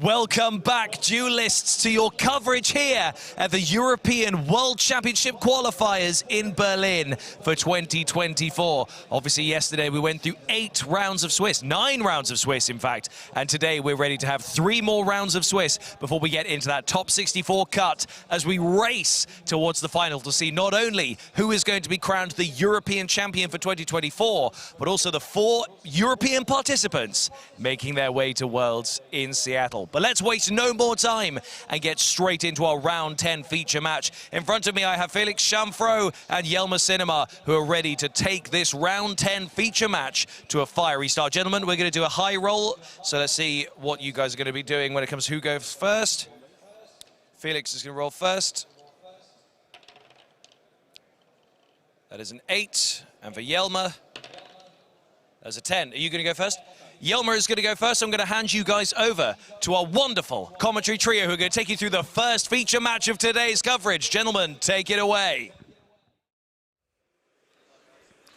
Welcome back, duelists, to your coverage here at the European World Championship qualifiers in Berlin for 2024. Obviously, yesterday we went through 9 rounds of Swiss, in fact, and today we're ready to have 3 more rounds of Swiss before we get into that top 64 cut as we race towards the final to see not only who is going to be crowned the European champion for 2024, but also the 4 European participants making their way to Worlds in Seattle. But let's waste no more time and get straight into our round 10 feature match. In front of me, I have Felix Chamfro and Jelmer Cinema, who are ready to take this round 10 feature match to a fiery start. Gentlemen, we're going to do a high roll, so let's see what you guys are going to be doing when it comes to who goes first. Felix is going to roll first. That is an 8. And for Jelmer, there's a 10. Are you going to go first? Jelmer is going to go first. I'm going to hand you guys over to our wonderful commentary trio who are going to take you through the first feature match of today's coverage. Gentlemen, take it away.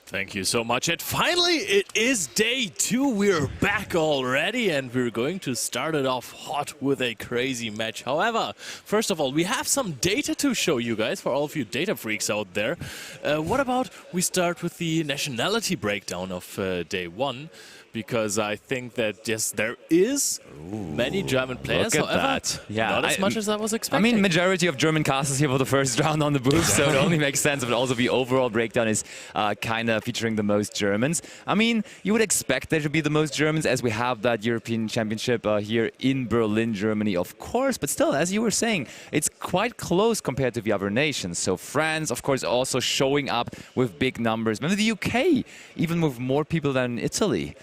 Thank you so much. And finally, it is day 2. We're back already, and we're going to start it off hot with a crazy match. However, first of all, we have some data to show you guys, for all of you data freaks out there. What about we start with the nationality breakdown of day 1? Because I think that, yes, there is many German players, look at however, that. Yeah, not as much as I was expecting. I mean, majority of German casters here for the first round on the booth, so it only makes sense. But also the overall breakdown is kind of featuring the most Germans. I mean, you would expect there to be the most Germans as we have that European Championship here in Berlin, Germany, of course. But still, as you were saying, it's quite close compared to the other nations. So France, of course, also showing up with big numbers. Maybe the UK, even with more people than Italy.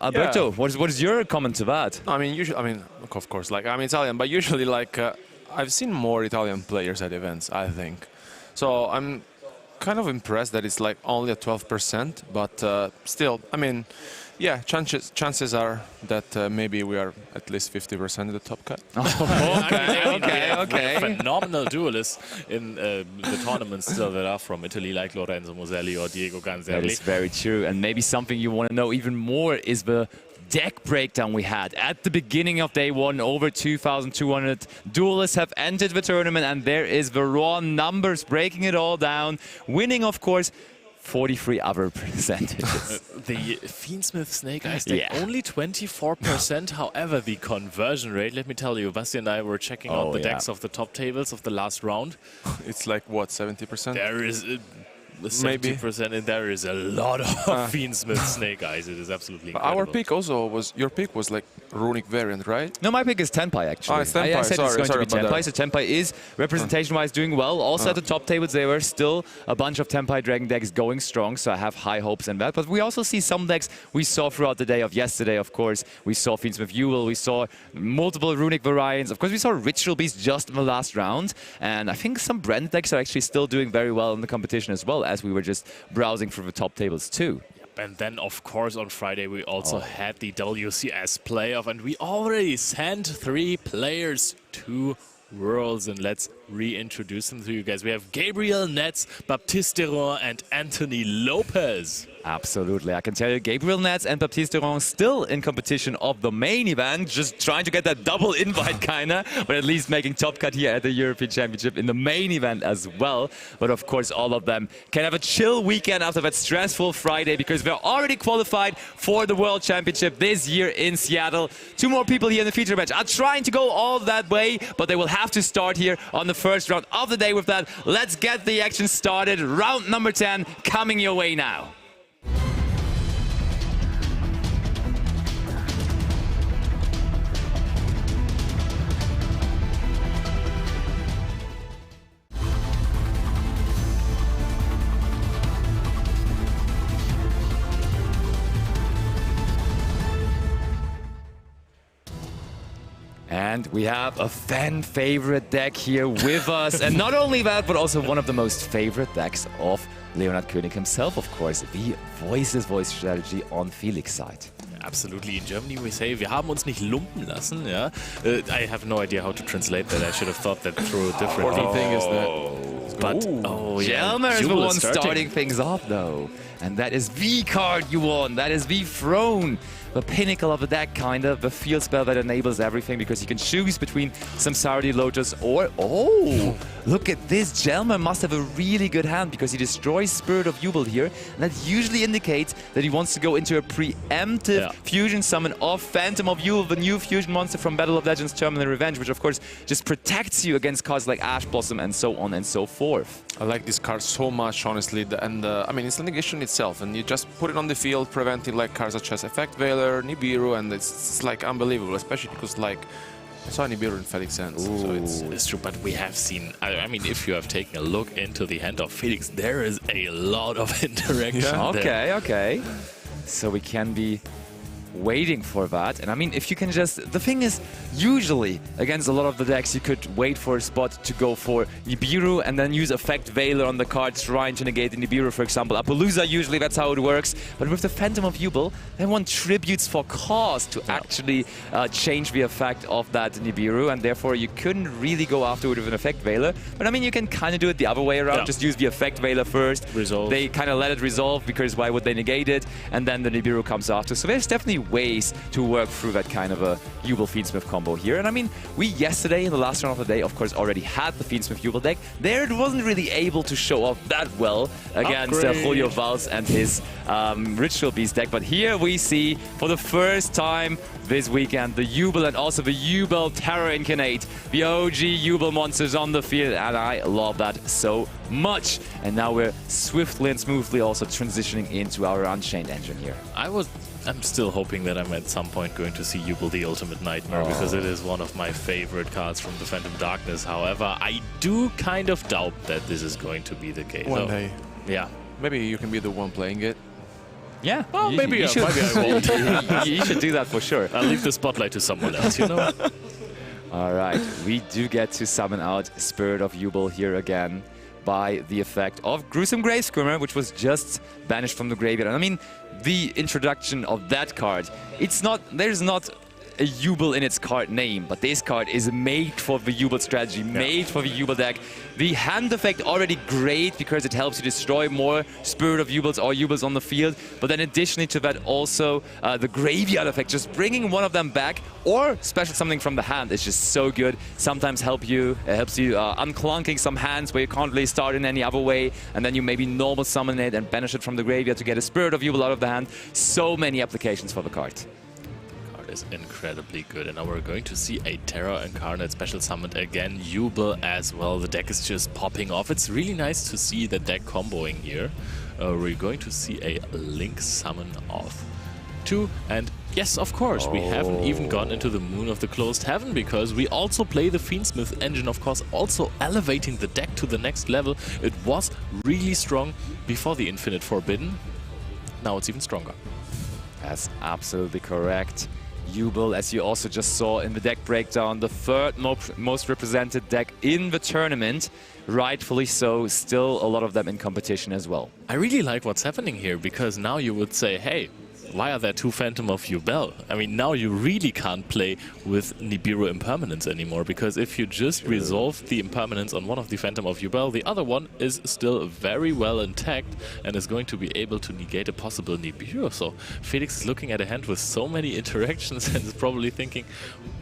Alberto, Yeah. what is your comment to that? I mean, usually, of course, like I'm Italian, but usually, like I've seen more Italian players at events, I think. So I'm kind of impressed that it's like only at 12%, but still, I mean, yeah, chances are that maybe we are at least 50% in the top cut. Okay. Phenomenal duelists in the tournaments still that are from Italy, like Lorenzo Moselli or Diego Ganzelli. That is very true. And maybe something you want to know even more is the deck breakdown we had at the beginning of day 1. Over 2,200 duelists have entered the tournament, and there is the raw numbers breaking it all down. Winning, of course, 43 other percentages. The Fiendsmith Snake Eyes deck, only 24%. However, the conversion rate, let me tell you, Basti and I were checking out the decks of the top tables of the last round. It's like, what, 70%? There is 70%, and there is a lot of Fiendsmith Snake Eyes. It is absolutely incredible. Our pick also was, your pick was like runic variant, right? No, my pick is Tenpai, actually. Oh, it's Tenpai. I said sorry, it's going to be Tenpai, so Tenpai is representation-wise doing well. Also at the top tables, there were still a bunch of Tenpai Dragon decks going strong, so I have high hopes in that. But we also see some decks we saw throughout the day of yesterday, of course. We saw Fiendsmith Ewell, we saw multiple runic variants. Of course, we saw Ritual Beast just in the last round. And I think some brand decks are actually still doing very well in the competition as well, as we were just browsing through the top tables too. And then, of course, on Friday, we also had the WCS playoff, and we already sent 3 players to Worlds, and let's reintroduce them to you guys. We have Gabriel Netz, Baptiste Deron, and Anthony Lopez. Absolutely. I can tell you, Gabriel Netz and Baptiste Deron still in competition of the main event, just trying to get that double invite, kinda, but at least making top cut here at the European Championship in the main event as well. But of course, all of them can have a chill weekend after that stressful Friday, because they're already qualified for the World Championship this year in Seattle. 2 more people here in the feature match are trying to go all that way, but they will have to start here on the first round of the day with that. Let's get the action started. Round number 10 coming your way now. And we have a fan favorite deck here with us. And not only that, but also one of the most favorite decks of Leonhard König himself, of course, the voice strategy on Felix' side. Absolutely. In Germany we say, wir haben uns nicht lumpen lassen. Yeah? I have no idea how to translate that. I should have thought that through differently. Important thing is that... But, Jelmer is the one starting things off, though. And that is the card you won. That is the throne. the pinnacle of the deck, kind of. The field spell that enables everything, because you can choose between Samsardi, Lotus, or... Oh! Look at this. Jelmer must have a really good hand, because he destroys Spirit of Jubel here. And that usually indicates that he wants to go into a preemptive fusion summon of Phantom of Jubel, the new fusion monster from Battle of Legends Terminal Revenge, which of course just protects you against cards like Ash Blossom and so on and so forth. I like this card so much, honestly, and I mean, it's a negation itself, and you just put it on the field, preventing like cards such as Effect Veiler, Nibiru, and it's like unbelievable, especially because like I saw Nibiru in Felix hands. So it's true, but we have seen, I mean, if you have taken a look into the hand of Felix, there is a lot of interaction. Okay, okay. So we can be waiting for that. And I mean, if you can just... The thing is, usually against a lot of the decks, you could wait for a spot to go for Nibiru and then use Effect Veiler on the card, trying to negate the Nibiru, for example. Appaloosa, usually that's how it works. But with the Phantom of Jubel, they want tributes for cost to actually change the effect of that Nibiru, and therefore you couldn't really go after it with an Effect Veiler. But I mean, you can kind of do it the other way around. Just use the Effect Veiler first. Resolve. They kind of let it resolve, because why would they negate it? And then the Nibiru comes after. So there's definitely ways to work through that kind of a Jubel Fiendsmith combo here. And I mean, we yesterday in the last round of the day, of course, already had the Fiendsmith Jubel deck. There it wasn't really able to show off that well against Julio Valls and his Ritual Beast deck. But here we see, for the first time this weekend, the Jubel and also the Jubel Terror Incarnate, the OG Jubel monsters on the field, and I love that so much. And now we're swiftly and smoothly also transitioning into our Unchained engine here. I'm still hoping that I'm at some point going to see Jubel the Ultimate Nightmare, because it is one of my favorite cards from the Phantom Darkness. However, I do kind of doubt that this is going to be the case. One day. Yeah. Maybe you can be the one playing it. Yeah. Well, maybe I won't. You should do that for sure. I'll leave the spotlight to someone else, you know? All right. We do get to summon out Spirit of Jubel here again by the effect of Gruesome Grave Skirmer, which was just banished from the graveyard. And I mean, the introduction of that card, there's not a Jubel in its card name, but this card is made for the Jubel strategy, made for the Jubel deck. The hand effect already great, because it helps you destroy more Spirit of Jubels or Jubels on the field, but then additionally to that also the graveyard effect, just bringing one of them back or special something from the hand is just so good. Sometimes helps you unclunking some hands where you can't really start in any other way, and then you maybe normal summon it and banish it from the graveyard to get a Spirit of Jubel out of the hand. So many applications for the card. Is incredibly good, and now we're going to see a Terror Incarnate special summoned again, Jubel as well. The deck is just popping off. It's really nice to see the deck comboing here. We're going to see a Link summon off 2, and yes, of course, we haven't even gone into the Moon of the Closed Heaven, because we also play the Fiendsmith engine, of course, also elevating the deck to the next level. It was really strong before the Infinite Forbidden. Now it's even stronger. That's absolutely correct. Jubel, as you also just saw in the deck breakdown, the third most represented deck in the tournament. Rightfully so, still a lot of them in competition as well. I really like what's happening here, because now you would say, hey, why are there 2 Phantom of Jubel? I mean, now you really can't play with Nibiru Impermanence anymore, because if you just resolve the Impermanence on one of the Phantom of Jubel, the other one is still very well intact and is going to be able to negate a possible Nibiru. So Felix is looking at a hand with so many interactions and is probably thinking,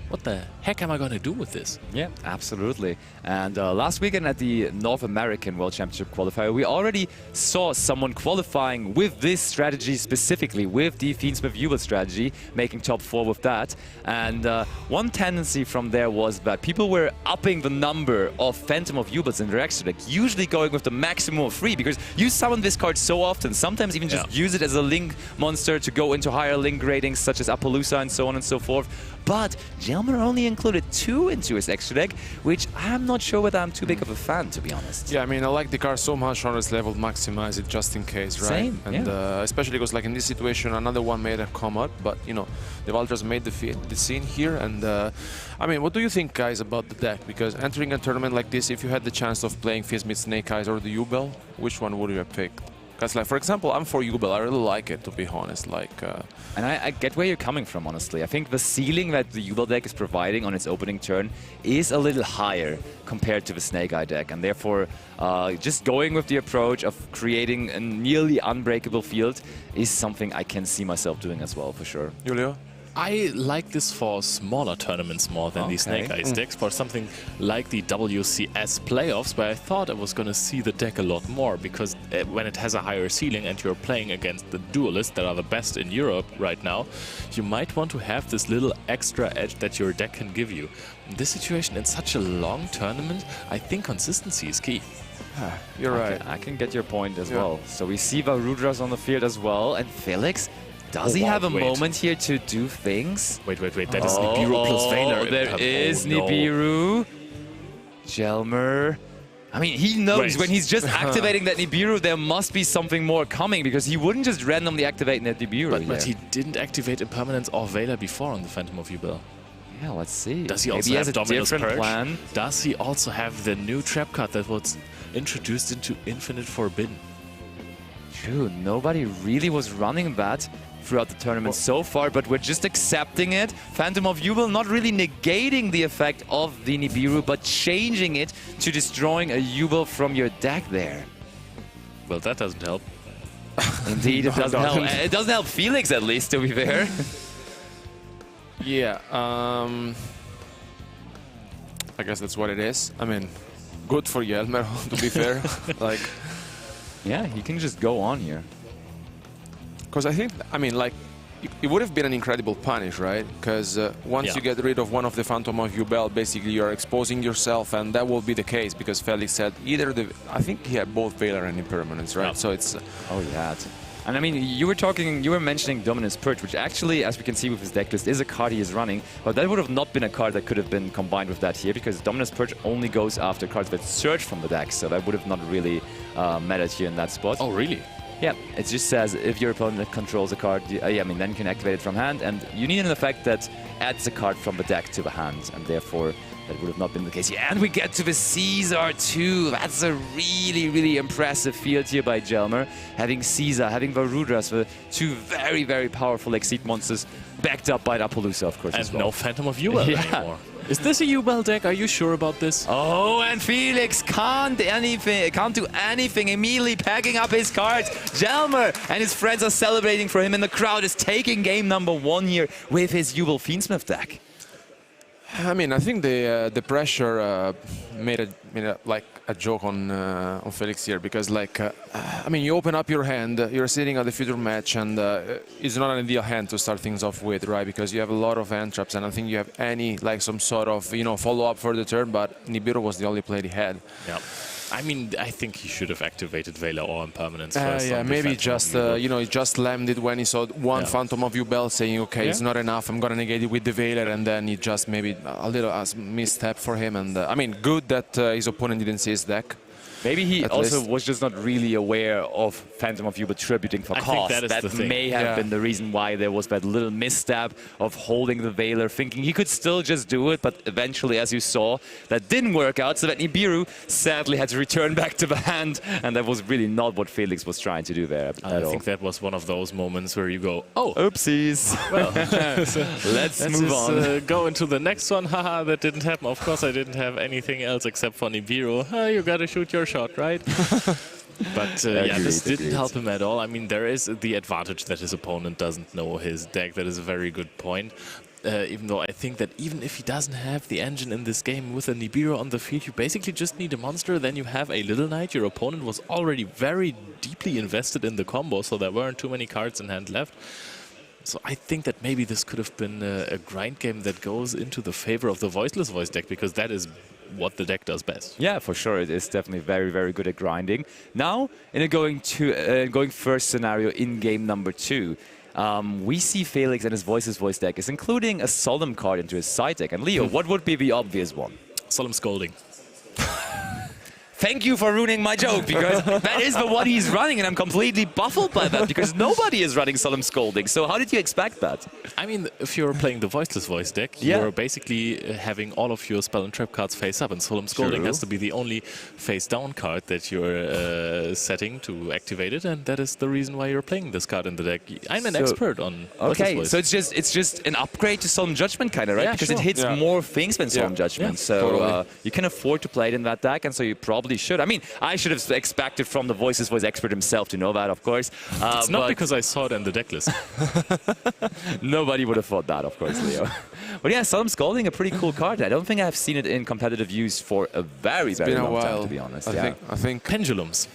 what the heck am I going to do with this? Yeah, absolutely. And last weekend at the North American World Championship Qualifier, we already saw someone qualifying with this strategy specifically, with the Fiendsmith Jubel strategy, making top 4 with that. And one tendency from there was that people were upping the number of Phantom of Jubels in their extra deck, usually going with the maximum of 3, because you summon this card so often, sometimes even just use it as a Link monster to go into higher Link ratings, such as Appaloosa and so on and so forth. But Jelmer only included 2 into his extra deck, which I'm not sure whether I'm too big of a fan, to be honest. Yeah, I mean, I like the card so much on its level, maximize it just in case, right? Same, and especially because, like, in this situation, another one made a come out, but, you know, the Vultures made the scene here. And, I mean, what do you think, guys, about the deck? Because entering a tournament like this, if you had the chance of playing Fiendsmith Snake Eyes or the Jubel, which one would you have picked? Because, like, for example, I'm for Jubel. I really like it, to be honest. Like, And I get where you're coming from, honestly. I think the ceiling that the Jubel deck is providing on its opening turn is a little higher compared to the Snake Eye deck. And therefore, just going with the approach of creating a nearly unbreakable field is something I can see myself doing as well, for sure. Julio? I like this for smaller tournaments more than the Snake Eyes decks, for something like the WCS playoffs, where I thought I was going to see the deck a lot more, because when it has a higher ceiling and you're playing against the duelists that are the best in Europe right now, you might want to have this little extra edge that your deck can give you. In this situation, in such a long tournament, I think consistency is key. You're right. I can get your point as well. So we see Varudras on the field as well, and Felix. Does he have a moment here to do things? Wait, that is Nibiru plus Veiler. There is Nibiru. Jelmer. I mean, he knows when he's just activating that Nibiru, there must be something more coming, because he wouldn't just randomly activate that Nibiru. But he didn't activate Impermanence or Veiler before on the Phantom of Jubel. Yeah, let's see. Does he Maybe also has have a Dominus different Purge? plan? Does he also have the new trap card that was introduced into Infinite Forbidden? True, nobody really was running that throughout the tournament so far, but we're just accepting it. Phantom of Jubel not really negating the effect of the Nibiru, but changing it to destroying a Jubel from your deck there. Well, that doesn't help. Indeed, it doesn't help. It doesn't help Felix, at least, to be fair. Yeah, I guess that's what it is. I mean, good for Jelmer, to be fair. Like, yeah, he can just go on here. because I think, I mean, like, it would have been an incredible punish, right? Because once you get rid of one of the Phantom of Jubel, basically you're exposing yourself, and that will be the case, because Felix said either the... I think he had both Veiler and Impermanence, right? So it's... Oh, yeah. And I mean, you were mentioning Dominus Purge, which actually, as we can see with his deck list, is a card he is running. But that would have not been a card that could have been combined with that here, because Dominus Purge only goes after cards that search from the deck. So that would have not really mattered here in that spot. Oh, really? Yeah, it just says if your opponent controls a card, I mean, then you can activate it from hand, and you need an effect that adds a card from the deck to the hand, and therefore that would have not been the case. Yeah, and we get to the Caesar too. That's a really, really impressive field here by Jelmer. Having Caesar, having Varudras, the two very, very powerful Exceed monsters, backed up by Appaloosa, of course, And as well. no Phantom of Jubel anymore. Is this a Jubel deck? Are you sure about this? Oh, and Felix can't do anything, immediately packing up his cards. Jelmer and his friends are celebrating for him, and the crowd is taking game number 1 here with his Jubel Fiendsmith deck. I mean, I think the pressure made a joke on Felix here, because I mean, you open up your hand, you're sitting at the future match, and it's not an ideal hand to start things off with, right? Because you have a lot of hand traps, and I think you have some sort of follow up for the turn, but Nibiru was the only play he had. Yeah. I mean, I think he should have activated Veiler or Impermanence first. Yeah, maybe just he just slammed it when he saw one Phantom of Jubel, saying, okay, it's not enough, I'm gonna negate it with the Veiler, and then he just maybe a little misstep for him. And I mean, good that his opponent didn't see his deck. Maybe he also was just not really aware of Phantom of Jubel tributing for cost. That may have been the reason why there was that little misstep of holding the Veiler, thinking he could still just do it, but eventually, as you saw, that didn't work out, so that Nibiru sadly had to return back to the hand, and that was really not what Felix was trying to do there at all. I think that was one of those moments where you go, oh, oopsies. Well, let's move on. Go into the next one. Haha, that didn't happen. Of course, I didn't have anything else except for Nibiru. You gotta shoot your shot, right? But yeah, this didn't help him at all. I mean, there is the advantage that his opponent doesn't know his deck. That is a very good point. Even though I think that even if he doesn't have the engine in this game with a Nibiru on the field, you basically just need a monster, then you have a Little Knight. Your opponent was already very deeply invested in the combo, so there weren't too many cards in hand left. So I think that maybe this could have been a grind game that goes into the favor of the Voiceless Voice deck, because that is what the deck does best. Yeah, for sure. It is definitely very, very good at grinding. Now, in a going first scenario in game number 2, we see Felix and his Voiceless Voice deck is including a Solemn card into his side deck. And Leo, what would be the obvious one? Solemn Scolding. thank you for ruining my joke, because that is the one he's running, and I'm completely baffled by that, because nobody is running Solemn Scolding. So how did you expect that? I mean, if you're playing the Voiceless Voice deck, you're basically having all of your Spell and Trap cards face up, and Solemn Scolding has to be the only face down card that you're setting to activate it, and that is the reason why you're playing this card in the deck. I'm an expert on Voiceless Voice. So it's just an upgrade to Solemn Judgment, kind of, right? Yeah, because it hits more things than Solemn Judgment. So you can afford to play it in that deck, and so you probably should. I mean, I should have expected from the Voiceless Voice expert himself to know that, of course. It's not because I saw it in the deck list. Nobody would have thought that, of course, Leo. But yeah, Solemn Scolding, a pretty cool card. I don't think I've seen it in competitive use for a very long time, to be honest. I think Pendulums.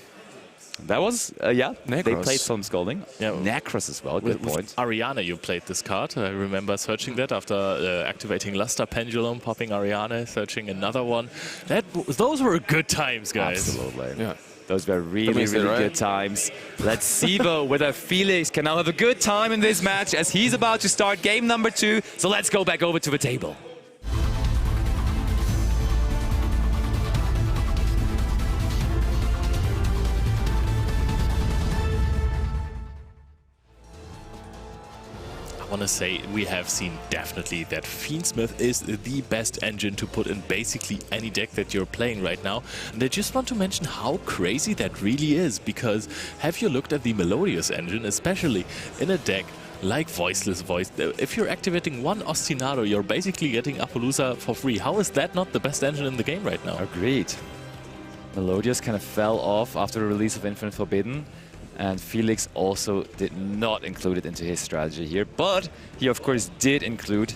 That was, they Necros. played Solemn Scolding. Yeah. Necros as well, good point. With Ariana, you played this card. I remember searching that after activating Luster Pendulum, popping Ariana, searching another one. Those were good times, guys. Absolutely. Yeah. Those were really good times. Let's see, though, whether Felix can now have a good time in this match, as he's about to start game number 2. So let's go back over to the table. I want to say we have seen definitely that Fiendsmith is the best engine to put in basically any deck that you're playing right now. And I just want to mention how crazy that really is, because have you looked at the Melodious engine, especially in a deck like Voiceless Voice? If you're activating one Ostinado, you're basically getting Appaloosa for free. How is that not the best engine in the game right now? Agreed. Melodious kind of fell off after the release of Infinite Forbidden. And Felix also did not include it into his strategy here. But he, of course, did include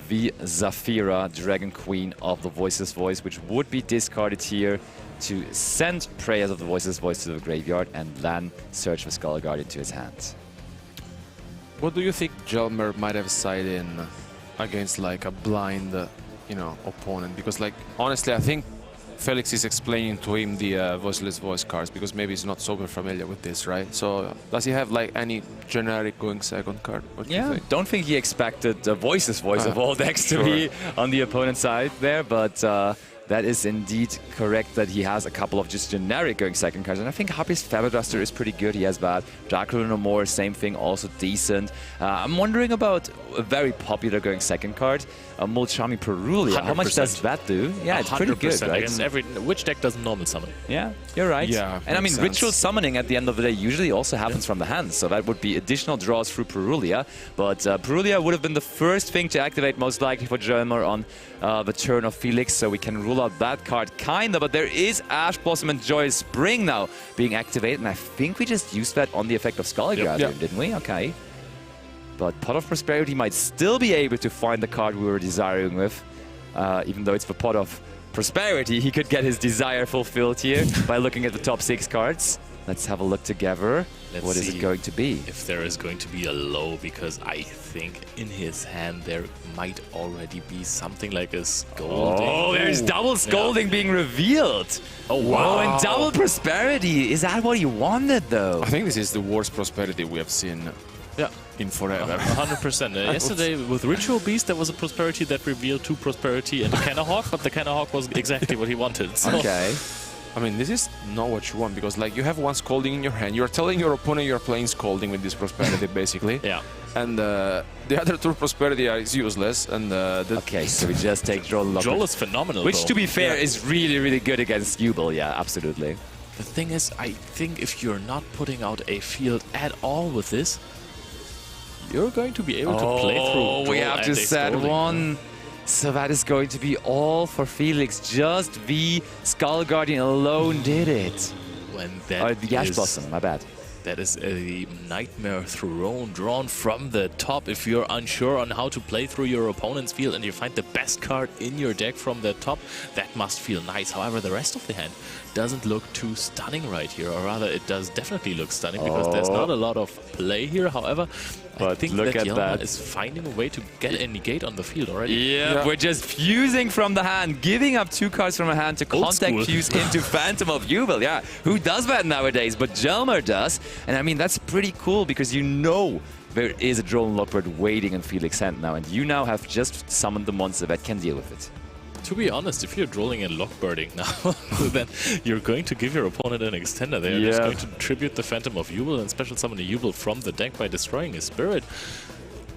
the Zafira, Dragon Queen of the Voiceless Voice, which would be discarded here to send Prayers of the Voiceless Voice to the graveyard and then search the Skull Guard into his hands. What do you think Jelmer might have sided in against like a blind, opponent? Because like, honestly, I think Felix is explaining to him the Voiceless Voice cards, because maybe he's not super familiar with this, right? So does he have like any generic going second card? What do you think? Don't think he expected the Voiceless Voice of all decks to be on the opponent's side there, but that is indeed correct that he has a couple of just generic going second cards. And I think Harpy's Featherduster is pretty good. He has that. Dracula No More, same thing, also decent. I'm wondering about a very popular going second card, Mulchami Perulia. 100%. How much does that do? Yeah, it's pretty good, right? Which deck doesn't normal summon? Yeah, you're right. Yeah, and I mean, sense. ritual summoning at the end of the day usually also happens from the hand, so that would be additional draws through Perulia. But Perulia would have been the first thing to activate most likely for Jelmer on the turn of Felix, so we can rule out that card kinda. But there is Ash Blossom and Joyous Spring now being activated, and I think we just used that on the effect of Skull Guardian, didn't we? Okay. But Pot of Prosperity might still be able to find the card we were desiring with, even though it's the Pot of Prosperity. He could get his desire fulfilled here by looking at the top 6 cards. Let's have a look together. What is it going to be? If there is going to be a low, because I think in his hand there might already be something like a Scolding. Oh, there's double Scolding being revealed. Oh, wow. Oh, and double Prosperity. Is that what he wanted, though? I think this is the worst Prosperity we have seen in forever. 100%. Yesterday with Ritual Beast, there was a Prosperity that revealed 2 Prosperity and a Canahawk, but the Canahawk was exactly what he wanted. So. Okay. I mean, this is not what you want, because like you have one Scolding in your hand. You're telling your opponent you're playing Scolding with this Prosperity, basically. Yeah. And the other 2 Prosperity is useless. And okay, so we just take Droll. Droll is phenomenal, which, though. to be fair, is really, really good against Jubel. Yeah, absolutely. The thing is, I think if you're not putting out a field at all with this, you're going to be able to play through Droll. We have to set one. So that is going to be all for Felix. Just the Skull Guardian alone did it. When that the Ash Blossom, my bad. That is a Nightmare Throne drawn from the top. If you're unsure on how to play through your opponent's field and you find the best card in your deck from the top, that must feel nice. However, the rest of the hand doesn't look too stunning right here, or rather it does definitely look stunning because there's not a lot of play here. However, I think that Jelmer is finding a way to get a negate on the field already. Yeah, we're just fusing from the hand, giving up 2 cards from a hand to contact fuse into Phantom of Jubel. Yeah, who does that nowadays? But Jelmer does. And I mean, that's pretty cool because you know there is a Drone Lockbird waiting in Felix's hand now, and you now have just summoned the monster that can deal with it. To be honest, if you're drilling and lockbirding now, then you're going to give your opponent an extender. They're just going to tribute the Phantom of Jubel and special summon a Jubel from the deck by destroying his spirit.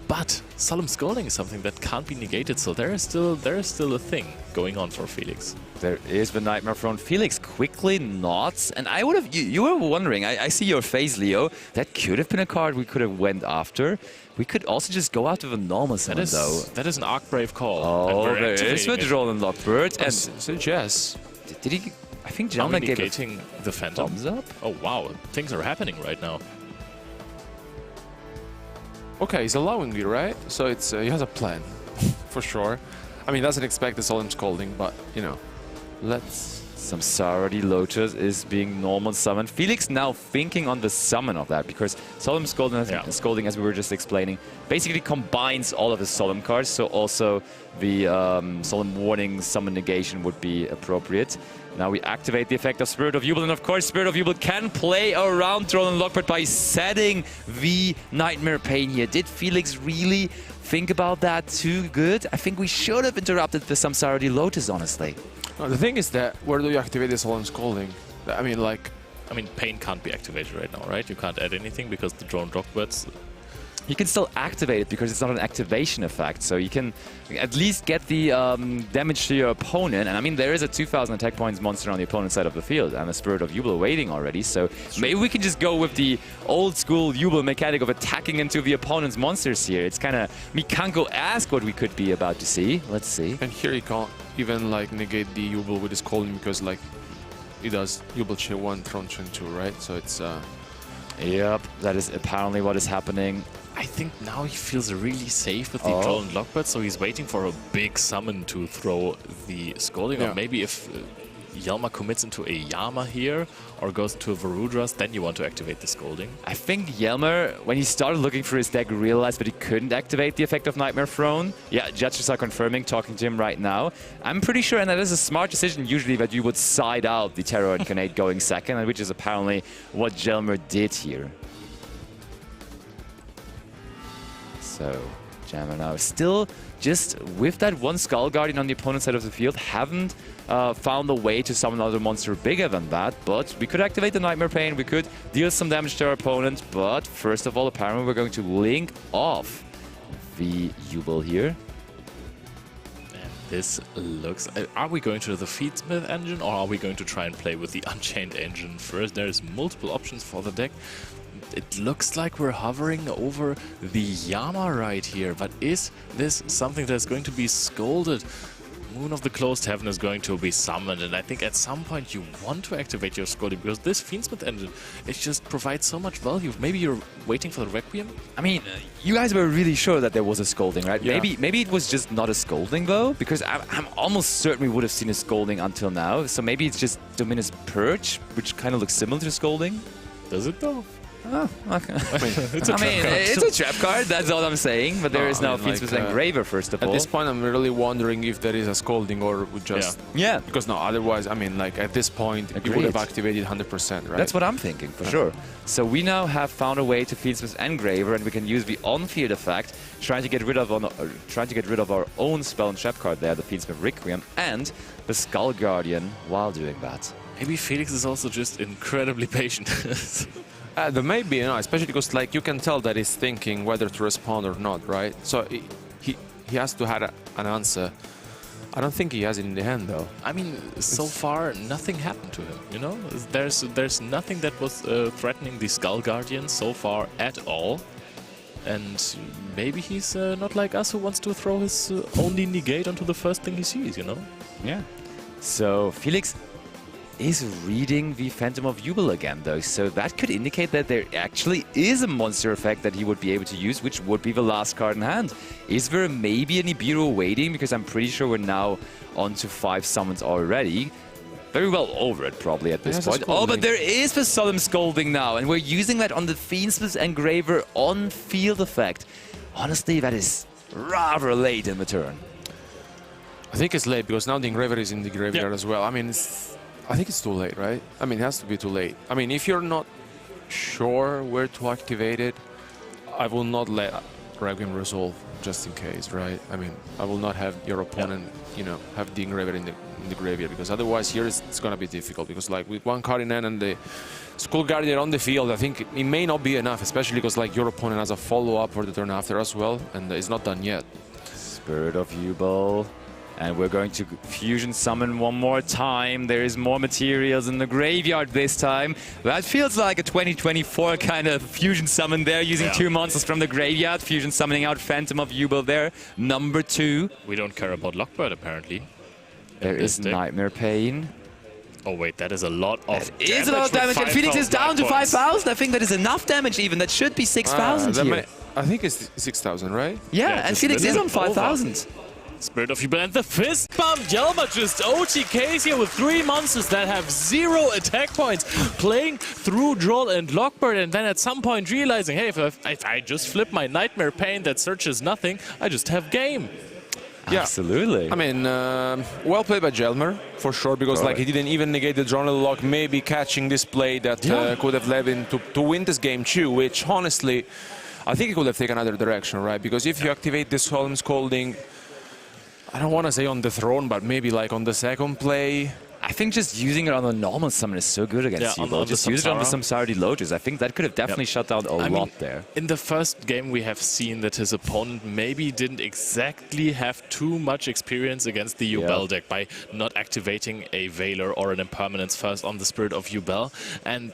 But Solemn Scolding is something that can't be negated, so there is still a thing going on for Felix. There is the Nightmare Throne. Felix quickly nods, and I would have. You were wondering. I see your face, Leo. That could have been a card we could have went after. We could also just go after the normal summon, though. That is an Arcbrave call. Oh, there is Withdrawal and Lockbird. And so yes. did he? I think Are we Jelma gave negating the Phantom? thumbs up. Oh wow, things are happening right now. Okay, he's allowing me, right? So it's he has a plan, for sure. I mean, he doesn't expect the Solemn Scolding, but, you know, let's... Samsara Lotus is being normal summoned. Felix now thinking on the summon of that, because Solemn Scolding, as we were just explaining, basically combines all of the Solemn cards, so also the Solemn Warning Summon Negation would be appropriate. Now we activate the effect of Spirit of Jubel, and of course Spirit of Jubel can play around Troll and Lockbird by setting the Nightmare Pain here. Did Felix really think about that too good? I think we should have interrupted the Samsara Lotus, honestly. No, the thing is that, where do you activate the Solemn Scolding? I mean, Pain can't be activated right now, right? You can't add anything because the drone Lockbirds... You can still activate it because it's not an activation effect, so you can at least get the damage to your opponent. And I mean, there is a 2000 attack points monster on the opponent's side of the field and a Spirit of Jubel waiting already, so maybe we can just go with the old school Jubel mechanic of attacking into the opponent's monsters here. It's kind of Mikanko-esque what we could be about to see. Let's see. and here he can't even, like, negate the Jubel with his Scolding because, like, he does Jubel Chain 1, Throne Chain 2, right? So it's... Yep, that is apparently what is happening. I think now he feels really safe with the Troll and Lockbird, so he's waiting for a big summon to throw the Scolding. Or maybe if Jelma commits into a Yama here or goes into a Varudras, then you want to activate the Scolding. I think Jelmer, when he started looking for his deck, realized that he couldn't activate the effect of Nightmare Throne. Yeah, judges are confirming, talking to him right now. I'm pretty sure, and that is a smart decision usually, that you would side out the Terror Incarnate going second, and which is apparently what Jelmer did here. So, Jammer now still just with that one Skull Guardian on the opponent's side of the field, haven't found a way to summon another monster bigger than that, but we could activate the Nightmare Pain, we could deal some damage to our opponent, but first of all, apparently we're going to link off the Jubel here. And this looks... Are we going to the Feedsmith engine, or are we going to try and play with the Unchained engine first? There's multiple options for the deck. It looks like we're hovering over the Yama right here, but is this something that's going to be scolded? Moon of the Closed Heaven is going to be summoned, and I think at some point you want to activate your Scolding, because this Fiendsmith engine, it just provides so much value. Maybe you're waiting for the Requiem? I mean, you guys were really sure that there was a Scolding, right? Yeah. Maybe it was just not a Scolding, though, because I'm almost certain we would have seen a Scolding until now, so maybe it's just Dominus Purge, which kind of looks similar to Scolding. Does it though? Oh, okay. It's a trap card. It's a trap card, that's all I'm saying, but there is now Fiendsmith Engraver, first of all. At this point, I'm really wondering if there is a Scolding or we just... Yeah. Because no, otherwise, I mean, like, at this point, you would have activated 100%, right? That's what I'm thinking, for sure. So we now have found a way to Fiendsmith Engraver, and we can use the on-field effect, trying to get rid of our own spell and trap card there, the Fiendsmith Requiem, and the Skull Guardian while doing that. Maybe Felix is also just incredibly patient. There may be, you know, especially because, like, you can tell that he's thinking whether to respond or not, right? So he has to have an answer. I don't think he has it in the hand, though. I mean, so far nothing happened to him, you know? There's nothing that was threatening the Skull Guardian so far at all. And maybe he's not like us, who wants to throw his only negate onto the first thing he sees, you know? Yeah. So Felix is reading the Phantom of Jubel again, though, so that could indicate that there actually is a monster effect that he would be able to use, which would be the last card in hand. Is there maybe a Nibiru waiting? Because I'm pretty sure we're now on to 5 summons already. Very well over it, probably, at this point. Oh, but there is the Solemn Scolding now, and we're using that on the Fiendsmith Engraver on-field effect. Honestly, that is rather late in the turn. I think it's late, because now the Engraver is in the graveyard as well. I mean, I think it's too late, right? I mean, it has to be too late. I mean, if you're not sure where to activate it, I will not let Requiem Resolve just in case, right? I mean, I will not have your opponent, you know, have the Engraver in the graveyard, because otherwise here it's going to be difficult, because like with one card in hand and the Skull Guardian on the field, I think it may not be enough, especially because like your opponent has a follow-up for the turn after as well, and it's not done yet. Spirit of Yubel. And we're going to fusion summon one more time. There is more materials in the graveyard this time. That feels like a 2024 kind of fusion summon there, using 2 monsters from the graveyard. Fusion summoning out Phantom of Yubel there. Number 2. We don't care about Lockbird, apparently. There is Nightmare Pain. Oh wait, that is a lot of damage. It is a lot of damage, and Phoenix is down to 5,000. I think that is enough damage even. That should be 6,000 here. I think it's 6,000, right? Yeah, and Phoenix is on 5,000. Spirit of Yubel and the fist bump. Jelma just OTKs here with 3 monsters that have 0 attack points, playing through Droll and Lockbird, and then at some point realizing, hey, if I just flip my Nightmare Pain that searches nothing, I just have game. Yeah. Absolutely. I mean, well played by Jelmer, for sure, because like he didn't even negate the Droll lock, maybe catching this play that could have led him to win this game too, which honestly, I think it could have taken another direction, right? Because if you activate this Solemn Scolding, I don't want to say on the throne, but maybe like on the second play. I think just using it on the normal summon is so good against Yubel. Just use it on the Samsara Lotus. I think that could have definitely shut down a lot there. In the first game, we have seen that his opponent maybe didn't exactly have too much experience against the Yubel deck by not activating a Veiler or an Impermanence first on the Spirit of Yubel. And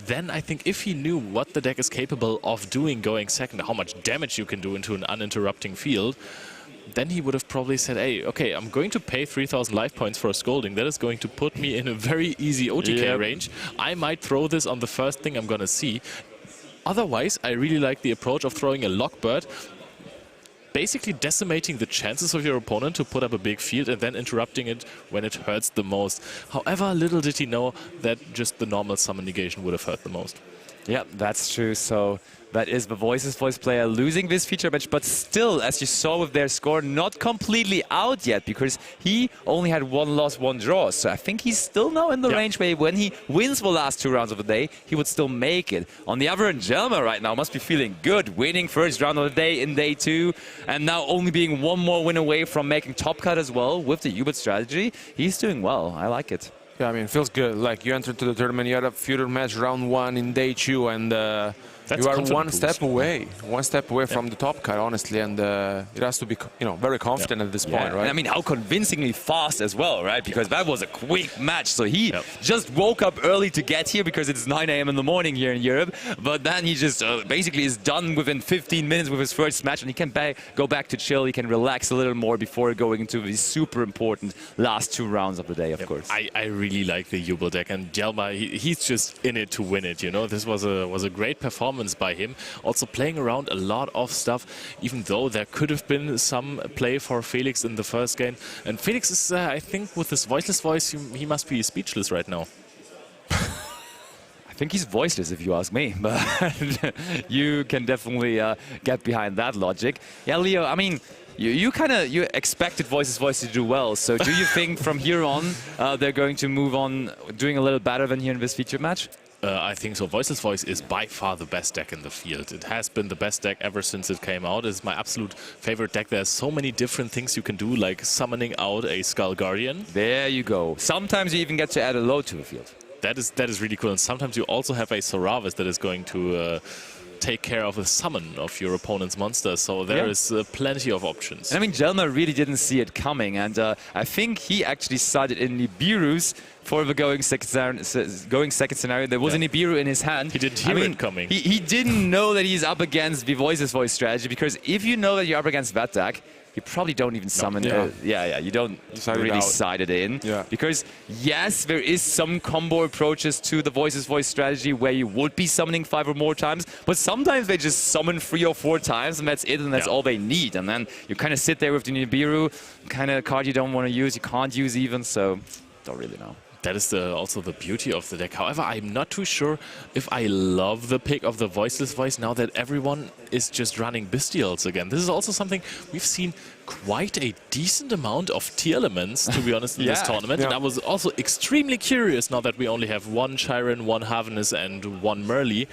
then I think if he knew what the deck is capable of doing going second, how much damage you can do into an uninterrupting field, then he would have probably said, hey, okay, I'm going to pay 3,000 life points for a Scolding. That is going to put me in a very easy OTK range. I might throw this on the first thing I'm going to see. Otherwise, I really like the approach of throwing a Lockbird, basically decimating the chances of your opponent to put up a big field and then interrupting it when it hurts the most. However, little did he know that just the normal summon negation would have hurt the most. Yeah, that's true. So that is the Voice player losing this feature match, but still, as you saw with their score, not completely out yet, because he only had 1 loss, 1 draw. So I think he's still now in the range where when he wins the last 2 rounds of the day, he would still make it. On the other hand, Jelma right now must be feeling good, winning first round of the day in day 2, and now only being 1 more win away from making top cut as well with the Hubert strategy. He's doing well. I like it. Yeah, I mean, it feels good. Like, you entered to the tournament, you had a future match round 1 in day 2, and you are one step away from the top cut, honestly, and it has to be, you know, very confident at this point, right? And I mean, how convincingly fast as well, right? Because that was a quick match. So he just woke up early to get here because it's 9 AM in the morning here in Europe. But then he just basically is done within 15 minutes with his first match, and he can go back to chill. He can relax a little more before going into the super important last 2 rounds of the day, of course. I really like the Yubel deck, and Jelma, he's just in it to win it, you know? This was a great performance by him. Also playing around a lot of stuff, even though there could have been some play for Felix in the first game. And Felix is, I think, with his voiceless voice, he must be speechless right now. I think he's voiceless, if you ask me, but you can definitely get behind that logic. Yeah, Leo, I mean, you expected Voice to do well, so do you think from here on they're going to move on doing a little better than here in this featured match? I think so. Voiceless Voice is by far the best deck in the field. It has been the best deck ever since it came out. It's my absolute favorite deck. There's so many different things you can do, like summoning out a Skull Guardian. There you go. Sometimes you even get to add a load to the field. That is really cool. And sometimes you also have a Soravis that is going to take care of a summon of your opponent's monster. So there is plenty of options. And I mean, Jelma really didn't see it coming, and I think he actually started in Nibiru's for the going second scenario. There was a Nibiru in his hand. He didn't hear it coming. He didn't know that he's up against the Voice strategy, because if you know that you're up against that deck, you probably don't even summon it. You don't really side it in. Because, yes, there is some combo approaches to the Voice strategy where you would be summoning 5 or more times, but sometimes they just summon 3 or 4 times, and that's it, and that's all they need. And then you kind of sit there with the Nibiru, kind of card you don't want to use, you can't use even, so don't really know. That is also the beauty of the deck. However, I'm not too sure if I love the pick of the Voiceless Voice now that everyone is just running Bestials again. This is also something we've seen quite a decent amount of T-elements, to be honest, in this tournament. And I was also extremely curious now that we only have 1 Chiron, 1 Havanus, and 1 Merly.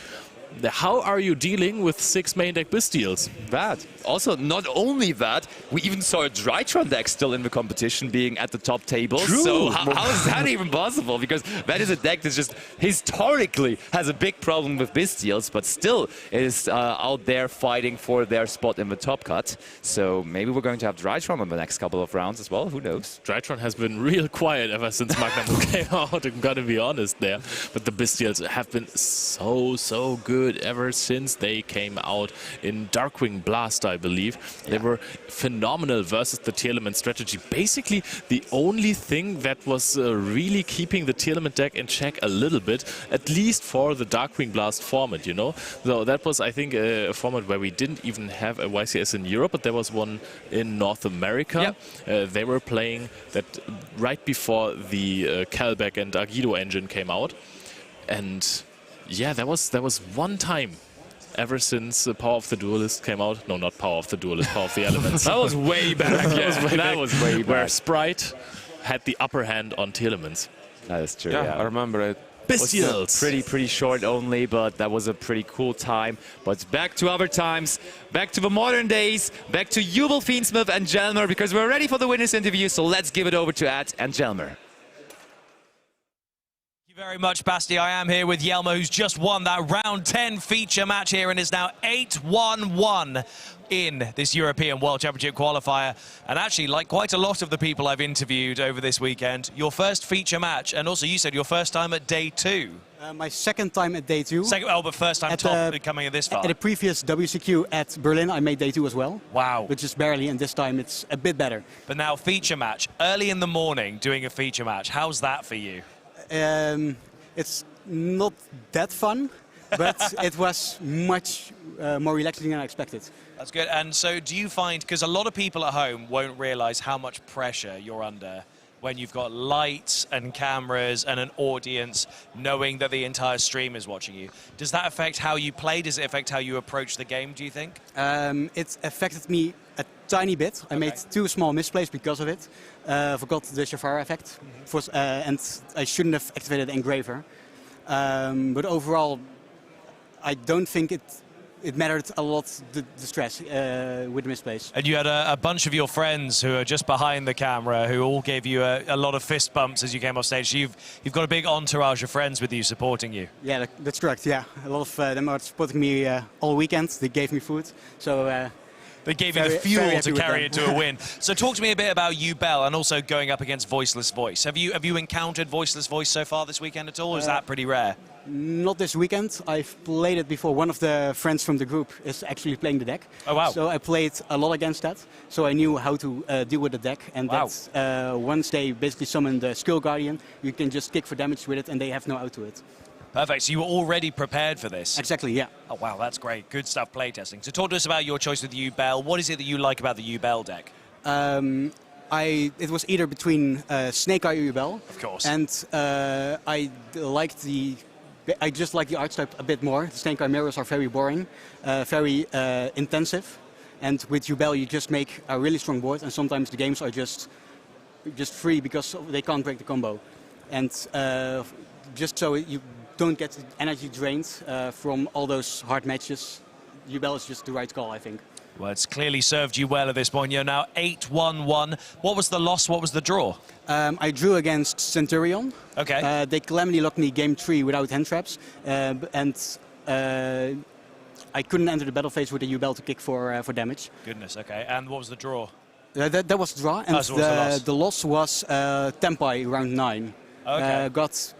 How are you dealing with 6 main deck Bystials? That. Also, not only that, we even saw a Drytron deck still in the competition being at the top table. True. So how is that even possible? Because that is a deck that just historically has a big problem with Bystials, but still is out there fighting for their spot in the top cut. So maybe we're going to have Drytron in the next couple of rounds as well. Who knows? Drytron has been real quiet ever since Magnum came out, I'm gonna be honest there. But the Bystials have been so good ever since they came out in Darkwing Blast, I believe. They were phenomenal versus the tier element strategy. Basically, the only thing that was really keeping the tier element deck in check a little bit, at least for the Darkwing Blast format, you know. So that was, I think, a format where we didn't even have a YCS in Europe, but there was one in North America. Yep. They were playing that right before the Calbeck and Agido engine came out. And yeah, there was one time ever since Power of the Duelist came out. No, not Power of the Duelist, Power of the Elements. That was way back. That was way back. Where back. Sprite had the upper hand on tier elements. That is true. Yeah, I remember it. Bystials! Pretty short only, but that was a pretty cool time. But back to other times, back to the modern days, back to Jubel, Fiendsmith and Jelmer, because we're ready for the winners interview, so let's give it over to Ad and Jelmer. Thank you very much, Basti. I am here with Jelmer, who's just won that round 10 feature match here and is now 8-1-1 in this European World Championship qualifier. And actually, like quite a lot of the people I've interviewed over this weekend, your first feature match, and also you said your first time at day 2. My second time at day 2. But first time top coming this far. At the previous WCQ at Berlin, I made day 2 as well. Wow. But just barely, and this time it's a bit better. But now feature match, early in the morning doing a feature match, how's that for you? It's not that fun, but it was much more relaxing than I expected. That's good. And so do you find, because a lot of people at home won't realize how much pressure you're under when you've got lights and cameras and an audience knowing that the entire stream is watching you. Does that affect how you play? Does it affect how you approach the game, do you think? It affected me a tiny bit. I made 2 small misplays because of it. Forgot the Shavara effect, and I shouldn't have activated the Engraver. But overall, I don't think it mattered a lot, the stress with the misplays. And you had a bunch of your friends who are just behind the camera who all gave you a lot of fist bumps as you came off stage. You've got a big entourage of friends with you supporting you. Yeah, that's correct, yeah. A lot of them are supporting me all weekend. They gave me food, so... They gave you the fuel to carry it to a win. So talk to me a bit about Jubel and also going up against Voiceless Voice. Have you encountered Voiceless Voice so far this weekend at all, or is that pretty rare? Not this weekend. I've played it before. One of the friends from the group is actually playing the deck. Oh, wow. So I played a lot against that. So I knew how to deal with the deck. And wow. that's, once they basically summon the Skull Guardian, you can just kick for damage with it and they have no out to it. Perfect. So you were already prepared for this? Exactly, yeah. Oh, wow, that's great. Good stuff playtesting. So talk to us about your choice with Jubel. What is it that you like about the Jubel deck? It was either between Snake Eye or Jubel. Of course. And I just like the art type a bit more. The Snake Eye mirrors are very boring, very intensive. And with Jubel, you just make a really strong board, and sometimes the games are just free because they can't break the combo. And just so you don't get energy drained from all those hard matches, Jubel is just the right call, I think. Well, it's clearly served you well at this point. You're now 8-1-1. What was the loss? What was the draw? I drew against Centurion. Okay. They calamity locked me game 3 without hand traps, and I couldn't enter the battle phase with the Jubel to kick for damage. Goodness, okay. And what was the draw? That was the draw, and so the loss was Tempai round 9. Okay. Got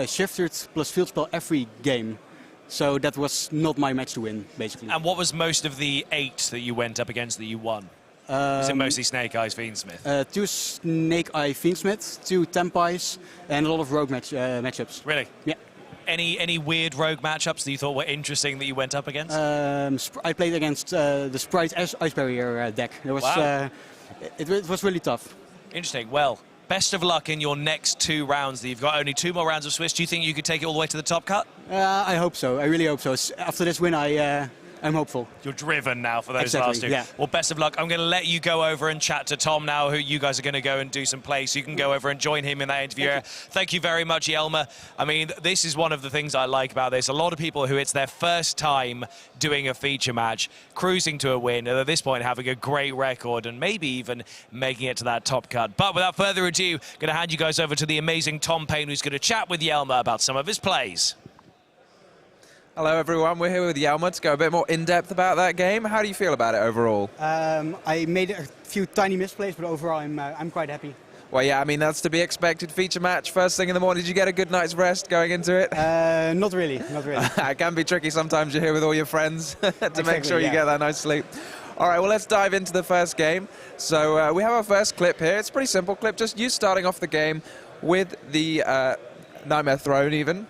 shifted plus field spell every game. So that was not my match to win, basically. And what was most of the 8 that you went up against that you won? Is it mostly Snake Eyes, Fiendsmith? 2 Snake Eye Fiendsmith, 2 Tempais, and a lot of rogue matchups. Really? Yeah. Any weird rogue matchups that you thought were interesting that you went up against? I played against the Sprite Ice Barrier deck. It was, wow. It was really tough. Interesting. Well, best of luck in your next 2 rounds. You've got only 2 more rounds of Swiss. Do you think you could take it all the way to the top cut? I hope so. I really hope so. After this win, I I'm hopeful. You're driven now for those Exactly, last two. yeah. Well, best of luck. I'm going to let you go over and chat to Tom now, who you guys are going to go and do some play, so you can go over and join him in that interview. Thank you very much, Yelma. I mean, this is one of the things I like about this. A lot of people who it's their first time doing a feature match, cruising to a win, and at this point having a great record and maybe even making it to that top cut. But without further ado, going to hand you guys over to the amazing Tom Payne, who's going to chat with Yelma about some of his plays. Hello everyone, we're here with Yelma to go a bit more in-depth about that game. How do you feel about it overall? I made a few tiny misplays, but overall I'm quite happy. Well, yeah, I mean, that's to be expected. Feature match, first thing in the morning. Did you get a good night's rest going into it? Not really, not really. It can be tricky sometimes. You're here with all your friends to make sure you get that nice sleep. All right, well, let's dive into the first game. So we have our first clip here. It's a pretty simple clip, just you starting off the game with the Nightmare Throne even.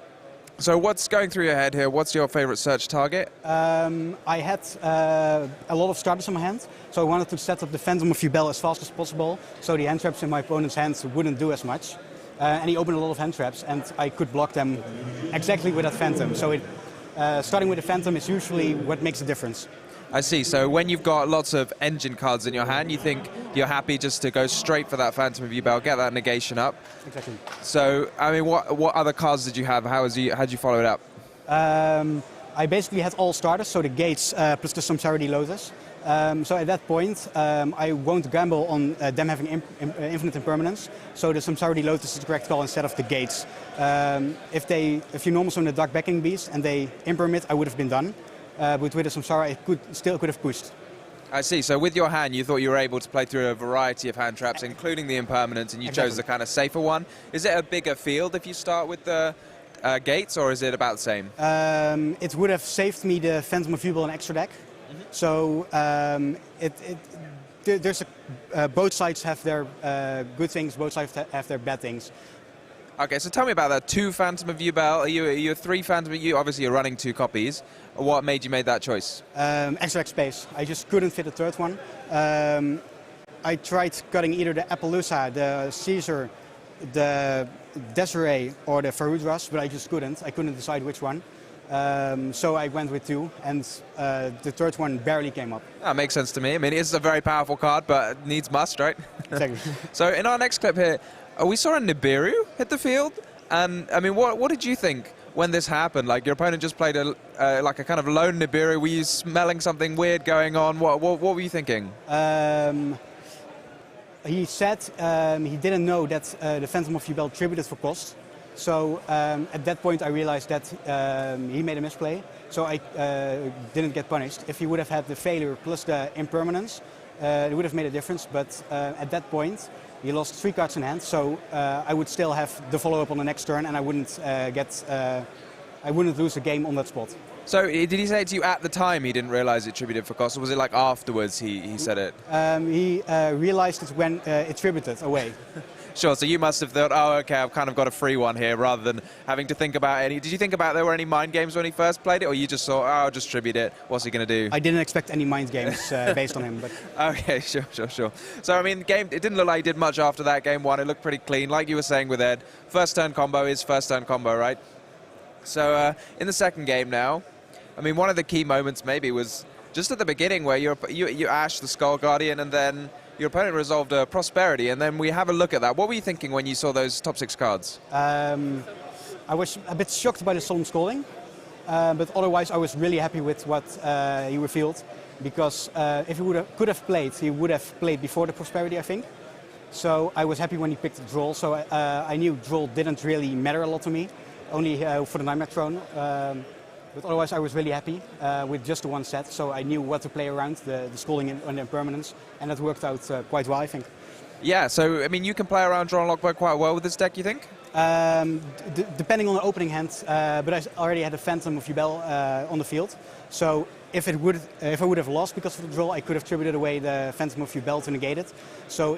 So what's going through your head here? What's your favorite search target? I had a lot of starters on my hand, so I wanted to set up the Phantom of Yubel as fast as possible, so the hand traps in my opponent's hands wouldn't do as much. And he opened a lot of hand traps, and I could block them exactly with that Phantom. So starting with the Phantom is usually what makes a difference. I see. So when you've got lots of engine cards in your hand, you think you're happy just to go straight for that Phantom of Yubel, get that negation up. Exactly. So, I mean, what other cards did you have? How'd you follow it up? I basically had all starters, so the Gates plus the Samsara Lotus. So at that point, I won't gamble on them having infinite impermanence. So the Samsara Lotus is the correct call instead of the Gates. If you normal summon the Dark Backing Beast and they impermit, I would have been done. But with the Samsara, I still could have pushed. I see. So with your hand, you thought you were able to play through a variety of hand traps, including the impermanence, and you chose the kind of safer one. Is it a bigger field if you start with the Gates, or is it about the same? It would have saved me the Phantom of Yubel and extra deck. So both sides have their good things, both sides have their bad things. Okay, so tell me about that. 2 Phantom of Yubel. Are you a 3 Phantom of Yubel? Obviously, you're running 2 copies. What made you make that choice? Extra deck space. I just couldn't fit a third one. I tried cutting either the Appaloosa, the Caesar, the Desiree, or the Farudras, but I just couldn't. I couldn't decide which one. So I went with 2, and the third one barely came up. That makes sense to me. I mean, it's a very powerful card, but needs must, right? Exactly. So in our next clip here, we saw a Nibiru hit the field, and I mean, what did you think when this happened? Like, your opponent just played like a kind of lone Nibiru. Were you smelling something weird going on? What were you thinking? He said he didn't know that the Phantom of Yubel tributed for cost. So at that point I realized that he made a misplay, so I didn't get punished. If he would have had the failure plus the impermanence, it would have made a difference, but at that point he lost 3 cards in hand, so I would still have the follow-up on the next turn, and I wouldn't lose the game on that spot. So did he say it to you at the time he didn't realize it tributed for cost, or was it like afterwards he said it? He realized it when it tributed away. Sure, so you must have thought, oh, okay, I've kind of got a free one here, rather than having to think about any... Did you think about there were any mind games when he first played it, or you just thought, oh, I'll just tribute it, what's he going to do? I didn't expect any mind games based on him, but... Okay, sure. So, I mean, the game, it didn't look like he did much after that game 1. It looked pretty clean, like you were saying with Ed. First turn combo is first turn combo, right? So, in the second game now, I mean, one of the key moments maybe was just at the beginning where you Ash the Skull Guardian, and then your opponent resolved a Prosperity, and then we have a look at that. What were you thinking when you saw those top 6 cards? I was a bit shocked by the Solemn Scolding, but otherwise I was really happy with what he revealed, because if he could have played, he would have played before the Prosperity, I think. So I was happy when he picked Droll, so I knew Droll didn't really matter a lot to me, only for the Nightmare Throne. But otherwise I was really happy with just the one set, so I knew what to play around, the Scolding and the Impermanence, and that worked out quite well, I think. Yeah, so I mean, you can play around Draw and Lockbird quite well with this deck, you think? Depending on the opening hand, but I already had a Phantom of Yubel on the field, so if I would have lost because of the draw, I could have tributed away the Phantom of Yubel to negate it, so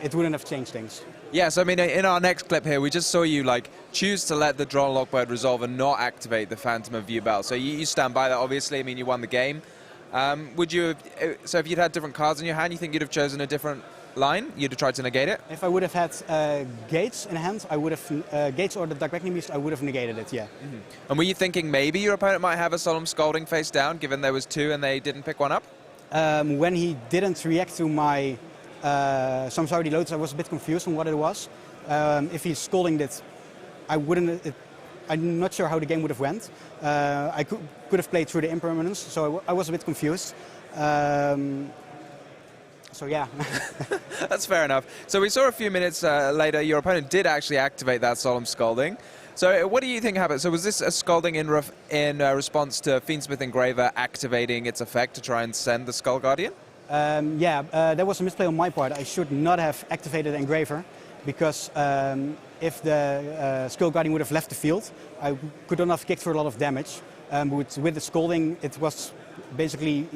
it wouldn't have changed things. Yes, I mean, in our next clip here, we just saw you like choose to let the Draw and Lockbird resolve and not activate the Phantom of Yubel. So you stand by that, obviously. I mean, you won the game. Would you have, so if you'd had different cards in your hand, you think you'd have chosen a different line, you'd have tried to negate it? If I would have had gates in hand, I would have gates or the Dark Reckoning Beast, I would have negated it. Yeah. And were you thinking maybe your opponent might have a Solemn Scolding face down, given there was 2 and they didn't pick one up? When he didn't react to my Samsari Lotus, I was a bit confused on what it was. If he's scolding it, I'm not sure how the game would have went. I could have played through the impermanence, so I was a bit confused. So yeah. That's fair enough. So we saw a few minutes later your opponent did actually activate that Solemn Scolding. So what do you think happened? So was this a Scolding in response to Fiendsmith Engraver activating its effect to try and send the Skull Guardian? There was a misplay on my part. I should not have activated Engraver, because if the Skull Guardian would have left the field, I could not have kicked for a lot of damage. With the Scolding, it was basically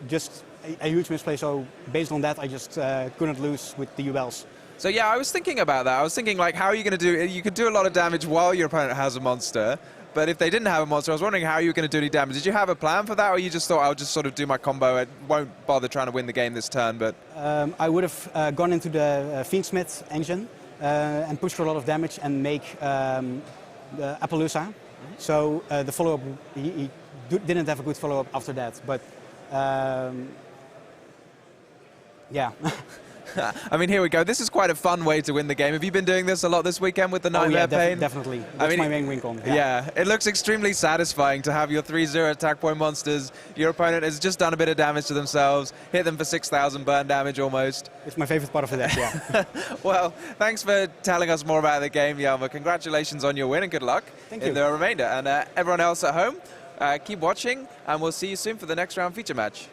just a huge misplay, so based on that I just couldn't lose with the ULs. So yeah, I was thinking about that. I was thinking, like, how are you going to do... You could do a lot of damage while your opponent has a monster, but if they didn't have a monster, I was wondering how you were going to do any damage. Did you have a plan for that, or you just thought, I'll just sort of do my combo, I won't bother trying to win the game this turn, but... I would have gone into the Fiendsmith engine and pushed for a lot of damage and make the Appaloosa. So the follow-up, he didn't have a good follow-up after that, but... yeah. I mean, here we go. This is quite a fun way to win the game. Have you been doing this a lot this weekend with the Nightmare Pain? Definitely. That's my main win con. Yeah, it looks extremely satisfying to have your 3-0 attack point monsters. Your opponent has just done a bit of damage to themselves, hit them for 6,000 burn damage almost. It's my favorite part of the deck, yeah. Well, thanks for telling us more about the game, Jelmer. Congratulations on your win and good luck in the remainder. And everyone else at home, keep watching, and we'll see you soon for the next round feature match.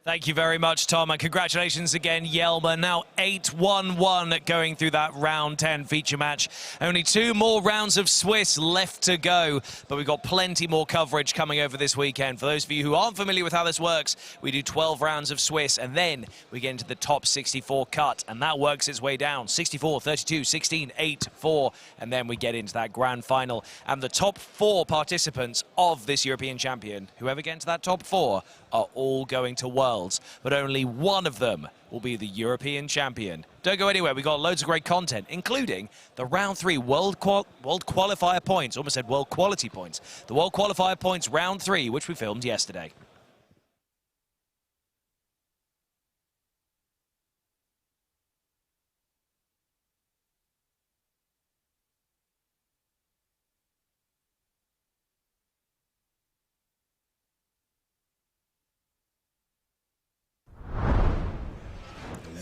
Thank you very much, Tom, and congratulations again, Jelmer. Now 8-1-1 going through that round 10 feature match. Only 2 more rounds of Swiss left to go, but we've got plenty more coverage coming over this weekend. For those of you who aren't familiar with how this works, we do 12 rounds of Swiss, and then we get into the top 64 cut, and that works its way down. 64, 32, 16, 8, 4, and then we get into that grand final. And the top 4 participants of this European champion, whoever gets into that top 4, are all going to Worlds, but only one of them will be the European champion. Don't go anywhere, we got loads of great content, including the round 3 World Qualifier points, almost said World Quality points. The World Qualifier points round 3, which we filmed yesterday.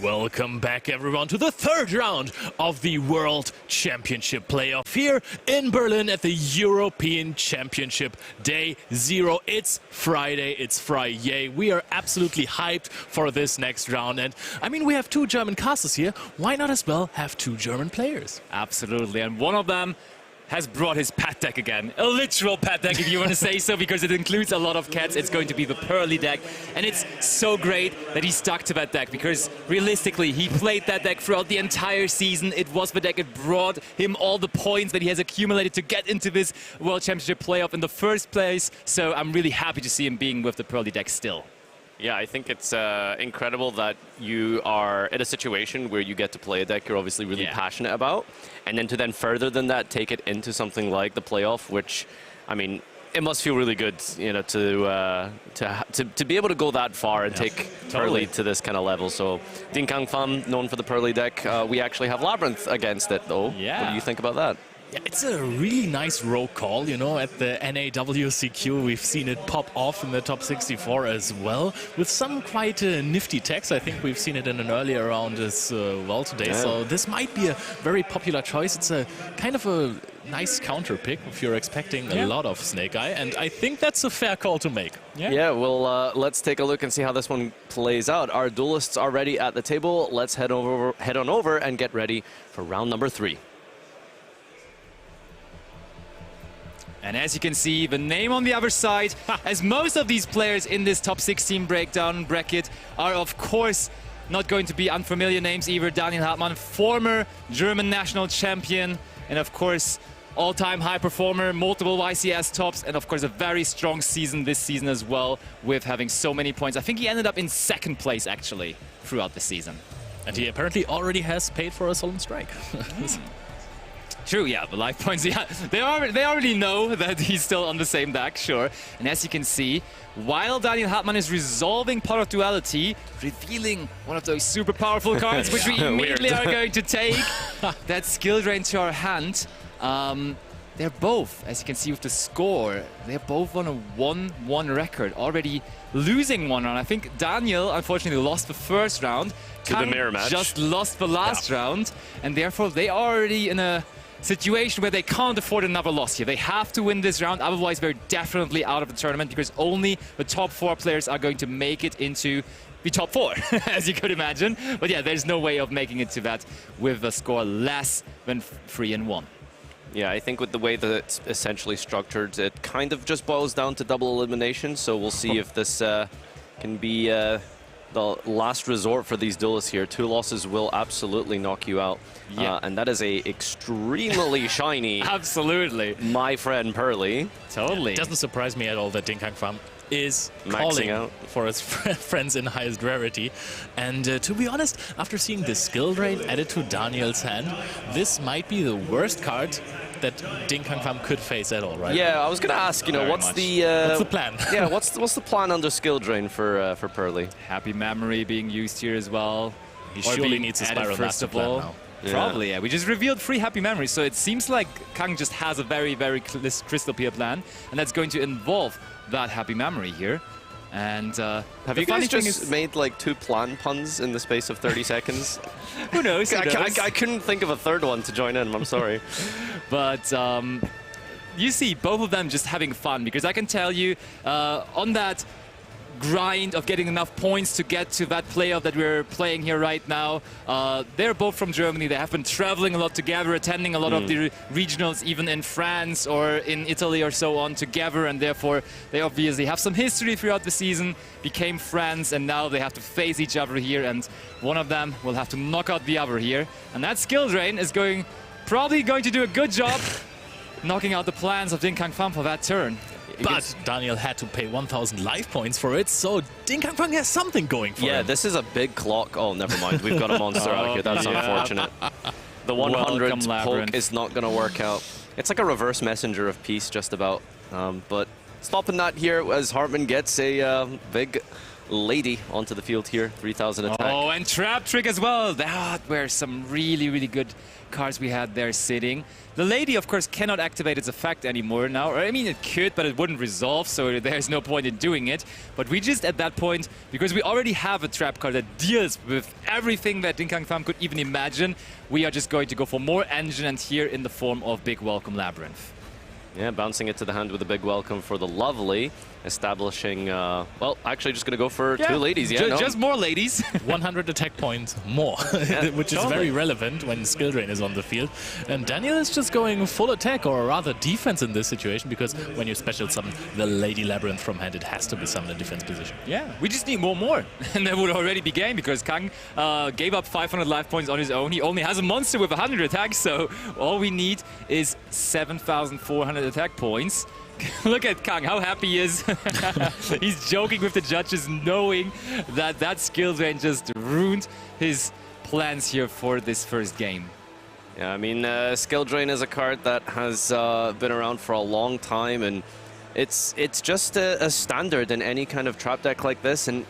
Welcome back, everyone, to the 3rd round of the World Championship playoff here in Berlin at the European Championship Day 0. It's Friday, it's Friday. We are absolutely hyped for this next round. And I mean, we have 2 German casters here. Why not as well have 2 German players? Absolutely, and one of them has brought his pet deck again. A literal pet deck, if you want to say so, because it includes a lot of cats. It's going to be the Pearly deck, and it's so great that he stuck to that deck, because realistically, he played that deck throughout the entire season. It was the deck that brought him all the points that he has accumulated to get into this World Championship playoff in the first place, so I'm really happy to see him being with the Pearly deck still. Yeah, I think it's incredible that you are in a situation where you get to play a deck you're obviously really passionate about, and then to then further than that take it into something like the playoff, which, I mean, it must feel really good, you know, to be able to go that far and take Pearly to this kind of level. So, Din Kang Fan, known for the Pearly deck, we actually have Labyrinth against it, though. Yeah. What do you think about that? Yeah, it's a really nice row call, you know, at the NAWCQ. We've seen it pop off in the top 64 as well, with some quite nifty text. I think we've seen it in an earlier round as well today. Yeah. So this might be a very popular choice. It's a kind of a nice counter pick if you're expecting a lot of Snake Eye, and I think that's a fair call to make. Yeah, well, let's take a look and see how this one plays out. Our duelists are ready at the table. Let's head on over and get ready for round number 3. And as you can see, the name on the other side, as most of these players in this top 16 breakdown bracket are, of course, not going to be unfamiliar names either. Daniel Hartmann, former German national champion, and of course, all-time high performer, multiple YCS tops, and of course a very strong season this season as well, with having so many points. I think he ended up in 2nd place actually throughout the season. And he apparently already has paid for a Solemn Strike. True, yeah, the life points, yeah, they already know that he's still on the same deck, sure. And as you can see, while Daniel Hartmann is resolving Pot of Duality, revealing one of those super powerful cards, which we immediately are going to take, that skill drain to our hand. They're both, as you can see with the score, they're both on a 1-1 record, already losing one round. I think Daniel, unfortunately, lost the first round. To the mirror match. Just lost the last round, and therefore they are already in a situation where they can't afford another loss here. They have to win this round, otherwise they're definitely out of the tournament, because only the top 4 players are going to make it into the top 4, as you could imagine. But yeah, there's no way of making it to that with a score less than 3-1. Yeah, I think with the way that it's essentially structured, it kind of just boils down to double elimination. So we'll see if this can be the last resort for these duelists here. 2 losses will absolutely knock you out. Yeah. And that is a extremely shiny, Absolutely. my friend Pearly. Totally. It doesn't surprise me at all that Ding Kang Pham is Maxing calling out for his friends in highest rarity. And to be honest, after seeing the skill drain added to Daniel's hand, this might be the worst card that Ding Kang Pham could face at all, right? Yeah, I was going to ask, you know, Very what's much. the what's the plan? yeah, what's the plan under skill drain for Pearly? Happy Memory being used here as well. He Or surely being needs a added Spiral first Master of Plan all. now. Yeah. Probably, yeah. We just revealed 3 Happy Memories, so it seems like Kang just has a very, very crystal clear plan, and that's going to involve that Happy Memory here. And Have you guys just made like 2 plan puns in the space of 30 seconds? who knows? I couldn't think of a third one to join in. I'm sorry. But you see both of them just having fun, because I can tell you on that grind of getting enough points to get to that playoff that we're playing here right now. They're both from Germany. They have been traveling a lot together, attending a lot of the regionals, even in France or in Italy or so on, together, and therefore they obviously have some history throughout the season, became friends, and now they have to face each other here, and one of them will have to knock out the other here. And that skill drain is probably going to do a good job knocking out the plans of Ding Kang Pham for that turn. But Daniel had to pay 1,000 life points for it, so Ding Kang Pham has something going for him. Yeah, this is a big clock. Oh, never mind. We've got a monster out here. That's unfortunate. The 100 poke is not going to work out. It's like a reverse messenger of peace, just about. But stopping that here as Hartmann gets a big lady onto the field here. 3,000 attack. Oh, and Trap Trick as well. That were some really, really good cards we had there sitting. The lady, of course, cannot activate its effect anymore now. Or, I mean, it could, but it wouldn't resolve, so there's no point in doing it. But we just, at that point, because we already have a trap card that deals with everything that Ding Kang Pham could even imagine, we are just going to go for more engine, and here in the form of Big Welcome Labyrinth. Yeah, bouncing it to the hand with a big welcome for the lovely, establishing, well, actually just going to go for 2 ladies. Yeah, just more ladies. 100 attack points more, which is very relevant when skill drain is on the field. And Daniel is just going full attack, or rather defense in this situation, because when you special summon the Lady Labyrinth from hand, it has to be summoned in defense position. Yeah, we just need more. And that would already be game, because Kang gave up 500 life points on his own. He only has a monster with 100 attacks, so all we need is 7,400 attack points. Look at Kang, how happy he is. He's joking with the judges, knowing that that skill drain just ruined his plans here for this first game. Yeah, I mean, skill drain is a card that has been around for a long time, and it's just a standard in any kind of trap deck like this, and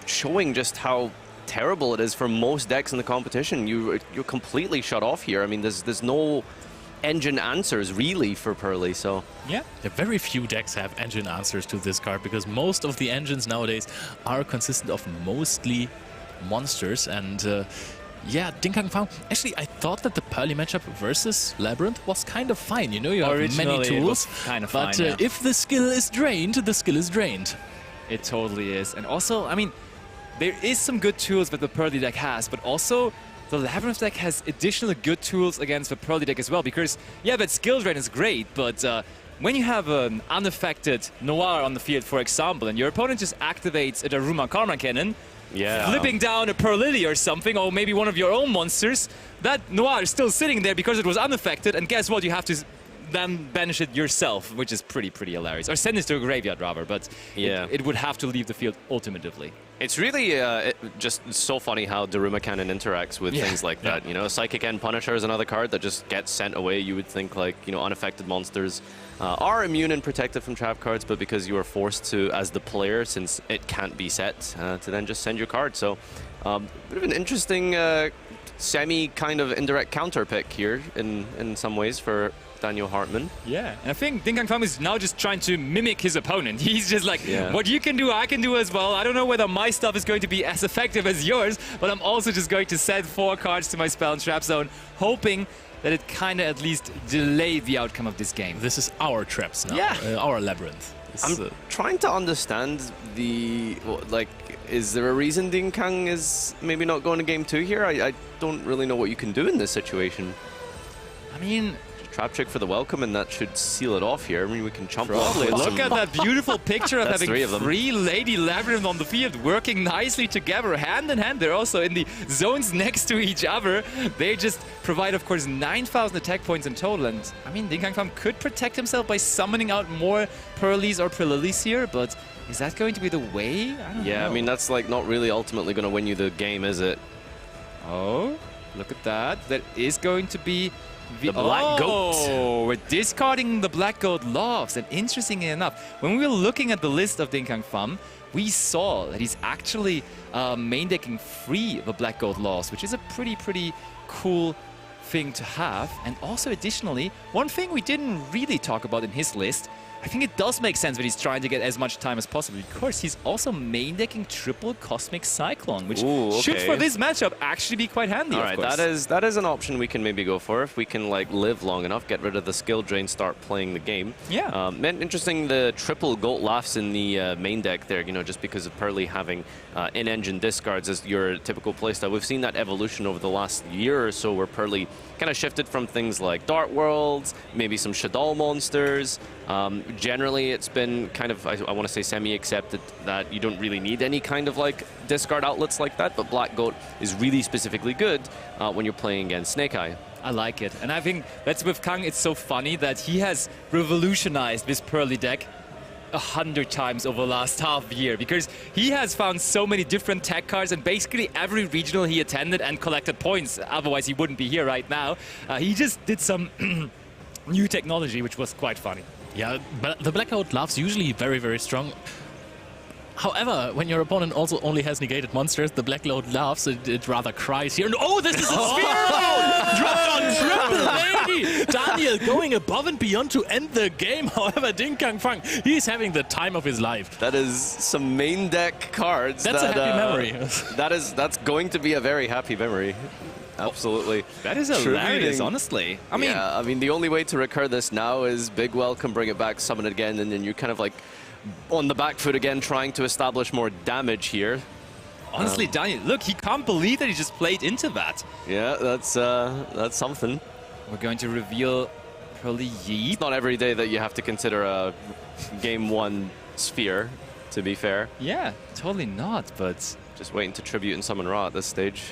showing just how terrible it is for most decks in the competition. You're completely shut off here. I mean, there's no engine answers really for Pearly, so yeah, very few decks have engine answers to this card, because most of the engines nowadays are consistent of mostly monsters. And yeah, Ding Kang Pham, actually I thought that the Pearly matchup versus Labyrinth was kind of fine. You know, you have many tools, kind of but fine, yeah. If the skill is drained, the skill is drained. It totally is. And also, I mean, there is some good tools that the Pearly deck has, but also the Labyrinth deck has additional good tools against the Pearly deck as well, because, yeah, that skill drain is great, but when you have an unaffected Noir on the field, for example, and your opponent just activates a Daruma Karma Cannon, flipping down a Pearlily or something, or maybe one of your own monsters, that Noir is still sitting there because it was unaffected, and guess what? You have to then banish it yourself, which is pretty hilarious. Or send it to a graveyard, rather, but Yeah. it would have to leave the field ultimately. It's really just so funny how Daruma Cannon interacts with Yeah. things like that. You know, Psychic End Punisher is another card that just gets sent away. You would think like, you know, unaffected monsters are immune and protected from trap cards, but because you are forced to, as the player, since it can't be set, to then just send your card. So, bit of an interesting semi kind of indirect counter pick here in some ways for Daniel Hartmann. Yeah, and I think Ding Kang Fam is now just trying to mimic his opponent. He's just like, Yeah. what you can do, I can do as well. I don't know whether my stuff is going to be as effective as yours, but I'm also just going to send 4 cards to my spell and trap zone, hoping that it kind of at least delay the outcome of this game. This is our traps now. Yeah. Our labyrinth. I'm trying to understand like, is there a reason Ding Kang is maybe not going to game 2 here? I don't really know what you can do in this situation. I mean, Trap trick for the welcome, and that should seal it off here. I mean, we can chump off probably. with Look some- at that beautiful picture of That's having 3 of them. 3 Lady Labyrinth on the field working nicely together, hand in hand. They're also in the zones next to each other. They just provide, of course, 9,000 attack points in total. And I mean, Ding Kang Fam could protect himself by summoning out more Pearlies or Prililies here, but is that going to be the way? I don't know. Yeah, I mean, that's like not really ultimately going to win you the game, is it? Oh, look at that. That is going to be The Black Goat. Oh, we're discarding the Black Goat Lofts. And interestingly enough, when we were looking at the list of Ding Kang Fam, we saw that he's actually main decking free the Black Goat Lofts, which is a pretty cool thing to have. And also additionally, one thing we didn't really talk about in his list, I think it does make sense that he's trying to get as much time as possible, because he's also main decking triple Cosmic Cyclone, which should for this matchup actually be quite handy. All of right, course. that is an option we can maybe go for if we can like live long enough, get rid of the skill drain, start playing the game. Yeah. And interesting, the triple Goat Laughs in the main deck there. You know, just because of Pearly having in-engine discards as your typical playstyle. We've seen that evolution over the last year or so, where Pearly kind of shifted from things like Dart Worlds, maybe some Shadal monsters. Generally, it's been kind of, I want to say, semi-accepted that you don't really need any kind of like discard outlets like that, but Black Goat is really specifically good when you're playing against Snake Eye. I like it. And I think that's with Kang, it's so funny that he has revolutionized this Pearly deck 100 times over the last half year, because he has found so many different tech cards, and basically every regional he attended and collected points, otherwise he wouldn't be here right now. He just did some new technology, which was quite funny. Yeah, but the Blackout Laughs usually very strong. However, when your opponent also only has negated monsters, the Blackout Laughs, it rather cries here. And oh, this is a sphere! Dropped on Triple Lady! Daniel going above and beyond to end the game. However, Ding Kang Fang, he's having the time of his life. That is some main deck cards. That's a happy memory. That's going to be a very happy memory. Absolutely. That is hilarious, Tributing. honestly. I mean, the only way to recur this now is Big Welcome, bring it back, summon it again, and then you're kind of like on the back foot again, trying to establish more damage here. Honestly, Daniel, look, he can't believe that he just played into that. Yeah, that's something. We're going to reveal Pearly Yeet. It's not every day that you have to consider a game 1 sphere, to be fair. Yeah, totally not, but Just waiting to tribute and summon Ra at this stage.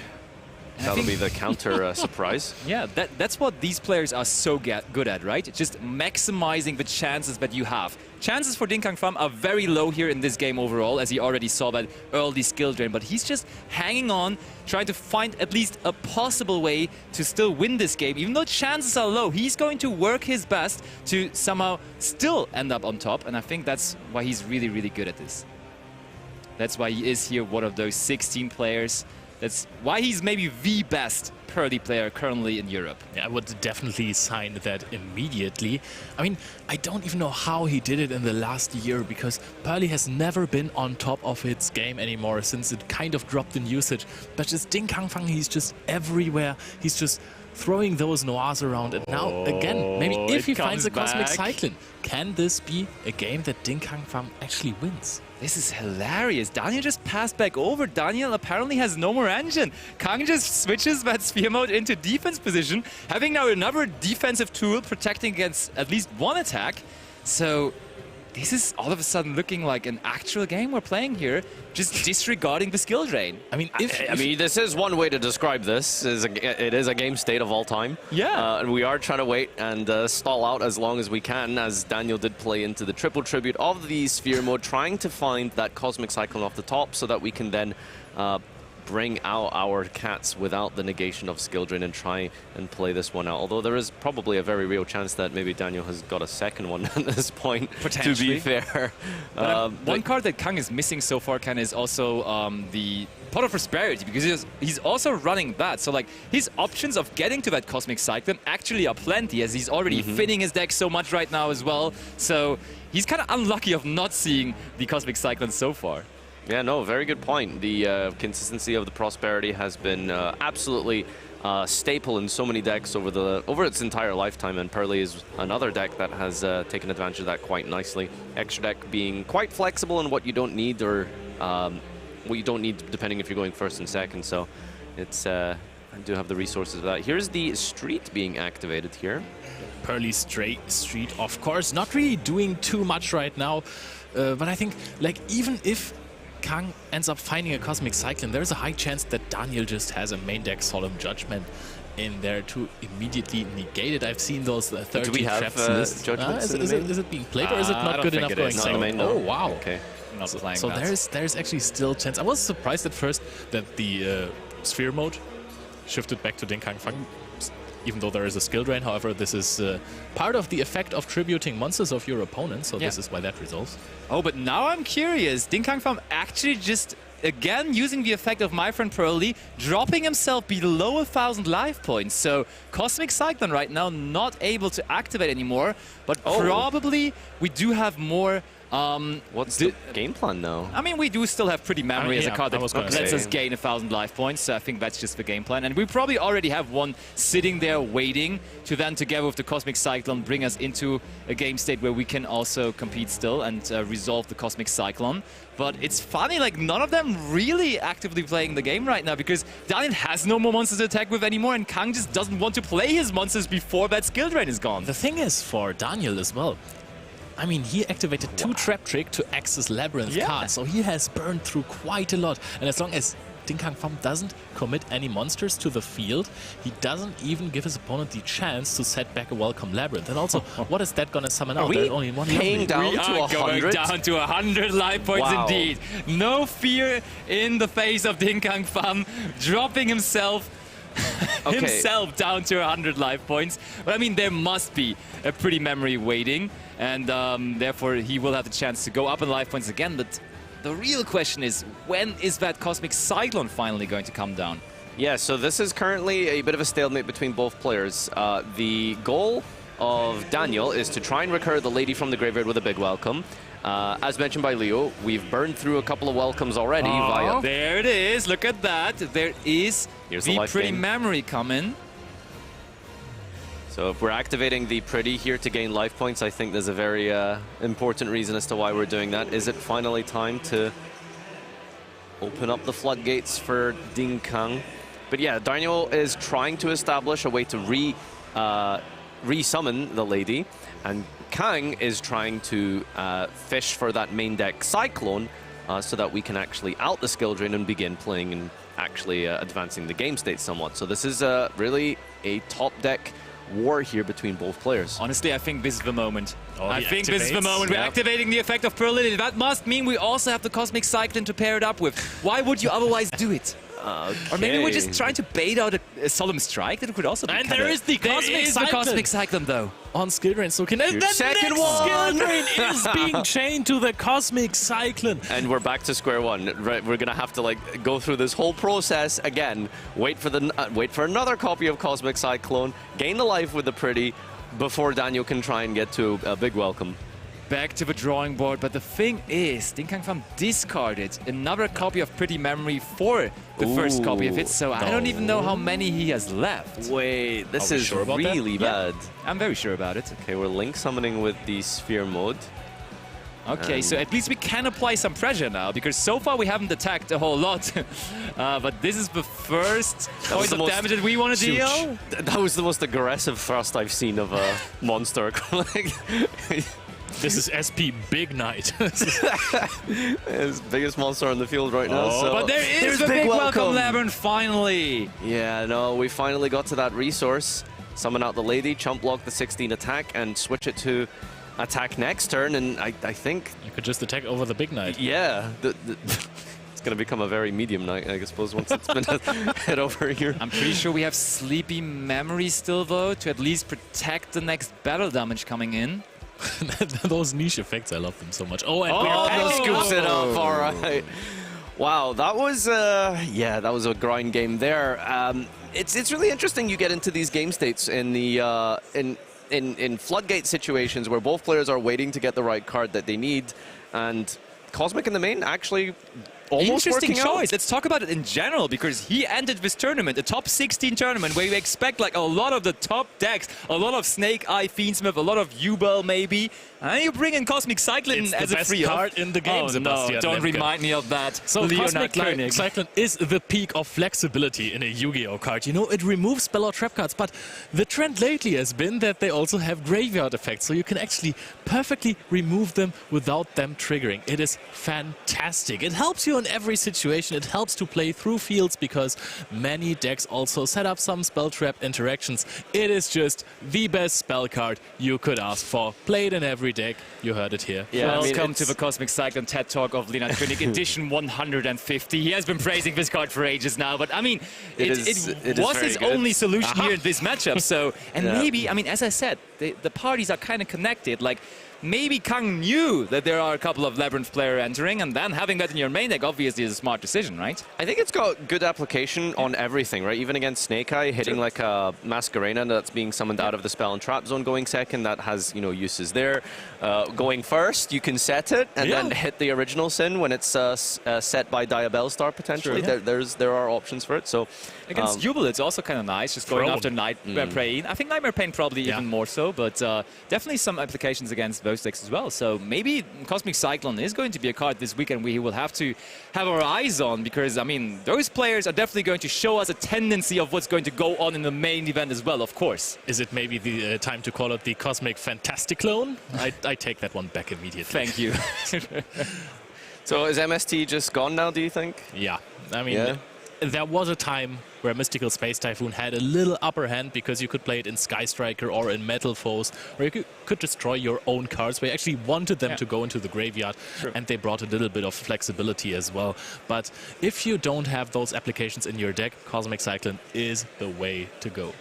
I That'll think- be the counter surprise. yeah, that's what these players are so good at, right? Just maximizing the chances that you have. Chances for Ding Kang Fam are very low here in this game overall, as he already saw that early skill drain, but he's just hanging on, trying to find at least a possible way to still win this game. Even though chances are low, he's going to work his best to somehow still end up on top, and I think that's why he's really good at this. That's why he is here, one of those 16 players. That's why he's maybe the best Pearly player currently in Europe. Yeah, I would definitely sign that immediately. I mean, I don't even know how he did it in the last year, because Pearly has never been on top of its game anymore since it kind of dropped in usage. But just Ding Kang Fang, he's just everywhere. He's just throwing those noirs around. And now, again, maybe if he finds a Cosmic Cyclone, can this be a game that Ding Kang Fang actually wins? This is hilarious. Daniel just passed back over. Daniel apparently has no more engine. Kang just switches that sphere mode into defense position, having now another defensive tool protecting against at least one attack. So this is all of a sudden looking like an actual game we're playing here, just disregarding the skill drain. I mean, I mean, this is one way to describe this. It is a game state of all time. Yeah. And we are trying to wait and stall out as long as we can, as Daniel did play into the triple tribute of the sphere mode, trying to find that Cosmic Cyclone off the top so that we can then bring out our cats without the negation of skill drain and try and play this one out. Although there is probably a very real chance that maybe Daniel has got a second one at this point, to be fair. One card that Kang is missing so far, Ken, is also the Pot of Prosperity, because he's also running that. So like his options of getting to that Cosmic Cyclone actually are plenty, as he's already thinning his deck so much right now as well. So he's kind of unlucky of not seeing the Cosmic Cyclone so far. Yeah, no, very good point. The consistency of the Prosperity has been absolutely staple in so many decks over its entire lifetime, and Pearly is another deck that has taken advantage of that quite nicely. Extra deck being quite flexible in what you don't need, or what you don't need depending if you're going first and second, so it's I do have the resources for that. Here's the Street being activated here. Pearly Street, of course, not really doing too much right now, but I think, like, even if Kang ends up finding a Cosmic Cyclone, there's a high chance that Daniel just has a main deck Solemn Judgment in there to immediately negate it. I've seen those 30 Do we have traps lists. Judgments in the Is it being played, or is it I not don't good think enough it going is. on? No, main, no. Oh, wow. Okay. Not playing So that. there's actually still chance. I was surprised at first that the sphere mode shifted back to Ding Kang Fang, even though there is a skill drain. However, this is part of the effect of tributing monsters of your opponent, so this is why that resolves. Oh, but now I'm curious. Ding Kang Fam actually just, again, using the effect of my friend Pearly, dropping himself below 1,000 life points. So Cosmic Cyclone right now not able to activate anymore, but probably we do have more... What's the game plan now? I mean, we do still have Pretty Memory as a card that lets us say. gain 1,000 life points, so I think that's just the game plan. And we probably already have one sitting there waiting to then, together with the Cosmic Cyclone, bring us into a game state where we can also compete still and resolve the Cosmic Cyclone. But it's funny, like, none of them really actively playing the game right now, because Daniel has no more monsters to attack with anymore, and Kang just doesn't want to play his monsters before that skill drain is gone. The thing is, for Daniel as well, I mean, he activated 2 Trap Trick to access Labyrinth cards, so he has burned through quite a lot. And as long as Ding Kang Fam doesn't commit any monsters to the field, he doesn't even give his opponent the chance to set back a Welcome Labyrinth. And also, what is that going to summon out? There's only one paying down We to are going 100? down to 100 life points indeed. No fear in the face of Ding Kang Fam, dropping himself down to 100 life points. But I mean, there must be a Pretty Memory waiting, and therefore he will have the chance to go up in life points again. But the real question is, when is that Cosmic Cyclone finally going to come down? Yeah, so this is currently a bit of a stalemate between both players. The goal of Daniel is to try and recur the Lady from the Graveyard with a big welcome. As mentioned by Leo, we've burned through a couple of welcomes already via... There it is, look at that. There is the Pretty Memory coming. So if we're activating the Pretty here to gain life points, I think there's a very important reason as to why we're doing that. Is it finally time to open up the floodgates for Ding Kang? But yeah, Daniel is trying to establish a way to re-summon the Lady, and Kang is trying to fish for that main deck Cyclone so that we can actually out the skill drain and begin playing and actually advancing the game state somewhat. So this is really a top deck war here between both players. Honestly, I think this is the moment. Oh, I think this is the moment. We're Yep. activating the effect of Pearl Lily. That must mean we also have the Cosmic Cyclone to pair it up with. Why would you otherwise do it? Or maybe we're just trying to bait out a Solemn Strike. That could also be And there is the Cosmic Cyclone, though. On skill drain, so can the second next one. skill drain is being chained to the Cosmic Cyclone. And we're back to square one. Right, we're gonna have to like go through this whole process again. Wait for another copy of Cosmic Cyclone. Gain the life with the Pretty before Daniel can try and get to a big welcome. Back to the drawing board, but the thing is, Ding Kang Fam discarded another copy of Pretty Memory for the first copy of it, so I don't even know how many he has left. Wait, this Are we is sure about really that? bad. I'm very sure about it. Okay, we're link summoning with the Sphere mode. Okay, so at least we can apply some pressure now, because so far we haven't attacked a whole lot. But this is the first point of damage that we want to deal. That was the most aggressive thrust I've seen of a monster. This is SP Big Knight. It's the biggest monster on the field right now. So But there's a big welcome, Labyrinth, finally. Yeah, no, we finally got to that resource. Summon out the lady, chump block the 16 attack, and switch it to attack next turn. And I think... You could just attack over the Big Knight. Yeah. It's going to become a very medium knight, I suppose, once it's been head over here. I'm pretty sure we have Sleepy Memory still, though, to at least protect the next battle damage coming in. Those niche effects, I love them so much. Oh, and Oh, scoops it up. All right. Wow, that was yeah, that was a grind game there. It's really interesting. You get into these game states in the in floodgate situations where both players are waiting to get the right card that they need, and Cosmic in the main actually almost Interesting working choice. out. Let's talk about it in general, because he entered this tournament, a top 16 tournament, where you expect like a lot of the top decks, a lot of Snake Eye Fiendsmith, a lot of Yubel maybe, and you bring in Cosmic Cyclone It's as the a best free card in the game, Oh Sebastian no, don't Lemke. remind me of that. So Leonard Cosmic Koenig. Cyclone is the peak of flexibility in a Yu-Gi-Oh card. You know, it removes spell or trap cards, but the trend lately has been that they also have graveyard effects, so you can actually perfectly remove them without them triggering. It is fantastic. It helps you in every situation. It helps to play through fields because many decks also set up some spell trap interactions. It is just the best spell card you could ask for. Played in every deck. You heard it here. Yeah, I mean, Welcome to it's- the Cosmic Cyclone TED Talk of Leonard Koenig, edition 150. He has been praising this card for ages now, but I mean, It it is was very his good. only solution here in this matchup. So, and Yeah. maybe, I mean, as I said, the parties are kind of connected. Like, maybe Kang knew that there are a couple of Labyrinth player entering, and then having that in your main deck obviously is a smart decision, right? I think it's got good application on everything, right? Even against Snake Eye, hitting like a Masquerena that's being summoned out of the spell and trap zone going second, that has, you know, uses there. Going first, you can set it and then hit the original sin when it's set by Diabellstar potentially. There are options for it. So Against Jubel, it's also kind of nice, just going Prone. after Nightmare Pain. I think Nightmare Pain probably even more so, but definitely some applications against those decks as well. So maybe Cosmic Cyclone is going to be a card this weekend we will have to have our eyes on, because, I mean, those players are definitely going to show us a tendency of what's going to go on in the main event as well, of course. Is it maybe the time to call it the Cosmic Fantastic Clone? I take that one back immediately. Thank you. So is MST just gone now, do you think? Yeah, I mean, there was a time where Mystical Space Typhoon had a little upper hand because you could play it in Sky Striker or in Metal Foes, where you could destroy your own cards, where you actually wanted them to go into the graveyard, and they brought a little bit of flexibility as well. But if you don't have those applications in your deck, Cosmic Cyclone is the way to go.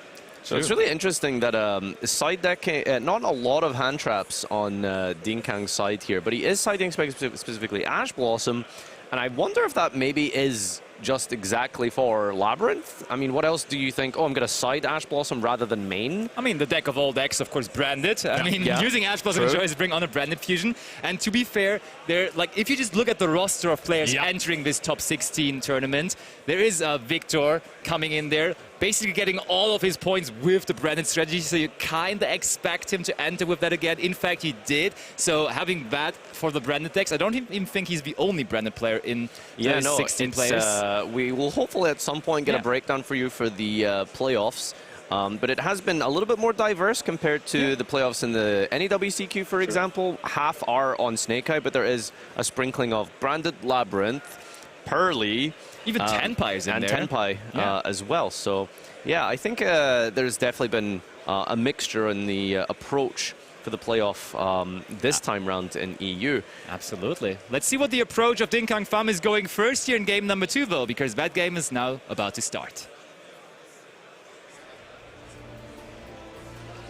So it's really interesting that side deck, not a lot of hand traps on Dean Kang's side here, but he is siding specifically Ash Blossom, and I wonder if that maybe is just exactly for Labyrinth. I mean, what else do you think? Oh, I'm going to side Ash Blossom rather than main? I mean, the deck of all decks, of course, branded. I mean, using Ash Blossom choice bring on a branded fusion. And to be fair, like, if you just look at the roster of players entering this top 16 tournament, there is Victor coming in there, basically getting all of his points with the branded strategy, so you kind of expect him to enter with that again. In fact, he did. So having that for the branded decks, I don't even think he's the only branded player in those 16 players. We will hopefully at some point get a breakdown for you for the playoffs. But it has been a little bit more diverse compared to the playoffs in the NEWCQ, for example. Half are on Snake Eye, but there is a sprinkling of branded Labyrinth, Pearly, even Tenpai is in there. And Tenpai as well. So, yeah, I think there's definitely been a mixture in the approach for the playoff this time round in EU. Absolutely. Let's see what the approach of Din Kang Pham is going first here in game number 2, though, because that game is now about to start.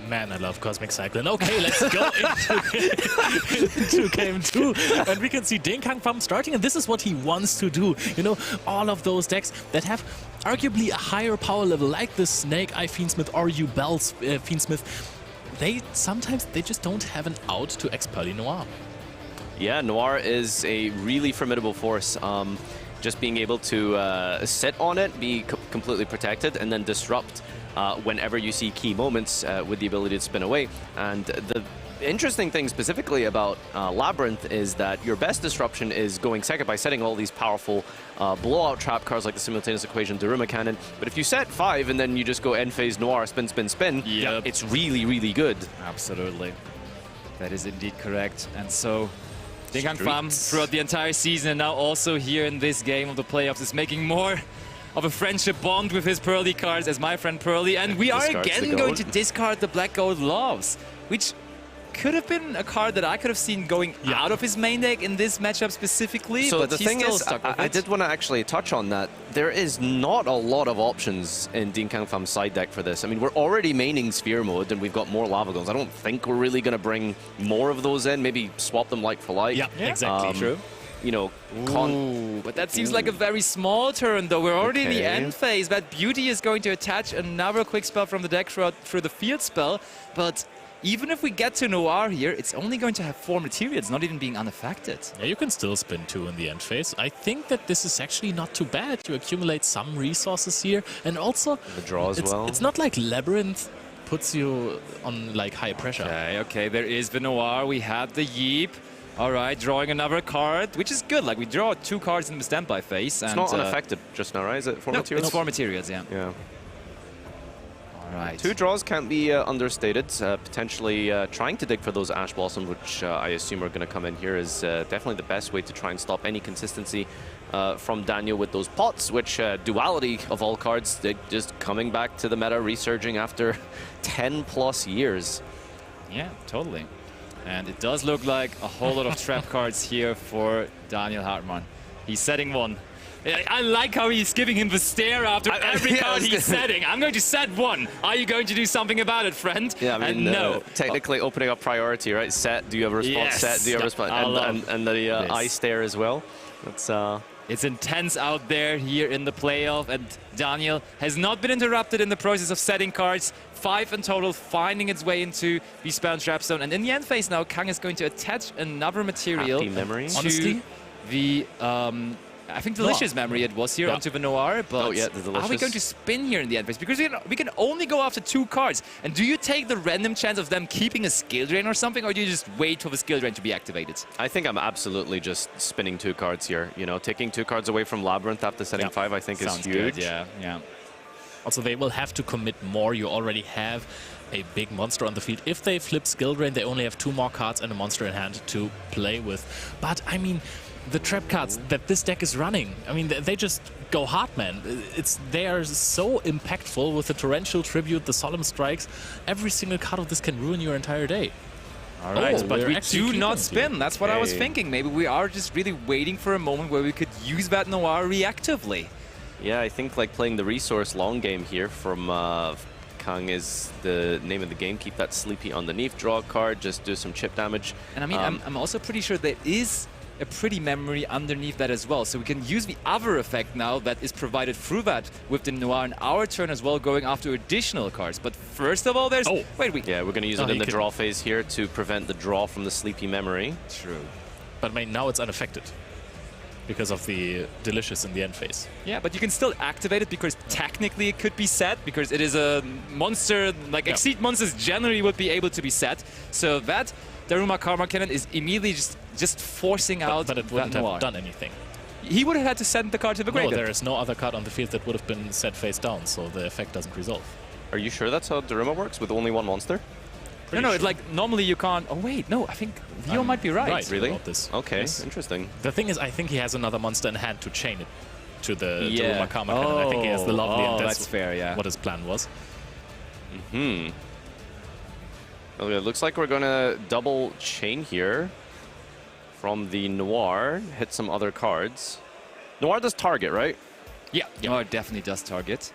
Man, I love Cosmic Cyclone. Okay, let's go into game 2. And we can see Din Kang Pham starting, and this is what he wants to do. You know, all of those decks that have arguably a higher power level, like the Snake Eye Fiendsmith or Yubel's Fiendsmith, sometimes they just don't have an out to Expelli Noir. Yeah, Noir is a really formidable force. Just being able to sit on it, be completely protected, and then disrupt whenever you see key moments with the ability to spin away. And the interesting thing specifically about Labyrinth is that your best disruption is going second by setting all these powerful blowout trap cards like the Simultaneous Equation, Daruma Cannon. But if you set 5 and then you just go end phase Noir, spin, spin, spin, it's really, really good. Absolutely. That is indeed correct. And so Dingang Pham throughout the entire season and now also here in this game of the playoffs is making more of a friendship bond with his Pearly cards as my friend Pearly. And we are again going to discard the Black Gold Loves, which could have been a card that I could have seen going out of his main deck in this matchup specifically. So but the thing is, I did want to actually touch on that. There is not a lot of options in Dingang Pham's side deck for this. I mean, we're already maining Sphere mode and we've got more Lava Golems. I don't think we're really going to bring more of those in. Maybe swap them like for like. Yeah, exactly. True. You know, but that seems like a very small turn, though. We're already in the end phase. That Beauty is going to attach another quick spell from the deck through the field spell. But even if we get to Noir here, it's only going to have 4 materials, not even being unaffected. Yeah, you can still spin 2 in the end phase. I think that this is actually not too bad. You accumulate some resources here, and also the draw as well. It's not like Labyrinth puts you on like high pressure. Okay, there is the Noir. We have the Yeep. All right, drawing another card, which is good. Like, we draw 2 cards in the standby phase. It's not unaffected just now, right? Is it 4 materials? It's 4 materials, yeah. Yeah. Right. 2 draws can't be understated. Potentially trying to dig for those Ash Blossoms, which I assume are going to come in here, is definitely the best way to try and stop any consistency from Daniel with those pots, which duality of all cards, just coming back to the meta, resurging after 10+ years. Yeah, totally. And it does look like a whole lot of trap cards here for Daniel Hartmann. He's setting 1. I like how he's giving him the stare after every card he's setting. I'm going to set 1. Are you going to do something about it, friend? Yeah, I mean, no. Technically opening up priority, right? Set, do you have a response? Set, do you have a response? And the eye stare as well. That's It's intense out there here in the playoff, and Daniel has not been interrupted in the process of setting cards. 5 in total, finding its way into the spell trap zone. And in the end phase now, Kang is going to attach another material to the I think Delicious Memory it was here onto the Noir, but are we going to spin here in the end phase? Because we can only go after 2 cards. And do you take the random chance of them keeping a skill drain or something, or do you just wait for the skill drain to be activated? I think I'm absolutely just spinning 2 cards here. You know, taking 2 cards away from Labyrinth after setting 5, I think is huge. Good, yeah. Also, they will have to commit more. You already have a big monster on the field. If they flip skill drain, they only have 2 more cards and a monster in hand to play with. But I mean, the trap cards that this deck is running, I mean, they just go hard, man. They are so impactful with the Torrential Tribute, the Solemn Strikes. Every single card of this can ruin your entire day. All right, but we do not spin. That's what I was thinking. Maybe we are just really waiting for a moment where we could use that Noir reactively. Yeah, I think like playing the resource long game here from Kang is the name of the game. Keep that Sleepy underneath, draw a card, just do some chip damage. And I mean, I'm also pretty sure there is a pretty memory underneath that as well. So we can use the other effect now that is provided through that with the Noir in our turn as well, going after additional cards. But first of all, there's... Yeah, we're going to use it in the draw phase here to prevent the draw from the Sleepy Memory. True. But I mean, now it's unaffected because of the Delicious in the end phase. Yeah, but you can still activate it because technically it could be set because it is a monster, like Exceed monsters generally would be able to be set. So that Daruma Karma Cannon is immediately just forcing out but it wouldn't have done anything. He would have had to send the card to the graveyard. No, there is no other card on the field that would have been set face down, so the effect doesn't resolve. Are you sure that's how Daruma works, with only 1 monster? No, it's like normally you can't... Oh wait, no, I think Leo might be right. Really? About this. Okay, interesting. The thing is, I think he has another monster in hand to chain it to the Daruma Karma Cannon. I think he has the Lovely, and that's fair, yeah. What his plan was. Okay, it looks like we're going to double chain here from the Noir, hit some other cards. Noir does target, right? Yeah, Noir definitely does target.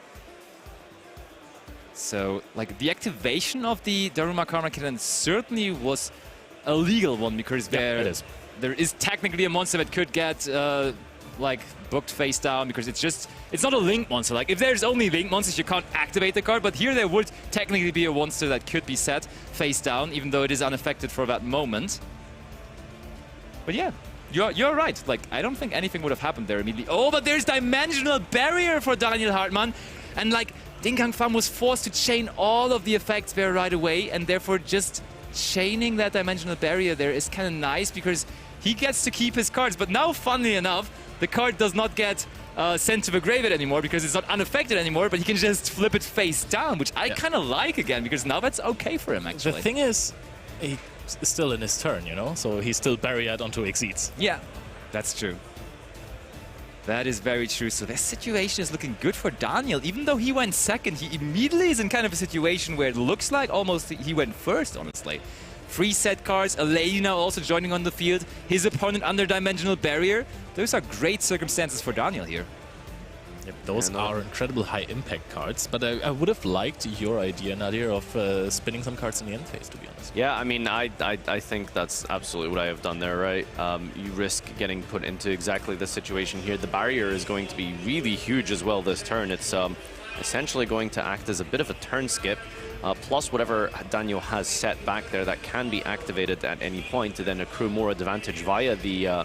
So, like, the activation of the Daruma Karma Cannon certainly was a legal one because there is technically a monster that could get, like, booked face down because it's not a link monster. Like, if there's only link monsters, you can't activate the card, but here there would technically be a monster that could be set face down, even though it is unaffected for that moment. But yeah, you're right. Like, I don't think anything would have happened there immediately. Oh, but there's Dimensional Barrier for Daniel Hartmann, and like, Dingang Pham was forced to chain all of the effects there right away, and therefore just chaining that Dimensional Barrier there is kind of nice because he gets to keep his cards. But now, funnily enough, the card does not get sent to the graveyard anymore because it's not unaffected anymore, but he can just flip it face down, which I kind of like again because now that's okay for him, actually. The thing is, still in his turn, you know? So he's still barriered onto exceeds. Yeah, that's true. That is very true. So this situation is looking good for Daniel. Even though he went second, he immediately is in kind of a situation where it looks like almost he went first, honestly. 3 set cards, a lady now also joining on the field, his opponent under dimensional barrier. Those are great circumstances for Daniel here. Yep, those are incredible high impact cards, but I would have liked your idea, Nadir, of spinning some cards in the end phase, to be honest. Yeah, I mean, I think that's absolutely what I have done there, right? You risk getting put into exactly this situation here. The barrier is going to be really huge as well this turn. It's essentially going to act as a bit of a turn skip, plus whatever Daniel has set back there that can be activated at any point to then accrue more advantage via the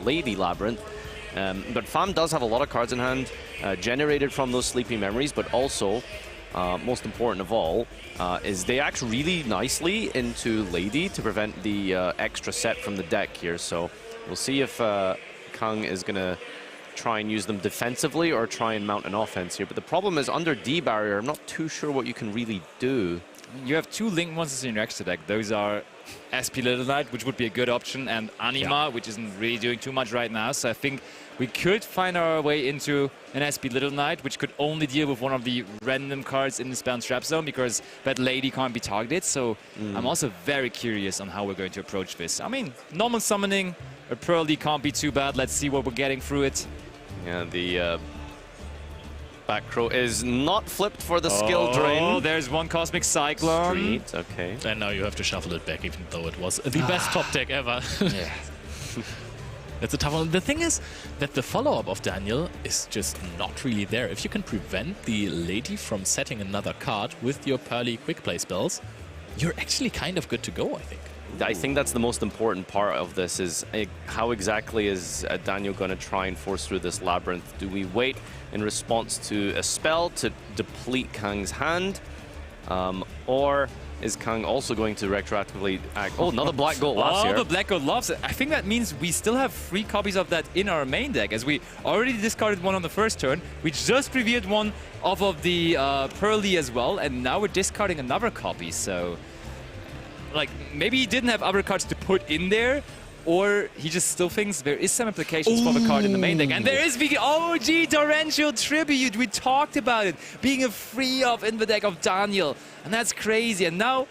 Lady Labyrinth. But Pham does have a lot of cards in hand, generated from those sleepy memories, but also, most important of all, is they act really nicely into Lady to prevent the extra set from the deck here. So we'll see if Kang is going to try and use them defensively or try and mount an offense here. But the problem is under D barrier, I'm not too sure what you can really do. You have 2 linked monsters in your extra deck. Those are SP Little Knight, which would be a good option, and Anima, which isn't really doing too much right now. So I think we could find our way into an SP Little Knight, which could only deal with one of the random cards in this bounce trap zone because that lady can't be targeted. So I'm also very curious on how we're going to approach this. I mean, normal summoning, a Pearly can't be too bad. Let's see what we're getting through it. Yeah, the back row is not flipped for the skill drain. Oh, there's one Cosmic Cyclone. Street, okay. And now you have to shuffle it back, even though it was the best top deck ever. Yeah. That's a tough one. The thing is that the follow-up of Daniel is just not really there. If you can prevent the lady from setting another card with your Pearly quick play spells, you're actually kind of good to go, I think. I think that's the most important part of this is how exactly is Daniel going to try and force through this labyrinth? Do we wait in response to a spell to deplete Kang's hand? Or is Kang also going to retroactively act? Oh, another Black Gold Laughs here. Oh, the Black Gold Laughs. I think that means we still have 3 copies of that in our main deck, as we already discarded one on the first turn. We just revealed one off of the Pearly as well, and now we're discarding another copy. So, like, maybe he didn't have other cards to put in there, or he just still thinks there is some applications for the card in the main deck. And there is the OG Torrential Tribute. We talked about it being a free up in the deck of Daniel. And that's crazy. And now,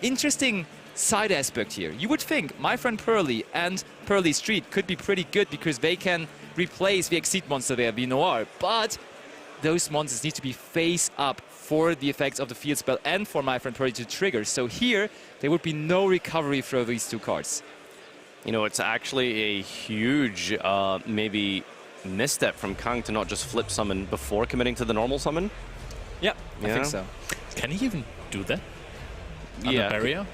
interesting side aspect here. You would think My Friend Pearly and Pearly Street could be pretty good because they can replace the Exceed monster there, the Noir. But those monsters need to be face up for the effects of the field spell and for My Friend Pearly to trigger. So here, there would be no recovery for these 2 cards. You know, it's actually a huge, maybe, misstep from Kang to not just flip summon before committing to the normal summon. Yeah, I think so. Can he even do that? Yeah. Under barrier?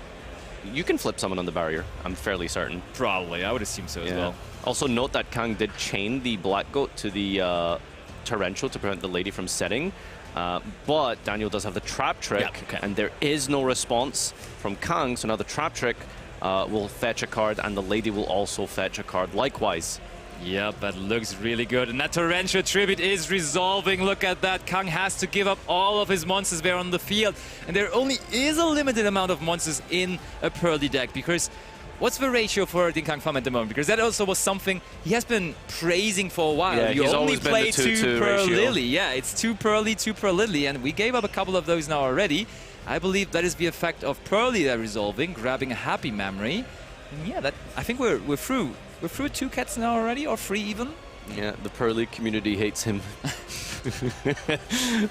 You can flip summon on the barrier, I'm fairly certain. Probably, I would assume so as well. Also note that Kang did chain the Black Goat to the Torrential to prevent the lady from setting. But Daniel does have the Trap Trick, and there is no response from Kang, so now the Trap Trick will fetch a card, and the lady will also fetch a card likewise. Yep, that looks really good. And that Torrential Tribute is resolving. Look at that. Kang has to give up all of his monsters there on the field. And there only is a limited amount of monsters in a Pearly deck, because what's the ratio for Din Kang Pham at the moment? Because that also was something he has been praising for a while. Yeah, you he's only always been play the 2 per ratio. Lily. Yeah, it's 2 Pearly, 2 per Lily. And we gave up a couple of those now already. I believe that is the effect of Pearly they're resolving, grabbing a Happy Memory. And yeah, that I think we're through. We're through 2 cats now already, or 3 even. Yeah, the Pearly community hates him.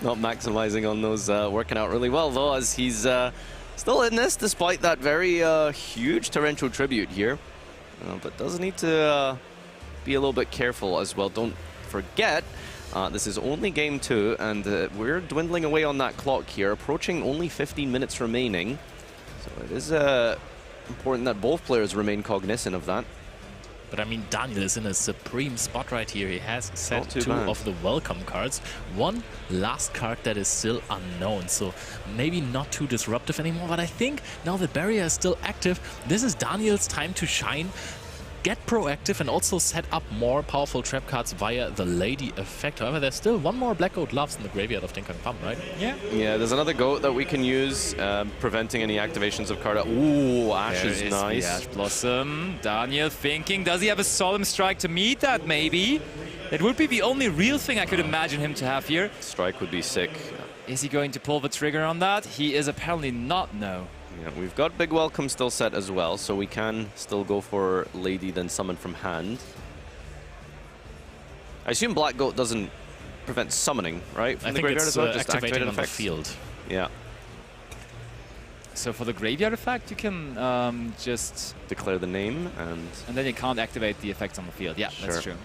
Not maximizing on those, working out really well though, as he's still in this despite that very huge Torrential Tribute here. But does need to be a little bit careful as well. Don't forget, this is only game 2, and we're dwindling away on that clock here, approaching only 15 minutes remaining. So it is important that both players remain cognizant of that. But I mean, Daniel is in a supreme spot right here. He has set 2 of the welcome cards. 1 last card that is still unknown. So maybe not too disruptive anymore. But I think now that barrier is still active, this is Daniel's time to shine. get proactive and also set up more powerful trap cards via the Lady effect. However, there's still one more Black Goat Loves in the graveyard of Dinkang Pam, right? Yeah. Yeah, there's another goat that we can use, preventing any activations of card. Ooh, Ash There is is nice. the Ash Blossom. Daniel thinking, does he have a Solemn Strike to meet that, maybe? It would be the only real thing I could imagine him to have here. Strike would be sick. Is he going to pull the trigger on that? He is apparently not, no. Yeah, we've got Big Welcome still set as well, so we can still go for Lady, then summon from hand. I assume Black Goat doesn't prevent summoning, right? From I the think graveyard it's as well, just activating activated on the effects. field. Yeah, So for the graveyard effect, you can just... declare the name And then you can't activate the effects on the field. Yeah, that's Sure. true.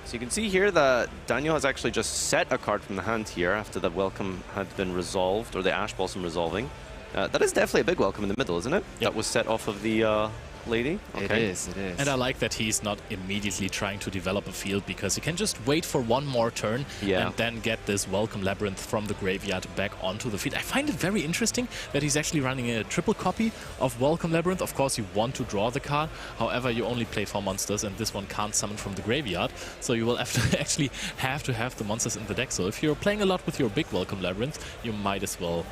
so you can see here that Daniel has actually just set a card from the hand here after the Welcome had been resolved, or the Ash Blossom resolving. That is definitely a Big Welcome in the middle, isn't it? Yep. That was set off of the Lady. It is, it is. And I like that he's not immediately trying to develop a field, because he can just wait for one more turn and then get this Welcome Labyrinth from the graveyard back onto the field. I find it very interesting that he's actually running a triple copy of Welcome Labyrinth. Of course, you want to draw the card. However, you only play 4 monsters, and this one can't summon from the graveyard. So you will have to actually have the monsters in the deck. So if you're playing a lot with your big Welcome Labyrinth, you might as well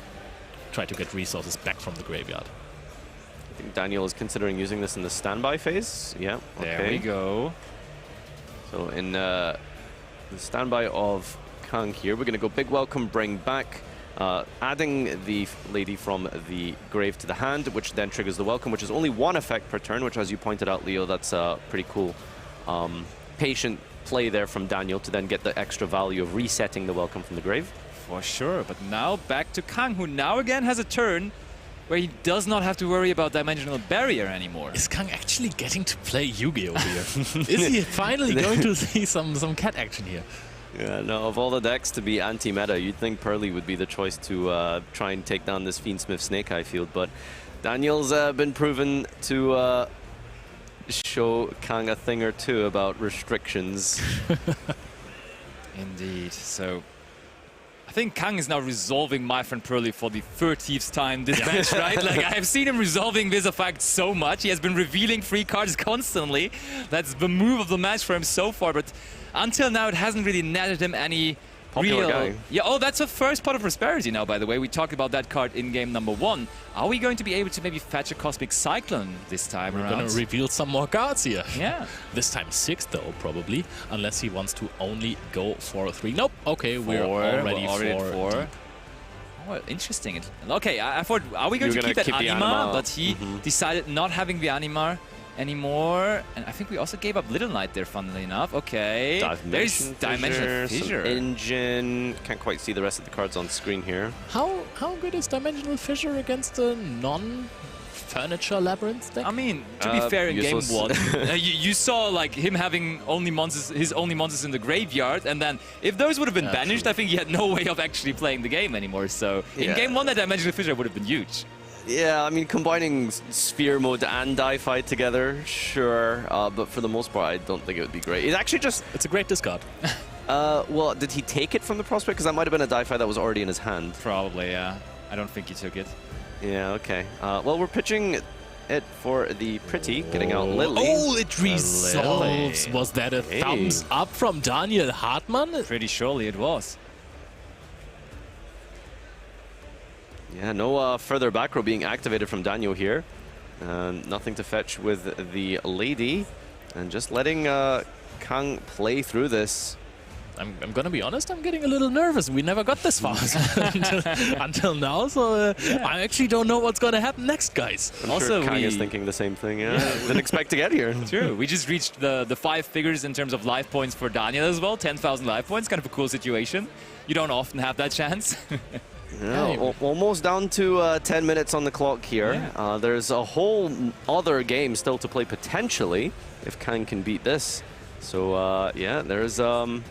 try to get resources back from the graveyard. I think Daniel is considering using this in the standby phase. Yeah, okay. There we go. So in the standby of Kang here, we're going to go Big Welcome, bring back, adding the Lady from the grave to the hand, which then triggers the Welcome, which is only 1 effect per turn, which, as you pointed out, Leo, that's a pretty cool patient play there from Daniel to then get the extra value of resetting the Welcome from the grave. For sure, but now back to Kang, who now again has a turn where he does not have to worry about Dimensional Barrier anymore. Is Kang actually getting to play Yu-Gi-Oh here? Is he finally going to see some cat action here? Yeah, no, of all the decks to be anti-meta, you'd think Pearly would be the choice to try and take down this Fiendsmith Snake Eye field, but Daniel's been proven to show Kang a thing or two about restrictions. Indeed, so... I think Kang is now resolving My Friend Pearly for the 30th time this match, right? Like, I've seen him resolving this effect so much. He has been revealing free cards constantly. That's the move of the match for him so far, but until now it hasn't really netted him any Popular real... guy. Yeah, oh, that's a first pot of prosperity now, by the way. We talked about that card in game number 1. Are we going to be able to maybe fetch a Cosmic Cyclone this time We're around? going to reveal some more cards here. Yeah. This time 6 though, probably, unless he wants to only go for 3. Nope. Okay, we're already at for 4. Oh, interesting. Okay, I thought, are we going You're to keep gonna that keep the Anima? Anima. But he decided not having the Anima anymore. And I think we also gave up Little Knight there, funnily enough. Okay. There's Dimensional some Fissure. Engine. Can't quite see the rest of the cards on screen here. How good is Dimensional Fissure against a non-furniture labyrinth deck? I mean, to be fair, in useless. game 1, you saw like him having only monsters, his only monsters in the graveyard, and then if those would have been banished, true. I think he had no way of actually playing the game anymore. So in game 1, that Dimensional Fissure would have been huge. Yeah, I mean, combining Sphere Mode and Die Fight together, sure. But for the most part, I don't think it would be great. It's actually just... It's a great discard. well, did he take it from the Prospect? Because that might have been a Die Fight that was already in his hand. Probably, yeah. I don't think he took it. Yeah, okay. Well, we're pitching it for the Pretty, getting out Lily. Oh, it resolves. Was that a thumbs up from Daniel Hartmann? Pretty surely it was. Yeah, no further back row being activated from Daniel here. Nothing to fetch with the Lady. And just letting Kang play through this. I'm gonna be honest, I'm getting a little nervous. We never got this far until now, so I actually don't know what's gonna happen next, guys. I'm Also, sure Kang is thinking the same thing, yeah. Didn't expect to get here. True. We just reached the 5 figures in terms of life points for Daniel as well. 10,000 life points, kind of a cool situation. You don't often have that chance. Yeah, almost down to 10 minutes on the clock here. Yeah. There's a whole other game still to play potentially if Kang can beat this. So yeah, there's a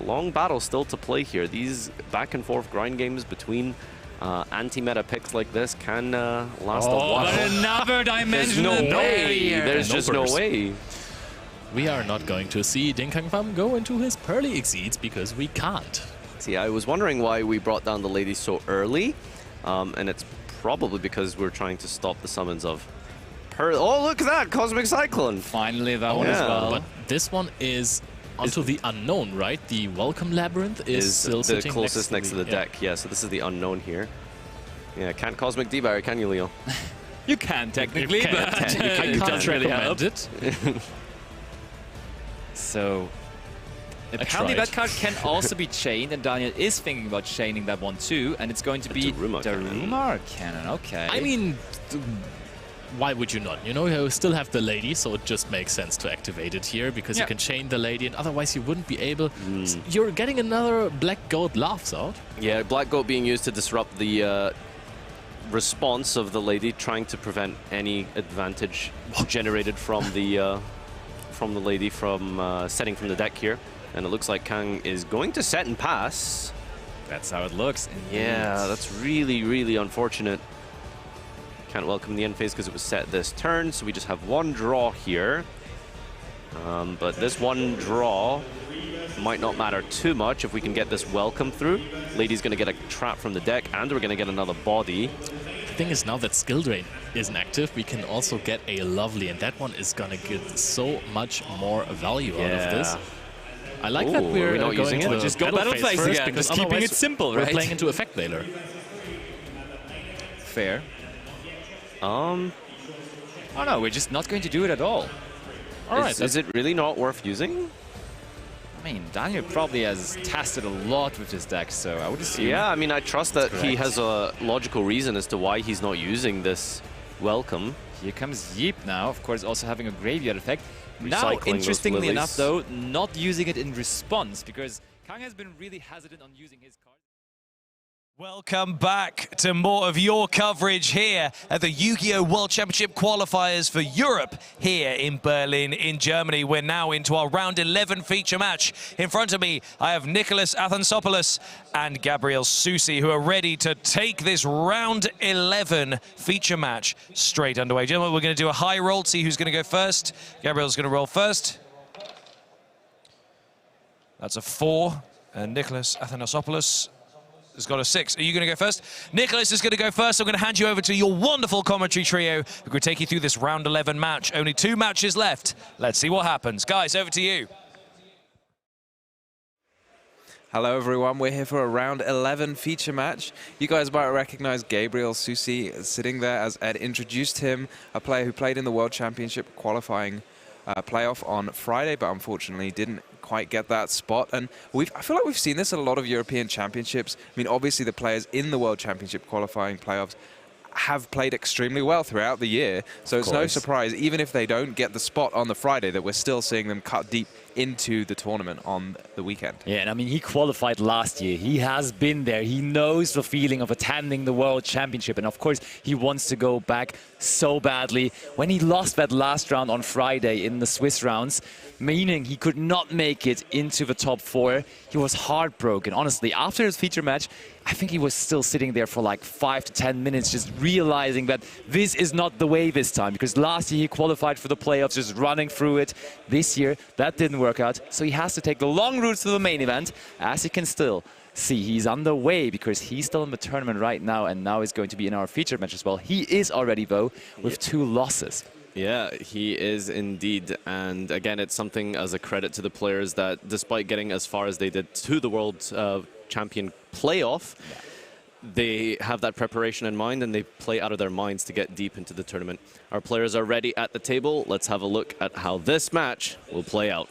long battle still to play here. These back and forth grind games between anti-meta picks like this can last a while. But another There's dimensional no way. barrier. There's just no way. We are not going to see Dinkang Pham go into his Pearly Exceeds because we can't. See, I was wondering why we brought down the Lady so early, and it's probably because we're trying to stop the summons of Oh, look at that, Cosmic Cyclone. Finally, that one as well. But this one is onto the unknown, right? The Welcome Labyrinth is still the sitting closest next to the deck. Yeah, so this is the unknown here. Yeah, can't Cosmic D-Barrier, can you, Leo? You can technically, You but I it can't doesn't really help. recommend it. So apparently tried. that card can also be chained, and Daniel is thinking about chaining that one too, and it's going to be Daruma Cannon. Okay. I mean, why would you not? You know, you still have the lady, so it just makes sense to activate it here because you can chain the lady, and otherwise you wouldn't be able. You're getting another Black Goat Laughs out. Yeah, Black Goat being used to disrupt the response of the lady, trying to prevent any advantage generated from the lady from setting from the deck here. And it looks like Kang is going to set and pass. That's how it looks. Yeah, that's really, really unfortunate. Can't welcome the end phase because it was set this turn, so we just have one draw here. But this one draw might not matter too much if we can get this welcome through. Lady's going to get a trap from the deck, and we're going to get another body. The thing is, now that Skill Drain isn't active, we can also get a Lovely, and that one is going to get so much more value out of this. I like that we're not using it. Just go battle phase first, again, because just keeping it otherwise simple, we're right? playing into Effect Veiler. Fair. Oh no, we're just not going to do it at all. All right, is it really not worth using? I mean, Daniel probably has tested a lot with this deck, so I would assume. Yeah, I mean, I trust that he correct. has a logical reason as to why he's not using this welcome. Here comes Yeep now, of course, also having a graveyard effect. Now, Recycling those interestingly lilies. enough, though, not using it in response, because Kang has been really hesitant on using his card. Welcome back to more of your coverage here at the Yu-Gi-Oh! World Championship qualifiers for Europe here in Berlin, in Germany. We're now into our round 11 feature match. In front of me, I have Nicholas Athansopoulos and Gabriel Susi, who are ready to take this round 11 feature match straight underway. Gentlemen, we're going to do a high roll to see who's going to go first. Gabriel's going to roll first. That's a 4. And Nicholas Athansopoulos has got a 6. Are you going to go first? Nicholas is going to go first. I'm going to hand you over to your wonderful commentary trio who will take you through this round 11 match. Only 2 matches left. Let's see what happens. Guys, over to you. Hello everyone, we're here for a round 11 feature match. You guys might recognize Gabriel Susi sitting there as Ed introduced him, a player who played in the World Championship qualifying playoff on Friday, but unfortunately didn't quite get that spot. And I feel like we've seen this at a lot of European championships. I mean, obviously the players in the World Championship qualifying playoffs have played extremely well throughout the year, so it's no surprise, even if they don't get the spot on the Friday, that we're still seeing them cut deep into the tournament on the weekend. Yeah, and I mean, he qualified last year. He has been there. He knows the feeling of attending the World Championship, and of course, he wants to go back so badly. When he lost that last round on Friday in the Swiss rounds, meaning he could not make it into the top 4, he was heartbroken. Honestly, after his feature match, I think he was still sitting there for like 5 to 10 minutes, just realizing that this is not the way this time, because last year he qualified for the playoffs, just running through it. This year, that didn't work out, so he has to take the long route to the main event. As you can still see, he's underway because he's still in the tournament right now, and now he's going to be in our feature match as well. He is already, though, with 2 losses. Yeah, he is indeed. And again, it's something as a credit to the players that despite getting as far as they did to the World Champion playoff, they have that preparation in mind and they play out of their minds to get deep into the tournament. Our players are ready at the table. Let's have a look at how this match will play out.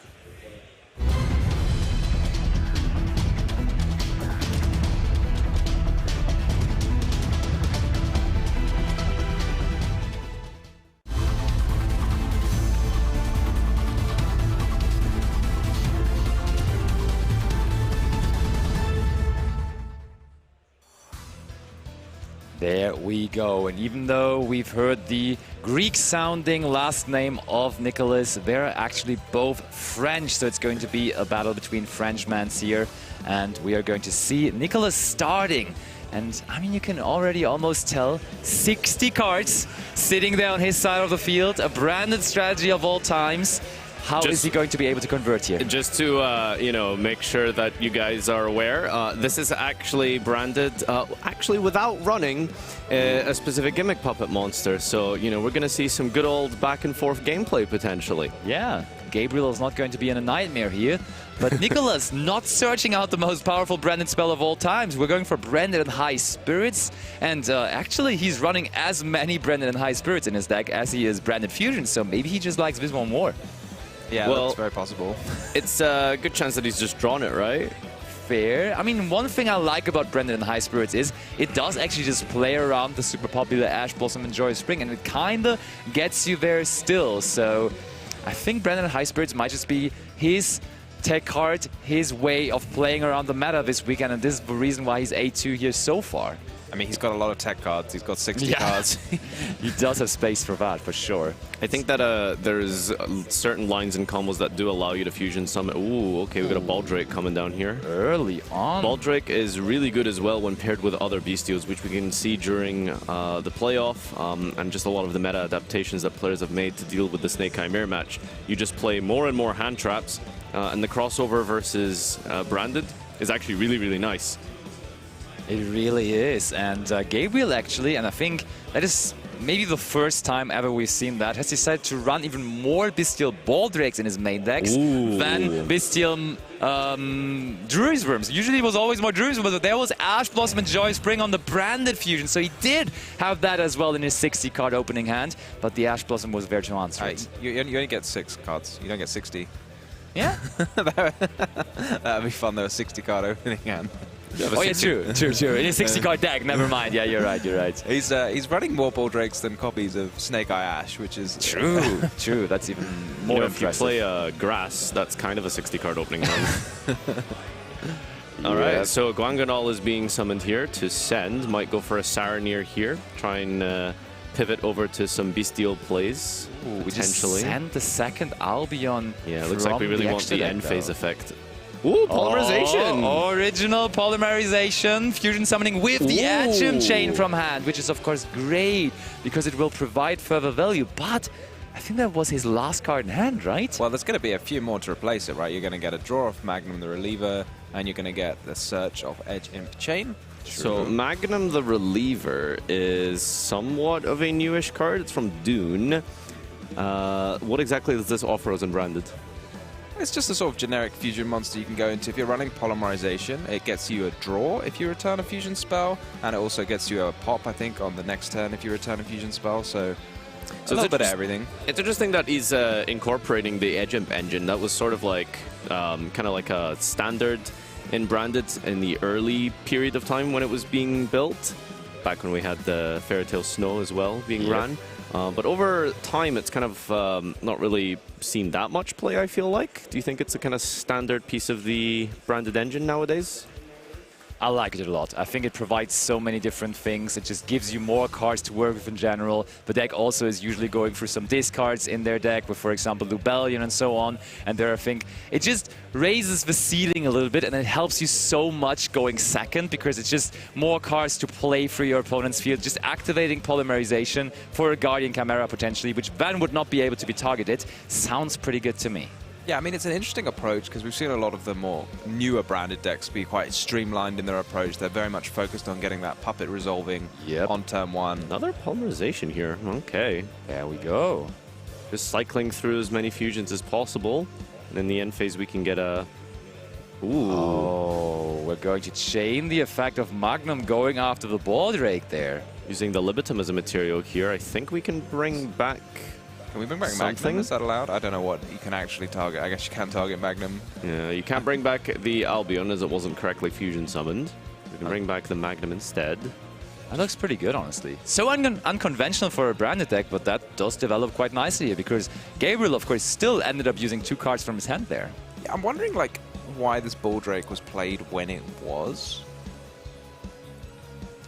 There we go. And even though we've heard the Greek-sounding last name of Nicholas, they're actually both French. So it's going to be a battle between Frenchmans here. And we are going to see Nicholas starting. And I mean, you can already almost tell 60 cards sitting there on his side of the field. A branded strategy of all times. How is he going to be able to convert here? Just to, you know, make sure that you guys are aware, this is actually branded, actually without running a specific gimmick puppet monster. So, you know, we're going to see some good old back and forth gameplay potentially. Yeah, Gabriel is not going to be in a nightmare here. But Nicholas not searching out the most powerful branded spell of all times. We're going for branded and high spirits. And actually, he's running as many branded and high spirits in his deck as he is branded fusion. So maybe he just likes this one more. Yeah, Well, that's very possible. It's a good chance that he's just drawn it, right? Fair. I mean, one thing I like about Branded and High Spirits is it does actually just play around the super popular Ash Blossom and Joy of Spring, and it kind of gets you there still. So I think Branded and High Spirits might just be his tech card, his way of playing around the meta this weekend, and this is the reason why he's A2 here so far. I mean, he's got a lot of tech cards. He's got 60 cards. He does have space for that, for sure. I think that there's certain lines and combos that do allow you to fusion summon. Ooh, okay, we got a Baldrake coming down here. Early on. Baldrake is really good as well when paired with other bestials, which we can see during the playoff and just a lot of the meta adaptations that players have made to deal with the Snake Chimera match. You just play more and more hand traps, and the crossover versus branded is actually really, really nice. It really is. And Gabriel actually, and I think that is maybe the first time ever we've seen that, has decided to run even more Bestial Baldrakes in his main decks than Bestial Druid's Worms. Usually it was always more Druid's Worms, but there was Ash Blossom and Joy Spring on the branded fusion, so he did have that as well in his 60 card opening hand, but the Ash Blossom was there to answer it. You only get 6 cards. You don't get 60. Yeah? That'd be fun though, a 60 card opening hand. Oh yeah, true. In his 60 card deck, never mind. Yeah, you're right. He's running more Baldrakes than copies of Snake Eye Ash, which is True. That's even more If you impressive. play grass, that's kind of a 60-card opening hand. All right, so Guanganol is being summoned here to send. Might go for a Saronir here. Try and pivot over to some bestial plays, We just potentially. send the second Albion. Yeah, it looks like we from really the want extra the deck, end phase though. effect. Ooh, polymerization! Oh, original polymerization, fusion summoning with the Agem Chain from hand, which is of course great because it will provide further value, but I think that was his last card in hand, right? Well, there's going to be a few more to replace it, right? You're going to get a draw of Magnum the Reliever, and you're going to get the search of Edge Imp Chain. So Magnum the Reliever is somewhat of a newish card. It's from Dune. What exactly does this offer us in branded? It's just a sort of generic fusion monster you can go into. If you're running Polymerization, it gets you a draw if you return a fusion spell, and it also gets you a pop, I think, on the next turn if you return a fusion spell, so a little bit of everything. It's interesting that he's incorporating the Edge Imp engine. That was sort of like, kind of like a standard in branded in the early period of time when it was being built, back when we had the Fairy Tale Snow as well being ran. But over time, it's kind of not really seen that much play, I feel like. Do you think it's a kind of standard piece of the branded engine nowadays? I like it a lot. I think it provides so many different things. It just gives you more cards to work with in general. The deck also is usually going through some discards in their deck with, for example, Lubellion and so on. And there I think it just raises the ceiling a little bit, and it helps you so much going second because it's just more cards to play through your opponent's field. Just activating Polymerization for a Guardian Chimera potentially, which then would not be able to be targeted, sounds pretty good to me. Yeah, I mean, it's an interesting approach because we've seen a lot of the more newer branded decks be quite streamlined in their approach. They're very much focused on getting that puppet resolving on turn one. Another polymerization here. Okay. There we go. Just cycling through as many fusions as possible. And in the end phase, we can get a... Ooh. Oh, we're going to chain the effect of Magnum going after the Baldrake there. Using the Libitum as a material here, I think we can bring back... Can we bring back something? Magnum? Is that allowed? I don't know what you can actually target. I guess you can target Magnum. Yeah, you can't bring back the Albion as it wasn't correctly fusion summoned. We can bring back the Magnum instead. That looks pretty good, honestly. So unconventional for a branded deck, but that does develop quite nicely here because Gabriel, of course, still ended up using 2 cards from his hand there. Yeah, I'm wondering, like, why this Baldrake was played when it was.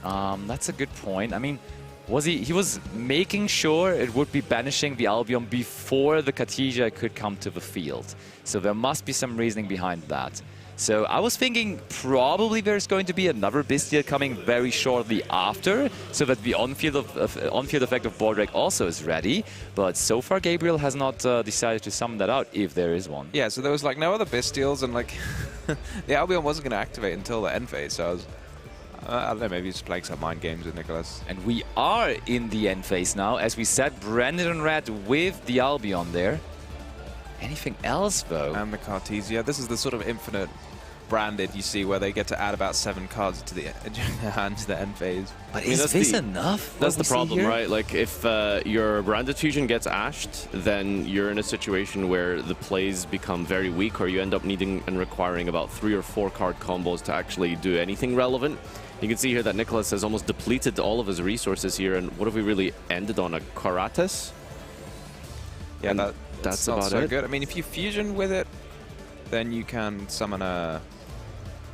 That's a good point. I mean, he was making sure it would be banishing the Albion before the Khadija could come to the field. So there must be some reasoning behind that. So I was thinking probably there's going to be another Bestial coming very shortly after, so that the on-field effect of Bordrake also is ready. But so far Gabriel has not decided to summon that out, if there is one. Yeah, so there was like no other Bestials, and like the Albion wasn't going to activate until the end phase. So I was, I don't know, maybe he's playing some mind games with Nicholas. And we are in the end phase now. As we said, Branded and Red with the Albion there. Anything else, though? And the Cartesia. This is the sort of infinite Branded you see where they get to add about 7 cards to the hand to the end phase. But I mean, is this enough? That's the problem, right? Like, if your Branded Fusion gets ashed, then you're in a situation where the plays become very weak, or you end up needing and requiring about 3 or 4 card combos to actually do anything relevant. You can see here that Nicholas has almost depleted all of his resources here, and what have we really ended on? A Karatas? Yeah, And that's about not so it. good. I mean, if you fusion with it, then you can summon a...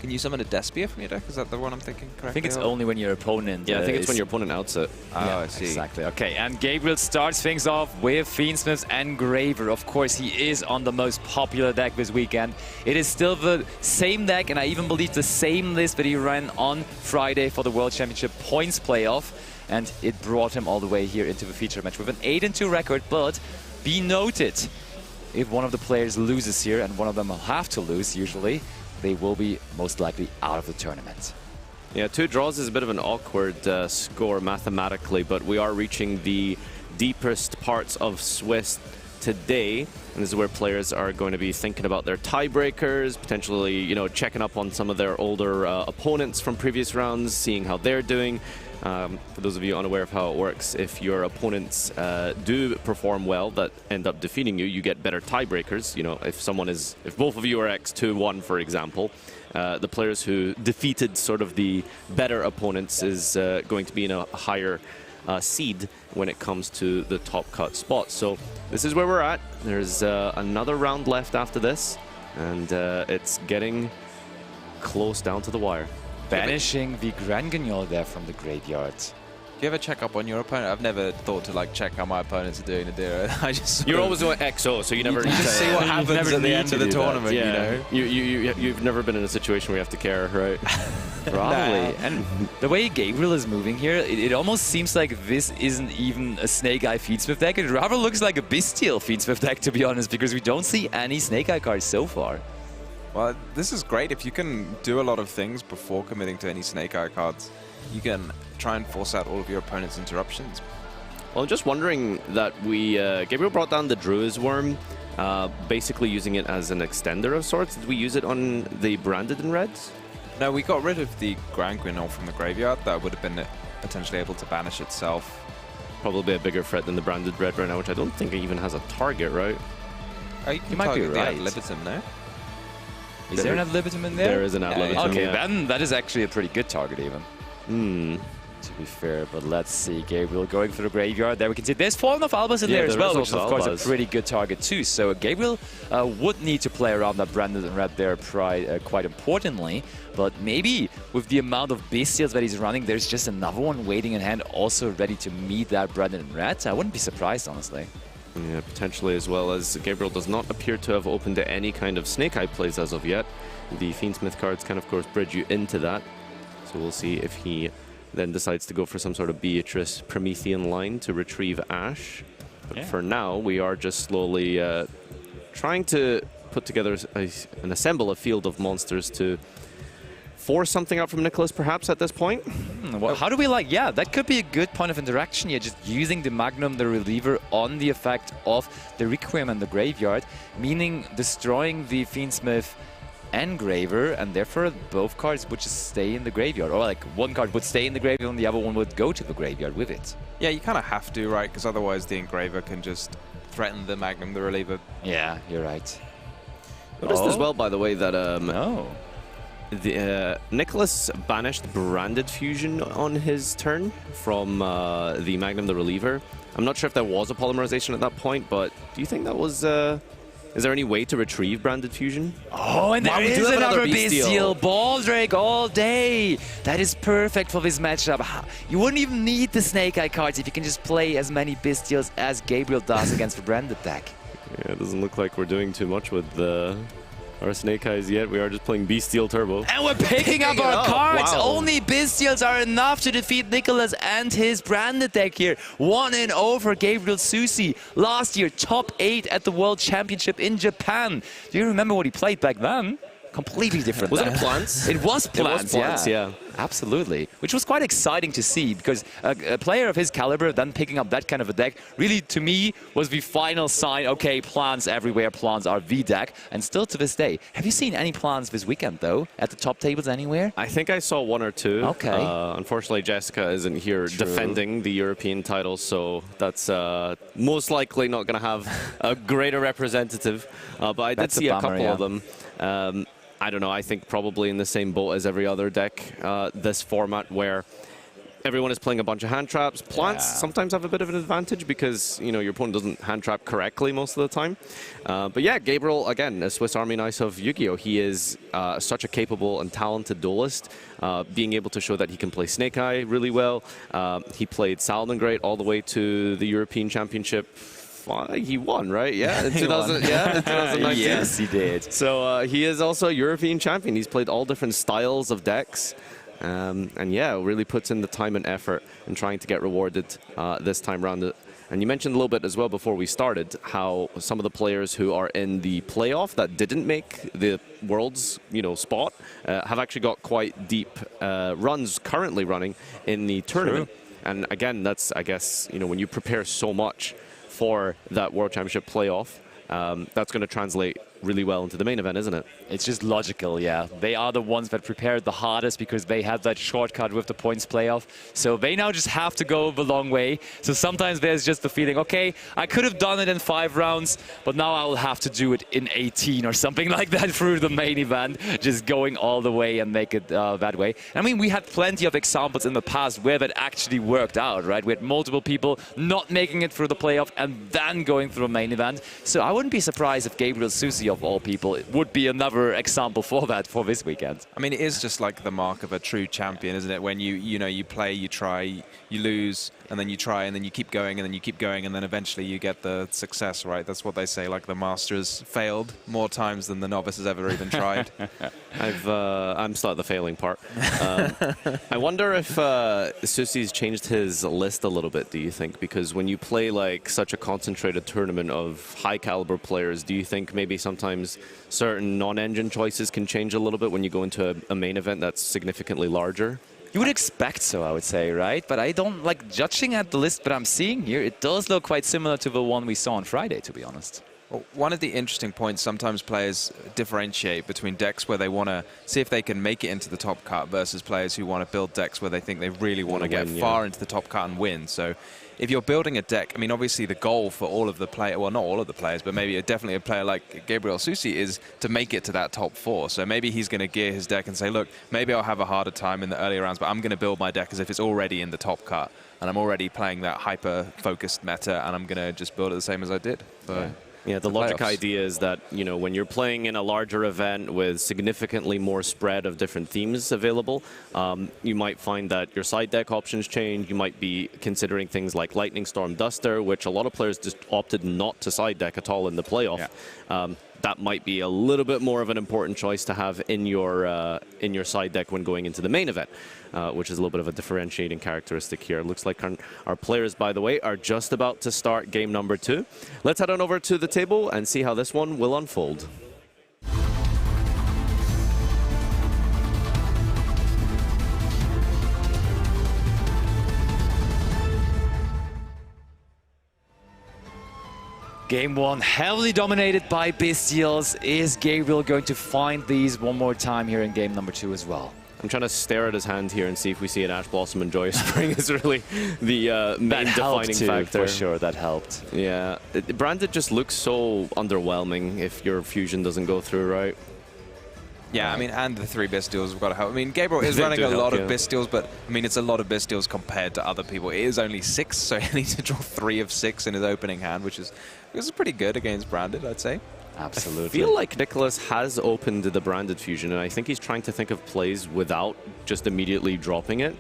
Can you summon a Despia from your deck? Is that the one I'm thinking correctly? I think it's only when your opponent Yeah, I think it's when is- your opponent outs it. Oh, Yeah, I see. exactly. Okay, and Gabriel starts things off with Fiendsmith's Engraver. Of course, he is on the most popular deck this weekend. It is still the same deck, and I even believe the same list that he ran on Friday for the World Championship points playoff, and it brought him all the way here into the feature match with an 8-2 record. But be noted, if one of the players loses here, and one of them will have to lose usually, they will be most likely out of the tournament. Yeah, 2 draws is a bit of an awkward score mathematically, but we are reaching the deepest parts of Swiss today, and this is where players are going to be thinking about their tiebreakers, potentially, you know, checking up on some of their older opponents from previous rounds, seeing how they're doing. For those of you unaware of how it works, if your opponents do perform well that end up defeating you, you get better tiebreakers. You know, if both of you are X2-1, for example, the players who defeated sort of the better opponents is going to be in a higher seed when it comes to the top cut spots. So this is where we're at. There's another round left after this, and it's getting close down to the wire. Banishing the Grand Guignol there from the graveyard. Do you ever check up on your opponent? I've never thought to like check how my opponents are doing. I just You're always going XO, so you never need to see what happens never at the need end to of the do that. tournament. Yeah, You know. you've never been in a situation where you have to care, right? Probably. And the way Gabriel is moving here, it almost seems like this isn't even a Snake Eye Feedsmith deck. It rather looks like a Bestial Feedsmith deck, to be honest, because we don't see any Snake Eye cards so far. Well, this is great. If you can do a lot of things before committing to any Snake Eye cards, you can try and force out all of your opponent's interruptions. Well, I'm just wondering that Gabriel brought down the Druid's Worm, basically using it as an extender of sorts. Did we use it on the Branded in Reds? No, we got rid of the Grand Guignol from the graveyard. That would have been potentially able to banish itself. Probably a bigger threat than the Branded Red right now, which I don't think it even has a target, right? Oh, you can might be target the right. ad libitum, no? Is there an ad libitum in there? There is an ad libitum, Okay, yeah. then that is actually a pretty good target even. To be fair, but let's see. Gabriel going for the graveyard. There we can see there's Fallen of Albus in Yeah, there as there well, is which is of also course Albus. a pretty good target too. So Gabriel would need to play around that Branded and Red there quite importantly. But maybe with the amount of Bestials that he's running, there's just another one waiting in hand, also ready to meet that Branded and Red. I wouldn't be surprised, honestly. Yeah, potentially, as well as Gabriel does not appear to have opened to any kind of Snake Eye plays as of yet. The Fiendsmith cards can, of course, bridge you into that. So we'll see if he then decides to go for some sort of Beatrice Promethean line to retrieve Ash. But for now, we are just slowly trying to put together and assemble a field of monsters to force something out from Nicholas, perhaps, at this point. Well, how do we like... Yeah, that could be a good point of interaction here, just using the Magnum, the Reliever, on the effect of the Requiem and the Graveyard, meaning destroying the Fiendsmith Engraver, and therefore both cards would just stay in the graveyard. Or like one card would stay in the graveyard and the other one would go to the graveyard with it. Yeah, you kind of have to, right? Because otherwise the Engraver can just threaten the Magnum, the Reliever. Yeah, you're right. Noticed as well, by the way, that No. Nicholas banished Branded Fusion on his turn from the Magnum the Reliever. I'm not sure if there was a polymerization at that point, but do you think that was... is there any way to retrieve Branded Fusion? Oh, and there Wow, we do is have another another Bestial. Bestial. Baldrake all day. That is perfect for this matchup. You wouldn't even need the Snake Eye cards if you can just play as many Bestials as Gabriel does against the Branded deck. Yeah, it doesn't look like we're doing too much with our Snake Eyes yet. We are just playing Beasteel Turbo. And we're picking up our cards. Wow. Only Beastials are enough to defeat Nicholas and his branded deck here. 1-0 over Gabriel Susi. Last year, top 8 at the World Championship in Japan. Do you remember what he played back then? Completely different. Was it Plants? It was Plants, yeah. Absolutely. Which was quite exciting to see, because a player of his caliber then picking up that kind of a deck really, to me, was the final sign, okay, Plants everywhere, Plants are the deck. And still to this day. Have you seen any Plants this weekend, though? At the top tables anywhere? I think I saw 1 or 2. Okay. Unfortunately, Jessica isn't here defending the European title, so that's most likely not going to have a greater representative. But I did see a couple of them. I don't know, I think probably in the same boat as every other deck, this format where everyone is playing a bunch of hand traps. Plants sometimes have a bit of an advantage because, you know, your opponent doesn't hand trap correctly most of the time. But yeah, Gabriel, again, a Swiss Army knife of Yu-Gi-Oh! He is such a capable and talented duelist, being able to show that he can play Snake Eye really well. He played Salamangreat all the way to the European Championship. He won, right? Yeah, in 2019. Yes, he did. So he is also a European champion. He's played all different styles of decks. And yeah, really puts in the time and effort in trying to get rewarded this time around. And you mentioned a little bit as well before we started how some of the players who are in the playoff that didn't make the Worlds, spot have actually got quite deep runs currently running in the tournament. True. And again, that's, I guess, when you prepare so much for that World Championship playoff, that's going to translate really well into the main event, isn't it? It's just logical, yeah. They are the ones that prepared the hardest because they had that shortcut with the points playoff. So they now just have to go the long way. So sometimes there's just the feeling, okay, I could have done it in 5 rounds, but now I will have to do it in 18 or something like that through the main event, just going all the way and make it that way. I mean, we had plenty of examples in the past where that actually worked out, right? We had multiple people not making it through the playoff and then going through a main event. So I wouldn't be surprised if Gabriel Susi, of all people, it would be another example for that for this weekend. I mean, it is just like the mark of a true champion, isn't it? When you play, you try, you lose, and then you try, and then you keep going, and then you keep going, and then eventually you get the success, right? That's what they say, like the masters failed more times than the novice has ever even tried. I'm still at the failing part. I wonder if Susi's changed his list a little bit, do you think? Because when you play like such a concentrated tournament of high caliber players, do you think maybe sometimes certain non-engine choices can change a little bit when you go into a main event that's significantly larger? You would expect so, I would say, right? But I don't like judging at the list that I'm seeing here. It does look quite similar to the one we saw on Friday, to be honest. Well, one of the interesting points, sometimes players differentiate between decks where they want to see if they can make it into the top cut versus players who want to build decks where they think they really want to get far into the top cut and win. So if you're building a deck, I mean, obviously the goal for all of the players, well, not all of the players, but maybe definitely a player like Gabriel Susi is to make it to that top 4. So maybe he's going to gear his deck and say, look, maybe I'll have a harder time in the earlier rounds, but I'm going to build my deck as if it's already in the top cut. And I'm already playing that hyper-focused meta, and I'm going to just build it the same as I did. Yeah, the logic idea is that, when you're playing in a larger event with significantly more spread of different themes available, you might find that your side deck options change. You might be considering things like Lightning Storm Duster, which a lot of players just opted not to side deck at all in the playoff. Yeah. That might be a little bit more of an important choice to have in your side deck when going into the main event, which is a little bit of a differentiating characteristic here. It looks like our players, by the way, are just about to start game number 2. Let's head on over to the table and see how this one will unfold. Game 1 heavily dominated by Beastials. Is Gabriel going to find these one more time here in game number 2 as well? I'm trying to stare at his hand here and see if we see an Ash Blossom and Joyous Spring is really the main defining factor. For sure, that helped. Yeah, Branded just looks so underwhelming if your fusion doesn't go through, right? Yeah, I mean, and the 3 Beastials have got to help. I mean, Gabriel is running a lot of Beastials, but I mean, it's a lot of Beastials compared to other people. It is only 6, so he needs to draw 3 of 6 in his opening hand, which is pretty good against Branded, I'd say. Absolutely. I feel like Nicholas has opened the Branded fusion, and I think he's trying to think of plays without just immediately dropping it.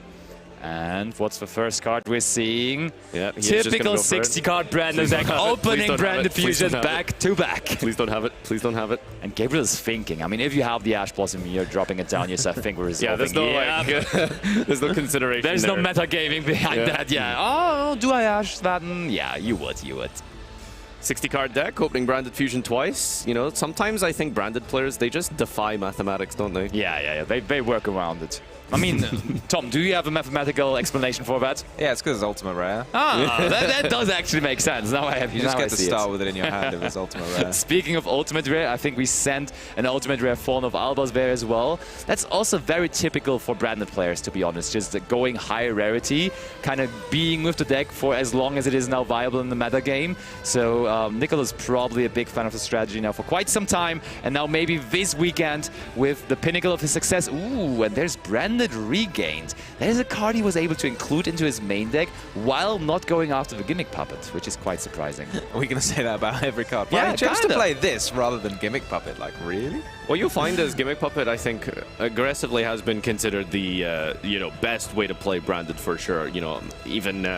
And what's the first card we're seeing? Yeah, he's just gonna typical go for it. 60-card Brandon deck, opening Branded Fusion back to back. Please don't have it. Please don't have it. And Gabriel is thinking. I mean, if you have the Ash Blossom, you're dropping it down. Yes, I think we're resolving. Yeah, there's no like, there's no consideration. There's there. no metagaming behind that. Yeah. Oh, do I Ash that? Yeah, you would. 60-card deck, opening Branded Fusion twice. You know, sometimes I think Branded players, they just defy mathematics, don't they? Yeah. They work around it. I mean, Tom, do you have a mathematical explanation for that? Yeah, it's because it's ultimate rare. Ah, that does actually make sense. Now I have. You just now get to start with it in your hand if it's ultimate rare. Speaking of ultimate rare, I think we sent an ultimate rare Fawn of Albas there as well. That's also very typical for Branded players, to be honest. Just going higher rarity, kind of being with the deck for as long as it is now viable in the meta game. So Nicholas probably a big fan of the strategy now for quite some time, and now maybe this weekend with the pinnacle of his success. Ooh, and there's Branded Regained. That is a card he was able to include into his main deck while not going after the Gimmick Puppet, which is quite surprising. Are we going to say that about every card? Yeah, Well, he chose to kinda. play this rather than Gimmick Puppet. Like, really? What you'll find is Gimmick Puppet, I think, aggressively has been considered the you know, best way to play Branded for sure. You know, even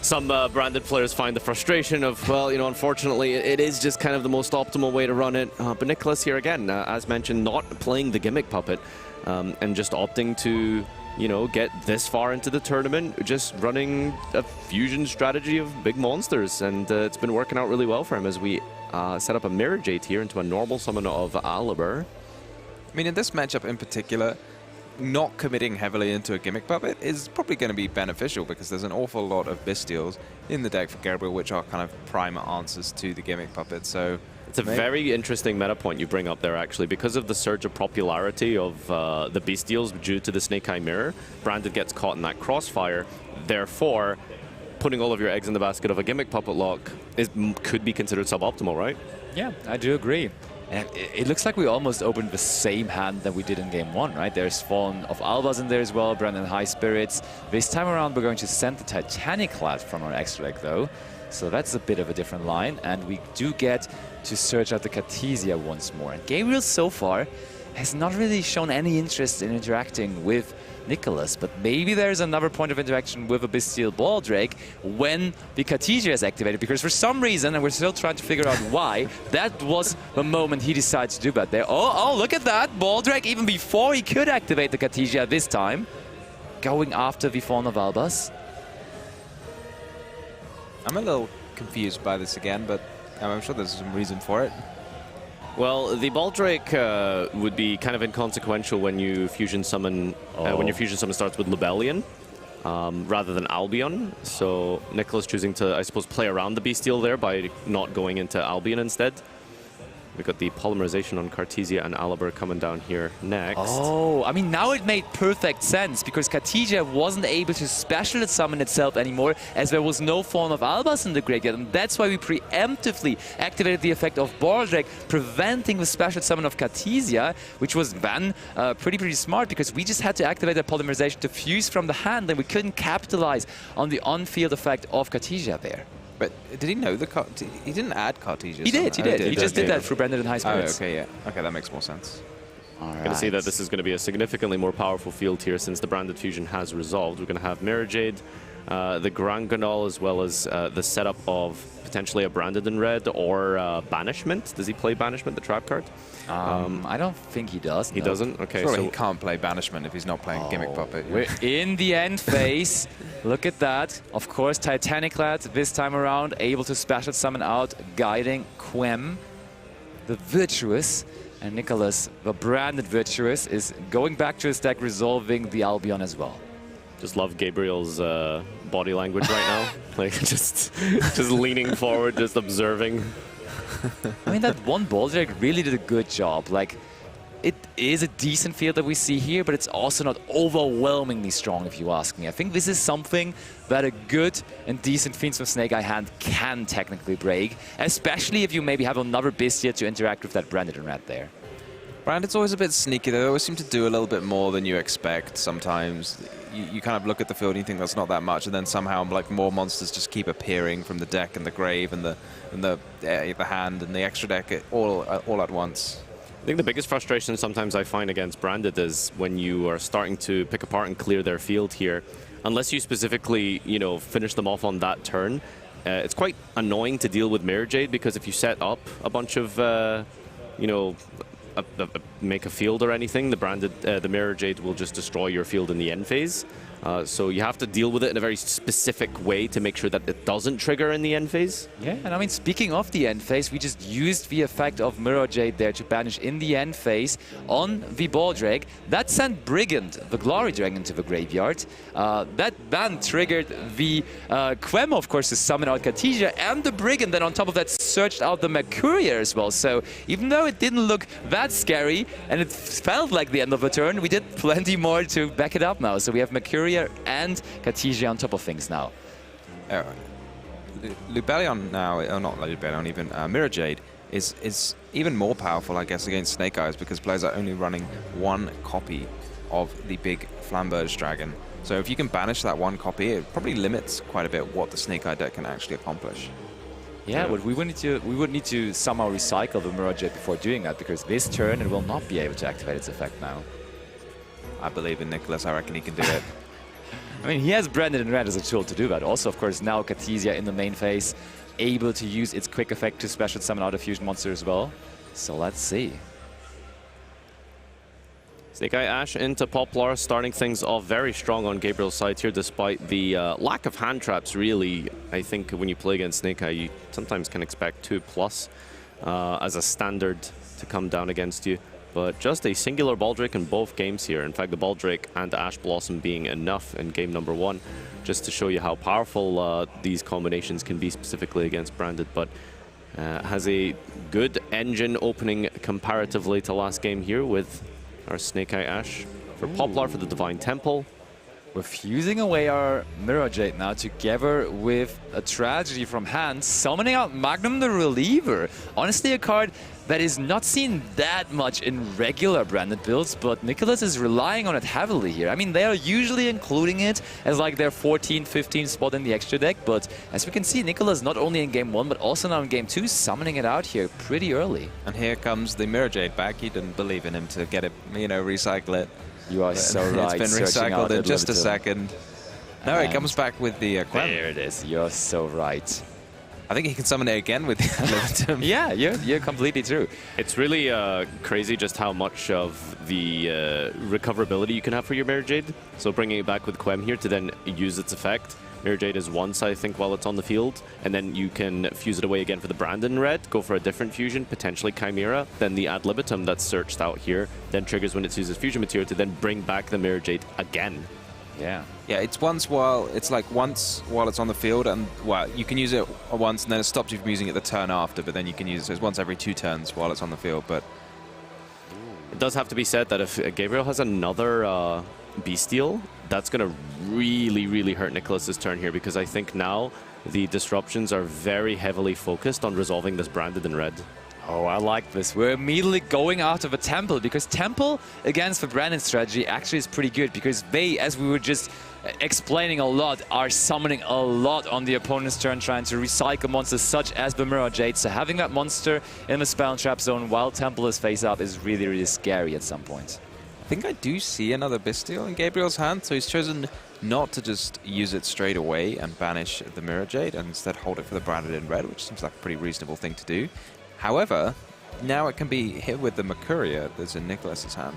some Branded players find the frustration of, well, you know, unfortunately, it is just kind of the most optimal way to run it. But Nicholas here again, as mentioned, not playing the Gimmick Puppet and just opting to, you know, get this far into the tournament, just running a fusion strategy of big monsters. And it's been working out really well for him as we set up a Mirror Jade here into a normal summon of Alibur. I mean, in this matchup in particular, not committing heavily into a Gimmick Puppet is probably going to be beneficial because there's an awful lot of Bystials in the deck for Gabriel, which are kind of prime answers to the Gimmick Puppet. So it's a very interesting meta point you bring up there, actually. Because of the surge of popularity of the Bystials due to the Snake Eye Mirror, Branded gets caught in that crossfire. Therefore, putting all of your eggs in the basket of a Gimmick Puppet lock could be considered suboptimal, right? Yeah, I do agree. And it looks like we almost opened the same hand that we did in game one, right? There's Fawn of Albas in there as well, Brandon High Spirits. This time around, we're going to send the Titanic Lad from our extra deck, though. So that's a bit of a different line. And we do get to search out the Cartesia once more. And Gabriel, so far, has not really shown any interest in interacting with Nicholas, but maybe there's another point of interaction with a Bystial Baldrake when the Cartesia is activated, because for some reason, and we're still trying to figure out why, that was the moment he decided to do that there. Oh, look at that! Baldrake, even before he could activate the Cartesia this time, going after the Fawn of Albas. I'm a little confused by this again, but I'm sure there's some reason for it. Well, the Baldrake would be kind of inconsequential when you fusion summon, when your fusion summon starts with Libellion rather than Albion. So Nicholas choosing to, I suppose, play around the Bystial there by not going into Albion instead. We've got the polymerization on Cartesia and Alibur coming down here next. Oh, I mean, now it made perfect sense, because Cartesia wasn't able to special summon itself anymore, as there was no Fawn of Albas in the graveyard, and that's why we preemptively activated the effect of Baldrake, preventing the special summon of Cartesia, which was then pretty smart, because we just had to activate that polymerization to fuse from the hand, and we couldn't capitalize on the on-field effect of Cartesia there. But did he know the he didn't add Cartesia? He did. He just did that through Branded and High Spirits. Oh, okay, yeah. Okay, that makes more sense. All Going to see that this is going to be a significantly more powerful field here since the Branded Fusion has resolved. We're going to have Mirror Jade, the Grand Ganol, as well as the setup of potentially a Branded in red or Banishment. Does he play Banishment, the trap card? I don't think he does. He doesn't? Okay, Surely so he can't play Banishment if he's not playing Gimmick Puppet. We're in the end phase. Look at that. Of course, Titanic Lad this time around, able to special summon out, guiding Quem, the Virtuous. And Nicholas, the Branded Virtuous, is going back to his deck, resolving the Albion as well. just love Gabriel's body language right now. Like, just leaning forward, just observing. I mean, that one Baldrake really did a good job. Like, it is a decent field that we see here, but it's also not overwhelmingly strong, if you ask me. I think this is something that a good and decent Fiends from Snake Eye hand can technically break, especially if you maybe have another Bestia to interact with that Branded and Red there. Branded's always a bit sneaky. They always seem to do a little bit more than you expect sometimes. You kind of look at the field and you think that's not that much, and then somehow like more monsters just keep appearing from the deck and the grave and the hand and the extra deck all at once. I think the biggest frustration sometimes I find against Branded is when you are starting to pick apart and clear their field here. Unless you specifically, finish them off on that turn, it's quite annoying to deal with Mirror Jade, because if you set up a bunch of, make a field or anything, the Mirror Jade will just destroy your field in the end phase. So you have to deal with it in a very specific way to make sure that it doesn't trigger in the end phase. Yeah, and I mean, speaking of the end phase, we just used the effect of Mirror Jade there to banish in the end phase on the Baldrake. That sent Brigand, the Glory Dragon, to the graveyard. That then triggered the Quem, of course, to summon out Khadija, and the Brigand then on top of that searched out the Mercurier as well. So even though it didn't look that scary and it felt like the end of a turn, we did plenty more to back it up now. So we have Mercurier and Khadija on top of things now. Lubellion now, or not Lubellion, even Mirror Jade is even more powerful, I guess, against Snake Eyes, because players are only running one copy of the big Flamberge Dragon. So if you can banish that one copy, it probably limits quite a bit what the Snake Eye deck can actually accomplish. Yeah, but we would need to somehow recycle the Mirror Jade before doing that, because this turn it will not be able to activate its effect now. I believe in Nicholas. I reckon he can do it. I mean, he has Branded in red as a tool to do that. Also, of course, now Khadija in the main phase, able to use its quick effect to special summon out a fusion monster as well. So let's see. Snake Eye Ash into Poplar, starting things off very strong on Gabriel's side here, despite the lack of hand traps, really. I think when you play against Snake Eye, you sometimes can expect 2+ as a standard to come down against you. But just a singular Baldrake in both games here. In fact, the Baldrake and the Ash Blossom being enough in game number 1, just to show you how powerful these combinations can be specifically against Branded. But has a good engine opening comparatively to last game here with our Snake Eye Ash for Poplar for the Divine Temple. We're fusing away our Mirror Jade now together with a Tragedy from hand, summoning out Magnum the Reliever. Honestly, a card that is not seen that much in regular Branded builds, but Nicholas is relying on it heavily here. I mean, they are usually including it as like their 14th, 15th spot in the extra deck, but as we can see, Nicholas not only in game 1, but also now in game 2, summoning it out here pretty early. And here comes the Mirror Jade back. He didn't believe in him to get it, recycle it. You are so right. It's been recycled in just a second. No, it comes back with the Quem. There it is. You're so right. I think he can summon it again with the Limitum. Yeah, you're completely true. It's really crazy just how much of the recoverability you can have for your Mirror Jade. So bringing it back with Quem here to then use its effect. Mirror Jade is once, I think, while it's on the field, and then you can fuse it away again for the Brandon red, go for a different fusion, potentially Chimera, then the Ad Libitum that's searched out here, then triggers when it uses fusion material to then bring back the Mirror Jade again. Yeah. Yeah, it's once while it's on the field, and well, you can use it once, and then it stops you from using it the turn after. But then you can use it, so it's once every 2 turns while it's on the field. But it does have to be said that if Gabriel has another Bestial, that's going to really, really hurt Nicholas's turn here, because I think now the disruptions are very heavily focused on resolving this Branded in red. Oh, I like this. We're immediately going out of a Temple, because Temple against the Brandon strategy actually is pretty good, because they, as we were just explaining a lot, are summoning a lot on the opponent's turn, trying to recycle monsters such as the Mirror Jade. So having that monster in the spell and trap zone while Temple is face up is really, really scary at some point. I think I do see another Bestial in Gabriel's hand, so he's chosen not to just use it straight away and banish the Mirror Jade, and instead hold it for the Branded in red, which seems like a pretty reasonable thing to do. However, now it can be hit with the Mercurier that's in Nicholas's hand.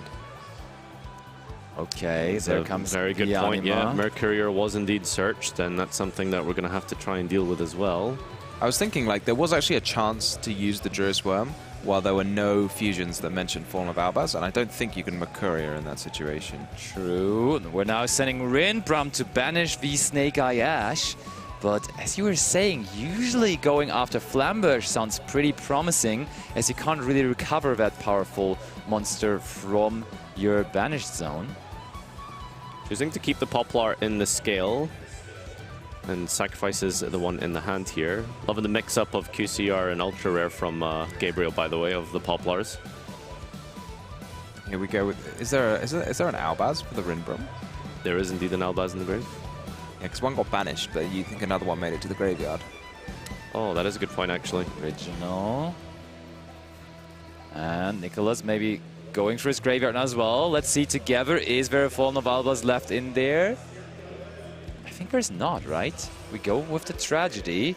Okay, there comes very good point. Yeah, Mercurier was indeed searched, and that's something that we're going to have to try and deal with as well. I was thinking, like, there was actually a chance to use the Juris Worm while there were no fusions that mentioned Form of Albaz, and I don't think you can Mercurier in that situation. True. We're now sending Rinbram to banish the Snake Eye Ash. But as you were saying, usually going after Flamberge sounds pretty promising, as you can't really recover that powerful monster from your banished zone. Choosing to keep the Poplar in the scale, and sacrifices the one in the hand here. Loving the mix-up of QCR and Ultra Rare from Gabriel, by the way, of the Poplars. Here we go with... Is there an Albaz for the Rinbram? There is indeed an Albaz in the grave. Yeah, because one got banished, but you think another one made it to the graveyard. Oh, that is a good point, actually. Original. And Nicholas maybe going for his graveyard now as well. Let's see together. Is there a Fallen of Albaz left in there? I think there's not, right? We go with the Tragedy.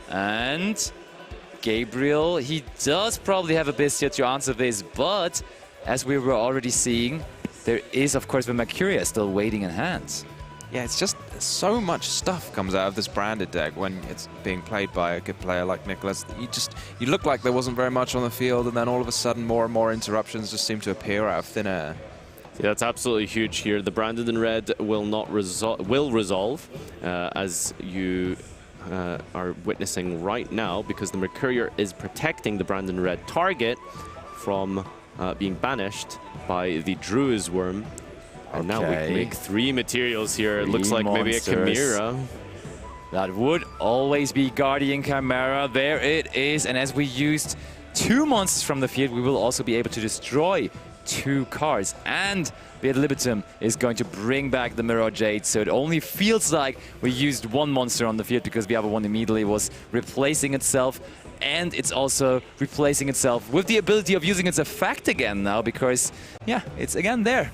And Gabriel, he does probably have a Bistia to answer this, but as we were already seeing, there is, of course, the Mercuria still waiting in hand. Yeah, it's just so much stuff comes out of this branded deck when it's being played by a good player like Nicholas. You look like there wasn't very much on the field, and then all of a sudden more and more interruptions just seem to appear out of thin air. Yeah, that's absolutely huge here. The branded in red will not resolve, as you are witnessing right now, because the Mercurier is protecting the branded in red target from being banished by the Druid's Worm. And now we can make 3 materials here. It looks like maybe a Chimera. That would always be Guardian Chimera. There it is. And as we used 2 monsters from the field, we will also be able to destroy 2 cards. And the Ad Libitum is going to bring back the Mirror Jade. So it only feels like we used 1 monster on the field because the other one immediately was replacing itself. And it's also replacing itself with the ability of using its effect again now because, yeah, it's again there.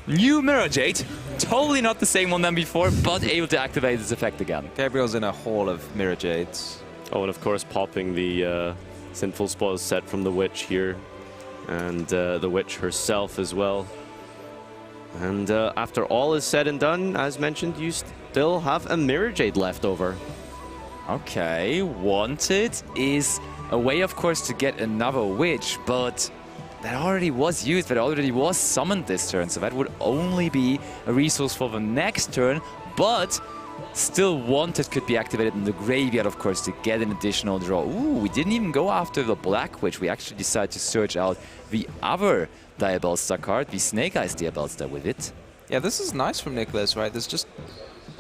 New Mirror Jade, totally not the same one than before, but able to activate its effect again. Gabriel's in a hall of Mirror Jades. Oh, and of course popping the Sinful Spoils set from the Witch here. And the Witch herself as well. And after all is said and done, as mentioned, you still have a Mirror Jade left over. Okay, Wanted is a way, of course, to get another Witch, but that already was used, that already was summoned this turn, so that would only be a resource for the next turn, but still Wanted could be activated in the graveyard, of course, to get an additional draw. Ooh, we didn't even go after the Black Witch. We actually decided to search out the other Diabellstar card, the Snake Eyes Diabellstar with it. Yeah, this is nice from Nicholas, right?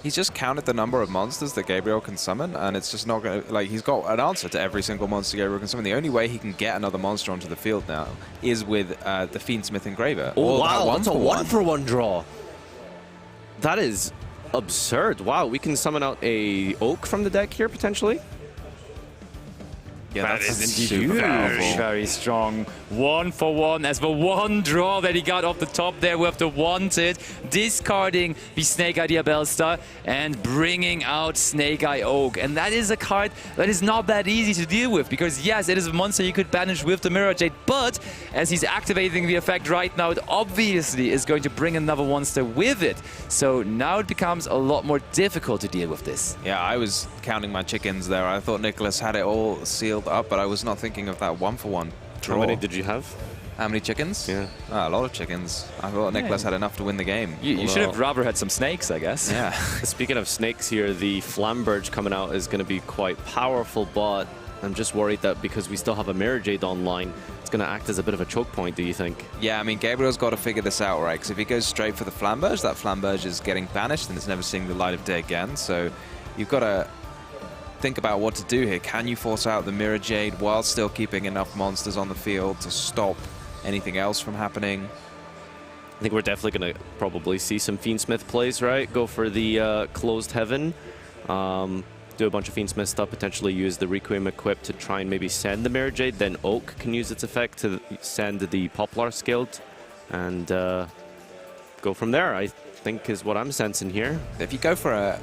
He's just counted the number of monsters that Gabriel can summon, and it's just not going to, like, he's got an answer to every single monster Gabriel can summon. The only way he can get another monster onto the field now is with the Fiendsmith Engraver. Oh, wow, that's a 1-for-1 draw. That is absurd. Wow, we can summon out a Oak from the deck here, potentially. Yeah, that is indeed very strong. 1-for-1 as the 1 draw that he got off the top there with the Wanted, discarding the Snake Eye Diabellstar and bringing out Snake Eye Oak. And that is a card that is not that easy to deal with because, yes, it is a monster you could banish with the Mirror Jade, but as he's activating the effect right now, it obviously is going to bring another monster with it. So now it becomes a lot more difficult to deal with this. Yeah, I was counting my chickens there. I thought Nicholas had it all sealed up, but I was not thinking of that 1-for-1 draw. How many did you have? How many chickens? Yeah. A lot of chickens. I thought Nicholas had enough to win the game. You should have rather had some snakes, I guess. Yeah. Speaking of snakes here, the Flamberge coming out is going to be quite powerful, but I'm just worried that because we still have a Mirror Jade online, it's going to act as a bit of a choke point, do you think? Yeah, I mean, Gabriel's got to figure this out, right? Because if he goes straight for the Flamberge, that Flamberge is getting banished and it's never seeing the light of day again. So you've got to think about what to do here. Can you force out the Mirror Jade while still keeping enough monsters on the field to stop anything else from happening? I think we're definitely going to probably see some Fiendsmith plays, right? Go for the Closed Heaven, do a bunch of Fiendsmith stuff, potentially use the Requiem Equip to try and maybe send the Mirror Jade, then Oak can use its effect to send the Poplar Skilled, and go from there, I think is what I'm sensing here. If you go for a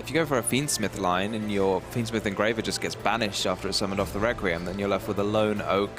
Fiendsmith line and your Fiendsmith Engraver just gets banished after it's summoned off the Requiem, then you're left with a lone Oak.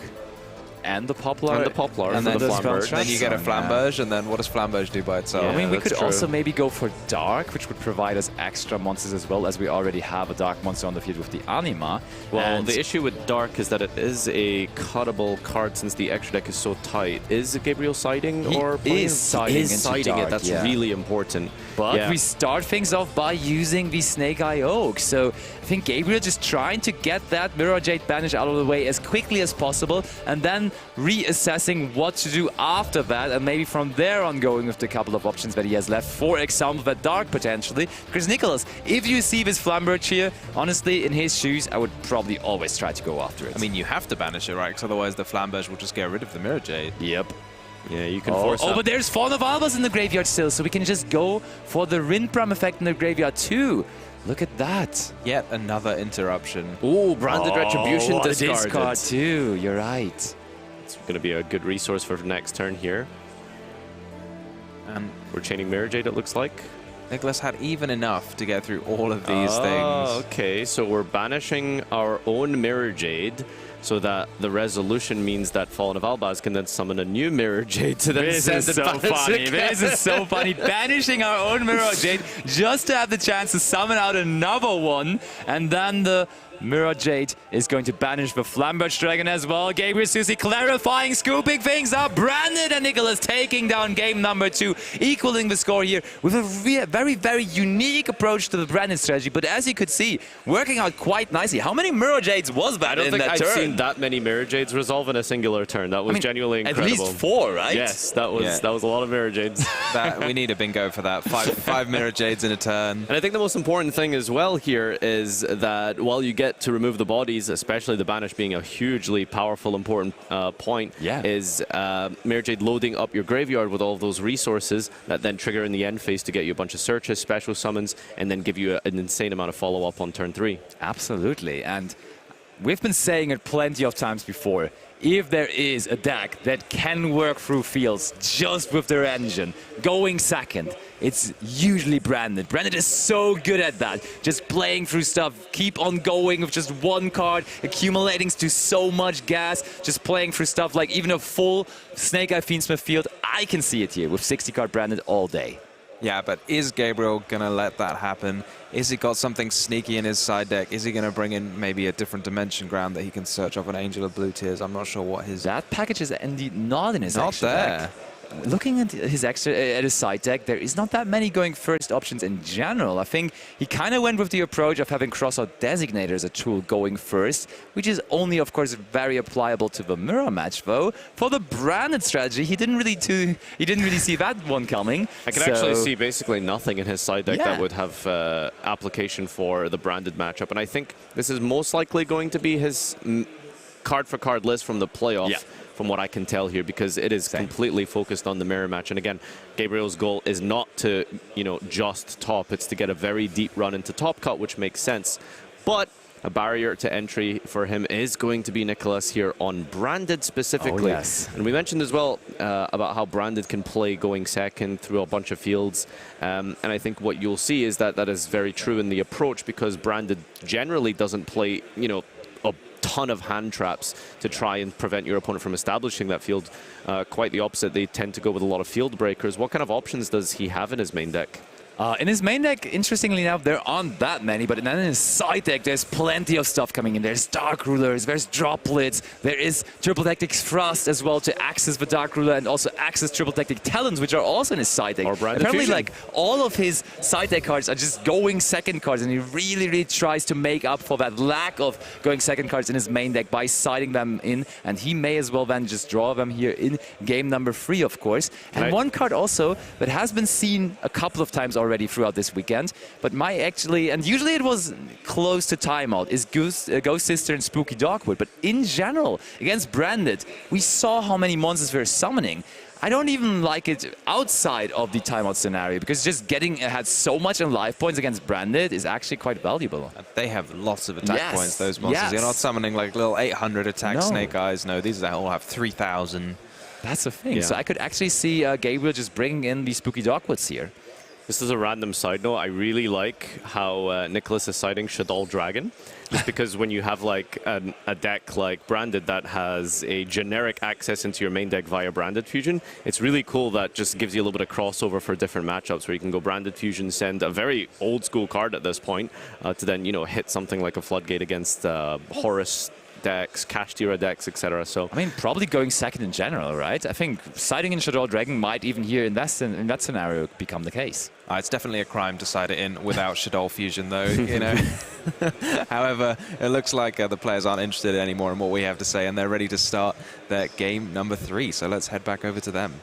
And the Poplar. And the Poplar. And then, the Flamberge. Then you get a Flamberge, and then what does Flamberge do by itself? Yeah, I mean, we could true. also maybe go for Dark, which would provide us extra monsters as well, as we already have a Dark monster on the field with the Anima. Well, and the issue with Dark is that it is a cuttable card since the extra deck is so tight. Is Gabriel siding or He is siding it? Dark, That's yeah. really important. But we start things off by using the Snake Eye Oak. So I think Gabriel just trying to get that Mirror Jade banish out of the way as quickly as possible and then reassessing what to do after that, and maybe from there on going with the couple of options that he has left. For example, that Dark potentially. Because Nicholas, if you see this Flamberge here, honestly, in his shoes, I would probably always try to go after it. I mean, you have to banish it, right? Because otherwise the Flamberge will just get rid of the Mirror Jade. Yep. Yeah, you can force but there's Fallen of Albaz in the graveyard still, so we can just go for the Rinpram effect in the graveyard too. Look at that. Yet another interruption. Ooh, Branded Retribution what a discarded. discard too, you're right. It's going to be a good resource for next turn here. We're chaining Mirror Jade, it looks like. Nicholas had even enough to get through all of these things. Okay, so we're banishing our own Mirror Jade so that the resolution means that Fallen of Albaz can then summon a new Mirror Jade to then send it back. This is so funny. Banishing our own Mirror Jade just to have the chance to summon out another one, and then the Mirror Jade is going to banish the Flamberge Dragon as well. Gabriel Susi clarifying, scooping things up. Brandon and Nicholas taking down game number 2, equaling the score here with a very, very unique approach to the Brandon strategy. But as you could see, working out quite nicely. How many Mirror Jades was that in that turn? I don't think I've seen that many Mirror Jades resolve in a singular turn. That was genuinely incredible. At least 4, right? Yes, that was a lot of Mirror Jades. We need a bingo for that. Five Mirror Jades in a turn. And I think the most important thing as well here is that while you get to remove the bodies, especially the banish being a hugely powerful, important point, is Mirror Jade loading up your graveyard with all of those resources that then trigger in the end phase to get you a bunch of searches, special summons, and then give you an insane amount of follow-up on turn 3. Absolutely, and we've been saying it plenty of times before. If there is a deck that can work through fields just with their engine, going second, it's usually Branded. Branded is so good at that. Just playing through stuff, keep on going with just one card, accumulating to so much gas, just playing through stuff like even a full Snake Eye Fiendsmith field. I can see it here with 60 card Branded all day. Yeah, but is Gabriel going to let that happen? Is he got something sneaky in his side deck? Is he going to bring in maybe a different dimension ground that he can search off an Angel of Blue Tears? I'm not sure what his... That package is indeed not in his not extra there. deck. Looking at his side deck, there is not that many going first options in general. I think he kind of went with the approach of having Crossout Designator as a tool going first, which is only, of course, very applicable to the mirror match. Though for the Branded strategy, he didn't really see that one coming. I can actually see basically nothing in his side deck that would have application for the Branded matchup, and I think this is most likely going to be his card-for-card list from the playoff. Yeah. From what I can tell here, because it is completely focused on the mirror match. And again, Gabriel's goal is not to, just top. It's to get a very deep run into top cut, which makes sense. But a barrier to entry for him is going to be Nicholas here on Branded specifically. Oh, yes. And we mentioned as well about how Branded can play going second through a bunch of fields. And I think what you'll see is that is very true in the approach, because Branded generally doesn't play, a ton of hand traps to try and prevent your opponent from establishing that field. Quite the opposite. They tend to go with a lot of field breakers. What kind of options does he have in his main deck? In his main deck, interestingly enough, there aren't that many, but then in his side deck, there's plenty of stuff coming in. There's Dark Rulers, there's Droplets, there is Triple Tactic Thrust as well to access the Dark Ruler and also access Triple Tactic Talons, which are also in his side deck. Or Branded Apparently, Fusion. all of his side deck cards are just going second cards, and he really, really tries to make up for that lack of going second cards in his main deck by siding them in, and he may as well then just draw them here in game number 3, of course. And one card also that has been seen a couple of times already throughout this weekend, but and usually it was close to timeout, is Ghost Sister and Spooky Dogwood. But in general, against Branded, we saw how many monsters we're summoning. I don't even like it outside of the timeout scenario, because just getting ahead so much in life points against Branded is actually quite valuable. They have lots of attack points, those monsters. You're not summoning like little 800 attack Snake Eyes. No, these all have 3,000. That's the thing. So I could actually see Gabriel just bringing in the Spooky Dogwoods here. This is a random side note. I really like how Nicholas is citing Shadow Dragon, just because when you have like a deck like Branded that has a generic access into your main deck via Branded Fusion, it's really cool. That just gives you a little bit of crossover for different matchups, where you can go Branded Fusion, send a very old school card at this point to then hit something like a Floodgate against Horus decks, Kashtira decks, etc. So I mean, probably going second in general, right? I think siding in Shadow Dragon might even here in that scenario become the case. It's definitely a crime to side it in without Shadow Fusion, though. However, it looks like the players aren't interested anymore in what we have to say, and they're ready to start their game number 3. So let's head back over to them.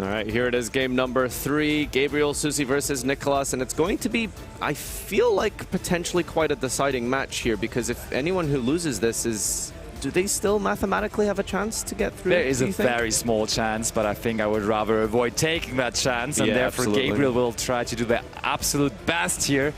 all right, here it is, game number 3. Gabriel Susi versus Nicholas, and it's going to be, I feel like, potentially quite a deciding match here, because if anyone who loses this is do they still mathematically have a chance to get through? There is do a you think? very small chance, but I think I would rather avoid taking that chance, and Yeah, therefore absolutely. Gabriel will try to do the absolute best here,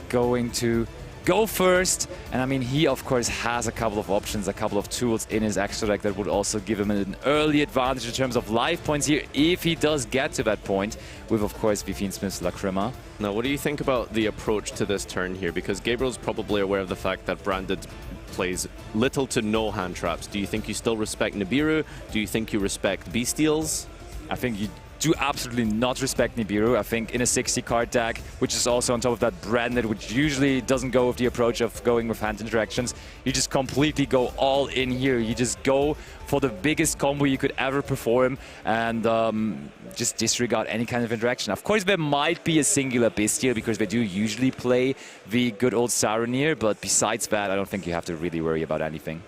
going to go first. And I mean, he of course has a couple of options, a couple of tools in his extra deck that would also give him an early advantage in terms of life points here, if he does get to that point, with of course Fiend's Lacrima. Now, what do you think about the approach to this turn here? Because Gabriel's probably aware of the fact that Branded plays little to no hand traps. Do you think you still respect Nibiru? Do you think you respect Bestials? I think you do absolutely not respect Nibiru. I think in a 60-card deck, which is also on top of that Branded, which usually doesn't go with the approach of going with hand interactions, you just completely go all in here. You just go for the biggest combo you could ever perform and just disregard any kind of interaction. Of course, there might be a singular Bestial because they do usually play the good old Saronir, but besides that, I don't think you have to really worry about anything.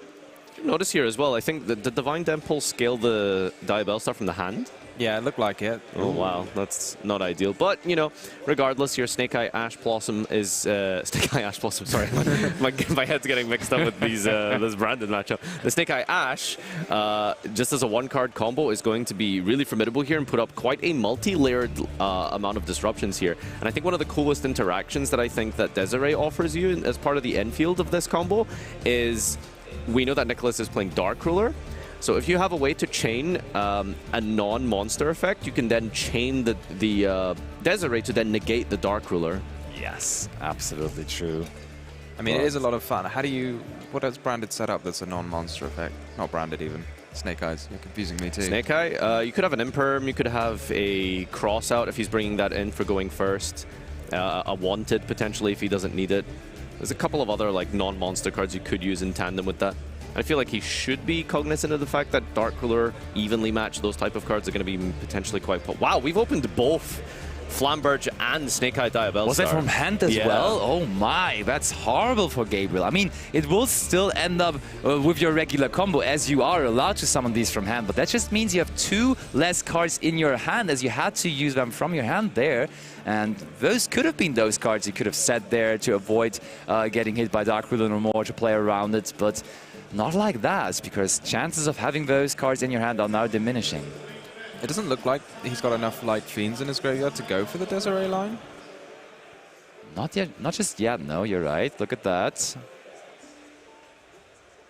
Notice here as well, I think that the Divine Dempole scale the Diabellstar from the hand. Yeah, it looked like it. Oh, wow. That's not ideal. But, you know, regardless, your Snake Eye Ash Blossom is... Snake Eye Ash Blossom, sorry. my head's getting mixed up with these this Branded matchup. The Snake Eye Ash, just as a one-card combo, is going to be really formidable here and put up quite a multi-layered amount of disruptions here. And I think one of the coolest interactions that I think that Desiree offers you as part of the end field of this combo is... We know that Nicholas is playing Dark Ruler. So if you have a way to chain a non-monster effect, you can then chain the Desiree to then negate the Dark Ruler. Yes, absolutely true. I mean, it is a lot of fun. How do you... What has Branded set up that's a non-monster effect? Not Branded even. Snake Eyes. You're confusing me too. Snake Eye, you could have an Imperm, you could have a Cross Out if he's bringing that in for going first. A Wanted potentially if he doesn't need it. There's a couple of other like non-monster cards you could use in tandem with that. I feel like he should be cognizant of the fact that Dark Ruler, evenly matched, those type of cards are going to be potentially quite... Wow, we've opened both Flamberge and Snake Eye Diabellstar. Was that from hand as well? Oh my, that's horrible for Gabriel. I mean, it will still end up with your regular combo as you are allowed to summon these from hand, but that just means you have 2 less cards in your hand as you had to use them from your hand there. And those could have been those cards you could have set there to avoid getting hit by Dark Ruler or more to play around it, but not like that, because chances of having those cards in your hand are now diminishing. It doesn't look like he's got enough like Fiends in his graveyard to go for the Desiree line. Not yet, not just yet, no, you're right. Look at that.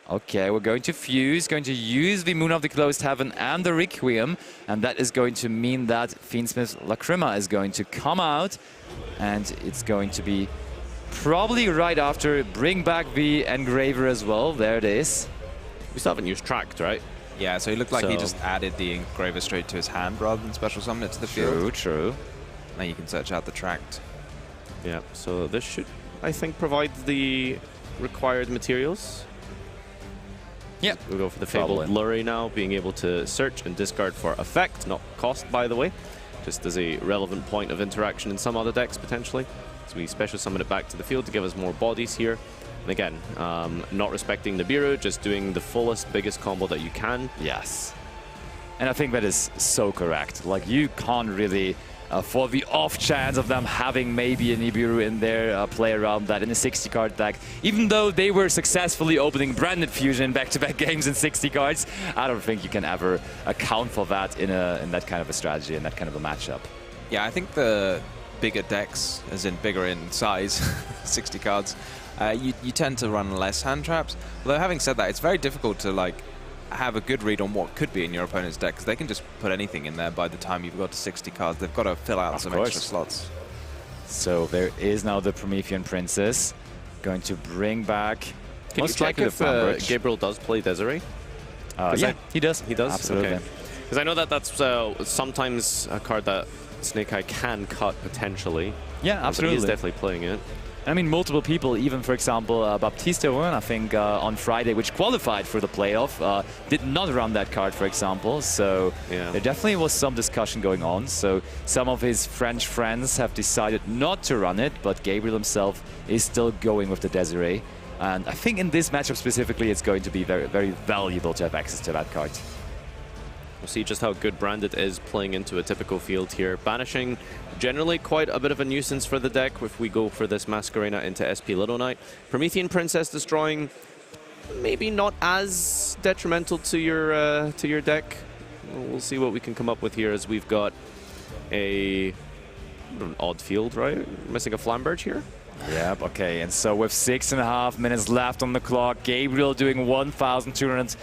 Okay, we're going to fuse, going to use the Moon of the Closed Heaven and the Requiem, and that is going to mean that Fiend's Lacrima is going to come out, and it's going to be probably right after bring back the Engraver as well. There it is. We still haven't used Tracked, right? Yeah, so he looked like he So- just added the Engraver straight to his hand rather than special summon it to the field. True, true. Now you can search out the Tract. Yeah, so this should, I think, provide the required materials. Yeah. We'll go for the Fabled Probably. Lurie now, being able to search and discard for effect, not cost, by the way. Just as a relevant point of interaction in some other decks, potentially. So we special summon it back to the field to give us more bodies here. And again, not respecting Nibiru, just doing the fullest, biggest combo that you can. Yes. And I think that is so correct. Like, you can't really, for the off chance of them having maybe a Nibiru in there, play around that in a 60-card deck. Even though they were successfully opening Branded Fusion in back-to-back games in 60 cards, I don't think you can ever account for that in that kind of a strategy, in that kind of a matchup. Yeah, I think the bigger decks, as in bigger in size, 60 cards, you tend to run less hand traps. Although having said that, it's very difficult to like have a good read on what could be in your opponent's deck, because they can just put anything in there by the time you've got to 60 cards. They've got to fill out some extra slots. So there is now the Promethean Princess going to bring back... Can you most check likely if the Flamberge. Gabriel does play Desiree? Yeah, he does. He does? Absolutely. Okay. Because I know that that's sometimes a card that Snake Eye can cut potentially. Yeah, But absolutely. he is definitely playing it. I mean, multiple people, even, for example, Baptiste Rouen, I think, on Friday, which qualified for the playoff, did not run that card, for example. So Yeah. there definitely was some discussion going on. So some of his French friends have decided not to run it, but Gabriel himself is still going with the Desiree. And I think in this matchup specifically, it's going to be very, very valuable to have access to that card. We'll see just how good Branded is playing into a typical field here. Banishing, generally quite a bit of a nuisance for the deck if we go for this Masquerena into SP Little Knight. Promethean Princess destroying, maybe not as detrimental to your deck. We'll see what we can come up with here, as we've got an odd field, right? Missing a Flamberge here. Yep, okay, and so with 6.5 minutes left on the clock, Gabriel doing 1,200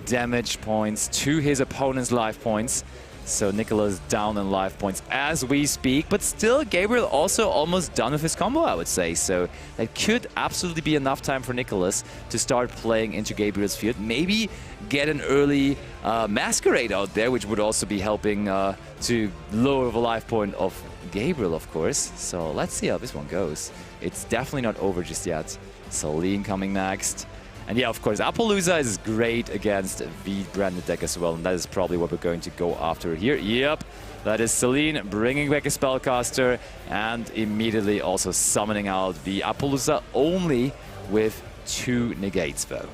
damage points to his opponent's life points. So Nicholas down in life points as we speak, but still Gabriel also almost done with his combo, I would say. So that could absolutely be enough time for Nicholas to start playing into Gabriel's field. Maybe get an early Masquerade out there, which would also be helping to lower the life point of Gabriel, of course. So let's see how this one goes. It's definitely not over just yet. Celine coming next. And yeah, of course, Appaloosa is great against the branded deck as well, and that is probably what we're going to go after here. Yep, that is Celine bringing back a Spellcaster and immediately also summoning out the Appaloosa, only with 2 negates though.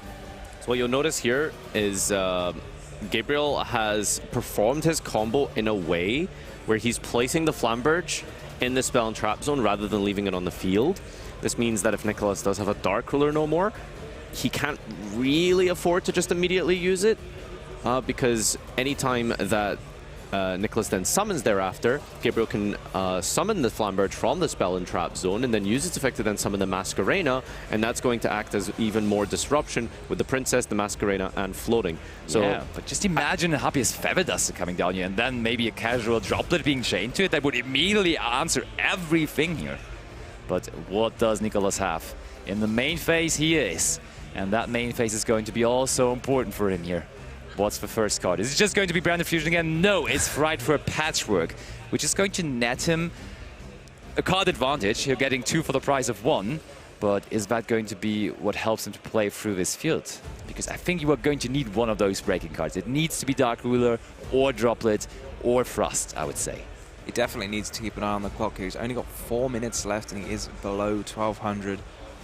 So what you'll notice here is Gabriel has performed his combo in a way where he's placing the Flamberge in the spell and trap zone rather than leaving it on the field. This means that if Nicholas does have a Dark Ruler no more, he can't really afford to just immediately use it, because anytime that Nicholas then summons thereafter, Gabriel can summon the Flamberge from the spell and trap zone and then use its effect to then summon the Masquerena, and that's going to act as even more disruption with the Princess, the Masquerena, and floating. So, yeah, but just imagine Happiest Feather Duster coming down here and then maybe a casual Droplet being chained to it. That would immediately answer everything here. But what does Nicholas have? In the main phase, he is. And that main phase is going to be also important for him here. What's the first card? Is it just going to be Branded Fusion again? No, it's Fright for a Patchwork, which is going to net him a card advantage. You're getting 2 for the price of 1. But is that going to be what helps him to play through this field? Because I think you are going to need one of those breaking cards. It needs to be Dark Ruler or Droplet or Frost, I would say. He definitely needs to keep an eye on the clock. He's only got 4 minutes left and he is below 1,200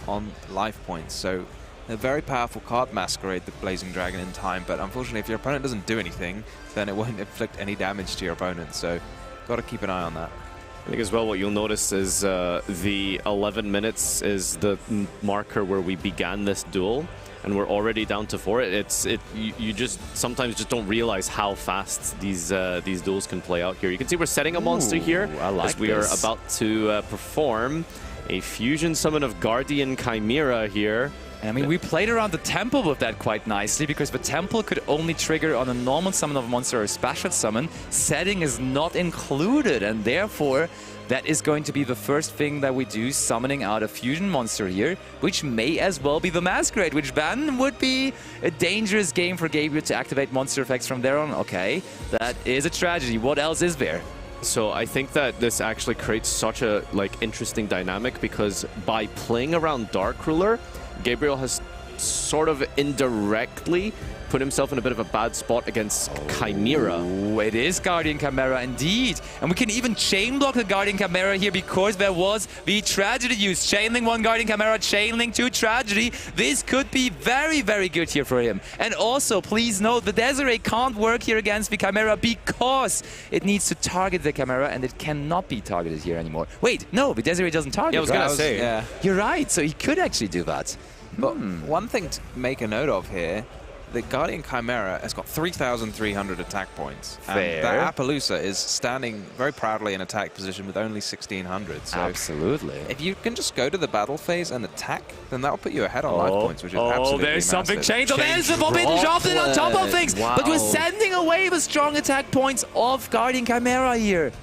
on life points. So a very powerful card, Masquerade, the Blazing Dragon, in time, but unfortunately if your opponent doesn't do anything, then it won't inflict any damage to your opponent, so got to keep an eye on that. I think as well what you'll notice is the 11 minutes is the marker where we began this duel, and we're already down to 4. You just sometimes just don't realize how fast these duels can play out here. You can see we're setting a monster here, I like as we are about to perform a fusion summon of Guardian Chimera here. I mean, we played around the temple with that quite nicely, because the temple could only trigger on a normal summon of a monster or a special summon. Setting is not included, and therefore that is going to be the first thing that we do, summoning out a fusion monster here, which may as well be the Masquerade, which then would be a dangerous game for Gabriel to activate monster effects from there on. Okay, that is a tragedy. What else is there? So I think that this actually creates such a interesting dynamic, because by playing around Dark Ruler, Gabriel has sort of indirectly put himself in a bit of a bad spot against Chimera. Oh, it is Guardian Chimera indeed. And we can even chain block the Guardian Chimera here, because there was the Tragedy use. Chainlink 1 Guardian Chimera, Chainlink 2 Tragedy. This could be very, very good here for him. And also, please note, the Desiree can't work here against the Chimera because it needs to target the Chimera, and it cannot be targeted here anymore. Wait, no, the Desiree doesn't target. Yeah, I was right? gonna say. Yeah. You're right, so he could actually do that. But one thing to make a note of here, the Guardian Chimera has got 3,300 attack points. Fair. And that Appaloosa is standing very proudly in attack position with only 1,600. So absolutely. if you can just go to the battle phase and attack, then that'll put you ahead on life points, which is absolutely there's something massive. changed. Oh, there's the Forbidden Droplet on top of things. Wow. But we're sending away the strong attack points of Guardian Chimera here.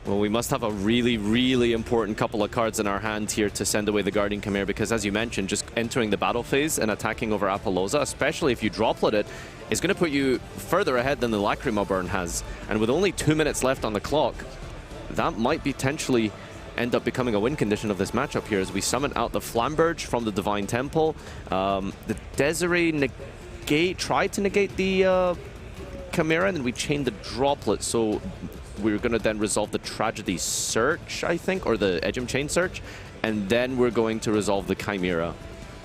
Well, we must have a really, really important couple of cards in our hand here to send away the Guardian Chimera, because as you mentioned, just entering the battle phase and attacking over Appaloosa, especially if you droplet it, is going to put you further ahead than the Lacrima Burn has. And with only 2 minutes left on the clock, that might potentially end up becoming a win condition of this matchup here, as we summon out the Flamberge from the Divine Temple. The Desiree tried to negate the Chimera, and then we chained the Droplet, so we're going to then resolve the Tragedy Search, I think, or the Edgem Chain Search, and then we're going to resolve the Chimera.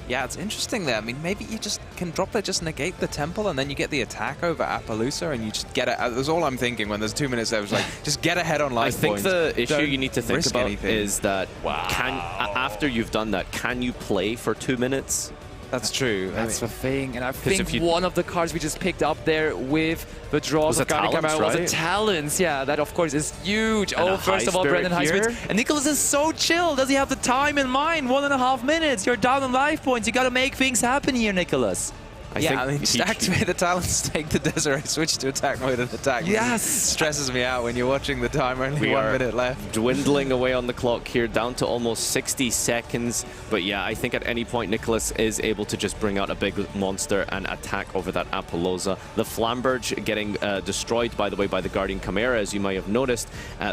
Yeah, it's interesting there. I mean, maybe you just can Droplet just negate the temple, and then you get the attack over Appaloosa, and you just get it. That's all I'm thinking when there's 2 minutes there. It's like, just get ahead on life points. I think the issue you need to think about anything. is that after you've done that, can you play for 2 minutes That's true. That's the thing, and I think if you- one of the cards we just picked up there with the draws Was of a Guardian Talons, Chimera was a right? Talons. Yeah, that of course is huge. And Oh, a first of all, High Brendan High Spirit Spirits. here. And Nicholas is so chill. Does he have the time in mind? 1.5 minutes. You're down on life points. You got to make things happen here, Nicholas. Yeah, I mean, just he- activate the talents, take the Desiree, switch to attack mode and attack. Yes. Stresses me out when you're watching the timer, only We 1 are minute left. dwindling away on the clock here, down to almost 60 seconds. But yeah, I think at any point Nicholas is able to just bring out a big monster and attack over that Apollousa. The Flamberge getting destroyed, by the way, by the Guardian Chimera, as you might have noticed.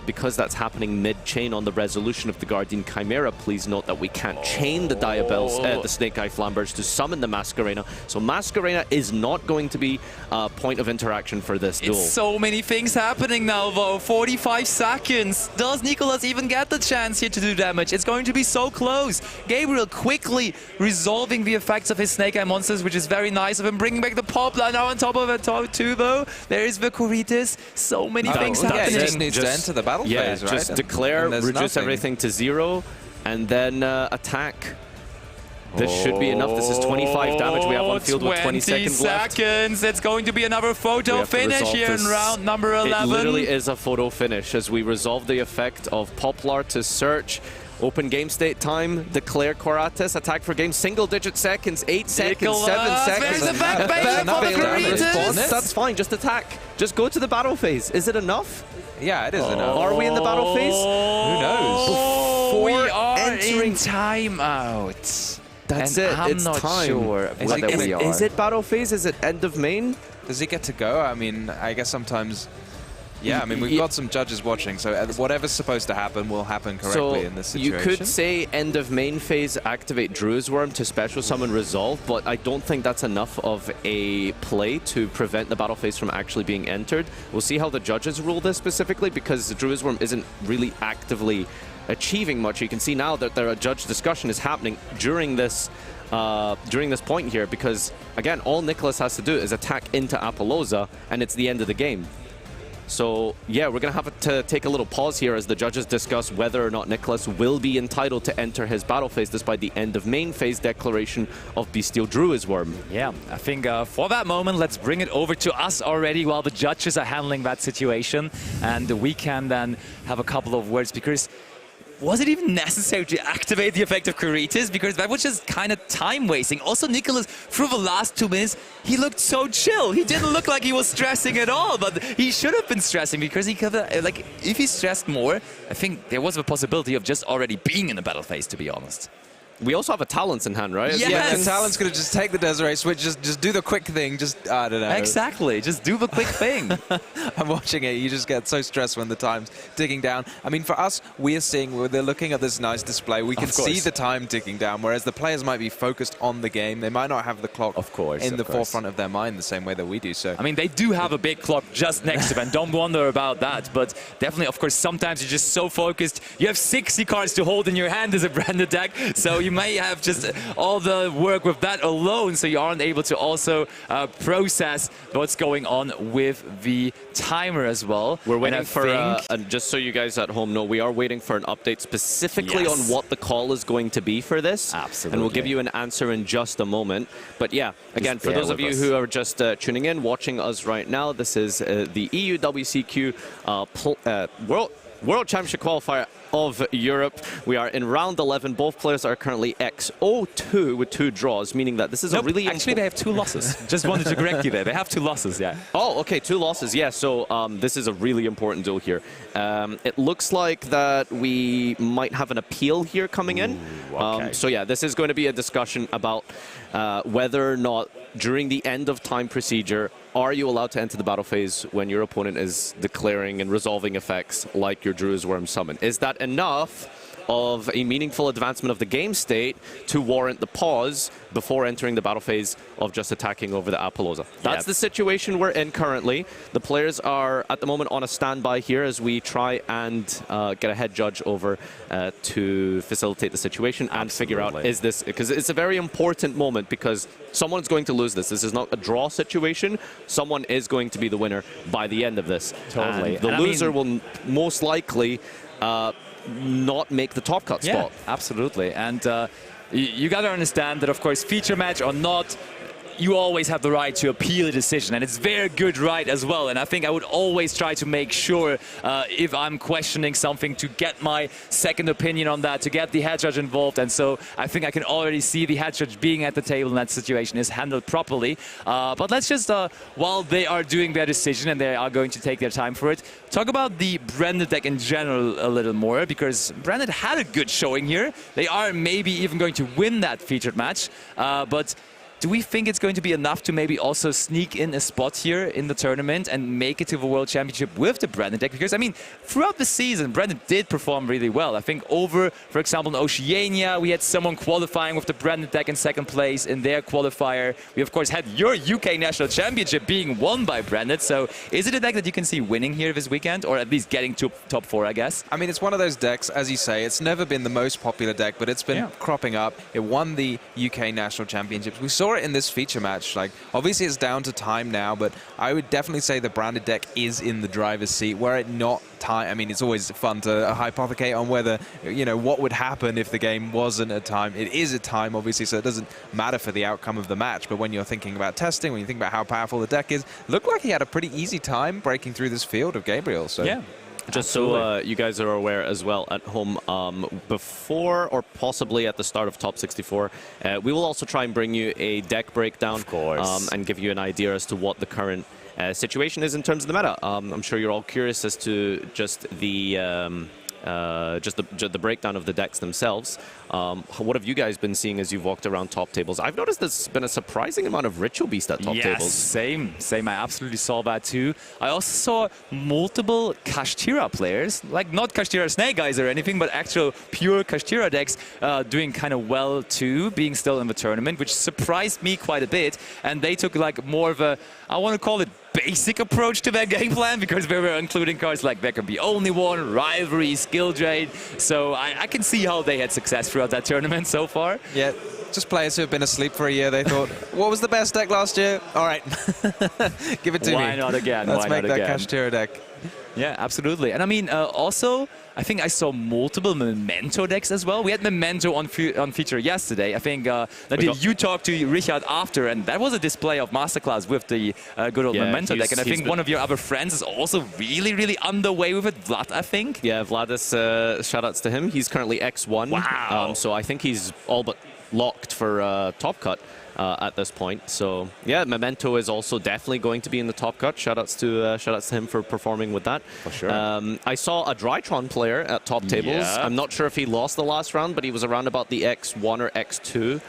Because that's happening mid-chain on the resolution of the Guardian Chimera, please note that we can't chain the the Snake Eye Flamberge to summon the Masquerena. So Masquerena is not going to be a point of interaction for this duel. It's so many things happening now, though. 45 seconds. Does Nicholas even get the chance here to do damage? It's going to be so close. Gabriel quickly resolving the effects of his Snake Eye monsters, which is very nice of him. Bringing back the Poplar now on top of it too, though. There is the Coritas. So many things Yeah, happening. he just needs to enter the battle phase, right? Just And- declare, and there's reduce nothing. everything to 0, and then attack. This should be enough. This is 25 damage. We have on field with 20 seconds left. It's going to be another We photo have to finish resolve here in this. round number 11. It literally is a photo finish as we resolve the effect of Poplar to search. Open game state time, declare Coratus, attack for game, single-digit seconds, 8 seconds, 7 Nicholas, seconds. there's the back base enough for the damage. Coritas. That's fine, just attack. Just go to the battle phase. Is it enough? Yeah, it is enough. Are we in the battle phase? Who knows? We Before are entering- in timeout. That's And it. I'm it's not time. sure whether we are. Is it battle phase? Is it end of main? Does he get to go? I mean, I guess sometimes... Yeah, I mean, we've Yeah. got some judges watching, so whatever's supposed to happen will happen correctly in this situation. You could say end of main phase, activate Druid's Worm to special summon Resolve, but I don't think that's enough of a play to prevent the battle phase from actually being entered. We'll see how the judges rule this specifically, because the Druid's Worm isn't really actively achieving much. You can see now that a judge discussion is happening during this point here, because again, all Nicholas has to do is attack into Apollousa, and it's the end of the game. So yeah, we're gonna have to take a little pause here as the judges discuss whether or not Nicholas will be entitled to enter his battle phase despite the end of main phase declaration of Bestial Druid's Worm. Yeah, I think for that moment, let's bring it over to us already while the judges are handling that situation, and we can then have a couple of words, because was it even necessary to activate the effect of Coritas? Because that was just kind of time wasting. Also, Nicholas, through the last 2 minutes, he looked so chill. He didn't look like he was stressing at all, but he should have been stressing, because he could have, like, if he stressed more, I think there was a possibility of just already being in the battle phase, to be honest. We also have a Talents in hand, right? Yes. Yeah, the Talon's going to just take the Desiree switch, just do the quick thing, I don't know. Exactly, just do the quick thing. I'm watching it, you just get so stressed when the time's ticking down. I mean, for us, they're looking at this nice display, we can see the time ticking down, whereas the players might be focused on the game. They might not have the clock in the forefront of their mind the same way that we do. So I mean, they do have a big clock just next to them, don't wonder about that, but definitely, of course, sometimes you're just so focused. You have 60 cards to hold in your hand as a branded deck, so you may have just all the work with that alone, so you aren't able to also process what's going on with the timer as well. We're waiting for, just so you guys at home know, we are waiting for an update specifically on what the call is going to be for this. Absolutely. And we'll give you an answer in just a moment. But yeah, again, for those of you who are just tuning in, watching us right now, this is the EUWCQ World Championship Qualifier of Europe. We are in round 11. Both players are currently X02 with 2 draws, meaning that this is a really... Actually, they have 2 losses. Just wanted to correct you there. They have 2 losses, yeah. Oh, okay, 2 losses, yeah. So this is a really important duel here. It looks like that we might have an appeal here coming in. Okay. So yeah, this is going to be a discussion about whether or not during the end of time procedure, are you allowed to enter the battle phase when your opponent is declaring and resolving effects like your Druid's Worm summon? Is that enough of a meaningful advancement of the game state to warrant the pause before entering the battle phase of just attacking over the Apollousa? That's the situation we're in currently. The players are at the moment on a standby here as we try and get a head judge over to facilitate the situation and figure out, is this, because it's a very important moment, because someone's going to lose this. This is not a draw situation. Someone is going to be the winner by the end of this. Totally. And the loser will most likely not make the top cut spot. Absolutely. And you got to understand that, of course, feature match or not, you always have the right to appeal a decision, and it's very good right as well. And I think I would always try to make sure if I'm questioning something to get my second opinion on that, to get the head judge involved. And so I think I can already see the head judge being at the table in that situation is handled properly. But let's just, while they are doing their decision and they are going to take their time for it, talk about the Branded deck in general a little more, because Branded had a good showing here. They are maybe even going to win that featured match, but do we think it's going to be enough to maybe also sneak in a spot here in the tournament and make it to the World Championship with the Branded deck? Because, I mean, throughout the season, Branded did perform really well. I think over, for example, in Oceania, we had someone qualifying with the Branded deck in second place in their qualifier. We, of course, had your UK National Championship being won by Branded. So is it a deck that you can see winning here this weekend, or at least getting to top 4, I guess? I mean, it's one of those decks, as you say, it's never been the most popular deck, but it's been cropping up. It won the UK National Championships. We saw it in this feature match. Like, obviously it's down to time now, but I would definitely say the Branded deck is in the driver's seat. Were it not time, I mean, it's always fun to hypothecate on whether, you know, what would happen if the game wasn't a time. It is a time, obviously, so it doesn't matter for the outcome of the match. But when you're thinking about testing, when you think about how powerful the deck is, looked like he had a pretty easy time breaking through this field of Gabriel. So yeah. Just so you guys are aware as well at home, before or possibly at the start of Top 64, we will also try and bring you a deck breakdown, of course, and give you an idea as to what the current situation is in terms of the meta. I'm sure you're all curious as to just the breakdown of the decks themselves. What have you guys been seeing as you've walked around top tables? I've noticed there's been a surprising amount of Ritual Beast at top tables. Same. I absolutely saw that too. I also saw multiple Kashtira players, like not Kashtira Snake Eyes or anything, but actual pure Kashtira decks doing kind of well too, being still in the tournament, which surprised me quite a bit. And they took like more of a, I want to call it basic approach to their game plan, because they were including cards like There Can Be Only One, Rivalry, Skill Drain. So I can see how they had success throughout that tournament so far. Yeah, just players who have been asleep for a year. They thought, what was the best deck last year? All right, give it to me. Why not again? Let's make that Kashtira deck. Yeah, absolutely. And I mean, also, I think I saw multiple Memento decks as well. We had Memento on feature yesterday. I think you talked to Richard after, and that was a display of Masterclass with the good old Memento deck. And I think one of your other friends is also really, really underway with it, Vlad, I think. Yeah, Vlad is, shout-outs to him. He's currently X1. Wow. So I think he's all but locked for Top Cut. At this point, so yeah, Memento is also definitely going to be in the top cut. Shoutouts to him for performing with that. For sure. I saw a Drytron player at top tables. Yeah. I'm not sure if he lost the last round, but he was around about the X1 or X2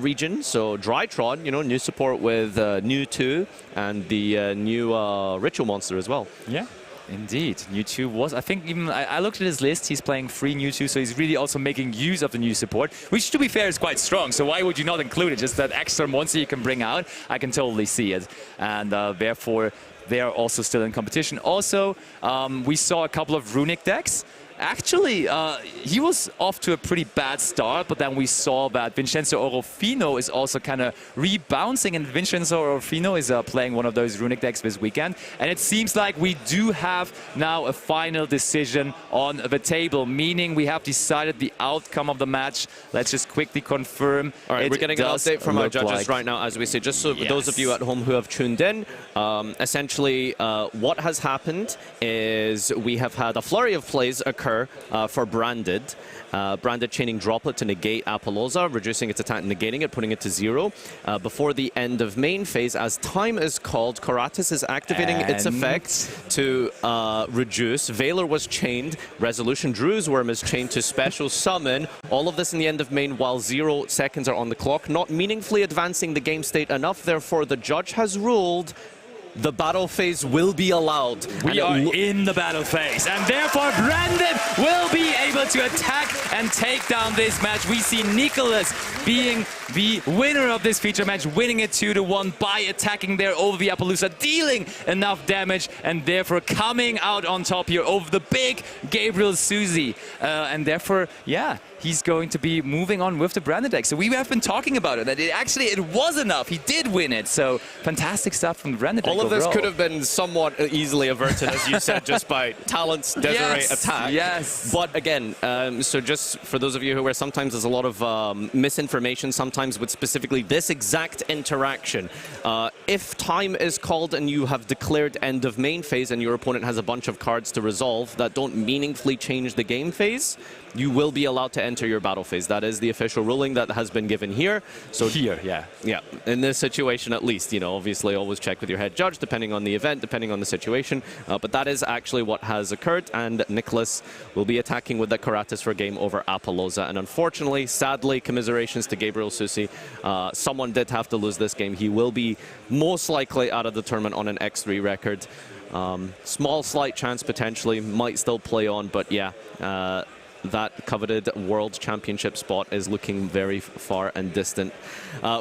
region. So Drytron, you know, new support with new 2 and the new Ritual Monster as well. Yeah. Indeed, Mewtwo was, I think even, I looked at his list, he's playing 3 Mewtwo, so he's really also making use of the new support, which to be fair is quite strong, so why would you not include it? Just that extra monster you can bring out, I can totally see it. And therefore, they are also still in competition. Also, we saw a couple of Runic decks. Actually, he was off to a pretty bad start, but then we saw that Vincenzo Orofino is also kind of rebounding, and Vincenzo Orofino is playing one of those Runic decks this weekend. And it seems like we do have now a final decision on the table, meaning we have decided the outcome of the match. Let's just quickly confirm. All right, we're getting an update from our judges right now as we say, just so those of you at home who have tuned in, essentially what has happened is we have had a flurry of plays occur for Branded. Branded chaining Droplet to negate Apollosa, reducing its attack, negating it, putting it to 0. Before the end of main phase, as time is called, Koratis is activating its effects to reduce. Valor was chained. Resolution Drew's Worm is chained to special summon. All of this in the end of main while 0 seconds are on the clock, not meaningfully advancing the game state enough. Therefore, the judge has ruled the battle phase will be allowed. We are in the battle phase, and therefore Branded will be able to attack and take down this match. We see Nicholas being the winner of this feature match, winning it 2-1 by attacking there over the Appaloosa, dealing enough damage, and therefore coming out on top here over the big Gabriel Suzy. And therefore, yeah, he's going to be moving on with the Branded deck. So we have been talking about it, that it was enough. He did win it. So fantastic stuff from the Branded deck. all of this overall. could have been somewhat easily averted, as you said, just by Talent's Desiree attack. Yes. But again, so just for those of you who are sometimes there's a lot of misinformation sometimes with specifically this exact interaction. If time is called and you have declared end of main phase and your opponent has a bunch of cards to resolve that don't meaningfully change the game phase, you will be allowed to enter your battle phase. That is the official ruling that has been given here. So Here, yeah. yeah, in this situation at least, you know, obviously always check with your head judge, depending on the event, depending on the situation. But that is actually what has occurred, and Nicholas will be attacking with the Karatas for game over Apollosa. And unfortunately, sadly, commiserations to Gabriel Susi. Someone did have to lose this game. He will be most likely out of the tournament on an X3 record. Small, slight chance potentially, might still play on, but yeah. That coveted World Championship spot is looking very far and distant.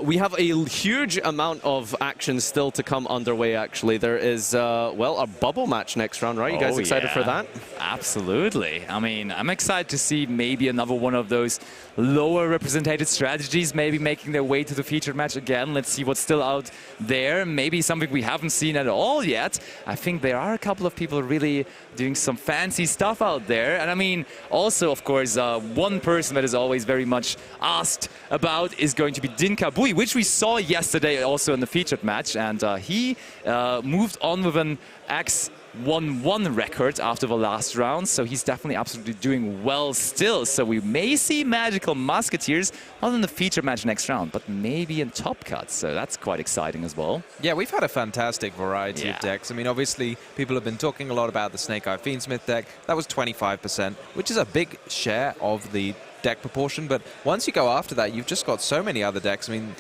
We have a huge amount of action still to come underway, actually. There is, well, a bubble match next round, right? You guys excited for that? Absolutely. I mean, I'm excited to see maybe another one of those lower represented strategies maybe making their way to the featured match again. Let's see what's still out there. Maybe something we haven't seen at all yet. I think there are a couple of people really doing some fancy stuff out there. And I mean, also, of course, one person that is always very much asked about is going to be Dinka Bui, which we saw yesterday also in the featured match. And he moved on with an X1-1 record after the last round, so he's definitely absolutely doing well still. So we may see Magical Musketeers, not in the feature match next round, but maybe in Top Cut, so that's quite exciting as well. Yeah, we've had a fantastic variety of decks. I mean, obviously, people have been talking a lot about the Snake Eye Fiendsmith deck. That was 25%, which is a big share of the deck proportion, but once you go after that, you've just got so many other decks. I mean,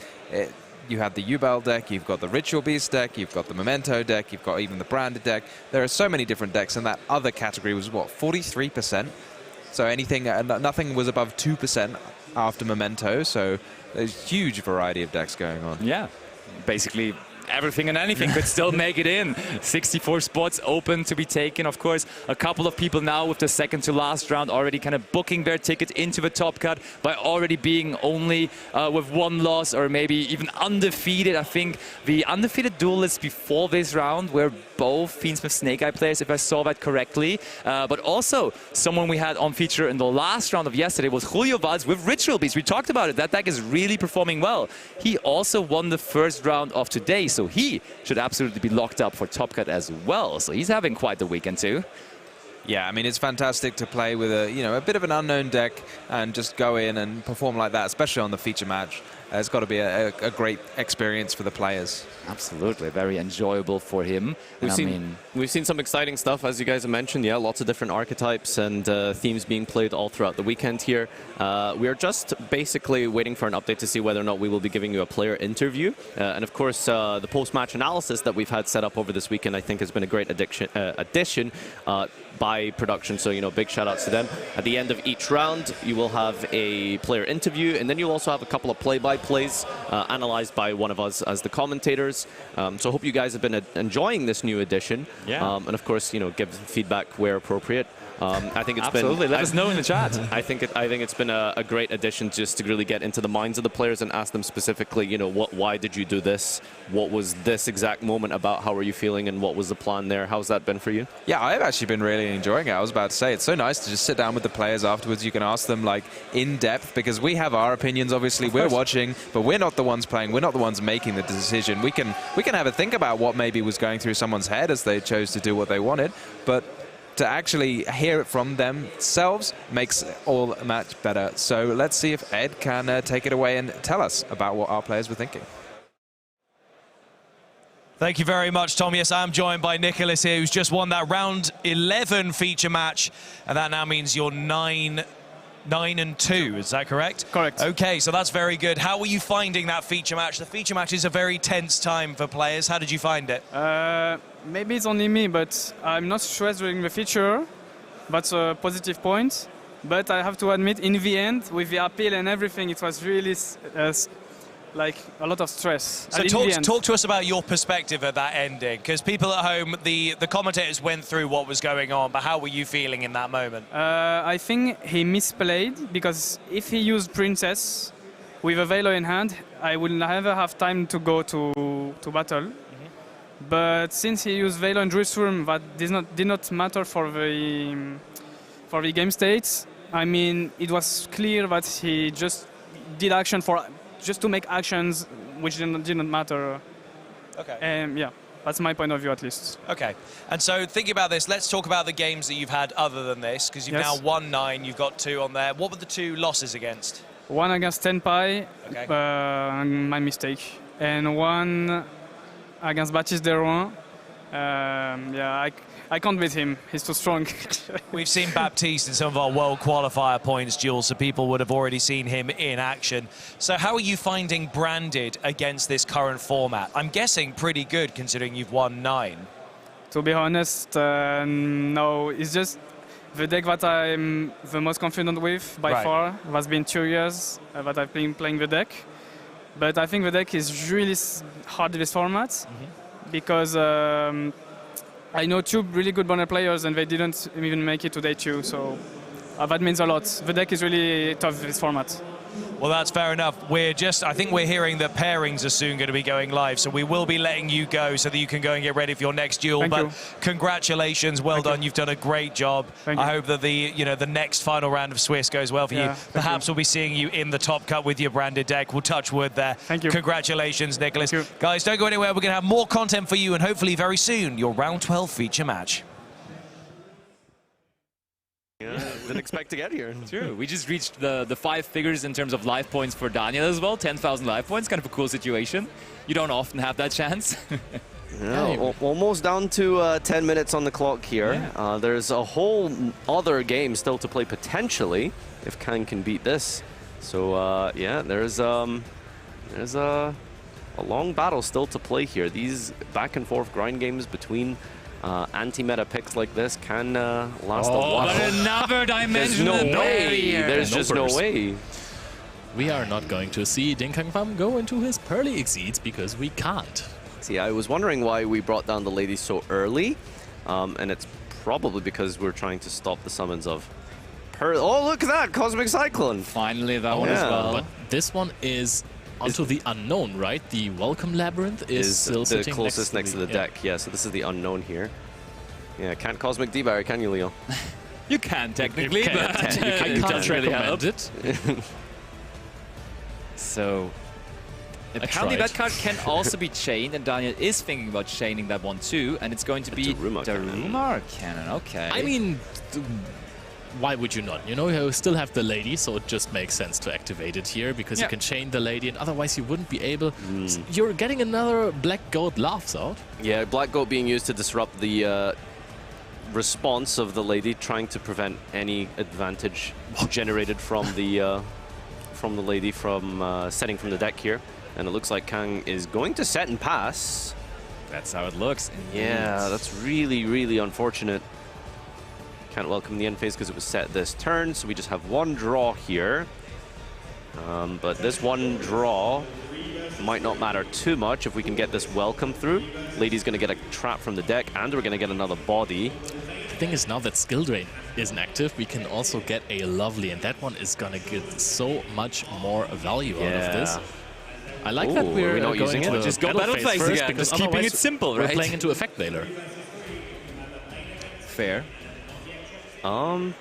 you have the Ubel deck, you've got the Ritual Beast deck, you've got the Memento deck, you've got even the Branded deck. There are so many different decks, and that other category was, what, 43%? So anything, nothing was above 2% after Memento, so there's a huge variety of decks going on. Yeah, basically everything and anything could still make it in. 64 spots open to be taken. Of course, a couple of people now with the second to last round already kind of booking their ticket into the Top Cut by already being only with one loss or maybe even undefeated. I think the undefeated duelists before this round were both Fiendsmith Snake Eye players, if I saw that correctly. But also, someone we had on feature in the last round of yesterday was Julio Valls with Ritual Beast. We talked about it. That deck is really performing well. He also won the first round of today, so he should absolutely be locked up for Top Cut as well. So he's having quite the weekend too. Yeah, I mean, it's fantastic to play with a bit of an unknown deck and just go in and perform like that, especially on the feature match. It's got to be a great experience for the players. Absolutely, very enjoyable for him. We've seen some exciting stuff, as you guys have mentioned. Yeah, lots of different archetypes and themes being played all throughout the weekend here. We are just basically waiting for an update to see whether or not we will be giving you a player interview. And of course, the post-match analysis that we've had set up over this weekend, I think, has been a great addition by production. So, you know, big shout outs to them. At the end of each round, you will have a player interview, and then you'll also have a couple of play-by-plays analyzed by one of us as the commentators. So I hope you guys have been enjoying this new edition. Yeah. And of course, you know, give feedback where appropriate. I think it's Absolutely. been. Let us know in the chat. I think it's been a great addition just to really get into the minds of the players and ask them specifically, you know, why did you do this? What was this exact moment about? How are you feeling? And what was the plan there? How's that been for you? Yeah, I've actually been really enjoying it. I was about to say, it's so nice to just sit down with the players afterwards. You can ask them, like, in depth, because we have our opinions, obviously. We're watching, but we're not the ones playing. We're not the ones making the decision. We can have a think about what maybe was going through someone's head as they chose to do what they wanted, but to actually hear it from themselves makes all much better. So let's see if Ed can take it away and tell us about what our players were thinking. Thank you very much, Tom. Yes, I'm joined by Nicholas here, who's just won that round 11 feature match, and that now means you're 9-2. Is that correct? Correct. Okay, so that's very good. How were you finding that feature match? The feature match is a very tense time for players. How did you find it? Maybe it's only me, but I'm not stressed during the feature. That's a positive point. But I have to admit, in the end, with the appeal and everything, it was really like a lot of stress. So talk to us about your perspective at that ending, because people at home, the commentators went through what was going on, but how were you feeling in that moment? I think he misplayed, because if he used Princess with a Velo in hand, I will never have time to go to battle. But since he used Velo and Druidstorm, that did not matter for the game states. I mean, it was clear that he just did action just to make actions which didn't matter. Okay. Yeah, that's my point of view at least. Okay. And so thinking about this, let's talk about the games that you've had other than this, because you've now won 9, you've got 2 on there. What were the 2 losses against? One against Tenpai, Okay. my mistake, and one against Baptiste Derouin. Yeah, I can't beat him. He's too strong. We've seen Baptiste in some of our World Qualifier points, Jules, so people would have already seen him in action. So how are you finding Branded against this current format? I'm guessing pretty good, considering you've won 9. To be honest, no. It's just the deck that I'm the most confident with by far. It has been 2 years that I've been playing the deck. But I think the deck is really hard in this format because I know 2 really good Bonner players and they didn't even make it to day 2. So that means a lot. The deck is really tough in this format. Well, that's fair enough. I think we're hearing that pairings are soon going to be going live, so we will be letting you go so that you can go and get ready for your next duel. Thank you. Congratulations, well done. You've done a great job. Thank you. I hope that the next final round of Swiss goes well for you. Perhaps we'll be seeing you in the top cut with your Branded deck. We'll touch wood there. Thank you. Congratulations, Nicholas. Thank you. Guys, don't go anywhere. We're going to have more content for you, and hopefully very soon, your round 12 feature match. Didn't expect to get here. True. We just reached the 5 figures in terms of life points for Daniel as well. 10,000 life points. Kind of a cool situation. You don't often have that chance. Yeah, almost down to 10 minutes on the clock here. Yeah. There's a whole other game still to play potentially if Kang can beat this. So yeah, there's a long battle still to play here. These back and forth grind games between anti-meta picks like this can last a while. But another dimension. There's no way. There's just no way. We are not going to see Ding Kang Pham go into his Pearly Exceeds because we can't. See, I was wondering why we brought down the ladies so early, and it's probably because we're trying to stop the summons of Oh, look at that! Cosmic Cyclone! Finally, that one as well. But this one is onto the unknown, right? The Welcome Labyrinth is still the sitting closest next to the deck. Yeah, so this is the unknown here. Yeah, can't Cosmic D-Barrier, can you, Leo? You can, technically, but I can't really recommend it. So, apparently that card can also be chained, and Daniel is thinking about chaining that one too, and it's going to be Daruma Cannon. Okay. I mean, why would you not? You know, you still have the lady, so it just makes sense to activate it here because you can chain the lady, and otherwise you wouldn't be able. You're getting another Black Goat Laughs out. Yeah, Black Goat being used to disrupt the response of the lady, trying to prevent any advantage generated from the lady from setting from the deck here. And it looks like Kang is going to set and pass. That's how it looks. Yeah, that's really, really unfortunate. Can't welcome the end phase because it was set this turn, so we just have one draw here. But this one draw might not matter too much if we can get this welcome through. Lady's going to get a trap from the deck, and we're going to get another body. The thing is, now that Skill Drain isn't active, we can also get a Lovely, and that one is going to get so much more value out of this. I like that we're not using it. Just go battle phase first, again, because just keeping it simple, right? We're playing into Effect Veiler. Fair. Oh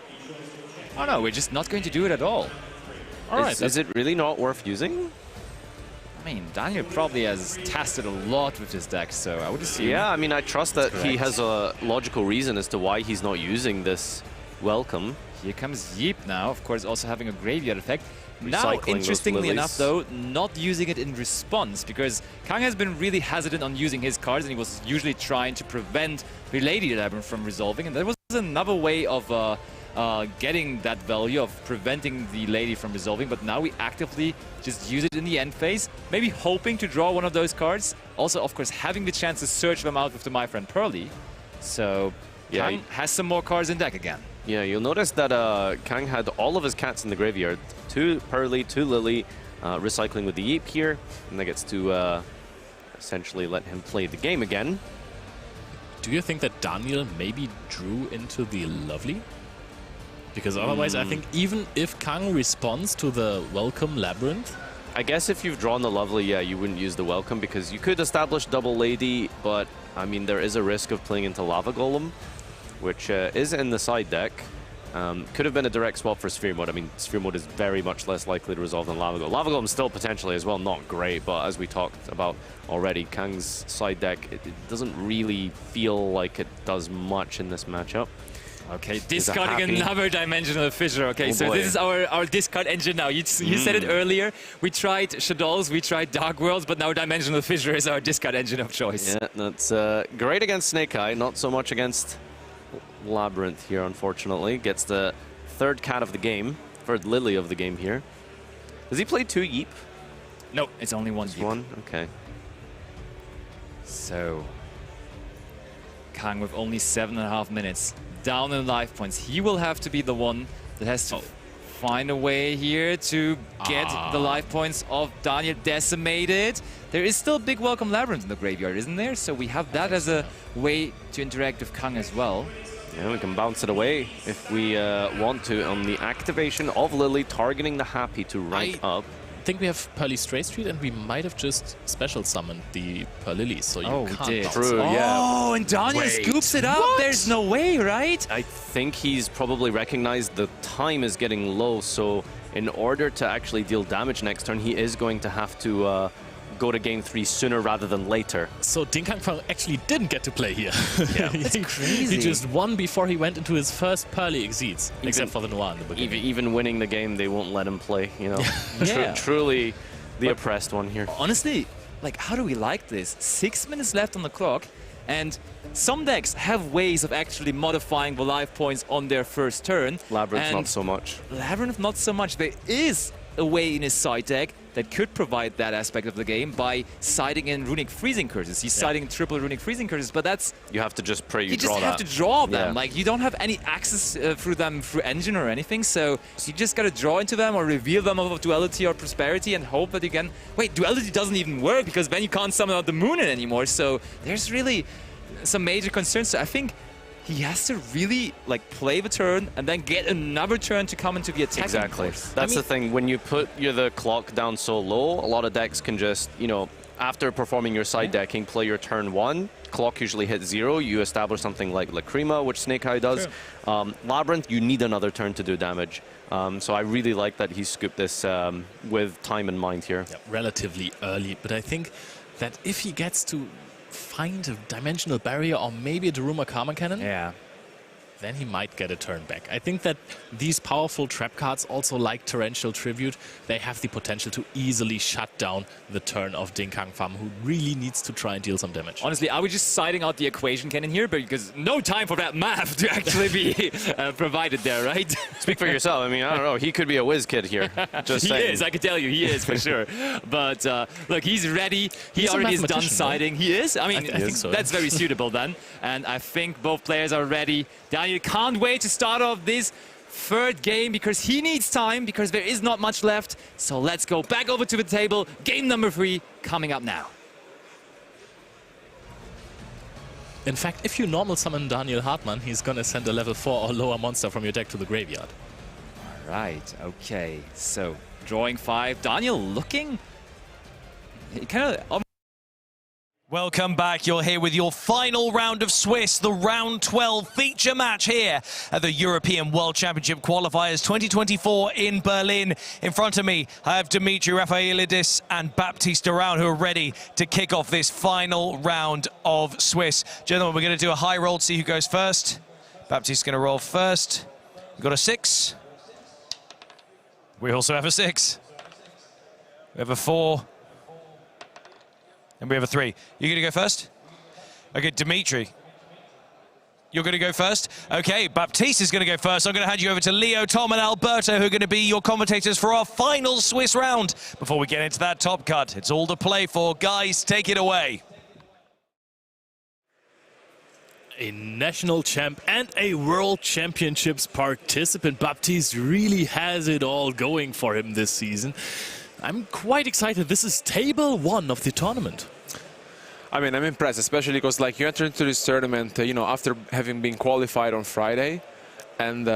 no, we're just not going to do it at all. Alright, is it really not worth using? I mean, Daniel probably has tested a lot with this deck, so I would assume. Yeah, I mean, I trust that he has a logical reason as to why he's not using this welcome. Here comes Yeep now, of course, also having a graveyard effect. Now, interestingly enough, though, not using it in response, because Kang has been really hesitant on using his cards, and he was usually trying to prevent the Lady Labyrinth from resolving, and that was another way of getting that value of preventing the Lady from resolving, but now we actively just use it in the end phase, maybe hoping to draw one of those cards. Also, of course, having the chance to search them out with the My Friend Pearly. So, yeah, Kang has some more cards in deck again. Yeah, you'll notice that Kang had all of his cats in the graveyard. 2 Pearly, 2 Lily, recycling with the Yeep here, and that gets to essentially let him play the game again. Do you think that Daniel maybe drew into the Lovely? Because otherwise, I think even if Kang responds to the Welcome Labyrinth, I guess if you've drawn the Lovely, yeah, you wouldn't use the Welcome because you could establish double Lady, but I mean, there is a risk of playing into Lava Golem, which is in the side deck. Could have been a direct swap for Sphere Mode. I mean, Sphere Mode is very much less likely to resolve than Lava Golem. Lava Golem still potentially as well not great, but as we talked about already, Kang's side deck, it doesn't really feel like it does much in this matchup. Okay, discarding another dimensional fissure. Okay, so this is our discard engine now. You said it earlier. We tried Shadows, we tried Dark Worlds, but now dimensional fissure is our discard engine of choice. Yeah, that's great against Snake Eye, not so much against Labyrinth here, unfortunately. Gets the third cat of the game, third Lily of the game here. Does he play 2 Yeep? No, it's only one Yeep. One? Okay. So, Kang with only 7.5 minutes. Down in life points. He will have to be the one that has to find a way here to get the life points of Daniel decimated. There is still big Welcome Labyrinth in the graveyard, isn't there? So we have that as a way to interact with Kang as well. Yeah, we can bounce it away if we want to on the activation of Lily, targeting the Happy to rank up. I think we have Pearly Stray Street, and we might have just special summoned the Pearlily, so you can't. We did. True, yeah. Oh, and Daniel scoops it up. What? There's no way, right? I think he's probably recognized the time is getting low, so in order to actually deal damage next turn, he is going to have to go to game 3 sooner rather than later. So Dinkang actually didn't get to play here. Yeah, that's crazy. He just won before he went into his first Pearly Exceeds, except for the Noir in the beginning. Even winning the game, they won't let him play, you know. Yeah. Truly the oppressed one here. Honestly, like, how do we like this? 6 minutes left on the clock, and some decks have ways of actually modifying the life points on their first turn. Labyrinth, not so much. Labyrinth, not so much. There is a way in his side deck that could provide that aspect of the game by siding in Runic Freezing Curses. He's siding in triple Runic Freezing Curses, but that's... You have to just pray you just have to draw them. Like, you don't have any access through them through engine or anything, so you just gotta draw into them or reveal them of Duality or Prosperity and hope that you can... Wait, Duality doesn't even work because then you can't summon out the Moon in anymore, so there's really some major concerns. So I think he has to really like play the turn and then get another turn to come into the attack. Exactly. That's the thing. When you put the clock down so low, a lot of decks can just, you know, after performing your side decking, play your turn 1. Clock usually hits 0. You establish something like Lacrima, which Snake Eye does. Labyrinth, you need another turn to do damage. So I really like that he scooped this with time in mind here. Yeah, relatively early, but I think that if he gets to find a dimensional barrier or maybe a Daruma Karma Cannon, then he might get a turn back. I think that these powerful trap cards, also like Torrential Tribute, they have the potential to easily shut down the turn of Dinkang Pham, who really needs to try and deal some damage. Honestly, I was just siding out the equation cannon here, but because no time for that math to actually be provided there, right? Speak for yourself. I mean, I don't know. He could be a whiz kid here. Just he saying. is. I can tell you, he is for sure. But look, he's ready. He already is done siding. He is. I mean, I think so. That's very suitable then. And I think both players are ready. Daniel can't wait to start off this third game because he needs time, because there is not much left. So let's go back over to the table. Game number 3 coming up now. In fact, if you normal summon Daniel Hartmann, he's gonna send a level 4 or lower monster from your deck to the graveyard. All right, okay. So drawing 5. Daniel looking kind of... Welcome back. You're here with your final round of Swiss, the round 12 feature match here at the European World Championship Qualifiers 2024 in Berlin. In front of me, I have Dimitri Rafaelidis and Baptiste Durand, who are ready to kick off this final round of Swiss. Gentlemen, we're going to do a high roll to see who goes first. Baptiste's going to roll first. We've got a 6. We also have a 6. We have a 4. And we have a 3. You're going to go first? Okay, Dimitri. You're going to go first? Okay, Baptiste is going to go first. I'm going to hand you over to Leo, Tom, and Alberto, who are going to be your commentators for our final Swiss round. Before we get into that top cut, it's all to play for. Guys, take it away. A national champ and a world championships participant. Baptiste really has it all going for him this season. I'm quite excited. This is table 1 of the tournament. I mean, I'm impressed, especially because like you enter into this tournament, you know, after having been qualified on Friday, and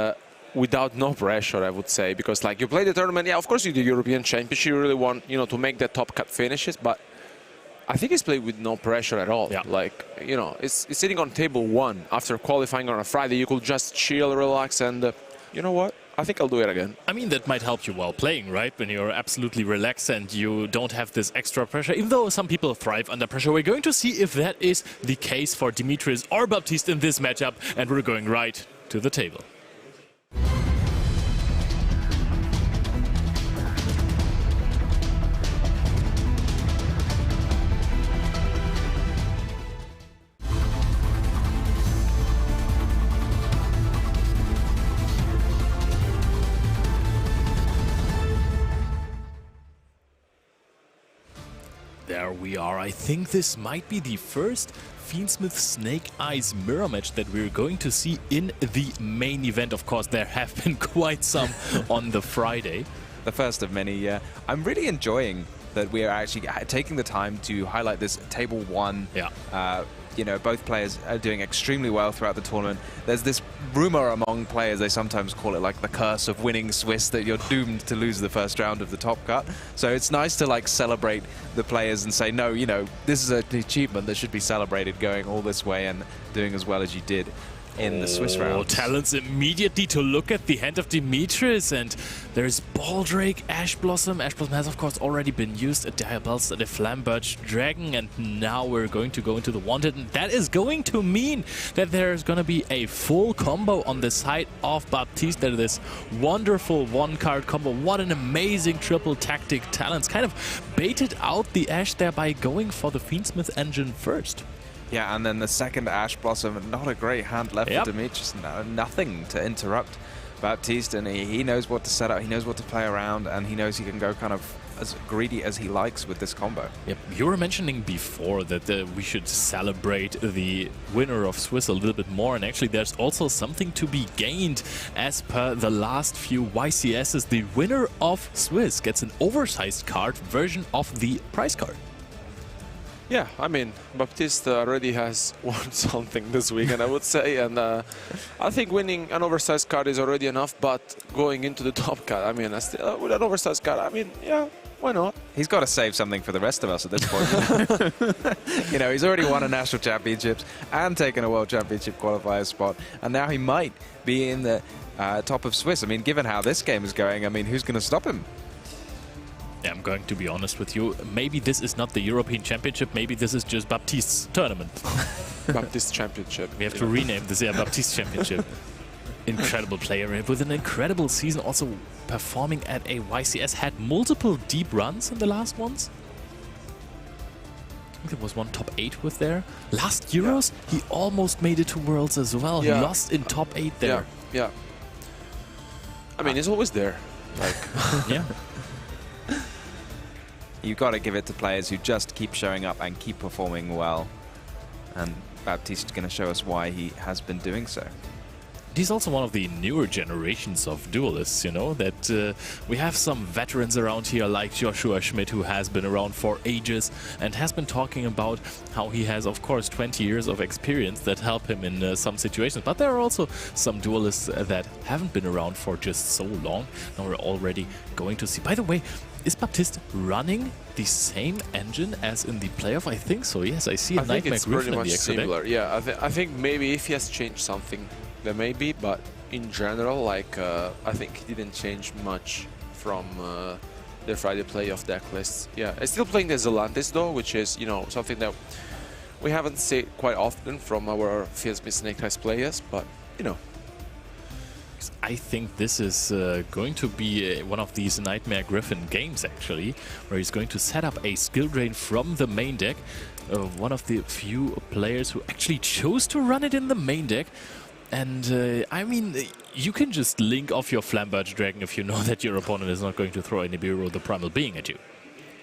without no pressure, I would say, because like you play the tournament, yeah, of course you do European Championship, you really want, you know, to make the top cut finishes, but I think he's played with no pressure at all. Yeah. Like, you know, it's sitting on table 1 after qualifying on a Friday. You could just chill, relax, and you know what? I think I'll do it again. I mean, that might help you while playing, right? When you're absolutely relaxed and you don't have this extra pressure, even though some people thrive under pressure. We're going to see if that is the case for Dimitris or Baptiste in this matchup, and we're going right to the table. There we are. I think this might be the first Fiendsmith Snake Eyes mirror match that we're going to see in the main event. Of course, there have been quite some on the Friday. The first of many, yeah. I'm really enjoying that we are actually taking the time to highlight this table 1. Yeah. You know, both players are doing extremely well throughout the tournament. There's this rumor among players, they sometimes call it like the curse of winning Swiss, that you're doomed to lose the first round of the top cut. So it's nice to like celebrate the players and say, no, you know, this is an achievement that should be celebrated, going all this way and doing as well as you did in the Swiss round. Talents immediately to look at the hand of Dimitris, and there's Baldrake, Ash Blossom. Ash Blossom has of course already been used, a Diabels, the Flamberge Dragon, and now we're going to go into the Wanted, and that is going to mean that there's going to be a full combo on the side of Baptiste. That this wonderful one-card combo. What an amazing triple tactic talents. Kind of baited out the Ash there by going for the Fiendsmith engine first. Yeah, and then the second Ash Blossom, not a great hand left for Dimitris. No, nothing to interrupt Baptiste, and he knows what to set up, he knows what to play around, and he knows he can go kind of as greedy as he likes with this combo. Yep. You were mentioning before that we should celebrate the winner of Swiss a little bit more, and actually there's also something to be gained as per the last few YCSs. The winner of Swiss gets an oversized card version of the prize card. Yeah, I mean, Baptiste already has won something this weekend, I would say, and I think winning an oversized card is already enough, but going into the top cut, I mean, with an oversized card, I mean, yeah, why not? He's got to save something for the rest of us at this point. You know, he's already won a national championships and taken a world championship qualifier spot, and now he might be in the top of Swiss. I mean, given how this game is going, I mean, who's going to stop him? Yeah, I'm going to be honest with you. Maybe this is not the European Championship. Maybe this is just Baptiste's tournament. Baptiste Championship. We have to rename this, yeah, Baptiste Championship. Incredible player with an incredible season. Also performing at a YCS. Had multiple deep runs in the last ones. I think there was one top 8 with there. Last Euros, he almost made it to Worlds as well. Yeah. He lost in top 8 there. Yeah. I mean, he's always there. Like, yeah. You've got to give it to players who just keep showing up and keep performing well. And Baptiste is going to show us why he has been doing so. He's also one of the newer generations of duelists, you know, that we have some veterans around here like Joshua Schmidt, who has been around for ages and has been talking about how he has, of course, 20 years of experience that help him in some situations. But there are also some duelists that haven't been around for just so long. Now we're already going to see. By the way, is Baptiste running the same engine as in the playoff? I think so, yes. I see a Nightmare Griffin in the extra deck. Similar. Yeah, I think maybe if he has changed something, there may be, but in general, like, I think he didn't change much from the Friday playoff deck lists. Yeah, I'm still playing the Zelantis though, which is, you know, something that we haven't seen quite often from our Fiendsmith Snake Eyes players, but, you know. I think this is going to be one of these Nightmare Griffin games, actually, where he's going to set up a skill drain from the main deck. One of the few players who actually chose to run it in the main deck. And, I mean, you can just link off your Flamberge Dragon if you know that your opponent is not going to throw any Nibiru, the Primal Being, at you.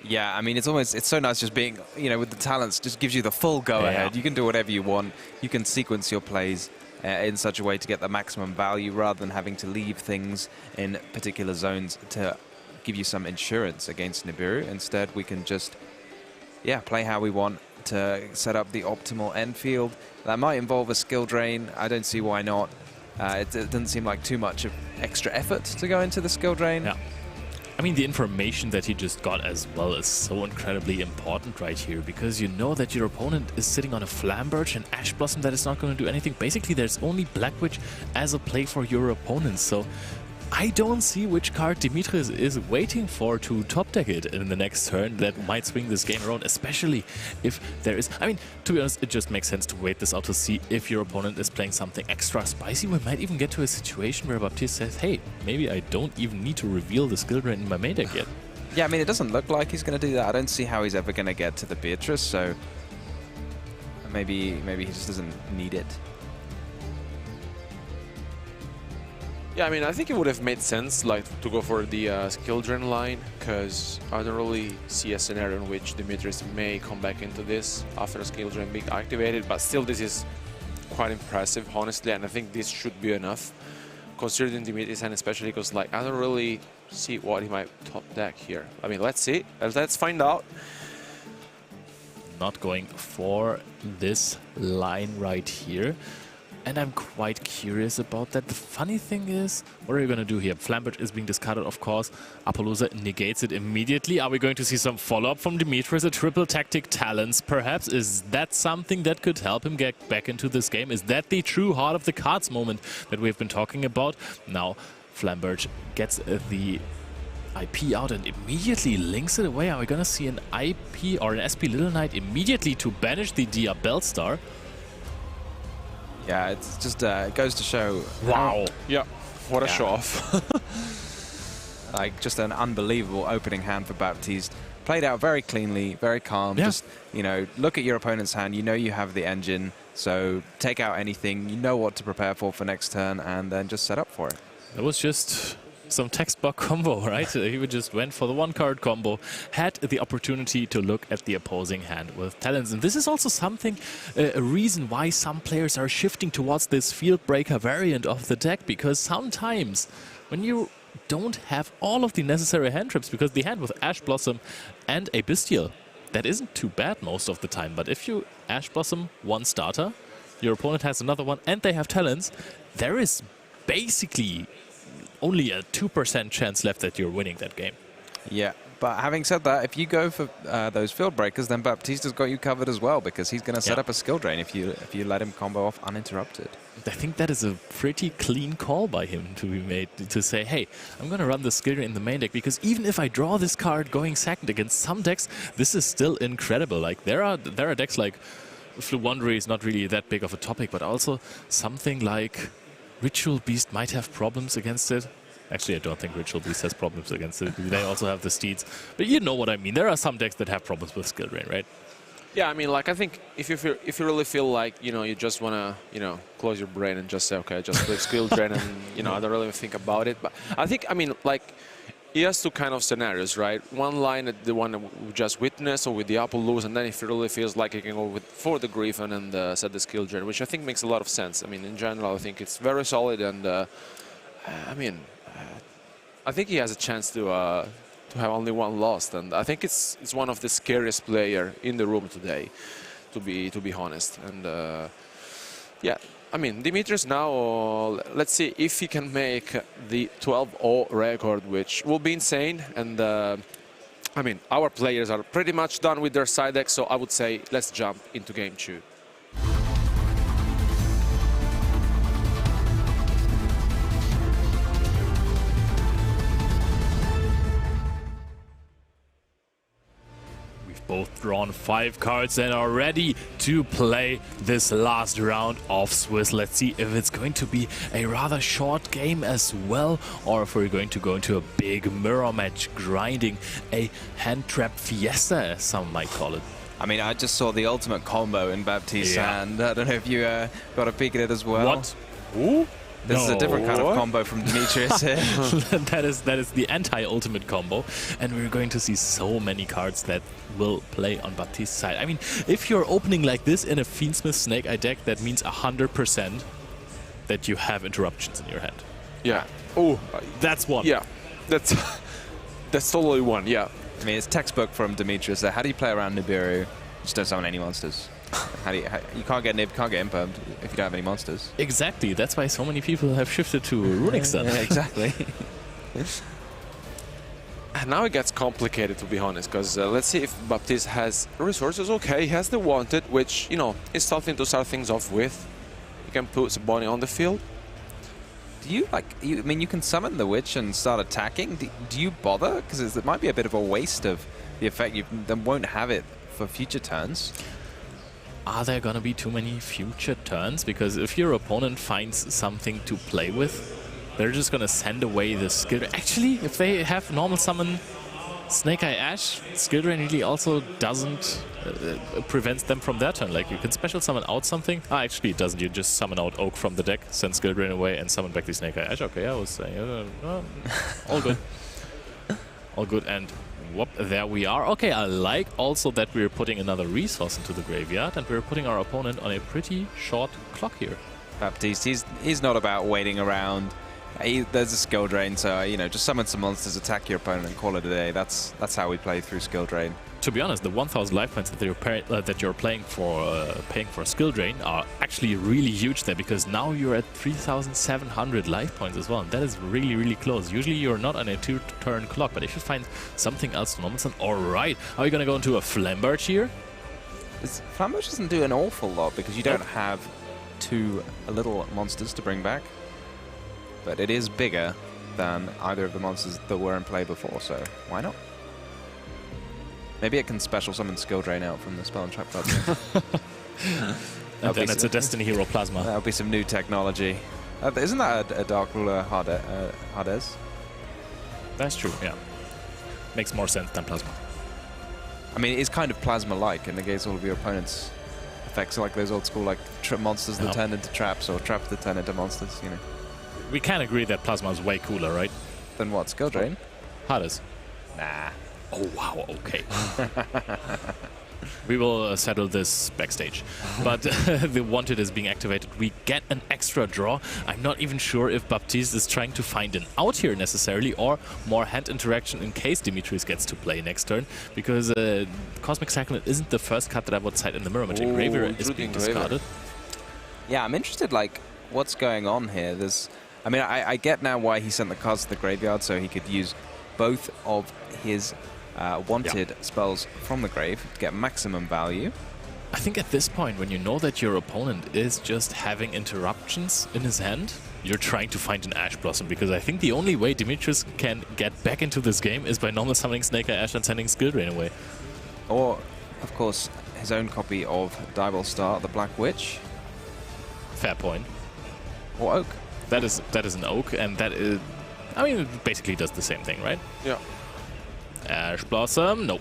Yeah, I mean, it's so nice just being, you know, with the talents, just gives you the full go-ahead. You can do whatever you want. You can sequence your plays in such a way to get the maximum value rather than having to leave things in particular zones to give you some insurance against Nibiru. Instead, we can just, yeah, play how we want to set up the optimal end field. That might involve a skill drain. I don't see why not. It doesn't seem like too much of extra effort to go into the skill drain. Yeah. I mean, the information that he just got as well is so incredibly important right here, because you know that your opponent is sitting on a Flamberge and Ash Blossom that is not going to do anything. Basically, there's only Black Witch as a play for your opponent, so I don't see which card Demetrius is waiting for to top deck it in the next turn that might swing this game around, especially if there is... I mean, to be honest, it just makes sense to wait this out to see if your opponent is playing something extra spicy. We might even get to a situation where Baptiste says, hey, maybe I don't even need to reveal the skill drain in my main deck yet. Yeah, I mean, it doesn't look like he's going to do that. I don't see how he's ever going to get to the Beatrice, so maybe he just doesn't need it. Yeah, I mean, I think it would have made sense like to go for the skill drain line, because I don't really see a scenario in which Demetrius may come back into this after a skill drain being activated, but still this is quite impressive, honestly, and I think this should be enough considering Demetrius, and especially because like I don't really see what he might top deck here. I mean, let's see, let's find out. Not going for this line right here. And I'm quite curious about that. The funny thing is, what are you going to do here? Flamberge is being discarded, of course. Apollousa negates it immediately. Are we going to see some follow-up from Demetrius? A triple tactic talents, perhaps? Is that something that could help him get back into this game? Is that the true heart of the cards moment that we've been talking about? Now, Flamberge gets the IP out and immediately links it away. Are we going to see an IP or an SP Little Knight immediately to banish the Dia Bellstar? Yeah, it's just it goes to show. Wow. Yeah, what a show off. Like, just an unbelievable opening hand for Baptiste. Played out very cleanly, very calm. Yeah. Just, you know, look at your opponent's hand. You know you have the engine, so take out anything. You know what to prepare for next turn, and then just set up for it. It was just some textbook combo, right? He just went for the one-card combo, had the opportunity to look at the opposing hand with talents. And this is also something, a reason why some players are shifting towards this Field Breaker variant of the deck, because sometimes when you don't have all of the necessary hand traps, because the hand with Ash Blossom and a Bestial, that isn't too bad most of the time, but if you Ash Blossom one starter, your opponent has another one, and they have talents, there is basically only a 2% chance left that you're winning that game. Yeah, but having said that, if you go for those Field Breakers, then Baptiste's got you covered as well, because he's going to set up a skill drain if you let him combo off uninterrupted. I think that is a pretty clean call by him to be made, to say, hey, I'm going to run the skill drain in the main deck, because even if I draw this card going second against some decks, this is still incredible. Like, there are decks like Fluwandry is not really that big of a topic, but also something like Ritual Beast might have problems against it. Actually, I don't think Ritual Beast has problems against it. They also have the Steeds. But you know what I mean. There are some decks that have problems with skill drain, right? Yeah, I mean, like, I think if you really feel like, you know, you just want to, you know, close your brain and just say, okay, just play skill drain and, you know, I don't really think about it. But I think, I mean, like, he has two kind of scenarios, right? One line, the one that we just witnessed, or with the Apollousa, and then if he really feels like he can go for the Griffin and set the skill drain, which I think makes a lot of sense. I mean, in general, I think it's very solid, and I mean, I think he has a chance to have only one loss, and I think it's one of the scariest player in the room today, to be honest. And yeah. I mean, Demetrius now, let's see if he can make the 12-0 record, which will be insane. And I mean, our players are pretty much done with their side deck, so I would say let's jump into game 2. Both drawn 5 cards and are ready to play this last round of Swiss. Let's see if it's going to be a rather short game as well, or if we're going to go into a big mirror match, grinding a hand trap fiesta, as some might call it. I mean, I just saw the ultimate combo in Baptiste's hand. I don't know if you got a peek at it as well. What? Ooh? This is a different kind of combo from Demetrius here. that is the anti-ultimate combo, and we're going to see so many cards that will play on Baptiste's side. I mean, if you're opening like this in a Fiendsmith Snake Eye deck, that means 100% that you have interruptions in your hand. Yeah. Oh, that's one. Yeah, that's totally one. Yeah. I mean, it's textbook from Demetrius. How do you play around Nibiru? Just don't summon any monsters. You can't get nib, can't get impermed if you don't have any monsters. Exactly. That's why so many people have shifted to Runic Stun. Yeah, exactly. And now it gets complicated, to be honest, because let's see if Baptiste has resources. Okay, he has the wanted, which, you know, is something to start things off with. You can put Bonnie on the field. Do you, like, I mean, you can summon the witch and start attacking. Do you bother? Because it might be a bit of a waste of the effect. You then won't have it for future turns. Are there gonna be too many future turns? Because if your opponent finds something to play with, they're just gonna send away the skill. Actually, if they have normal summon Snake Eye Ash, skill drain really also doesn't prevents them from their turn. Like, you can special summon out something. Ah, actually it doesn't. You just summon out Oak from the deck, send skill drain away, and summon back the Snake Eye Ash. Okay, I was saying all good. All good, and whoop, there we are. Okay, I like also that we're putting another resource into the graveyard, and we're putting our opponent on a pretty short clock here. Baptiste, he's not about waiting around. There's a skill drain, so you know, just summon some monsters, attack your opponent, and call it a day. That's how we play through skill drain. To be honest, the 1,000 life points that you're paying for skill drain are actually really huge there, because now you're at 3,700 life points as well, and that is really, really close. Usually you're not on a 2-turn clock, but if you find something else to normal summon, all right. Are we gonna go into a Flamberge here? Flamberge doesn't do an awful lot because you don't have two little monsters to bring back. But it is bigger than either of the monsters that were in play before, so why not? Maybe it can special summon skill drain out from the spell and trap card. And then it's a Destiny Hero Plasma. That'll be some new technology. Isn't that a Dark Ruler Hades? That's true, yeah. Makes more sense than Plasma. I mean, it's kind of Plasma-like and negates all of your opponent's effects, like those old school like monsters that turn into traps, or traps that turn into monsters, you know. We can agree that Plasma is way cooler, right? Then what? Skill drain? Hades. Nah. Oh, wow, okay. We will settle this backstage. But the wanted is being activated. We get an extra draw. I'm not even sure if Baptiste is trying to find an out here necessarily, or more hand interaction in case Dimitris gets to play next turn. Because Cosmic Cyclone isn't the first card that I would cite in the mirror. Magic Graver is being discarded. Yeah, I'm interested, like, what's going on here? I mean, I get now why he sent the cards to the graveyard, so he could use both of his wanted spells from the grave to get maximum value. I think at this point, when you know that your opponent is just having interruptions in his hand, you're trying to find an Ash Blossom, because I think the only way Dimitris can get back into this game is by normal summoning Snake Eye Ash and sending skill drain away. Or, of course, his own copy of Dival Star, the Black Witch. Fair point. Or Oak. That is an Oak, and that is... I mean, it basically does the same thing, right? Yeah. Ash Blossom, no.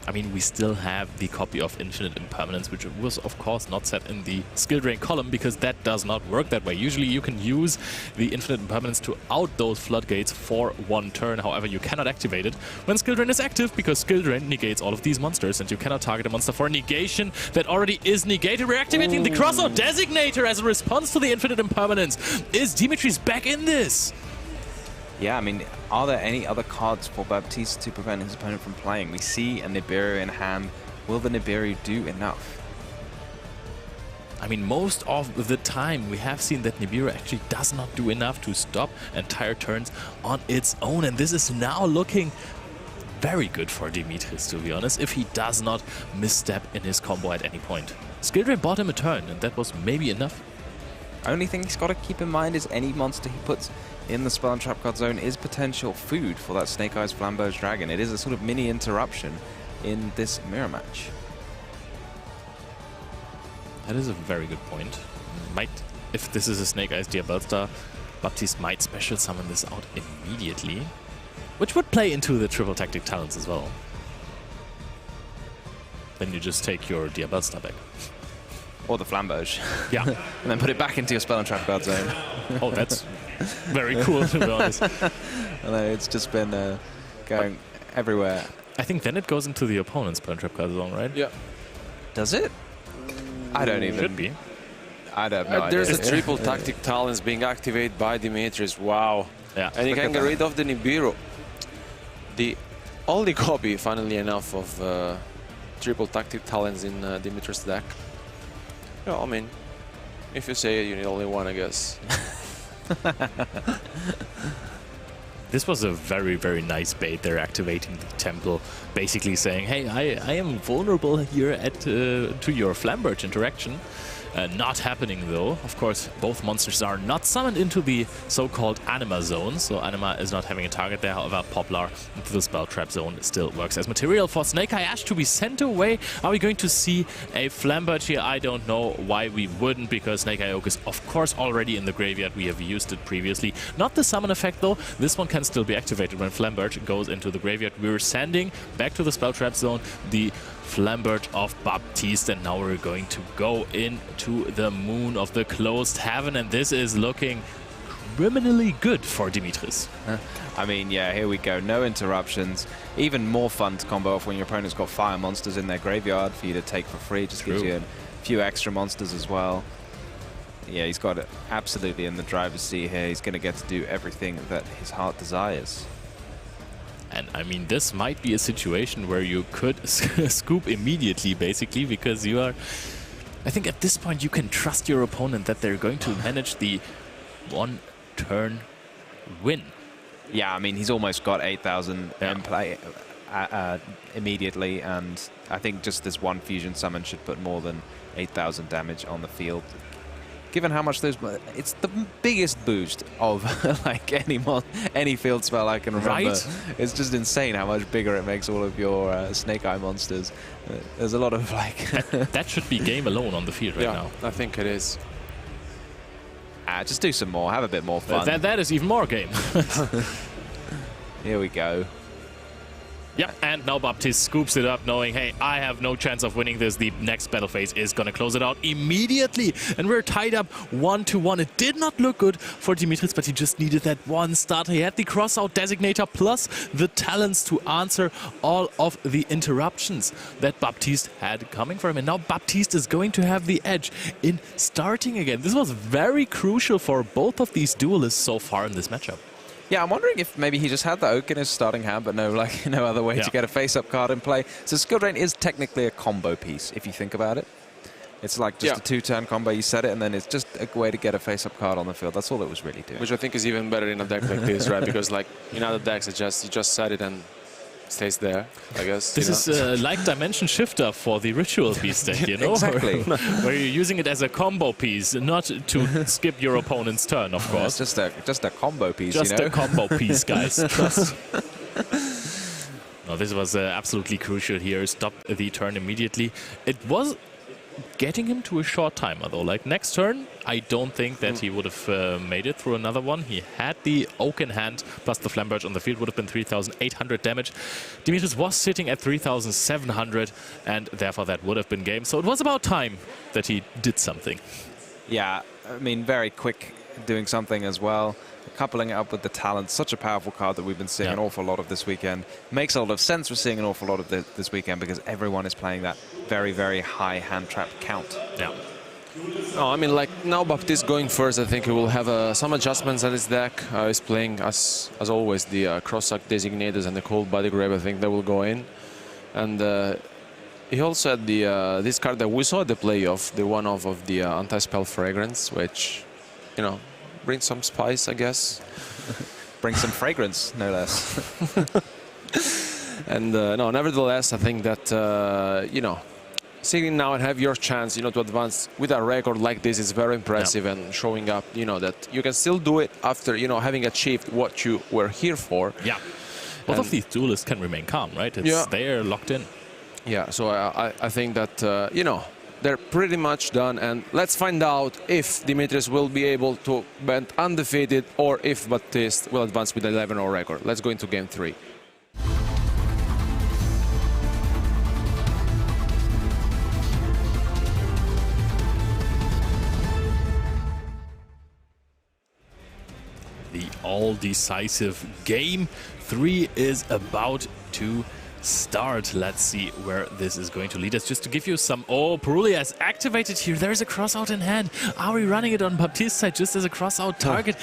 I mean, we still have the copy of Infinite Impermanence, which was, of course, not set in the skill drain column, because that does not work that way. Usually you can use the Infinite Impermanence to out those floodgates for one turn. However, you cannot activate it when skill drain is active, because skill drain negates all of these monsters, and you cannot target a monster for a negation that already is negated. We're activating the Crossout Designator as a response to the Infinite Impermanence. Is Dimitris back in this? Yeah, I mean, are there any other cards for Baptiste to prevent his opponent from playing? We see a Nibiru in hand. Will the Nibiru do enough? I mean, most of the time we have seen that Nibiru actually does not do enough to stop entire turns on its own. And this is now looking very good for Dimitris, to be honest, if he does not misstep in his combo at any point. Skill Drain bought him a turn, and that was maybe enough. Only thing he's got to keep in mind is any monster he puts in the spell and trap card zone is potential food for that Snake Eyes Flamberge Dragon. It is a sort of mini interruption in this mirror match. That is a very good point. If this is a Snake Eyes Diabellstar, Baptiste might special summon this out immediately, which would play into the triple tactic talents as well. Then you just take your Diabellstar back. Or the Flamberge. Yeah. And then put it back into your spell and trap card zone. Oh, that's very cool, to be honest. I know, it's just been going everywhere. I think then it goes into the opponent's spell and trap card zone, right? Yeah. Does it? I don't even... Should be. I don't know. There's a triple tactic talents being activated by Dimitris. Wow. Yeah. And you can get rid of the Nibiru. The only copy, funnily enough, of triple tactic talents in Dimitri's deck. Yeah, I mean, if you say it, you need only one, I guess. This was a very, very nice bait. They're activating the temple, basically saying, hey, I am vulnerable here at to your Flambirch interaction. Not happening though. Of course, both monsters are not summoned into the so-called Anima zone, so Anima is not having a target there. However, Poplar into the Spell Trap zone still works as material for Snake Eye Ash to be sent away. Are we going to see a Flambirch here? I don't know why we wouldn't, because Snake Eye Oak is of course already in the graveyard. We have used it previously. Not the summon effect though. This one can still be activated when Flambirch goes into the graveyard. We're sending back to the Spell Trap zone the Flambirch of Baptiste, and now we're going to go into the moon of the closed heaven, and this is looking criminally good for Dimitris. I mean, yeah, here we go. No interruptions. Even more fun to combo off when your opponent's got fire monsters in their graveyard for you to take for free. Just gives you a few extra monsters as well. Yeah, he's got it absolutely in the driver's seat here. He's going to get to do everything that his heart desires. And I mean, this might be a situation where you could scoop immediately, basically, because you are... I think at this point you can trust your opponent that they're going to manage the one-turn win. Yeah, I mean, he's almost got 8,000 in play immediately, and I think just this one fusion summon should put more than 8,000 damage on the field. Given how much those... It's the biggest boost of like any field spell I can remember. Right? It's just insane how much bigger it makes all of your Snake Eye monsters. There's a lot of like... that should be game alone on the field right now. I think it is. Just do some more, have a bit more fun. That is even more game. Here we go. Yep, and now Baptiste scoops it up, knowing, hey, I have no chance of winning this. The next battle phase is going to close it out immediately. And we're tied up 1-1. It did not look good for Dimitris, but he just needed that one starter. He had the cross-out designator plus the talents to answer all of the interruptions that Baptiste had coming for him. And now Baptiste is going to have the edge in starting again. This was very crucial for both of these duelists so far in this matchup. Yeah, I'm wondering if maybe he just had the Oak in his starting hand, but no other way to get a face-up card in play. So Skill Drain is technically a combo piece, if you think about it. It's like just a two-turn combo, you set it, and then it's just a way to get a face-up card on the field. That's all it was really doing. Which I think is even better in a deck like this, right? Because like in other decks, you just set it and stays there, I guess. This is like Dimension Shifter for the Ritual Beast deck, you know? Exactly. Where you're using it as a combo piece, not to skip your opponent's turn, of course. It's just a combo piece, just you know? a combo piece, guys. Trust. No, this was absolutely crucial here. Stop the turn immediately. It was getting him to a short timer, though. Like, next turn, I don't think that he would have made it through another one. He had the Oak in hand, plus the Flambirch on the field would have been 3,800 damage. Dimitris was sitting at 3,700, and therefore that would have been game. So it was about time that he did something. Yeah, I mean, very quick doing something as well. Coupling it up with the talent, such a powerful card that we've been seeing an awful lot of this weekend. Makes a lot of sense we're seeing an awful lot of this weekend because everyone is playing that very, very high hand trap count. Yeah. No, I mean, like now Baptiste going first, I think he will have some adjustments at his deck. He's playing, as always, the cross-sack designators and the cold body grab. I think they will go in. And he also had this card that we saw at the playoff, the one-off of the anti-spell fragrance, which, you know, brings some spice, I guess. Brings some fragrance, no less. And no, nevertheless, I think that, you know, sitting now and have your chance, you know, to advance with a record like this is very impressive and showing up, you know, that you can still do it after, you know, having achieved what you were here for. Yeah. Both of these duelists can remain calm, right? It's they're locked in. Yeah, so I think that, you know, they're pretty much done, and let's find out if Dimitris will be able to be undefeated or if Baptiste will advance with 11-0 record. Let's go into game 3. The all-decisive game 3 is about to start. Let's see where this is going to lead us. Just to give you some... Oh, Purulia is activated here. There's a crossout in hand. Are we running it on Baptiste's side just as a crossout target?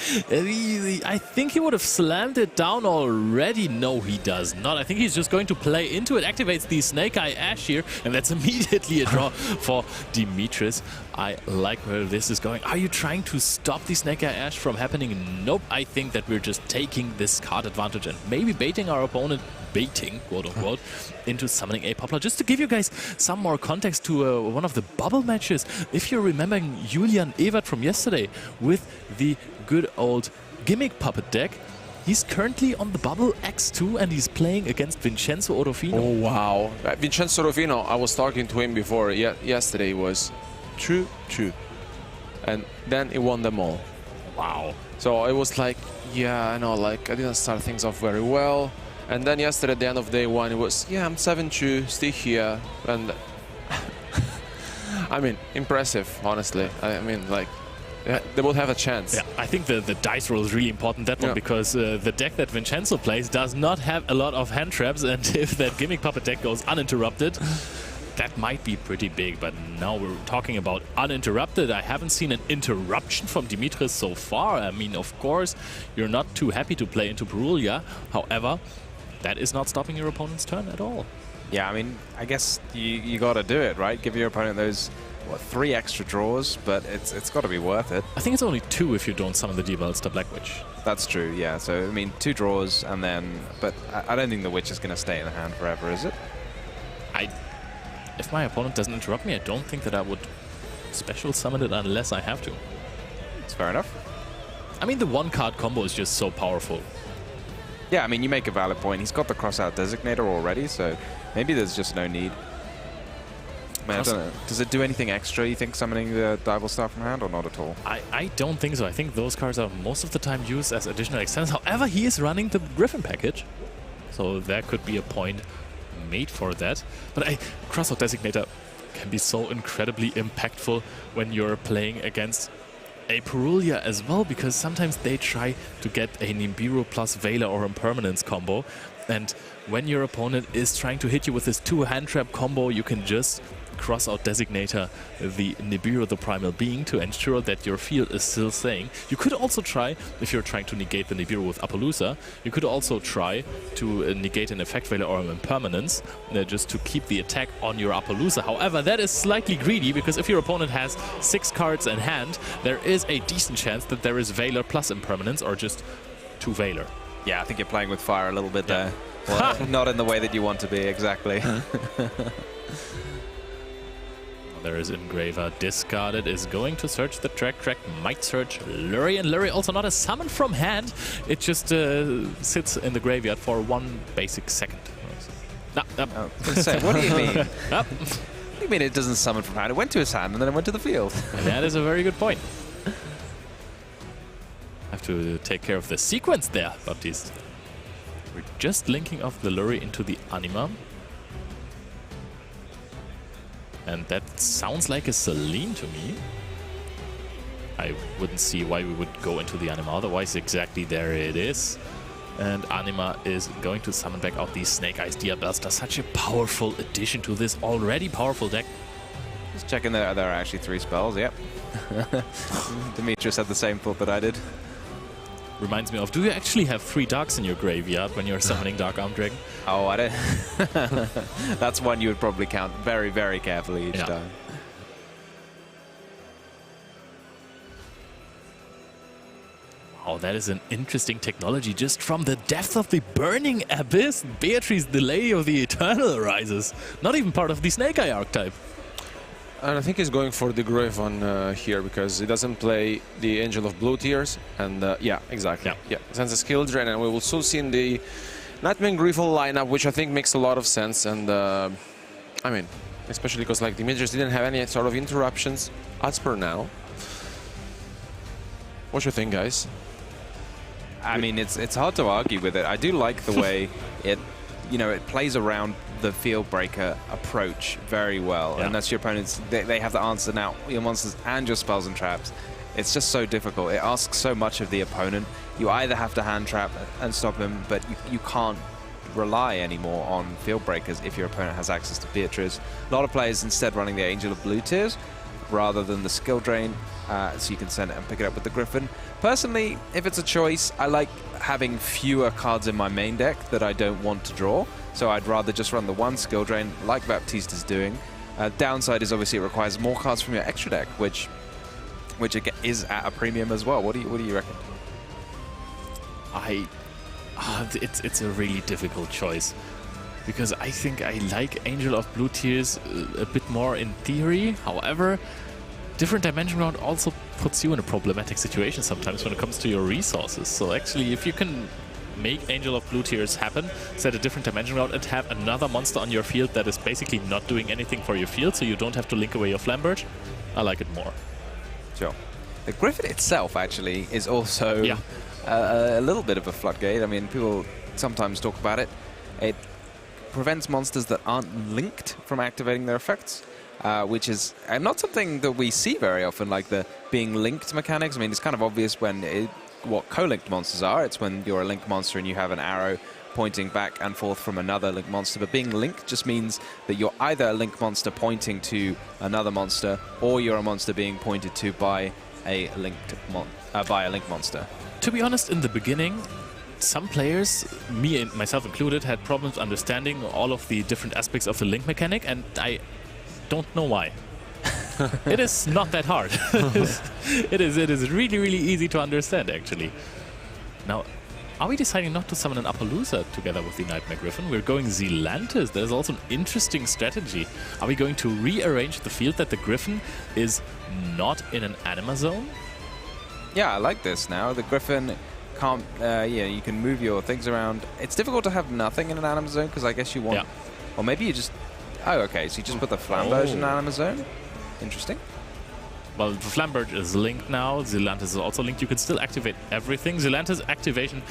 I think he would have slammed it down already. No, he does not. I think he's just going to play into it. Activates the Snake Eye Ash here, and that's immediately a draw for Dimitris. I like where this is going. Are you trying to stop the Snake Eye Ash from happening? Nope. I think that we're just taking this card advantage and maybe baiting our opponent, quote unquote, into summoning a Poplar. Just to give you guys some more context to one of the bubble matches, if you're remembering Julian Evert from yesterday with the good old gimmick puppet deck, he's currently on the bubble X2 and he's playing against Vincenzo Orofino. Oh, wow. Vincenzo Orofino, I was talking to him before. Yesterday was true. And then he won them all. Wow. So it was like, yeah, I know, like, I didn't start things off very well. And then yesterday, at the end of day one, it was, yeah, I'm 7-2, still here. And I mean, impressive, honestly. I mean, like, they would have a chance. Yeah, I think the dice roll is really important, that one, because the deck that Vincenzo plays does not have a lot of hand traps, and if that gimmick puppet deck goes uninterrupted, that might be pretty big. But now we're talking about uninterrupted. I haven't seen an interruption from Dimitris so far. I mean, of course, you're not too happy to play into Purulia. However, that is not stopping your opponent's turn at all. Yeah, I mean, I guess you got to do it, right? Give your opponent those, what, 3 extra draws, but it's got to be worth it. I think it's only 2 if you don't summon the Diabolista Black Witch. That's true, yeah. So, I mean, 2 draws, and then... But I don't think the Witch is going to stay in the hand forever, is it? If my opponent doesn't interrupt me, I don't think that I would special summon it unless I have to. It's fair enough. I mean, the 1-card combo is just so powerful. Yeah, I mean, you make a valid point. He's got the crossout designator already, so maybe there's just no need. I mean, I don't know. Does it do anything extra, you think, summoning the Dival Star from hand, or not at all? I don't think so. I think those cards are most of the time used as additional extents. However, he is running the Griffin package, so there could be a point made for that. But crossout designator can be so incredibly impactful when you're playing against a Purulia as well, because sometimes they try to get a Nibiru plus Veiler or Impermanence combo, and when your opponent is trying to hit you with this 2 hand trap combo, you can just crossout designator the Nibiru, the Primal Being, to ensure that your field is still staying. You could also try, if you're trying to negate the Nibiru with Appaloosa, you could also try to negate an Effect Veiler or an Impermanence, just to keep the attack on your Appaloosa. However, that is slightly greedy, because if your opponent has 6 cards in hand, there is a decent chance that there is Veiler plus Impermanence, or just 2 Veiler. Yeah, I think you're playing with fire a little bit there. Well, not in the way that you want to be, exactly. There is Engraver discarded, is going to search the track. Track might search Lurie, and Lurie also not a summon from hand. It just sits in the graveyard for 1 basic second. So, what do you mean? What do you mean it doesn't summon from hand? It went to his hand and then it went to the field. And that is a very good point. Have to take care of the sequence there, Baptiste. We're just linking off the Lurie into the Anima. And that sounds like a Celine to me. I wouldn't see why we would go into the Anima, otherwise exactly there it is. And Anima is going to summon back out these Snake Eyes Diabolista. Such a powerful addition to this already powerful deck. Just checking there are actually 3 spells, yep. Demetrius had the same thought that I did. Reminds me of, do you actually have 3 Darks in your graveyard when you're summoning Dark Arm Dragon? Oh, I don't. That's one you would probably count very, very carefully each time. Wow, that is an interesting technology. Just from the depth of the Burning Abyss, Beatrice, the Lady of the Eternal, arises. Not even part of the Snake Eye archetype. And I think he's going for the Graven here, because he doesn't play the Angel of Blue Tears. And yeah, exactly. Yeah, sends a skill drain, and we will soon see in the Nightmare Griffle lineup, which I think makes a lot of sense. And I mean, especially because like Dimitris didn't have any sort of interruptions as per now. What do you think, guys? I mean, it's hard to argue with it. I do like the way it plays around the field breaker approach very well. Yeah. Unless your opponents, they have to answer now your monsters and your spells and traps. It's just so difficult. It asks so much of the opponent. You either have to hand trap and stop him, but you can't rely anymore on field breakers if your opponent has access to Beatrice. A lot of players instead running the Angel of Blue Tears rather than the skill drain, so you can send it and pick it up with the Griffin. Personally, if it's a choice, I like having fewer cards in my main deck that I don't want to draw, so I'd rather just run the one skill drain like Baptiste is doing. Downside is obviously it requires more cards from your extra deck, which is at a premium as well. What do you reckon? It's a really difficult choice, because I think I like Angel of Blue Tears a bit more in theory. However, different dimension round also puts you in a problematic situation sometimes when it comes to your resources. So actually, if you can make Angel of Blue Tears happen, set a different dimension round and have another monster on your field that is basically not doing anything for your field, so you don't have to link away your Flamberge, I like it more. Sure. The Griffin itself actually is also a little bit of a floodgate. I mean, people sometimes talk about it. It prevents monsters that aren't linked from activating their effects, which is not something that we see very often, like the being linked mechanics. I mean, it's kind of obvious when what co-linked monsters are. It's when you're a linked monster and you have an arrow pointing back and forth from another linked monster. But being linked just means that you're either a linked monster pointing to another monster, or you're a monster being pointed to by a linked monster. To be honest, in the beginning, some players, me and myself included, had problems understanding all of the different aspects of the link mechanic, and I don't know why. It is not that hard. It is really, really easy to understand, actually. Now, are we deciding not to summon an Appaloosa together with the Nightmare Griffin? We're going Zealantis. There's also an interesting strategy. Are we going to rearrange the field that the Griffin is not in an Anima Zone? Yeah, I like this now. The Griffin can't, you can move your things around. It's difficult to have nothing in an Anima Zone, because I guess you want... Or maybe you just... Oh, okay, so you just put the Flamberge in an Anima Zone? Interesting. Well, the Flamberge is linked now. Zealantis is also linked. You can still activate everything. Zealantis activation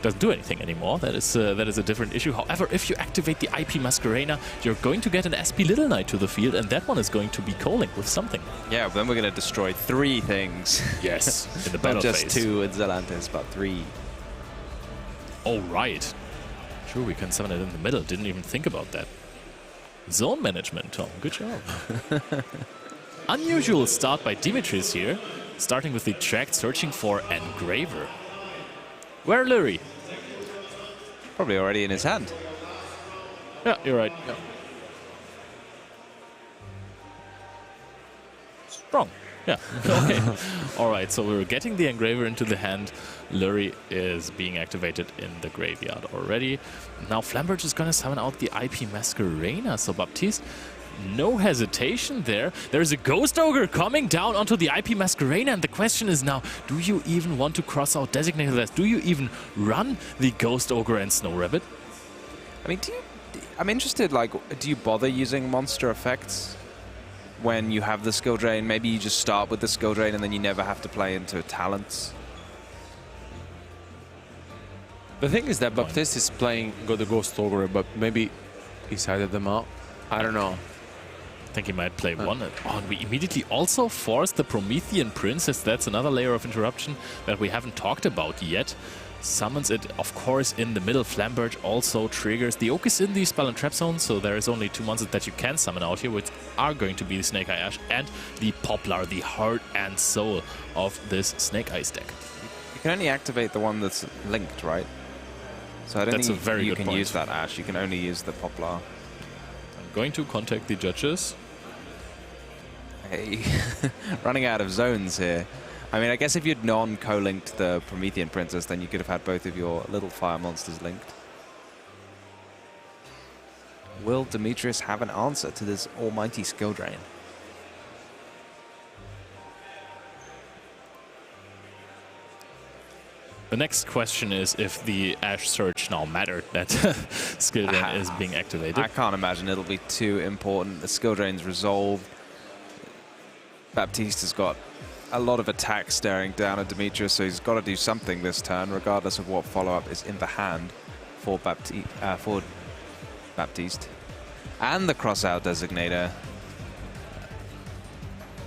doesn't do anything anymore. That is a different issue. However, if you activate the IP Masquerena, you're going to get an SP Little Knight to the field, and that one is going to be co-linked with something. Yeah, but then we're going to destroy 3 things. Yes, in the battle phase. Not just 2 with Zealantis, but 3. Oh, right. Sure, we can summon it in the middle. Didn't even think about that. Zone management, Tom. Good job. Unusual start by Dimitris here, starting with the track, searching for Engraver. Where Lurie? Probably already in his hand. Yeah, you're right. Yeah. Strong. Yeah, okay. All right, so we're getting the Engraver into the hand. Lurie is being activated in the graveyard already. Now Flamberge is going to summon out the IP Masquerena. So Baptiste, no hesitation there. There's a Ghost Ogre coming down onto the IP Masquerena, and the question is now, do you even want to cross out Designated List? Do you even run the Ghost Ogre and Snow Rabbit? I mean, I'm interested, like, do you bother using monster effects when you have the skill drain? Maybe you just start with the skill drain and then you never have to play into talents. The thing is that Baptiste is playing the Ghost Ogre, but maybe he sided them out. I don't know. I think he might play one. Oh, and we immediately also force the Promethean Princess. That's another layer of interruption that we haven't talked about yet. Summons it, of course, in the middle. Flamberge also triggers. The Oak is in the Spell and Trap Zone, so there is only 2 monsters that you can summon out here, which are going to be the Snake Eye Ash and the Poplar, the heart and soul of this Snake Eyes deck. You can only activate the one that's linked, right? So I don't think you can use that Ash. You can only use the Poplar. I'm going to contact the judges. Hey, running out of zones here. I mean, I guess if you'd non-co-linked the Promethean Princess, then you could have had both of your little fire monsters linked. Will Demetrius have an answer to this almighty skill drain? The next question is if the Ash Search now mattered that skill drain is being activated. I can't imagine it'll be too important. The skill drain's resolved. Baptiste has got a lot of attacks staring down at Demetrius, so he's got to do something this turn, regardless of what follow-up is in the hand for Baptiste. And the cross-out designator.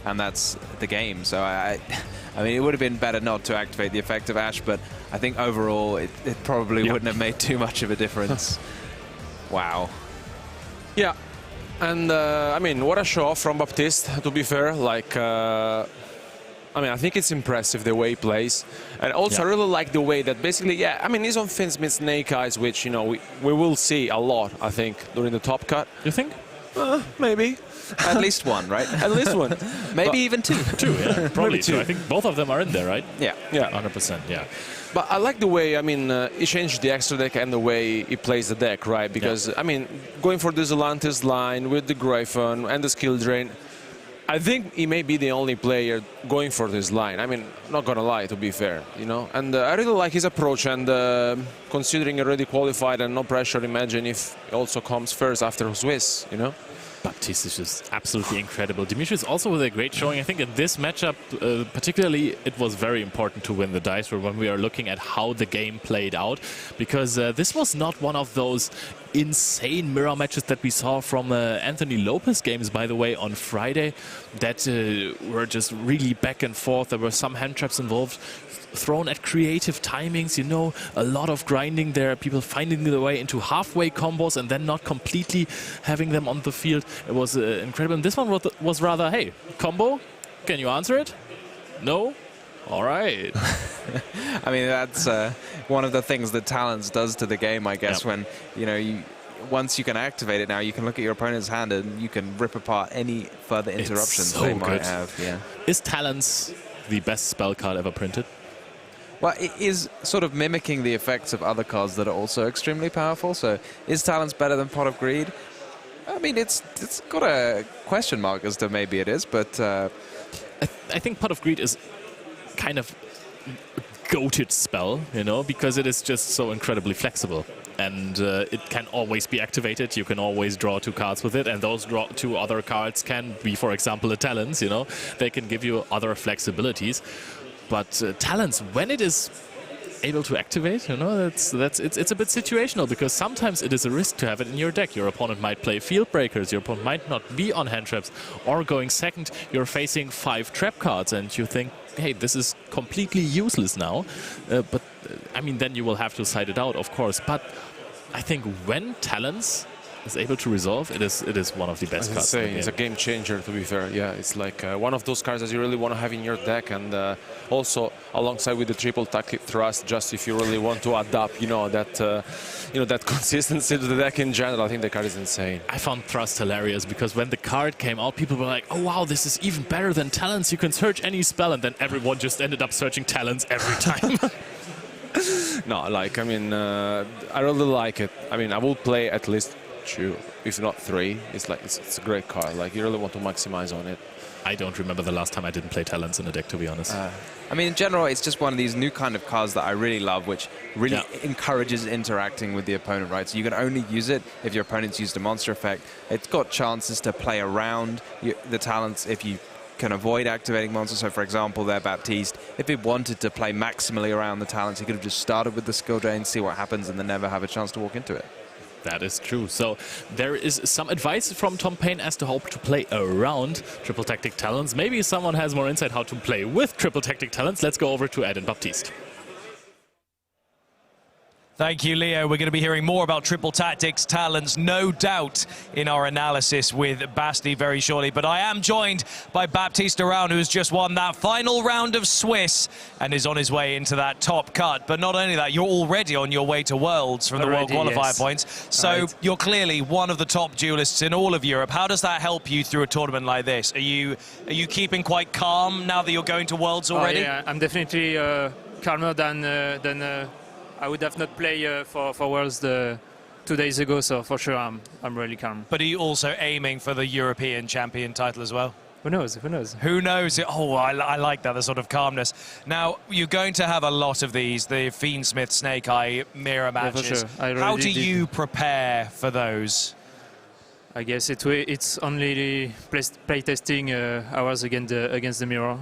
And that's the game. So I mean, it would have been better not to activate the effect of Ash, but I think overall it probably wouldn't have made too much of a difference. Wow. Yeah, and I mean, what a show from Baptiste, to be fair. Like, I mean, I think it's impressive the way he plays. And also, I really like the way that basically, yeah, I mean, he's on Fins with Snake Eyes, which, you know, we will see a lot, I think, during the top cut. You think? Maybe. At least one, right? At least one. Maybe even two. Two, yeah. Probably Maybe two. two. I think both of them are in there, right? Yeah. Yeah. 100%, yeah. But I like the way, I mean, he changed the extra deck and the way he plays the deck, right? Because, I mean, going for the Zolantis line with the Gryphon and the skill drain, I think he may be the only player going for this line. I mean, not gonna lie, to be fair, you know. And I really like his approach, and considering already qualified and no pressure, imagine if he also comes first after Swiss, you know. Baptiste is just absolutely incredible. Demetrius also with a great showing. I think in this matchup, particularly, it was very important to win the dice roll when we are looking at how the game played out, because this was not one of those insane mirror matches that we saw from Anthony Lopez games, by the way, on Friday, that were just really back and forth. There were some hand traps involved, thrown at creative timings, you know, a lot of grinding there, people finding their way into halfway combos and then not completely having them on the field. It was incredible. And this one was rather, hey, combo, can you answer it? No? All right. I mean, that's one of the things that Talents does to the game, I guess, when, you know, once you can activate it now, you can look at your opponent's hand and you can rip apart any further interruptions they might have. Yeah. Is Talents the best spell card ever printed? Well, it is sort of mimicking the effects of other cards that are also extremely powerful. So is Talents better than Pot of Greed? I mean, it's got a question mark as to maybe it is, but... I think Pot of Greed is kind of goated spell, you know, because it is just so incredibly flexible. And it can always be activated. You can always draw 2 cards with it, and those 2 other cards can be, for example, a Talents, you know. They can give you other flexibilities. But Talents, when it is able to activate, you know, it's a bit situational, because sometimes it is a risk to have it in your deck. Your opponent might play Field Breakers, your opponent might not be on hand traps, or going second, you're facing 5 trap cards, and you think, hey, this is completely useless now. But I mean, then you will have to side it out, of course. But I think when Talents is able to resolve, it is one of the best cards. It's a game changer, to be fair. Yeah, it's like one of those cards that you really want to have in your deck, and also alongside with the triple tactic thrust, just if you really want to adapt, you know, that consistency to the deck in general. I think the card is insane. I found Thrust hilarious, because when the card came out, people were like, oh wow, this is even better than Talents. You can search any spell, and then everyone just ended up searching Talents every time. No, like, I mean, I really like it. I mean, I will play at least 2, if not 3. It's like it's a great card. Like, you really want to maximize on it. I don't remember the last time I didn't play Talents in a deck, to be honest. I mean, in general, it's just one of these new kind of cards that I really love, which really encourages interacting with the opponent, right? So you can only use it if your opponent's used a monster effect. It's got chances to play around the Talents if you can avoid activating monsters. So, for example, there, Baptiste, if he wanted to play maximally around the Talents, he could have just started with the skill drain, see what happens, and then never have a chance to walk into it. That is true. So there is some advice from Tom Payne as to how to play around Triple Tactic Talents. Maybe someone has more insight how to play with Triple Tactic Talents. Let's go over to Ed and Baptiste. Thank you, Leo. We're going to be hearing more about Triple Tactics Talents, no doubt, in our analysis with Basti very shortly. But I am joined by Baptiste Around, who's just won that final round of Swiss and is on his way into that top cut. But not only that, you're already on your way to Worlds from the World Qualifier points. So you're clearly one of the top duelists in all of Europe. How does that help you through a tournament like this? Are you keeping quite calm now that you're going to Worlds already? Yeah, I'm definitely calmer than I would have not played for Worlds 2 days ago, so for sure I'm really calm. But are you also aiming for the European champion title as well? Who knows? Who knows? Who knows? Oh, I like that, the sort of calmness. Now, you're going to have a lot of these, the Fiendsmith, Snake Eye, mirror matches. Yeah, for sure. How do you prepare for those? I guess it's only playtesting hours against the mirror.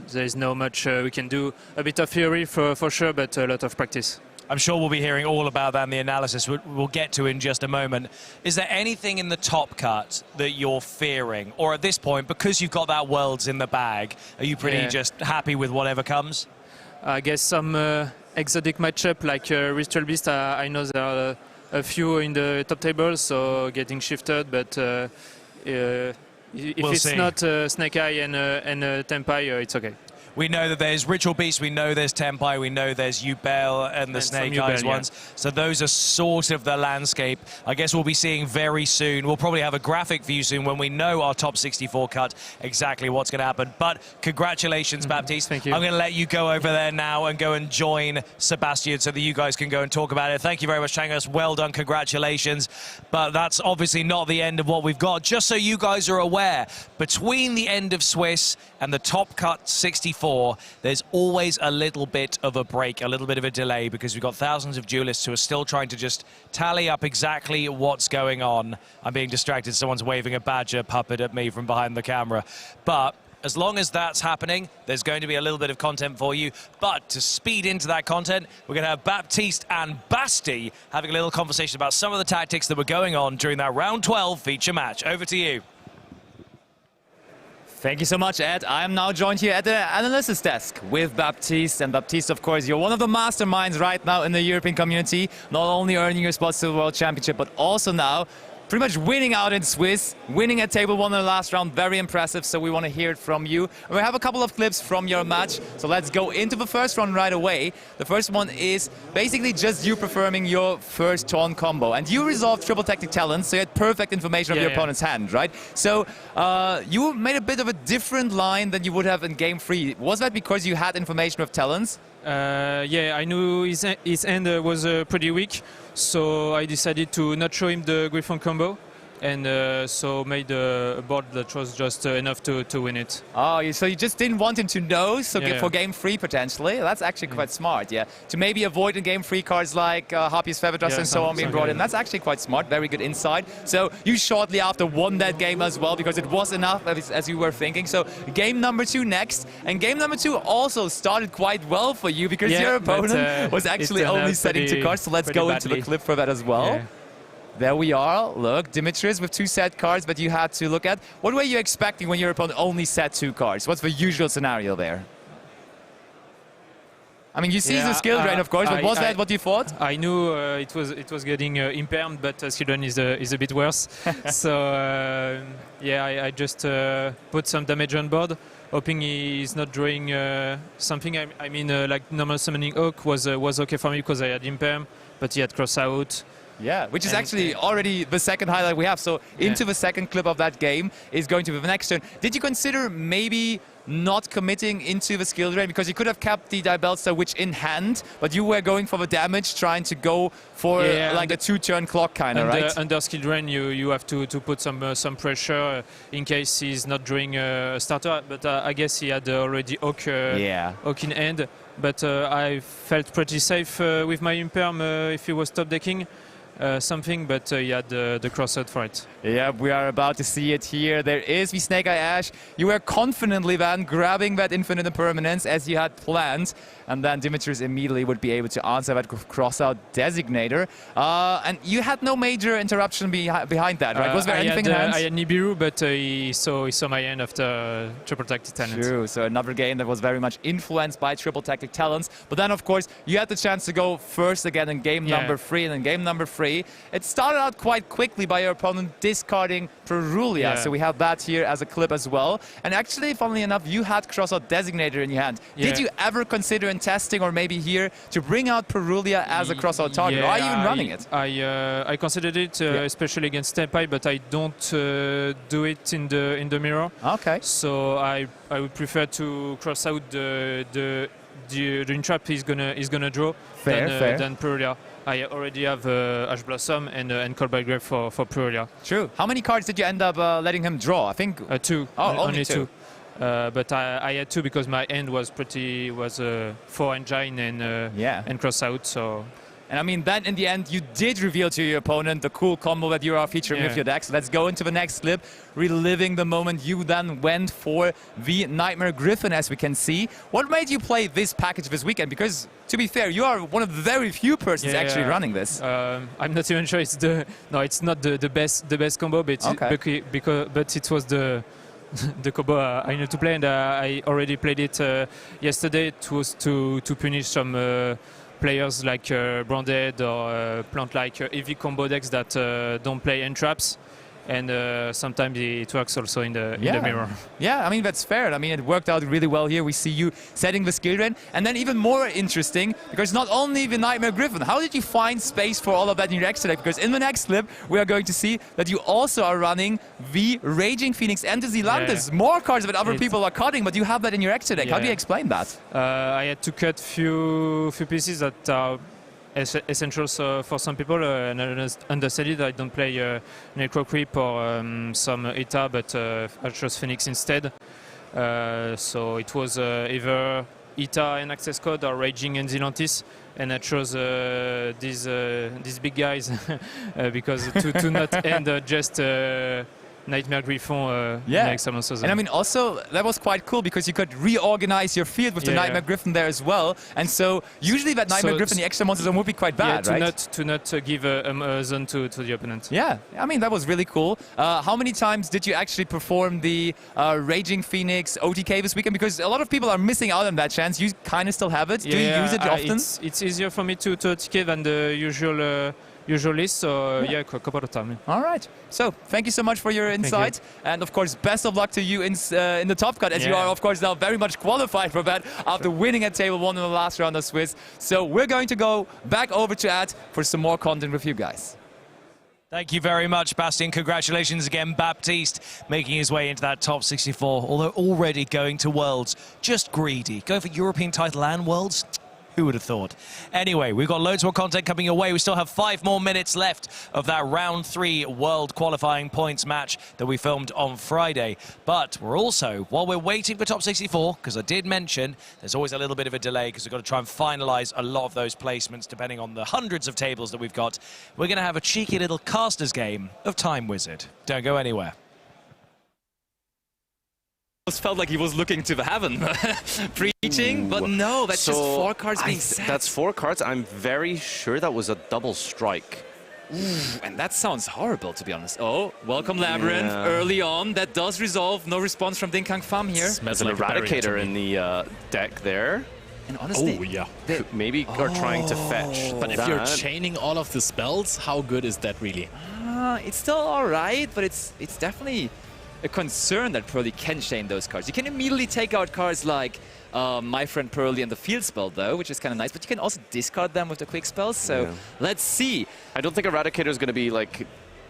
There is no much we can do. A bit of theory for sure, but a lot of practice. I'm sure we'll be hearing all about that in the analysis we'll get to in just a moment. Is there anything in the top cut that you're fearing? Or at this point, because you've got that Worlds in the bag, are you pretty just happy with whatever comes? I guess some exotic matchup like Ritual Beast, I know there are a few in the top table, so getting shifted, but if it's not Snake Eye and Tenpai, it's okay. We know that there's Ritual Beast, we know there's Tenpai, we know there's Yubel and the Snake Eyes ones. So those are sort of the landscape. I guess we'll be seeing very soon. We'll probably have a graphic view soon when we know our top 64 cut, exactly what's going to happen. But congratulations, Baptiste. Thank you. I'm going to let you go over there now and go and join Sebastian so that you guys can go and talk about it. Thank you very much, Changos. Well done, congratulations. But that's obviously not the end of what we've got. Just so you guys are aware, between the end of Swiss and the top cut 64, there's always a little bit of a break, a little bit of a delay, because we've got thousands of duelists who are still trying to just tally up exactly what's going on. I'm being distracted. Someone's waving a badger puppet at me from behind the camera. But as long as that's happening, there's going to be a little bit of content for you. But to speed into that content, we're going to have Baptiste and Basti having a little conversation about some of the tactics that were going on during that round 12 feature match. Over to you. Thank you so much, Ed. I am now joined here at the analysis desk with Baptiste. And Baptiste, of course, you're one of the masterminds right now in the European community, not only earning your spots to the World Championship, but also now pretty much winning out in Swiss, winning at table 1 in the last round. Very impressive, so we want to hear it from you. And we have a couple of clips from your match, so let's go into the first one right away. The first one is basically just you performing your first taunt combo. And you resolved triple tactic talents, so you had perfect information of your opponent's hand, right? So you made a bit of a different line than you would have in game 3. Was that because you had information of talents? Yeah, I knew his end was pretty weak, so I decided to not show him the Griffon combo, and so made a board that was just enough to win it. Oh, so you just didn't want him to know, so for game 3 potentially. That's actually quite smart, yeah. To maybe avoid in game 3 cards like Harpy's Feather Dust and so on being brought in. That's actually quite smart, very good insight. So you shortly after won that game as well, because it was enough as you were thinking. So game number 2 next, and game number 2 also started quite well for you, because your opponent was actually only setting 2 cards. So let's go into the clip for that as well. Yeah. There we are. Look, Dimitris with 2 set cards, but you had to look at. What were you expecting when your opponent only set 2 cards? What's the usual scenario there? I mean, you see the skill drain, of course, but was that what you thought? I knew it was getting impaired, but skill drain is a bit worse. So yeah, I just put some damage on board, hoping he's not drawing something. I mean, like normal summoning Oak was okay for me because I had impair, but he had cross out. Yeah, which is actually already the second highlight we have. So into the second clip of that game is going to be the next turn. Did you consider maybe not committing into the skill drain? Because you could have kept the Dibelster Witch in hand, but you were going for the damage, trying to go for like a 2-turn clock kind of, right? Under skill drain, you have to put some pressure in case he's not drawing a starter. But I guess he had already Oak in hand. But I felt pretty safe with my Imperm if he was top decking. Something, but he had the crossout for it. Yeah, we are about to see it here. There is the Snake Eye Ash. You were confidently then grabbing that Infinite Impermanence as you had planned, and then Dimitris immediately would be able to answer that crossout designator. And you had no major interruption behind that, right? Was there anything in hand? I had Nibiru, but he saw my hand after Triple Tactic Talents. True, so another game that was very much influenced by Triple Tactic Talents. But then, of course, you had the chance to go first again in game number 3, and in game number 3, it started out quite quickly by your opponent discarding Perulia. So we have that here as a clip as well. And actually, funnily enough, you had Crossout Designator in your hand. Did you ever consider in testing or maybe here to bring out Perulia as a Crossout target? Or are you even running it? I considered it, especially against Tenpai, but I don't do it in the mirror. Okay. So I would prefer to cross out the entrap he's gonna draw than Perulia. I already have Ash Blossom and Cold by Grave for Perulia. True. How many cards did you end up letting him draw? I think 2. Oh, only 2. But I had 2 because my end was 4 engine and cross out. So. And I mean, then in the end, you did reveal to your opponent the cool combo that you are featuring with your deck. So let's go into the next clip, reliving the moment you then went for the Nightmare Griffin, as we can see. What made you play this package this weekend? Because, to be fair, you are one of the very few persons actually running this. I'm not even sure it's not the best combo, but but it was the combo I know to play, and I already played it yesterday. It was to punish some players like Branded or Plant like EV combo decks that don't play end traps. And sometimes it works also in the mirror. Yeah, I mean, that's fair. I mean, it worked out really well here. We see you setting the skill drain. And then even more interesting, because not only the Nightmare Griffin, how did you find space for all of that in your extra deck? Because in the next clip, we are going to see that you also are running the Raging Phoenix and the Zealantis. More cards that other people are cutting, but you have that in your extra deck. How do you explain that? I had to cut few pieces that are essentials for some people, and understudied. I don't play Necro Creep or some ETA, but I chose Phoenix instead. So it was either ETA and Access Code or Raging and Zealantis, and I chose these big guys because to not end just Nightmare Griffon next summon. And I mean, also, that was quite cool because you could reorganize your field with the Nightmare Griffin there as well. And so, usually that Nightmare Griffin, the extra monsters would be quite bad, right? To not give a zone to the opponent. Yeah, I mean, that was really cool. How many times did you actually perform the Raging Phoenix OTK this weekend? Because a lot of people are missing out on that chance. You kind of still have it. Do you use it often? It's easier for me to OTK than the usual list, so yeah, a couple of times. All right. So thank you so much for your insight, and of course, best of luck to you in the top cut, as you are, of course, now very much qualified for that after winning at table 1 in the last round of Swiss. So we're going to go back over to Ad for some more content with you guys. Thank you very much, Bastien. Congratulations again, Baptiste, making his way into that top 64, although already going to Worlds. Just greedy. Going for European title and Worlds? Who would have thought? Anyway, we've got loads more content coming your way. We still have 5 more minutes left of that round 3 world qualifying points match that we filmed on Friday. But we're also, while we're waiting for top 64, because I did mention there's always a little bit of a delay because we've got to try and finalize a lot of those placements depending on the hundreds of tables that we've got. We're going to have a cheeky little caster's game of Time Wizard. Don't go anywhere. Felt like he was looking to the heaven, preaching, but no, that's just 4 cards being set. That's 4 cards. I'm very sure that was a double strike. Ooh, and that sounds horrible, to be honest. Oh, welcome Labyrinth, early on. That does resolve. No response from Dinkang Pham here. There's an Eradicator in the deck there. And honestly, maybe are trying to fetch. But if you're chaining all of the spells, how good is that really? It's still all right, but it's definitely a concern that Pearly can chain those cards. You can immediately take out cards like My Friend Pearly and the Field Spell, though, which is kind of nice, but you can also discard them with the quick spells, so let's see. I don't think Eradicator is going to be like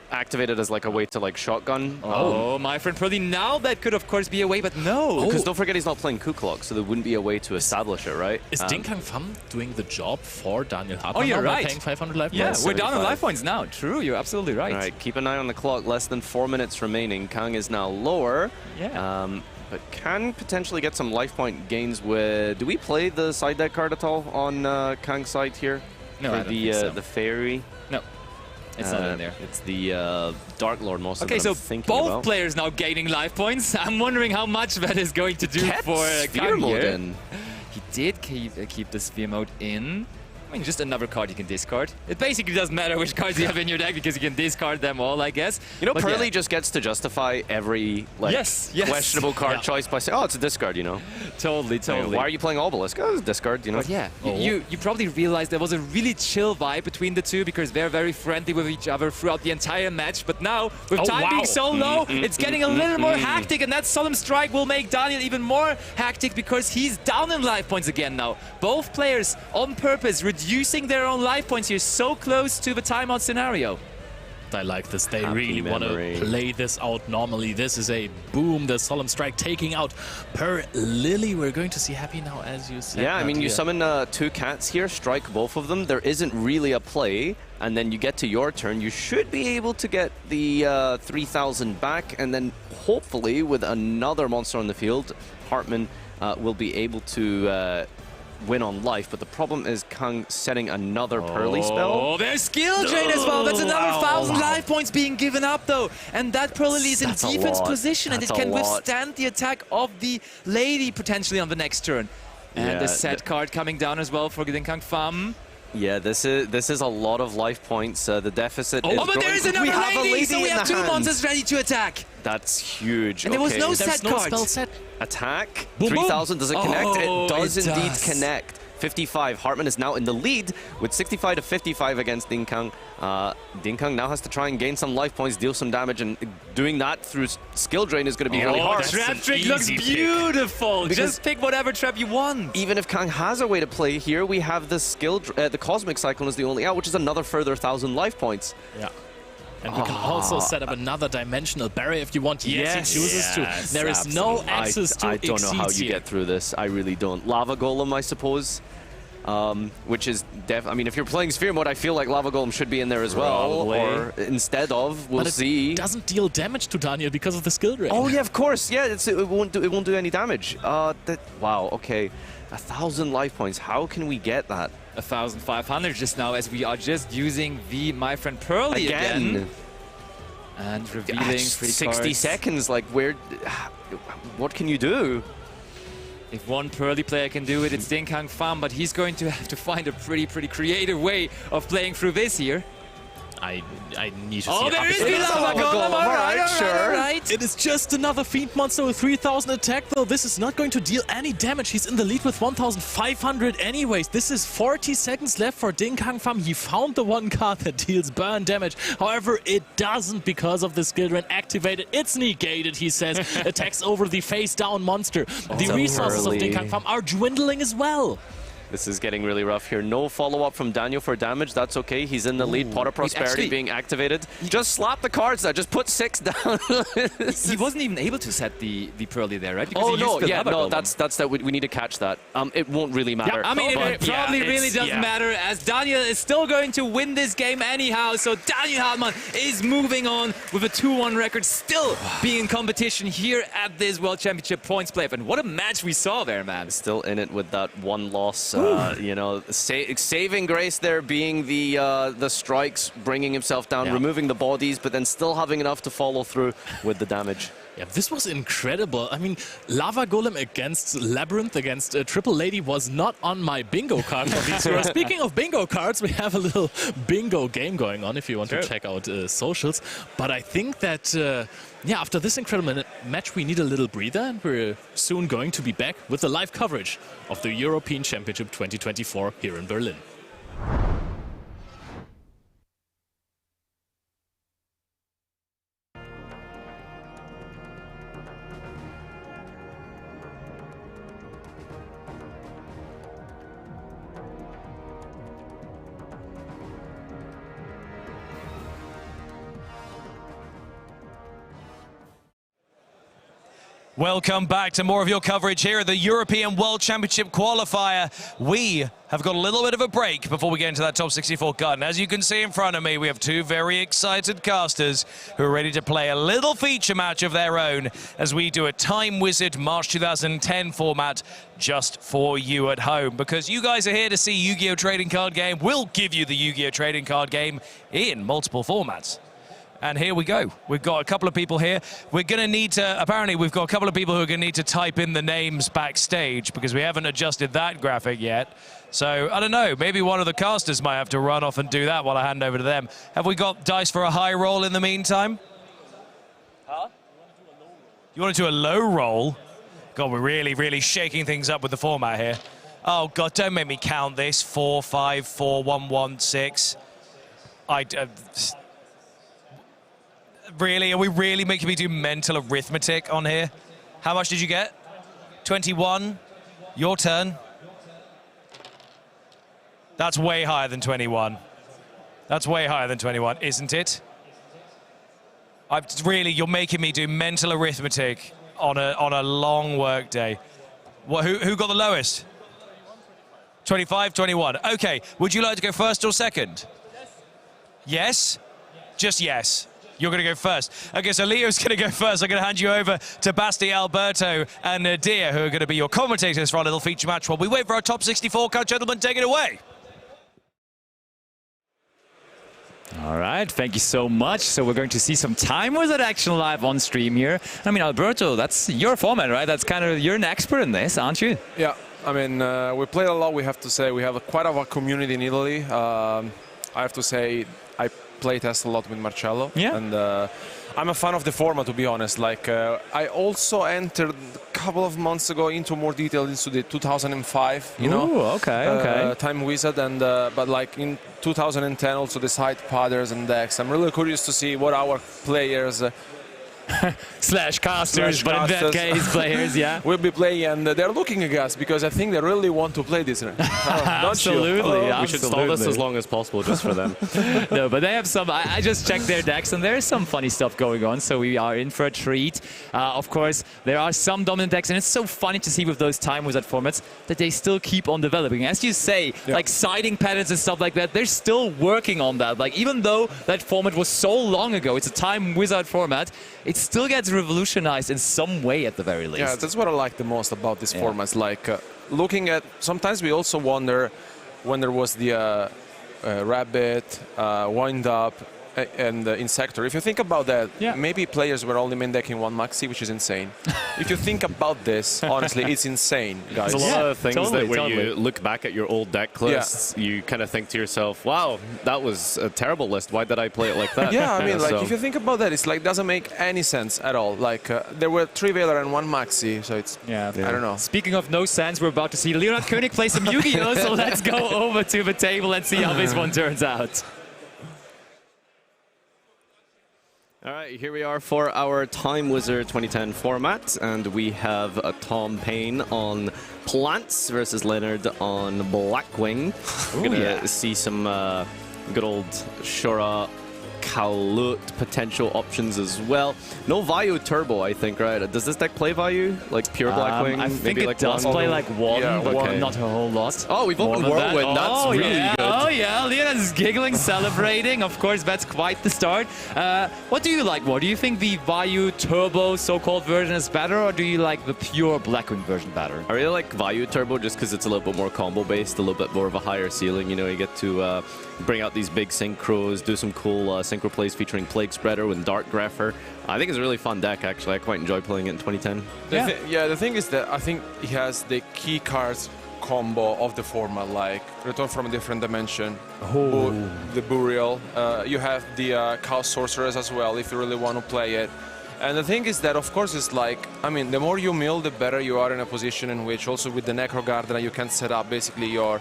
activated as like a way to like shotgun. Oh, My Friend Pearly, now that could of course be a way, but no. Because don't forget he's not playing Kuklok, so there wouldn't be a way to establish it, right? Is Dinkang Pham doing the job for Daniel Hartmann? Oh, you're right. Paying 500 life points? Yeah, we're down on life points now. True, you're absolutely right. All right, keep an eye on the clock. Less than 4 minutes remaining. Kang is now lower. Yeah. But can potentially get some life point gains with... Do we play the side deck card at all on Kang's side here? No, for I don't think so. The Fairy? No. It's not in there. It's the Dark Lord most of them. Okay, so both about. Players now gaining life points. I'm wondering how much that is going to do Kept for Sphere Mode in. He did keep the Sphere Mode in. I mean, just another card you can discard. It basically doesn't matter which cards you have in your deck because you can discard them all, I guess. You know, Pearly just gets to justify every like questionable card choice by saying, oh, it's a discard, you know. Totally. Why are you playing Obelisk? Oh, it's a discard, you know. But yeah, you probably realized there was a really chill vibe between the two because they're very friendly with each other throughout the entire match. But now, with time being so low, it's getting a little more hectic, and that Solemn Strike will make Daniel even more hectic because he's down in life points again now. Both players on purpose reducing their own life points here, so close to the timeout scenario. I like this. They really want to play this out normally. This is a boom. The Solemn Strike taking out per Lily. We're going to see Happy now, as you said. Yeah, I mean, you summon 2 cats here, strike both of them. There isn't really a play, and then you get to your turn. You should be able to get the 3,000 back, and then hopefully with another monster on the field, Hartmann will be able to win on life, but the problem is Kang setting another Pearly spell. Oh, there's skill drain as well. That's another 1,000 life points being given up, though. And that Pearly is in defense position, and it can withstand the attack of the Lady potentially on the next turn. And the set card coming down as well for Dinkang Pham. Yeah, this is a lot of life points. The deficit is but there is another lady, so we have 2 monsters ready to attack. That's huge. And there was no set card. Attack. 3,000, does it connect? It does indeed connect. 55. Hartmann is now in the lead with 65 to 55 against Ding Kang. Ding Kang now has to try and gain some life points, deal some damage, and doing that through skill drain is going to be really hard. Trap trick looks beautiful. Just pick whatever trap you want. Even if Kang has a way to play here, we have the the Cosmic Cyclone is the only out, which is another further 1,000 life points. Yeah. And we can also set up another dimensional barrier if you want. Yes, he chooses to. There is no access to I don't know how you get through this. I really don't. Lava Golem, I suppose. Which is I mean, if you're playing Sphere mode, I feel like Lava Golem should be in there as well. Probably. Or instead of, we'll see. It doesn't deal damage to Daniel because of the skill drain. Oh yeah, of course. Yeah, it won't do any damage. Wow. Okay, 1,000 life points. How can we get that? 1,500 just now, as we are just using the My Friend Pearly again. And revealing 60 cards. seconds. Like, what can you do? If one Pearly player can do it, it's Ding Kang Pham, but he's going to have to find a pretty creative way of playing through this here. I need to see Oh, it there happen. is the Lava Golem! Alright. It is just another Fiend Monster with 3,000 attack, though. This is not going to deal any damage. He's in the lead with 1,500 anyways. This is 40 seconds left for Ding Kang Pham. He found the one card that deals burn damage. However, it doesn't because of the skill drain activated. It's negated, he says. Attacks over the face-down monster. The resources of Ding Kang Pham are dwindling as well. This is getting really rough here. No follow-up from Daniel for damage. That's okay. He's in the lead. Pot of Prosperity being activated. Just slap the cards there. Just put 6 down. He wasn't even able to set the Pearly there, right? Because that's that. We need to catch that. It won't really matter. Yeah, I mean, it probably really doesn't matter, as Daniel is still going to win this game anyhow. So Daniel Hartmann is moving on with a 2-1 record, still being in competition here at this World Championship points playoff. And what a match we saw there, man. Still in it with that one loss. You know, saving grace there being the strikes, bringing himself down, removing the bodies, but then still having enough to follow through with the damage. Yeah, this was incredible. I mean, Lava Golem against Labyrinth against Triple Lady was not on my bingo card for these heroes. Speaking of bingo cards, we have a little bingo game going on if you want to check out socials. But I think that, after this incredible match, we need a little breather, and we're soon going to be back with the live coverage of the European Championship 2024 here in Berlin. Welcome back to more of your coverage here at the European World Championship Qualifier. We have got a little bit of a break before we get into that top 64 cut. And as you can see in front of me, we have two very excited casters who are ready to play a little feature match of their own as we do a Time Wizard March 2010 format just for you at home. Because you guys are here to see Yu-Gi-Oh! Trading Card Game. We'll give you the Yu-Gi-Oh! Trading Card Game in multiple formats. And here we go. We've got a couple of people here. We're going to need to, apparently we've got a couple of people who are going to need to type in the names backstage because we haven't adjusted that graphic yet. So, I don't know, maybe one of the casters might have to run off and do that while I hand over to them. Have we got dice for a high roll in the meantime? Huh? You want to do a low roll? God, we're really shaking things up with the format here. Oh, God, don't make me count this. 4, 5, 4, 1, 1, 6. Really? Are we really making me do mental arithmetic on here? How much did you get? 21? Your turn. That's way higher than 21. That's way higher than 21, isn't it? You're making me do mental arithmetic on a long work day. Who got the lowest? 25, 21. Okay, would you like to go first or second? Yes? Just yes. You're going to go first. Okay, so Leo's going to go first. I'm going to hand you over to Basti, Alberto, and Nadia, who are going to be your commentators for our little feature match while we wait for our top 64 cut. Gentlemen, take it away. All right, thank you so much. So we're going to see some Time Wizard action live on stream here. I mean, Alberto, that's your format, right? That's kind of, you're an expert in this, aren't you? Yeah, I mean, we played a lot, we have to say. We have quite a community in Italy. I have to say, I play test a lot with Marcello, and I'm a fan of the format, to be honest. Like, I also entered a couple of months ago into more detail into the 2005, you know, okay. Time Wizard, and but like in 2010 also the side padders and decks. I'm really curious to see what our players slash casters, but in that case, players, yeah. will be playing, and they're looking at us because I think they really want to play this. Don't Absolutely, you? We should stall this as long as possible just for them. No, but they have some. I just checked their decks, and there's some funny stuff going on. So we are in for a treat. Of course, there are some dominant decks, and it's so funny to see with those Time Wizard formats that they still keep on developing. As you say, like siding patterns and stuff like that, they're still working on that. Like even though that format was so long ago, it's a Time Wizard format. It still gets revolutionized in some way at the very least. Yeah, that's what I like the most about this format. Like looking at, sometimes we also wonder when there was the Rabbit, Wind Up, and Insector. If you think about that, maybe players were only main decking one Maxi, which is insane. If you think about this, honestly, it's insane, guys. There's a lot of things that when you look back at your old deck lists, you kind of think to yourself, wow, that was a terrible list. Why did I play it like that? Yeah, I mean, like, if you think about that, it's like, doesn't make any sense at all. Like, there were 3 Veiler and 1 Maxi, so it's, I don't know. Speaking of no sense, we're about to see Leonard Koenig play some Yu-Gi-Oh! So let's go over to the table and see how this one turns out. All right, here we are for our Time Wizard 2010 format, and we have Tom Payne on Plants versus Leonard on Blackwing. We're going to see some good old Shura Kalut potential options as well. No Vayu Turbo, I think, right? Does this deck play Vayu? Like pure Blackwing? I think maybe it like does play like one, but not a whole lot. Oh, we've opened Whirlwind. That's really good. Oh, yeah. Leonard is giggling, celebrating. Of course, that's quite the start. What do you like more? Do you think the Vayu Turbo so-called version is better, or do you like the pure Blackwing version better? I really like Vayu Turbo just because it's a little bit more combo-based, a little bit more of a higher ceiling. You know, you get to bring out these big synchros, do some cool synchro plays featuring Plague Spreader with Dark Grapher. I think it's a really fun deck, actually. I quite enjoy playing it in 2010. The thing is that I think he has the key cards combo of the format, like Return from a Different Dimension, the Burial. You have the Chaos Sorcerers as well, if you really want to play it. And the thing is that, of course, it's like, I mean, the more you mill, the better you are in a position in which also with the Necro Gardener you can set up basically your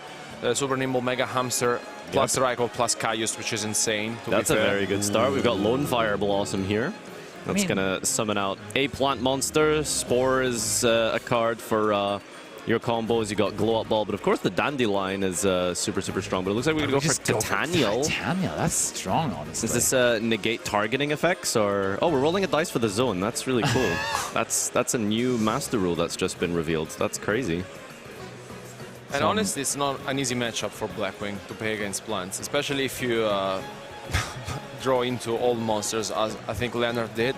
Super Nimble Mega Hamster plus Raikou plus Caius, which is insane. That's a very good start. We've got Lone Fire Blossom here. That's going to summon out a plant monster. Spore is a card for your combos. You got Glow Up Ball, but of course the Dandelion is super, super strong. But it looks like we're going to go for Titanial. Titanial, that's strong, honestly. Is this negate targeting effects, or we're rolling a dice for the zone? That's really cool. that's a new master rule that's just been revealed. That's crazy. And honestly, it's not an easy matchup for Blackwing to play against plants, especially if you draw into all monsters, as I think Leonard did.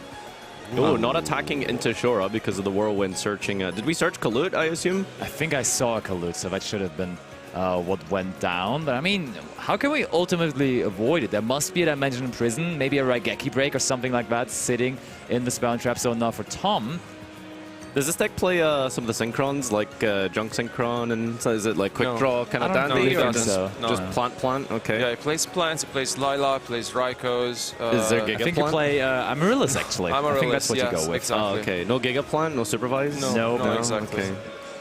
Oh, not attacking into Shura because of the Whirlwind searching. Did we search Kalut, I assume? I think I saw a Kalut, so that should have been what went down. But I mean, how can we ultimately avoid it? There must be a Dimension Prison, maybe a Raigeki Break or something like that sitting in the Spell and Trap Zone now for Tom. Does this deck play some of the synchrons, like Junk Synchron, and so is it like Quick Draw kind of dandy? Or just plant? Okay. Yeah, he plays plants, he plays Lila, plays Raikous. Is there Giga I think you play Amaryllis, actually. Amaryllis, I think that's what you go with. Exactly. Oh, okay. No Giga Plant, no Supervise? No, exactly. Okay.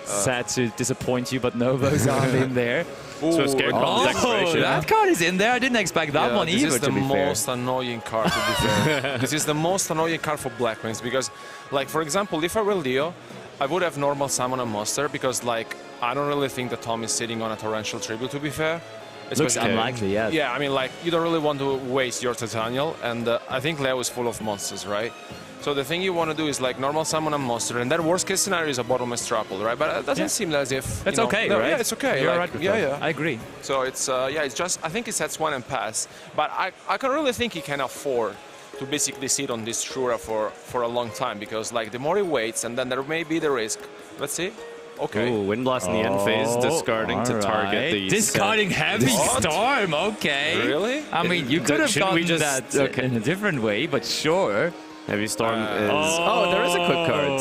Sad to disappoint you, but no, those aren't in there. So Scarecrow Declaration. That card is in there. I didn't expect that one either, to be fair. This is the most annoying card, to be fair. This is the most annoying card for Blackwings because, like, for example, if I were Leo, I would have normal summon a monster because, like, I don't really think that Tom is sitting on a Torrential Tribute, to be fair. Looks unlikely, yeah. Yeah, I mean, like, you don't really want to waste your Titanial, and I think Leo is full of monsters, right? So the thing you want to do is, like, normal summon a monster, and then worst case scenario is a Bottomless Trapple, right? But it doesn't seem as if... That's okay, right? Yeah, it's okay. You're like, right with that. I agree. So it's, it's just, I think it sets 1 and pass, but I can really think he can afford to basically sit on this Shura for a long time, because, like, the more he waits, and then there may be the risk. Let's see. Okay. Ooh, Wind Blast in the end phase, discarding to target the... Discarding Heavy Storm, okay. Really? I mean, you could have gotten that in a different way, but sure. Heavy Storm is... Oh, there is a quick card.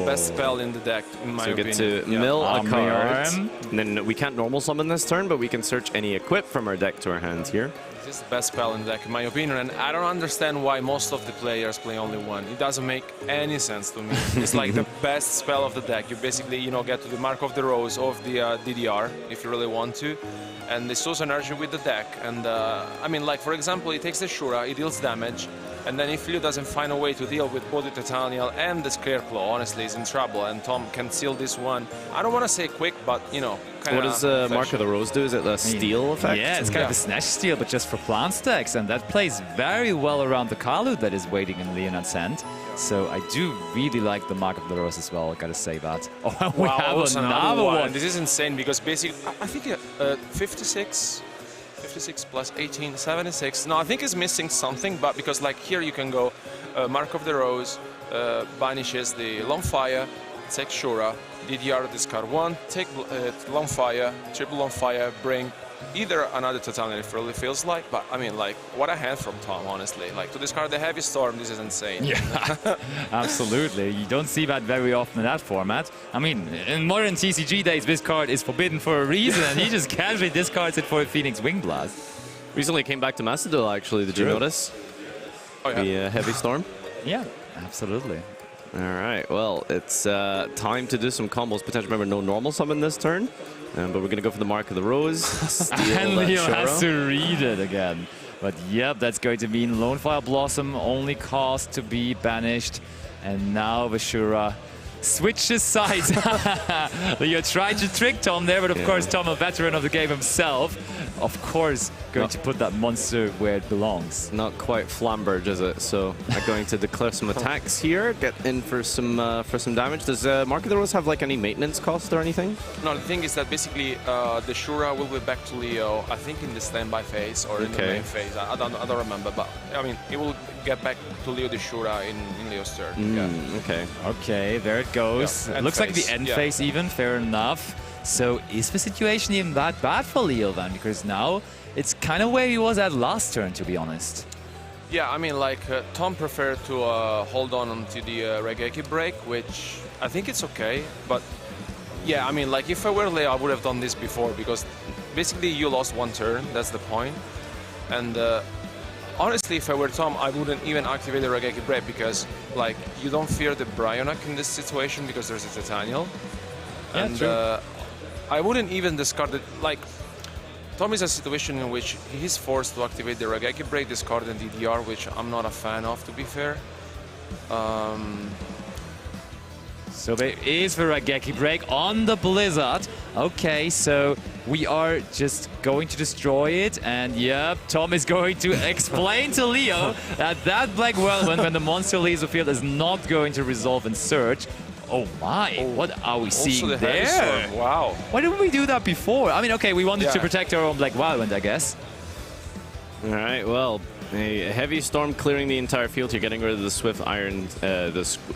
Best spell in the deck, in my opinion. So we get to mill a card. Arm. And then we can't normal summon this turn, but we can search any equip from our deck to our hand here. This is the best spell in the deck, in my opinion, and I don't understand why most of the players play only one. It doesn't make any sense to me. It's like the best spell of the deck. You basically, you know, get to the Mark of the Rose of the DDR, if you really want to, and they source energy with the deck. And I mean, like, for example, he takes the Shura, he deals damage, and then if Leo doesn't find a way to deal with both the Titanial and the Scarecrow, honestly, he's in trouble, and Tom can seal this one. I don't want to say quick, but, you know, what does Mark of the Rose do? Is it a steal effect? Yeah, it's kind of a Snatch Steal, but just for plant stacks, and that plays very well around the Kalu that is waiting in Leonard's hand. So I do really like the Mark of the Rose as well, I gotta say that. Oh, we have another one. This is insane, because basically, I think 56 plus 18, 76. No, I think it's missing something, but because like here you can go Mark of the Rose, banishes the Longfire, take Shura, DDR discard 1, take Longfire, triple Longfire, bring either another Titanial if it really feels like, but I mean, like, what a hand from Tom, honestly. Like, to discard the Heavy Storm, this is insane. Yeah, absolutely. You don't see that very often in that format. I mean, in modern TCG days, this card is forbidden for a reason, and he just casually discards it for a Phoenix Wing Blast. Recently came back to Macedon, actually. Did you notice? Oh, yeah. The Heavy Storm? Yeah, absolutely. All right, well, it's time to do some combos. Potentially, remember, no normal summon this turn, but we're going to go for the Mark of the Rose. And Leo has to read it again. But yep, that's going to mean Lone Fire Blossom only cost to be banished. And now Vashura switches sides. Leo tried to trick Tom there, but of course Tom, a veteran of the game himself, of course going to put that monster where it belongs. Not quite Flamberge, is it? So I'm going to declare some attacks here, get in for some damage. Does Mark of the Rose have like any maintenance cost or anything? No, the thing is that basically the Shura will be back to Leo, I think in the standby phase or in the main phase. I don't remember, but I mean, it will get back to Leo the Shura in Leo's turn. Okay. Okay, there it goes. Yeah, It looks like the end phase even, fair enough. So is the situation even that bad for Leo then? Because now it's kind of where he was at last turn, to be honest. Yeah, I mean, like, Tom preferred to hold on until the Regeki break, which I think it's okay. But, yeah, I mean, like, if I were Leo, I would have done this before, because basically you lost one turn, that's the point. And honestly, if I were Tom, I wouldn't even activate the Regeki break, because, like, you don't fear the Bryonak in this situation, because there's a Titanial. Yeah, and true. I wouldn't even discard it, like, Tom is a situation in which he's forced to activate the Regeki break, discard and DDR, which I'm not a fan of, to be fair. So there is the Regeki break on the Blizzard. Okay, so we are just going to destroy it, and yep, Tom is going to explain to Leo that that Black Whirlwind, when the monster leaves the field, is not going to resolve in Surge. Oh my, what are we seeing the there? Heavy Storm. Wow. Why didn't we do that before? I mean, okay, we wanted to protect our own Black Whirlwind, I guess. All right, well, a Heavy Storm clearing the entire field here, getting rid of the Swift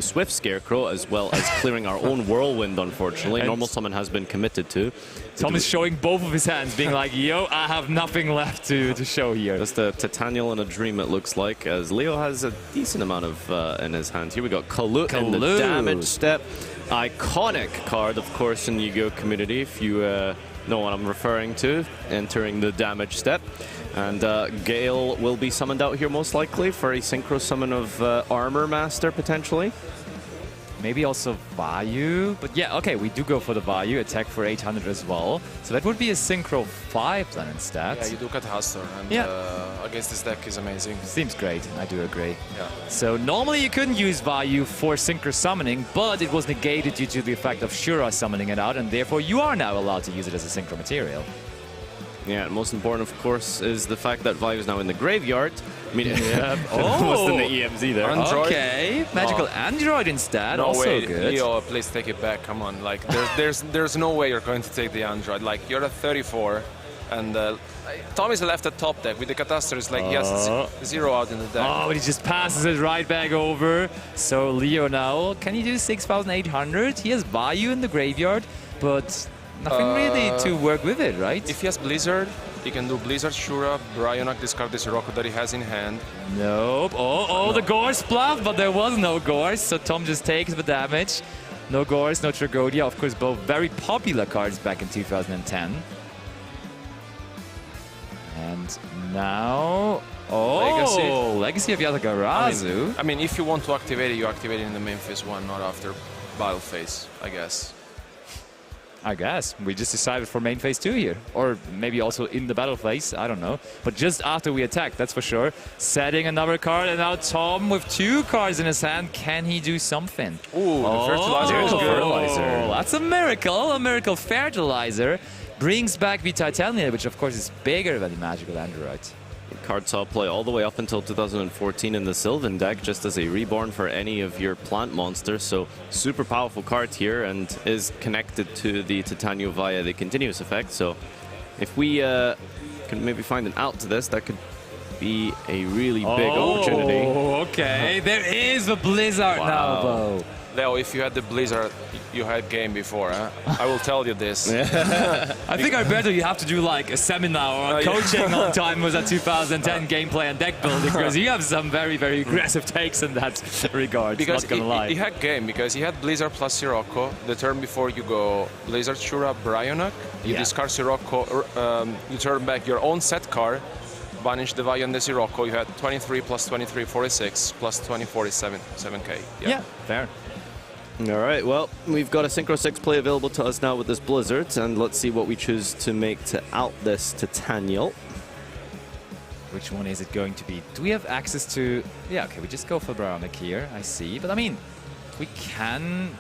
Swift Scarecrow, as well as clearing our own Whirlwind, unfortunately. Normal Summon has been committed to. Tom is showing both of his hands, being like, yo, I have nothing left to show here. Just a Titanial and a Dream, it looks like, as Leo has a decent amount of in his hand. Here we got Kalut in the damage step. Iconic card, of course, in the Yu-Gi-Oh community, if you know what I'm referring to, entering the damage step. And Gale will be summoned out here most likely for a synchro summon of Armor Master, potentially. Maybe also Vayu, but yeah, okay, we do go for the Vayu, attack for 800 as well. So that would be a Synchro 5 then instead. Yeah, you do Cathaster, and against this deck is amazing. Seems great, I do agree. Yeah. So normally you couldn't use Vayu for Synchro summoning, but it was negated due to the effect of Shura summoning it out, and therefore you are now allowed to use it as a Synchro material. Yeah, most important, of course, is the fact that Vayu is now in the graveyard. I mean, almost in the EMZ there. Android. Okay, Magical Android instead, No also way, good. Leo, please take it back. Come on, like there's no way you're going to take the Android. Like you're at 34, and Tom is left at top deck with the Cathaster. Is like he has 0 out in the deck. Oh, but he just passes it right back over. So Leo now, can he do 6,800? He has Vayu in the graveyard, but nothing really to work with it, right? If he has Blizzard, He can do Blizzard Shura, Bryonak, discard the Sirocco that he has in hand. Nope. Oh, the Gorse bluff, but there was no Gorse, so Tom just takes the damage. No Gorse, no Tragodia. Of course, both very popular cards back in 2010. And now... Oh, Legacy of Yatagarazu. I mean, if you want to activate it, you activate it in the main phase 1, not after battle phase, I guess. I guess. We just decided for main phase 2 here. Or maybe also in the battle phase, I don't know. But just after we attack, that's for sure. Setting another card, and now Tom with 2 cards in his hand. Can he do something? Ooh, the fertilizer is good. Fertilizer. That's a miracle. A miracle fertilizer brings back the Titania, which of course is bigger than the Magical Android. Card saw play all the way up until 2014 in the Sylvan deck, just as a reborn for any of your plant monsters. So super powerful card here, and is connected to the Titania via the continuous effect. So if we can maybe find an out to this, that could be a really big opportunity. Okay. There is the Blizzard now, though. Leo, if you had the Blizzard, you had game before, huh? I will tell you this. I think I bet you have to do like a seminar or coaching on time with that 2010 gameplay and deck building, because you have some very, very aggressive takes in that regard. Because not gonna lie. he had game, because he had Blizzard plus Sirocco. The turn before you go Blizzard Shura, Bryonak, you discard Sirocco, you turn back your own set card, banish the Vaya and the Sirocco. You had 23 plus 23, 46, plus 20, 47, 7k. Yeah, fair. All right, well, we've got a Synchro 6 play available to us now with this Blizzard, and let's see what we choose to make to out this Titanial. Which one is it going to be? Do we have access to... Yeah, okay, we just go for Bryonak here, I see. But I mean, we can...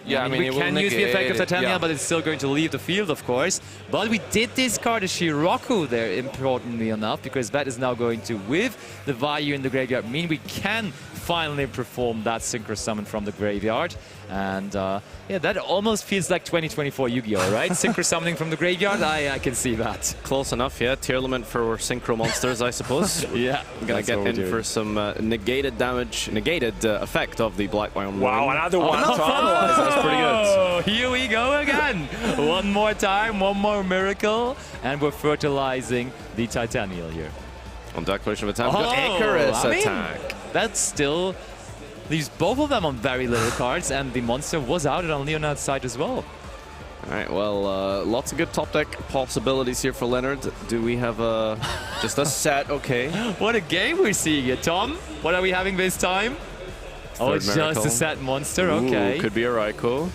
Yeah, I mean, we can use the effect of Titania, but it's still going to leave the field, of course. But we did discard a Shiroko there, importantly enough, because that is now going to, with the Vayu in the graveyard, mean we can finally perform that Synchro Summon from the graveyard. And yeah, that almost feels like 2024 Yu-Gi-Oh, right? Synchro Summoning from the graveyard, I can see that. Close enough, yeah. Tier limit for Synchro monsters, I suppose. Yeah. We're going to get in for some negated damage, negated effect of the Black Biome. Wow, another one. That's pretty good. Here we go again. One more time, one more miracle. And we're fertilizing the Titanial here. On declaration of attack, Icarus attack. That still leaves both of them on very little cards, and the monster was outed on Leonard's side as well. All right, well, lots of good top deck possibilities here for Leonard. Do we have just a set? Okay. What a game we're seeing here, Tom. What are we having this time? Oh, it's just a set monster. Ooh, okay. Could be a Raikou.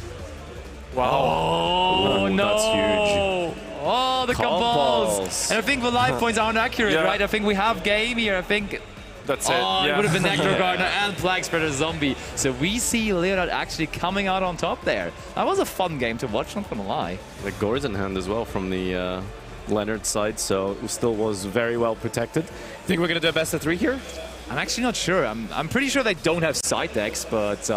Wow. Oh, no. That's huge. Oh, the combos. And I think the life points aren't accurate, right? I think we have game here. I think... That's it. It would have been Nectar Gardener and Plague Spreader Zombie. So we see Leonard actually coming out on top there. That was a fun game to watch, not gonna lie. The Gore's in hand as well from the Leonard side, so it still was very well protected. Think we're gonna do a best of 3 here? I'm actually not sure. I'm pretty sure they don't have side decks, but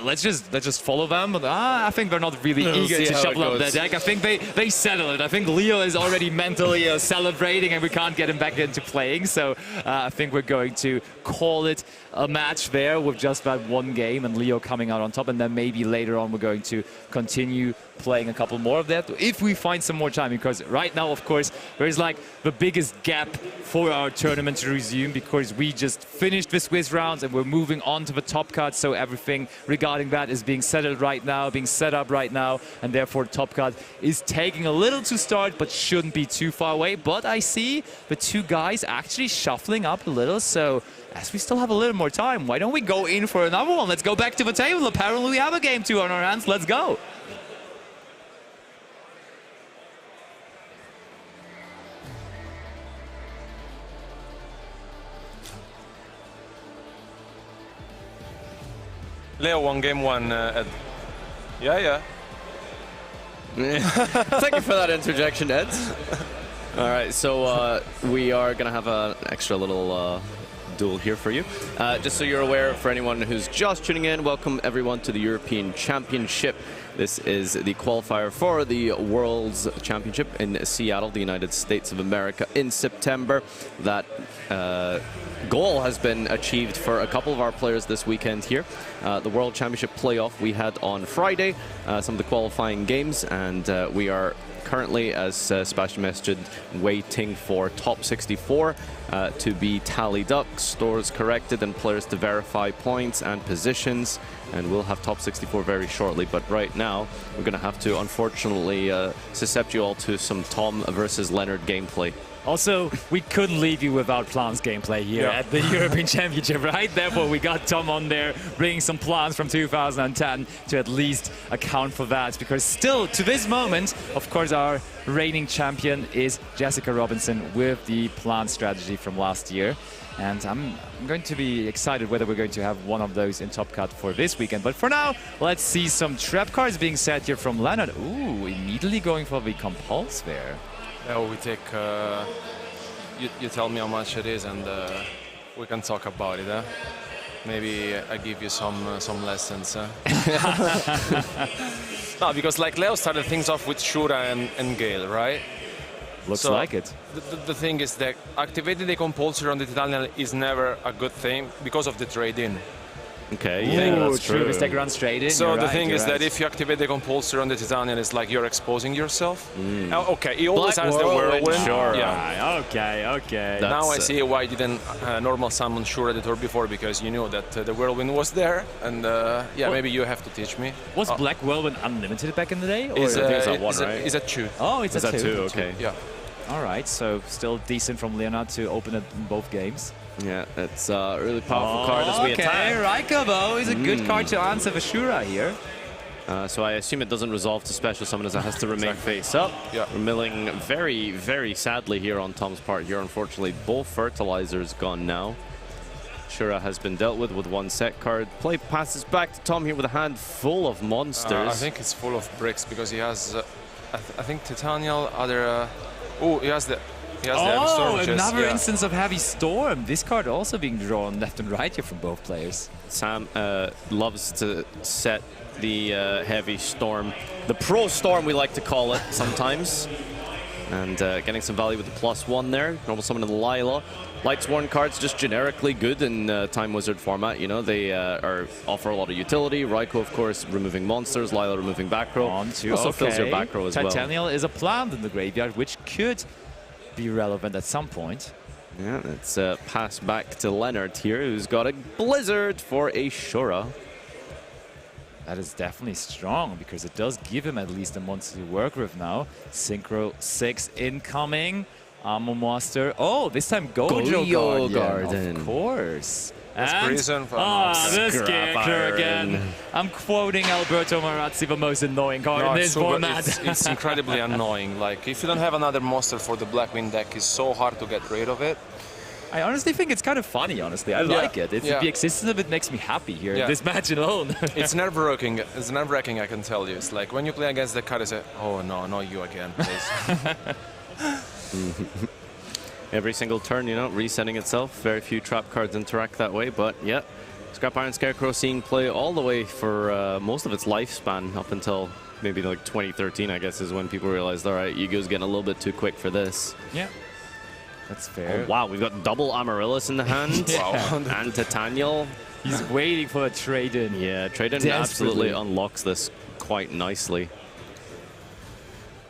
let's just follow them. But I think they're not really eager to shuffle up their deck. I think they settle it. I think Leo is already mentally celebrating, and we can't get him back into playing. So I think we're going to call it a match there with just that one game and Leo coming out on top. And then maybe later on we're going to continue playing a couple more of that if we find some more time, because right now, of course, there is like the biggest gap for our tournament to resume, because we just finished the Swiss rounds and we're moving on to the top card. So everything regarding that is being settled right now, being set up right now, and therefore top card is taking a little to start, but shouldn't be too far away. But I see the two guys actually shuffling up a little, so as we still have a little more time, why don't we go in for another one? Let's go back to the table. Apparently we have a game 2 on our hands. Let's go. Leo won game 1. Yeah. Thank you for that interjection, Ed. All right, so we are going to have an extra little duel here for you. Just so you're aware, for anyone who's just tuning in, welcome everyone to the European Championship. This is the qualifier for the World's Championship in Seattle, the United States of America, in September. That goal has been achieved for a couple of our players this weekend here. The World Championship playoff we had on Friday, some of the qualifying games, and we are currently, as Sebastian mentioned, waiting for top 64 to be tallied up, stores corrected, and players to verify points and positions. And we'll have top 64 very shortly. But right now, we're going to have to, unfortunately, suscept you all to some Tom versus Leonard gameplay. Also, we couldn't leave you without Plans gameplay here at the European Championship, right? Therefore, we got Tom on there, bringing some Plans from 2010 to at least account for that. Because still, to this moment, of course, our reigning champion is Jessica Robinson with the Plan strategy from last year. And I'm going to be excited whether we're going to have one of those in Top Cut for this weekend. But for now, let's see some trap cards being set here from Leonard. Ooh, immediately going for the Compulse there. Yeah, we take. You tell me how much it is, and we can talk about it. Maybe I give you some lessons. No, because like Leo started things off with Shura and Gale, right? Looks like it. The thing is that activating the compulsory on the Titanial is never a good thing because of the trade-in. Okay, yeah, that's true. Mistake run straight in. So the thing is that if you activate the compulsory on the Titanian, it's like you're exposing yourself. Okay, he always has the whirlwind. Sure. Yeah. Okay. Now I see why you didn't normal summon Shura the tour before, because you knew that the whirlwind was there, and maybe you have to teach me. Was Black Whirlwind unlimited back in the day? Or Is is a 2. Oh, it's a 2. Okay. Yeah. All right, so still decent from Leonard to open it in both games. Yeah, it's a really powerful card as we attack. Raikabo is a good card to answer for Shura here. So I assume it doesn't resolve to special summon as it has to remain face up. Yeah. We're milling very, very sadly here on Tom's part here. Unfortunately, both fertilizers gone now. Shura has been dealt with one set card. Play passes back to Tom here with a hand full of monsters. I think it's full of bricks because he has, I think Titanial, other... he has the Heavy Storm. Another instance of Heavy Storm. This card also being drawn left and right here from both players. Sam loves to set the Heavy Storm, the Pro Storm we like to call it sometimes. And getting some value with the +1 there. Normal summon in Lila. Lightsworn cards just generically good in Time Wizard format. You know, they offer a lot of utility. Raikou, of course, removing monsters. Lila removing back row. Also fills your back row as well. Titanial is a plant in the graveyard, which could be relevant at some point. Yeah, it's pass back to Leonard here, who's got a Blizzard for a Shura. That is definitely strong, because it does give him at least a monster to work with now. Synchro 6 incoming. Armor Master. Oh, this time Gojo Garden. Of course. That's prison for this character again. I'm quoting Alberto Marazzi, the most annoying card in this format. It's incredibly annoying. Like, if you don't have another monster for the Blackwing deck, it's so hard to get rid of it. I honestly think it's kind of funny, honestly. I like it. The existence of it makes me happy here, this match alone. It's nerve-wracking. It's nerve-wracking, I can tell you. It's like, when you play against the card, you say, oh no, not you again, please. Every single turn, you know, resetting itself. Very few trap cards interact that way, but yeah. Scrap Iron Scarecrow seeing play all the way for most of its lifespan up until maybe like 2013, I guess, is when people realized, all right, Yugo's getting a little bit too quick for this. Yeah, that's fair. Oh, wow, we've got double Amaryllis in the hand. And Titanial. He's waiting for a trade-in. Yeah, trade-in absolutely unlocks this quite nicely.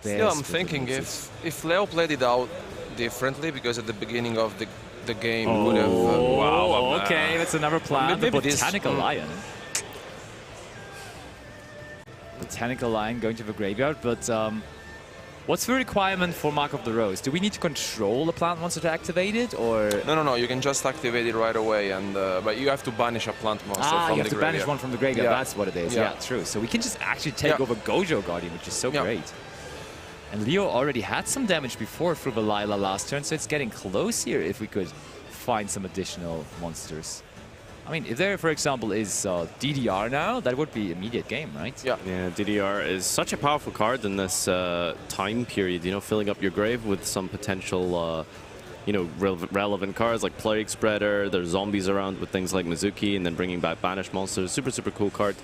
Still, I'm thinking if Leo played it out differently, because at the beginning of the game would have... okay, that's another plan. The Botanical Lion. Botanical Lion going to the graveyard, but what's the requirement for Mark of the Rose? Do we need to control the plant monster to activate it, or...? No, you can just activate it right away, and but you have to banish a plant monster from the graveyard. You have to banish one from the graveyard, that's what it is. Yeah, true. So we can just actually take over Gojo Guardian, which is so great. And Leo already had some damage before through the Lila last turn, so it's getting close here if we could find some additional monsters. I mean, if there, for example, is DDR now, that would be immediate game, right? Yeah, DDR is such a powerful card in this time period, you know, filling up your grave with some potential, you know, relevant cards like Plague Spreader. There's zombies around with things like Mizuki, and then bringing back banished monsters. Super, super cool card.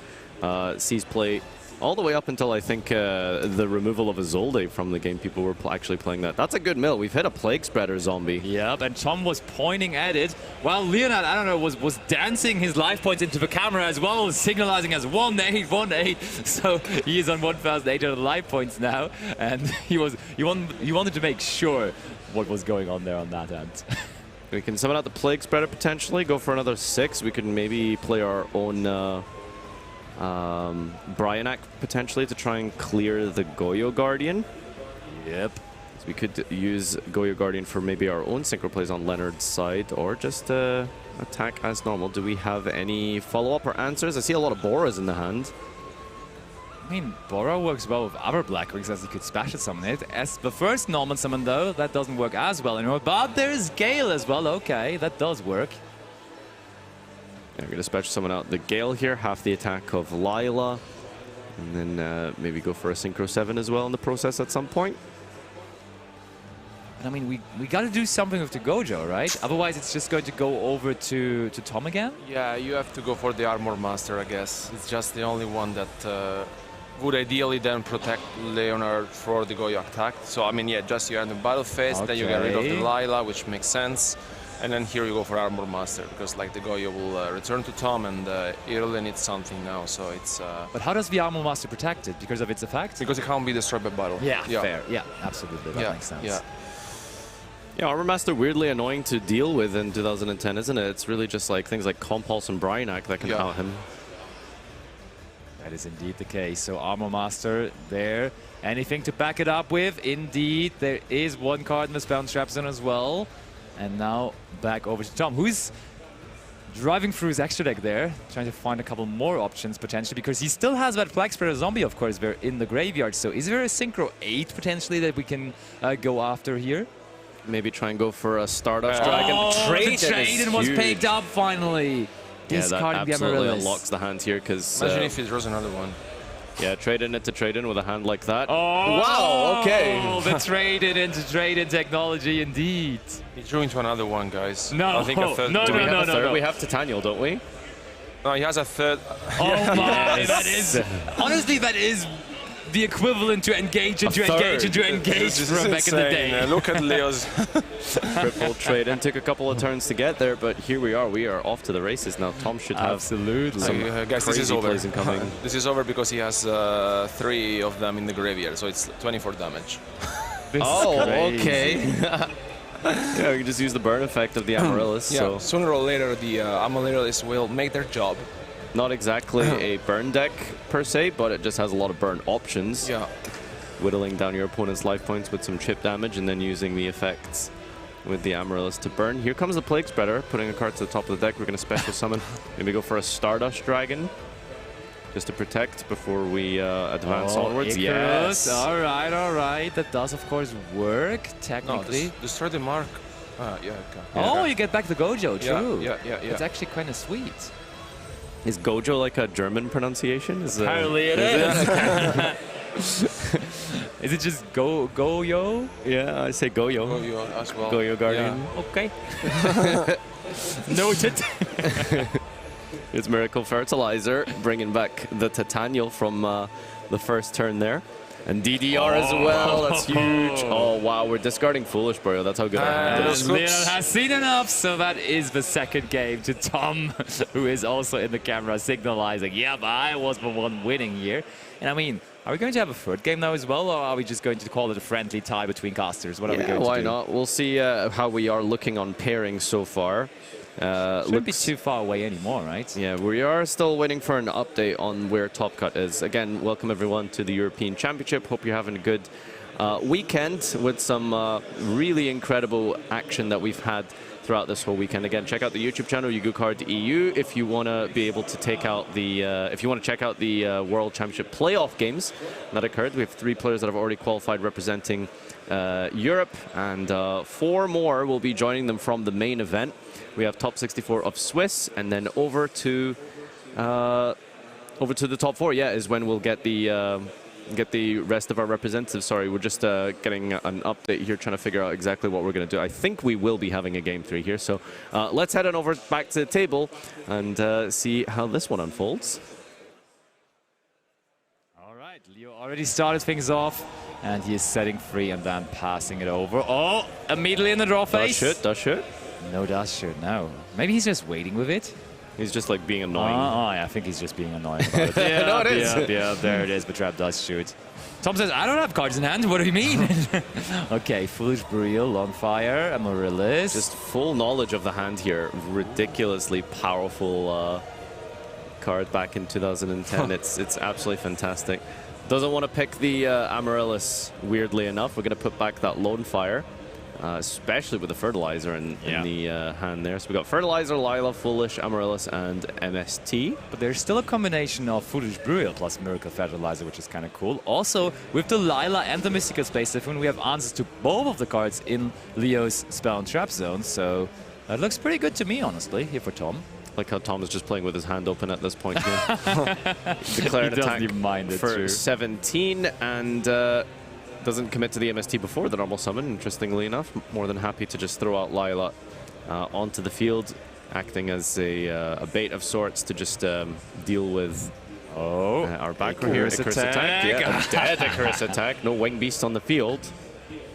Sees play All the way up until, I think, the removal of Isolde from the game, people were actually playing that. That's a good mill. We've hit a Plague Spreader zombie. Yep, and Tom was pointing at it, while Leonard, I don't know, was dancing his life points into the camera as well, signalizing as 1-8, 1-8. So he is on 1,800 life points now, and he wanted to make sure what was going on there on that end. We can summon out the Plague Spreader potentially, go for another 6. We can maybe play our own Bryanak potentially to try and clear the Goyo Guardian. Yep. So we could use Goyo Guardian for maybe our own synchro plays on Leonard's side, or just attack as normal. Do we have any follow-up or answers? I see a lot of Boras in the hand. I mean, Bora works well with other Black Wings as he could special summon it. As the first normal summon though, that doesn't work as well anymore. But there's Gale as well, okay, that does work. Yeah, we're going to special summon out the Gale here, half the attack of Lila, and then maybe go for a Synchro 7 as well in the process at some point. I mean, we got to do something with the Gojo, right? Otherwise, it's just going to go over to Tom again? Yeah, you have to go for the Armor Master, I guess. It's just the only one that would ideally then protect Leonard for the Goyo attack. So, I mean, yeah, just you end the battle phase, then you get rid of the Lila, which makes sense. And then here you go for Armor Master, because like the Goyo will return to Tom, and it really needs something now, so it's... But how does the Armor Master protect it? Because of its effect? Because it can't be destroyed by battle. Yeah, fair. Yeah, absolutely. That makes sense. Yeah, Armor Master weirdly annoying to deal with in 2010, isn't it? It's really just like things like Compulse and Bryanak that can out him. That is indeed the case. So Armor Master there. Anything to back it up with? Indeed, there is one card in the Spell Trap Zone as well. And now back over to Tom, who's driving through his extra deck there, trying to find a couple more options potentially, because he still has that Plague Spreader zombie, of course, there in the graveyard. So is there a Synchro 8 potentially that we can go after here? Maybe try and go for a Stardust Dragon. Trade was picked up finally. Yeah, that absolutely unlocks the hand here, because... Imagine if he draws another one. Yeah, trade in it to trade in with a hand like that. Oh, wow, okay. The trade-in technology, indeed. He drew into another one, guys. No, I think a third. No. We have Titanial, don't we? No, he has a third. Oh my, that is... Honestly, that is the equivalent to engage from back in the day. Look at Leo's. Triple trade in. Took a couple of turns to get there, but here we are. We are off to the races now. Tom should have some guys, this is over. plays incoming. This is over because he has 3 of them in the graveyard, so it's 24 damage. Okay. Yeah, we can just use the burn effect of the Amaryllis. Yeah, so sooner or later the Amaryllis will make their job. not exactly a burn deck per se, but it just has a lot of burn options. Yeah. Whittling down your opponent's life points with some chip damage and then using the effects with the Amaryllis to burn. Here comes the Plague Spreader, putting a card to the top of the deck. We're going to special summon. Maybe go for a Stardust Dragon just to protect before we advance onwards. Icarus. Yes. All right. That does, of course, work, technically. No, destroy the mark. Yeah. Oh, you get back the Gojo, true. Yeah. It's actually kind of sweet. Is Gojo like a German pronunciation? Apparently it is. Is it just Goyo? Yeah, I say Goyo. Goyo as well. Goyo Guardian. Yeah. Okay. Noted. It's Miracle Fertilizer, bringing back the Titanial from the first turn there. And DDR as well, that's huge. Oh, wow, we're discarding Foolish Burial. That's how good our hand is. Leon has seen enough, so that is the second game to Tom, who is also in the camera signalizing, yep, I was the one winning here. And I mean, are we going to have a third game now as well, or are we just going to call it a friendly tie between casters? What are we going to do? Why not? We'll see how we are looking on pairing so far. Shouldn't be too far away anymore, right? Yeah, we are still waiting for an update on where Top Cut is. Again, welcome everyone to the European Championship. Hope you're having a good weekend with some really incredible action that we've had throughout this whole weekend. Again, check out the YouTube channel, YuguCard.eu, if you want to be able to take out the, if you want to check out the World Championship playoff games that occurred. We have 3 players that have already qualified representing Europe, and 4 more will be joining them from the main event. We have top 64 of Swiss, and then over to the top 4. Yeah, is when we'll get the rest of our representatives. Sorry, we're just getting an update here, trying to figure out exactly what we're going to do. I think we will be having a game 3 here. So let's head on over back to the table and see how this one unfolds. All Already started things off, and he is setting free and then passing it over. Oh, immediately in the draw phase. Does shoot. No dash shoot, no. Maybe he's just waiting with it. He's just like being annoying. Oh, yeah, I think he's just being annoying about it. Yeah, no, it is. Yeah, there it is, but Trap does shoot. Tom says, I don't have cards in hand, what do you mean? Okay, Foolish Burial, on fire, Amaryllis. Just full knowledge of the hand here. Ridiculously powerful card back in 2010. It's absolutely fantastic. Doesn't want to pick the Amaryllis, weirdly enough. We're going to put back that Lone Fire. Especially with the Fertilizer in the hand there. So we got Fertilizer, Lila, Foolish, Amaryllis, and MST. But there's still a combination of Foolish Burial plus Miracle Fertilizer, which is kind of cool. Also, with the Lila and the Mystical Space Typhoon, we have answers to both of the cards in Leo's Spell and Trap Zone. So that looks pretty good to me, honestly, here for Tom. Like how Tom is just playing with his hand open at this point here. Declared attack for 17 and doesn't commit to the MST before the normal summon, interestingly enough. More than happy to just throw out Lila onto the field, acting as a bait of sorts to just deal with our backer here. Icarus attack. Yeah, dead Icarus attack. No Wing Beast on the field.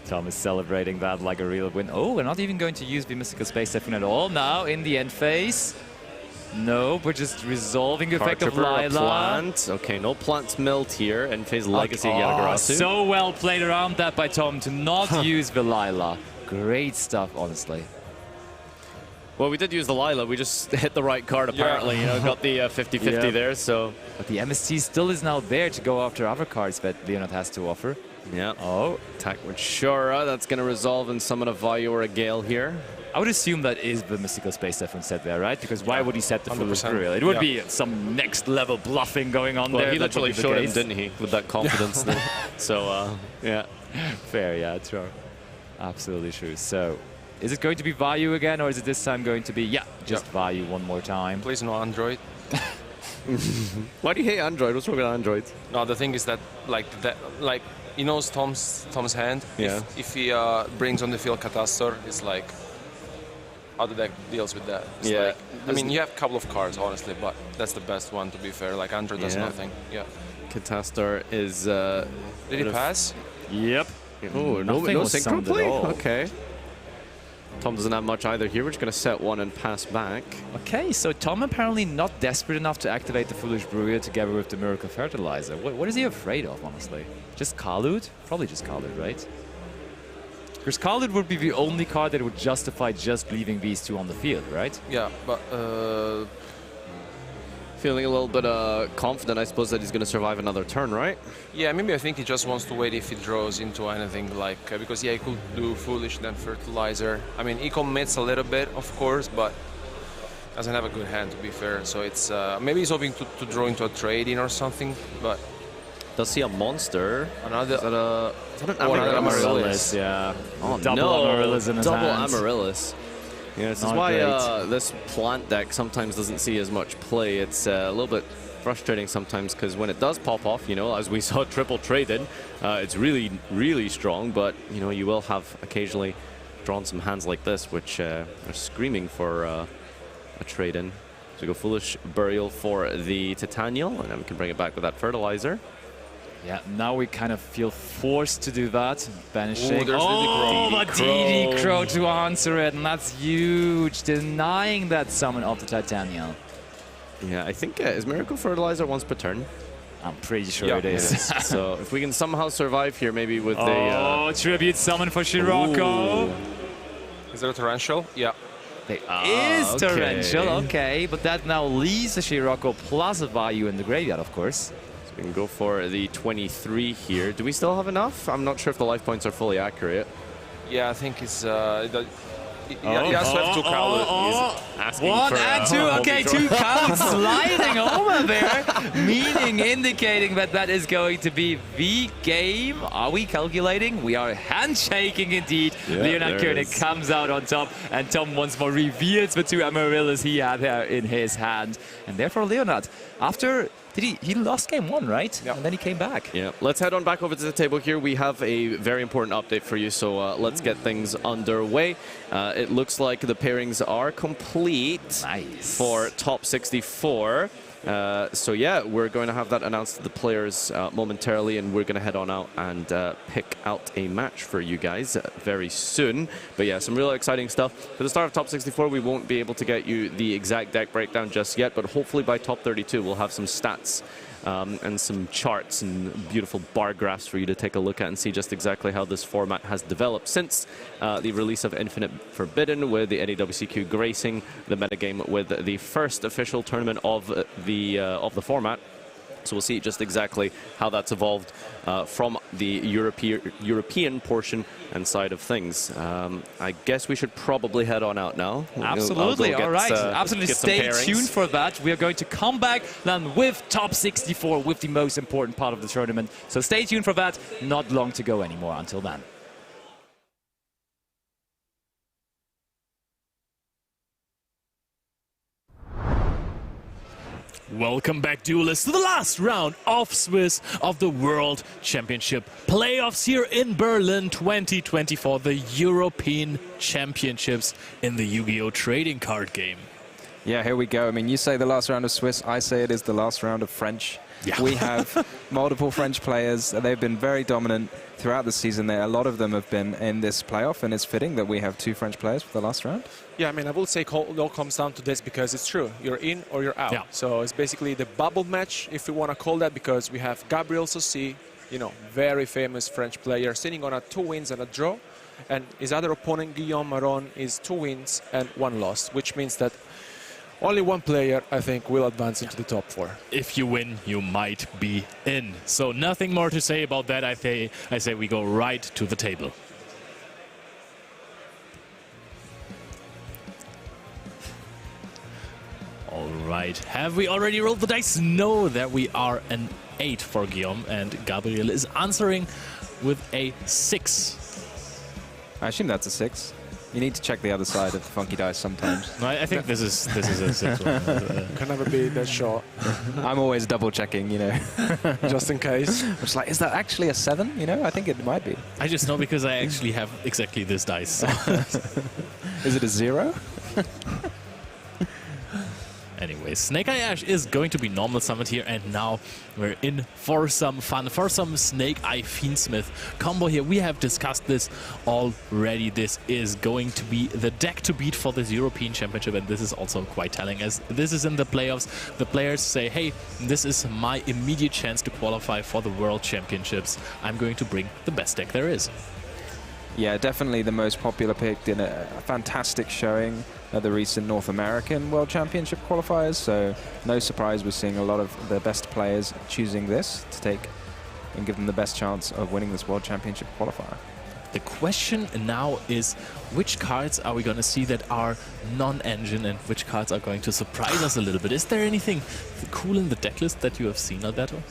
Tom is celebrating that like a real win. Oh, we're not even going to use the Mystical Space Typhoon at all now in the end phase. No, we're just resolving the effect of Lila. Plant. Okay, no plants milled here. End phase Legacy Yatagarasu. So well played around that by Tom to not use the Lila. Great stuff, honestly. Well, we did use the Lila. We just hit the right card, apparently. You know, got the 50-50 there, so... But the MST still is now there to go after other cards that Leonard has to offer. Yeah. Oh, attack with Shura. That's going to resolve and summon a Vayu or a Gale here. I would assume that is the Mystical Space Typhoon set there, right? Because why would he set the Foolish Burial? It would be some next level bluffing going on there. Well, he literally showed him, didn't he? With that confidence. So, yeah. Fair, yeah, true. Absolutely true. So, is it going to be Vayu again, or is it this time going to be, just Vayu one more time? Please no Android. Why do you hate Android? What's wrong with Android? No, the thing is that, he knows Tom's hand. Yeah. If he brings on the field Catastor, it's like... how the deck deals with that. It's like, I mean, you have a couple of cards, honestly, but that's the best one, to be fair. Like, Andrew does nothing. Yeah. Catastor is... Did he pass? Yep. Oh, no synchro play? Okay. Tom doesn't have much either here. We're just going to set one and pass back. Okay, so Tom apparently not desperate enough to activate the Foolish Burial together with the Miracle Fertilizer. What is he afraid of, honestly? Just Khalud? Probably just Khalud, right? Because Khalid would be the only card that would justify just leaving these two on the field, right? Yeah, but... feeling a little bit confident, I suppose, that he's going to survive another turn, right? Yeah, maybe I think he just wants to wait if he draws into anything like... because, he could do Foolish, then Fertilizer. I mean, he commits a little bit, of course, but doesn't have a good hand, to be fair. So it's... maybe he's hoping to draw into a trade-in or something, but... Does see a monster? Another... Is that an Amaryllis? Yeah. Oh, double Amaryllis in his double hands. Amaryllis. Yeah, this is why this plant deck sometimes doesn't see as much play. It's a little bit frustrating sometimes because when it does pop off, you know, as we saw triple trade-in, it's really, really strong. But, you know, you will have occasionally drawn some hands like this, which are screaming for a trade-in. So we go Foolish Burial for the Titanial, and then we can bring it back with that Fertilizer. Yeah, now we kind of feel forced to do that. Banishing. Oh, but DD Crow to answer it, and that's huge. Denying that summon of the Titanial. Yeah, I think is Miracle Fertilizer once per turn. I'm pretty sure it is. So if we can somehow survive here, maybe with tribute summon for Scirocco. Is there a Torrential? Yeah. Is Torrential, okay. But that now leaves a Scirocco plus a Vayu in the graveyard, of course. We can go for the 23 here. Do we still have enough? I'm not sure if the life points are fully accurate. Yeah, I think it's... he has to have two Khalud. One and two. Okay, two Khalud sliding over there, meaning indicating that that is going to be the game. Are we calculating? We are handshaking indeed. Yeah, Leonard Koenig comes out on top, and Tom once more reveals the two Amaryllis he had there in his hand. And therefore, Leonard, after... He lost game one, right? Yeah. And then he came back. Yeah. Let's head on back over to the table here. We have a very important update for you, so let's get things underway. It looks like the pairings are complete for top 64. So yeah, we're going to have that announced to the players momentarily, and we're going to head on out and pick out a match for you guys very soon. But yeah, some real exciting stuff. For the start of Top 64, we won't be able to get you the exact deck breakdown just yet, but hopefully by Top 32, we'll have some stats and some charts and beautiful bar graphs for you to take a look at and see just exactly how this format has developed since the release of Infinite Forbidden, with the NAWCQ gracing the metagame with the first official tournament of the format. So we'll see just exactly how that's evolved from the European portion and side of things. I guess we should probably head on out now. Absolutely, all right. Absolutely, stay tuned for that. We are going to come back then with Top 64, with the most important part of the tournament. So stay tuned for that. Not long to go anymore until then. Welcome back, duelists, to the last round of Swiss of the World Championship playoffs here in Berlin 2024, the European Championships in the Yu-Gi-Oh! Trading card game. Yeah, here we go. I mean, you say the last round of Swiss, I say it is the last round of French. Yeah. We have multiple French players. They've been very dominant throughout the season. A lot of them have been in this playoff, and it's fitting that we have 2 French players for the last round. Yeah, I mean, I would say it all comes down to this because it's true. You're in or you're out. Yeah. So it's basically the bubble match, if you want to call that, because we have Gabriel Saucy, you know, very famous French player, sitting on 2 wins and a draw. And his other opponent, Guillaume Maron, is 2 wins and 1 loss, which means that only 1 player, I think, will advance into the top 4. If you win, you might be in. So nothing more to say about that. I say we go right to the table. All right. Have we already rolled the dice? No, that we are an 8 for Guillaume, and Gabriel is answering with a 6. I assume that's a 6. You need to check the other side of the funky dice sometimes. No, I think this is a 6 one. Can never be that short. I'm always double checking, you know, Just in case. I'm just like, is that actually a 7? You know, I think it might be. I just know because I actually have exactly this dice. So. Is it a 0? Anyway, Snake Eye Ash is going to be normal summoned here, and now we're in for some fun, for some Snake Eye Fiendsmith combo here. We have discussed this already. This is going to be the deck to beat for this European Championship, and this is also quite telling, as this is in the playoffs. The players say, hey, this is my immediate chance to qualify for the World Championships. I'm going to bring the best deck there is. Yeah, definitely the most popular pick. Did a fantastic showing at the recent North American World Championship qualifiers, so no surprise we're seeing a lot of the best players choosing this to take and give them the best chance of winning this World Championship qualifier. The question now is, which cards are we going to see that are non-engine, and which cards are going to surprise us a little bit? Is there anything cool in the deck list that you have seen, Alberto?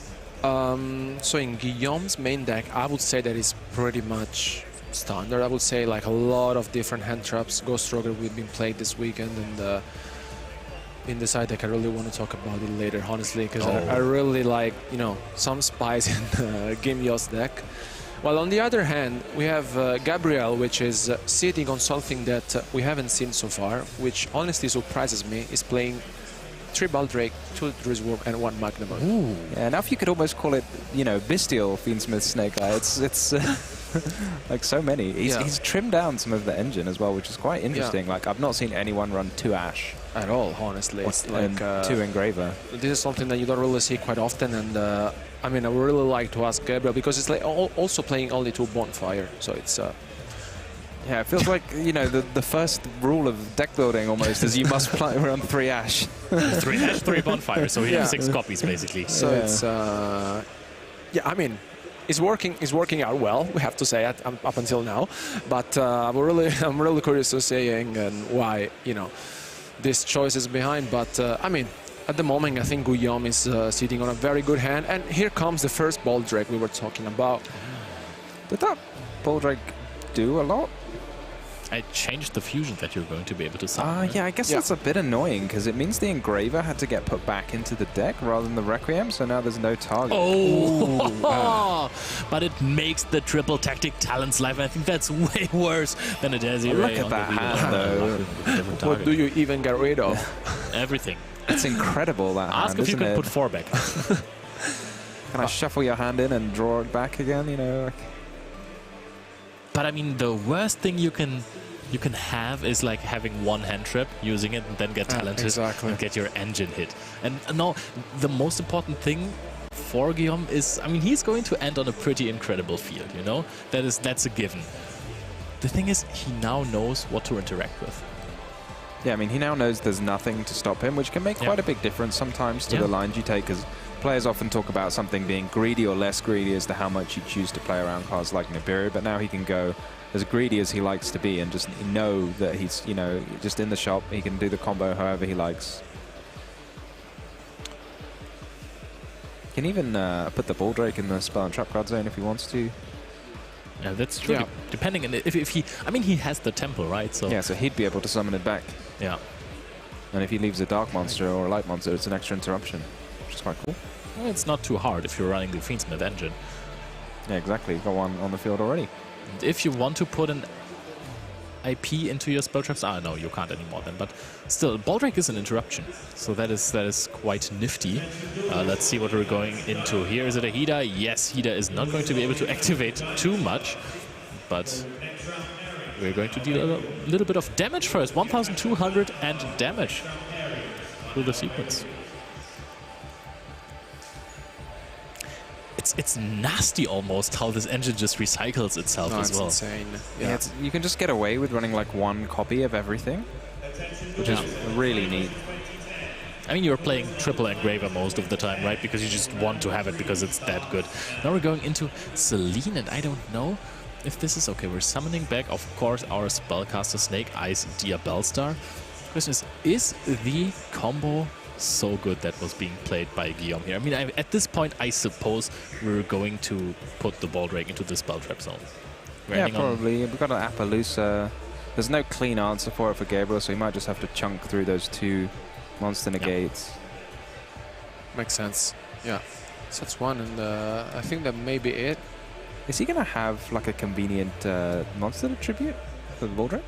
So in Guillaume's main deck, I would say that is pretty much standard. I would say like a lot of different hand traps. Ghost Roger will be played this weekend, and in the side deck I really want to talk about it later, honestly, because I really like, you know, some spies in Gimyo's deck. While on the other hand, we have Gabriel, which is sitting on something that we haven't seen so far, which honestly surprises me, is playing 3 Baldrake, 2 Drizworm, and 1 Magnamon. Ooh. Yeah, now if you could almost call it, you know, Bestial Fiendsmith Snake Eye. It's like so many. He's trimmed down some of the engine as well, which is quite interesting. Like, I've not seen anyone run 2 Ash at all, honestly. It's like 2 Engraver. This is something that you don't really see quite often, and I mean, I would really like to ask Gabriel, because it's like also playing only 2 Bonfire, so it's yeah, it feels like, you know, the first rule of deck building almost is you must run 3 Ash. 3 Ash, 3 Bonfire, so we have 6 copies basically. So it's yeah, I mean, it's working out well, we have to say it, up until now, but I'm really curious to seeing and why, you know, this choice is behind. But I mean, at the moment I think Guillaume is sitting on a very good hand, and here comes the first Baldrake we were talking about. Did that Baldrake do a lot? I changed the fusion that you're going to be able to summon. Yeah, I guess that's a bit annoying, because it means the Engraver had to get put back into the deck rather than the Requiem, so now there's no target. Oh, but it makes the triple tactic talents life. I think that's way worse than a Desiree. Look at that hand, though. What do you even get rid of? Everything. It's incredible, that hand, Ask if you isn't can it? put 4 back. Can I shuffle your hand in and draw it back again, you know? Like, But I mean, the worst thing you can have is like having one hand trap, using it, and then get talented and get your engine hit. And no, the most important thing for Guillaume is, I mean, he's going to end on a pretty incredible field, you know? That's a given. The thing is, he now knows what to interact with. yeah, I mean, he now knows there's nothing to stop him, which can make quite a big difference sometimes to the lines you take, because players often talk about something being greedy or less greedy as to how much you choose to play around cards like Nibiru, but now he can go as greedy as he likes to be and just know that he's, you know, just in the shop, he can do the combo however he likes. Can even put the Ball Drake in the spell and trap card zone if he wants to. Yeah, that's true. Yeah. Depending on if he, I mean, he has the temple, right? So Yeah, so he'd be able to summon it back. yeah. And if he leaves a Dark Monster or a Light Monster, it's an extra interruption, which is quite cool. Well, it's not too hard if you're running the Fiendsmith engine. Yeah, exactly. You've got one on the field already. And if you want to put an IP into your spell traps, no, you can't anymore then. But still, Ball Drake is an interruption, so that is quite nifty. Let's see what we're going into here. Is it a Hida? Yes, Hida is not going to be able to activate too much, but we're going to deal a little bit of damage first. 1,200 and damage through the sequence. It's nasty almost how this engine just recycles itself as well. It's insane. Yeah, you can just get away with running like one copy of everything, which is really neat. I mean, you're playing triple Engraver most of the time, right? Because you just want to have it because it's that good. Now we're going into Celine, and I don't know if this is okay. We're summoning back, of course, our Spellcaster Snake Eyes Diabellstar. Question is the combo so good that was being played by Guillaume here? I mean, at this point, I suppose we're going to put the Ball Drake into the Spell Trap zone. Yeah, probably. We've got an Appaloosa. There's no clean answer for it for Gabriel, so he might just have to chunk through those 2 monster negates. Makes sense. Yeah. So that's one, and I think that may be it. Is he going to have like a convenient monster to tribute for the Ball Drake?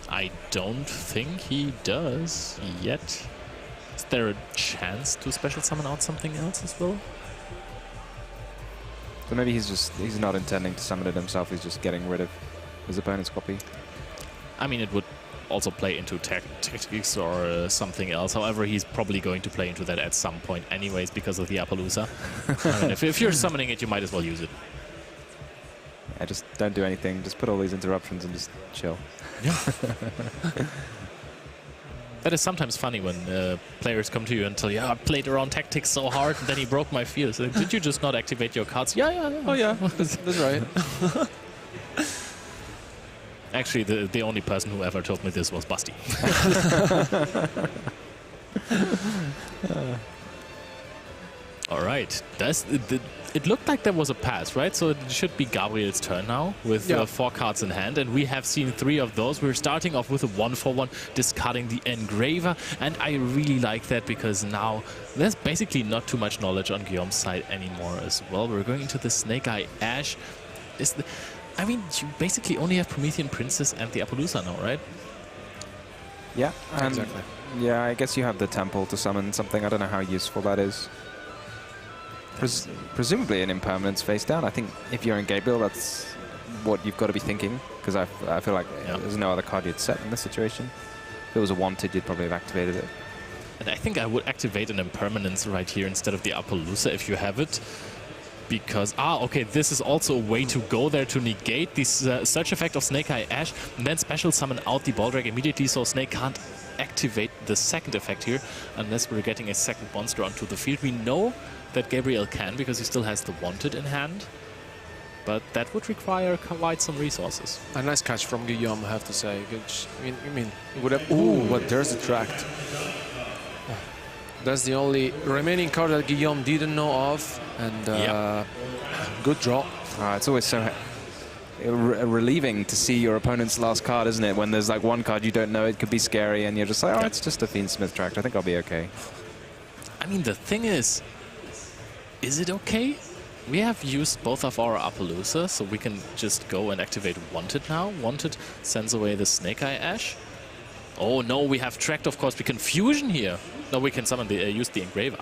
I don't think he does yet. Is there a chance to special summon out something else as well? So maybe he's not intending to summon it himself, he's just getting rid of his opponent's copy. I mean, it would also play into tactics or something else. However, he's probably going to play into that at some point anyways because of the Appaloosa. I mean, if you're summoning it, you might as well use it. Yeah, just don't do anything. Just put all these interruptions and just chill. Yeah. That is sometimes funny when players come to you and tell you, I played around tactics so hard, and then he broke my field. So, did you just not activate your cards? Yeah. Oh yeah, that's right. Actually, the only person who ever told me this was Basti. All right. It looked like there was a pass, right? So it should be Gabriel's turn now with 4 cards in hand. And we have seen 3 of those. We're starting off with a 1/1, discarding the Engraver. And I really like that because now there's basically not too much knowledge on Guillaume's side anymore as well. We're going into the Snake Eye Ash. I mean, you basically only have Promethean Princess and the Appaloosa now, right? Yeah, Exactly. Yeah, I guess you have the temple to summon something. I don't know how useful that is. Presumably an impermanence face down. I think if you're in Gabriel, that's what you've got to be thinking, because I feel like there's no other card you'd set in this situation. If it was a wanted, you'd probably have activated it. And I think I would activate an impermanence right here instead of the Appaloosa if you have it. Because, okay, this is also a way to go there to negate this search effect of Snake Eye Ash and then special summon out the Ball Drake immediately, so Snake can't activate the second effect here unless we're getting a second monster onto the field. We know that Gabriel can because he still has the Wanted in hand, but that would require quite some resources. A nice catch from Guillaume, I have to say. I mean, it would have. Ooh, but there's the tract. That's the only remaining card that Guillaume didn't know of, and good draw. It's always so relieving to see your opponent's last card, isn't it? When there's like one card you don't know, it could be scary, and you're just like, oh, it's just a Fiendsmith tract. I think I'll be okay. I mean, the thing is it okay? We have used both of our Appaloosa, so we can just go and activate Wanted now. Wanted sends away the Snake Eye Ash. Oh no, we have tracked, of course, the confusion here. No, we can summon the use the engraver.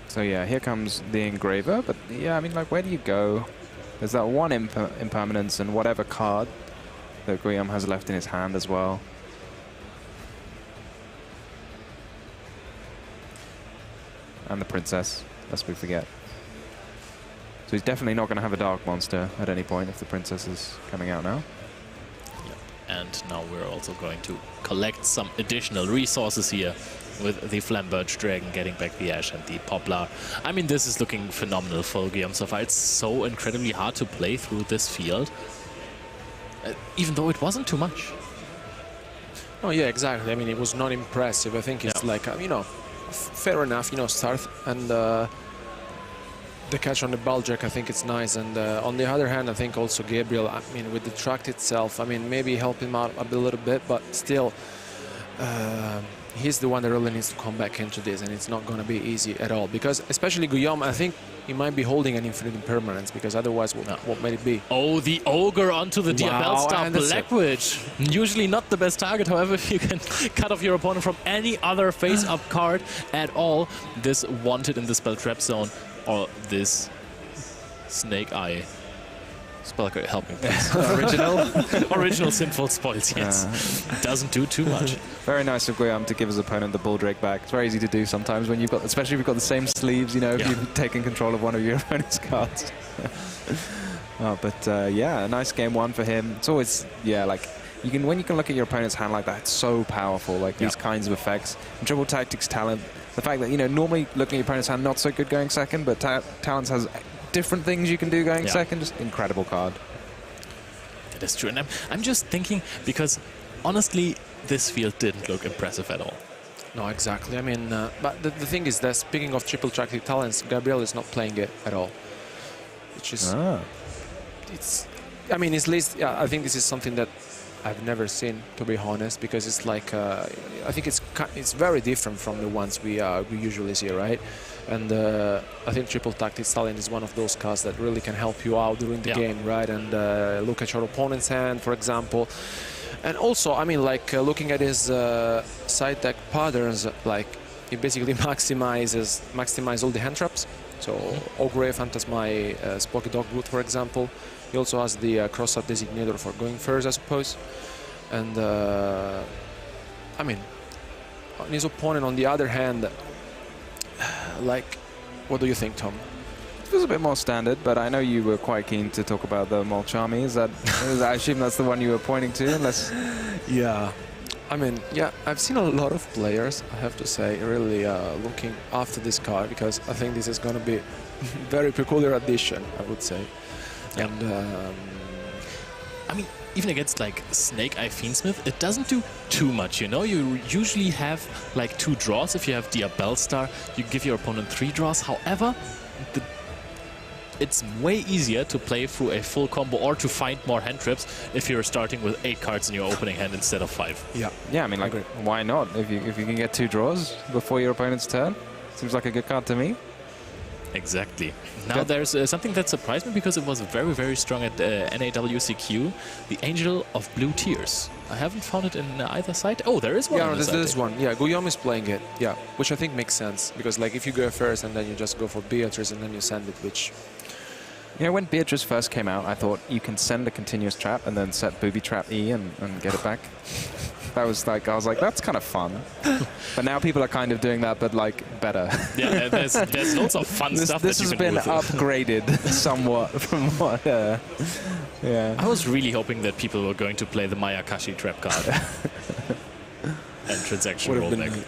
So yeah, here comes the engraver. But yeah, I mean, like, where do you go? There's that one impermanence and whatever card that Guillaume has left in his hand as well. And the princess, lest we forget. So he's definitely not going to have a dark monster at any point if the princess is coming out now. And now we're also going to collect some additional resources here with the Flamberge Dragon getting back the Ash and the Poplar. I mean, this is looking phenomenal for Guillaume so far. It's so incredibly hard to play through this field, even though it wasn't too much. Oh yeah, exactly. I mean, it was not impressive. I think it's like, you know, fair enough, you know, start. And the catch on the Baljack, I think it's nice. And on the other hand, I think also Gabriel, I mean, with the tract itself, I mean, maybe help him out a little bit, but still, he's the one that really needs to come back into this, and it's not going to be easy at all. Because especially Guillaume, I think he might be holding an infinite impermanence, because otherwise, what might it be? Oh, the Ogre onto the Diabell Star Black Witch. Usually not the best target, however, if you can cut off your opponent from any other face-up card at all, this wanted in the spell trap zone, or this Snake Eye. Spell card, help me, please. Original Sinful Spoils, yes. Doesn't do too much. Very nice of Guillaume to give his opponent the Bull Drake back. It's very easy to do sometimes when you've got, especially if you've got the same sleeves, you know, if you've taken control of one of your opponent's cards. Yeah, a nice game one for him. It's always, yeah, like, when you can look at your opponent's hand like that, it's so powerful, like these kinds of effects. And Triple Tactics Talent, the fact that, you know, normally looking at your opponent's hand, not so good going second, but Talents has different things you can do going second. Just incredible card. That is true. And I'm just thinking, because honestly, this field didn't look impressive at all. No, exactly. I mean, but the thing is that speaking of Triple Tactic Talents, Gabriel is not playing it at all. Which is... It's... I mean, his list... Yeah, I think this is something that I've never seen, to be honest, because it's like... I think it's very different from the ones we usually see, right? And I think Triple Tactics Talent is one of those cards that really can help you out during the game, right? And look at your opponent's hand, for example. And also, I mean, like looking at his side deck patterns, like he basically maximize all the hand traps. So Ogre, Phantasmai, Spocky Dogwood, for example. He also has the cross-up designator for going first, I suppose. And I mean, on his opponent, on the other hand, like, what do you think, Tom? It feels a bit more standard, but I know you were quite keen to talk about the Molchami. I assume that's the one you were pointing to, unless... Yeah. I mean, yeah, I've seen a lot of players, I have to say, really looking after this card, because I think this is going to be a very peculiar addition, I would say. Yeah. And I mean, even against like Snake Eye Fiendsmith, it doesn't do too much, you know? You usually have like 2 draws. If you have Diabell Star, you give your opponent 3 draws. However, it's way easier to play through a full combo or to find more hand traps if you're starting with 8 cards in your opening hand instead of 5. Yeah, I mean, like, why not? If you can get 2 draws before your opponent's turn, seems like a good card to me. Exactly. Now there's something that surprised me, because it was very, very strong at NAWCQ, the Angel of Blue Tears. I haven't found it in either side. Oh, there is one. Yeah, there's one. Yeah, Guillaume is playing it. Yeah, which I think makes sense, because like if you go first and then you just go for Beatrice and then you send it, which... You know, when Beatrice first came out, I thought you can send a continuous trap and then set Booby Trap E and get it back. That was like, I was like, that's kind of fun. But now people are kind of doing that, but like better. Yeah, there's lots of fun stuff. This has been upgraded somewhat from what. Yeah. I was really hoping that people were going to play the Mayakashi trap card and transaction rollback.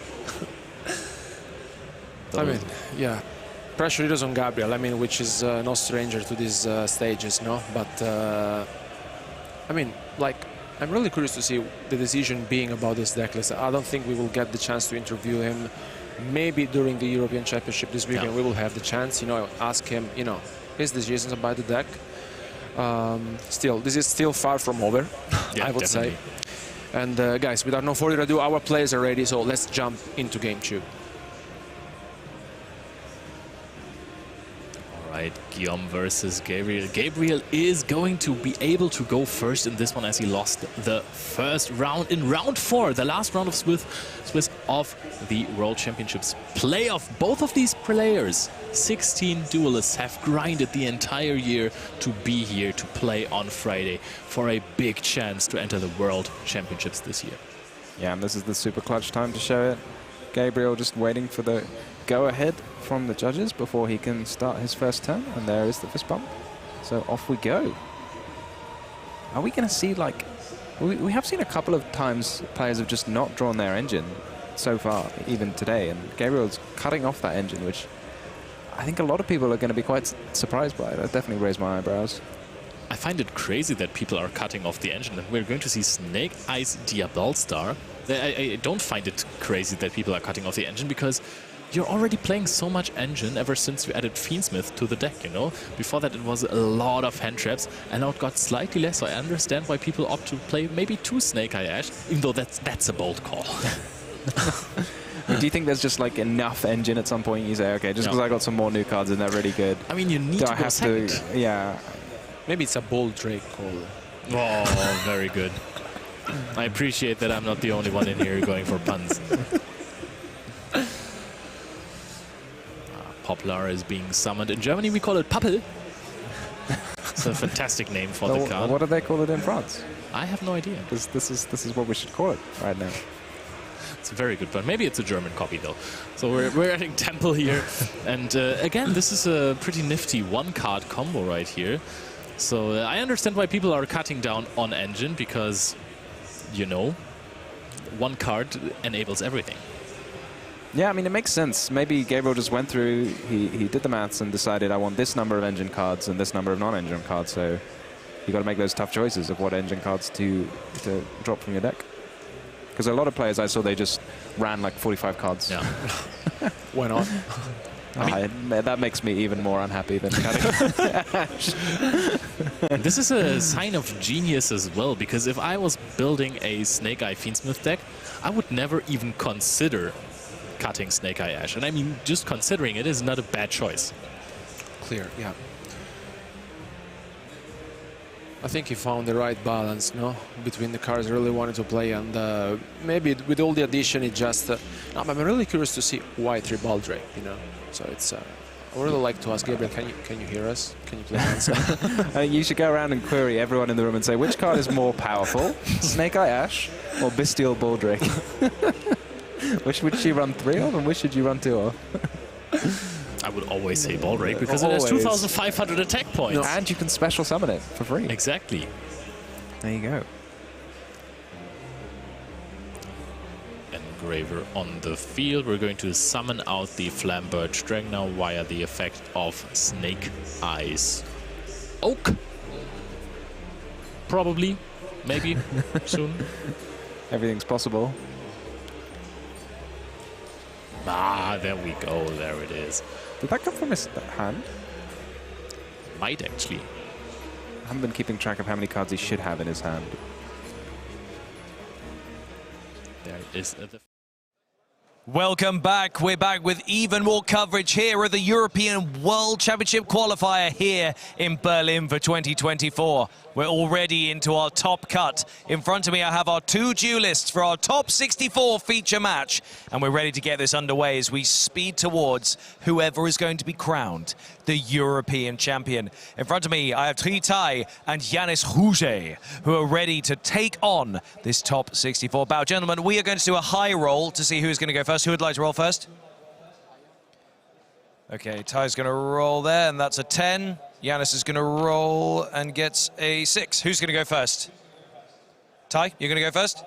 I mean, yeah. Pressure is on Gabriel, I mean, which is no stranger to these stages, no? But, I mean, like, I'm really curious to see the decision being about this deck list. I don't think we will get the chance to interview him. Maybe during the European Championship this weekend we will have the chance, you know, ask him, you know, his decisions about the deck. Still, this is still far from over, I would say. And guys, without no further ado, our players are ready, so let's jump into Game 2. Right, Guillaume versus Gabriel. Gabriel is going to be able to go first in this one as he lost the first round in round 4, the last round of Swiss of the World Championships playoff. Both of these players, 16 duelists, have grinded the entire year to be here to play on Friday for a big chance to enter the World Championships this year. Yeah, and this is the super clutch time to show it. Gabriel just waiting for the go-ahead from the judges before he can start his first turn, and there is the fist bump. So off we go. Are we going to see, like, we have seen a couple of times players have just not drawn their engine so far, even today, and Gabriel's cutting off that engine, which I think a lot of people are going to be quite surprised by it. I definitely raise my eyebrows. I find it crazy that people are cutting off the engine. We're going to see Snake Eyes Diabolstar. I don't find it crazy that people are cutting off the engine, because you're already playing so much engine ever since you added Fiendsmith to the deck, you know? Before that it was a lot of hand traps, and now it got slightly less, so I understand why people opt to play maybe 2 Snake Eye Ash, even though that's a bold call. Do you think there's just like enough engine at some point you say, okay, just because I got some more new cards and they're really good? I mean, you need to go second. Yeah. Maybe it's a bold Drake call. Oh, very good. I appreciate that I'm not the only one in here going for puns. Poplar is being summoned. In Germany, we call it Pappel. It's a fantastic name for the card. What do they call it in France? I have no idea. This is what we should call it right now. It's a very good one. Maybe it's a German copy, though. So we're adding Temple here. And again, this is a pretty nifty 1-card combo right here. So I understand why people are cutting down on engine, because, you know, 1 card enables everything. Yeah, I mean, it makes sense. Maybe Gabriel just went through, he did the maths and decided, I want this number of engine cards and this number of non-engine cards. So you got to make those tough choices of what engine cards to drop from your deck. Because a lot of players I saw, they just ran like 45 cards. Yeah. Why not? I mean, that makes me even more unhappy than cutting. This is a sign of genius as well, because if I was building a Snake Eye Fiendsmith deck, I would never even consider cutting Snake Eye Ash. And I mean, just considering it is not a bad choice. Clear, yeah. I think he found the right balance, no, between the cards he really wanted to play, and maybe with all the addition, it just. I'm really curious to see why 3 Baldrake, you know. So it's. I would really like to ask Gabriel, can you hear us? Can you play answer? You should go around and query everyone in the room and say, which card is more powerful, Snake Eye Ash or Bestial Baldrake? Which would she run 3 of, and which should you run 2 of? I would always say Baldrake, because it has 2,500 attack points. No. And you can special summon it for free. Exactly. There you go. Engraver on the field. We're going to summon out the Flambird Strength now via the effect of Snake Eyes Oak. Probably. Maybe. Soon. Everything's possible. Ah, there we go. There it is. Did that come from his hand? Might actually. I haven't been keeping track of how many cards he should have in his hand. There is the... Welcome back. We're back with even more coverage here at the European World Championship Qualifier here in Berlin for 2024. We're already into our top cut. In front of me, I have our 2 duelists for our top 64 feature match. And we're ready to get this underway as we speed towards whoever is going to be crowned the European champion. In front of me, I have Tri Tai and Yanis Rouget, who are ready to take on this top 64 bout. Gentlemen, we are going to do a high roll to see who's going to go first. Who would like to roll first? Okay, Ty's going to roll there, and that's a 10. Yanis is going to roll and gets a 6. Who's going to go first? Ty, you're going to go first?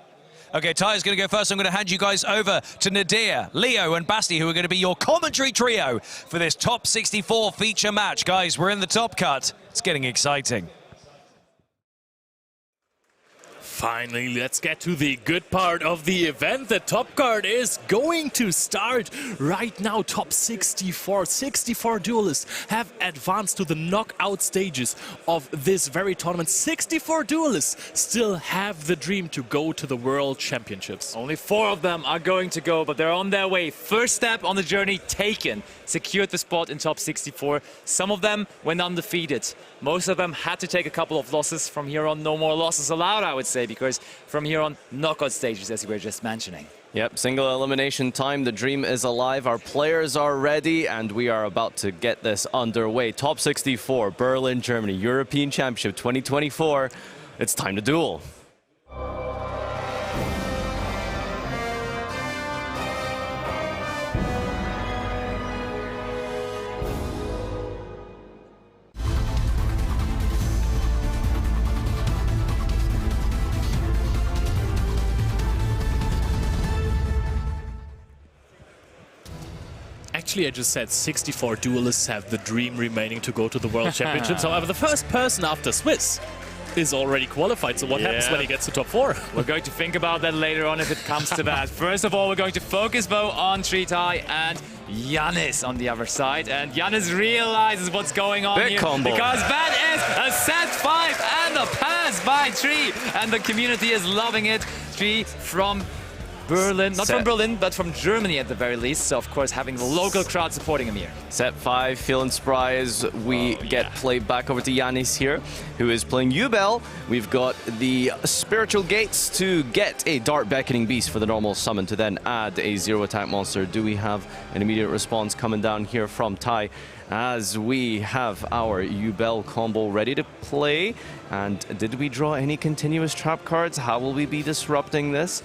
Okay, Ty is going to go first. I'm going to hand you guys over to Nadir, Leo, and Basti, who are going to be your commentary trio for this top 64 feature match. Guys, we're in the top cut. It's getting exciting. Finally, let's get to the good part of the event. The top card is going to start right now. Top 64. 64 duelists have advanced to the knockout stages of this very tournament. 64 duelists still have the dream to go to the World Championships. Only 4 of them are going to go, but they're on their way. First step on the journey taken. Secured the spot in top 64. Some of them went undefeated. Most of them had to take a couple of losses. From here on, no more losses allowed, I would say, because from here on, knockout stages, as we were just mentioning. Yep, single elimination time. The dream is alive. Our players are ready, and we are about to get this underway. Top 64, Berlin, Germany, European Championship 2024. It's time to duel. Actually, I just said 64 duelists have the dream remaining to go to the World Championships. However, the first person after Swiss is already qualified. So what happens when he gets to top 4? We're going to think about that later on if it comes to that. First of all, we're going to focus though on Tritai and Yannis on the other side. And Yannis realizes what's going on Big here. combo. Because that is a set 5 and a pass by Tree. And the community is loving it. Tree from Berlin, not from Berlin, but from Germany at the very least. So, of course, having the local crowd supporting him here. Set 5, feeling spry as we get played back over to Yannis here, who is playing Ubel. We've got the spiritual gates to get a Dark Beckoning Beast for the normal summon to then add a 0 attack monster. Do we have an immediate response coming down here from Tai as we have our Ubel combo ready to play? And did we draw any continuous trap cards? How will we be disrupting this?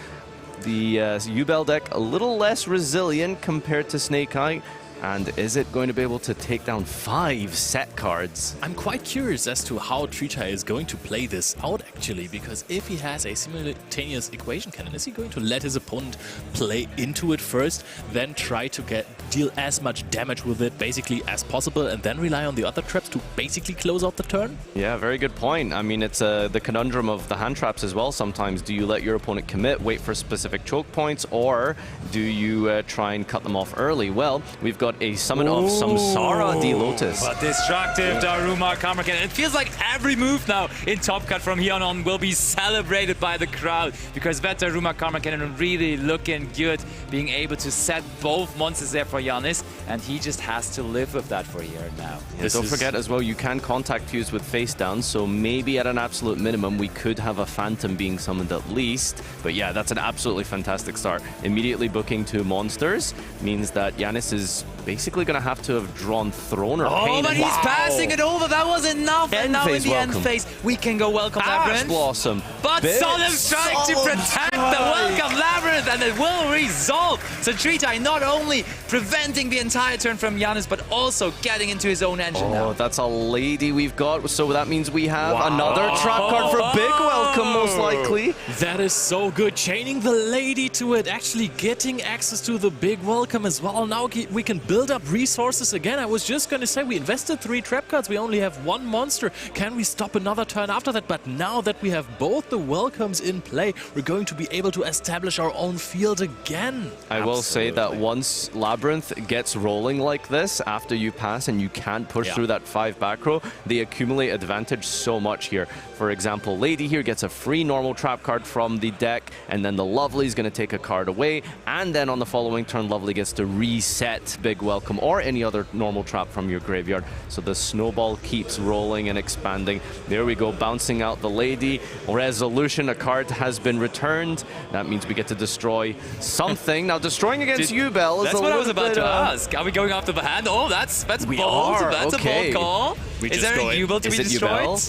The Ubel deck a little less resilient compared to Snake Eye. And is it going to be able to take down 5 set cards? I'm quite curious as to how Tritai is going to play this out, actually, because if he has a simultaneous equation cannon, is he going to let his opponent play into it first, then try to deal as much damage with it basically as possible, and then rely on the other traps to basically close out the turn? Yeah, very good point. I mean, it's the conundrum of the hand traps as well sometimes. Do you let your opponent commit, wait for specific choke points, or do you try and cut them off early? Well, we've got a summon of Samsara the Lotus. But destructive Daruma Karma Cannon. It feels like every move now in Top Cut from here on will be celebrated by the crowd, because that Daruma Karma Cannon really looking good, being able to set both monsters there for Yannis, and he just has to live with that for here now. Yeah, don't forget as well, you can contact fuse with face down, so maybe at an absolute minimum we could have a Phantom being summoned at least. But yeah, that's an absolutely fantastic start. Immediately booking 2 monsters means that Yannis is basically going to have to have drawn Throne or Pain. Oh, but he's passing it over. That was enough. And now in the end phase, we can go Welcome Labyrinth. Blossom. But Solemn Strike to protect the Welcome Labyrinth, and it will resolve. So Tritai not only preventing the entire turn from Yannis, but also getting into his own engine now. Oh, that's a lady we've got. So that means we have another trap card for Big Welcome, most likely. That is so good. Chaining the lady to it, actually getting access to the Big Welcome as well. Now we can build up resources again. I was just going to say, we invested 3 trap cards. We only have 1 monster. Can we stop another turn after that? But now that we have both the welcomes in play, we're going to be able to establish our own field again. I will say that once Labyrinth gets rolling like this, after you pass and you can't push through that 5 back row, they accumulate advantage so much here. For example, Lady here gets a free normal trap card from the deck, and then the Lovely is going to take a card away, and then on the following turn, Lovely gets to reset Big Welcome or any other normal trap from your graveyard. So the snowball keeps rolling and expanding. There we go, bouncing out the Lady. Resolution, a card has been returned. That means we get to destroy something. Now, destroying against Ubel is that's what I was about to ask. Are we going after the hand? Oh, that's bold. That's a bold call. Is there a Ubel to be destroyed?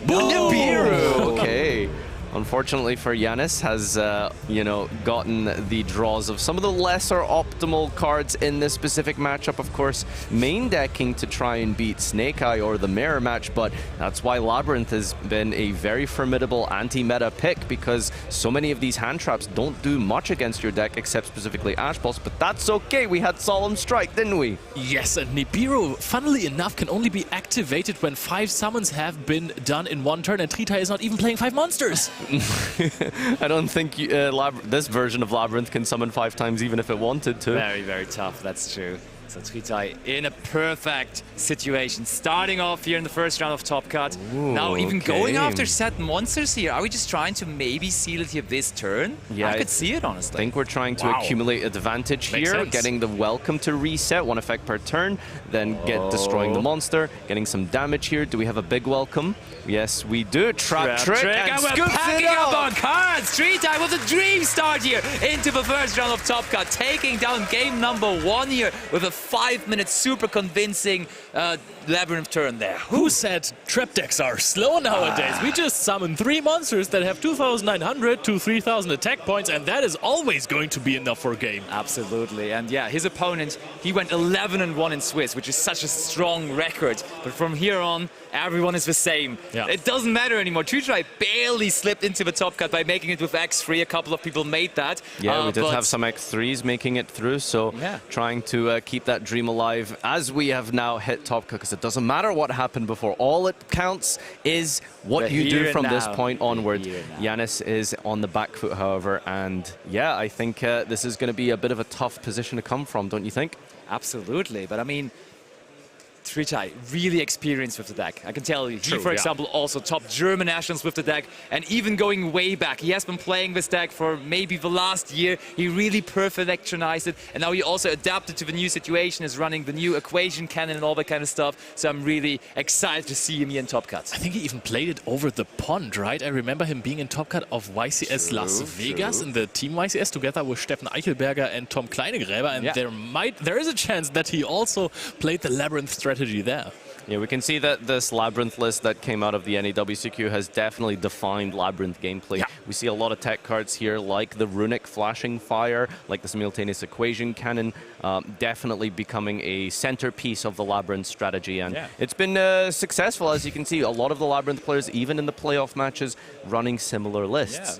No. Okay. Unfortunately for Yannis, has gotten the draws of some of the lesser optimal cards in this specific matchup. Of course, main decking to try and beat Snake Eye or the Mirror match, but that's why Labyrinth has been a very formidable anti-meta pick, because so many of these hand traps don't do much against your deck except specifically Ash Pulse, but that's okay. We had Solemn Strike, didn't we? Yes, and Nibiru, funnily enough, can only be activated when 5 summons have been done in 1 turn, and Tritai is not even playing 5 monsters. I don't think this version of Labyrinth can summon 5 times even if it wanted to. Very, very tough, that's true. So Tritai in a perfect situation, starting off here in the first round of Top Cut. Now even going after set monsters here. Are we just trying to maybe seal it here this turn? Yeah, I could see it, honestly. I think we're trying to accumulate advantage here, getting the welcome to reset, 1 effect per turn, then destroying the monster, getting some damage here. Do we have a big welcome? Yes, we do. Trap trick, and we're packing up on cards. Tritai with a dream start here into the first round of Top Cut, taking down game number 1 here with a 5-minute super convincing Labyrinth turn there. Who said trap decks are slow nowadays? We just summon 3 monsters that have 2,900 to 3,000 attack points, and that is always going to be enough for a game. Absolutely, and yeah, his opponent, he went 11-1 in Swiss, which is such a strong record. But from here on, everyone is the same. Yeah. It doesn't matter anymore. Tritai barely slipped into the Top Cut by making it with X3. A couple of people made that. Yeah, we did have some X3s making it through, so trying to keep that dream alive as we have now hit Top Cut, because it doesn't matter what happened before. All it counts is what you do from this point onward. Yanis is on the back foot, however, and yeah, I think this is going to be a bit of a tough position to come from, don't you think? Absolutely, but I mean, Tritai really experienced with the deck. I can tell you, he, for example, also top German nationals with the deck, and even going way back. He has been playing this deck for maybe the last year. He really perfectionized it, and now he also adapted to the new situation, is running the new equation cannon and all that kind of stuff. So I'm really excited to see him here in Top Cut. I think he even played it over the pond, right? I remember him being in Top Cut of YCS Las Vegas in the Team YCS together with Steffen Eichelberger and Tom Kleinegräber, and there is a chance that he also played the Labyrinth strategy there. Yeah, we can see that this Labyrinth list that came out of the NAWCQ has definitely defined Labyrinth gameplay. We see a lot of tech cards here, like the Runic Flashing Fire, like the Simultaneous Equation Cannon, definitely becoming a centerpiece of the Labyrinth strategy. And it's been successful, as you can see. A lot of the Labyrinth players, even in the playoff matches, running similar lists.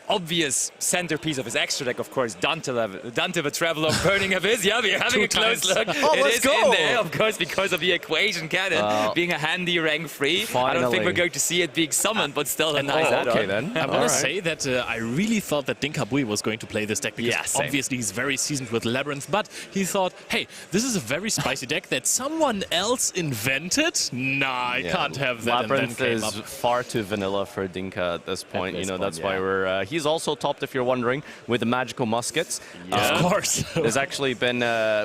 Obvious centerpiece of his extra deck, of course, Dante the Traveler, Burning Abyss. Yeah, we're having a close look. It is in there, of course, because of the equation cannon being a handy rank 3. I don't think we're going to see it being summoned, but still a nice add-on. I want to say that I really thought that Dinka Bui was going to play this deck, because obviously he's very seasoned with Labyrinth, but he thought, hey, this is a very spicy deck that someone else invented? Nah, I can't have that. Labyrinth is far too vanilla for Dinka at this point. You know, that's why we're... he's also topped, if you're wondering, with the magical muskets. Of course. There's actually been,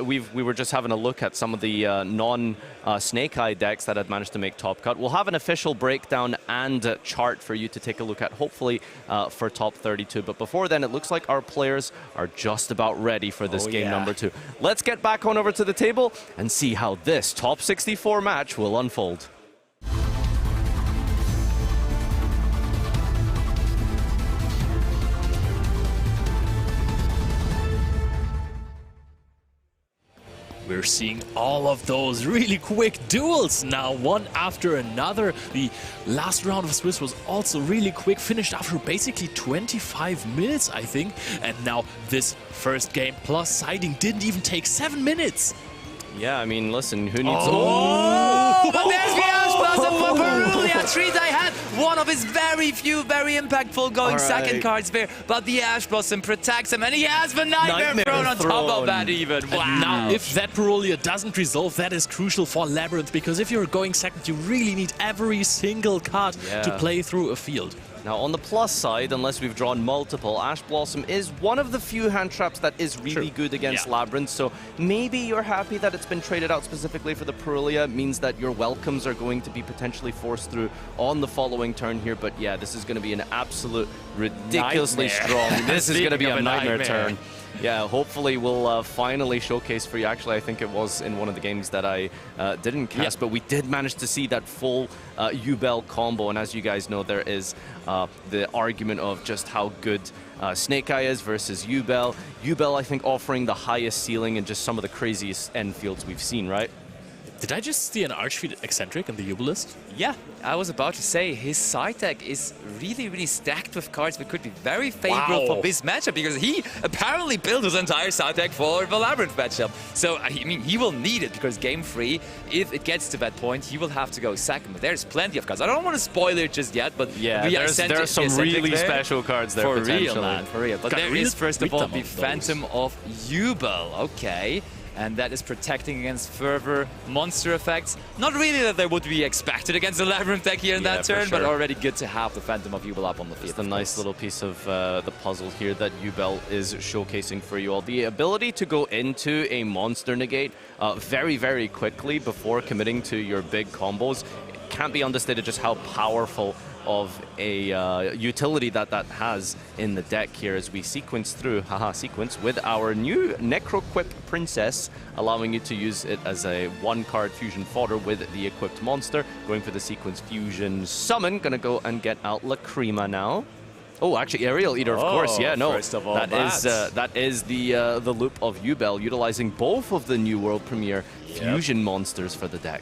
we were just having a look at some of the non-Snake Eye decks that had managed to make Top Cut. We'll have an official breakdown and chart for you to take a look at, hopefully for Top 32. But before then, it looks like our players are just about ready for this game number 2. Let's get back on over to the table and see how this Top 64 match will unfold. We're seeing all of those really quick duels now, one after another. The last round of Swiss was also really quick, finished after basically 25 minutes, I think. And now this first game plus siding didn't even take 7 minutes. Yeah, I mean, listen, who needs... But there's the Ash Blossom for Perulia. Tritai had one of his very few, very impactful going second cards there, but the Ash Blossom protects him, and he has the Nightmare Throne on top of that even. Wow. And now, if that Perulia doesn't resolve, that is crucial for Labyrinth, because if you're going second, you really need every single card to play through a field. Now, on the plus side, unless we've drawn multiple, Ash Blossom is one of the few hand traps that is really good against Labyrinth, so maybe you're happy that it's been traded out specifically for the Perulia. It means that your welcomes are going to be potentially forced through on the following turn here, but yeah, this is going to be an absolute ridiculously strong... This is going to be a nightmare turn. Yeah, hopefully we'll finally showcase for you. Actually, I think it was in one of the games that I didn't cast, but we did manage to see that full Ubel combo. And as you guys know, there is the argument of just how good Snake Eye is versus Ubel. Ubel, I think, offering the highest ceiling and just some of the craziest end fields we've seen, right? Did I just see an Archfield Eccentric in the Jubel list? Yeah, I was about to say his side deck is really stacked with cards that could be very favorable for this matchup, because he apparently built his entire side deck for the Labyrinth matchup. So, I mean, he will need it, because game 3, if it gets to that point, he will have to go second. But there's plenty of cards. I don't want to spoil it just yet, but yeah, there's some really special cards there for potentially. real, man, for real. But there is, first of all, the Phantom of Jubel. Okay. And that is protecting against further monster effects. Not really that they would be expected against the Labyrinth deck here in that turn, but already good to have the Phantom of Jubel up on the field. It's a nice little piece of the puzzle here that Jubel is showcasing for you all. The ability to go into a monster negate very quickly before committing to your big combos. It can't be understated just how powerful of a utility that has in the deck here as we sequence through, sequence, with our new Necroquip Princess, allowing you to use it as a one-card fusion fodder with the equipped monster. Going for the sequence fusion summon, gonna go and get out Lacrima now. Oh, actually, Aerial Eater, of course. Yeah, no, first of all, that is the loop of Jubel, utilizing both of the new world premiere fusion monsters for the deck.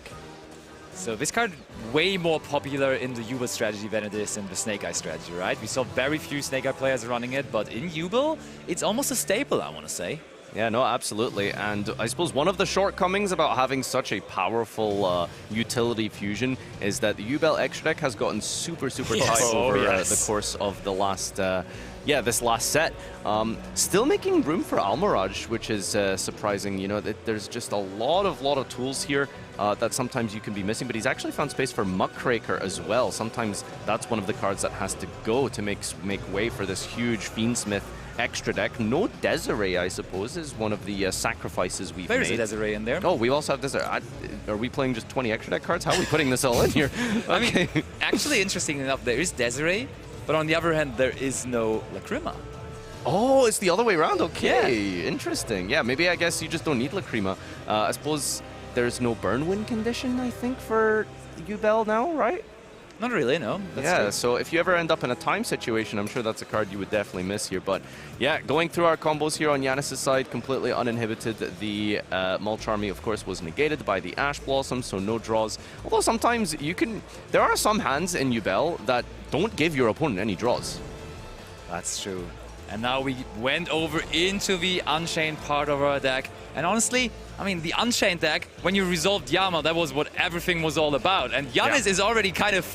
So this card way more popular in the Jubel strategy than it is in the Snake Eye strategy, right? We saw very few Snake Eye players running it, but in Jubel, it's almost a staple, I want to say. Yeah, no, absolutely. And I suppose one of the shortcomings about having such a powerful utility fusion is that the Jubel extra deck has gotten super tight over the course of the last this last set. Still making room for Almirage, which is surprising. You know, there's just a lot of tools here that sometimes you can be missing, but he's actually found space for Muckraker as well. Sometimes that's one of the cards that has to go to make way for this huge Fiendsmith extra deck. No Desiree, I suppose, is one of the sacrifices we've made. There's a Desiree in there. Oh, we also have Desiree. Are we playing just 20 extra deck cards? How are we putting this all in here? I mean, actually, interesting enough, there is Desiree, but on the other hand, there is no Lacrima. Oh, it's the other way around. Okay, interesting. Yeah, maybe I guess you just don't need Lacrima. I suppose there's no burn win condition, I think, for Jubel now, right? Not really, no. That's true. true. So if you ever end up in a time situation, I'm sure that's a card you would definitely miss here. But yeah, going through our combos here on Yanis' side, completely uninhibited. The Mulch Army, of course, was negated by the Ash Blossom, so no draws. Although sometimes there are some hands in Jubel that don't give your opponent any draws. That's true. And now we went over into the Unchained part of our deck. And honestly, I mean, the Unchained deck, when you resolved Yama, that was what everything was all about. And Yanis is already kind of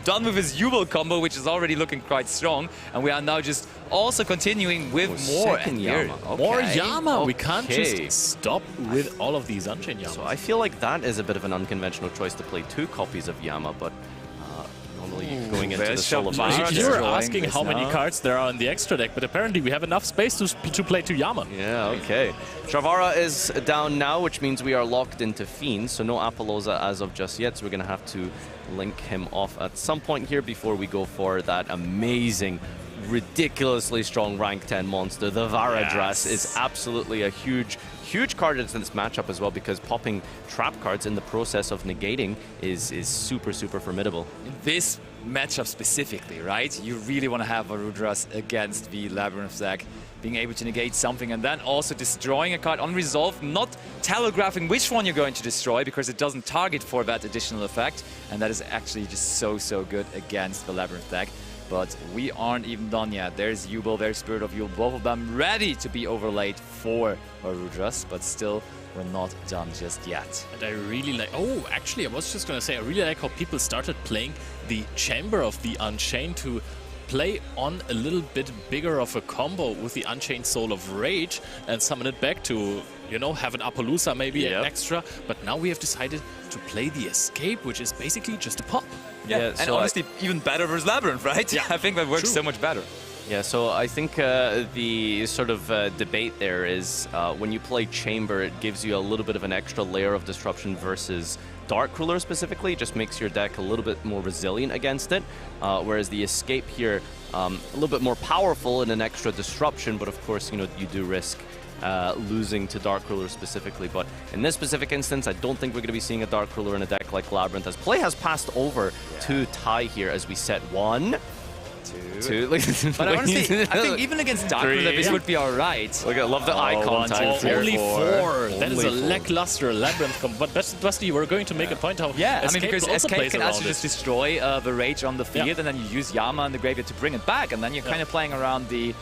done with his Jubel combo, which is already looking quite strong. And we are now just also continuing with more. Yama. Okay. More Yama. We can't just stop with all of these Unchained Yamas. So I feel like that is a bit of an unconventional choice to play 2 copies of Yama, but normally going into the Soul of Fire. You were asking how many cards there are in the extra deck, but apparently we have enough space to play 2 Yama. Yeah, okay. Shavara is down now, which means we are locked into Fiend, so no Apollosa as of just yet, so we're going to have to link him off at some point here before we go for that amazing, ridiculously strong rank 10 monster. The Varadras is absolutely a huge card in this matchup as well, because popping trap cards in the process of negating is super formidable. In this matchup specifically, right? You really want to have Varudras against the Labyrinth deck, being able to negate something and then also destroying a card unresolved, not telegraphing which one you're going to destroy because it doesn't target for that additional effect, and that is actually just so good against the Labyrinth deck. But we aren't even done yet. There's Jubel, there's Spirit of Jubel, both of them ready to be overlaid for Varudras, but still, we're not done just yet. And I really like... Oh, actually, I was just going to say, I really like how people started playing the Chamber of the Unchained to play on a little bit bigger of a combo with the Unchained Soul of Rage and summon it back to, you know, have an Appaloosa maybe an extra. But now we have decided to play the Escape, which is basically just a pop. Yeah, and honestly, even better versus Labyrinth, right? Yeah, I think that works so much better. Yeah, so I think the sort of debate there is when you play Chamber, it gives you a little bit of an extra layer of disruption versus Dark Ruler specifically. It just makes your deck a little bit more resilient against it, whereas the Escape here, a little bit more powerful in an extra disruption, but of course, you know, you do risk losing to Dark Ruler specifically. But in this specific instance, I don't think we're going to be seeing a Dark Ruler in a deck like Labyrinth, as play has passed over to tie here as we set 1, 2. But honestly, I think even against Dark Ruler, this would be alright. Look, I love the eye contact. Only 4. That is a Only 4. lackluster Labyrinth combo. But Basti, you were going to make a point how Yeah, I Escape mean, because also Escape plays can around actually it. just destroy the Rage on the field, Yeah. and then you use Yama in the graveyard to bring it back, and then you're kind of playing around the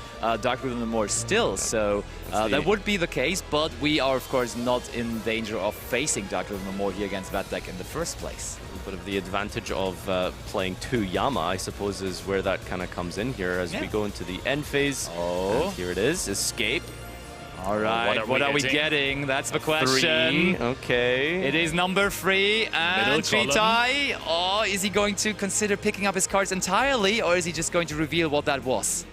Dark Ruler more still. So that would be the case, but we are, of course, not in danger of facing Dark Ruler more here against that deck in the first place. But of the advantage of playing 2 Yama, I suppose, is where that kind of comes in here as we go into the end phase. Oh. And here it is, Escape. All right, what are we getting? That's the question. 3, okay. It is number 3, and Tritai. Oh, is he going to consider picking up his cards entirely, or is he just going to reveal what that was?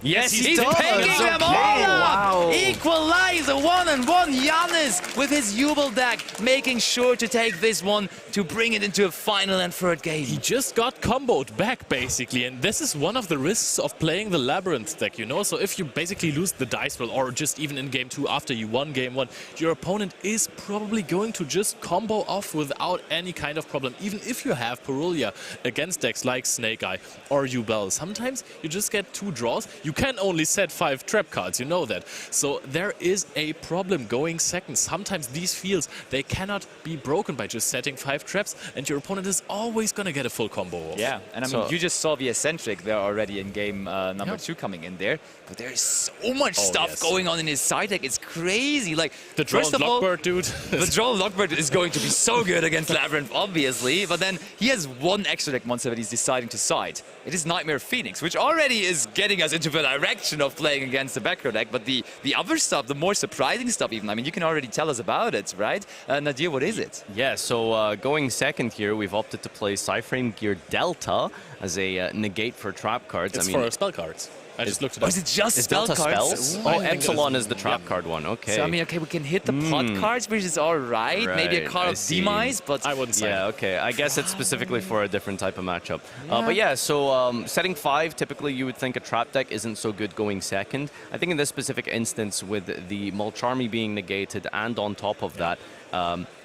Yes, he's picking them all up! Equalize the 1-1 Giannis with his Jubel deck, making sure to take this one to bring it into a final and third game. He just got comboed back, basically, and this is one of the risks of playing the Labyrinth deck, you know? So if you basically lose the dice roll, or just even in game 2 after you won game 1, your opponent is probably going to just combo off without any kind of problem, even if you have Purulia against decks like Snake Eye or Jubel. Sometimes you just get 2 draws. You can only set 5 trap cards, you know that. So there is a problem going second. Sometimes these fields, they cannot be broken by just setting 5 traps, and your opponent is always going to get a full combo off. Yeah, and I mean, you just saw the Eccentric there already in game number 2 coming in there, but there's so much stuff going on in his side deck. It's crazy. Like, the Drone Lockbird, dude. The Drone Lockbird is going to be so good against Labyrinth, obviously, but then he has one extra deck monster that he's deciding to side. It is Nightmare Phoenix, which already is getting us into the direction of playing against the back row deck, but the other stuff, the more surprising stuff even, I mean, you can already tell us about it, right? Nadir, what is it? Yeah, so going second here, we've opted to play Psyframe Gear Delta as a negate for trap cards. It's for spell cards. I just looked it Oh, up. is it just Is spell Delta cards? spells? Oh, Epsilon is the trap card one. Okay. So, I mean, okay, we can hit the pot cards, which is all right. Maybe a card of Demise, but I wouldn't say. Yeah, okay. I guess it's specifically for a different type of matchup. But yeah, so setting 5, typically you would think a trap deck isn't so good going second. I think in this specific instance, with the Mulcharmy being negated and on top of that,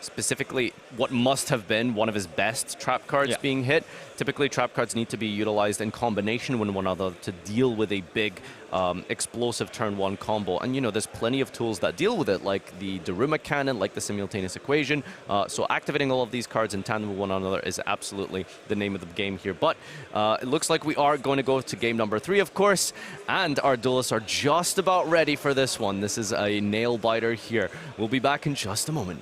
specifically what must have been one of his best trap cards being hit. Typically, trap cards need to be utilized in combination with one another to deal with a big explosive turn 1 combo. And, you know, there's plenty of tools that deal with it, like the Daruma Cannon, like the Simultaneous Equation. So activating all of these cards in tandem with one another is absolutely the name of the game here. But it looks like we are going to go to game number 3, of course, and our duelists are just about ready for this one. This is a nail-biter here. We'll be back in just a moment.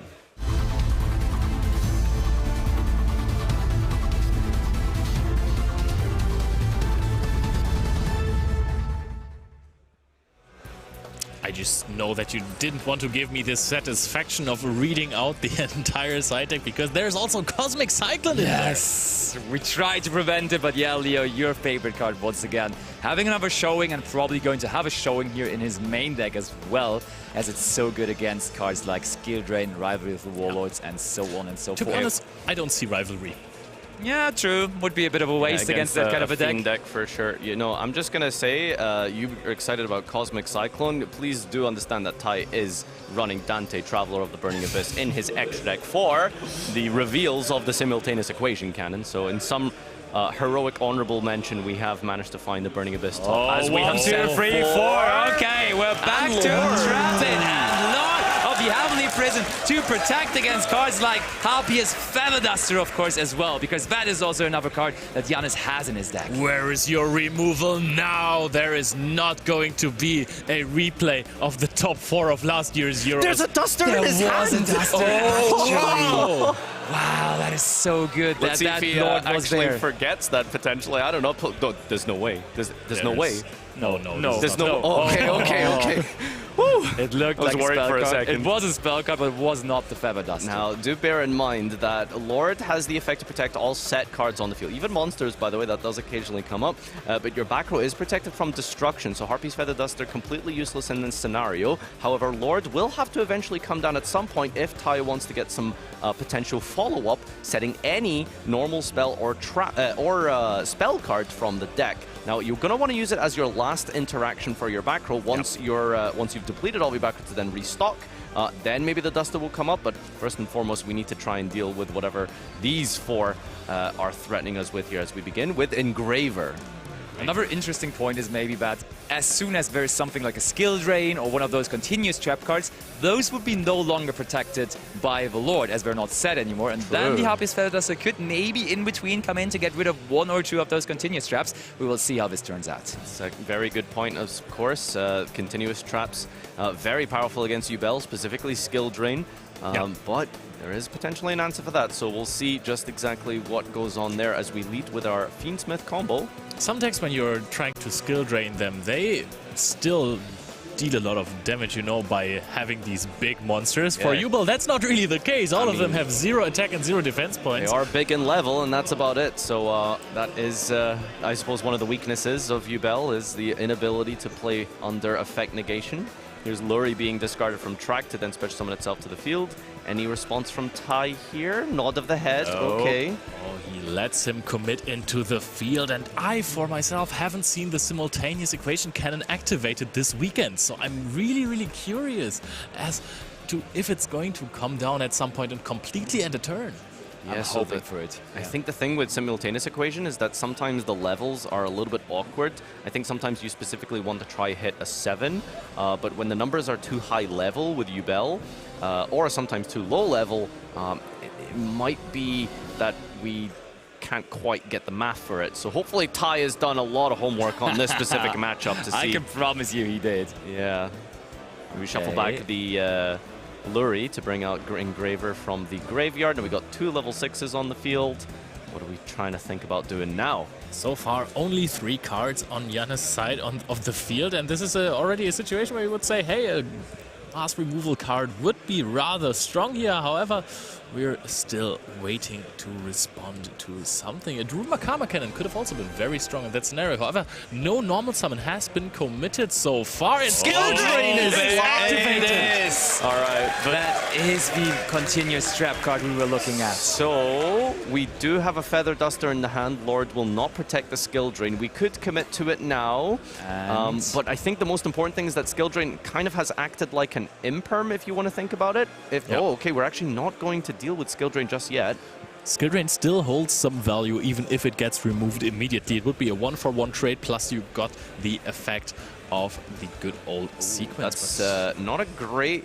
I just know that you didn't want to give me this satisfaction of reading out the entire side deck, because there's also Cosmic Cyclone in there. Yes, we tried to prevent it, but yeah, Leo, your favorite card once again. Having another showing, and probably going to have a showing here in his main deck as well, as it's so good against cards like Skill Drain, Rivalry of the Warlords, and so on and so forth. To be honest, I don't see Rivalry. Yeah, true. Would be a bit of a waste against that kind of a deck. For sure. You know, I'm just going to say, you are excited about Cosmic Cyclone. Please do understand that Ty is running Dante, Traveler of the Burning Abyss, in his extra deck for the reveals of the Simultaneous Equation cannon. So in some heroic honorable mention, we have managed to find the Burning Abyss top. As we 1, 2, 3, 4. Okay, we're back to Trapped and Lord of the Heavenly Prison to protect against cards like Harpius Feather Duster, of course, as well, because that is also another card that Giannis has in his deck. Where is your removal now? There is not going to be a replay of the top 4 of last year's Euros. There's a Duster in his hand! There was a Duster, actually. Wow, that is so good. Let's see if he Lord was actually there. forgets that potentially. I don't know. No, there's no way. There's no way. No. There's no. Oh, okay. Woo. It looked I was like worried a spell for a card. second. It was a spell card, but it was not the Feather Duster. Now, do bear in mind that Lord has the effect to protect all set cards on the field. Even monsters, by the way, that does occasionally come up. But your back row is protected from destruction, so Harpy's Feather Duster completely useless in this scenario. However, Lord will have to eventually come down at some point if Tai wants to get some potential follow-up, setting any normal spell or spell card from the deck. Now, you're going to want to use it as your last interaction for your back row once you've depleted all your back row to then restock. Then maybe the Duster will come up, but first and foremost, we need to try and deal with whatever these 4 are threatening us with here as we begin with Engraver. Another interesting point is maybe that as soon as there is something like a skill drain or one of those continuous trap cards, those would be no longer protected by the Lord as they're not set anymore. And then the Happiest Feather Duster could maybe in between come in to get rid of one or two of those continuous traps. We will see how this turns out. It's a very good point, of course. Continuous traps, very powerful against Yubel, specifically skill drain. But there is potentially an answer for that, so we'll see just exactly what goes on there as we lead with our Fiendsmith combo. Some decks, when you're trying to skill drain them, they still deal a lot of damage, you know, by having these big monsters. For Yubel, that's not really the case. All of them have 0 attack and 0 defense points. They are big in level, and that's about it. So that is, I suppose, one of the weaknesses of Yubel is the inability to play under effect negation. Here's Lurie being discarded from track to then special summon itself to the field. Any response from Tai here? Nod of the head, okay. Oh, he lets him commit into the field, and I, for myself, haven't seen the simultaneous equation cannon activated this weekend. So I'm really, really curious as to if it's going to come down at some point and completely end a turn. I'm hoping for it. I think the thing with simultaneous equation is that sometimes the levels are a little bit awkward. I think sometimes you specifically want to try hit a 7, but when the numbers are too high level with Yubel, or sometimes too low level, it might be that we can't quite get the math for it. So hopefully Tai has done a lot of homework on this specific matchup to see. I can promise you he did. Yeah. We shuffle back the Lurie to bring out Engraver from the graveyard, and we got 2 level 6s on the field. What are we trying to think about doing now? So far, only 3 cards on Janne's side of the field, and this is already a situation where you would say, hey, a mass removal card would be rather strong here. However, we're still waiting to respond to something. A Daruma Karma Cannon could have also been very strong in that scenario. However, no normal summon has been committed so far, and Skill Drain is activated. All right, That is the continuous trap card we were looking at. so we do have a Feather Duster in the hand. Lord will not protect the Skill Drain. We could commit to it now, but I think the most important thing is that Skill Drain kind of has acted like an imperm, if you want to think about it. Oh, okay, we're actually not going to deal with Skill Drain just yet. Skill Drain still holds some value even if it gets removed immediately. It would be a 1-for-1 trade, plus you got the effect of the good old sequence. That's not a great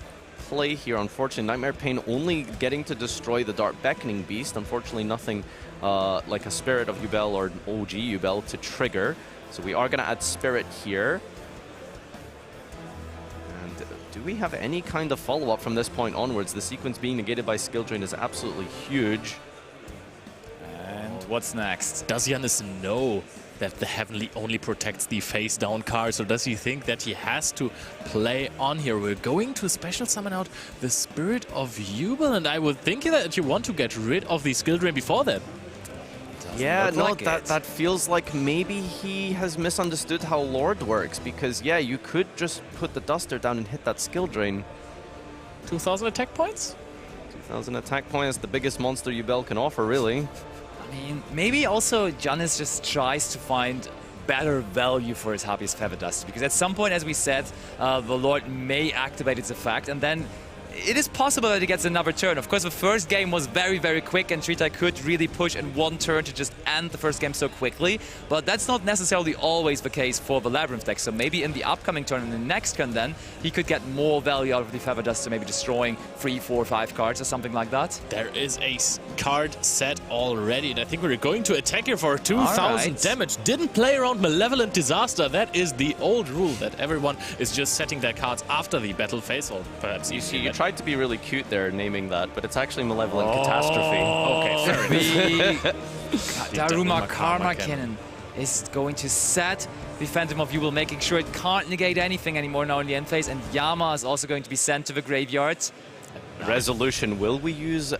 play here, unfortunately. Nightmare Pain only getting to destroy the Dark Beckoning Beast. Unfortunately, nothing like a Spirit of Yubel or an OG Yubel to trigger. So we are going to add Spirit here. Do we have any kind of follow-up from this point onwards? The sequence being negated by Skill Drain is absolutely huge. And what's next? Does Jannes know that the Heavenly only protects the face-down cards, or does he think that he has to play on here? We're going to special summon out the Spirit of Yubel, and I would think that you want to get rid of the Skill Drain before that. Yeah, no, that feels like maybe he has misunderstood how Lord works, because, yeah, you could just put the Duster down and hit that Skill Drain. 2,000 attack points? 2,000 attack points, the biggest monster Yubel can offer, really. I mean, maybe also Jannes just tries to find better value for his Happiest Feather Duster, because at some point, as we said, the Lord may activate its effect, and then it is possible that he gets another turn. Of course, the first game was very, very quick, and Trita could really push in one turn to just end the first game so quickly. But that's not necessarily always the case for the Labyrinth deck. So maybe in the upcoming turn, in the next turn then, he could get more value out of the Feather Duster, maybe destroying 3, 4, 5 cards or something like that. There is a card set already, and I think we're going to attack here for 2,000 damage. Didn't play around Malevolent Disaster. That is the old rule, that everyone is just setting their cards after the battle phase, or perhaps you see, you tried to be really cute there naming that, but it's actually Malevolent Catastrophe. Okay, fair enough. Daruma Karma Cannon is going to set the Phantom of Yubel, making sure it can't negate anything anymore now in the end phase, and Yama is also going to be sent to the graveyard. Resolution, will we use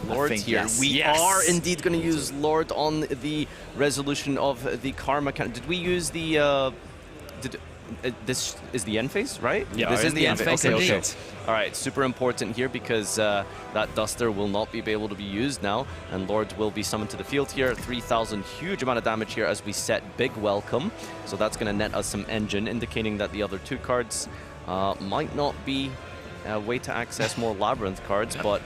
Lord here? Yes. We are indeed going to use Lord on the resolution of the Karma Cannon. Did we use the... this is the end phase, right? Yeah, this is the end phase, okay, indeed. okay. All right, super important here, because that Duster will not be able to be used now, and Lord will be summoned to the field here. 3,000, huge amount of damage here as we set Big Welcome. So that's going to net us some engine, indicating that the other 2 cards might not be a way to access more Labyrinth cards, but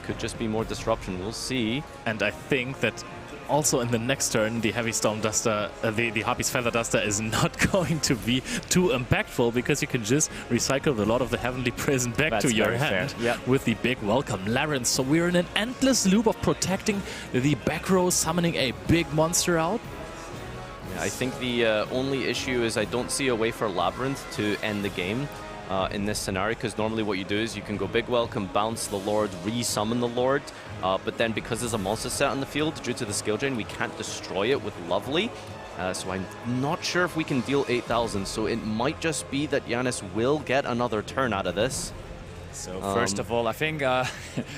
could just be more disruption. We'll see. And I think that also in the next turn, the Heavy Storm Duster, the Harpy's Feather Duster is not going to be too impactful because you can just recycle a lot of the Heavenly Prison back to your hand with the big welcome Labyrinth. So we're in an endless loop of protecting the back row, summoning a big monster out. Yeah, I think the only issue is I don't see a way for Labyrinth to end the game in this scenario, because normally what you do is you can go big welcome, bounce the Lord, re-summon the Lord, but then because there's a monster set on the field, due to the skill drain, we can't destroy it with Lovely. So I'm not sure if we can deal 8,000, so it might just be that Janus will get another turn out of this. So first of all, I think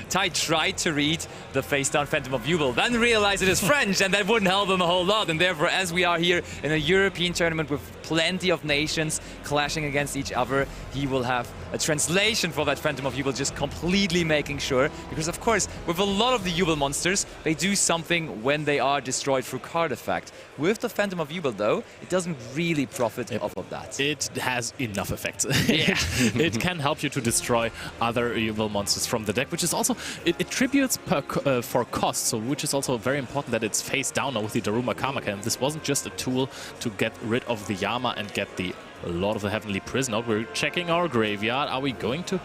Tai tried to read the face-down Phantom of Jubel, then realized it is French, and that wouldn't help him a whole lot. And therefore, as we are here in a European tournament with plenty of nations clashing against each other, he will have a translation for that Phantom of Jubel, just completely making sure. Because of course, with a lot of the Jubel monsters, they do something when they are destroyed through card effect. With the Phantom of Jubel, though, it doesn't really profit off of that. It has enough effects. Yeah. It can help you to destroy other evil monsters from the deck, which is also, it tributes for cost, so which is also very important that it's face down now with the Daruma Kamaka, and this wasn't just a tool to get rid of the Yama and get the Lord of the Heavenly Prison out. We're checking our graveyard. Are we going to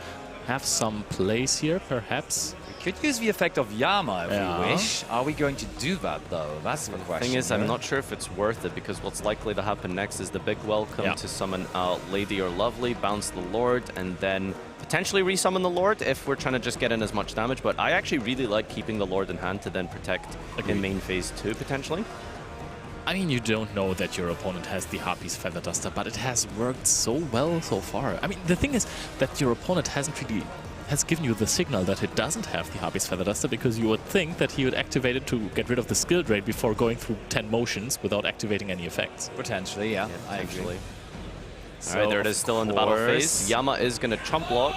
have some plays here, perhaps? We could use the effect of Yama if we wish. Are we going to do that, though? That's the question. The thing is, I'm not sure if it's worth it, because what's likely to happen next is the big welcome to summon out Lady or Lovely, bounce the Lord, and then potentially resummon the Lord if we're trying to just get in as much damage. But I actually really like keeping the Lord in hand to then protect in main phase 2, potentially. I mean, you don't know that your opponent has the Harpy's Feather Duster, but it has worked so well so far. I mean, the thing is that your opponent has given you the signal that it doesn't have the Harpy's Feather Duster, because you would think that he would activate it to get rid of the skill drain before going through 10 motions without activating any effects. Potentially, yeah. I agree. So Alright, there it is, still in the battle phase. Yama is going to chump block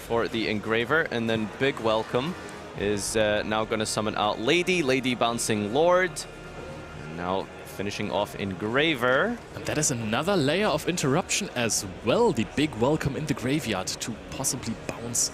for the Engraver, and then big welcome is now going to summon out Lady. Lady bouncing Lord. And now finishing off Engraver. And that is another layer of interruption as well. The big welcome in the graveyard to possibly bounce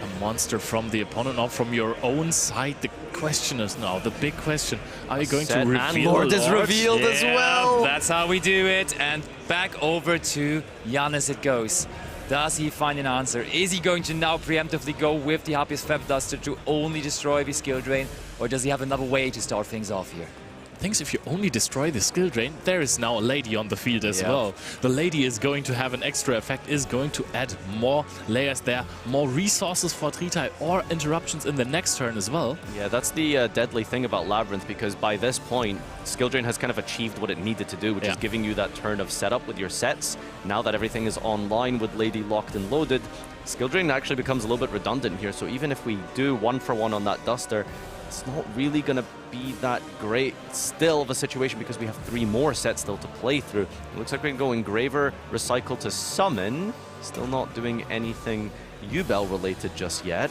a monster from the opponent or from your own side. The question is now, the big question, are you going to reveal and Lord is revealed as well. That's how we do it. And back over to Janus it goes. Does he find an answer? Is he going to now preemptively go with the Harpy's Feather Duster to only destroy the skill drain? Or does he have another way to start things off here? Thinks if you only destroy the skill drain, there is now a Lady on the field as well. The Lady is going to have an extra effect, is going to add more layers there, more resources for Tritai or interruptions in the next turn as well. Yeah, that's the deadly thing about Labyrinth, because by this point, skill drain has kind of achieved what it needed to do, which is giving you that turn of setup with your sets. Now that everything is online with Lady locked and loaded, skill drain actually becomes a little bit redundant here. So even if we do 1-for-1 on that Duster, it's not really going to be that great still of a situation, because we have 3 more sets still to play through. It looks like we can go Engraver, recycle to summon. Still not doing anything Jubel related just yet.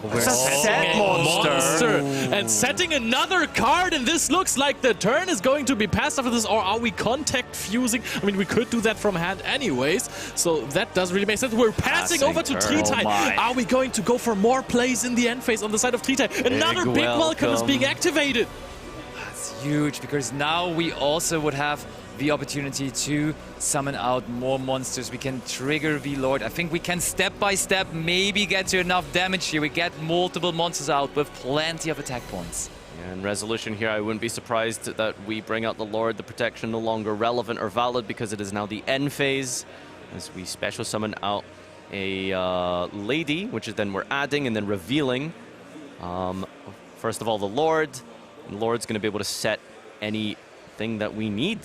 It's a set monster! And setting another card, and this looks like the turn is going to be passed after this, or are we contact fusing? I mean, we could do that from hand anyways, so that doesn't really make sense. We're passing over to Tritai. Are we going to go for more plays in the end phase on the side of Tritai? Another big welcome is being activated! That's huge, because now we also would have the opportunity to summon out more monsters. We can trigger the Lord. I think we can step by step maybe get to enough damage here. We get multiple monsters out with plenty of attack points. Yeah, and resolution here, I wouldn't be surprised that we bring out the Lord. The protection no longer relevant or valid, because it is now the end phase, as we special summon out a Lady, which is then we're adding and then revealing. First of all, the Lord. And Lord's going to be able to set anything that we need.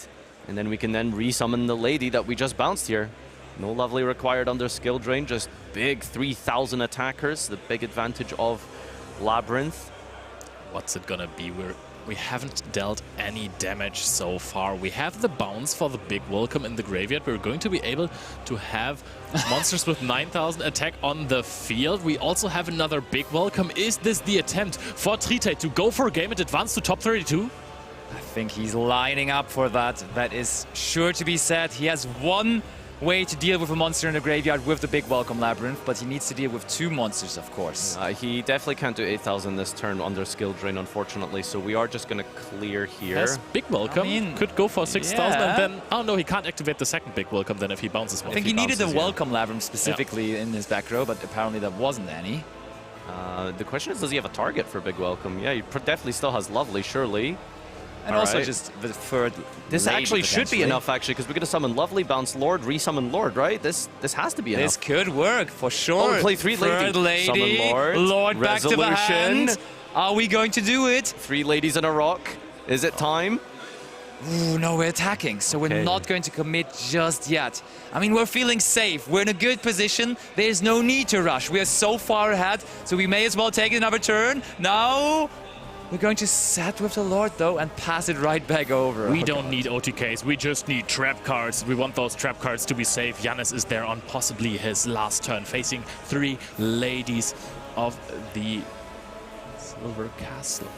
And then we can then resummon the Lady that we just bounced here. No Lovely required under skill drain, just big 3,000 attackers, the big advantage of Labyrinth. What's it gonna be? We haven't dealt any damage so far. We have the bounce for the big welcome in the graveyard. We're going to be able to have monsters with 9,000 attack on the field. We also have another big welcome. Is this the attempt for Tritai to go for a game and advance to top 32? I think he's lining up for that. That is sure to be said. He has one way to deal with a monster in the graveyard with the big Welcome Labyrinth, but he needs to deal with 2 monsters, of course. He definitely can't do 8,000 this turn under skill drain, unfortunately, so we are just going to clear here. Yes, big welcome. I mean, could go for 6,000 and then, oh no, he can't activate the second big welcome then if he bounces one. I think he needed a Welcome Labyrinth specifically in his back row, but apparently there wasn't any. The question is, does he have a target for big welcome? Yeah, he definitely still has Lovely, surely. And also just the third. This lady, actually should be enough, actually, because we're going to summon Lovely, bounce Lord, resummon Lord, right? This has to be enough. This could work, for sure. Oh, play 3 Third lady. Summon Lord. Lord back to the hand. Are we going to do it? 3 ladies and a rock. Is it time? Ooh, no, we're attacking, so we're not going to commit just yet. I mean, we're feeling safe. We're in a good position. There's no need to rush. We are so far ahead, so we may as well take another turn. Now, we're going to set with the Lord, though, and pass it right back over. We don't need OTKs. We just need trap cards. We want those trap cards to be safe. Giannis is there on possibly his last turn, facing 3 ladies of the Silver Castle.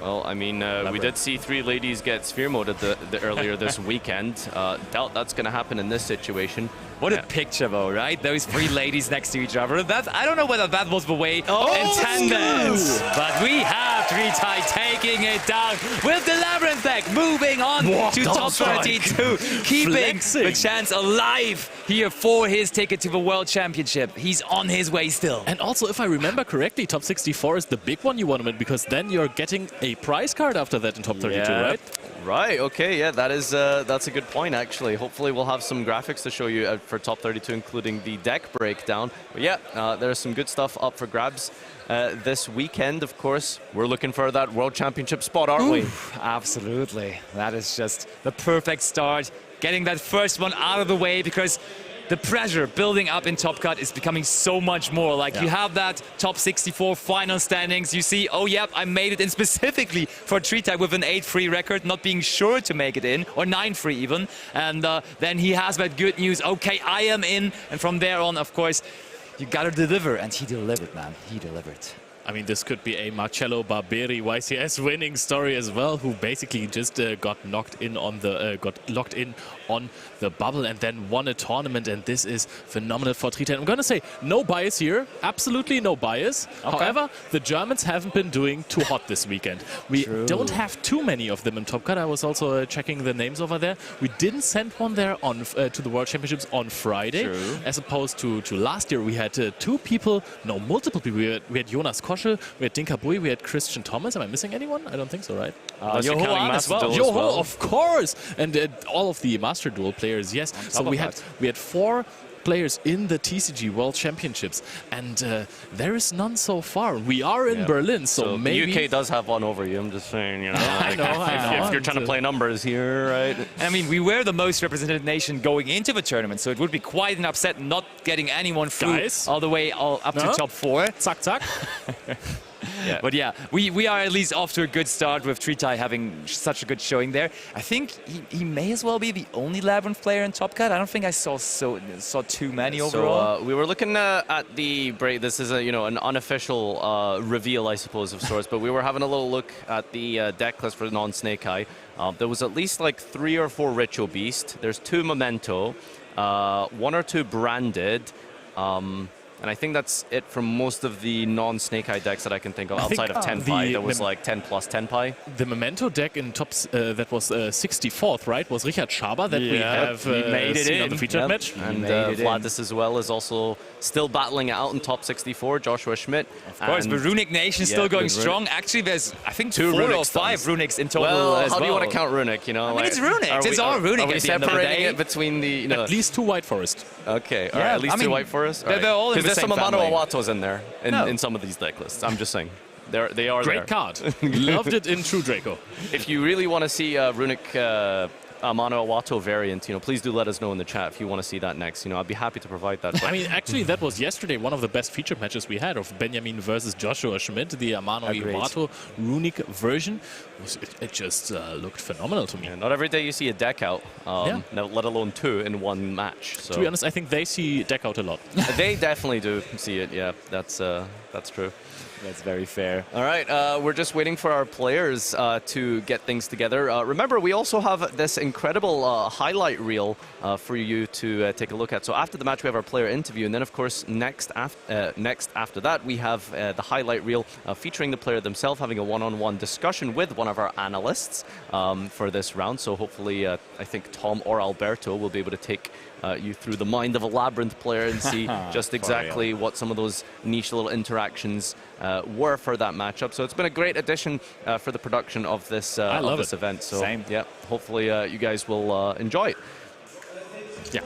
Well, I mean, we did see 3 ladies get sphere moded earlier this weekend. Doubt that's going to happen in this situation. What a picture, though, right? Those 3 ladies next to each other. I don't know whether that was the way intended. But we have Tritai taking it down with the Labyrinth deck, moving on to top 32, keeping the chance alive here for his ticket to the World Championship. He's on his way still. And also, if I remember correctly, top 64 is the big one you want to win, because then you're getting a prize card after that in top 32, right? Right, okay, yeah, that's a good point, actually. Hopefully we'll have some graphics to show you for top 32, including the deck breakdown. But yeah, there's some good stuff up for grabs this weekend, of course. We're looking for that World Championship spot, aren't we? Absolutely. That is just the perfect start. Getting that first one out of the way, because the pressure building up in Top Cut is becoming so much more. Like, you have that top 64 final standings. You see, oh, yep, I made it in specifically for Tritai with an 8-3 record, not being sure to make it in, or 9-3 even. And then he has that good news. Okay, I am in. And from there on, of course, you got to deliver. And he delivered, man. He delivered. I mean, this could be a Marcello Barberi YCS winning story as well, who basically just got knocked in on the got locked in on the bubble and then won a tournament, and this is phenomenal for Tritai. I'm gonna say no bias here, absolutely no bias. Okay. However, the Germans haven't been doing too hot this weekend. We don't have too many of them in Top Cut. I was also checking the names over there. We didn't send one there on to the World Championships on Friday, as opposed to last year. We had multiple people. We had Jonas Koschel, we had Dinka Bui, we had Christian Thomas. Am I missing anyone? I don't think so, right? Yoho as well. Yoho, of course, and all of the Master Duel players, yes. So we had 4 players in the TCG World Championships, and there is none so far. We are in Berlin, so maybe... The UK does have one over you, I'm just saying, you know. I know. If you're trying to play numbers here, right? I mean, we were the most represented nation going into the tournament, so it would be quite an upset not getting anyone through all the way up to top 4. Zack, zack. But yeah, we are at least off to a good start with Tritai having such a good showing there. I think he may as well be the only Labyrinth player in Top Cut. I don't think I saw too many overall. So we were looking at the break. This is an unofficial reveal, I suppose, of sorts. But we were having a little look at the deck list for non-Snake Eye. There was at least like 3 or 4 Ritual Beast. There's 2 Memento, 1 or 2 Branded. And I think that's it for most of the non-Snake Eye decks that I can think of outside of Tenpai. That was like 10 plus Tenpai. The Memento deck in tops that was 64th, right? Was Richard Schaber that we have made it seen on the featured match. And Vladis as well is also still battling it out in top 64. Joshua Schmidt. Of course, the Runic Nation still going strong. Actually, there's, I think, 4 or 5 Runics in total as well. How do you want to count Runic? You know, I mean, it's Runic. It's all Runic. Are we separating it between the... At least 2 White Forest. Okay, all right, at least 2 White Forest. They're all in the same family. family. Awatos in there in some of these deck lists. I'm just saying. They are Great card. Loved it in True Draco. If you really want to see Runic Amano Awato variant, please do let us know in the chat if you want to see that next. I'd be happy to provide that. I mean, actually, that was yesterday one of the best featured matches we had of Benjamin versus Joshua Schmidt, the Amano Awato Runic version. It just looked phenomenal to me. Yeah, not every day you see a deck out, let alone 2 in one match. So. To be honest, I think they see deck out a lot. They definitely do see it. Yeah, that's true. That's very fair. All right, we're just waiting for our players to get things together. Remember, we also have this incredible highlight reel for you to take a look at. So after the match, we have our player interview, and then, of course, next after that, we have the highlight reel featuring the player themselves having a one-on-one discussion with one of our analysts for this round. So hopefully, I think Tom or Alberto will be able to take you through the mind of a Labyrinth player and see just exactly what some of those niche little interactions were for that matchup. So it's been a great addition for the production of this event. So Same. yeah, hopefully you guys will enjoy it. Yeah.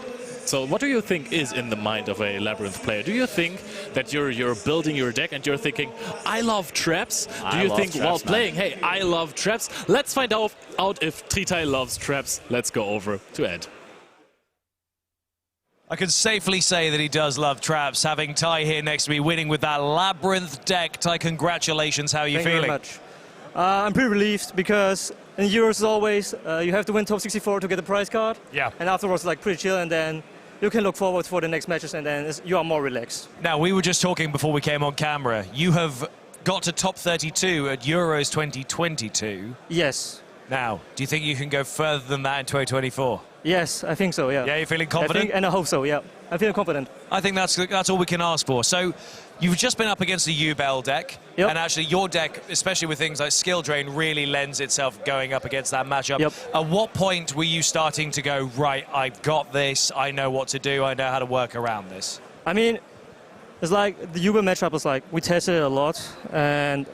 So what do you think is in the mind of a Labyrinth player? Do you think that you're building your deck and you're thinking, I love traps? Do you think while playing, hey, I love traps? Let's find out if Tritai loves traps. Let's go over to Ed. I can safely say that he does love traps. Having Ty here next to me, winning with that Labyrinth deck. Ty, congratulations. How are you feeling? Thank you very much. I'm pretty relieved because in Euros, as always, you have to win top 64 to get the prize card. Yeah. And afterwards, like, pretty chill, and then you can look forward for the next matches, and then you are more relaxed. Now, we were just talking before we came on camera. You have got to top 32 at Euros 2022. Yes. Now, do you think you can go further than that in 2024? Yes, I think so, yeah. Yeah, you're feeling confident? And I hope so, yeah. I'm feeling confident. I think that's all we can ask for. So, you've just been up against the U-Bell deck, Yep. and actually your deck, especially with things like Skill Drain, really lends itself going up against that matchup. Yep. At what point were you starting to go, right, I've got this, I know what to do, I know how to work around this? I mean, it's like the U-Bell matchup was like, we tested it a lot, and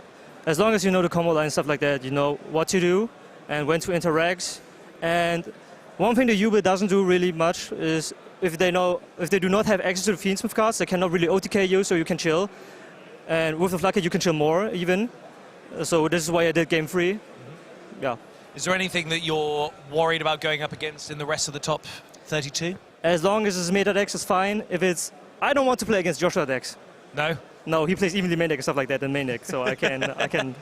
as long as you know the combo line and stuff like that, you know what to do and when to interact. And one thing the U-Bell doesn't do really much is if they do not have access to the Fiendsmith cards, they cannot really OTK you, so you can chill. And with the Flacket, you can chill more, even. So this is why I did game 3. Yeah. Is there anything that you're worried about going up against in the rest of the top 32? As long as it's meta decks, it's fine. If it's... I don't want to play against Joshua decks. No? No, he plays evenly main deck and stuff like that in main deck, so I can...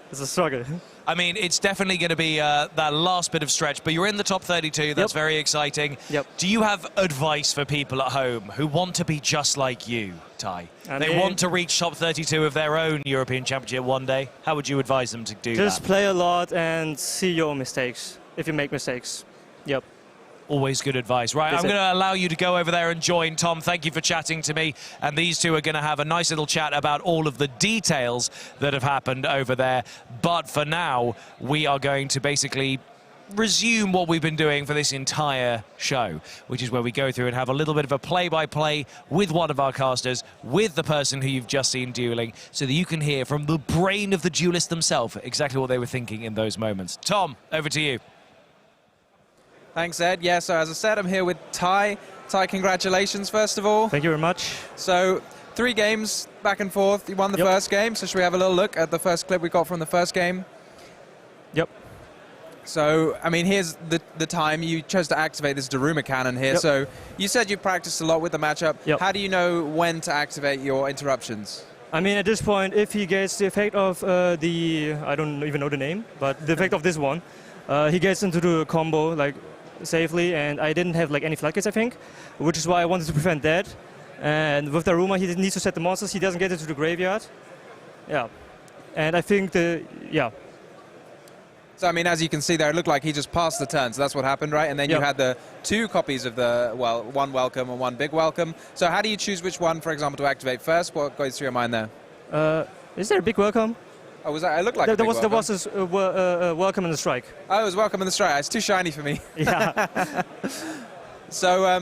It's a struggle. I mean, it's definitely going to be that last bit of stretch, but you're in the top 32. That's very exciting. Yep. Do you have advice for people at home who want to be just like you, Ty? They want to reach top 32 of their own European Championship one day. How would you advise them to do that? Just play a lot and see your mistakes, if you make mistakes. Yep. Always good advice. Right, I'm going to allow you to go over there and join Tom. Thank you for chatting to me. And these two are going to have a nice little chat about all of the details that have happened over there. But for now, we are going to basically resume what we've been doing for this entire show, which is where we go through and have a little bit of a play-by-play with one of our casters, with the person who you've just seen dueling, so that you can hear from the brain of the duelist themselves exactly what they were thinking in those moments. Tom, over to you. Thanks, Ed. Yeah, so as I said, I'm here with Ty. Ty, congratulations, first of all. Thank you very much. So, 3 games back and forth. You won the first game, so should we have a little look at the first clip we got from the first game? Yep. So, I mean, here's the time. You chose to activate this Daruma cannon here. Yep. So, you said you practiced a lot with the matchup. Yep. How do you know when to activate your interruptions? I mean, at this point, if he gets the effect of I don't even know the name, but the effect of this one, he gets into the combo, like, safely, and I didn't have like any floodgates, I think, which is why I wanted to prevent that. And with Daruma, he needs to set the monsters. He doesn't get into the graveyard. Yeah, and I think yeah. So I mean, as you can see there, it looked like he just passed the turn. So that's what happened, right? And then you had the 2 copies of the one welcome and one big welcome. So how do you choose which one, for example, to activate first? What goes through your mind there? Is there a big welcome? Oh, was that? It looked like there was a welcome and the strike. Oh, it was welcome and the strike. It's too shiny for me. Yeah. So, all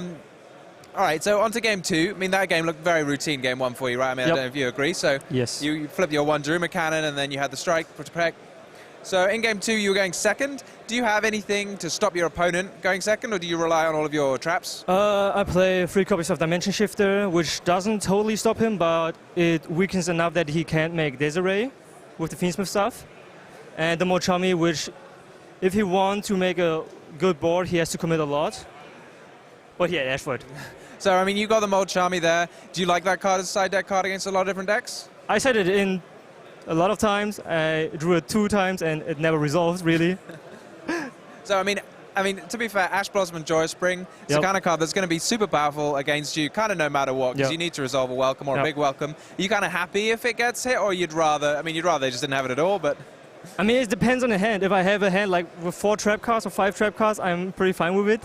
right. So on to game 2. I mean, that game looked very routine. Game 1 for you, right? I mean, I don't know if you agree. So yes. You flipped your 1 Daruma cannon, and then you had the strike for protect. So in game 2, you were going second. Do you have anything to stop your opponent going second, or do you rely on all of your traps? I play 3 copies of Dimension Shifter, which doesn't totally stop him, but it weakens enough that he can't make Desiree with the Fiendsmith stuff. And the Mochami, which, if he wants to make a good board, he has to commit a lot. But yeah, Ashford. So, I mean, you got the Mochami there. Do you like that card as a side deck card against a lot of different decks? I said it in a lot of times. I drew it 2 times, and it never resolved, really. So, I mean, I mean, to be fair, Ash Blossom and Joyous Spring, it's the kind of card that's going to be super powerful against you, kind of no matter what, because you need to resolve a welcome or a big welcome. Are you kind of happy if it gets hit, or you'd rather, I mean, you'd rather they just didn't have it at all, but... I mean, it depends on the hand. If I have a hand like with 4 trap cards or 5 trap cards, I'm pretty fine with it.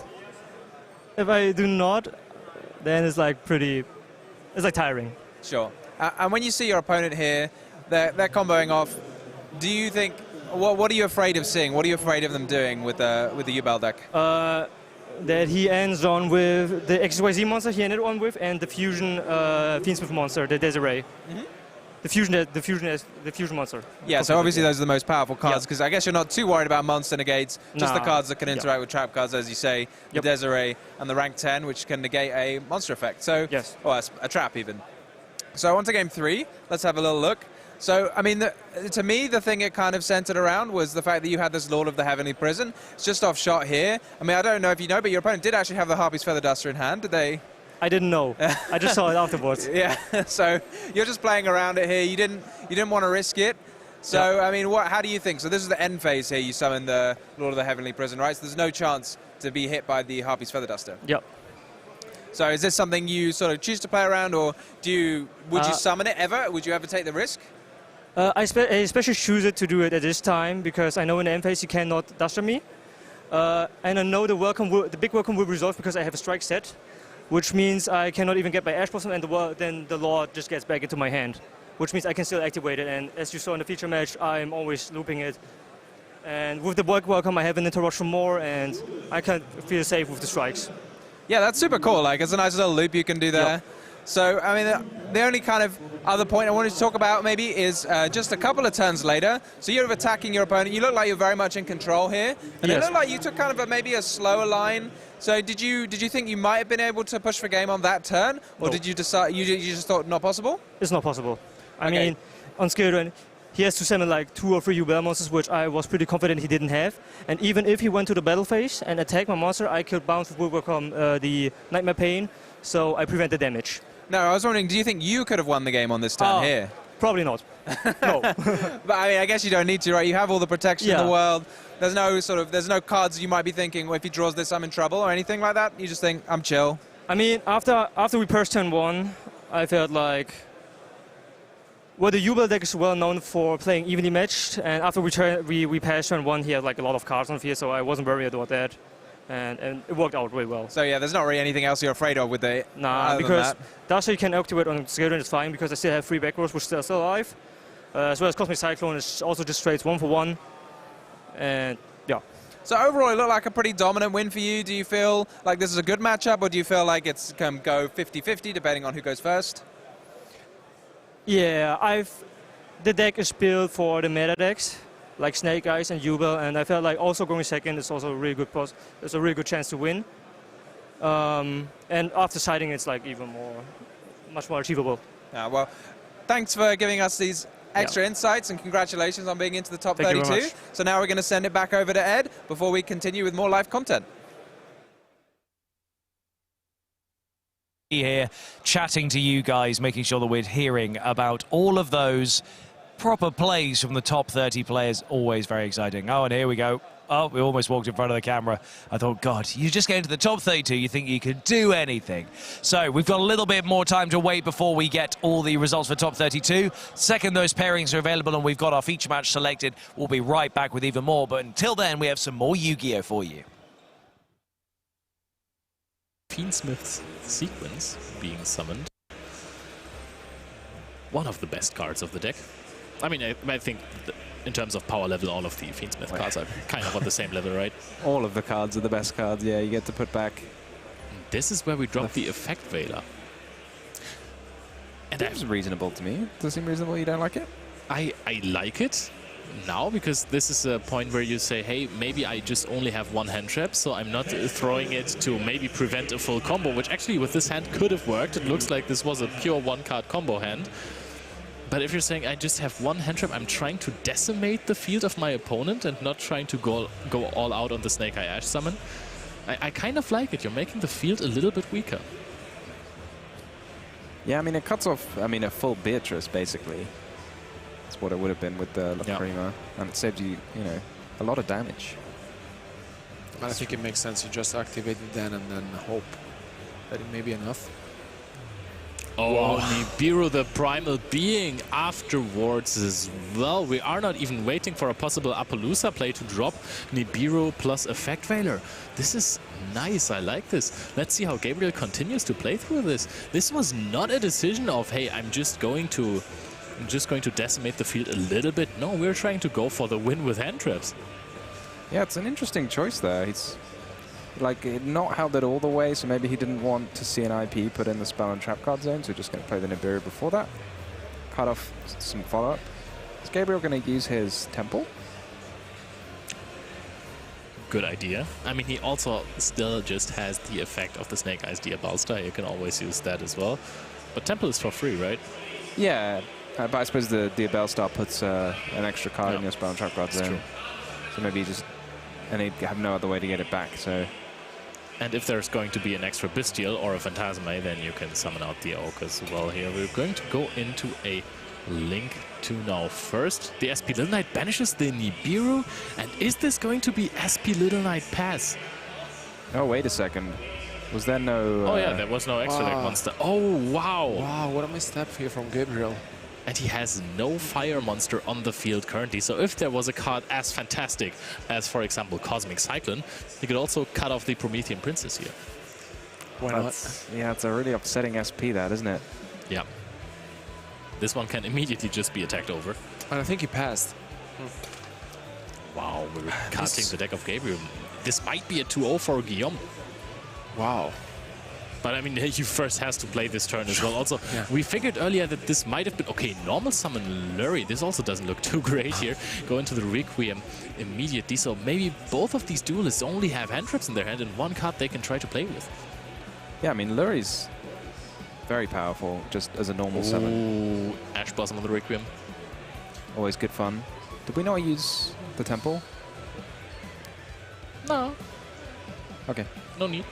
If I do not, then it's like it's like tiring. Sure. And when you see your opponent here, they're comboing off, do you think, what are you afraid of seeing? What are you afraid of them doing with the Yubel deck? That he ends on with the XYZ monster he ended on with, and the fusion Fiendsmith monster, the Desiree. The fusion monster. Yeah, so obviously those are the most powerful cards, because I guess you're not too worried about monster negates, just the cards that can interact with trap cards, as you say, the Desiree and the rank 10, which can negate a monster effect. So, or a trap even. So on to game 3, let's have a little look. So, I mean, to me, the thing it kind of centered around was the fact that you had this Lord of the Heavenly Prison. It's just off shot here. I mean, I don't know if you know, but your opponent did actually have the Harpy's Feather Duster in hand. Did they? I didn't know. I just saw it afterwards. Yeah, so you're just playing around it here. You didn't want to risk it. So, I mean, how do you think? So this is the end phase here. You summon the Lord of the Heavenly Prison, right? So there's no chance to be hit by the Harpy's Feather Duster. Yep. So is this something you sort of choose to play around, or would you summon it ever? Would you ever take the risk? I especially choose it to do it at this time because I know in the end phase you cannot duster me. And I know the big welcome will resolve because I have a strike set, which means I cannot even get my Ash Blossom, and then the Lord just gets back into my hand, which means I can still activate it. And as you saw in the feature match, I'm always looping it. And with the big welcome, I have an interruption more, and I can feel safe with the strikes. Yeah, that's super cool. Like, it's a nice little loop you can do there. Yep. So, I mean, the only kind of other point I wanted to talk about maybe is just a couple of turns later. So you're attacking your opponent. You look like you're very much in control here. And it looked like you took kind of maybe a slower line. So did you think you might have been able to push for game on that turn? Or did you decide, you just thought not possible? It's not possible. I mean, on skill run, he has to summon like 2 or 3 Yubel monsters, which I was pretty confident he didn't have. And even if he went to the battle phase and attacked my monster, I could bounce with Woodwalkom the Nightmare Pain, so I prevent the damage. No, I was wondering, do you think you could have won the game on this turn here? Probably not. No. But I mean, I guess you don't need to, right? You have all the protection in the world. There's no cards you might be thinking, well, if he draws this, I'm in trouble or anything like that. You just think, I'm chill. I mean, after we purged turn 1, I felt like, well, the Yubel deck is well known for playing evenly matched, and after we passed turn 1, he had like a lot of cards on the field, so I wasn't worried about that. And it worked out really well. So yeah, there's not really anything else you're afraid of with the... Nah, because Duster you can activate on Scaling is fine because I still have 3 back rows which are still alive. As well as Cosmic Cyclone is also just trades 1 for 1. And yeah. So overall it looked like a pretty dominant win for you. Do you feel like this is a good matchup, or do you feel like it's can go 50-50 depending on who goes first? Yeah, the deck is built for the meta decks, like Snake Eyes and Yubel, and I felt like also going second is also a really good there's a really good chance to win. And after siding, it's like even much more achievable. Yeah, well, thanks for giving us these extra insights, and congratulations on being into the top 32. So now we're going to send it back over to Ed before we continue with more live content. Here, chatting to you guys, making sure that we're hearing about all of those proper plays from the top 30 players. Always very exciting. Oh, and here we go. Oh, we almost walked in front of the camera. I thought, God, you just get into the top 32, you think you could do anything. So we've got a little bit more time to wait before we get all the results for top 32. Second those pairings are available and we've got our feature match selected, we'll be right back with even more. But until then, we have some more Yu-Gi-Oh! For you. Fiendsmith's Sequence being summoned. One of the best cards of the deck. I mean, I think in terms of power level, all of the Fiendsmith cards are kind of on the same level, right? All of the cards are the best cards, yeah, you get to put back. This is where we drop the Effect Veiler. And that's reasonable to me. Does it seem reasonable? You don't like it? I like it now, because this is a point where you say, hey, maybe I just only have 1 hand trap, so I'm not throwing it to maybe prevent a full combo, which actually with this hand could have worked. It looks like this was a pure 1-card combo hand. But if you're saying I just have 1 hand trap, I'm trying to decimate the field of my opponent and not trying to go all out on the Snake Eye Ash summon, I kind of like it. You're making the field a little bit weaker. Yeah, I mean, it cuts off, I mean, a full Beatrice, basically. That's what it would have been with the La Prima. And it saves you, you know, a lot of damage. I think it makes sense. You just activate it then and then hope that it may be enough. Oh, Nibiru, the primal being afterwards as well. We are not even waiting for a possible Appaloosa play to drop. Nibiru plus Effect Veiler. This is nice. I like this. Let's see how Gabriel continues to play through this. This was not a decision of, hey, I'm just going to decimate the field a little bit. No, we're trying to go for the win with hand traps. Yeah, it's an interesting choice there. He's like not held it all the way, so maybe he didn't want to see an IP put in the spell and trap card zone, so just going to play the Nibiru before that. Cut off some follow-up. Is Gabriel going to use his Temple? Good idea. I mean, he also still just has the effect of the Snake Eyes Diabolstar. You can always use that as well. But Temple is for free, right? Yeah, but I suppose the Diabellstar puts an extra card in your spell and trap card zone. True. So maybe just... And they have no other way to get it back, so... And if there's going to be an extra Bestial or a Phantasme, then you can summon out the Oak as well here. We're going to go into a Link 2 now first. The SP Little Knight banishes the Nibiru. And is this going to be SP Little Knight pass? Oh, wait a second. Was there no... Oh yeah, there was no extra deck monster. Oh, wow. Wow, what a misstep here from Gabriel. And he has no fire monster on the field currently. So if there was a card as fantastic as, for example, Cosmic Cyclone, he could also cut off the Promethean Princess here. Why not? Yeah, it's a really upsetting SP, that, isn't it? Yeah. This one can immediately just be attacked over. And I think he passed. Wow, we're casting the deck of Gabriel. This might be a 2-0 for Guillaume. Wow. But I mean, he first has to play this turn as well. Also, we figured earlier that this might have been... Okay, normal summon Lurie. This also doesn't look too great here. Go into the Requiem immediately. So maybe both of these duelists only have hand traps in their hand and one card they can try to play with. Yeah, I mean, Lurie's very powerful just as a normal summon. Ooh, Ash Blossom on the Requiem. Always good fun. Did we not use the Temple? No. Okay. No need.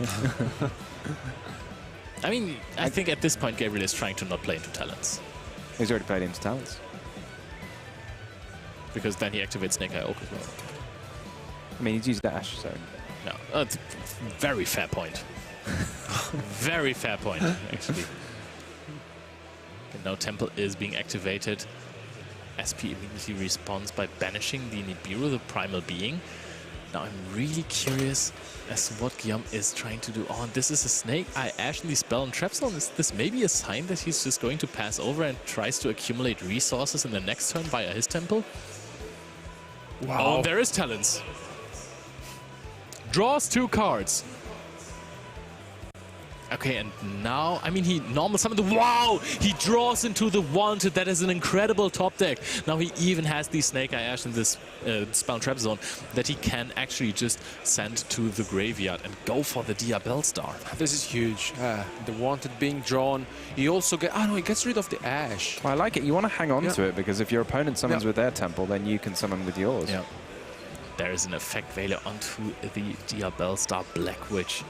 I mean, I think at this point Gabriel is trying to not play into Talents. He's already played into Talents. Because then he activates Snake Eye Oak as well. I mean, he's used Dash, so... No, that's a very fair point. Very fair point, actually. And now Temple is being activated. SP immediately responds by banishing the Nibiru, the primal being. Now I'm really curious as to what Guillaume is trying to do. Oh, and this is a Snake Eye Ash in the Spell and Trap Zone. Is this maybe a sign that he's just going to pass over and tries to accumulate resources in the next turn via his Temple? Wow. Oh, there is Talents. Draws 2 cards. Okay, and now, I mean, he normal summoned the... Wow! He draws into the Wanted. That is an incredible top deck. Now he even has the Snake Eye Ash in this Spell Trap Zone that he can actually just send to the graveyard and go for the Diabellstar. This is huge. The Wanted being drawn. He also get... Oh, no, he gets rid of the Ash. Well, I like it. You want to hang on to it, because if your opponent summons with their Temple, then you can summon with yours. Yeah. There is an Effect Veiler onto the Diabellstar Black Witch.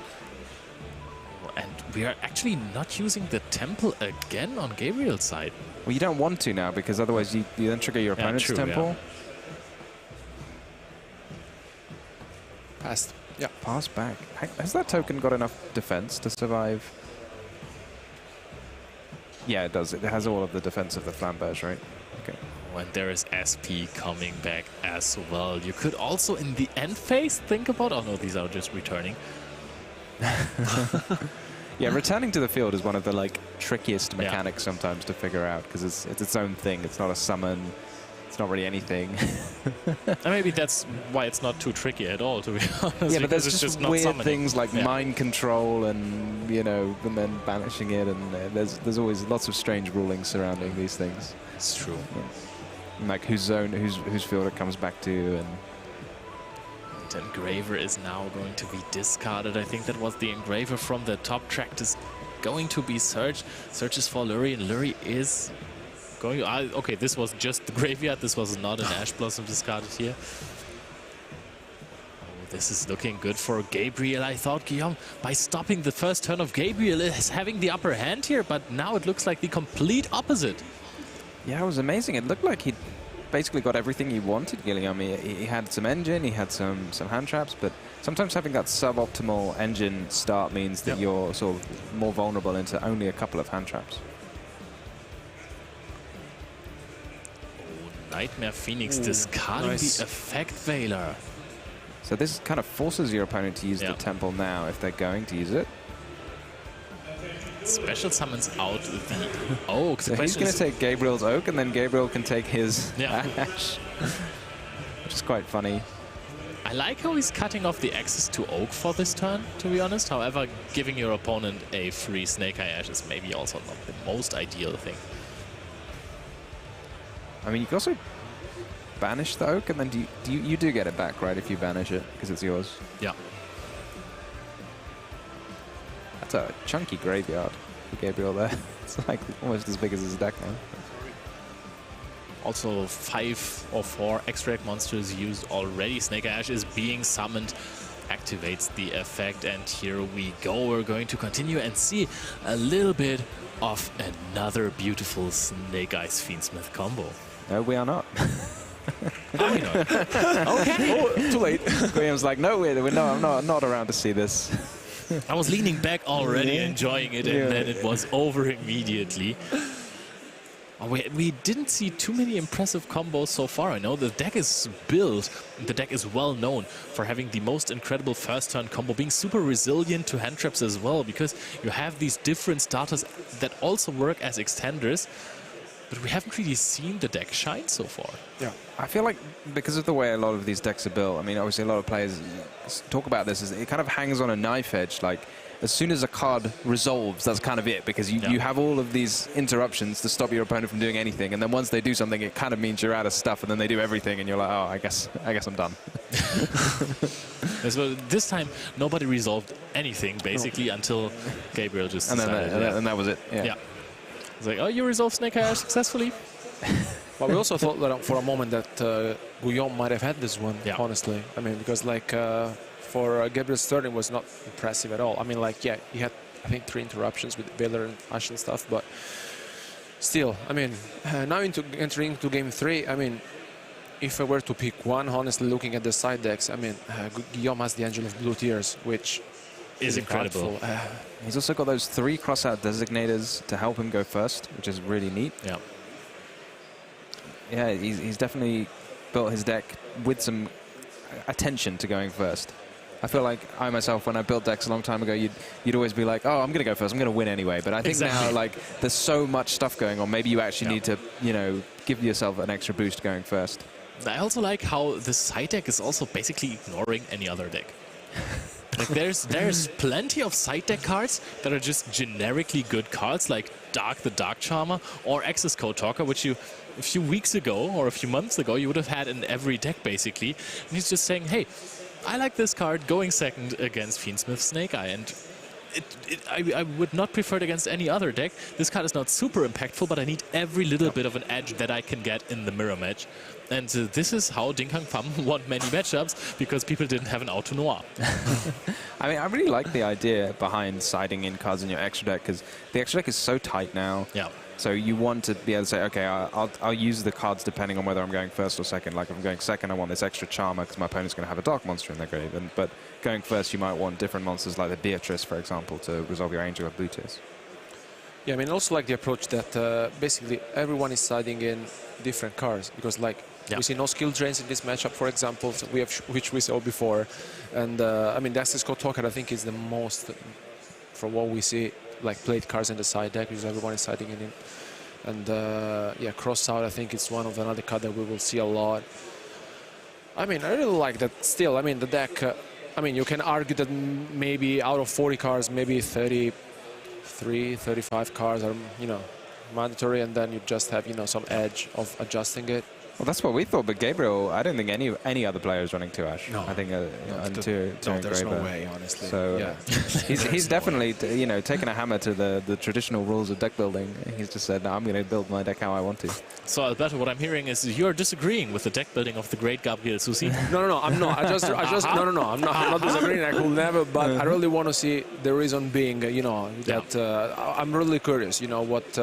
And we are actually not using the Temple again on Gabriel's side. Well, you don't want to now, because otherwise you then trigger your opponent's Temple. Yeah. Passed. Yeah. Pass back. Has that token got enough defense to survive? Yeah, it does. It has all of the defense of the Flamberge, right? Okay. When there is SP coming back as well. You could also, in the end phase, think about... Oh, no, these are just returning. Yeah, returning to the field is one of the trickiest mechanics sometimes to figure out, because it's its own thing. It's not a summon. It's not really anything. And maybe that's why it's not too tricky at all, to be honest. Yeah, but there's just weird summoning. things like mind control and and then banishing it, and there's always lots of strange rulings surrounding these things. It's true. Yeah. Like whose zone, whose field it comes back to, and. Engraver is now going to be discarded. I think that was the Engraver from the top track. Is going to be searched. Searches for Lurie, and Lurie is going... okay, this was just the graveyard. This was not an Ash Blossom discarded here. Oh, this is looking good for Gabriel. I thought Guillaume, by stopping the first turn of Gabriel, is having the upper hand here, but now it looks like the complete opposite. Yeah, it was amazing. It looked like he'd basically got everything he wanted, Guillaume. He had some engine, he had some hand traps, but Sometimes having that suboptimal engine start means that you're sort of more vulnerable into only a couple of hand traps. Nightmare Phoenix discarding the Effect Veiler. So this kind of forces your opponent to use the Temple now if they're going to use it. Special summons out the Oak. So he's going to take Gabriel's Oak, and then Gabriel can take his Ash, which is quite funny. I like how he's cutting off the access to Oak for this turn, to be honest. However, giving your opponent a free Snake Eye Ash is maybe also not the most ideal thing. I mean, you can also banish the Oak, and then you do get it back, right, if you banish it, because it's yours. Yeah. That's a chunky graveyard for Gabriel there. It's like almost as big as his deck now. Also 5 or 4 extract monsters used already. Snake Eye Ash is being summoned, activates the effect, and here we go. We're going to continue and see a little bit of another beautiful Snake Eyes Fiendsmith combo. No, we are not. Are we not? Okay. Oh, too late. Graham's like, no, I'm not around to see this. I was leaning back already, enjoying it, and then it was over immediately. We didn't see too many impressive combos so far. I know the deck is built, the deck is well known for having the most incredible first turn combo, being super resilient to hand traps as well, because you have these different starters that also work as extenders. But we haven't really seen the deck shine so far. Yeah, I feel like because of the way a lot of these decks are built, I mean, obviously a lot of players talk about this, is it kind of hangs on a knife edge. Like, as soon as a card resolves, that's kind of it, because you have all of these interruptions to stop your opponent from doing anything, and then once they do something, it kind of means you're out of stuff, and then they do everything, and you're like, oh, I guess I'm done. So this time, nobody resolved anything, basically, until Gabriel just decided. And that was it. Yeah. It's like, oh, you resolved Snake Eye Ash successfully? But we also thought that for a moment that Guillaume might have had this one, honestly. I mean, because like for Gabriel's turn, it was not impressive at all. I mean, like, yeah, he had, I think, 3 interruptions with Veiler and Ash and stuff, but still, I mean, now entering into game 3, I mean, if I were to pick one, honestly, looking at the side decks, I mean, Guillaume has the Angel of Blue Tears, which is incredible. He's also got those 3 crossout designators to help him go first, which is really neat. Yeah. Yeah, he's definitely built his deck with some attention to going first. I feel like I myself, when I built decks a long time ago, you'd always be like, oh, I'm going to go first, I'm going to win anyway. But I think now, like, there's so much stuff going on, maybe you actually need to, you know, give yourself an extra boost going first. I also like how the side deck is also basically ignoring any other deck. Like, there's plenty of side deck cards that are just generically good cards, like Dark the Dark Charmer or Access Code Talker, which you a few weeks ago or a few months ago you would have had in every deck basically. And he's just saying, hey, I like this card going second against Fiendsmith Snake Eye, and I would not prefer it against any other deck. This card is not super impactful, but I need every little bit of an edge that I can get in the mirror match. And this is how Dinghang Pham won many matchups, because people didn't have an Auto Noir. I mean, I really like the idea behind siding in cards in your extra deck, because the extra deck is so tight now. Yeah. So you want to be able to say, okay, I'll use the cards depending on whether I'm going first or second. Like, if I'm going second, I want this extra Charmer because my opponent's going to have a Dark Monster in their grave. But going first, you might want different monsters like the Beatrice, for example, to resolve your Angel of Blue Tears. Yeah, I mean, also like the approach that basically everyone is siding in different cards, because like we see no skill drains in this matchup, for example, so we have which we saw before, and I mean, the Access Code Talker I think is the most, from what we see, like played cards in the side deck, because everyone is siding in it. And yeah, Cross Out I think it's one of another card that we will see a lot. I mean, I really like that. Still, I mean, the deck. I mean, you can argue that maybe out of 40 cards, maybe 33, 35 cards are, you know, mandatory, and then you just have, you know, some edge of adjusting it. Well, that's what we thought, but Gabriel, I don't think any other player is running 2 Ash. No. I think two there's no way, honestly. So yeah. he's definitely, you know, taken a hammer to the traditional rules of deck building. He's just said, no, I'm going to build my deck how I want to. So, Alberto, what I'm hearing is you're disagreeing with the deck building of the great Gabriel Susi. No, I'm not. I'm not disagreeing. I could never, but I really want to see the reason being, you know, that I'm really curious, you know, what,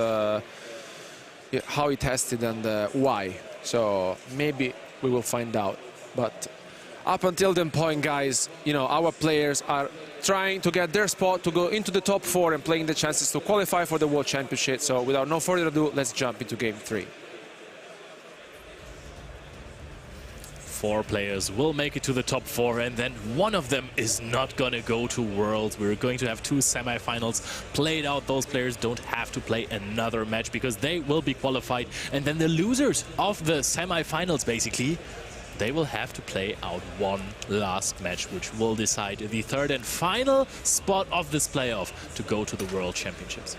how he tested and why. So maybe we will find out. But up until that point, guys, you know, our players are trying to get their spot to go into the top 4 and playing the chances to qualify for the World Championship. So without no further ado, let's jump into Game 3. 4 players will make it to the top 4, and then one of them is not going to go to Worlds. We're going to have 2 semifinals played out. Those players don't have to play another match because they will be qualified. And then the losers of the semifinals, basically, they will have to play out one last match, which will decide the 3rd and final spot of this playoff to go to the World Championships.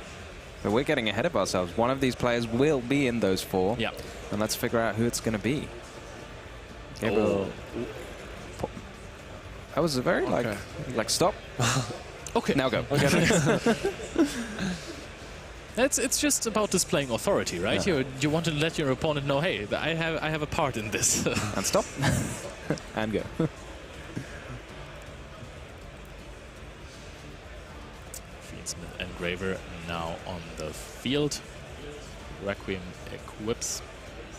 But we're getting ahead of ourselves. One of these players will be in those 4. Yeah. And let's figure out who it's going to be. Gabriel. Oh. That was a very, like stop. Okay. Now go. Okay. It's just about displaying authority, right? Yeah. You want to let your opponent know, hey, I have a part in this. And stop. And go. Fiendsmith and Graver now on the field. Requiem equips.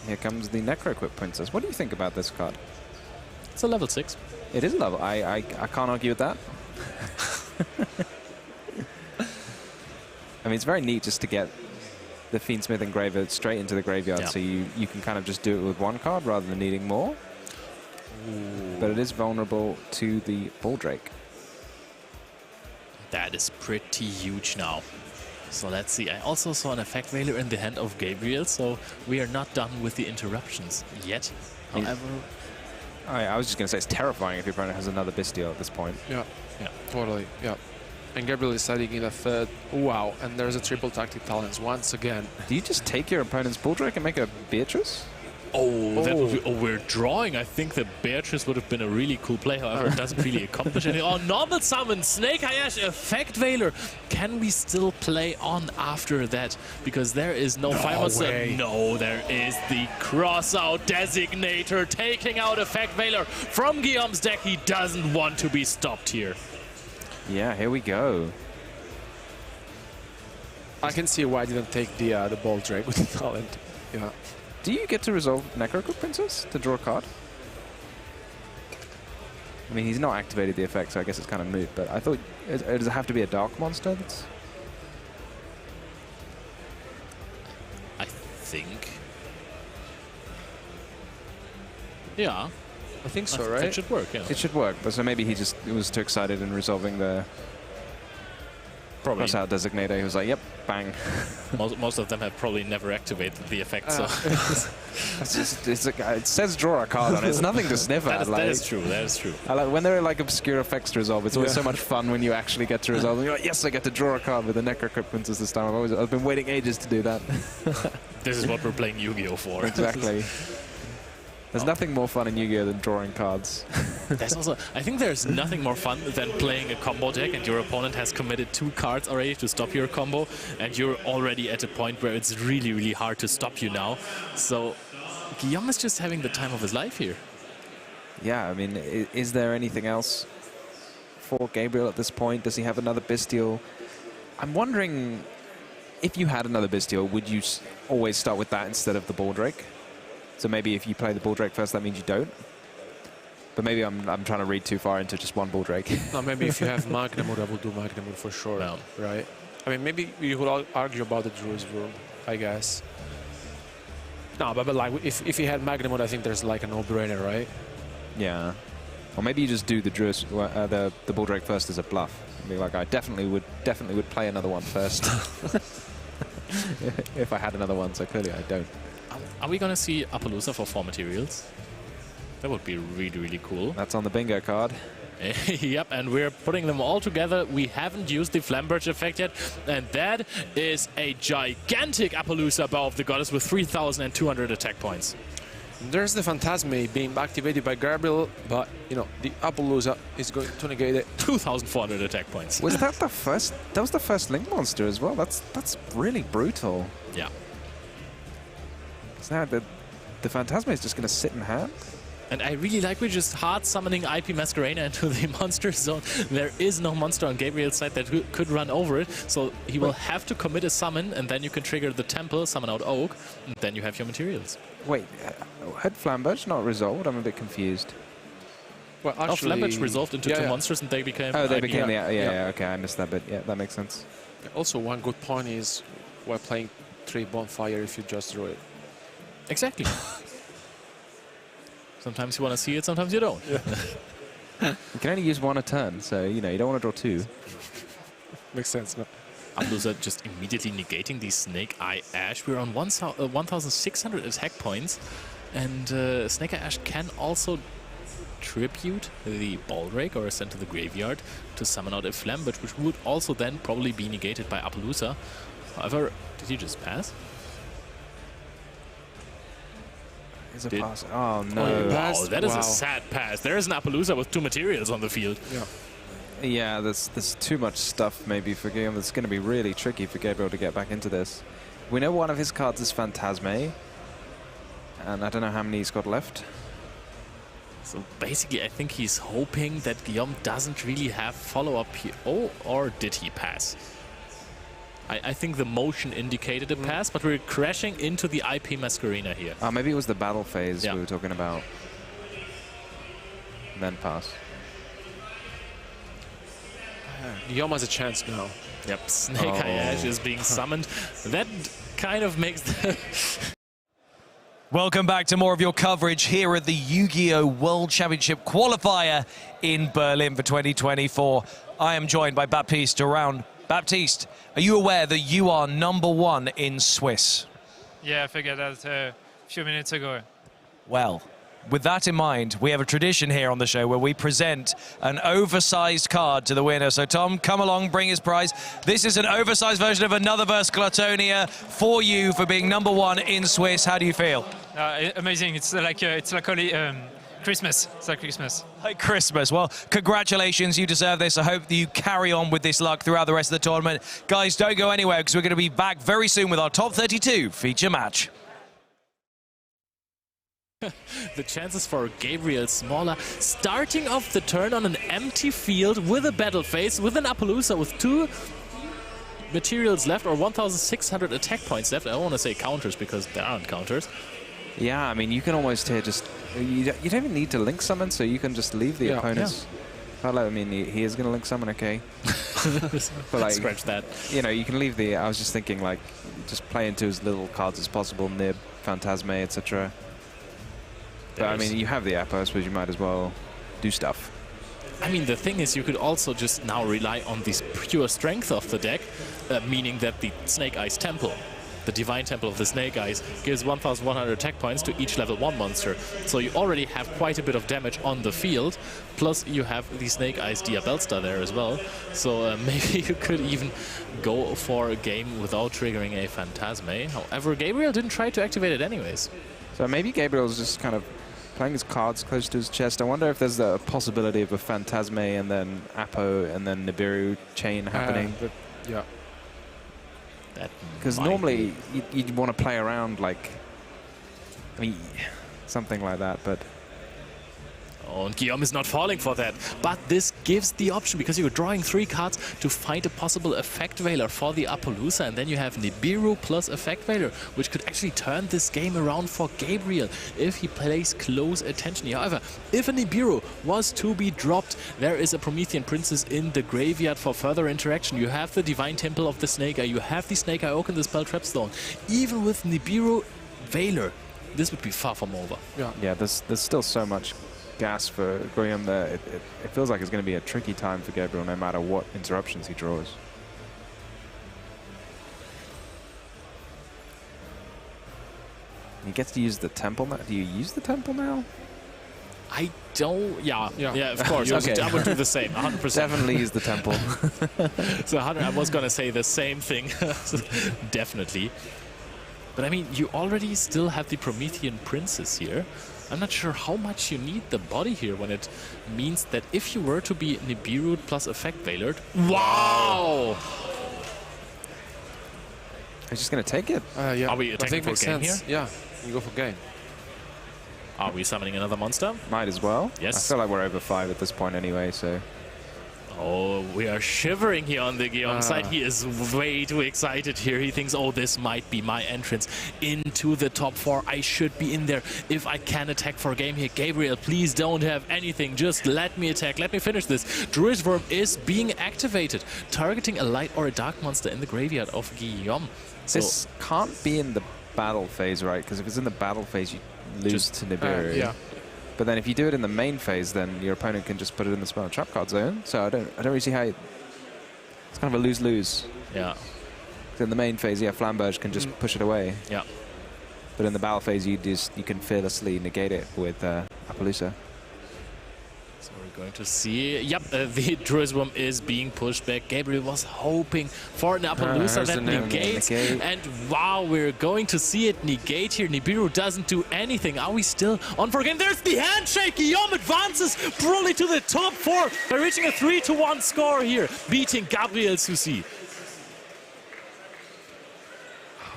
Here comes the Necro-Equip Princess. What do you think about this card? It's a level 6. It is a level. I can't argue with that. I mean, it's very neat just to get the Fiendsmith Engraver straight into the graveyard, so you can kind of just do it with one card rather than needing more. Ooh. But it is vulnerable to the Balldrake. That is pretty huge now. So let's see. I also saw an Effect Veiler in the hand of Gabriel, so we are not done with the interruptions yet. However, I was just going to say it's terrifying if your opponent has another Bestial at this point. Yeah, totally. Yeah. And Gabriel is siding in a 3rd. Wow, and there's a triple tactic talents once again. Do you just take your opponent's Balldrake and make a Beatrice? That would be, we're drawing. I think the Beatrice would have been a really cool play. However, it doesn't really accomplish anything. Oh, normal summon, Snake Hayash, Effect Veiler. Can we still play on after that? Because there is no Fire Monster. No, there is the Crossout Designator taking out Effect Veiler from Guillaume's deck. He doesn't want to be stopped here. Yeah, here we go. I can see why I didn't take the Balldrake with the talent. Yeah. Do you get to resolve Necro-Equip Princess to draw a card? I mean, he's not activated the effect, so I guess it's kind of moot, but I thought, does it have to be a dark monster? I think. Yeah. I think so, right? It should work, yeah. It should work, but so maybe he just was too excited in resolving the Crossout Designator. He was like, yep, bang. Most of them have probably never activated the effect, so... it says draw a card on it. It's nothing to sniff at. That is true, that is true. I like when there are like obscure effects to resolve, it's always so much fun when you actually get to resolve them. You're like, yes, I get to draw a card with the Necro-Equip Princess this time. I've been waiting ages to do that. This is what we're playing Yu-Gi-Oh! For. Exactly. There's nothing more fun in Yu-Gi-Oh! Than drawing cards. There's also, I think there's nothing more fun than playing a combo deck and your opponent has committed 2 cards already to stop your combo, and you're already at a point where it's really, really hard to stop you now. So Guillaume is just having the time of his life here. Yeah, I mean, is there anything else for Gabriel at this point? Does he have another Bestial? I'm wondering, if you had another Bestial, would you always start with that instead of the Balldrake? So maybe if you play the Balldrake first, that means you don't. But maybe I'm trying to read too far into just one Balldrake. No, maybe if you have Magnamur, I will do Magnamur for sure, right? I mean, maybe you could argue about the Druid's Room, I guess. No, but like, if you had Magnamur, I think there's like a no-brainer, right? Yeah. Or maybe you just do the Druid's, the Balldrake first as a bluff. I mean, like, I definitely would play another one first. If I had another one, so clearly I don't. Are we going to see Appaloosa for 4 materials? That would be really, really cool. That's on the bingo card. Yep, and we're putting them all together. We haven't used the Flamberge effect yet, and that is a gigantic Appaloosa Bow of the Goddess with 3,200 attack points. There's the Phantasme being activated by Gabriel, but, you know, the Appaloosa is going to negate it. 2,400 attack points. Was that the first? That was the first Link monster as well. That's really brutal. Yeah. So now the Phantasma is just going to sit in hand. And I really like we're just hard summoning IP Masquerena into the monster zone. There is no monster on Gabriel's side that could run over it, so he will have to commit a summon, and then you can trigger the Temple, summon out Oak, and then you have your materials. Wait, had Flamberge not resolved? I'm a bit confused. Well, Oh, actually, Flambridge resolved into two monsters and they became... Oh, they IP. became the... Yeah, okay, I missed that bit. Yeah, that makes sense. Also, one good point is while playing 3 bonfire if you just draw it. Exactly. Sometimes you want to see it, sometimes you don't. You can only use 1 a turn, so, you know, you don't want to draw 2. Makes sense, no? Appaloosa just immediately negating the Snake Eye Ash. We're on 1,600 attack points. And Snake Eye Ash can also tribute the Ball Rake or send to the graveyard to summon out a Flambridge, which would also then probably be negated by Appaloosa. However, did he just pass? Is a pass? Oh, no. Oh, wow, that is a sad pass. There is an Appaloosa with 2 materials on the field. Yeah. Yeah, there's too much stuff maybe for Guillaume. It's going to be really tricky for Gabriel to get back into this. We know one of his cards is Phantasme, and I don't know how many he's got left. So basically, I think he's hoping that Guillaume doesn't really have follow-up here. Oh, or did he pass? I think the motion indicated a pass, but we're crashing into the IP Masquerena here. Maybe it was the battle phase we were talking about. And then pass. Guillaume has a chance now. Yep, Snake Eye Ash is being summoned. That kind of makes the... Welcome back to more of your coverage here at the Yu-Gi-Oh! World Championship Qualifier in Berlin for 2024. I am joined by Baptiste around. Baptiste, are you aware that you are #1 in Swiss? Yeah, I figured that a few minutes ago. Well, with that in mind, we have a tradition here on the show where we present an oversized card to the winner. So Tom, come along, bring his prize. This is an oversized version of another verse Gluttonia for you for being #1 in Swiss. How do you feel? Amazing. It's like Christmas. It's like Christmas. Like Christmas. Well, congratulations. You deserve this. I hope that you carry on with this luck throughout the rest of the tournament. Guys, don't go anywhere because we're going to be back very soon with our top 32 feature match. The chances for Gabriel smaller, starting off the turn on an empty field with a battle phase, with an Appaloosa with 2 materials left or 1,600 attack points left. I don't want to say counters because there aren't counters. Yeah, I mean, you can almost here just... You don't even need to link summon, so you can just leave the opponent's... Well, I mean, he is going to link summon, okay. But like, scratch that. You know, you can leave the... I was just thinking, like, just play into as little cards as possible, Nib, Phantasme, etc. But I mean, you have the app, I suppose you might as well do stuff. I mean, the thing is, you could also just now rely on this pure strength of the deck, meaning that the Snake Eyes Temple, the Divine Temple of the Snake Eyes, gives 1,100 attack points to each level 1 monster. So you already have quite a bit of damage on the field, plus you have the Snake Eyes Diabellstar there as well. So maybe you could even go for a game without triggering a Phantasme. However, Gabriel didn't try to activate it anyways. So maybe Gabriel's just kind of playing his cards close to his chest. I wonder if there's the possibility of a Phantasme and then Apo and then Nibiru chain happening. Yeah. Because normally you'd want to play around like, I mean, something like that, but... Oh, and Guillaume is not falling for that. But this gives the option, because you're drawing 3 cards to find a possible Effect Veiler for the Appaloosa, and then you have Nibiru plus Effect Veiler, which could actually turn this game around for Gabriel if he plays close attention. However, if a Nibiru was to be dropped, there is a Promethean Princess in the graveyard for further interaction. You have the Divine Temple of the Snake Eye, you have the Snake Eye Oak and the Spell Trapstone. Even with Nibiru Veiler, this would be far from over. Yeah, there's still so much gas for Guillaume there. It feels like it's going to be a tricky time for Gabriel no matter what interruptions he draws. He gets to use the temple now. Do you use the temple now? I don't... Yeah, of course. Okay. I would do the same, 100%. Definitely use the temple. So I was going to say the same thing. Definitely. But I mean, you already still have the Promethean Princess here. I'm not sure how much you need the body here when it means that if you were to be Nibiru plus Effect Veiler... Wow! He's just going to take it? Yeah. Are we attacking for game here? Yeah, you go for game. Are we summoning another monster? Might as well. Yes. I feel like we're over 5 at this point anyway, so... Oh, we are shivering here on the Guillaume side. He is way too excited here. He thinks, oh, this might be my entrance into the top 4. I should be in there if I can attack for a game here. Gabriel, please don't have anything. Just let me attack. Let me finish this. Druid Worm is being activated, targeting a light or a dark monster in the graveyard of Guillaume. This can't be in the battle phase, right? Because if it's in the battle phase, you lose to Nibiru. Yeah. But then if you do it in the main phase, then your opponent can just put it in the spell trap card zone. So I don't really see how it's kind of a lose-lose. Yeah. In the main phase, yeah, Flamberge can just push it away. Yeah. But in the battle phase, you can fearlessly negate it with Appaloosa. So we're going to see. Yep, the Druid Worm is being pushed back. Gabriel was hoping for an Appaloosa that negates. And wow, we're going to see it negate here. Nibiru doesn't do anything. Are we still on for a game? There's the handshake. Guillaume advances probably to the top 4 by reaching a 3-1 score here, beating Gabriel Soucy.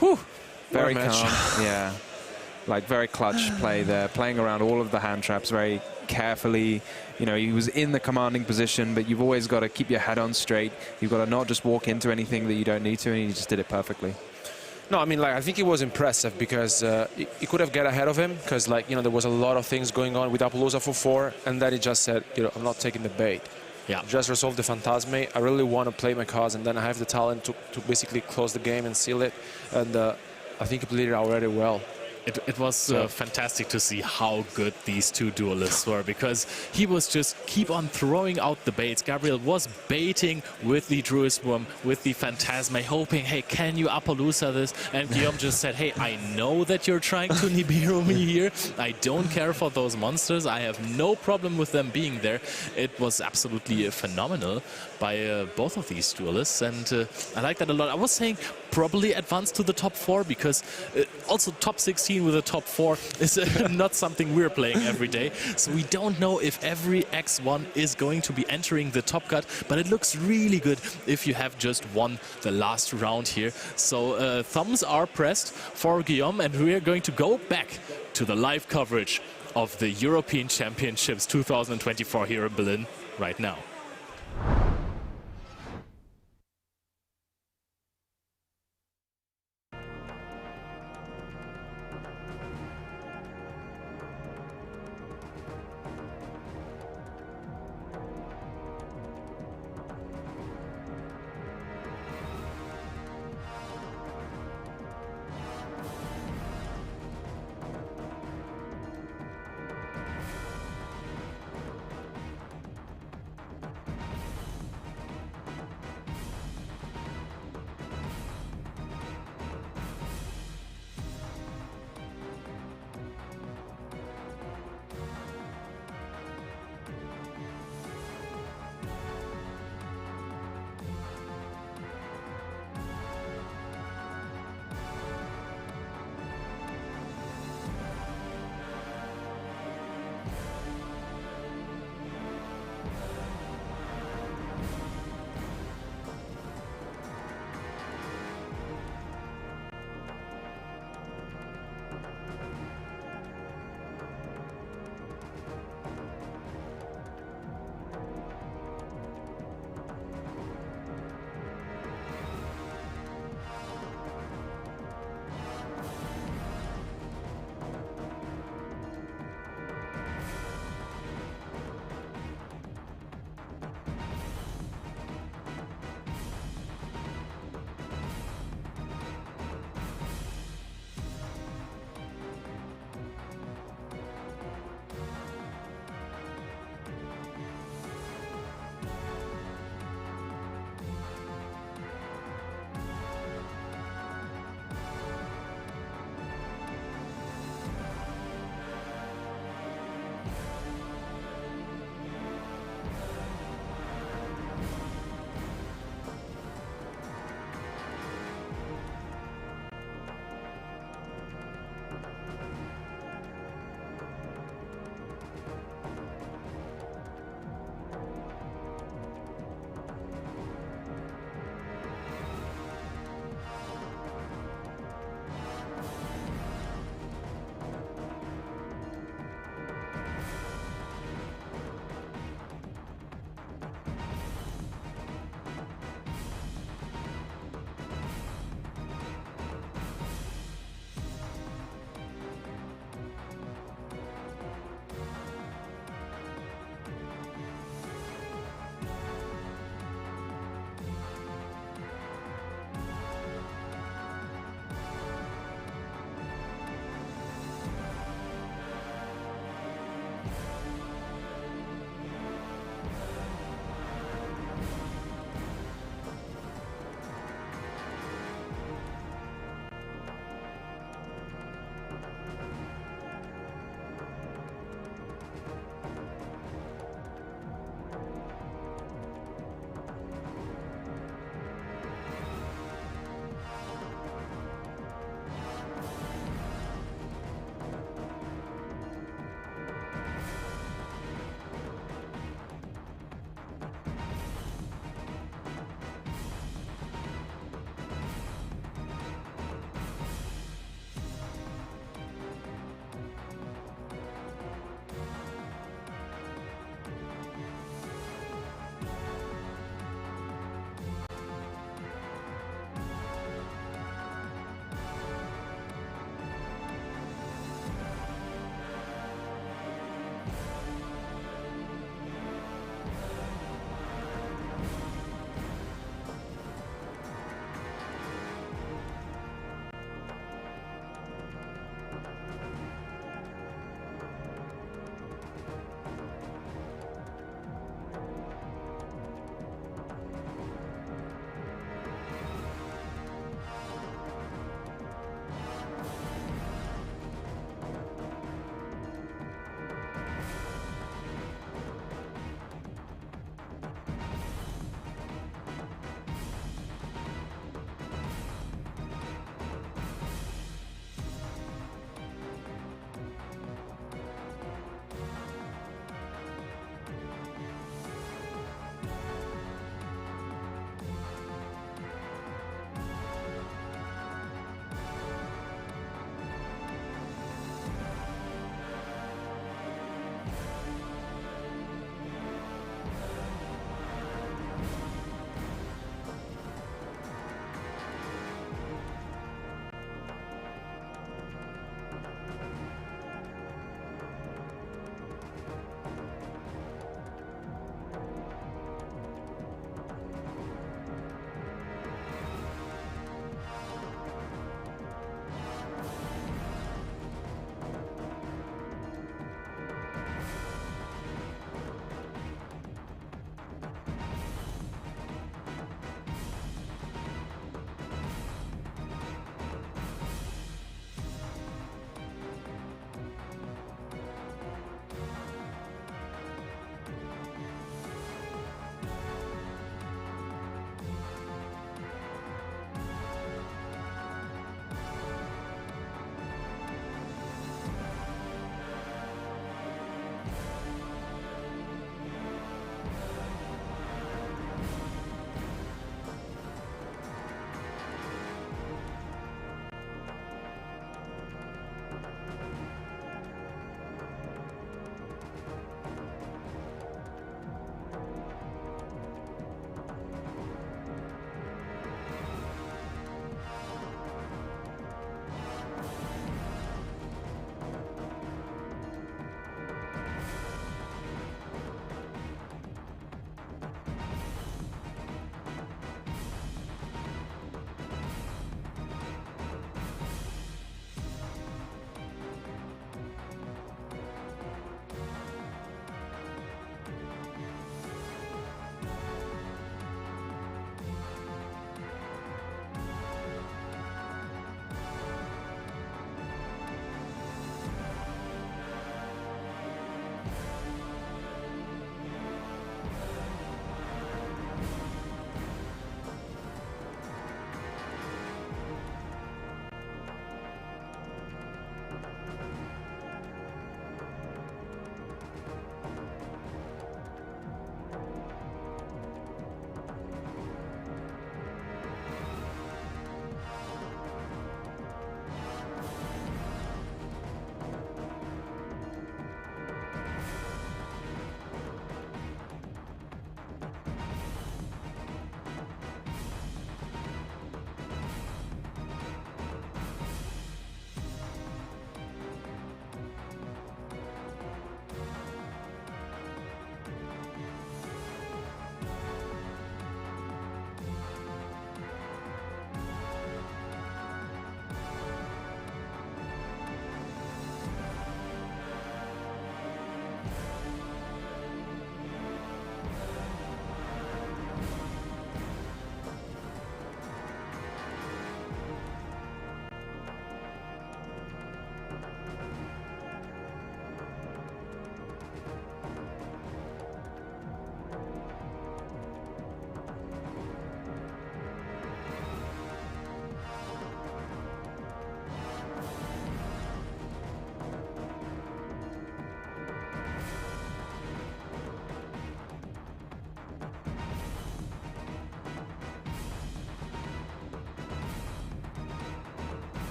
Whew. Very calm, yeah. Like very clutch play there, playing around all of the hand traps very carefully. You know, he was in the commanding position, but you've always got to keep your head on straight. You've got to not just walk into anything that you don't need to, and he just did it perfectly. No, I mean, like, I think it was impressive because he could have get ahead of him because, like, you know, there was a lot of things going on with Appaloosa for 4, and then he just said, you know, I'm not taking the bait. Yeah. Just resolve the Phantasme. I really want to play my cards, and then I have the talent to basically close the game and seal it. And I think he played it already well. It was fantastic to see how good these two duelists were, because he was just keep on throwing out the baits. Gabriel was baiting with the Druid Worm, with the Phantasma, hoping, hey, can you Appaloosa this? And Guillaume just said, hey, I know that you're trying to Nibiru me here. I don't care for those monsters. I have no problem with them being there. It was absolutely phenomenal by both of these duelists, and I like that a lot. I was saying probably advance to the top 4 because also top 16 with a top 4 is not something we're playing every day. So we don't know if every X1 is going to be entering the top cut, but it looks really good if you have just won the last round here. So thumbs are pressed for Guillaume, and we are going to go back to the live coverage of the European Championships 2024 here in Berlin right now.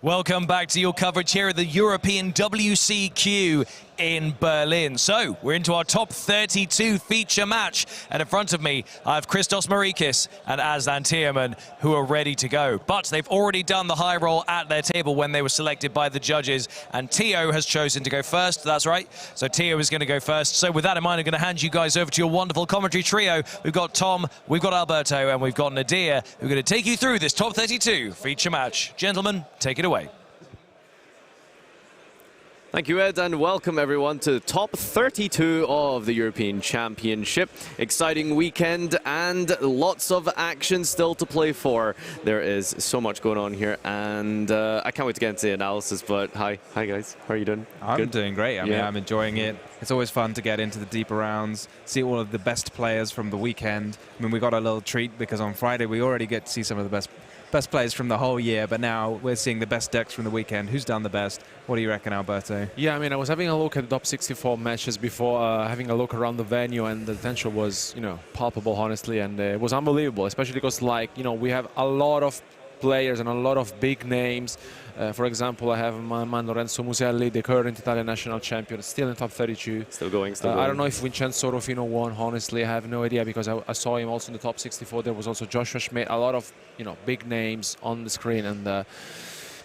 Welcome back to your coverage here at the European WCQ in Berlin. So, we're into our top 32 feature match. And in front of me, I have Christos Marikis and Aslan Tiemann, who are ready to go. But they've already done the high roll at their table when they were selected by the judges. And Tio has chosen to go first. That's right. So, Tio is going to go first. So, with that in mind, I'm going to hand you guys over to your wonderful commentary trio. We've got Tom, we've got Alberto, and we've got Nadir, who are going to take you through this top 32 feature match. Gentlemen, take it away. Thank you, Ed, and welcome everyone to top 32 of the European Championship. Exciting weekend and lots of action still to play for. There is so much going on here, and I can't wait to get into the analysis, but hi guys, how are you doing? I'm doing great. I mean, I'm enjoying it. It's always fun to get into the deeper rounds, see all of the best players from the weekend. I mean, we got a little treat because on Friday we already get to see some of the best players from the whole year, but now we're seeing the best decks from the weekend. Who's done the best? What do you reckon, Alberto? Yeah, I mean, I was having a look at the top 64 matches before having a look around the venue, and the potential was, palpable, honestly, and it was unbelievable, especially because, we have a lot of players and a lot of big names. For example, I have my man Lorenzo Muselli, the current Italian national champion, still in top 32. Still going, still going. I don't know if Vincenzo Rufino won, honestly. I have no idea because I saw him also in the top 64. There was also Joshua Schmidt, a lot of, big names on the screen. And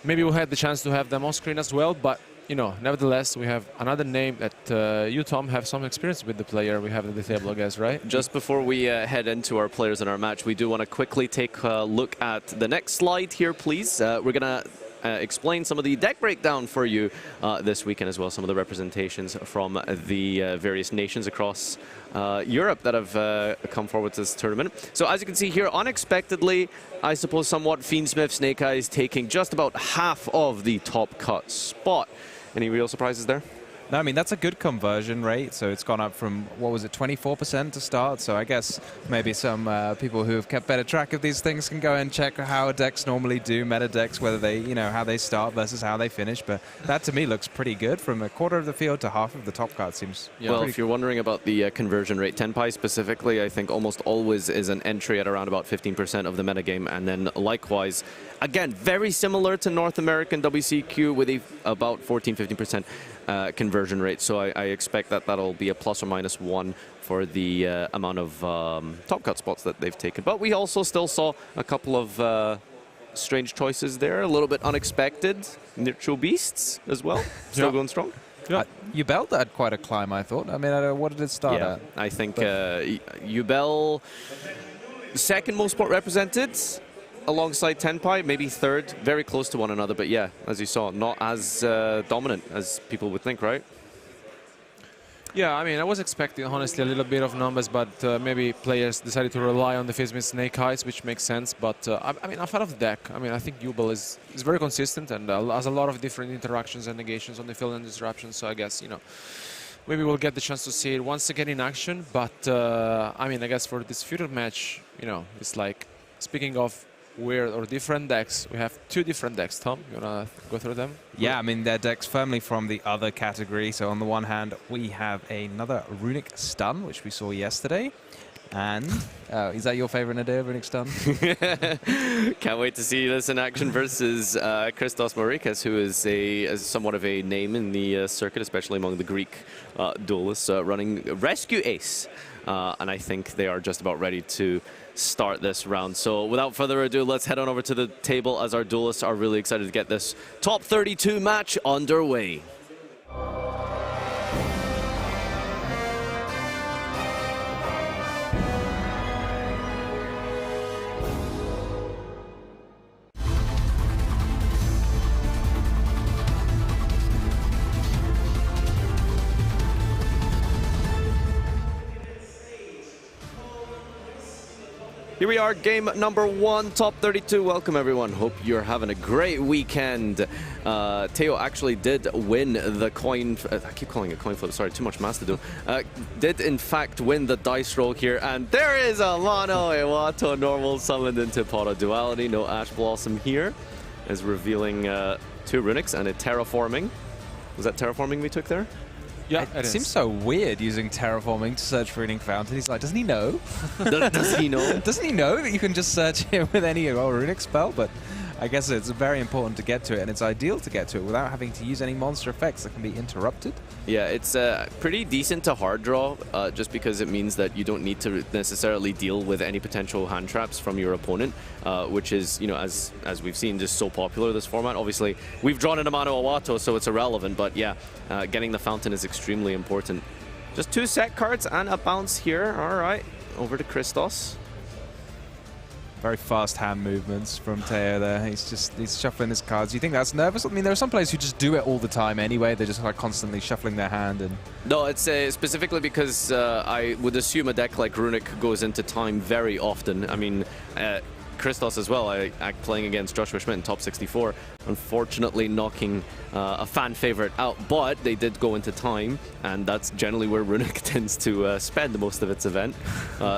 maybe we had the chance to have them on screen as well. But, nevertheless, we have another name that you, Tom, have some experience with the player we have at the table, I guess, right? Just before we head into our players in our match, we do want to quickly take a look at the next slide here, please. We're going to explain some of the deck breakdown for you this weekend as well, some of the representations from the various nations across Europe that have come forward to this tournament. So as you can see here, unexpectedly, I suppose somewhat, Fiendsmith Snake Eyes taking just about half of the top cut spot. Any real surprises there? No, I mean, that's a good conversion rate. So it's gone up from, 24% to start. So I guess maybe some people who have kept better track of these things can go and check how decks normally do, meta decks, whether they, how they start versus how they finish. But that to me looks pretty good. From a quarter of the field to half of the top card seems well, if you're wondering about the conversion rate, Tenpai specifically, I think almost always is an entry at around about 15% of the metagame. And then likewise, again, very similar to North American WCQ with about 14-15% conversion rate. So I expect that that'll be a plus or minus 1 for the amount of top cut spots that they've taken. But we also still saw a couple of strange choices there, a little bit unexpected. Neutral Beasts as well, still going strong. Yeah. Yubel had quite a climb, I thought. I mean, what did it start at? I think Yubel, second most spot represented, alongside Tenpai, maybe third, very close to one another, but yeah, as you saw, not as dominant as people would think, right? Yeah, I mean, I was expecting, honestly, a little bit of numbers, but maybe players decided to rely on the Fiendsmith Snake Eyes, which makes sense. But, I mean, outside of the deck, I mean, I think Yubel is very consistent and has a lot of different interactions and negations on the field and disruptions, so I guess, maybe we'll get the chance to see it once again in action. But, I mean, I guess for this future match, it's like, speaking of weird or different decks, we have two different decks. Tom, you want to go through them? Yeah, I mean, they're decks firmly from the other category. So on the one hand, we have another Runic Stun, which we saw yesterday. And is that your favorite, Nadir, Runic Stun? Can't wait to see this in action versus Christos Marikis, who is somewhat of a name in the circuit, especially among the Greek duelists, running Rescue Ace. And I think they are just about ready to start this round. So without further ado, let's head on over to the table as our duelists are really excited to get this top 32 match underway. Here we are, game number 1, top 32. Welcome, everyone. Hope you're having a great weekend. Teo actually did win the coin... I keep calling it coin flip. Sorry, too much math to do. Did, in fact, win the dice roll here. And there is a Mono Iwato normal summoned into Pota Duality. No Ash Blossom here. Is revealing 2 Runics and a Terraforming. Was that Terraforming we took there? Yeah, it seems so weird using Terraforming to search for Runic Fountain. He's like, doesn't he know? Does he know? Doesn't he know that you can just search him with any Runic spell? But I guess it's very important to get to it, and it's ideal to get to it without having to use any monster effects that can be interrupted. Yeah, it's pretty decent to hard draw, just because it means that you don't need to necessarily deal with any potential hand traps from your opponent, which is, you know, as we've seen, just so popular this format. Obviously, we've drawn in Amano Awato, so it's irrelevant, but yeah, getting the fountain is extremely important. Just 2 set cards and a bounce here. All right, over to Christos. Very fast hand movements from Teo there. He's shuffling his cards. You think that's nervous? I mean, there are some players who just do it all the time anyway. They're just like constantly shuffling their hand. And no, it's specifically because I would assume a deck like Runic goes into time very often. I mean, Christos as well, playing against Joshua Schmidt in top 64, unfortunately knocking a fan favorite out, but they did go into time, and that's generally where Runic tends to spend most of its event.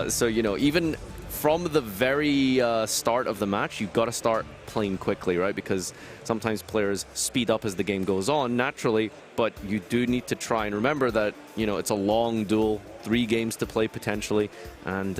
So, you know, even from the very start of the match, you've got to start playing quickly, right? Because sometimes players speed up as the game goes on naturally, but you do need to try and remember that, you know, it's a long duel, 3 games to play potentially, and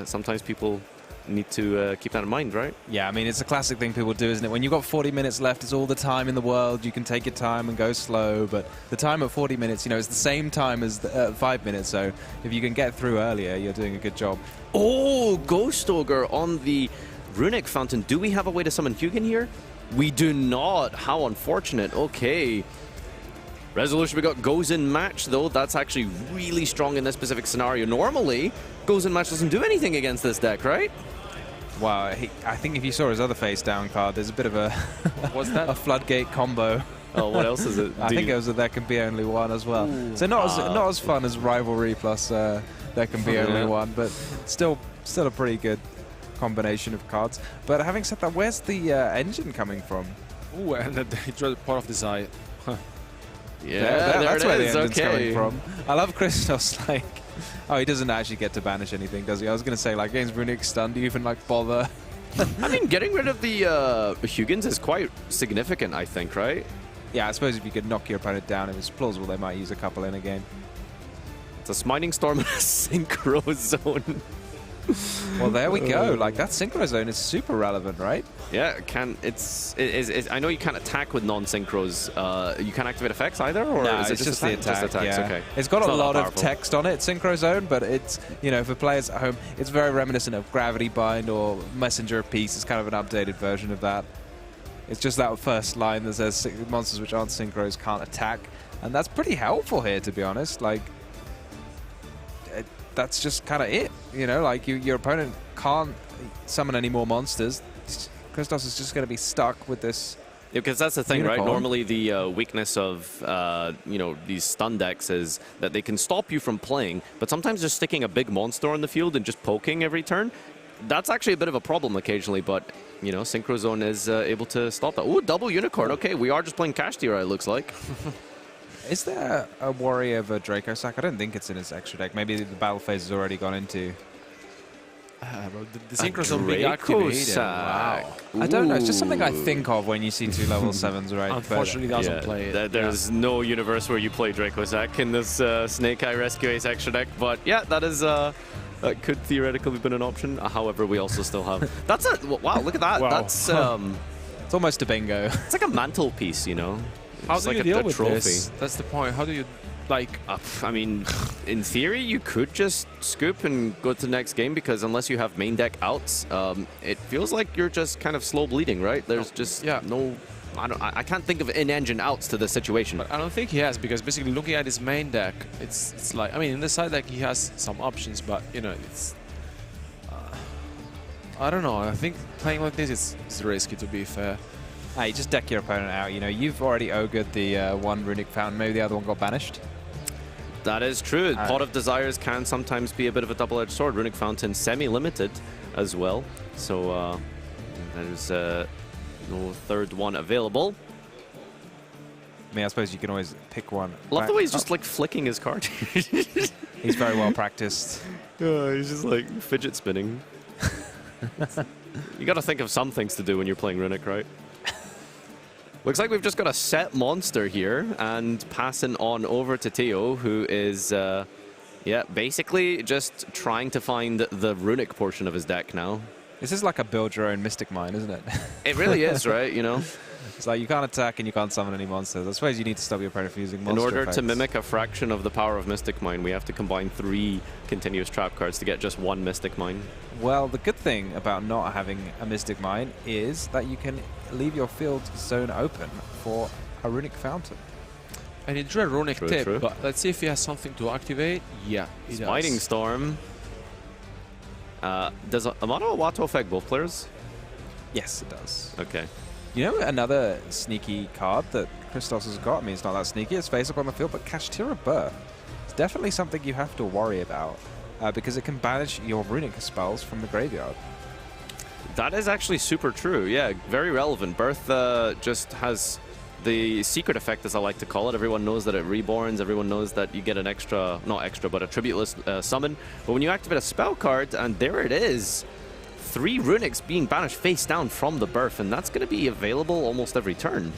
sometimes people need to keep that in mind, right? Yeah, I mean, it's a classic thing people do, isn't it? When you've got 40 minutes left, it's all the time in the world. You can take your time and go slow, but the time at 40 minutes, you know, it's the same time as 5 minutes, so if you can get through earlier, you're doing a good job. Oh, Ghost Ogre on the Runic Fountain. Do we have a way to summon Hugin here? We do not. How unfortunate. Okay. Resolution we got goes in match, though. That's actually really strong in this specific scenario. Normally, goes in match doesn't do anything against this deck, right? Wow, I think if you saw his other face down card, there's a bit of a what's that? A floodgate combo. Oh, what else is it? I think it was that there can be only one as well. Ooh. So not as fun as Rivalry plus there can be only one, but still a pretty good combination of cards. But having said that, where's the engine coming from? Ooh, and he drew part of this eye. Huh. Yeah, that's where the engine's coming from. I love Christos, like, oh, he doesn't actually get to banish anything, does he? I was going to say, like, against Runic Stun, do you even, like, bother? I mean, getting rid of the Hugins is quite significant, I think, right? Yeah, I suppose if you could knock your opponent down, it was plausible they might use a couple in a game. It's a Smiting Storm and a Synchro Zone. Well, there we go. Like, that Synchro Zone is super relevant, right? Yeah, I know you can't attack with non-synchros. You can't activate effects either, or no, is it just the attack? Just attacks, yeah. okay. It's got a lot of text on it, Synchro Zone, but it's, you know, for players at home, it's very reminiscent of Gravity Bind or Messenger of Peace. It's kind of an updated version of that. It's just that first line that says monsters which aren't synchros can't attack, and that's pretty helpful here, to be honest. Like, that's just kind of it, you know, like your opponent can't summon any more monsters. Christos is just going to be stuck with this. Yeah, because that's the thing, unicorn. right? Normally the weakness of, you know, these stun decks is that they can stop you from playing, but sometimes just sticking a big monster on the field and just poking every turn, that's actually a bit of a problem occasionally, but, you know, Synchro Zone is able to stop that. Ooh, double unicorn. Okay, we are just playing Cash Tier, it looks like. Is there a warrior of a Draco Sack? I don't think it's in his extra deck. Maybe the battle phase has already gone into. The Synchro Zone being activated. Wow. I don't know. It's just something I think of when you see 2 level 7s, right? Unfortunately, doesn't play it. There's no universe where you play Draco Sack in this Snake Eye Rescue Ace extra deck, but yeah, that is that could theoretically have been an option. However, we also still have. That's a wow! Look at that. Wow. That's it's almost a bingo. It's like a mantelpiece, you know. How do like you deal with trophy. this? That's the point. How do you, like... I mean, in theory, you could just scoop and go to the next game, because unless you have main deck outs, it feels like you're just kind of slow bleeding, right? There's just no... I can't think of in-engine outs to the situation. But I don't think he has, because basically looking at his main deck, it's like... I mean, in the side deck, he has some options, but, you know, it's... I don't know. I think playing like this is risky, to be fair. Hey, just deck your opponent out. You know, you've already ogred the one Runic Fountain. Maybe the other one got banished. That is true. Pot of Desires can sometimes be a bit of a double-edged sword. Runic Fountain semi-limited as well. So there's no third one available. I mean, I suppose you can always pick one. Love the way he's just like flicking his card. He's very well practiced. He's just like fidget spinning. You got to think of some things to do when you're playing Runic, right? Looks like we've just got a set monster here, and passing on over to Teo, who is, yeah, basically just trying to find the Runic portion of his deck now. This is like a build your own Mystic Mine, isn't it? It really is, right? You know? It's like you can't attack and you can't summon any monsters. I suppose you need to stop your opponent from using monster In order effects. to mimic a fraction of the power of Mystic Mine, we have to combine 3 continuous trap cards to get just 1 Mystic Mine. Well, the good thing about not having a Mystic Mine is that you can leave your field zone open for a Runic Fountain. And he drew a Runic True, Tip, true. but let's see if he has something to activate. Yeah, he does. Fighting Storm. Does Amano Wato affect both players? Yes, it does. Okay. You know another sneaky card that Christos has got? I mean, it's not that sneaky. It's face up on the field, but Kashtira Birth. It's definitely something you have to worry about because it can banish your Runic spells from the graveyard. That is actually super true. Yeah, very relevant. Birth just has the secret effect, as I like to call it. Everyone knows that it reborns. Everyone knows that you get an extra, not extra, but a tributeless summon. But when you activate a spell card, and there it is, 3 Runics being banished face down from the Birth, and that's going to be available almost every turn.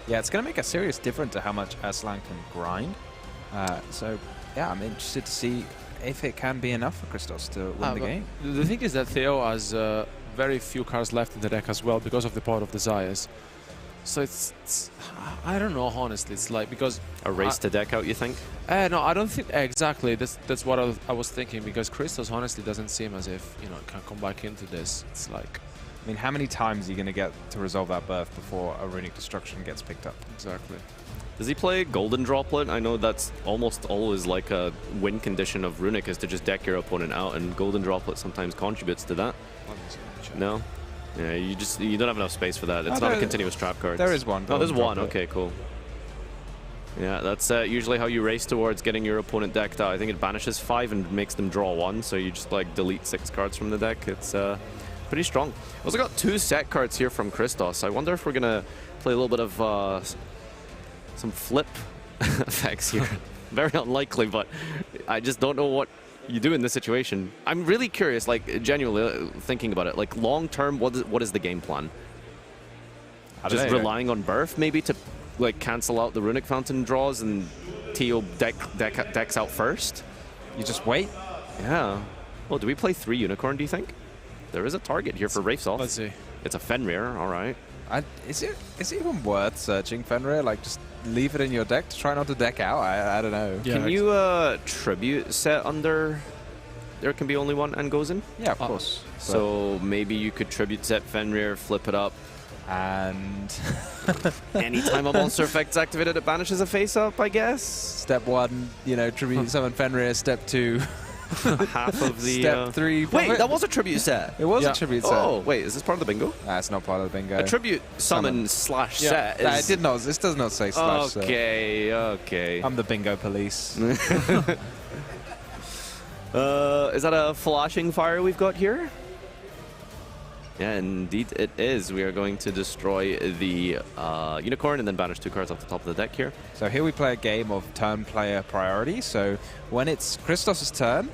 Yeah, it's going to make a serious difference to how much Aslan can grind. So, yeah, I'm interested to see if it can be enough for Christos to win the game. The thing is that Theo has very few cards left in the deck as well because of the Pot of Desires. So it's I don't know, honestly. It's like, because A race to deck out, you think? no, I don't think exactly. That's what I was thinking, because Christos honestly doesn't seem as if, you know, it can come back into this. It's like, I mean, how many times are you going to get to resolve that Birth before a Runic Destruction gets picked up? exactly. Does he play Golden Droplet? I know that's almost always like a win condition of Runic, is to just deck your opponent out, and Golden Droplet sometimes contributes to that. No? Yeah, you don't have enough space for that. It's not a continuous trap card. There is one. Oh, there's one. Droplet. Okay, cool. Yeah, that's usually how you race towards getting your opponent decked out. I think it banishes 5 and makes them draw 1, so you just like delete 6 cards from the deck. It's pretty strong. Also got 2 set cards here from Christos. I wonder if we're gonna play a little bit of some flip effects here. Very unlikely, but I just don't know what you do in this situation. I'm really curious, like genuinely thinking about it. Like long term, what is the game plan? Just relying on Birth maybe to like cancel out the Runic Fountain draws and Teo decks out first? You just wait? Yeah. Well, do we play 3 Unicorn, do you think? There is a target here for Wraiths off. Let's see. It's a Fenrir, all right. Is it even worth searching Fenrir? Like, just leave it in your deck to try not to deck out? I don't know. Can you tribute set under there can be only one and goes in? Yeah, of course. So maybe you could tribute set Fenrir, flip it up, and anytime a monster effect's activated, it banishes a face up, I guess. Step 1, you know, tribute summon Fenrir. Step 2, half of the Step 3. Wait, that was a tribute set. It was a tribute set. Oh, wait, is this part of the bingo? That's not part of the bingo. A tribute summon slash set is... it did not. This does not say slash set. Okay. I'm the bingo police. Is that a flashing fire we've got here? Yeah, indeed it is. We are going to destroy the Unicorn and then banish 2 cards off the top of the deck here. So here we play a game of turn player priority. So when it's Christos' turn,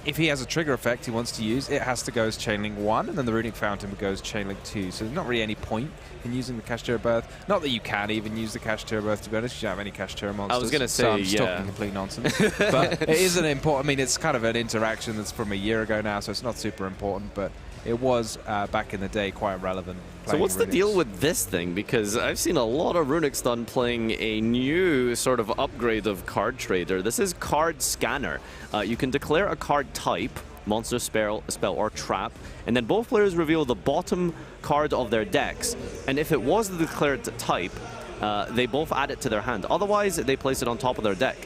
if he has a trigger effect he wants to use, it has to go as Chainlink 1, and then the Runic Fountain goes Chainlink 2. So there's not really any point in using the Kashtira Birth. Not that you can even use the Kashtira Birth, to be honest. You don't have any Kashtira monsters. I was going to say, so I'm just talking complete nonsense. But it is an important... I mean, it's kind of an interaction that's from a year ago now, so it's not super important, but it was, back in the day, quite relevant. So what's the Runics. deal with this thing? Because I've seen a lot of Runics done playing a new sort of upgrade of Card Trader. This is Card Scanner. You can declare a card type, monster, spell, or trap, and then both players reveal the bottom card of their decks. And if it was the declared type, they both add it to their hand. Otherwise, they place it on top of their deck.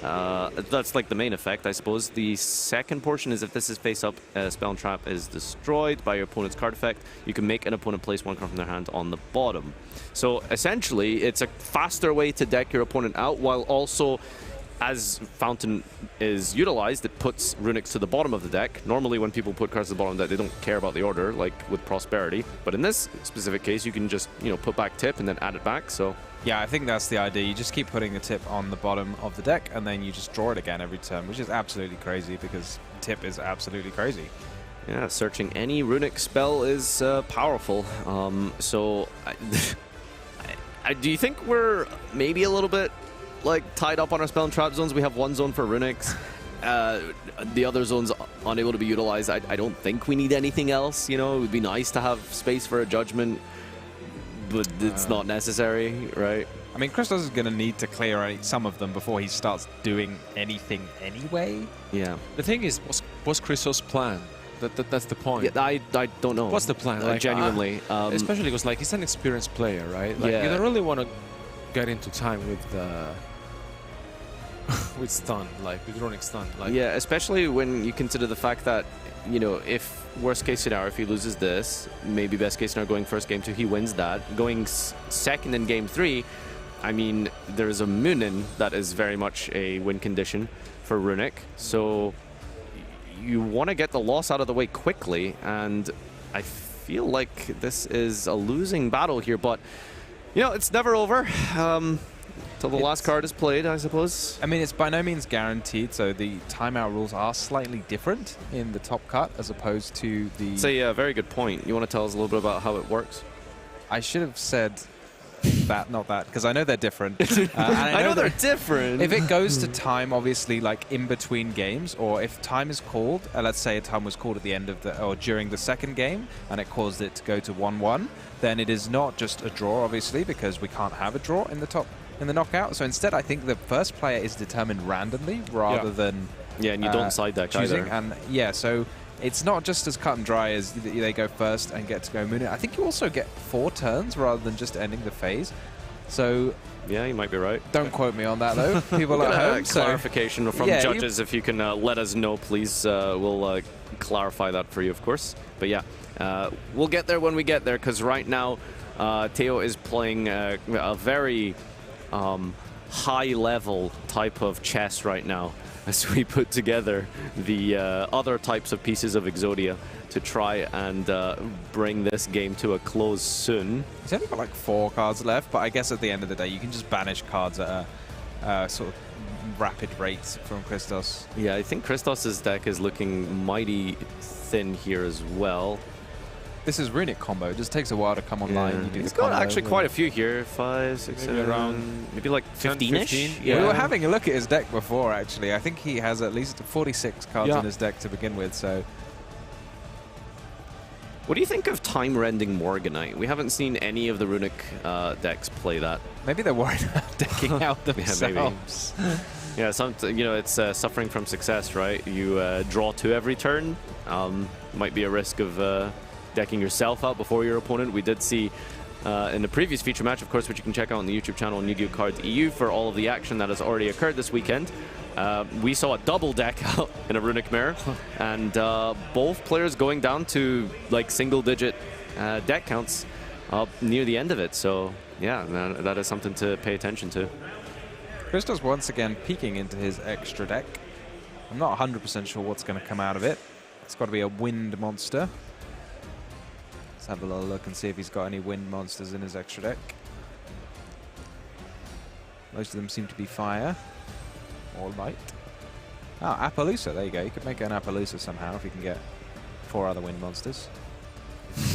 That's like the main effect, I suppose. The second portion is if this is face up, spell and trap is destroyed by your opponent's card effect, you can make an opponent place 1 card from their hand on the bottom. So essentially, it's a faster way to deck your opponent out, while also, as Fountain is utilized, it puts Runics to the bottom of the deck. Normally when people put cards to the bottom of the deck, they don't care about the order, like with Prosperity. But in this specific case, you can just, you know, put back tip and then add it back, so... Yeah, I think that's the idea. You just keep putting the tip on the bottom of the deck, and then you just draw it again every turn, which is absolutely crazy, because tip is absolutely crazy. Yeah, searching any Runic spell is powerful. So, do you think we're maybe a little bit like tied up on our spell and trap zones? We have 1 zone for Runics, the other zones unable to be utilized. I don't think we need anything else. You know, it would be nice to have space for a judgment, but it's not necessary, right? I mean, Christos is going to need to clear some of them before he starts doing anything anyway. Yeah. The thing is, what's Christos' plan? That's the point. Yeah, I don't know. What's the plan? Like, genuinely. Especially because like he's an experienced player, right? Like you don't really want to get into time with with stun, like with running stun. Like yeah, especially when you consider the fact that, you know, if worst case scenario, if he loses this, maybe best case scenario going first game 2, he wins that. Going second in game 3, I mean, there's a Munin that is very much a win condition for Runic. So you want to get the loss out of the way quickly, and I feel like this is a losing battle here, but you know, it's never over till the last card is played, I suppose. I mean, it's by no means guaranteed, so the timeout rules are slightly different in the top cut as opposed to the... It's a very good point. You want to tell us a little bit about how it works? I should have said that, not that, because I know they're different. I know they're different. If it goes to time, obviously, like in between games, or if time is called, let's say a time was called at the end of the, or during the second game, and it caused it to go to 1-1, then it is not just a draw, obviously, because we can't have a draw in the knockout. So instead, I think the first player is determined randomly rather than and you don't side deck choosing. either. And yeah, so it's not just as cut and dry as they go first and get to go Moon. I think you also get 4 turns rather than just ending the phase. So yeah, you might be right. Don't quote me on that though. People at home. Clarification from judges, if you can let us know, please. We'll clarify that for you, of course. But yeah, we'll get there when we get there, because right now Theo is playing a very high-level type of chess right now, as we put together the other types of pieces of Exodia to try and bring this game to a close soon. He's only got like 4 cards left, but I guess at the end of the day, you can just banish cards at a sort of rapid rate from Christos. Yeah, I think Christos's deck is looking mighty thin here as well. This is Runic combo. It just takes a while to come online. He's got actually quite a few here. 5, 6, 7, around maybe like 15-ish. Yeah. We were having a look at his deck before, actually. I think he has at least 46 cards in his deck to begin with. So, what do you think of time-rending Morganite? We haven't seen any of the Runic decks play that. Maybe they're worried about decking out themselves. Yeah, you know, it's suffering from success, right? You draw 2 every turn. Might be a risk of decking yourself out before your opponent. We did see in the previous feature match, of course, which you can check out on the YouTube channel, Yu-Gi-Oh! Cards EU, for all of the action that has already occurred this weekend. We saw a double deck out in a Runic Mirror, and both players going down to like single-digit deck counts near the end of it. So yeah, that is something to pay attention to. Christos once again peeking into his extra deck. I'm not 100% sure what's going to come out of it. It's got to be a wind monster. Let's have a little look and see if he's got any wind monsters in his extra deck. Most of them seem to be fire or light. Oh, Appaloosa, there you go. You could make an Appaloosa somehow if you can get 4 other wind monsters.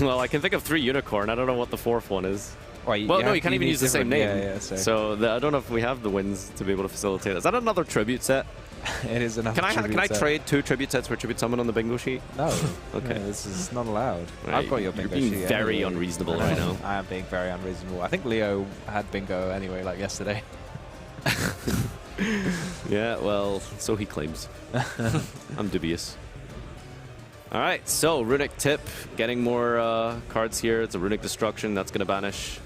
Well, I can think of 3 unicorn. I don't know what the 4th one is. Well, no, you can't even use the same name. Yeah, so I don't know if we have the winds to be able to facilitate. Is that another tribute set? It is another tribute Can I set. trade 2 tribute sets for tribute summon on the bingo sheet? No. Okay. No, this is not allowed. Right. I've got your bingo sheet. You're being very anyway. unreasonable right now. I am being very unreasonable. I think Leo had bingo anyway, like yesterday. Yeah, well, so he claims. I'm dubious. All right, so Runic Tip, getting more cards here. It's a Runic Destruction that's going to banish.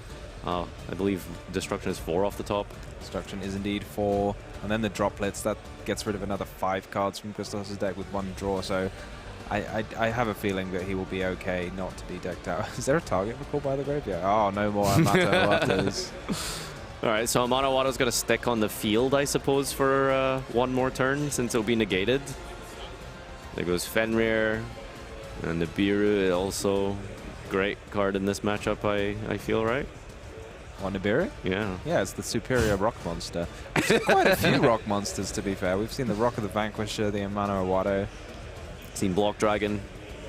I believe Destruction is 4 off the top. Destruction is indeed 4. And then the droplets, that gets rid of another 5 cards from Christos' deck with 1 draw. So I have a feeling that he will be okay not to be decked out. Is there a target recall by the graveyard? Oh, no more Amato. All right, so Amano-Wato's going to stick on the field, I suppose, for 1 more turn, since it'll be negated. There goes Fenrir, and Nibiru also great card in this matchup, I feel, right? On Nibiru? Yeah. Yeah, it's the superior rock monster. We've seen quite a few rock monsters, to be fair. We've seen the Rock of the Vanquisher, the Amano-Wato. Seen Block Dragon,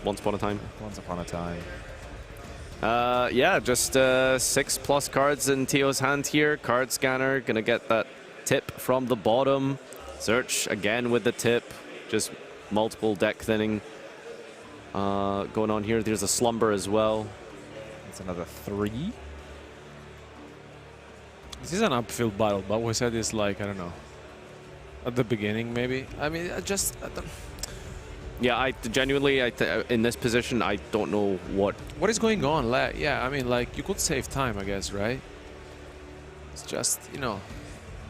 once upon a time. Once upon a time. Yeah, just 6+ cards in Theo's hand here. Card scanner, gonna get that tip from the bottom. Search again with the tip. just multiple deck thinning going on here. There's a slumber as well. It's another 3. This is an upfield battle, but we said it's like, I don't know, at the beginning maybe. I mean, I don't. Yeah, I genuinely, in this position, I don't know what is going on. Yeah, I mean, like, you could save time, I guess, right? It's just, you know,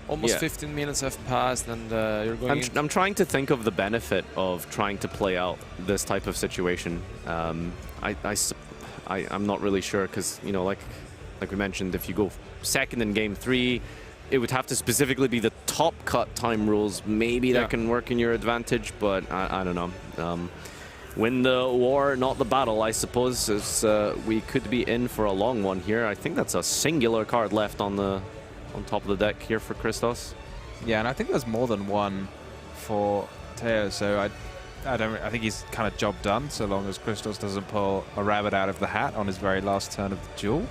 almost 15 minutes have passed, and you're going. I'm trying to think of the benefit of trying to play out this type of situation. I'm not really sure because, you know, like we mentioned, if you go second in game 3, it would have to specifically be the top cut time rules. Maybe that can work in your advantage, but I don't know. Win the war, not the battle, I suppose. We could be in for a long one here. I think that's a singular card left on top of the deck here for Christos. Yeah, and I think there's more than one for Teo, so I think he's kind of job done so long as Christos doesn't pull a rabbit out of the hat on his very last turn of the duel.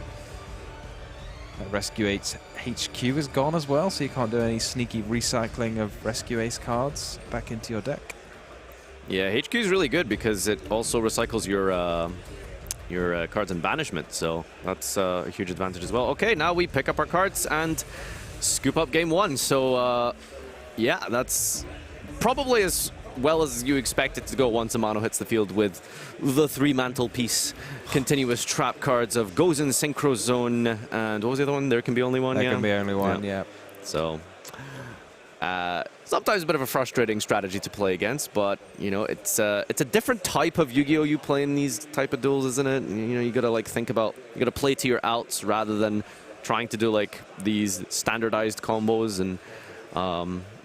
Rescue 8's HQ is gone as well, so you can't do any sneaky recycling of Rescue Ace cards back into your deck. Yeah, HQ is really good because it also recycles your cards in banishment, so that's a huge advantage as well. Okay, now we pick up our cards and scoop up game 1. So yeah, that's probably as well as you expect it to go once Amano hits the field with the 3 mantelpiece continuous trap cards of Gozen, Synchro Zone, and what was the other one? There can be only one. There can be only one. Yeah. So sometimes a bit of a frustrating strategy to play against, but you know it's a different type of Yu-Gi-Oh you play in these type of duels, isn't it? You know, you gotta like think about, you gotta play to your outs rather than trying to do like these standardized combos and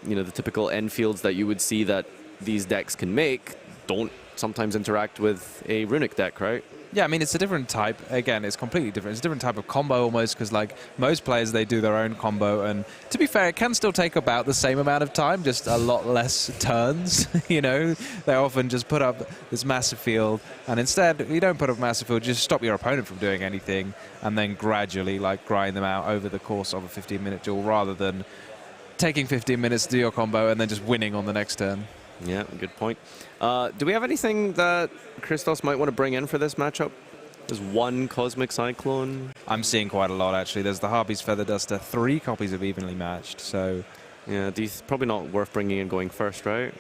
you know, the typical end fields that you would see that these decks can make don't sometimes interact with a Runic deck, right? Yeah, I mean, it's a different type. Again, it's completely different. It's a different type of combo almost, because like most players, they do their own combo. And to be fair, it can still take about the same amount of time, just a lot less turns. You know, they often just put up this massive field. And instead, you don't put up a massive field, just stop your opponent from doing anything. And then gradually like grind them out over the course of a 15-minute duel, rather than taking 15 minutes to do your combo and then just winning on the next turn. Yeah, good point. Do we have anything that Christos might want to bring in for this matchup? There's 1 Cosmic Cyclone. I'm seeing quite a lot, actually. There's the Harpy's Feather Duster, 3 copies of Evenly Matched, so... Yeah, probably not worth bringing in going first, right?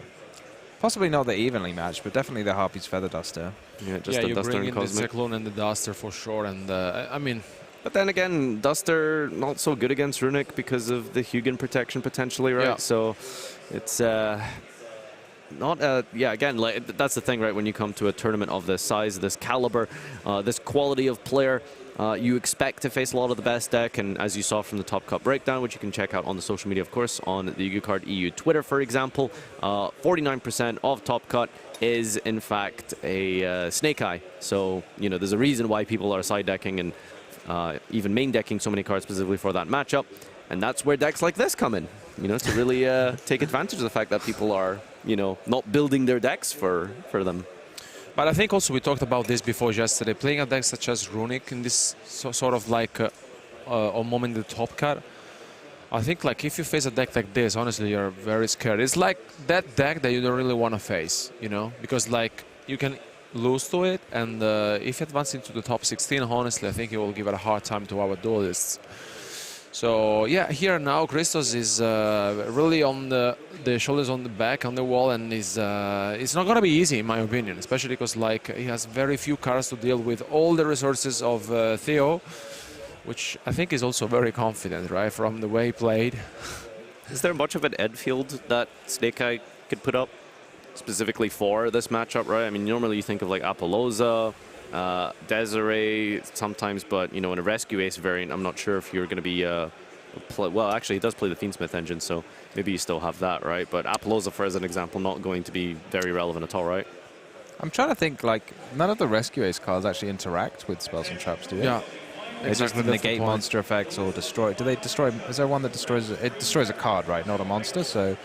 Possibly not the Evenly Matched, but definitely the Harpy's Feather Duster. Yeah, just the you Duster bring and in the Cosmic. Cyclone and the Duster for sure, and I mean... But then again, Duster not so good against Runic because of the Hugin protection potentially, right? Yeah. So it's... not yeah, again, like, that's the thing, right? When you come to a tournament of this size, this caliber, this quality of player, you expect to face a lot of the best deck. And as you saw from the Top Cut breakdown, which you can check out on the social media, of course, on the Yu-Gi-Oh! Card EU Twitter, for example, 49% of Top Cut is in fact a Snake Eye. So, you know, there's a reason why people are side decking and even main decking so many cards specifically for that matchup. And that's where decks like this come in, you know, to really take advantage of the fact that people are, you know, not building their decks for them. But I think also we talked about this before yesterday, playing a deck such as Runic in this sort of like a moment in the top card. I think like if you face a deck like this, honestly, you're very scared. It's like that deck that you don't really want to face, you know, because like you can lose to it, and if you advance into the top 16, honestly, I think you will give it a hard time to our duelists. So yeah, here now Christos is really on the shoulders on the back on the wall, and it's not gonna be easy in my opinion, especially because like he has very few cards to deal with all the resources of Theo, which I think is also very confident, right, from the way he played. Is there much of an Ed field that Snake Eye could put up specifically for this matchup, right? I mean, normally you think of like Apollosa, Desiree sometimes, but you know, in a Rescue Ace variant, I'm not sure if you're going to be well, actually he does play the Fiendsmith engine, so maybe you still have that, right? But Apollosa, for as an example, not going to be very relevant at all, right? I'm trying to think, like, none of the Rescue Ace cards actually interact with spells and traps, do they? Yeah. They just negate monster effects or destroy. Do they destroy? Is there one that destroys? It destroys a card, right? Not a monster. So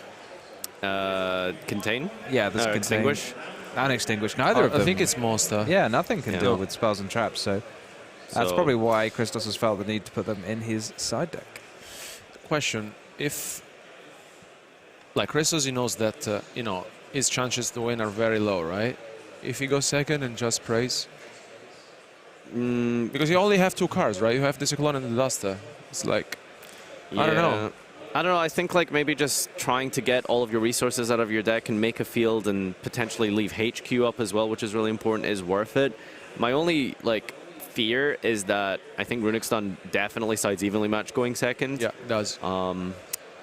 contain. Yeah, there's contain. Extinguish. And extinguish. Neither of them. I think it's monster. Yeah, nothing can deal with spells and traps. So that's probably why Christos has felt the need to put them in his side deck. Question: if like Christos, he knows that you know his chances to win are very low, right? If he goes second and just prays. Because you only have 2 cards, right? You have the Cyclone and the Duster. It's like, I don't know. I don't know. I think like maybe just trying to get all of your resources out of your deck and make a field and potentially leave HQ up as well, which is really important, is worth it. My only like fear is that I think Runic Stun definitely sides evenly matched going second. Yeah, it does.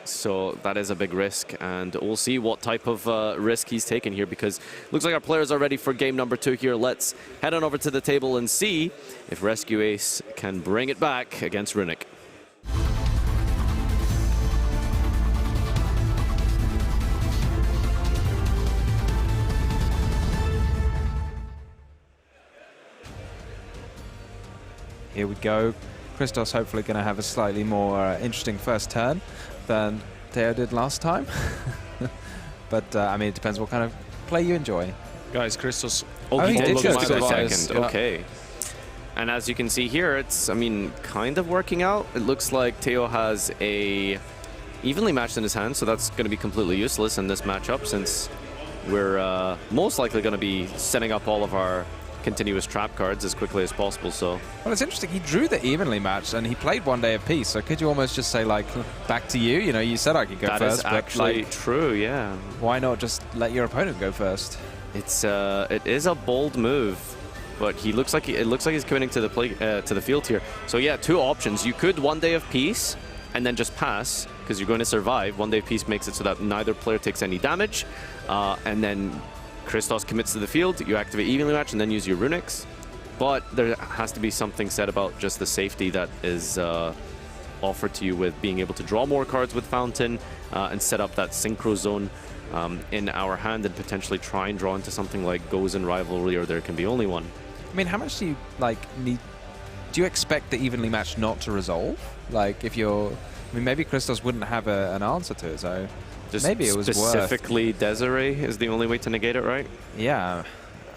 So that is a big risk, and we'll see what type of risk he's taking here, because it looks like our players are ready for game number 2 here. Let's head on over to the table and see if Rescue Ace can bring it back against Runic. Here we go. Christos hopefully going to have a slightly more interesting first turn than Teo did last time. But, I mean, it depends what kind of play you enjoy. Guys, Christos... he did go just go second. second. Okay. And as you can see here, it's, I mean, kind of working out. It looks like Teo has a evenly matched in his hand, so that's going to be completely useless in this matchup, since we're most likely going to be setting up all of our continuous trap cards as quickly as possible. So well, it's interesting. He drew the evenly matched, and he played one day apiece. So could you almost just say, like, back to you? You know, you said I could go first. That is but actually like, true. Yeah. Why not just let your opponent go first? It's it is a bold move, but he looks like it looks like he's committing to the play to the field here. So yeah, 2 options. You could one day of peace and then just pass, because you're going to survive. One day of peace makes it so that neither player takes any damage, and then Christos commits to the field, you activate evenly match, and then use your runics. But there has to be something said about just the safety that is offered to you with being able to draw more cards with Fountain and set up that synchro zone in our hand, and potentially try and draw into something like Goes in Rivalry, or There Can Be Only One. I mean, how much do you like need? Do you expect the evenly matched not to resolve? Like, if you're, I mean, maybe Christos wouldn't have an answer to it, so just maybe it was specifically Desiree is the only way to negate it, right? Yeah.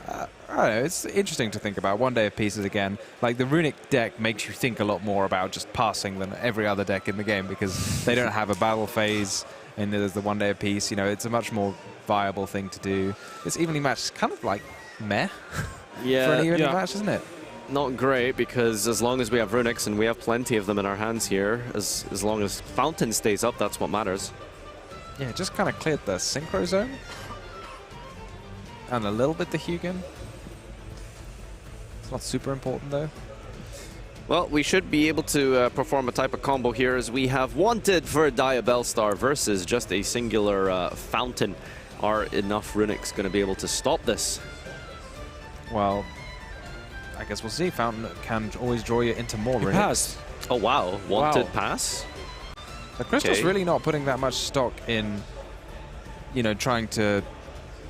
I don't know, it's interesting to think about. One day of pieces again. Like, the Runic deck makes you think a lot more about just passing than every other deck in the game, because they don't have a battle phase, and there's the one day of peace. You know, it's a much more viable thing to do. It's evenly matched. It's kind of like meh Yeah, for an evenly match, isn't it? Not great, because as long as we have runics, and we have plenty of them in our hands here, as long as Fountain stays up, that's what matters. Yeah, it just kind of cleared the synchro zone. And a little bit the Hugin. It's not super important, though. Well, we should be able to perform a type of combo here, as we have Wanted for a Diabell Star versus just a singular Fountain. Are enough runics going to be able to stop this? Well, I guess we'll see. Fountain can always draw you into more runics. Pass. Oh, wow. Wanted pass? So Crystal's really not putting that much stock in, you know, trying to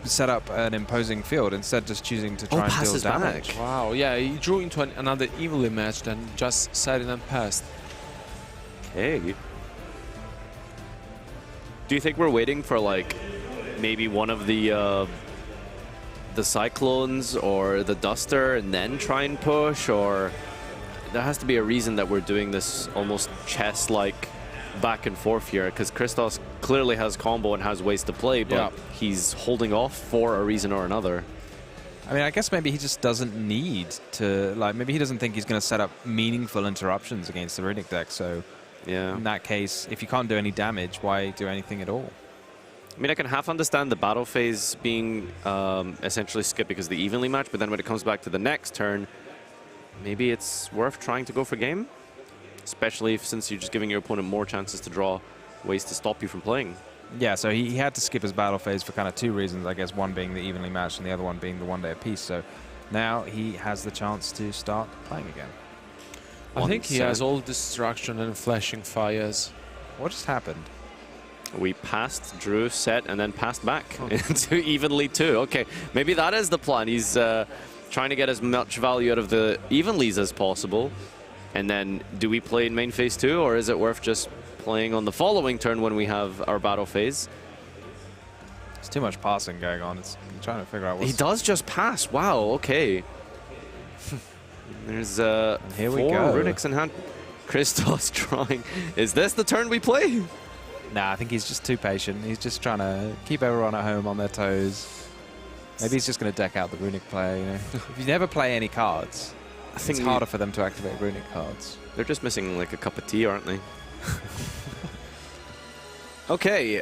set up an imposing field, instead just choosing to try and deal damage. Back. Wow, yeah, he drew into another evenly matched and just sat it and passed. Okay. Do you think we're waiting for, like, maybe one of the Cyclones or the Duster and then try and push? Or there has to be a reason that we're doing this almost chess-like back and forth here, because Christos clearly has combo and has ways to play, but he's holding off for a reason or another. I mean, I guess maybe he just doesn't need to, like, maybe he doesn't think he's going to set up meaningful interruptions against the Runic deck, so yeah, in that case, if you can't do any damage, why do anything at all? I mean, I can half understand the battle phase being essentially skipped because of the evenly match, but then when it comes back to the next turn, maybe it's worth trying to go for game? Especially since you're just giving your opponent more chances to draw ways to stop you from playing. Yeah, so he had to skip his battle phase for kind of 2 reasons, I guess, one being the evenly matched and the other one being the one day apiece. So now he has the chance to start playing again. I think he has all destruction and flashing fires. What just happened? We passed, drew, set, and then passed back into evenly 2. Okay, maybe that is the plan. He's trying to get as much value out of the evenlies as possible. And then, do we play in main phase 2, or is it worth just playing on the following turn when we have our battle phase? It's too much passing going on. I'm trying to figure out what's... He does just pass. Wow, okay. There's 4 here we go. runics in hand. Christos trying. Is this the turn we play? Nah, I think he's just too patient. He's just trying to keep everyone at home on their toes. Maybe he's just going to deck out the Runic player, you know. If you never play any cards, I think it's harder for them to activate Runic cards. They're just missing like a cup of tea, aren't they? Okay,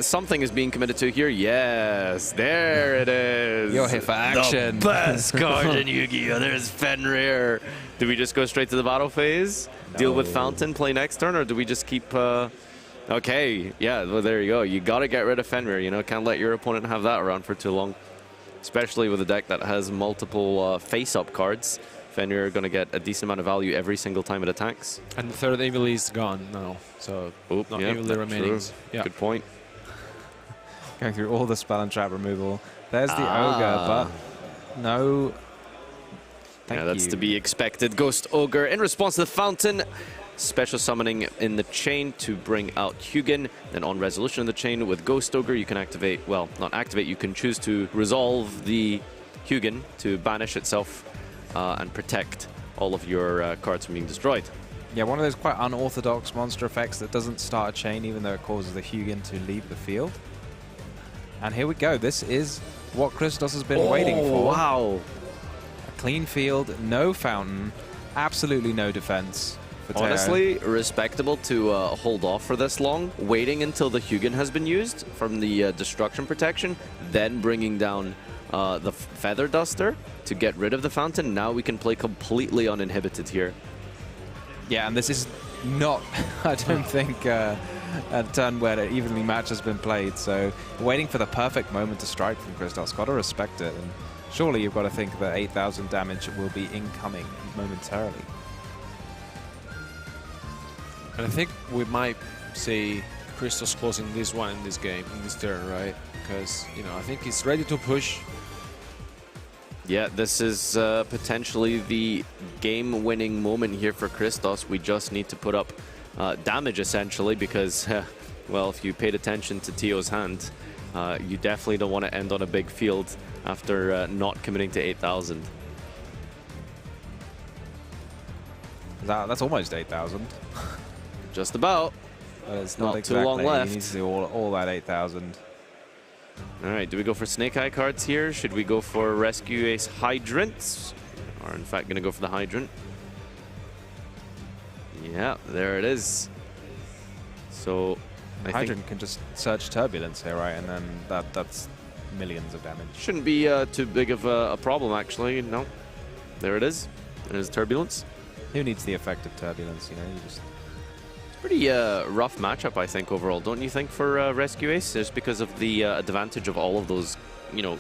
something is being committed to here. Yes, there it is. You're here for action. The best card in Yu-Gi-Oh! There's Fenrir. Do we just go straight to the battle phase? No. Deal with Fountain, play next turn, or do we just keep... Okay, yeah, well, there you go. You got to get rid of Fenrir, you know. Can't let your opponent have that around for too long. Especially with a deck that has multiple face-up cards. Fenrir going to get a decent amount of value every single time it attacks. And the third Evil is gone now, so not Evil remaining. Yeah. Good point. Going through all the spell and trap removal. There's the Ogre, but no. Yeah, that's to be expected. Ghost Ogre in response to the Fountain. Special summoning in the chain to bring out Hugin. Then on resolution of the chain with Ghost Ogre, you can activate, well, not activate, you can choose to resolve the Hugin to banish itself and protect all of your cards from being destroyed. Yeah, one of those quite unorthodox monster effects that doesn't start a chain even though it causes the Hugin to leave the field. And here we go. This is what Christos has been waiting for. Wow. A clean field, no fountain, absolutely no defense. Honestly, respectable to hold off for this long, waiting until the Hugin has been used from the destruction protection, then bringing down the Feather Duster to get rid of the Fountain. Now we can play completely uninhibited here. Yeah, and this is not, I don't think, a turn where an evenly match has been played. So waiting for the perfect moment to strike from Christos. Got to respect it. And surely you've got to think that 8,000 damage will be incoming momentarily. And I think we might see Christos closing this one in this game, in this turn, right? Because, you know, I think he's ready to push. Yeah, this is potentially the game-winning moment here for Christos. We just need to put up damage, essentially, because, well, if you paid attention to Tio's hand, you definitely don't want to end on a big field after not committing to 8,000. That's almost 8,000. Just about. But it's not exactly too long left. You need to do all that 8,000. All right, do we go for Snake Eye cards here? Should we go for Rescue Ace Hydrants? Or in fact, gonna go for the Hydrant. Yeah, there it is. So I Hydrant think can just search Turbulence here, right? And then that's millions of damage. Shouldn't be too big of a problem, actually. No, there it is. There's Turbulence. Who needs the effect of Turbulence? You know, you just. Pretty rough matchup, I think, overall, don't you think, for Rescue Ace? Just because of the advantage of all of those, you know,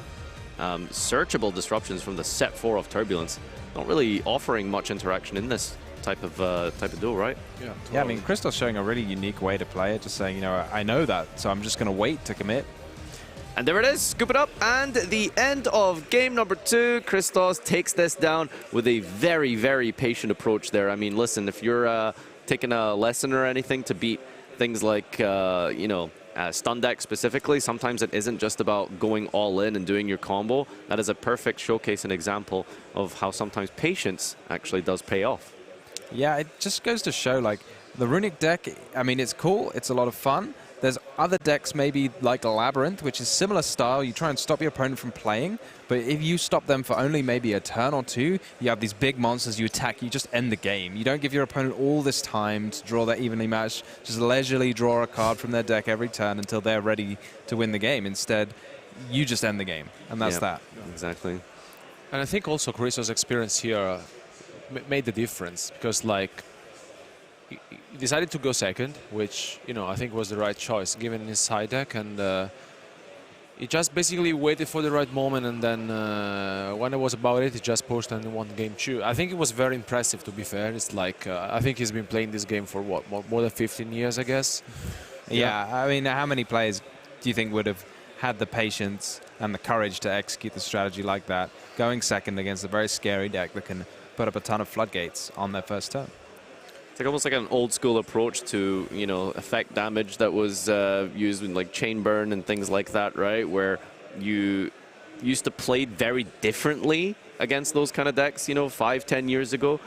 searchable disruptions from the set 4 of Turbulence. Not really offering much interaction in this type of duel, right? Yeah, totally. Yeah, I mean, Christos showing a really unique way to play it, just saying, you know, I know that, so I'm just going to wait to commit. And there it is, scoop it up, and the end of game number 2. Christos takes this down with a very, very patient approach there. I mean, listen, if you're taking a lesson or anything to beat things like, you know, stun deck specifically, sometimes it isn't just about going all in and doing your combo. That is a perfect showcase and example of how sometimes patience actually does pay off. Yeah, it just goes to show, like, the Runic deck, I mean, it's cool, it's a lot of fun. There's other decks maybe like Labyrinth, which is similar style. You try and stop your opponent from playing, but if you stop them for only maybe a turn or two, you have these big monsters you attack, you just end the game. You don't give your opponent all this time to draw that evenly matched, just leisurely draw a card from their deck every turn until they're ready to win the game. Instead, you just end the game, and that's that. Exactly. And I think also Christos' experience here made the difference, because, like, he decided to go second, which, you know, I think was the right choice given his side deck, and he just basically waited for the right moment, and then when it was about it, he just pushed and won game 2. I think it was very impressive, to be fair. It's like, I think he's been playing this game for what, more than 15 years, I guess. Yeah, I mean, how many players do you think would have had the patience and the courage to execute the strategy like that, going second against a very scary deck that can put up a ton of floodgates on their first turn? It's like almost like an old school approach to, you know, effect damage that was used in like chain burn and things like that, right? Where you used to play very differently against those kind of decks, you know, 5-10 years ago,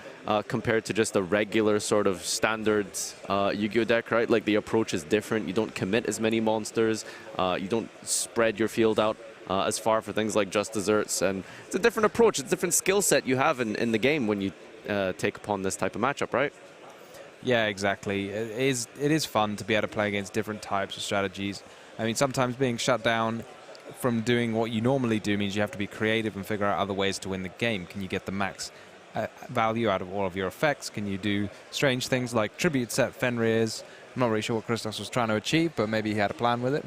compared to just a regular sort of standard Yu-Gi-Oh deck, right? Like the approach is different. You don't commit as many monsters. You don't spread your field out as far for things like Just Desserts, and it's a different approach. It's a different skill set you have in the game when you take upon this type of matchup, right? Yeah, exactly. It is fun to be able to play against different types of strategies. I mean, sometimes being shut down from doing what you normally do means you have to be creative and figure out other ways to win the game. Can you get the max value out of all of your effects? Can you do strange things like tribute set Fenrir's? I'm not really sure what Christos was trying to achieve, but maybe he had a plan with it.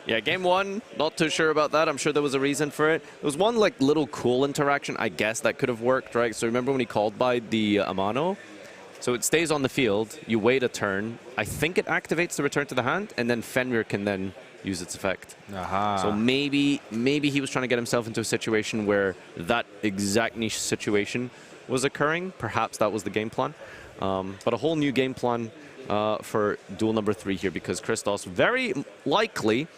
Yeah, game one, not too sure about that. I'm sure there was a reason for it. There was one like little cool interaction, I guess, that could have worked, right? So remember when he called by the Amano? So it stays on the field, you wait a turn, I think it activates the return to the hand, and then Fenrir can then use its effect. Aha. So maybe he was trying to get himself into a situation where that exact niche situation was occurring. Perhaps that was the game plan. But a whole new game plan for duel number 3 here, because Christos very likely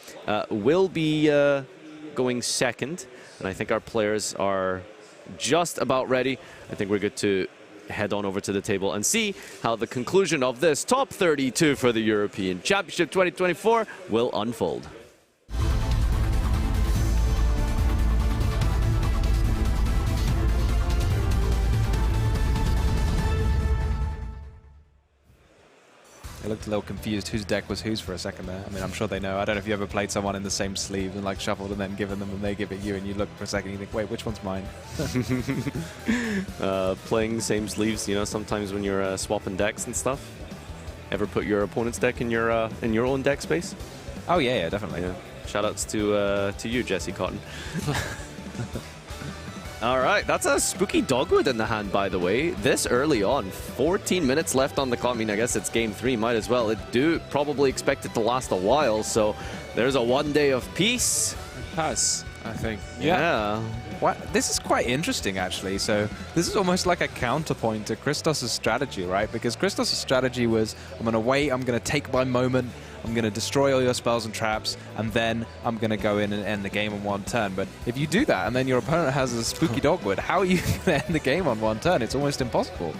will be going second. And I think our players are just about ready. I think we're good to head on over to the table and see how the conclusion of this top 32 for the European Championship 2024 will unfold. I looked a little confused whose deck was whose for a second there. I mean, I'm sure they know. I don't know if you ever played someone in the same sleeve and like shuffled and then given them and they give it you and you look for a second and you think, wait, which one's mine? Playing the same sleeves, you know, sometimes when you're swapping decks and stuff. Ever put your opponent's deck in your own deck space? Oh yeah, definitely. Yeah. Shoutouts to you, Jesse Cotton. All right, that's a spooky Dogwood in the hand, by the way. This early on, 14 minutes left on the clock. I mean, I guess it's game 3, might as well. It do probably expect it to last a while, so there's a 1 day of peace. It has, I think. Yeah. What? This is quite interesting, actually. So this is almost like a counterpoint to Christos' strategy, right? Because Christos' strategy was, I'm going to wait, I'm going to take my moment, I'm going to destroy all your spells and traps, and then I'm going to go in and end the game on 1 turn. But if you do that, and then your opponent has a spooky Dogwood, how are you going to end the game on 1 turn? It's almost impossible.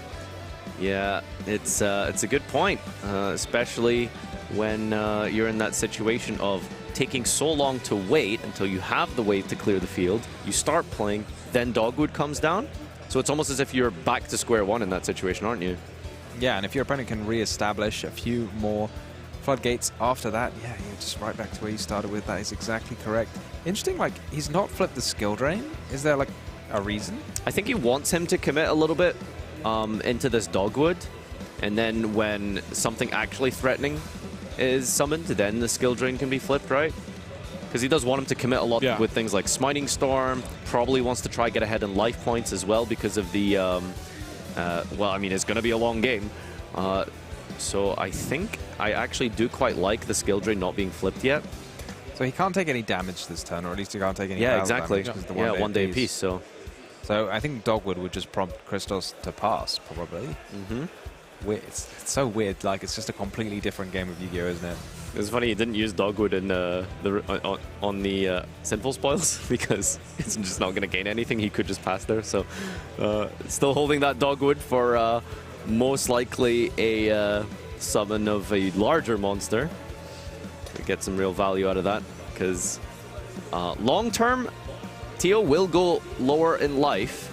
Yeah, it's a good point, especially when you're in that situation of taking so long to wait until you have the wave to clear the field. You start playing, then Dogwood comes down. So it's almost as if you're back to square one in that situation, aren't you? Yeah, and if your opponent can re-establish a few more floodgates after that, yeah, you're just right back to where you started with. That is exactly correct. Interesting, like, he's not flipped the skill drain. Is there, like, a reason? I think he wants him to commit a little bit into this Dogwood, and then when something actually threatening is summoned, then the skill drain can be flipped, right? Because he does want him to commit a lot with things like Smiting Storm, probably wants to try get ahead in life points as well because of the, well, I mean, it's going to be a long game. So I think I actually do quite like the skill drain not being flipped yet. So he can't take any damage this turn, or at least he can't take any exactly. damage. Yeah, 1 day apiece, so I think Dogwood would just prompt Christos to pass, probably. Mm-hmm. It's so weird, like it's just a completely different game of Yu-Gi-Oh, isn't it? It's funny he didn't use Dogwood in on the Sinful Spoils because it's just not going to gain anything. He could just pass there, so still holding that Dogwood for most likely a summon of a larger monster to get some real value out of that, because long term Tio will go lower in life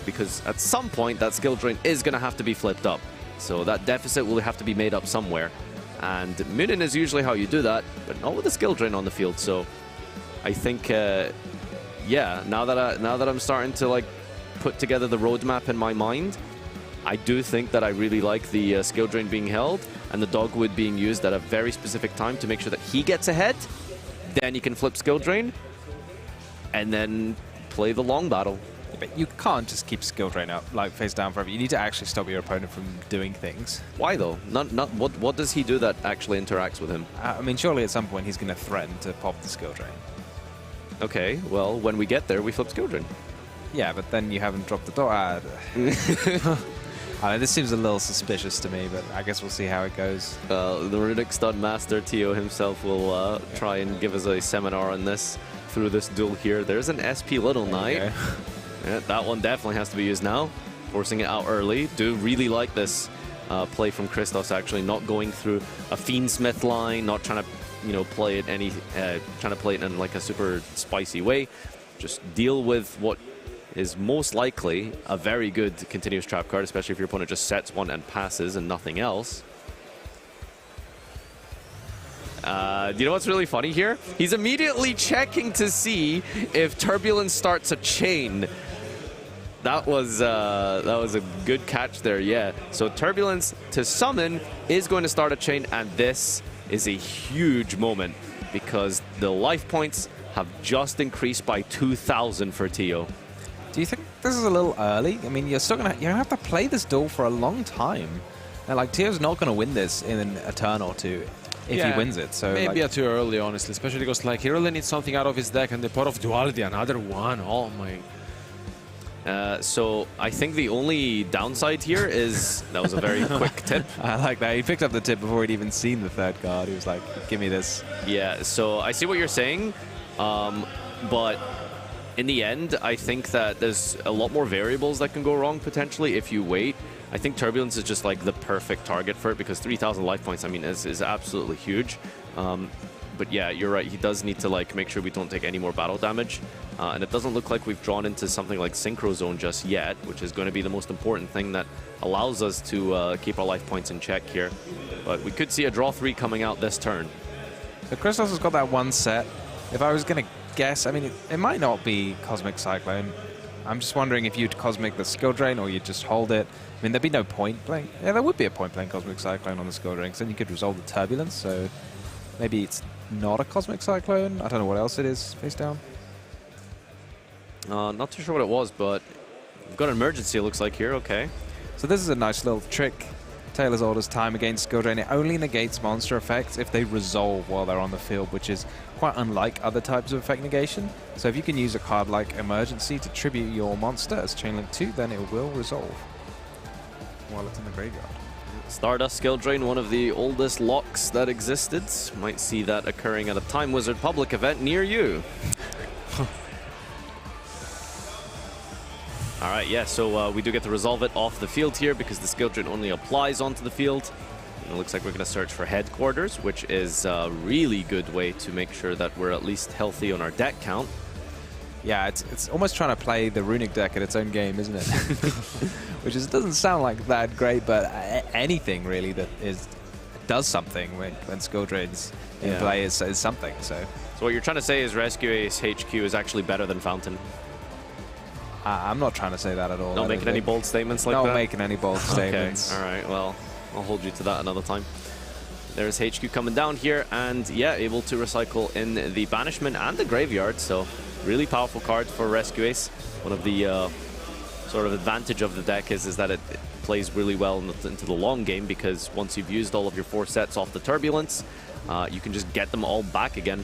because at some point that skill drain is going to have to be flipped up, so that deficit will have to be made up somewhere, and Munin is usually how you do that, but not with a skill drain on the field. So I think yeah, now that I'm starting to like put together the roadmap in my mind, I do think that I really like the skill drain being held and the Dogwood being used at a very specific time to make sure that he gets ahead. Then he can flip skill drain and then play the long battle. But you can't just keep skill drain up, like face down forever. You need to actually stop your opponent from doing things. Why though? Not what does he do that actually interacts with him? I mean, surely at some point he's going to threaten to pop the skill drain. Okay, well, when we get there, we flip skill drain. Yeah, but then you haven't dropped the door. I mean, this seems a little suspicious to me, but I guess we'll see how it goes. The Runic Stud Master Tio himself will try and give us a seminar on this. through this duel here. There's an SP Little Knight. Yeah, that one definitely has to be used now. Forcing it out early. Do really like this play from Christos, actually, not going through a Fiendsmith line, not trying to, you know, play it trying to play it in like a super spicy way. Just deal with what is most likely a very good continuous trap card, especially if your opponent just sets one and passes and nothing else. You know what's really funny here? He's immediately checking to see if Turbulence starts a chain. That was a good catch there, yeah. So Turbulence to summon is going to start a chain, and this is a huge moment because the life points have just increased by 2,000 for Tio. Do you think this is a little early? I mean, you're gonna have to play this duel for a long time, and like Tio's not gonna win this in a turn or two if he wins it. So maybe like, too early, honestly, especially because like he really needs something out of his deck, and the Pot of Duality, another one. Oh my. So I think the only downside here is that was a very quick tip. I like that. He picked up the tip before he'd even seen the third card. He was like, give me this. Yeah, so I see what you're saying, but in the end, I think that there's a lot more variables that can go wrong potentially if you wait. I think Turbulence is just like the perfect target for it because 3,000 life points, I mean, is absolutely huge. But yeah, you're right. He does need to like make sure we don't take any more battle damage. And it doesn't look like we've drawn into something like Synchro Zone just yet, which is going to be the most important thing that allows us to keep our life points in check here. But we could see a draw 3 coming out this turn. So Christos has got that one set. If I was going to guess, I mean, it might not be Cosmic Cyclone. I'm just wondering if you'd Cosmic the Skill Drain or you'd just hold it. I mean, there'd be no point playing. Yeah, there would be a point playing Cosmic Cyclone on the Skill Drain, because then you could resolve the Turbulence. So maybe it's not a Cosmic Cyclone. I don't know what else it is face down. Not too sure what it was, but we've got an emergency, it looks like here. Okay. So this is a nice little trick. Taylor's Order's time against Skill Drain. It only negates monster effects if they resolve while they're on the field, which is quite unlike other types of effect negation. So if you can use a card like Emergency to tribute your monster as Chainlink 2, then it will resolve while it's in the graveyard. Stardust Skill Drain, one of the oldest locks that existed. Might see that occurring at a Time Wizard public event near you. All right, yeah, so we do get to resolve it off the field here because the Skill Drain only applies onto the field. And it looks like we're going to search for Headquarters, which is a really good way to make sure that we're at least healthy on our deck count. Yeah, it's almost trying to play the Runic deck at its own game, isn't it? Which doesn't sound like that great, but anything really that does something when Skill Drain's in play is something. So what you're trying to say is Rescue Ace HQ is actually better than Fountain? I'm not trying to say that at all. Not making any bold statements like that? Not making any bold statements. Okay, all right, well, I'll hold you to that another time. There's HQ coming down here, and yeah, able to recycle in the Banishment and the Graveyard, so really powerful card for Rescue Ace. One of the sort of advantage of the deck is that it plays really well into the long game, because once you've used all of your 4 sets off the Turbulence, you can just get them all back again.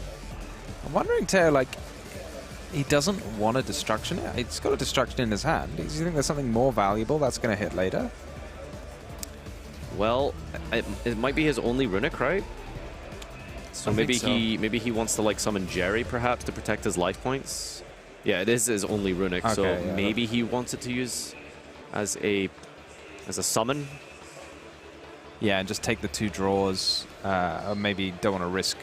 I'm wondering, Teo, like, he doesn't want a Destruction. He's got a Destruction in his hand. Do you think there's something more valuable that's going to hit later? Well, it might be his only Runic, right? So maybe he wants to like summon Jerry perhaps to protect his life points. Yeah, it is his only Runic, okay, so yeah, maybe he wants it to use as a summon. Yeah, and just take the 2 draws, or maybe don't want to risk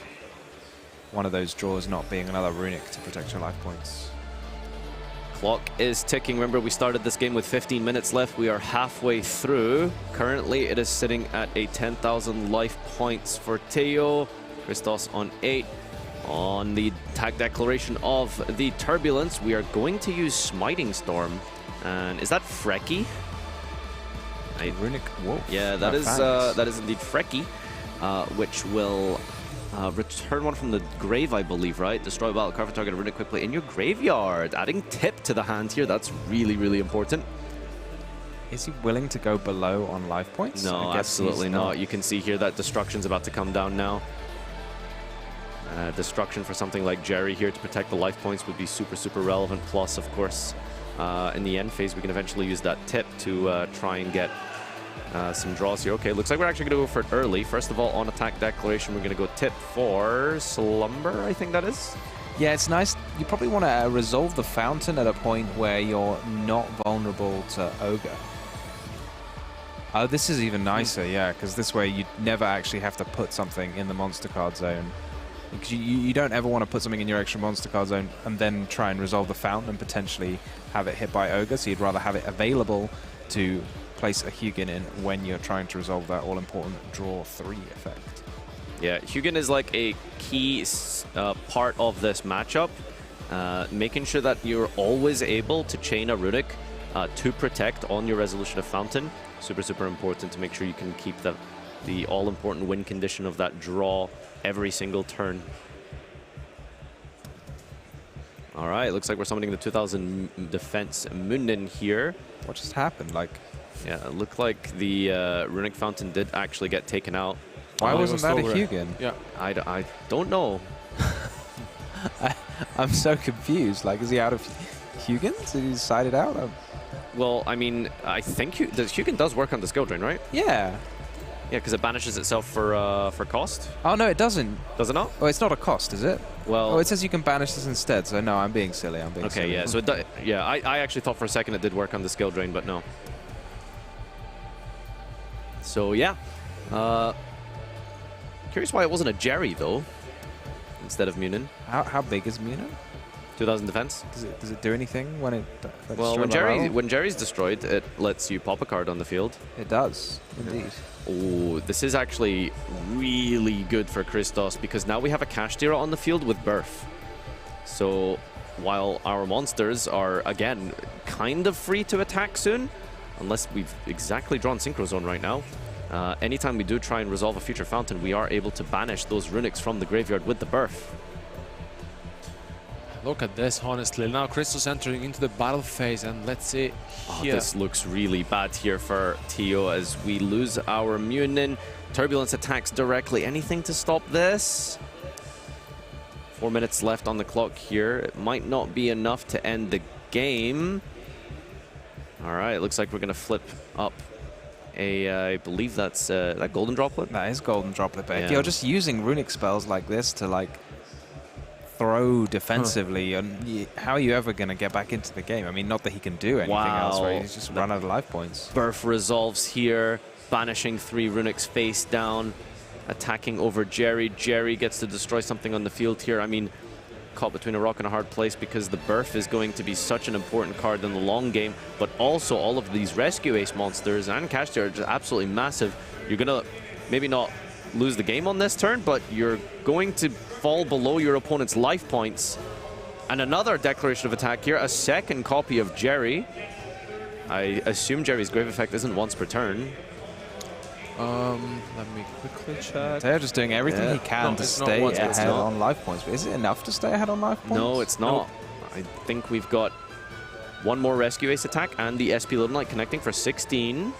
one of those draws not being another Runic to protect your life points. Clock is ticking. Remember, we started this game with 15 minutes left. We are halfway through. Currently, it is sitting at a 10,000 life points for Teo. Christos on 8. On the attack declaration of the Turbulence, we are going to use Smiting Storm. And is that Frecky? Runic Wolf. Yeah, that is indeed Frecky, which will return one from the grave, I believe, right? Destroy battle card for target Runic quickly in your graveyard. Adding tip to the hand here. That's really, really important. Is he willing to go below on life points? No, absolutely not. You can see here that Destruction's about to come down now. Destruction for something like Jerry here to protect the life points would be super, super relevant. Plus, of course, in the end phase, we can eventually use that tip to try and get some draws here. Okay, looks like we're actually going to go for it early. First of all, on attack declaration, we're going to go tip for Slumber, I think that is. Yeah, it's nice. You probably want to resolve the fountain at a point where you're not vulnerable to Ogre. Oh, this is even nicer, yeah, because this way you never actually have to put something in the monster card zone. Because you don't ever want to put something in your extra monster card zone and then try and resolve the fountain and potentially have it hit by Ogre, so you'd rather have it available to place a Hugin in when you're trying to resolve that all-important draw 3 effect. Yeah, Hugin is like a key part of this matchup, making sure that you're always able to chain a Runic to protect on your Resolution of Fountain. Super, super important to make sure you can keep the all-important win condition of that draw every single turn. All right, looks like we're summoning the 2000 defense Munin here. What just happened? Like, yeah, it looked like the Runic Fountain did actually get taken out. Why wasn't that a Hugin? Yeah, I don't know. I'm so confused. Like, is he out of Hugins? Did he side it out? Well, I mean, I think Hugin does work on the skill drain, right? Yeah. Yeah, because it banishes itself for cost. Oh, no, it doesn't. Does it not? Oh, it's not a cost, is it? Well, oh, it says you can banish this instead, so no, I'm being silly. I'm being silly. Okay, yeah, so yeah, I actually thought for a second it did work on the skill drain, but no. So, yeah. Curious why it wasn't a Jerry, though, instead of Munin. How big is Munin? 2000 defense. Does it do anything when it? Well, when Jerry's destroyed, it lets you pop a card on the field. It does, indeed. Oh, this is actually really good for Christos because now we have a cash dealer on the field with Birth. So while our monsters are again kind of free to attack soon, unless we've exactly drawn Synchro Zone right now. Anytime we do try and resolve a future fountain, we are able to banish those Runics from the graveyard with the Birth. Look at this, honestly. Now Christos entering into the battle phase, and let's see here. This looks really bad here for Tio as we lose our Munin. Turbulence attacks directly. Anything to stop this? 4 minutes left on the clock here. It might not be enough to end the game. All right, looks like we're going to flip up I believe that's that Golden Droplet. That is Golden Droplet back. Yeah. You're just using runic spells like this to like throw defensively, and how are you ever going to get back into the game? I mean, not that he can do anything else, right? He's just run out of life points. Birth resolves here, banishing 3 Runics face down, attacking over Jerry. Jerry gets to destroy something on the field here. I mean, caught between a rock and a hard place because the Birth is going to be such an important card in the long game, but also all of these Rescue Ace monsters and Kashtir are just absolutely massive. You're going to maybe not lose the game on this turn, but you're going to fall below your opponent's life points. And another declaration of attack here, a second copy of Jerry. I assume Jerry's Grave Effect isn't once per turn. Let me quickly check. They're just doing everything he can to stay ahead on life points. But is it enough to stay ahead on life points? No, it's not. I think we've got one more Rescue Ace attack and the SP Little Knight connecting for 16.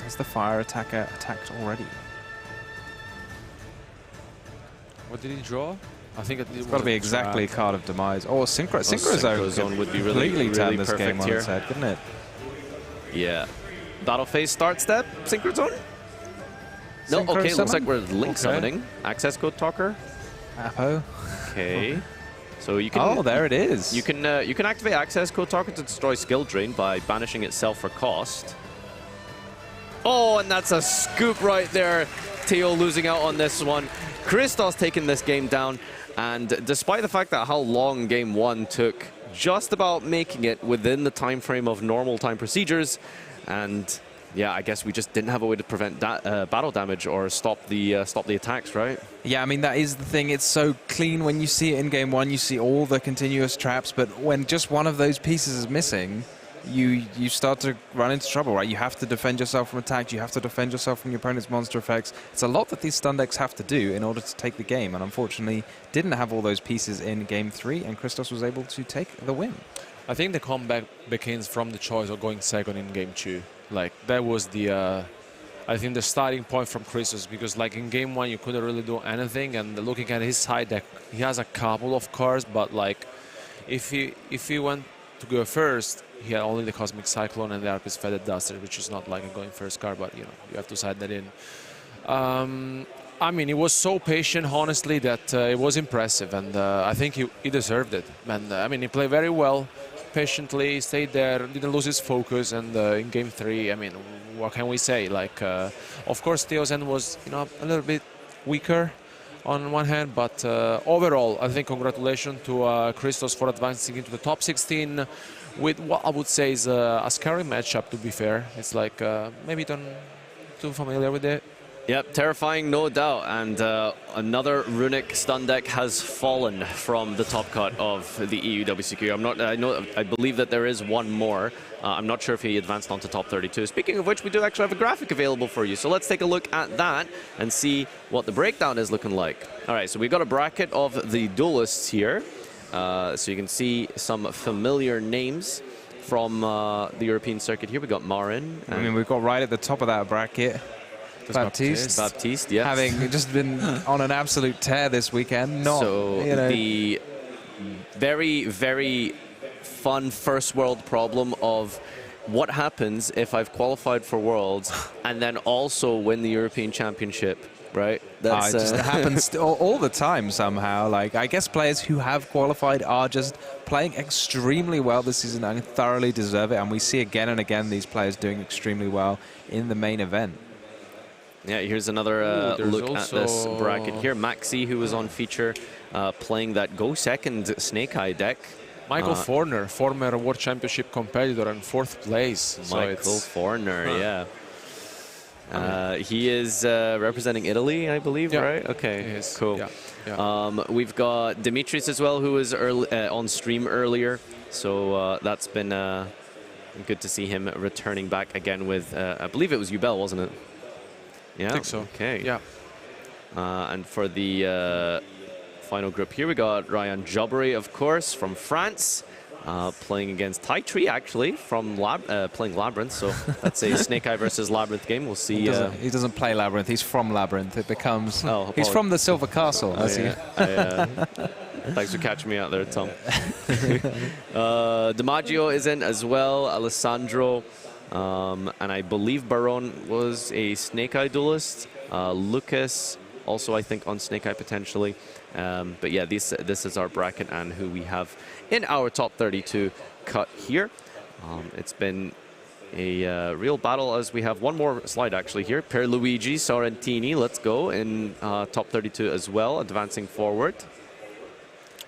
Has the fire attacker attacked already? What did he draw? I think it's got to be exactly Card of Demise. Oh, Synchro Zone would be completely really turn this game on here. its head, couldn't it? Yeah. Battle phase start step, Synchro Zone? No, Synchro okay, summon? looks like we're Link summoning. Access Code Talker. Apo. Okay. So you can... Oh, there it is. You can activate Access Code Talker to destroy Skill Drain by banishing itself for cost. Oh, and that's a scoop right there. Teo losing out on this one. Christos taking this game down. And despite the fact that how long game 1 took, just about making it within the time frame of normal time procedures. And yeah, I guess we just didn't have a way to prevent battle damage or stop the attacks, right? Yeah, I mean, that is the thing. It's so clean when you see it in game 1. You see all the continuous traps, but when just one of those pieces is missing, you start to run into trouble, right? You have to defend yourself from attacks. You have to defend yourself from your opponent's monster effects. It's a lot that these stun decks have to do in order to take the game, and unfortunately didn't have all those pieces in game 3, and Christos was able to take the win. I think the comeback begins from the choice of going second in game 2. Like, that was the, I think, the starting point from Christos, because like in game 1 you couldn't really do anything, and looking at his side deck, he has a couple of cards, but like if he went to go first, he had only the Cosmic Cyclone and the Arpis Feathered Duster, which is not like a going first card, but you know, you have to side that in. I mean, he was so patient, honestly, that it was impressive, and I think he deserved it. And I mean, he played very well, patiently, stayed there, didn't lose his focus, and in Game 3, I mean, what can we say? Like, of course, Theo's end was, you know, a little bit weaker on one hand, but overall, I think congratulations to Christos for advancing into the top 16 with what I would say is a scary matchup, to be fair. It's like, maybe don't too familiar with it. Yep, terrifying, no doubt. And another runic stun deck has fallen from the top cut of the EU WCQ. I believe that there is one more. I'm not sure if he advanced onto top 32. Speaking of which, we do actually have a graphic available for you. So let's take a look at that and see what the breakdown is looking like. All right, so we've got a bracket of the duelists here. So you can see some familiar names from the European circuit here. We got Marin. I mean, we've got right at the top of that bracket Baptiste, yes. Having just been on an absolute tear this weekend. So you know, the very, very fun first world problem of what happens if I've qualified for Worlds and then also win the European Championship, right? That's, it just happens all the time somehow. Like, I guess players who have qualified are just playing extremely well this season and thoroughly deserve it. And we see again and again these players doing extremely well in the main event. Yeah, here's another look at this bracket here. Maxi, who was on feature, playing that Go Second Snake Eye deck. Michael Forner, former World Championship competitor and 4th place. Michael Forner, yeah. He is representing Italy, I believe, right? Okay, cool. Yeah. Yeah. We've got Dimitris as well, who was on stream earlier. So that's been good to see him returning back again with, I believe it was Ubel, wasn't it? Yeah, I think so. Okay. Yeah. And for the final group here, we got Ryan Jobbery, of course, from France, playing against Taitri, actually, from playing Labyrinth. So that's a Snake Eye versus Labyrinth game. We'll see. He doesn't play Labyrinth. He's from Labyrinth. It becomes. Oh, he's from the Silver Castle. Thanks for catching me out there, Tom. DiMaggio is in as well. Alessandro. And I believe Baron was a Snake Eye duelist. Lucas also, I think, on Snake Eye potentially. But yeah, this is our bracket and who we have in our top 32 cut here. It's been a real battle as we have one more slide actually here. Pierluigi Sorrentini, let's go, in top 32 as well, advancing forward.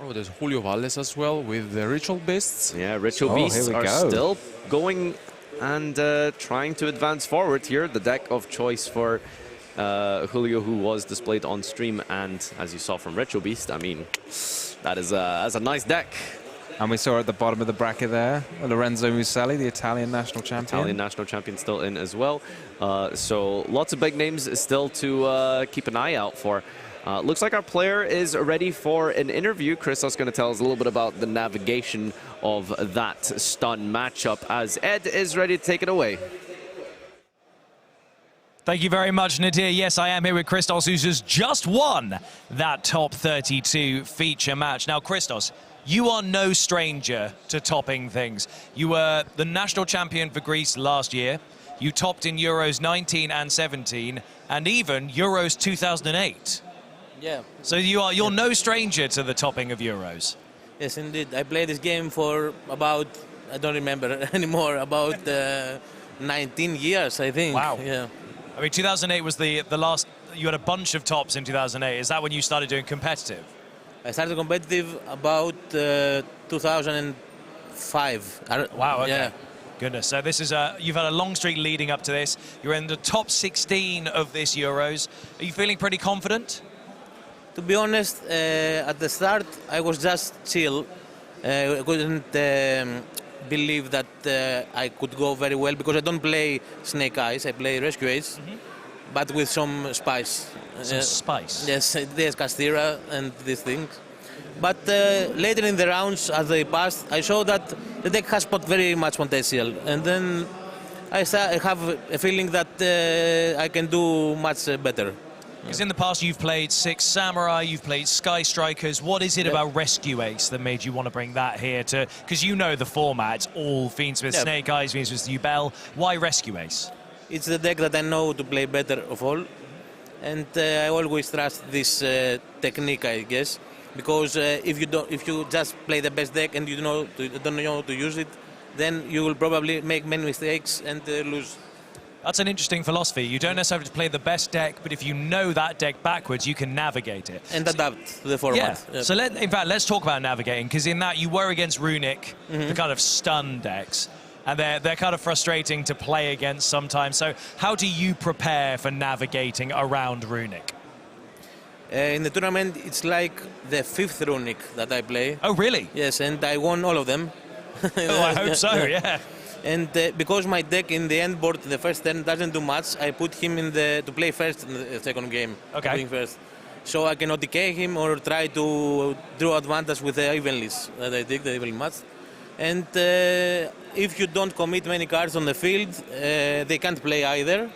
Oh, there's Julio Valles as well with the Ritual Beasts. Yeah, Ritual Beasts are still going and trying to advance forward here. The deck of choice for Julio, who was displayed on stream, and as you saw from Ritual Beast, I mean, that's a nice deck. And we saw at the bottom of the bracket there, Lorenzo Muselli, the Italian national champion. Italian national champion still in as well. So lots of big names still to keep an eye out for. Looks like our player is ready for an interview. Christos is going to tell us a little bit about the navigation of that stun matchup as Ed is ready to take it away. Thank you very much, Nadir. Yes, I am here with Christos, who's just won that top 32 feature match. Now, Christos, you are no stranger to topping things. You were the national champion for Greece last year. You topped in Euros 19 and 17, and even Euros 2008. Yeah. So you're no stranger to the topping of Euros. Yes, indeed. I played this game for about, I don't remember anymore, about 19 years, I think. Wow. Yeah. I mean, 2008 was the last, you had a bunch of tops in 2008. Is that when you started doing competitive? I started competitive about 2005. Wow, okay. Yeah. Goodness. So this is you've had a long streak leading up to this. You're in the top 16 of this Euros. Are you feeling pretty confident? To be honest, at the start, I was just chill. I couldn't believe that I could go very well because I don't play Snake Eyes, I play Rescue Ace, but with some spice. Some spice? Yes, there's Castira and these things. But later in the rounds, as they passed, I saw that the deck has got very much potential. And then I have a feeling that I can do much better. Because in the past you've played Six Samurai, you've played Sky Strikers. What is it about Rescue Ace that made you want to bring that here to? Because you know the format, it's all Fiends with Snake Eyes, Fiends with Ubel. Why Rescue Ace? It's the deck that I know to play better of all. and I always trust this technique, I guess, because if you just play the best deck and you don't know how to use it, then you will probably make many mistakes and lose. That's an interesting philosophy. You don't necessarily have to play the best deck, but if you know that deck backwards, you can navigate it. And adapt to the format. Yeah. So in fact, let's talk about navigating, because in that you were against Runic, the kind of stun decks, and they're kind of frustrating to play against sometimes. So how do you prepare for navigating around Runic? In the tournament, it's like the 5th Runic that I play. Oh, really? Yes, and I won all of them. Oh, I hope so, yeah. And because my deck in the end board, the first turn doesn't do much, I put him to play first in the second game. Okay. Doing first. So I can OTK him or try to draw advantage with the evenless that I take, the evenly match. And if you don't commit many cards on the field, they can't play either.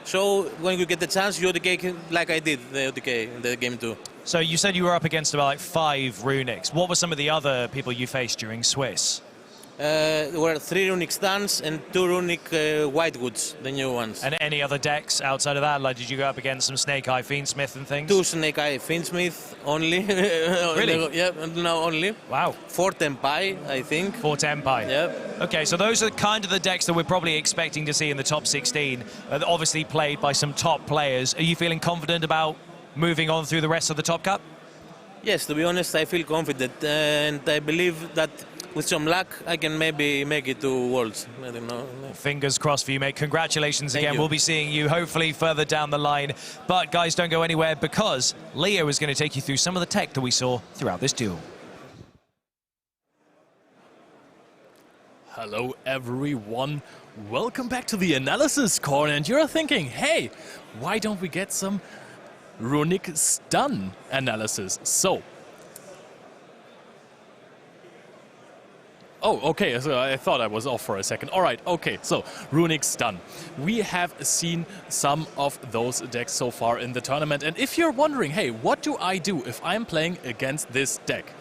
So when you get the chance, you OTK him like I did, the OTK in the game 2. So you said you were up against about like 5 Runics. What were some of the other people you faced during Swiss? There were 3 Runic Stuns and 2 Runic Whitewoods, the new ones. And any other decks outside of that? Like, did you go up against some Snake Eye Fiendsmith and things? 2 Snake Eye Fiendsmith only. Really? Yeah, no, only. Wow. 4 Tempai, I think. 4 Tempai. Yeah. Okay, so those are kind of the decks that we're probably expecting to see in the top 16. Obviously played by some top players. Are you feeling confident about moving on through the rest of the Top Cup? Yes, to be honest, I feel confident. And I believe that with some luck, I can maybe make it to Worlds. I don't know. Fingers crossed for you, mate. Congratulations Thank again. you. We'll be seeing you hopefully further down the line. But guys, don't go anywhere, because Leo is going to take you through some of the tech that we saw throughout this duel. Hello everyone, welcome back to the analysis corner, and you're thinking, hey, why don't we get some Runic stun analysis? So, oh, okay, so I thought I was off for a second. All right, okay, so Runic stun. We have seen some of those decks so far in the tournament, and if you're wondering, hey, what do I do if I'm playing against this deck?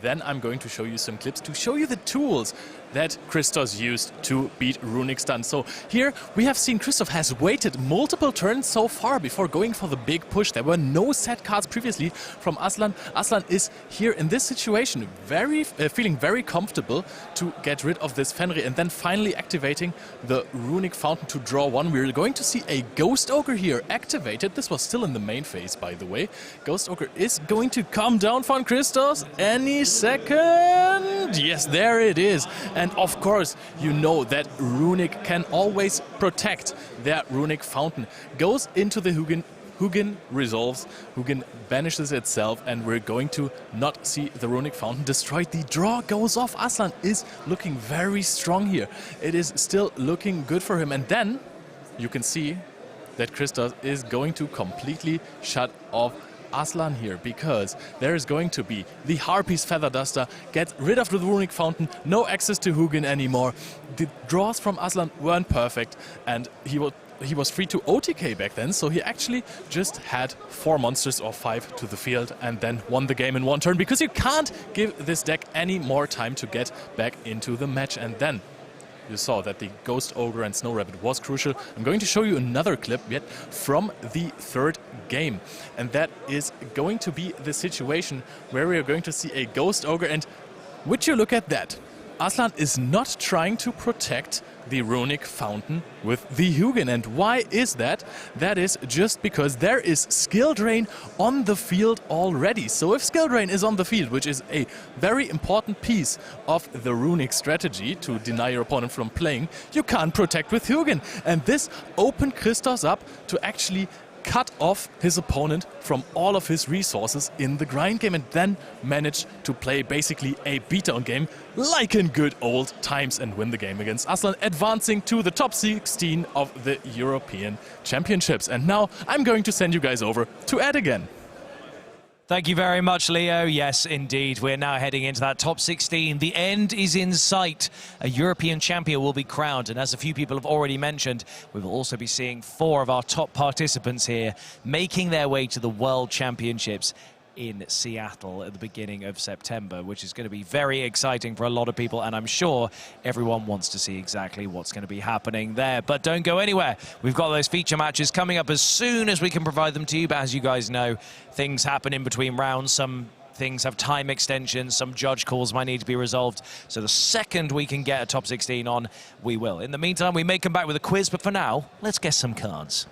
Then I'm going to show you some clips to show you the tools that Christos used to beat Runic Stun. So here we have seen Christoph has waited multiple turns so far before going for the big push. There were no set cards previously from Aslan. Aslan is here in this situation feeling very comfortable to get rid of this Fenrir and then finally activating the Runic Fountain to draw 1. We're going to see a Ghost Ogre here activated. This was still in the main phase, by the way. Ghost Ogre is going to come down for Christos any second. Yes, there it is. And of course, you know that Runic can always protect their Runic Fountain. Goes into the Hugin, Hugin resolves, Hugin banishes itself, and we're going to not see the Runic Fountain destroyed. The draw goes off. Aslan is looking very strong here. It is still looking good for him. And then you can see that Christos is going to completely shut off Aslan here, because there is going to be the Harpy's Feather Duster, get rid of the Runic Fountain, no access to Hugin anymore. The draws from Aslan weren't perfect, and he was free to OTK back then, so he actually just had 4 monsters or 5 to the field and then won the game in 1 turn, because you can't give this deck any more time to get back into the match. And then you saw that the Ghost Ogre and Snow Rabbit was crucial. I'm going to show you another clip yet from the 3rd game. And that is going to be the situation where we are going to see a Ghost Ogre. And would you look at that? Aslan is not trying to protect the Runic Fountain with the Hugin. And why is that? That is just because there is skill drain on the field already. So if skill drain is on the field, which is a very important piece of the Runic strategy to deny your opponent from playing, you can't protect with Hugin. And this opened Christos up to actually cut off his opponent from all of his resources in the grind game, and then managed to play basically a beatdown game like in good old times and win the game against Aslan, advancing to the top 16 of the European Championships. And now I'm going to send you guys over to Ed again. Thank you very much, Leo. Yes, indeed. We're now heading into that top 16. The end is in sight. A European champion will be crowned. And as a few people have already mentioned, we will also be seeing 4 of our top participants here making their way to the World Championships. in Seattle at the beginning of September, which is going to be very exciting for a lot of people, and I'm sure everyone wants to see exactly what's going to be happening there. But don't go anywhere. We've got those feature matches coming up as soon as we can provide them to you, but as you guys know, things happen in between rounds. Some things have time extensions, some judge calls might need to be resolved, so the second we can get a top 16 on, we will. In the meantime, we may come back with a quiz, but for now, let's guess some cards.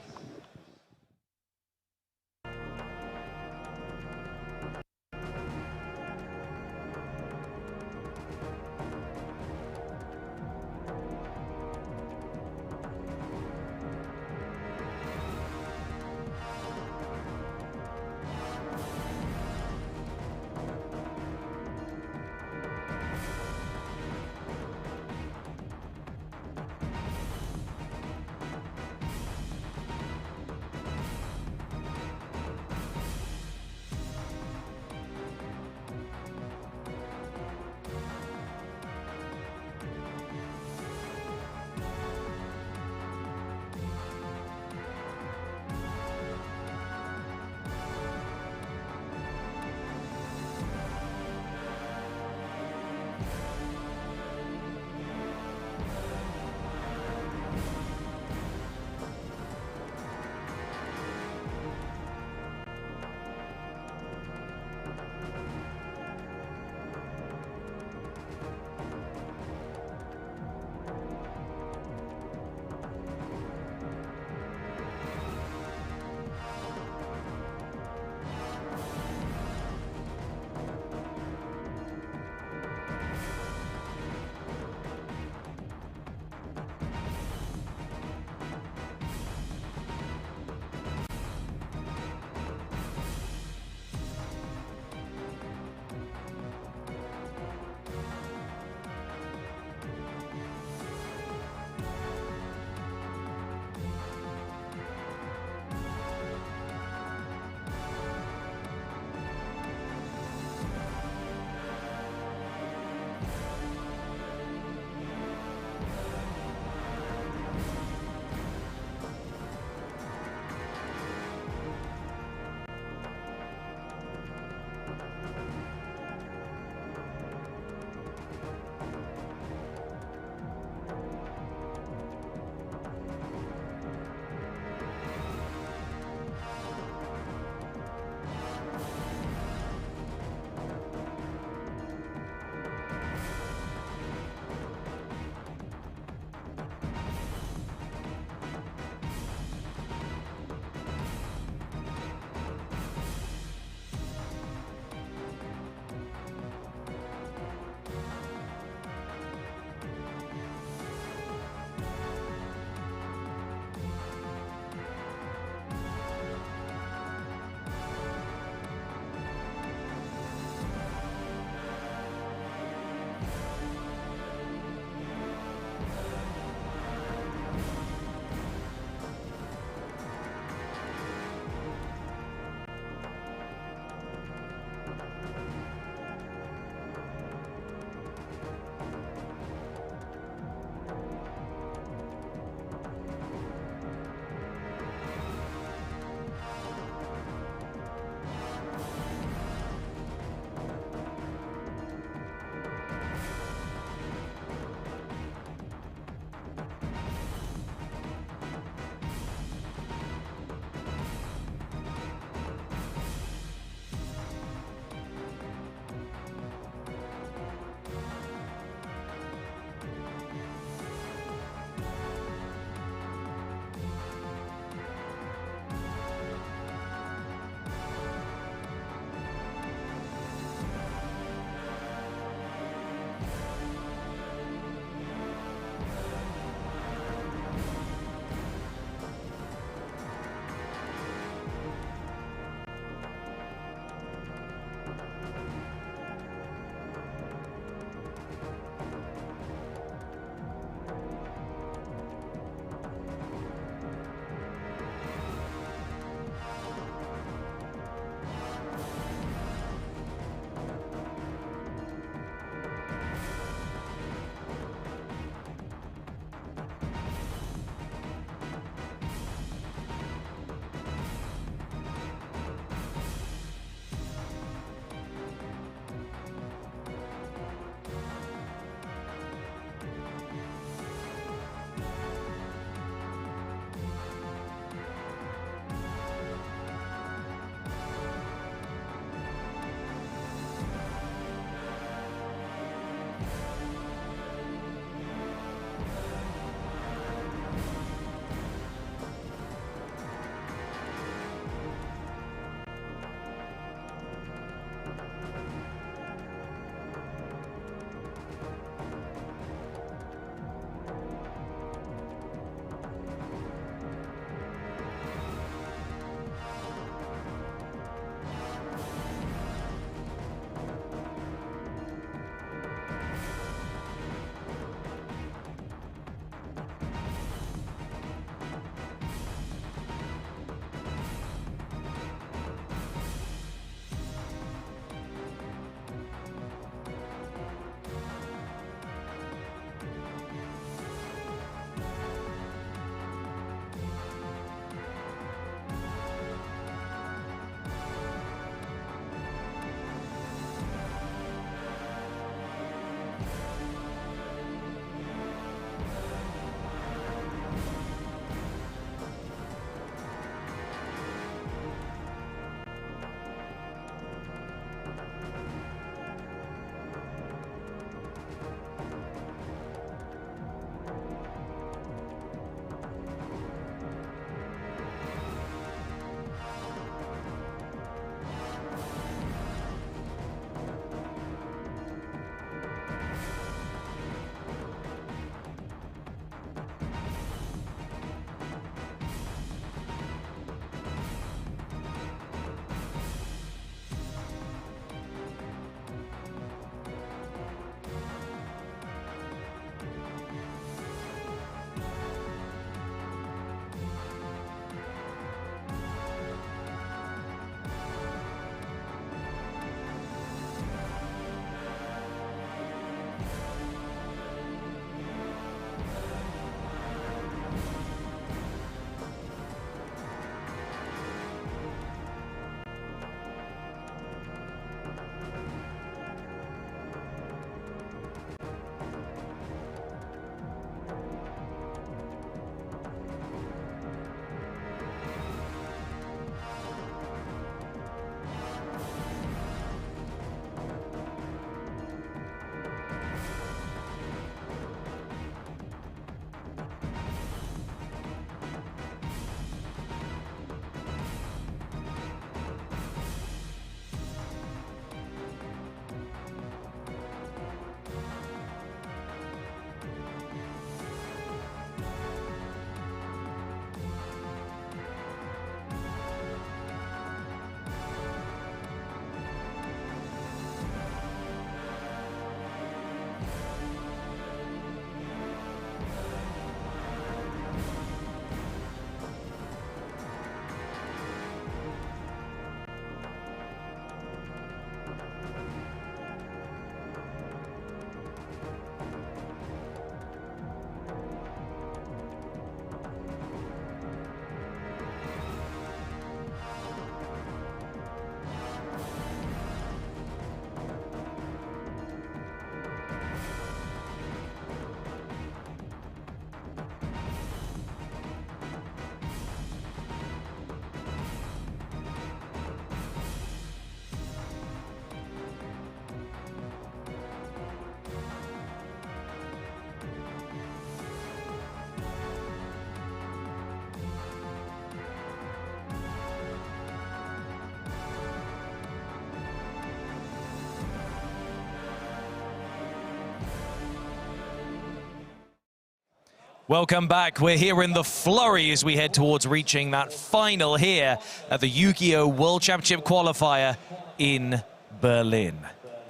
Welcome back. We're here in the flurry as we head towards reaching that final here at the Yu-Gi-Oh! World Championship Qualifier in Berlin.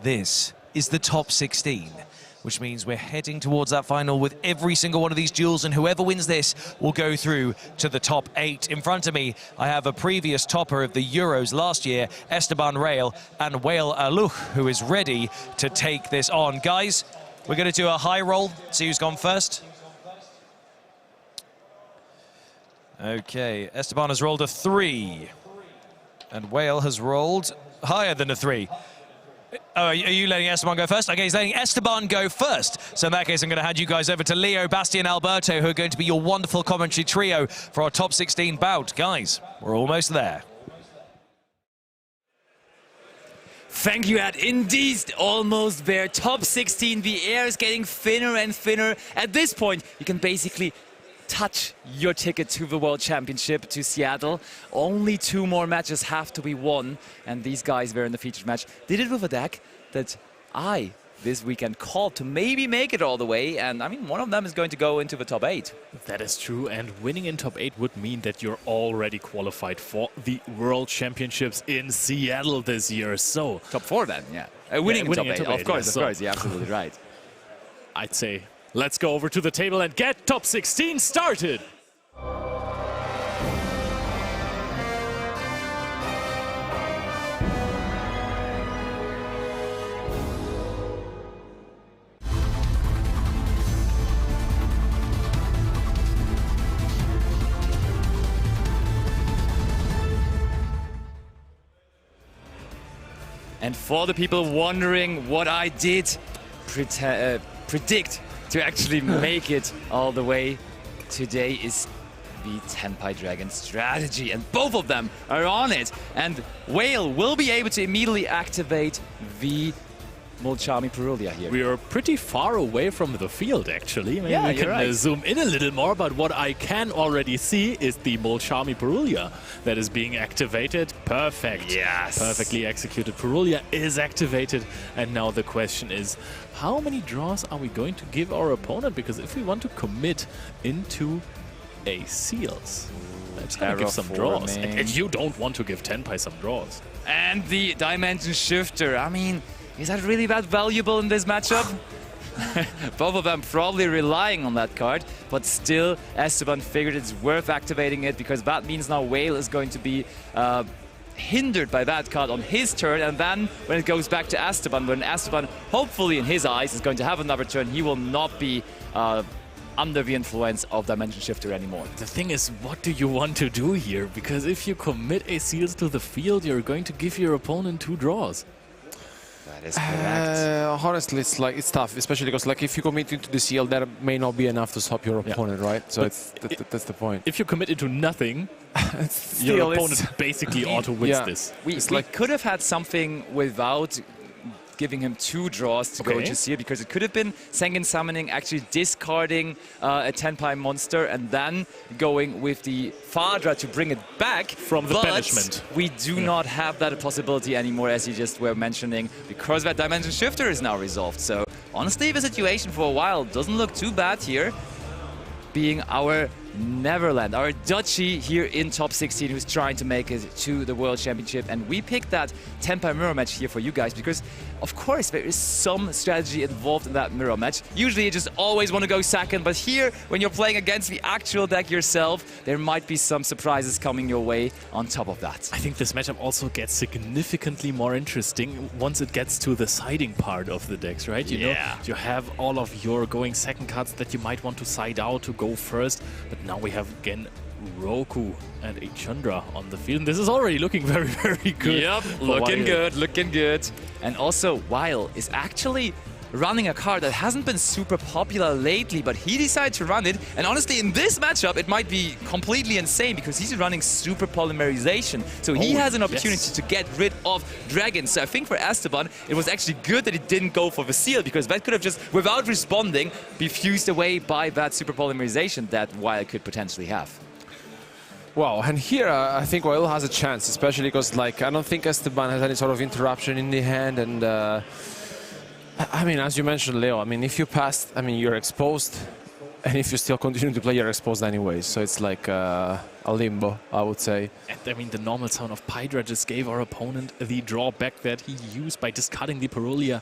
This is the top 16, which means we're heading towards that final with every single one of these duels, and whoever wins this will go through to the top 8. In front of me, I have a previous topper of the Euros last year, Esteban Rail, and Wael Aluch, who is ready to take this on. Guys, we're going to do a high roll, see who's gone first. Okay, Esteban has rolled a 3, and Wael has rolled higher than a 3. Oh, are you letting Esteban go first? Okay, he's letting Esteban go first. So in that case, I'm going to hand you guys over to Leo, Bastian, Alberto, who are going to be your wonderful commentary trio for our top 16 bout. Guys, we're almost there. Thank you, Ed. Indeed, almost there. Top 16, the air is getting thinner and thinner. At this point, you can basically touch your ticket to the World Championship to Seattle. Only 2 more matches have to be won, and these guys were in the featured match. Did it with a deck that I, this weekend, called to maybe make it all the way, and I mean, one of them is going to go into the top 8. That is true, and winning in top 8 would mean that you're already qualified for the World Championships in Seattle this year, so... Top 4 then, yeah. Winning in top 8, of course, you're absolutely right. I'd say, let's go over to the table and get top 16 started! And for the people wondering what I did predict to actually make it all the way, today is the Tenpai Dragon strategy, and both of them are on it. And Wael will be able to immediately activate the Mulchami Purulia here. We are pretty far away from the field, actually. Maybe yeah, we can right. Zoom in a little more, but what I can already see is the Mulchami Purulia that is being activated. Perfect. Yes. Perfectly executed. Purulia is activated, and now the question is, how many draws are we going to give our opponent? Because if we want to commit into a seals, let's give some draws. And you don't want to give Tenpai some draws. And the Dimension Shifter, I mean, is that really that valuable in this matchup? Both of them probably relying on that card, but still Esteban figured it's worth activating it, because that means now Wael is going to be hindered by that card on his turn, and then when it goes back to Esteban, when Esteban, hopefully in his eyes, is going to have another turn, he will not be under the influence of Dimension Shifter anymore. The thing is, what do you want to do here? Because if you commit a seals to the field, you're going to give your opponent 2 draws. That is correct. Honestly, it's tough, especially because if you commit into the seal, that may not be enough to stop your opponent, right? So that's the point. If you commit into nothing, your opponent basically auto-wins this. We could have had something without giving him 2 draws to go into seal, because it could have been Sengen summoning, actually discarding a Tenpai monster, and then going with the Fadra to bring it back from the banishment. We do not have that possibility anymore, as you just were mentioning, because that Dimension Shifter is now resolved. So honestly, the situation for a while doesn't look too bad here, being our Neverland, our duchy here in top 16, who's trying to make it to the World Championship. And we picked that Tenpai mirror match here for you guys because, of course, there is some strategy involved in that mirror match. Usually you just always want to go second, but here, when you're playing against the actual deck yourself, there might be some surprises coming your way on top of that. I think this matchup also gets significantly more interesting once it gets to the siding part of the decks, right? You know, you have all of your going second cards that you might want to side out to go first, but now we have again Roku and a Chandra on the field. And this is already looking very, very good. Yep, looking good, looking good. And also, Wael is actually running a card that hasn't been super popular lately, but he decided to run it. And honestly, in this matchup, it might be completely insane because he's running super polymerization. So he has an opportunity to get rid of dragons. So I think for Esteban, it was actually good that he didn't go for the seal, because that could have just, without responding, be fused away by that super polymerization that Wael could potentially have. Wow, and here I think Wael has a chance, especially because I don't think Esteban has any sort of interruption in the hand, and I mean, as you mentioned, Leo, I mean, if you pass, I mean, you're exposed And if you still continue to play, you're exposed anyways. So it's like a limbo, I would say. And I mean, the normal sound of Pydra just gave our opponent the drawback that he used by discarding the Perulia.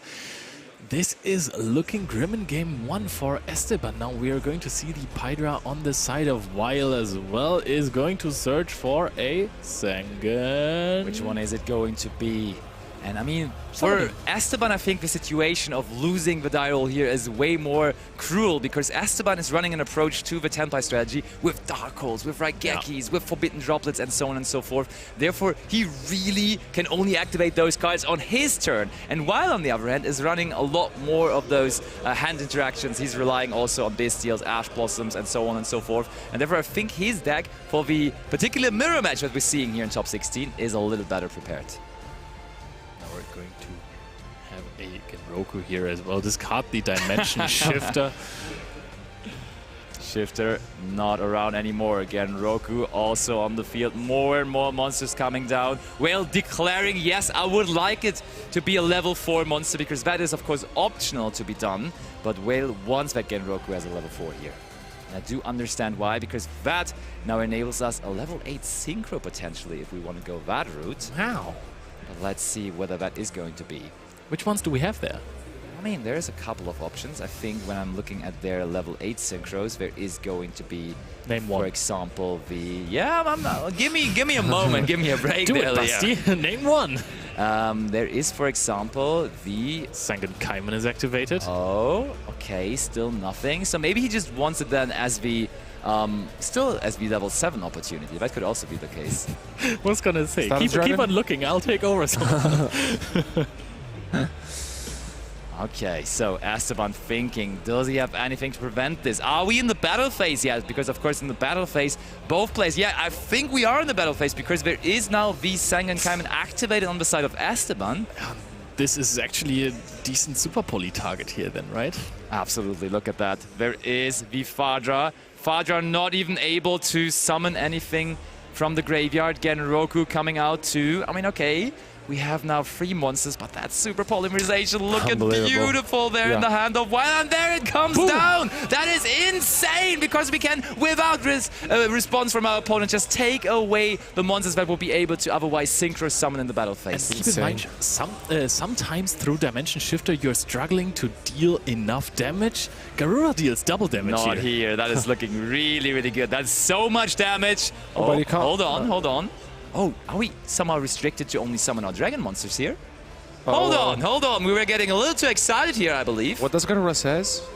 This is looking grim in game 1 for Esteban. Now we are going to see the Pydra on the side of Weil as well. Is going to search for a Sengen. Which one is it going to be? And I mean, for Esteban, I think the situation of losing the die roll here is way more cruel, because Esteban is running an approach to the Tenpai strategy with Dark Holes, with Raigekis, with Forbidden Droplets, and so on and so forth. Therefore, he really can only activate those cards on his turn. And while on the other hand is running a lot more of those hand interactions, he's relying also on Bestials, Ash Blossoms, and so on and so forth. And therefore, I think his deck for the particular mirror match that we're seeing here in top 16 is a little better prepared. We're going to have a Genroku here as well. Discard the Dimension Shifter. Shifter not around anymore. Genroku also on the field. More and more monsters coming down. Whale declaring, yes, I would like it to be a level 4 monster, because that is, of course, optional to be done. But Whale wants that Genroku as a level 4 here. And I do understand why, because that now enables us a level 8 Synchro potentially if we want to go that route. Wow. But let's see whether that is going to be. Which ones do we have there? I mean, there's a couple of options. I think when I'm looking at their level 8 synchros, there is going to be, for example, the... Yeah, give me a moment, give me a break. Do it, Basti. Name one. There is, for example, the... Sangen Kaiman is activated. Oh, okay, still nothing. So maybe he just wants it then as the... still as the level 7 opportunity. That could also be the case. Was gonna say, keep on looking, I'll take over some. Okay, so Esteban thinking, does he have anything to prevent this? Are we in the battle phase yet? Because of course in the battle phase, both players, yeah, I think we are in the battle phase, because there is now the Sangen Kaiman activated on the side of Esteban. This is actually a decent Super Poly target here then, right? Absolutely, look at that. There is the Fadra. Fadra not even able to summon anything from the graveyard. Genroku coming out too. I mean, okay, we have now 3 monsters, but that super polymerization looking beautiful there in the hand of Wild, and there it comes down. That is insane, because we can, without response from our opponent, just take away the monsters that will be able to otherwise synchro summon in the battle phase. And keep in mind, sometimes through Dimension Shifter, you're struggling to deal enough damage. Garura deals double damage Not here. That is looking really, really good. That's so much damage. Oh, hold on, hold on. Oh, are we somehow restricted to only summon our dragon monsters here? Hold on. We were getting a little too excited here, I believe. What does Garura says?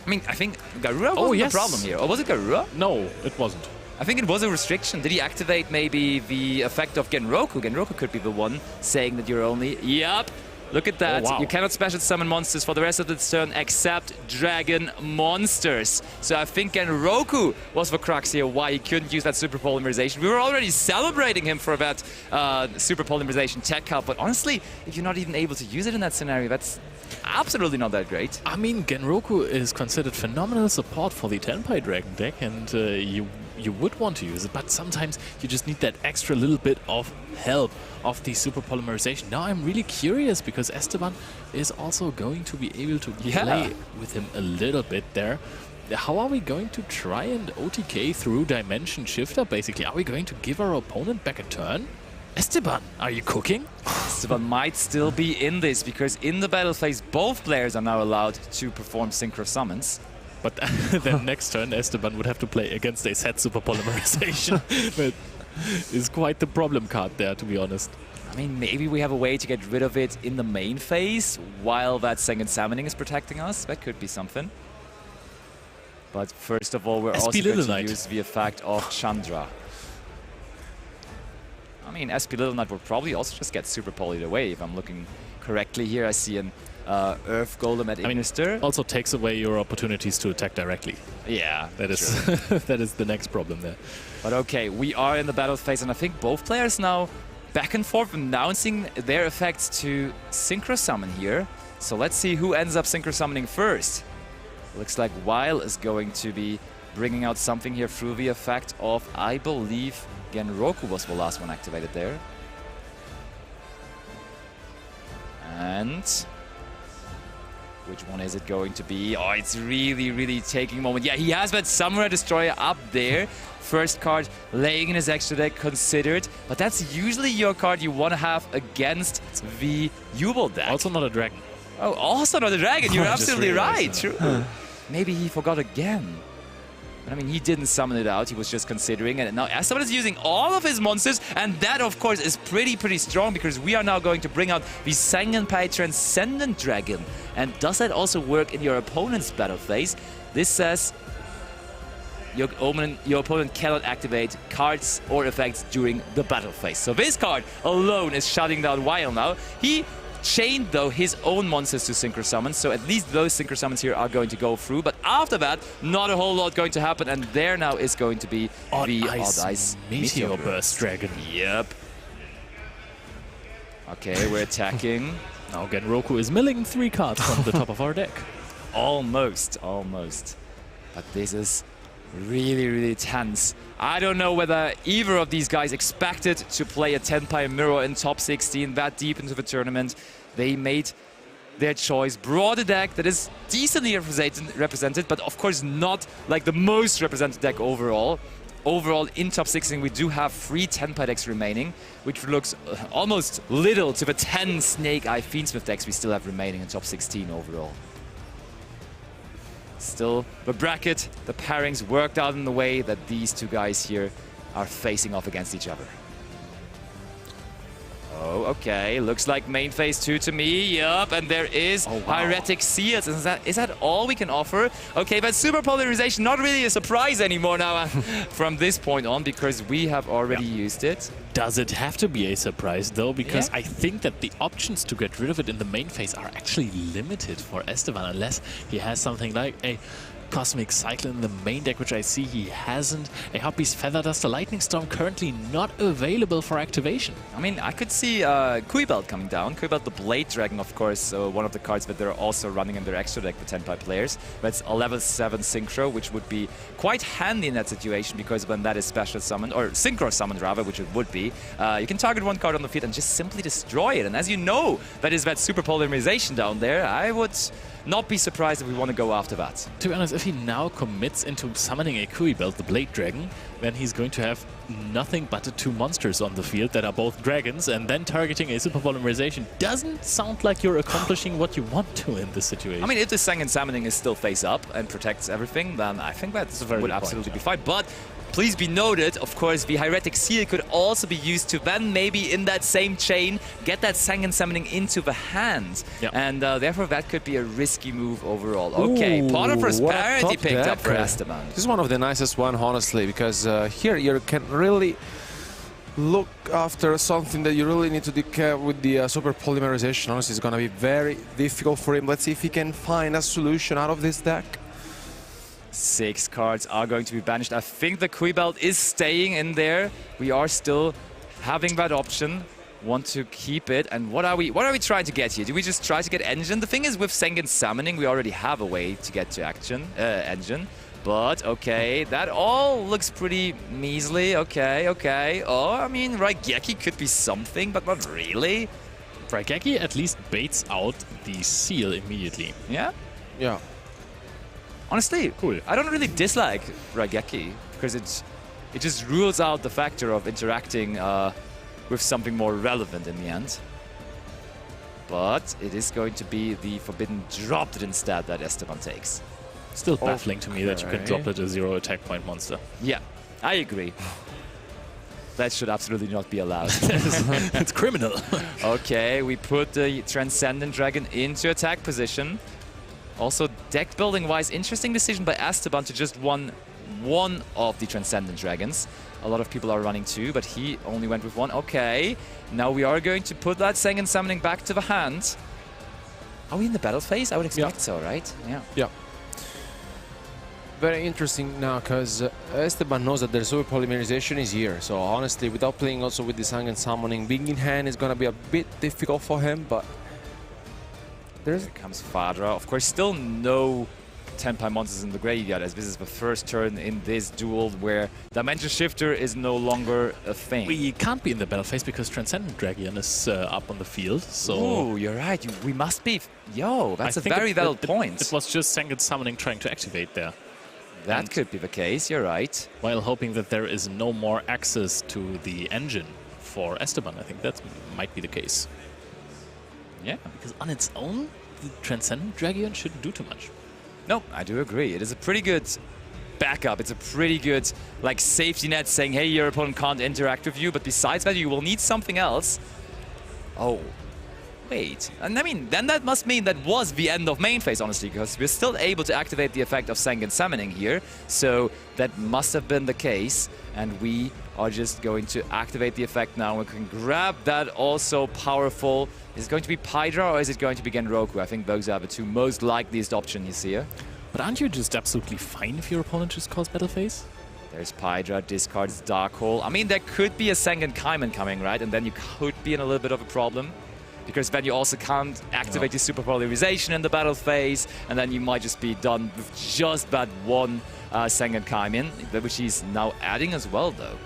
I mean, I think Garura wasn't the problem here. Or was it Garura? No, it wasn't. I think it was a restriction. Did he activate maybe the effect of Genroku? Genroku could be the one saying that you're only... Yup. Look at that. Oh, wow. You cannot special summon monsters for the rest of the turn except dragon monsters. So I think Genroku was the crux here, why he couldn't use that super polymerization. We were already celebrating him for that super polymerization tech up, but honestly, if you're not even able to use it in that scenario, that's absolutely not that great. I mean, Genroku is considered phenomenal support for the Tenpai Dragon deck, and you would want to use it, but sometimes you just need that extra little bit of help of the super polymerization. Now I'm really curious, because Esteban is also going to be able to play with him a little bit there. How are we going to try and OTK through Dimension Shifter, basically? Are we going to give our opponent back a turn? Esteban, are you cooking? Esteban might still be in this, because in the battle phase, both players are now allowed to perform synchro summons. But then next turn, Esteban would have to play against a set super polymerization. But it's quite the problem card there, to be honest. I mean, maybe we have a way to get rid of it in the main phase while that second summoning is protecting us. That could be something. But first of all, we're also going to use the effect of Chandra. I mean, SP Little Knight will probably also just get super polyed away. If I'm looking correctly here, I see an Earth Golem at Ignister. Also takes away your opportunities to attack directly. Yeah, that is that is the next problem there. But okay, we are in the battle phase, and I think both players now back and forth announcing their effects to synchro summon here. So let's see who ends up synchro summoning first. Looks like Weil is going to be bringing out something here through the effect of, I believe, Genroku was the last one activated there. And Which one is it going to be? Oh, it's really, really taking a moment. Yeah, he has that Samurai Destroyer up there. First card laying in his extra deck considered. But that's usually your card you want to have against the Jubel deck. Also not a dragon. Oh, also not a dragon. You're absolutely right. That. True. Maybe he forgot again. But I mean, he didn't summon it out. He was just considering it. And now Esteban is using all of his monsters. And that, of course, is pretty strong because we are now going to bring out the Sangenpai Transcendent Dragon. And does that also work in your opponent's battle phase? This says your opponent cannot activate cards or effects during the battle phase. So this card alone is shutting down Weil now. He chained, though, his own monsters to Synchro Summon, so at least those Synchro Summons here are going to go through. But after that, not a whole lot going to happen, and there now is going to be the Odd Ice Meteor Burst Dragon. Yep. Okay, we're attacking. Now Genroku is milling 3 cards from the top of our deck. Almost. But this is really tense. I don't know whether either of these guys expected to play a Tenpai Mirror in top 16 that deep into the tournament. They made their choice, brought a deck that is decently represented, but of course not like the most represented deck overall. Overall, in top 16, we do have 3 Tenpai decks remaining, which looks almost little to the 10 Snake Eye Fiendsmith decks we still have remaining in top 16 overall. Still, the bracket, the pairings worked out in the way that these two guys here are facing off against each other. Oh, okay. Looks like main phase 2 to me. Yup, and there is Hieratic Seals. Is that all we can offer? Okay, but Super Polarization, not really a surprise anymore now from this point on, because we have already used it. Does it have to be a surprise, though? Because I think that the options to get rid of it in the main phase are actually limited for Esteban, unless he has something like a Cosmic Cyclone in the main deck, which I see he hasn't. A Hot Beast Feather Duster Lightning Storm currently not available for activation. I mean, I could see Kuibelt coming down. Kuibelt the Blade Dragon, of course, one of the cards that they're also running in their extra deck, the Tenpai players. That's a level 7 Synchro, which would be quite handy in that situation, because when that is special summoned, or Synchro summoned rather, which it would be, you can target one card on the field and just simply destroy it. And as you know, that is that Super Polarization down there. I would not be surprised if we want to go after that. To be honest, if he now commits into summoning a Kuibelt, the Blade Dragon, then he's going to have nothing but the 2 monsters on the field that are both dragons, and then targeting a Super Polymerization doesn't sound like you're accomplishing what you want to in this situation. I mean, if the Sangen Summoning is still face up and protects everything, then I think that would absolutely be fine. But please be noted, of course, the Hieratic Seal could also be used to then maybe in that same chain get that Sangen Summoning into the hand. Yep. And therefore that could be a risky move overall. Okay, Pot of Prosperity picked up for Esteban. This is one of the nicest one, honestly, because here you can really look after something that you really need to take care with the Super Polymerization. Honestly, it's going to be very difficult for him. Let's see if he can find a solution out of this deck. 6 cards are going to be banished. I think the Kuibelt is staying in there. We are still having that option. Want to keep it. And what are we trying to get here? Do we just try to get Engine? The thing is, with Sangen Summoning, we already have a way to get to Engine. But, okay, that all looks pretty measly. Okay. Oh, I mean, Raigeki could be something, but not really. Raigeki at least baits out the seal immediately. Yeah? Yeah. Honestly, cool. I don't really dislike Raigeki because it just rules out the factor of interacting with something more relevant in the end. But it is going to be the Forbidden Droplet instead that Esteban takes. Still baffling to me that you can Droplet a 0 attack point monster. Yeah, I agree. That should absolutely not be allowed. It's criminal. Okay, we put the Transcendent Dragon into attack position. Also, deck building wise, interesting decision by Esteban to just one of the Transcendent Dragons. A lot of people are running 2, but he only went with 1. Okay, now we are going to put that Sangen Summoning back to the hand. Are we in the battle phase? I would expect so, right? Yeah. Very interesting now, because Esteban knows that their Super Polymerization is here. So honestly, without playing also with the Sangen Summoning, being in hand is going to be a bit difficult for him, but here comes Fadra. Of course, still no Tenpai monsters in the graveyard, as this is the first turn in this duel where Dimension Shifter is no longer a thing. We can't be in the battle phase because Transcendent Dragon is up on the field, so... Oh, you're right. We must be... Yo, that's a very valid point. It was just Sangen Summoning trying to activate there. That could be the case, you're right. While hoping that there is no more access to the engine for Esteban. I think that might be the case. Yeah. Because on its own, the Transcendent Dragon shouldn't do too much. No, I do agree. It is a pretty good backup. It's a pretty good like safety net saying, hey, your opponent can't interact with you, but besides that, you will need something else. Oh, wait. And I mean, then that must mean that was the end of main phase, honestly, because we're still able to activate the effect of Sangen Summoning here. So that must have been the case. And we are just going to activate the effect now. We can grab that also powerful. Is it going to be Pydra or is it going to be Genroku? I think those are the two most likeliest options here. But aren't you just absolutely fine if your opponent just calls Battle Phase? There's Pydra, discards Dark Hole. I mean, there could be a Sangen Kaiman coming, right? And then you could be in a little bit of a problem. Because then you also can't activate the Super Polarization in the battle phase. And then you might just be done with just that one Sangen Kaiman, which he's now adding as well, though.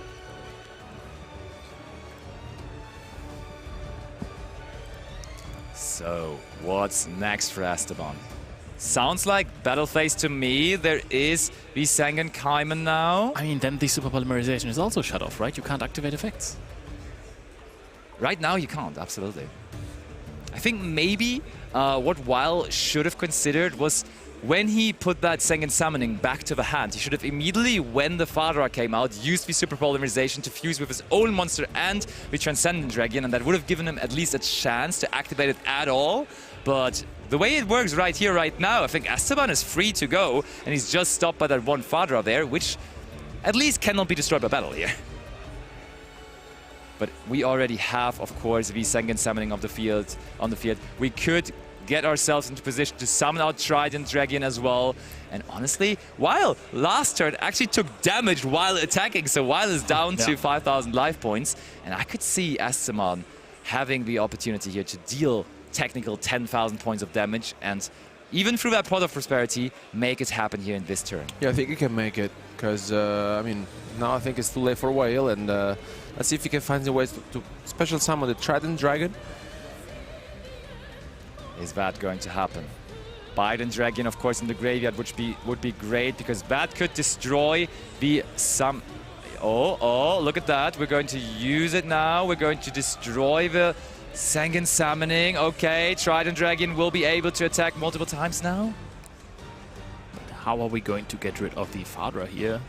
So, what's next for Esteban? Sounds like battle phase to me. There is the Sangen Kaiman now. I mean, then the Super Polymerization is also shut off, right? You can't activate effects. Right now, you can't, absolutely. I think maybe what Weil should have considered was when he put that Sangen Summoning back to the hand, he should have immediately, when the Fadra came out, used the Super Polymerization to fuse with his own monster and the Transcendent Dragon, and that would have given him at least a chance to activate it at all. But the way it works right here, right now, I think Esteban is free to go, and he's just stopped by that one Fadra there, which at least cannot be destroyed by battle here. But we already have, of course, the Sangen Summoning of the field on the field. We could get ourselves into position to summon out Trident Dragon as well. And honestly, Weil last turn actually took damage while attacking, so Weil is down to 5,000 life points. And I could see Esteban having the opportunity here to deal technical 10,000 points of damage and even through that Pot of Prosperity, make it happen here in this turn. Yeah, I think he can make it, because, I mean, now I think it's too late for Weil, and let's see if he can find a way to special summon the Trident Dragon. Is that going to happen? Biden Dragon, of course, in the graveyard would be great, because that could destroy the Oh, look at that. We're going to use it now. We're going to destroy the Sangen Summoning. Okay, Trident Dragon will be able to attack multiple times now. But how are we going to get rid of the Fadra here?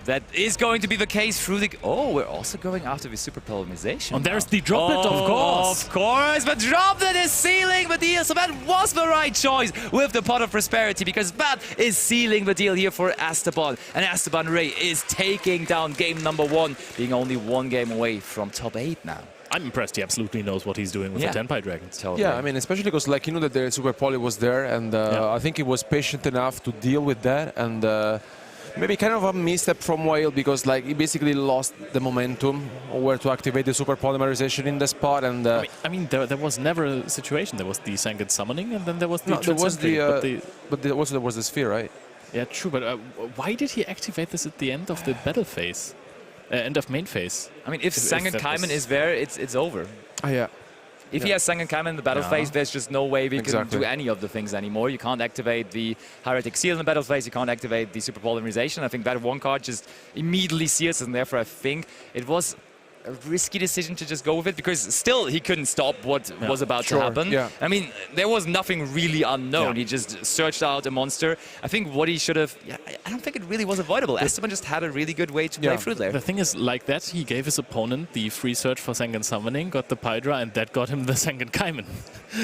That is going to be the case through the... Oh, we're also going after the Super Polymerization. And there's the Droplet, of course. Of course, but Droplet is sealing the deal. So that was the right choice with the Pot of Prosperity, because that is sealing the deal here for Esteban. And Esteban Ray is taking down game number 1, being only 1 game away from top 8 now. I'm impressed. He absolutely knows what he's doing with the Tenpai Dragons. Totally. Yeah, I mean, especially because like he knew that the Super Poly was there, and I think he was patient enough to deal with that, and maybe kind of a misstep from Weil, because like he basically lost the momentum where to activate the Super Polymerization in the spot, and I mean there was never a situation. There was the Sangen Summoning, and then there was the there was the Sphere, right? Yeah, true. But why did he activate this at the end of the battle phase? End of main phase. I mean, if Sangen Kaiman is there, it's over. Oh, yeah. If he has Sangen Kaiman in the battle phase, there's just no way we can do any of the things anymore. You can't activate the Heretic Seal in the battle phase, you can't activate the Super Polymerization. I think that one card just immediately seals, and therefore I think it was a risky decision to just go with it, because still he couldn't stop what was about to happen. Yeah. I mean, there was nothing really unknown. He just searched out a monster. I think what he should have... I don't think it really was avoidable. Esteban just had a really good way to play through there. The thing is, like that, he gave his opponent the free search for Sangen Summoning, got the Pydra, and that got him the Sangen Kaiman.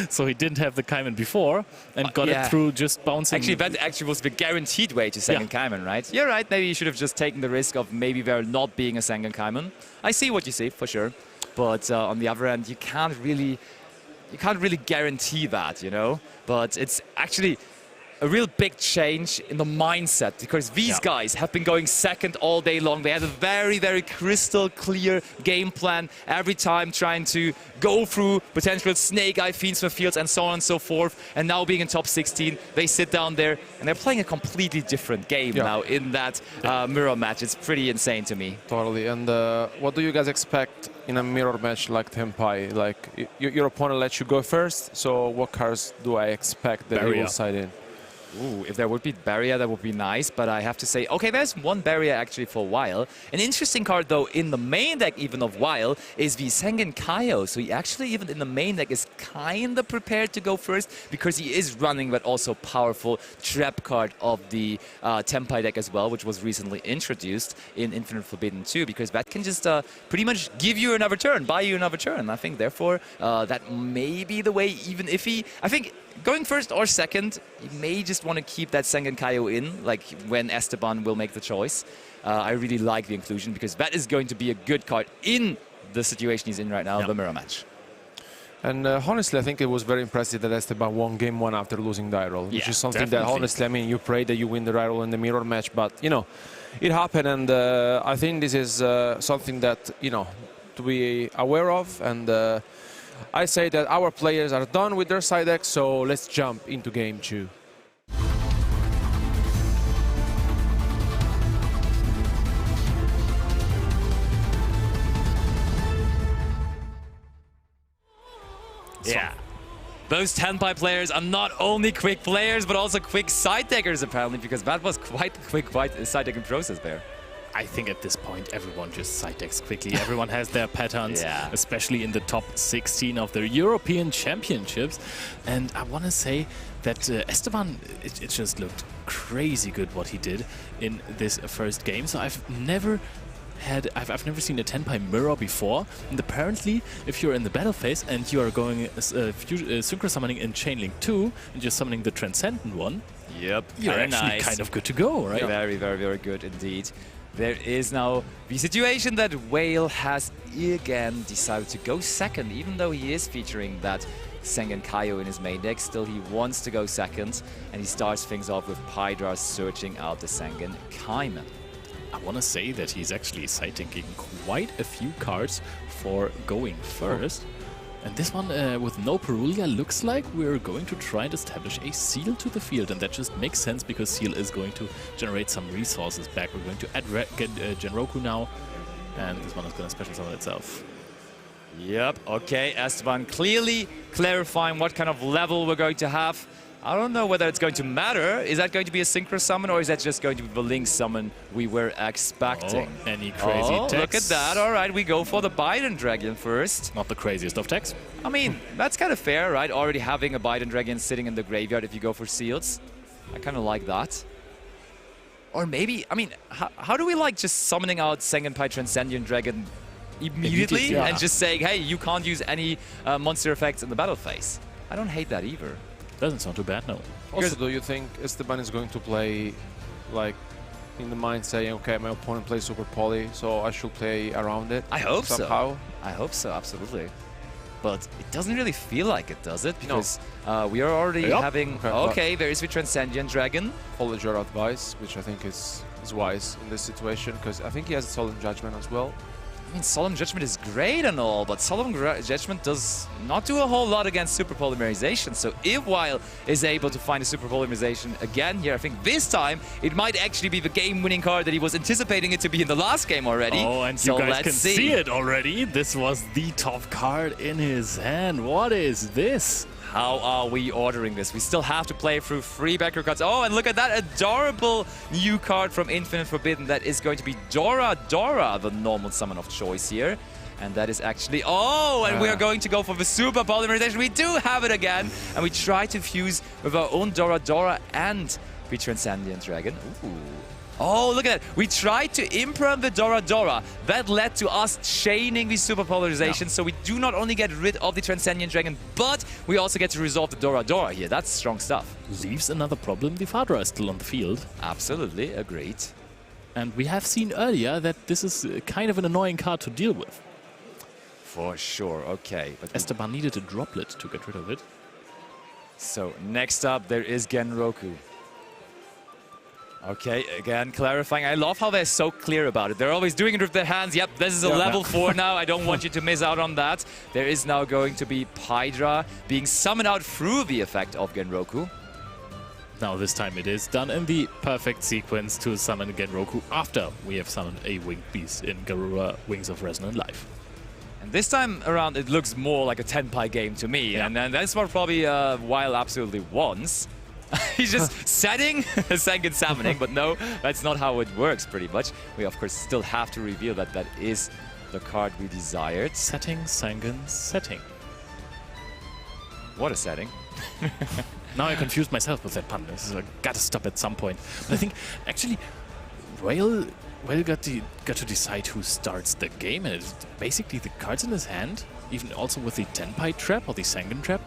So he didn't have the Kaiman before, and got it through just bouncing. Actually, that actually was the guaranteed way to Sangen Kaiman, right? You're right. Maybe you should have just taken the risk of maybe there not being a Sangen Kaiman. I see what you say, for sure. But on the other end, you can't really guarantee that, you know? But it's actually... a real big change in the mindset, because these guys have been going second all day long. They had a very, very crystal clear game plan every time, trying to go through potential snake eye fiends for fields and so on and so forth. And now being in top 16, they sit down there and they're playing a completely different game now in that mirror match. It's pretty insane to me. Totally. And what do you guys expect in a mirror match like Tenpai? Like, your opponent lets you go first, so what cards do I expect that he will side in? Ooh, if there would be barrier, that would be nice, but I have to say, okay, there's one barrier actually for Weil. An interesting card, though, in the main deck even of Weil is the Sengen Kaio. So he actually, even in the main deck, is kind of prepared to go first, because he is running that also powerful trap card of the Tenpai deck as well, which was recently introduced in Infinite Forbidden 2, because that can just pretty much give you another turn, buy you another turn. I think, therefore, that may be the way, even if he... I think going first or second, you may just want to keep that Sengen Kaio in, like when Esteban will make the choice. I really like the inclusion, because that is going to be a good card in the situation he's in right now, the mirror match. And honestly, I think it was very impressive that Esteban won game 1 after losing the roll, which is something that, honestly, I mean, you pray that you win the roll in the mirror match, but, you know, it happened, and I think this is something that, you know, to be aware of, and I say that our players are done with their side deck, so let's jump into game 2. Yeah. Those Tenpai players are not only quick players, but also quick side deckers, apparently, because that was quite a quick side decking process there. I think at this point everyone just side decks quickly. Everyone has their patterns, especially in the top 16 of the European Championships. And I want to say that Esteban, it just looked crazy good what he did in this first game. So I've never seen a Tenpai mirror before, and apparently if you're in the battle phase and you are going synchro summoning in Chainlink 2 and you're summoning the Transcendent one, you're actually kind of good to go, right? Very, very, very good indeed. There is now the situation that Whale has again decided to go second, even though he is featuring that Sengen Kaio in his main deck. Still, he wants to go second, and he starts things off with Pydra searching out the Sengen Kaiman. I want to say that he's actually side-tanking quite a few cards for going first. And this one with no Perulia looks like we're going to try and establish a seal to the field, and that just makes sense because seal is going to generate some resources back. We're going to get Genroku now, and this one is going to special summon itself. Yep, okay, Esteban clearly clarifying what kind of level we're going to have. I don't know whether it's going to matter. Is that going to be a synchro summon, or is that just going to be the link summon we were expecting? Oh, any crazy text? Look at that. All right, we go for the Biden Dragon first. Not the craziest of texts. I mean, that's kind of fair, right? Already having a Biden Dragon sitting in the graveyard if you go for seals. I kind of like that. Or maybe, I mean, how do we like just summoning out Sengenpai Transcendent Dragon immediately and just saying, hey, you can't use any monster effects in the battle phase? I don't hate that either. Doesn't sound too bad, no. Also, do you think Esteban is going to play, like, in the mind saying, okay, my opponent plays Super Poly, so I should play around it? I hope somehow? So. I hope so, absolutely. But it doesn't really feel like it, does it? Because we are already having... Okay, there is the Transcendent Dragon. Follow your advice, which I think is wise in this situation, because I think he has a Solemn Judgment as well. I mean, Solemn Judgment is great and all, but Solemn Judgment does not do a whole lot against Super Polymerization. So if Weil is able to find a Super Polymerization again here, I think this time it might actually be the game-winning card that he was anticipating it to be in the last game already. Oh, and so you guys can see it already. This was the top card in his hand. What is this? How are we ordering this? We still have to play through 3 backrow cards. Oh, and look at that adorable new card from Infinite Forbidden. That is going to be Dora, the normal summon of choice here. And that is actually... Oh, and we are going to go for the Super Polymerization. We do have it again. And we try to fuse with our own Dora and the Transcendent Dragon. Ooh. Oh, look at that. We tried to imprint the Dora. That led to us chaining the Super Polarization. So we do not only get rid of the Transcendent Dragon, but we also get to resolve the Dora here. That's strong stuff. Leaves another problem. The Fadra is still on the field. Absolutely, agreed. And we have seen earlier that this is kind of an annoying card to deal with. For sure, okay. But Esteban needed a droplet to get rid of it. So next up, there is Genroku. Okay, again, clarifying. I love how they're so clear about it. They're always doing it with their hands. Yep, this is a level 4 now. I don't want you to miss out on that. There is now going to be Pydra being summoned out through the effect of Genroku. Now this time it is done in the perfect sequence to summon Genroku after we have summoned a winged beast in Garura Wings of Resonant Life. And this time around, it looks more like a Tenpai game to me. Yeah. And then that's what probably Weil absolutely wants. He's just setting Sengen summoning, but no, that's not how it works pretty much. We of course still have to reveal that that is the card we desired. Setting, Sengen, setting. What a setting. Now I confused myself with that pun. I gotta stop at some point. But I think actually Weil got to decide who starts the game, and it's basically the cards in his hand, even also with the Tenpai trap or the Sengen trap.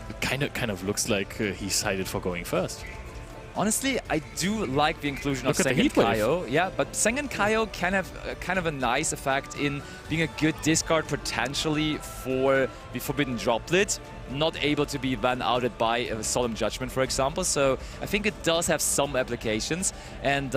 It kind of looks like he decided for going first. Honestly, I do like the inclusion of Sengen Kaio. Yeah, but Sengen Kaio can have kind of a nice effect in being a good discard potentially for the Forbidden Droplet, not able to be then outed by a Solemn Judgment, for example. So I think it does have some applications. And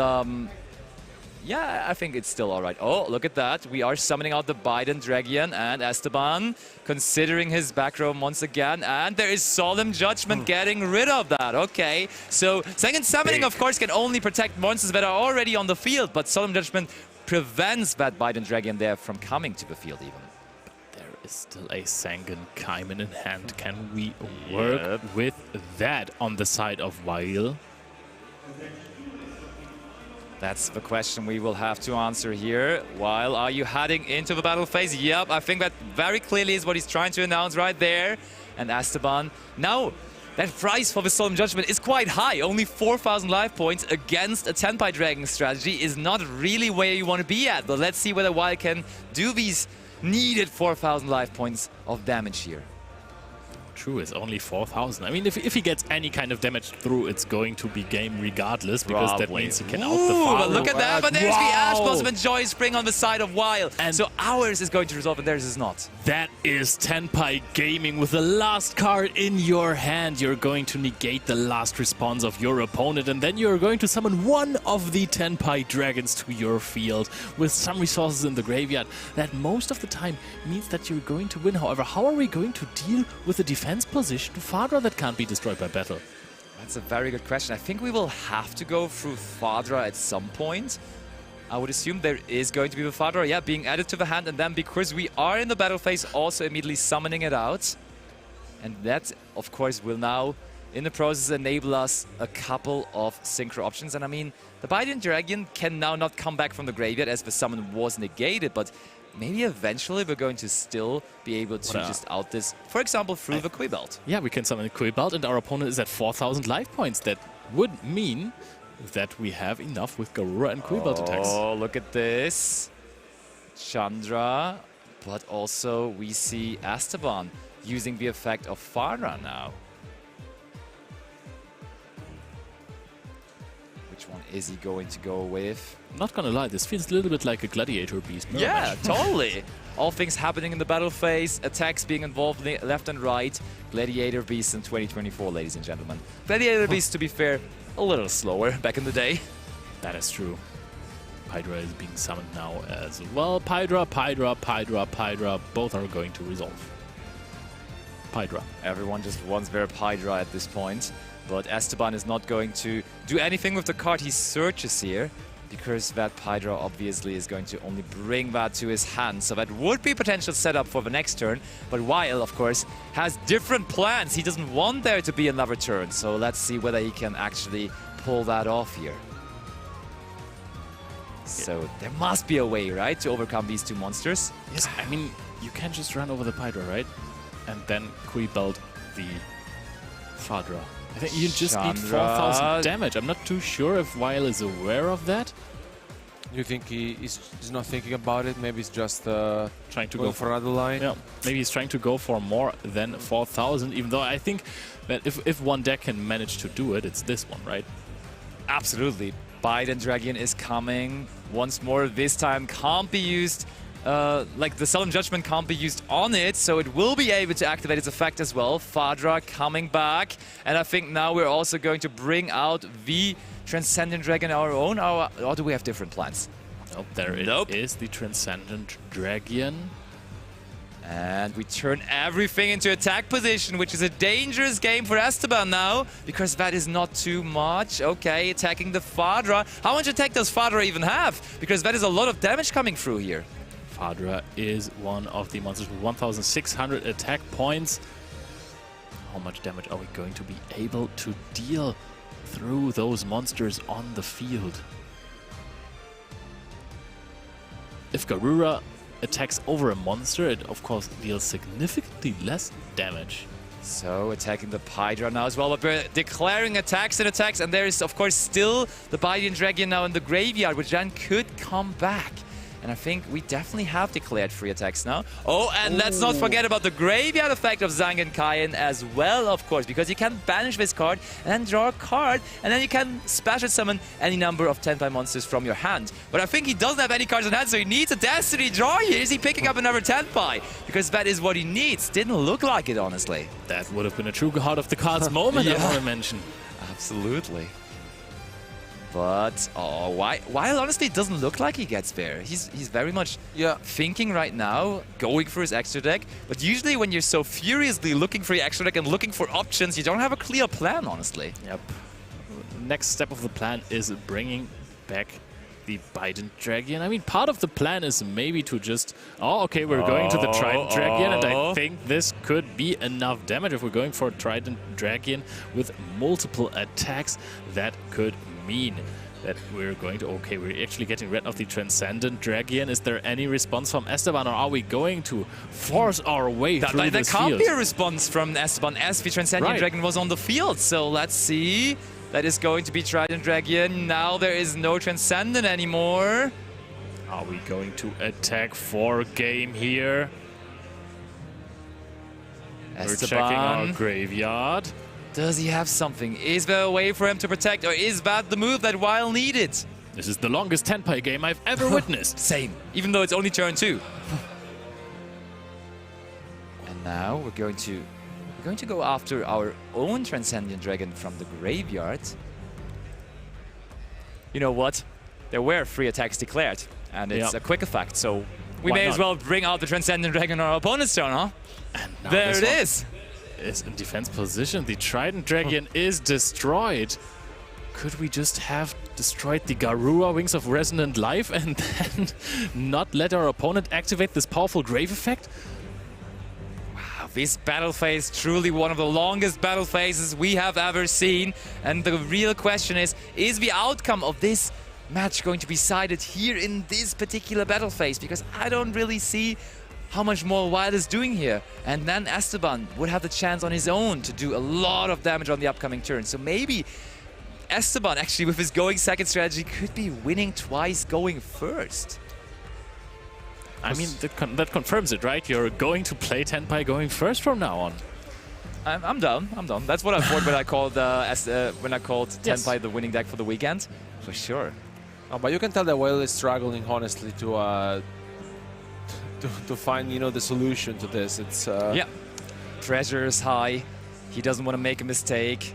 yeah, I think it's still all right. Oh, look at that. We are summoning out the Biden Dragian and Esteban, considering his back row once again. And there is Solemn Judgment getting rid of that. Okay, so Sengen Summoning, of course, can only protect monsters that are already on the field, but Solemn Judgment prevents that Biden Dragian there from coming to the field even. But there is still a Sengen Kaiman in hand. Can we work with that on the side of Weil? That's the question we will have to answer here. Weil, are you heading into the battle phase? Yep, I think that very clearly is what he's trying to announce right there. And Esteban, now that price for the Solemn Judgment is quite high. Only 4,000 life points against a Tenpai Dragon strategy is not really where you want to be at. But let's see whether Weil can do these needed 4,000 life points of damage here. True, it's only 4,000. I mean, if he gets any kind of damage through, it's going to be game regardless, because that means he can out the but look at that, but there's the Ash Blossom and Joy Spring on the side of Weil. And so ours is going to resolve and theirs is not. That is Tenpai Gaming with the last card in your hand. You're going to negate the last response of your opponent, and then you're going to summon one of the Tenpai Dragons to your field with some resources in the graveyard. That most of the time means that you're going to win. However, how are we going to deal with the defense position Fadra that can't be destroyed by battle? That's a very good question. I think we will have to go through Fadra at some point. I would assume there is going to be the Fadra, yeah, being added to the hand, and then because we are in the battle phase, also immediately summoning it out. And that, of course, will now, in the process, enable us a couple of synchro options. And I mean, the Biden Dragon can now not come back from the graveyard as the summon was negated, but maybe eventually we're going to still be able to just out this, for example, through the Quibelt. Yeah, we can summon a Quibelt, and our opponent is at 4,000 life points. That would mean that we have enough with Garura and Quibelt attacks. Oh, look at this. Chandra, but also we see Esteban using the effect of Fadra now. Which one is he going to go with? Not gonna lie, this feels a little bit like a Gladiator Beast. Yeah, totally. All things happening in the battle phase, attacks being involved left and right. Gladiator Beast in 2024, ladies and gentlemen. Gladiator Beast, to be fair, a little slower back in the day. That is true. Pydra is being summoned now as well. Pydra, both are going to resolve. Pydra. Everyone just wants their Pydra at this point. But Esteban is not going to do anything with the card he searches here, because that Pydra obviously is going to only bring that to his hand. So that would be potential setup for the next turn. But Weil, of course, has different plans. He doesn't want there to be another turn. So let's see whether he can actually pull that off here. So there must be a way, right, to overcome these two monsters? Yes, I mean, you can just run over the Pydra, right? And then Quibelt the Fadra. I think you just need 4,000 damage. I'm not too sure if Weil is aware of that. You think he's not thinking about it? Maybe he's just trying to go for another line? Yeah, maybe he's trying to go for more than 4,000, even though I think that if one deck can manage to do it, it's this one, right? Absolutely. Biden Dragon is coming once more. This time can't be used like the Solemn Judgment can't be used on it, so it will be able to activate its effect as well. Fadra coming back, and I think now we're also going to bring out the Transcendent Dragon our own, or do we have different plans? Nope, there it is, the Transcendent Dragon. And we turn everything into attack position, which is a dangerous game for Esteban now, because that is not too much. Okay, attacking the Fadra. How much attack does Fadra even have? Because that is a lot of damage coming through here. Fadra is one of the monsters with 1,600 attack points. How much damage are we going to be able to deal through those monsters on the field? If Garura attacks over a monster, it of course deals significantly less damage. So attacking the Hydra now as well, but we're declaring attacks and attacks, and there is of course still the Biden Dragon now in the graveyard, which then could come back. And I think we definitely have declared 3 attacks now. Oh, and let's not forget about the graveyard effect of Zangenkaien as well, of course, because you can banish this card and then draw a card, and then you can special summon any number of Tenpai monsters from your hand. But I think he doesn't have any cards in hand, so he needs a Destiny draw here. Is he picking up another Tenpai? Because that is what he needs. Didn't look like it, honestly. That would have been a true heart of the cards moment, I want to mention. Absolutely. But, oh, while honestly it doesn't look like he gets there. He's very much thinking right now, going for his extra deck. But usually when you're so furiously looking for your extra deck and looking for options, you don't have a clear plan, honestly. Yep. Next step of the plan is bringing back the Biden Dragon. I mean, part of the plan is maybe to just, okay, we're going to the Trident Dragon, and I think this could be enough damage. If we're going for a Trident Dragon with multiple attacks, that could mean that we're going to, okay, we're actually getting rid of the Transcendent Dragon. Is there any response from Esteban, or are we going to force our way through this field? There can't be a response from Esteban as the Transcendent Dragon was on the field. So let's see. That is going to be Trident Dragon. Now there is no Transcendent anymore. Are we going to attack for game here? Esteban. We're checking our graveyard. Does he have something? Is there a way for him to protect, or is that the move that Weil needed? This is the longest Tenpai game I've ever witnessed. Same, even though it's only turn 2. And now we're going to go after our own Transcendent Dragon from the graveyard. You know what? There were 3 attacks declared, and it's a quick effect, so we may as well bring out the Transcendent Dragon on our opponent's turn, huh? And now there it is. Is in defense position. The Trident Dragon is destroyed. Could we just have destroyed the Garura Wings of Resonant Life and then not let our opponent activate this powerful grave effect? Wow, this battle phase, truly one of the longest battle phases we have ever seen. And the real question is the outcome of this match going to be decided here in this particular battle phase? Because I don't really see how much more Wild is doing here. And then Esteban would have the chance on his own to do a lot of damage on the upcoming turn. So maybe Esteban, actually, with his going second strategy, could be winning twice going first. I mean, that confirms it, right? You're going to play Tenpai going first from now on. I'm down. That's what I thought when I called Tenpai the winning deck for the weekend. For sure. Oh, but you can tell that Whale is struggling, honestly, to find, the solution to this. It's yeah, pressure is high. He doesn't want to make a mistake,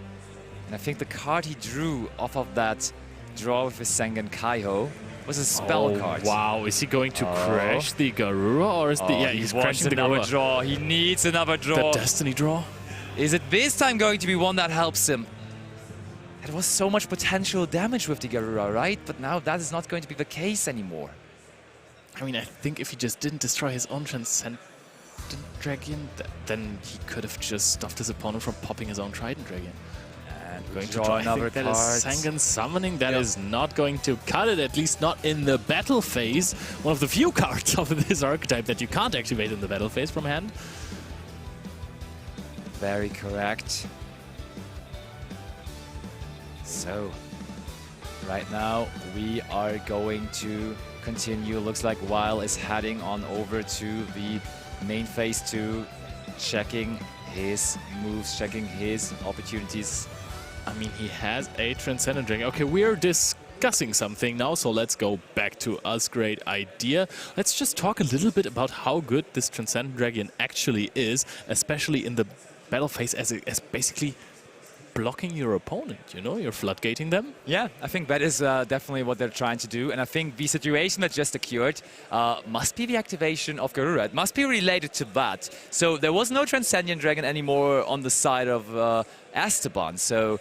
and I think the card he drew off of that draw with his Sengen Kaiho was a spell card. Wow, is he going to crash the Garura, or is he's crashing the Garura? Draw. He needs another draw. The Destiny draw. Is it this time going to be one that helps him? There was so much potential damage with the Garura, right? But now that is not going to be the case anymore. I mean, I think if he just didn't destroy his own Transcendent Dragon, then he could have just stopped his opponent from popping his own Trident Dragon. And going to draw another card. That is Sangan Summoning. That is not going to cut it, at least not in the battle phase. One of the few cards of this archetype that you can't activate in the battle phase from hand. Very correct. So, right now we are going to continue. Looks like Weil is heading on over to the main phase 2, checking his moves, checking his opportunities. I mean, he has a Transcendent Dragon. Okay, we're discussing something now, so let's go back to us. Great idea. Let's just talk a little bit about how good this Transcendent Dragon actually is, especially in the battle phase as basically blocking your opponent, you know, you're floodgating them. Yeah, I think that is definitely what they're trying to do. And I think the situation that just occurred must be the activation of Garura. It must be related to that. So there was no Transcendent Dragon anymore on the side of Esteban. So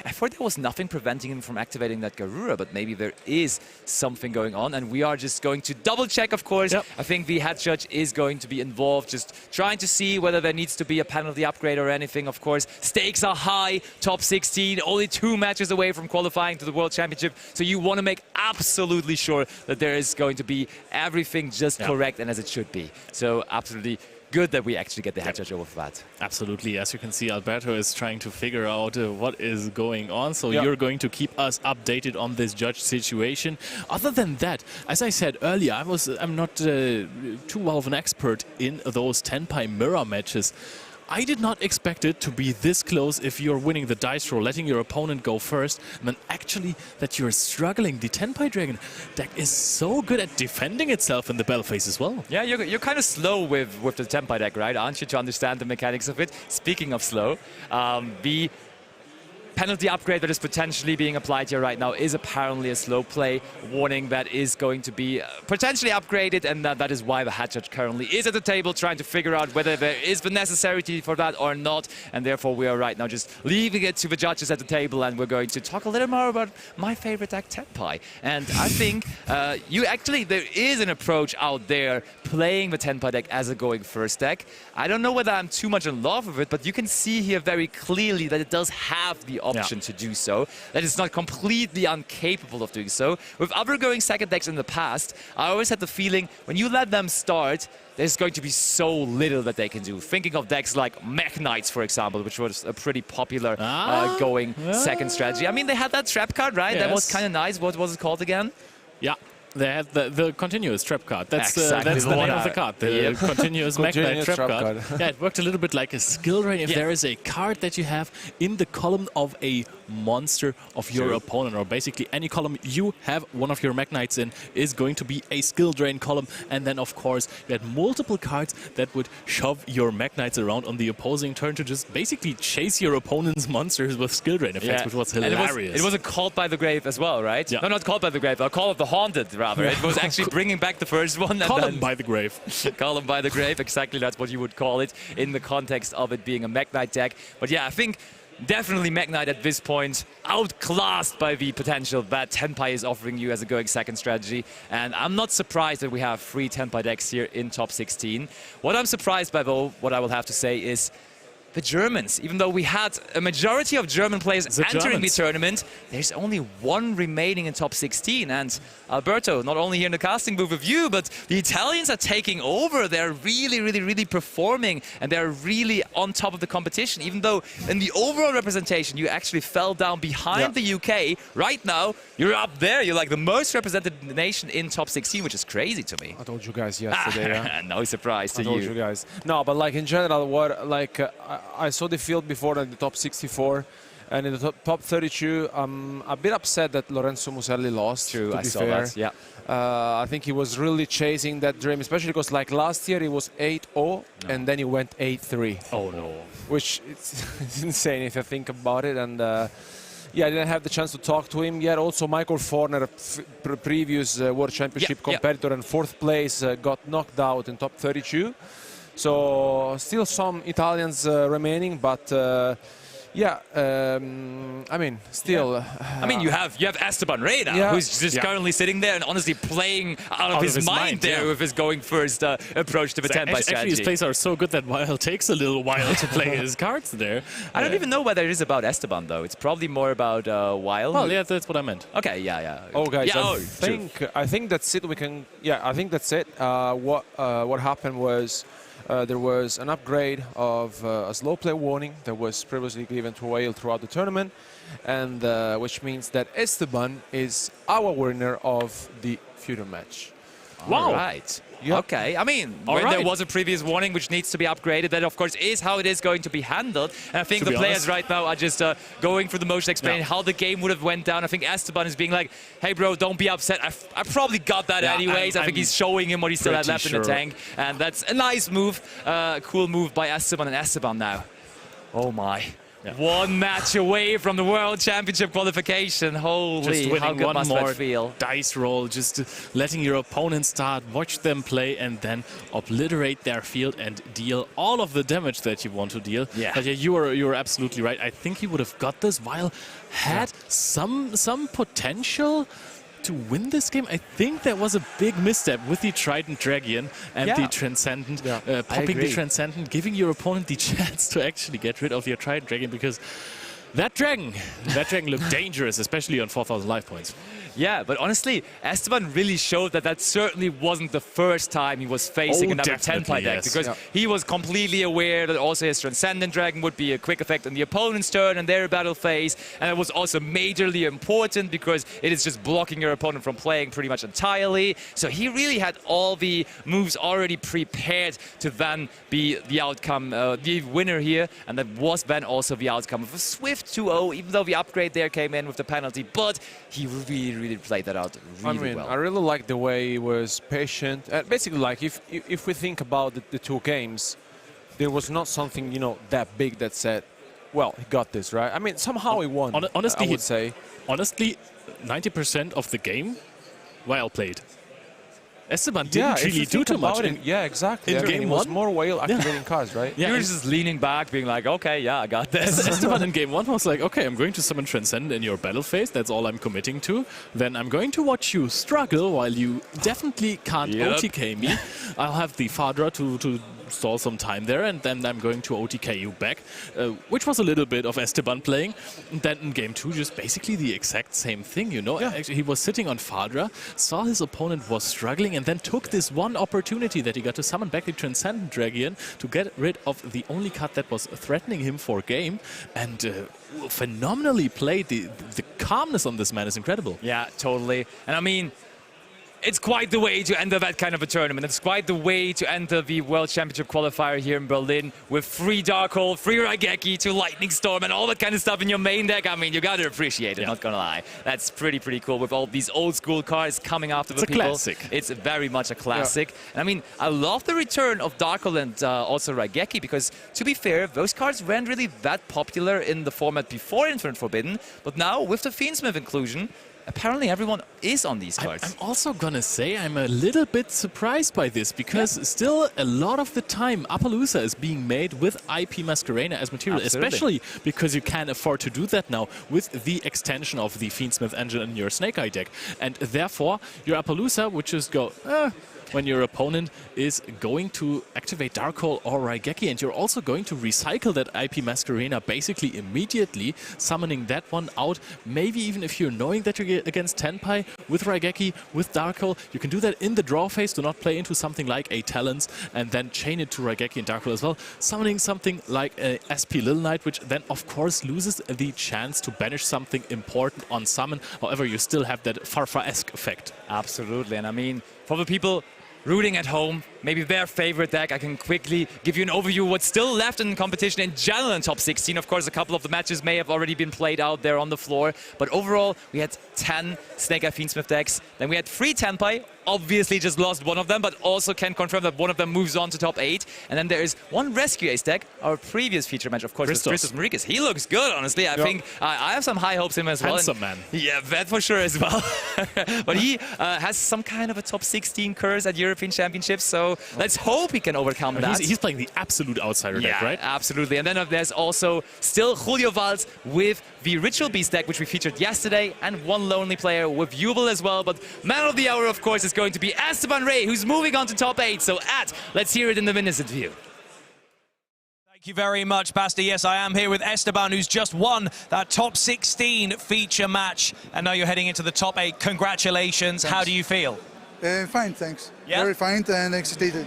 I thought there was nothing preventing him from activating that Garura, but maybe there is something going on, and we are just going to double check, of course. Yep. I think the head judge is going to be involved, just trying to see whether there needs to be a penalty upgrade or anything, of course. Stakes are high, top 16, only 2 matches away from qualifying to the World Championship, so you want to make absolutely sure that there is going to be everything just correct and as it should be. So absolutely good that we actually get the head judge over for that. Absolutely. As you can see, Alberto is trying to figure out what is going on. So you're going to keep us updated on this judge situation. Other than that, as I said earlier, I'm not too well of an expert in those Tenpai mirror matches. I did not expect it to be this close if you're winning the dice roll, letting your opponent go first, and then actually that you're struggling. The Tenpai Dragon deck is so good at defending itself in the battle phase as well. Yeah, you're kind of slow with the Tenpai deck, right? Aren't you, to understand the mechanics of it? Speaking of slow, the penalty upgrade that is potentially being applied here right now is apparently a slow play warning that is going to be potentially upgraded, and that is why the head judge currently is at the table trying to figure out whether there is the necessity for that or not, and therefore we are right now just leaving it to the judges at the table, and we're going to talk a little more about my favorite deck, Tenpai. And I think there is an approach out there playing the Tenpai deck as a going first deck. I don't know whether I'm too much in love with it, but you can see here very clearly that it does have the option to do so, that it's not completely incapable of doing so. With other going second decks in the past, I always had the feeling when you let them start, there's going to be so little that they can do. Thinking of decks like Mech Knights, for example, which was a pretty popular going second strategy. I mean, they had that trap card, right? Yes. That was kind of nice. What was it called again? Yeah. They had the continuous trap card. That's exactly the name of the card. The continuous Mech Knight trap card. Yeah, it worked a little bit like a skill drain. If there is a card that you have in the column of a monster of your opponent, or basically any column you have one of your Mech Knights in, is going to be a skill drain column. And then, of course, you had multiple cards that would shove your Mech Knights around on the opposing turn to just basically chase your opponent's monsters with skill drain effects, which was hilarious. And it was a Called by the Grave as well, right? Yeah. No, not Called by the Grave, a Call of the Haunted, rather. It was actually bringing back the first one. Call him by the grave. Call him by the grave, exactly, that's what you would call it in the context of it being a Mech Knight deck. But yeah, I think definitely Mech Knight at this point outclassed by the potential that Tenpai is offering you as a going second strategy. And I'm not surprised that we have 3 Tenpai decks here in top 16. What I'm surprised by, though, what I will have to say is the Germans. Even though we had a majority of German players entering the tournament, there's only 1 remaining in top 16. And Alberto, not only here in the casting booth with you, but the Italians are taking over. They're really, really, really performing, and they're really on top of the competition. Even though in the overall representation, you actually fell down behind the UK. Right now, you're up there. You're like the most represented nation in top 16, which is crazy to me. I told you guys yesterday. No surprise to you. I told you guys. No, but like in general, I saw the field before in the top 64, and in the top 32, I'm a bit upset that Lorenzo Muselli lost. True, I saw that, yeah. I think he was really chasing that dream, especially because like last year he was 8-0, and then he went 8-3. Oh no. Which it's insane if you think about it. And yeah, I didn't have the chance to talk to him yet. Also, Michael Forner, previous World Championship competitor and 4th place, got knocked out in top 32. So still some Italians remaining, but I mean, still. I mean, you have Esteban Rey now, who's just currently sitting there and honestly playing out of his mind there with his going first approach to the Tenpai strategy. Actually, his plays are so good that Weil takes a little while to play his cards there. I don't even know whether it is about Esteban, though. It's probably more about Weil. Well, yeah, that's what I meant. Okay, yeah. Oh, guys, I think that's it. We can. Yeah, I think that's it. What happened was. There was an upgrade of a slow play warning that was previously given to Weil throughout the tournament, and which means that Esteban is our winner of the future match. Wow. Right. Okay, I mean, there was a previous warning which needs to be upgraded. That, of course, is how it is going to be handled. And I think the players right now are just going through the motion, explaining how the game would have went down. I think Esteban is being like, hey, bro, don't be upset. I probably got that anyways. I think he's showing him what he still had left in the tank. And that's a nice move, cool move by Esteban. And Esteban now, oh my. One match away from the World Championship qualification. Holy, how good must that feel? Dice roll, just letting your opponent start, watch them play, and then obliterate their field and deal all of the damage that you want to deal. Yeah. But yeah, you were absolutely right. I think he would have got this while had some potential to win this game. I think there was a big misstep with the Trident Dragon and the Transcendent, popping the Transcendent, giving your opponent the chance to actually get rid of your Trident Dragon, because that dragon looked dangerous, especially on 4,000 life points. Yeah, but honestly, Esteban really showed that certainly wasn't the first time he was facing another 10-pie deck, because he was completely aware that also his Transcendent Dragon would be a quick effect on the opponent's turn and their battle phase, and it was also majorly important because it is just blocking your opponent from playing pretty much entirely. So he really had all the moves already prepared to then be the outcome, the winner here, and that was then also the outcome of a swift 2-0, even though the upgrade there came in with the penalty, but he really played that out really well. I really like the way he was patient. Basically, like if we think about the two games, there was not something, you know, that big that said, well, he got this, right? I mean, somehow he won. Honestly, I would say. Honestly, 90% of the game, well played. Esteban didn't really do too much. Yeah, exactly. In game one, was more whale activating cards, right? Yeah, he was just leaning back, being like, okay, yeah, I got this. Esteban in game one was like, okay, I'm going to summon Transcendent in your battle phase. That's all I'm committing to. Then I'm going to watch you struggle while you definitely can't OTK me. I'll have the Fadra to stall some time there, and then I'm going to OTK you back, which was a little bit of Esteban playing. And then in game two, just basically the exact same thing, you know. Actually, he was sitting on Fadra, saw his opponent was struggling, and then took this one opportunity that he got to summon back the Transcendent Dragon to get rid of the only card that was threatening him for game, and phenomenally played. The calmness on this man is incredible. Yeah, totally. And I mean, it's quite the way to enter that kind of a tournament. It's quite the way to enter the World Championship qualifier here in Berlin with free Darkhold, free Raigeki, to Lightning Storm and all that kind of stuff in your main deck. I mean, you gotta appreciate it, not gonna lie. That's pretty cool with all these old school cards coming after the people. It's a classic. It's very much a classic. And I mean, I love the return of Darkhold and also Raigeki, because to be fair, those cards weren't really that popular in the format before Infinite Forbidden, but now with the Fiendsmith inclusion, apparently everyone is on these cards. I'm also gonna say I'm a little bit surprised by this, because still a lot of the time Appaloosa is being made with IP Masquerena as material, especially because you can afford to do that now with the extension of the Fiendsmith engine in your Snake Eye deck. And therefore your Appaloosa would just go when your opponent is going to activate Darkhold or Raigeki, and you're also going to recycle that IP Masquerena basically immediately, summoning that one out. Maybe even if you're knowing that you're against Tenpai with Raigeki, with Darkhold, you can do that in the draw phase, do not play into something like a Talons, and then chain it to Raigeki and Darkhold as well, summoning something like a SP Little Knight, which then of course loses the chance to banish something important on summon. However, you still have that Farfa-esque effect. Absolutely, and I mean, for the people rooting at home, maybe their favorite deck, I can quickly give you an overview of what's still left in competition in general in top 16. Of course, a couple of the matches may have already been played out there on the floor, but overall, we had 10 Snake Eye Fiendsmith decks. Then we had 3 Tenpai, obviously just lost one of them, but also can confirm that one of them moves on to top 8. And then there is one Rescue Ace deck, our previous feature match, of course, with Christos Marikis. He looks good, honestly. I think I have some high hopes in him as well. Handsome man. Yeah, that for sure as well. But he has some kind of a top 16 curse at European Championships, so let's hope he can overcome that. He's playing the absolute outsider deck, right? Absolutely. And then there's also still Julio Valls with the Ritual Beast deck, which we featured yesterday, and one lonely player with Jubel as well. But man of the hour, of course, is going to be Esteban Rey, who's moving on to top 8. So let's hear it in the minutes view. Thank you very much, Pastor. Yes, I am here with Esteban, who's just won that top 16 feature match. And now you're heading into the top 8. Congratulations. Thanks. How do you feel? Fine, thanks. Yeah? Very fine and excited.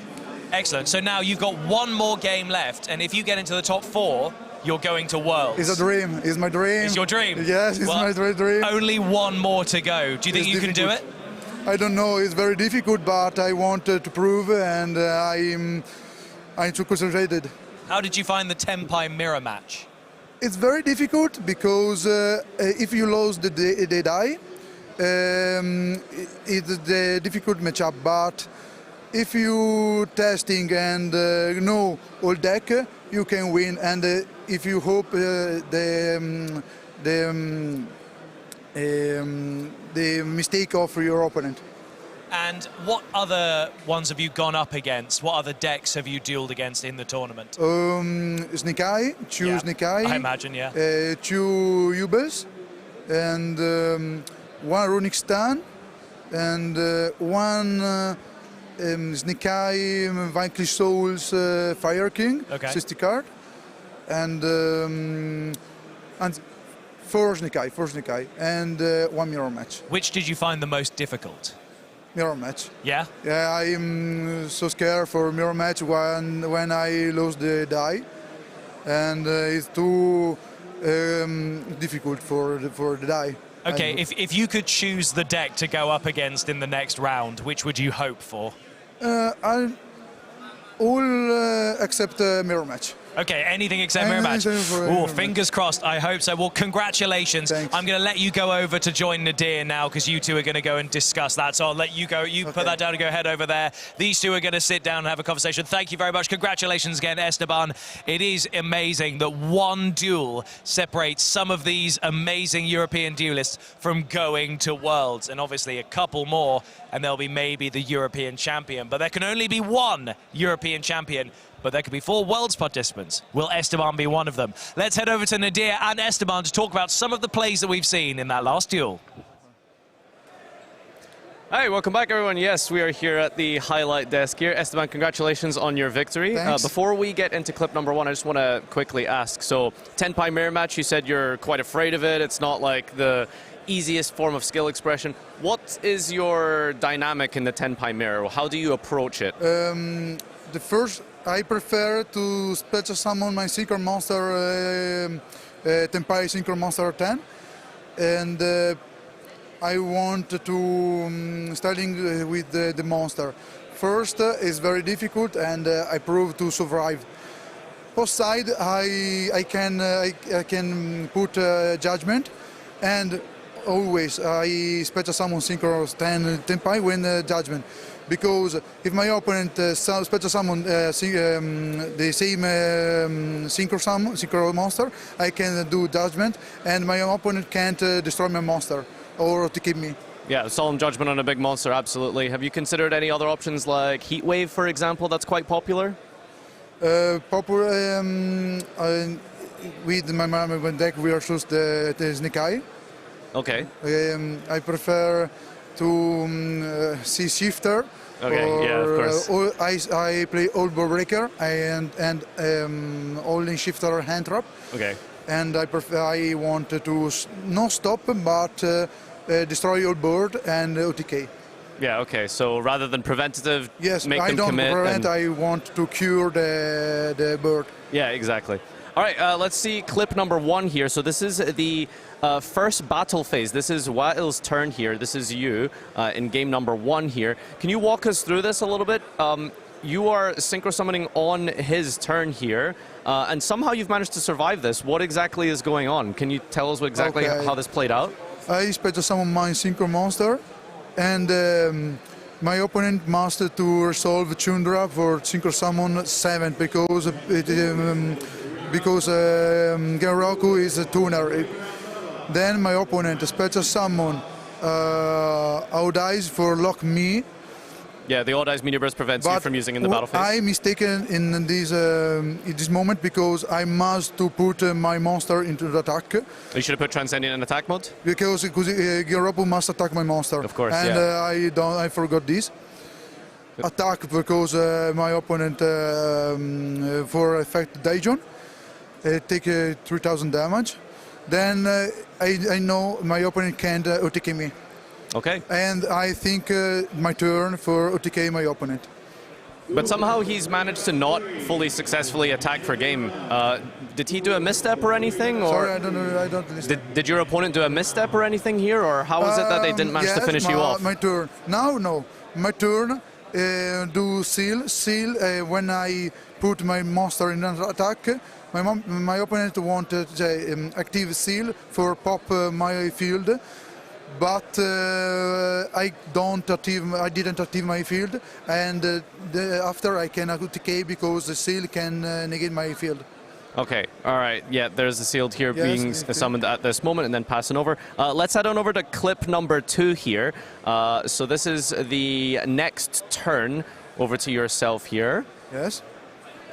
Excellent. So now you've got one more game left, and if you get into the top 4, you're going to Worlds. It's a dream. It's my dream. It's your dream? Yes, it's my dream. Only one more to go. Do you think you can do it? I don't know. It's very difficult, but I want to prove, and I'm too concentrated. How did you find the Tenpai mirror match? It's very difficult because if you lose the die, it's the difficult matchup. But if you testing and know all deck, you can win. And if you hope the mistake of your opponent. And what other ones have you gone up against? What other decks have you dueled against in the tournament? Snake Eye, Snake Eye. I imagine, yeah. 2 Ubers, and 1 Runic Stan, and 1 Snake Eye, Vanquish Souls, Fire King, Okay. 60 card, and 4 Snake Eye, and 1 mirror match. Which did you find the most difficult? Mirror match. Yeah? Yeah, I'm so scared for mirror match when I lose the die, and it's too difficult for the die. Okay, if you could choose the deck to go up against in the next round, which would you hope for? I'll all except mirror match. Okay, anything except mirror match. Oh, fingers crossed. I hope so. Well, congratulations. Thanks. I'm going to let you go over to join Nadir now because you two are going to go and discuss that. So I'll let you go. You put that down and go head over there. These two are going to sit down and have a conversation. Thank you very much. Congratulations again, Esteban. It is amazing that one duel separates some of these amazing European duelists from going to Worlds. And obviously a couple more, and there'll be maybe the European champion. But there can only be one European champion. But there could be 4 Worlds participants. Will Esteban be one of them? Let's head over to Nadir and Esteban to talk about some of the plays that we've seen in that last duel. Hi, welcome back, everyone. Yes, we are here at the highlight desk here. Esteban, congratulations on your victory. Before we get into clip number 1, I just want to quickly ask. So, Tenpai mirror match, you said you're quite afraid of it. It's not like the easiest form of skill expression. What is your dynamic in the Tenpai mirror? How do you approach it? The first, I prefer to special summon my Synchro Monster, Tenpai Synchro Monster 10, and I want to starting with the monster. First is very difficult, and I prove to survive. Post side, I can put judgment, and always I special summon Synchro 10 Tenpai when judgment. Because if my opponent special summon the same synchro monster, I can do judgment, and my opponent can't destroy my monster or to keep me. Yeah, solemn judgment on a big monster, absolutely. Have you considered any other options like Heat Wave, for example? That's quite popular. With my deck versus the Snake Eye. Okay. I prefer to see Shifter. Okay, yeah, of course. I play Old Board Breaker and All in Shifter Hand Trap. Okay. And I want to not stop, but destroy Old Board and OTK. Yeah, okay. So rather than preventative, yes, make them don't commit. Prevent. I want to cure the bird. Yeah, exactly. All right, let's see clip number 1 here. So this is the first battle phase. This is Wail's turn here. This is you in game number 1 here. Can you walk us through this a little bit? You are synchro summoning on his turn here, and somehow you've managed to survive this. What exactly is going on? Can you tell us exactly how this played out? I special summon my synchro monster, and my opponent must to resolve Chundra for synchro summon 7 because Genroku is a tuner. Then my opponent special summon Audize for lock me. Yeah, the Audize Meteor Burst prevents you from using in the battle phase. I mistaken in this moment because I must to put my monster into the attack. You should have put Transcendent in attack mode? Because Genroku must attack my monster. Of course, and yeah. I forgot this. Attack because my opponent for effect Daejon take 3000 damage. Then I know my opponent can't OTK me. Okay. And I think my turn for OTK my opponent. But somehow he's managed to not fully successfully attack for game. Did he do a misstep or anything? Or Sorry, I don't know. I don't listen. did your opponent do a misstep or anything here? Or how is it that they didn't manage to finish you off? My turn. Now, no. My turn. Do seal. When I put my monster in an attack, my opponent wanted active seal for pop my field. But I didn't active my field, and after I can OTK because the seal can negate my field. Okay, all right. Yeah, there's a sealed here being summoned at this moment and then passing over. Let's head on over to clip number 2 here. So this is the next turn over to yourself here. Yes.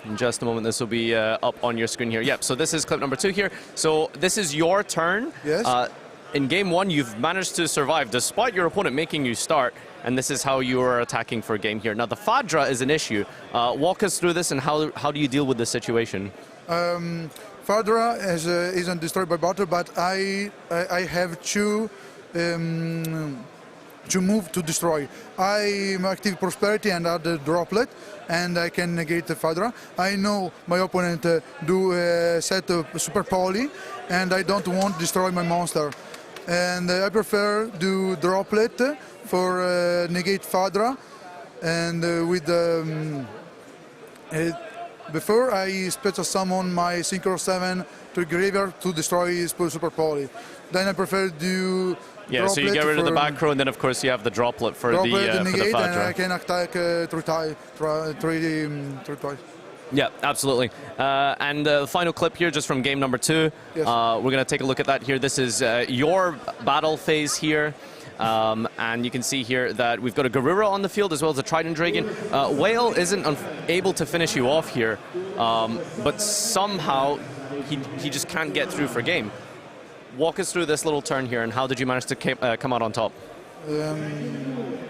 In just a moment, this will be up on your screen here. Yep, so this is clip number 2 here. So this is your turn. Yes. In game 1, you've managed to survive despite your opponent making you start, and this is how you are attacking for a game here. Now, the Fadra is an issue. Walk us through this and how do you deal with this situation? Fadra isn't destroyed by battle, but I have to move to destroy. I'm active prosperity and add a droplet, and I can negate the Fadra. I know my opponent do set a super poly, and I don't want to destroy my monster. And I prefer do droplet for negate Fadra, and before I special summon my Synchro 7 to graveyard to destroy his super poly. Then I prefer do yeah, so you get rid of the back row, and then of course you have the droplet for the negate, Fadra. and I can attack three twice. Yeah, absolutely. And the final clip here, just from game number 2. Yes. We're going to take a look at that here. This is your battle phase here. And you can see here that we've got a Garura on the field as well as a Trident Dragon. Whale isn't able to finish you off here, but somehow he just can't get through for game. Walk us through this little turn here, and how did you manage to come out on top?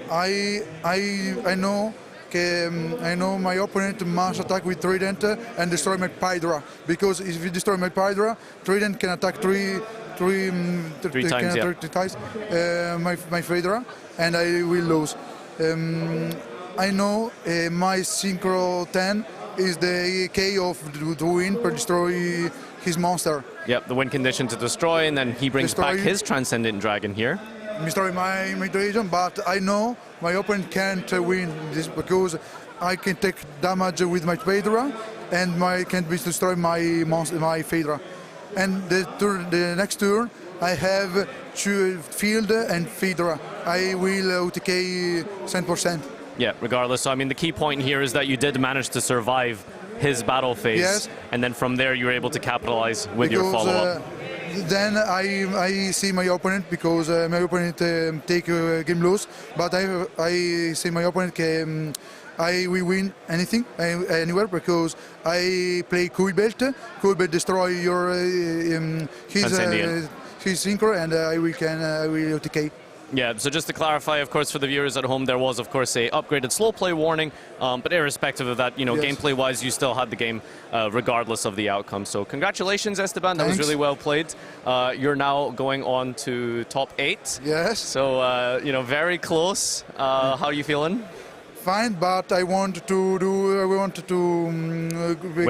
I know my opponent must attack with Trident and destroy my Pydra, because if you destroy my Pydra, Trident can attack three times my Phaedra, and I will lose. I know my Synchro 10 is the AK of the win per destroy his monster. Yep, the win condition to destroy, and then he brings back his Transcendent Dragon here. Destroy my Dragon, but I know my opponent can't win this because I can take damage with my Phaedra, and can destroy my monster, my Phaedra. And the next turn, I have Field and Phaedra. I will OTK 100%. Yeah, regardless. So, I mean, the key point here is that you did manage to survive his battle phase. Yes. And then from there, you were able to capitalize with your follow-up. Then I see my opponent, because my opponent take game loss, but I see my opponent I will win anything, anywhere, because I play Cool Belt. Cool Belt destroy your his synchro, and I will OTK. Yeah, so just to clarify, of course, for the viewers at home, there was, of course, a upgraded slow play warning, but irrespective of that, Yes. gameplay-wise, you still had the game regardless of the outcome. So congratulations, Esteban. That Thanks. was really well played. You're now going on to top 8. Yes. So, very close. How are you feeling? Fine, but I want to win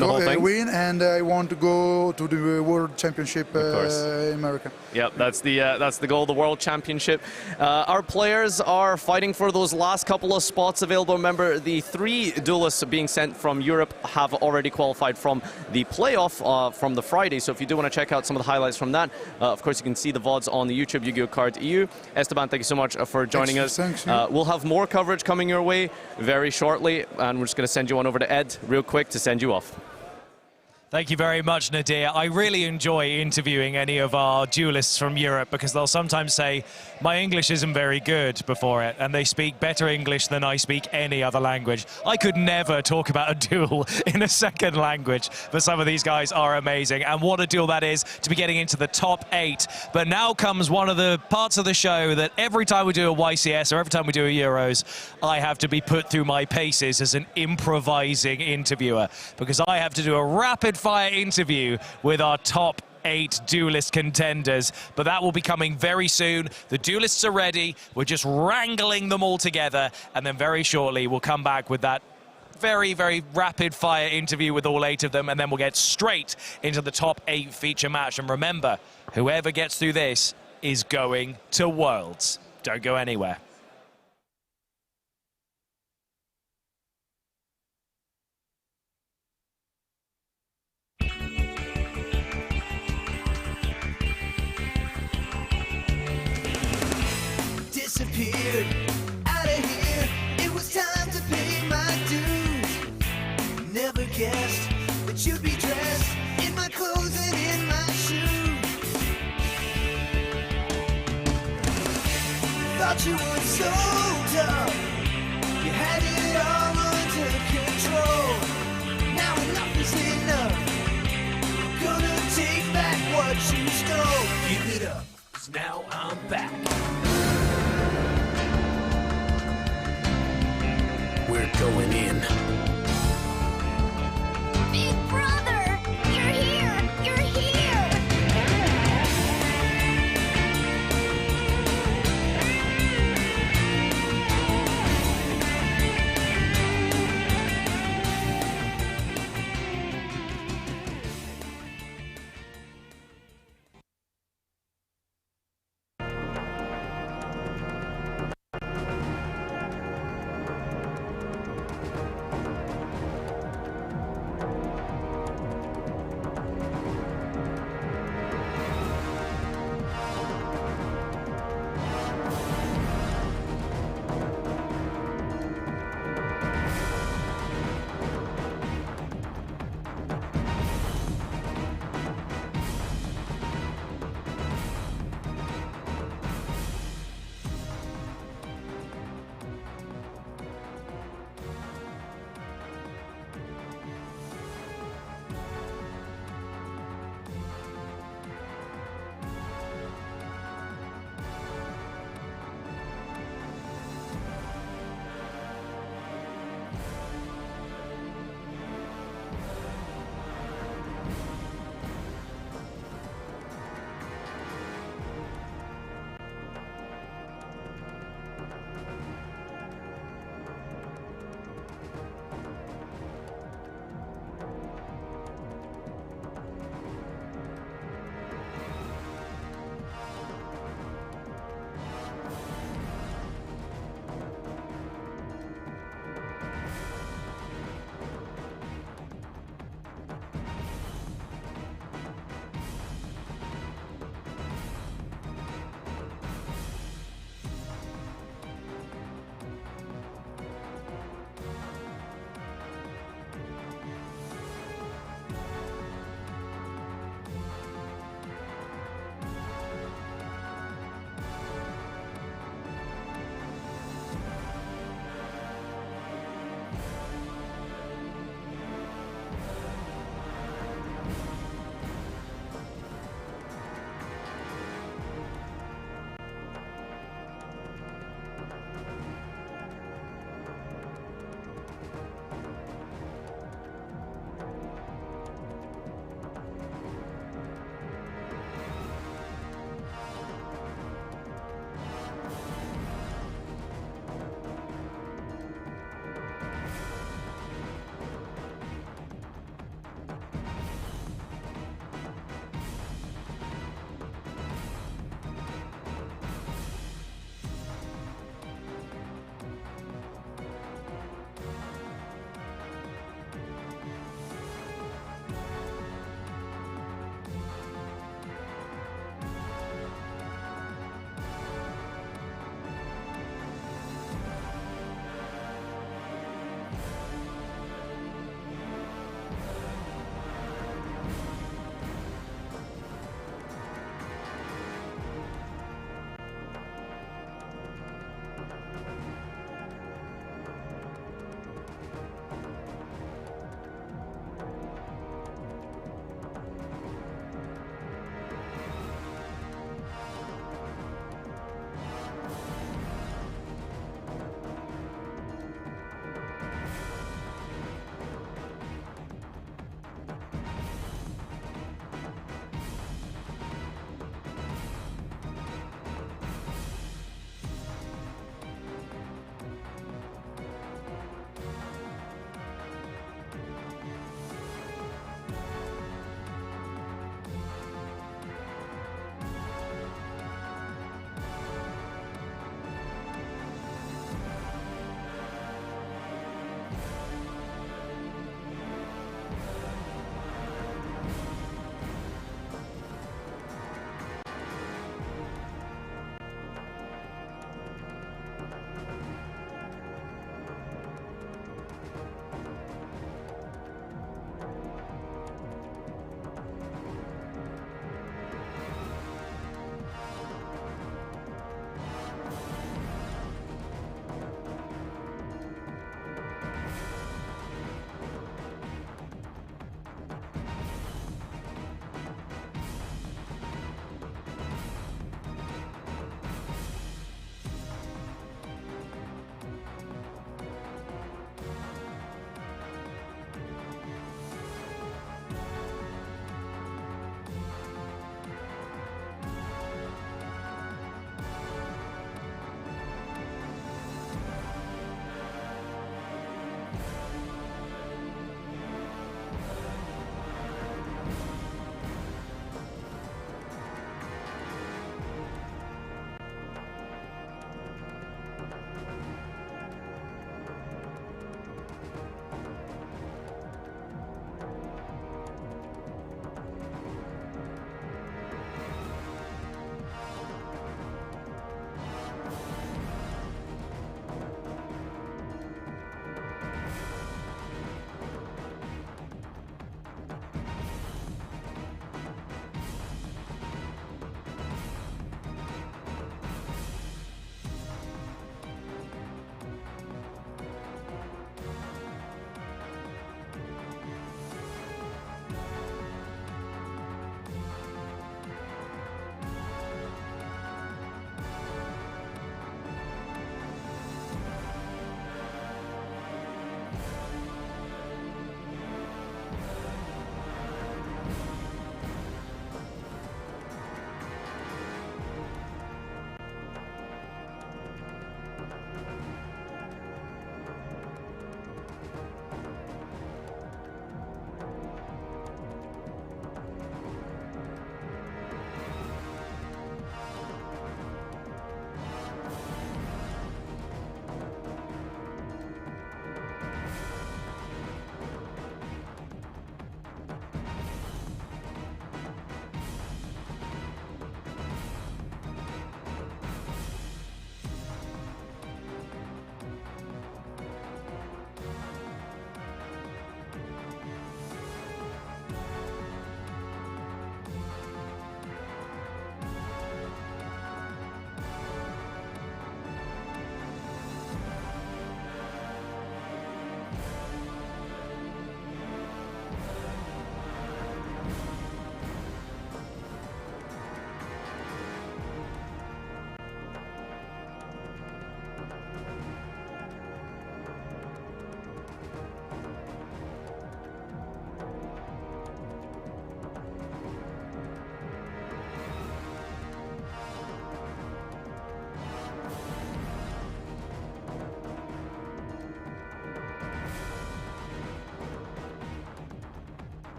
the whole thing? win, and I want to go to the World Championship in America. Yep, that's the goal, the World Championship. Our players are fighting for those last couple of spots available. Remember, the 3 duelists being sent from Europe have already qualified from the playoff from the Friday. So if you do want to check out some of the highlights from that, of course, you can see the VODs on the YouTube Yu-Gi-Oh! Card EU. Esteban, thank you so much for joining us. Thanks. We'll have more coverage coming your way very shortly, and we're just going to send you on over to Ed real quick to send you off. Thank you very much, Nadir. I really enjoy interviewing any of our duelists from Europe, because they'll sometimes say, my English isn't very good before it, and they speak better English than I speak any other language. I could never talk about a duel in a second language, but some of these guys are amazing. And what a duel that is, to be getting into the top 8. But now comes one of the parts of the show that every time we do a YCS or every time we do a Euros, I have to be put through my paces as an improvising interviewer, because I have to do a rapid fire interview with our top 8 duelist contenders, but that will be coming very soon. The duelists are ready. We're just wrangling them all together, and then very shortly we'll come back with that very, very rapid fire interview with all 8 of them, and then we'll get straight into the top 8 feature match. And remember, whoever gets through this is going to Worlds. Don't go anywhere. Disappeared out of here. It was time to pay my dues. Never guessed that you'd be dressed in my clothes and in my shoes. Thought you were so tough. You had it all under control. Now enough is enough. Gonna take back what you stole. Give it up, 'cause now I'm back. We're going in. Big brother! You're here! You're here!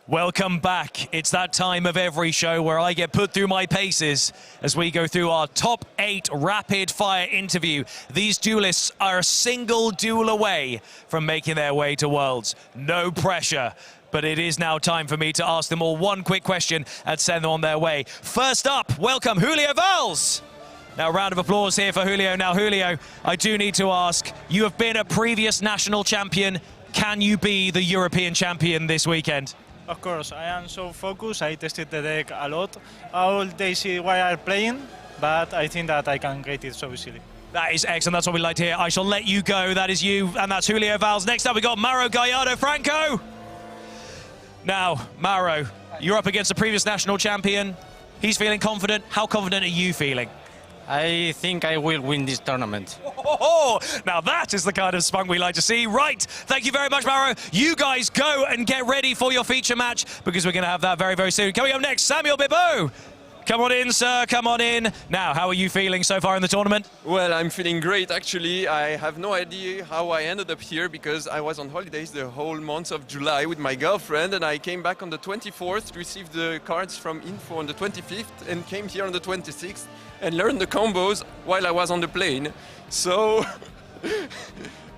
Welcome back. It's that time of every show where I get put through my paces as we go through our top 8 rapid fire interview. These duelists are a single duel away from making their way to Worlds. No pressure, but it is now time for me to ask them all one quick question and send them on their way. First up, welcome Julio Valls. Now, a round of applause here for Julio. Now, Julio, I do need to ask, you have been a previous national champion. Can you be the European champion this weekend? Of course, I am so focused. I tested the deck a lot. All they see why I'm playing, but I think that I can get it so easily. That is excellent. That's what we like to hear. I shall let you go. That is you, and that's Julio Valls. Next up, we got Mauro Gallardo Franco. Now, Mauro, you're up against the previous national champion. He's feeling confident. How confident are you feeling? I think I will win this tournament. Oh, now that is the kind of spunk we like to see. Right, thank you very much, Mauro. You guys go and get ready for your feature match because we're going to have that very, very soon. Coming up next, Samuel Bibot. Come on in, sir, come on in. Now, how are you feeling so far in the tournament? Well, I'm feeling great, actually. I have no idea how I ended up here because I was on holidays the whole month of July with my girlfriend, and I came back on the 24th, received the cards from Info on the 25th, and came here on the 26th and learned the combos while I was on the plane. So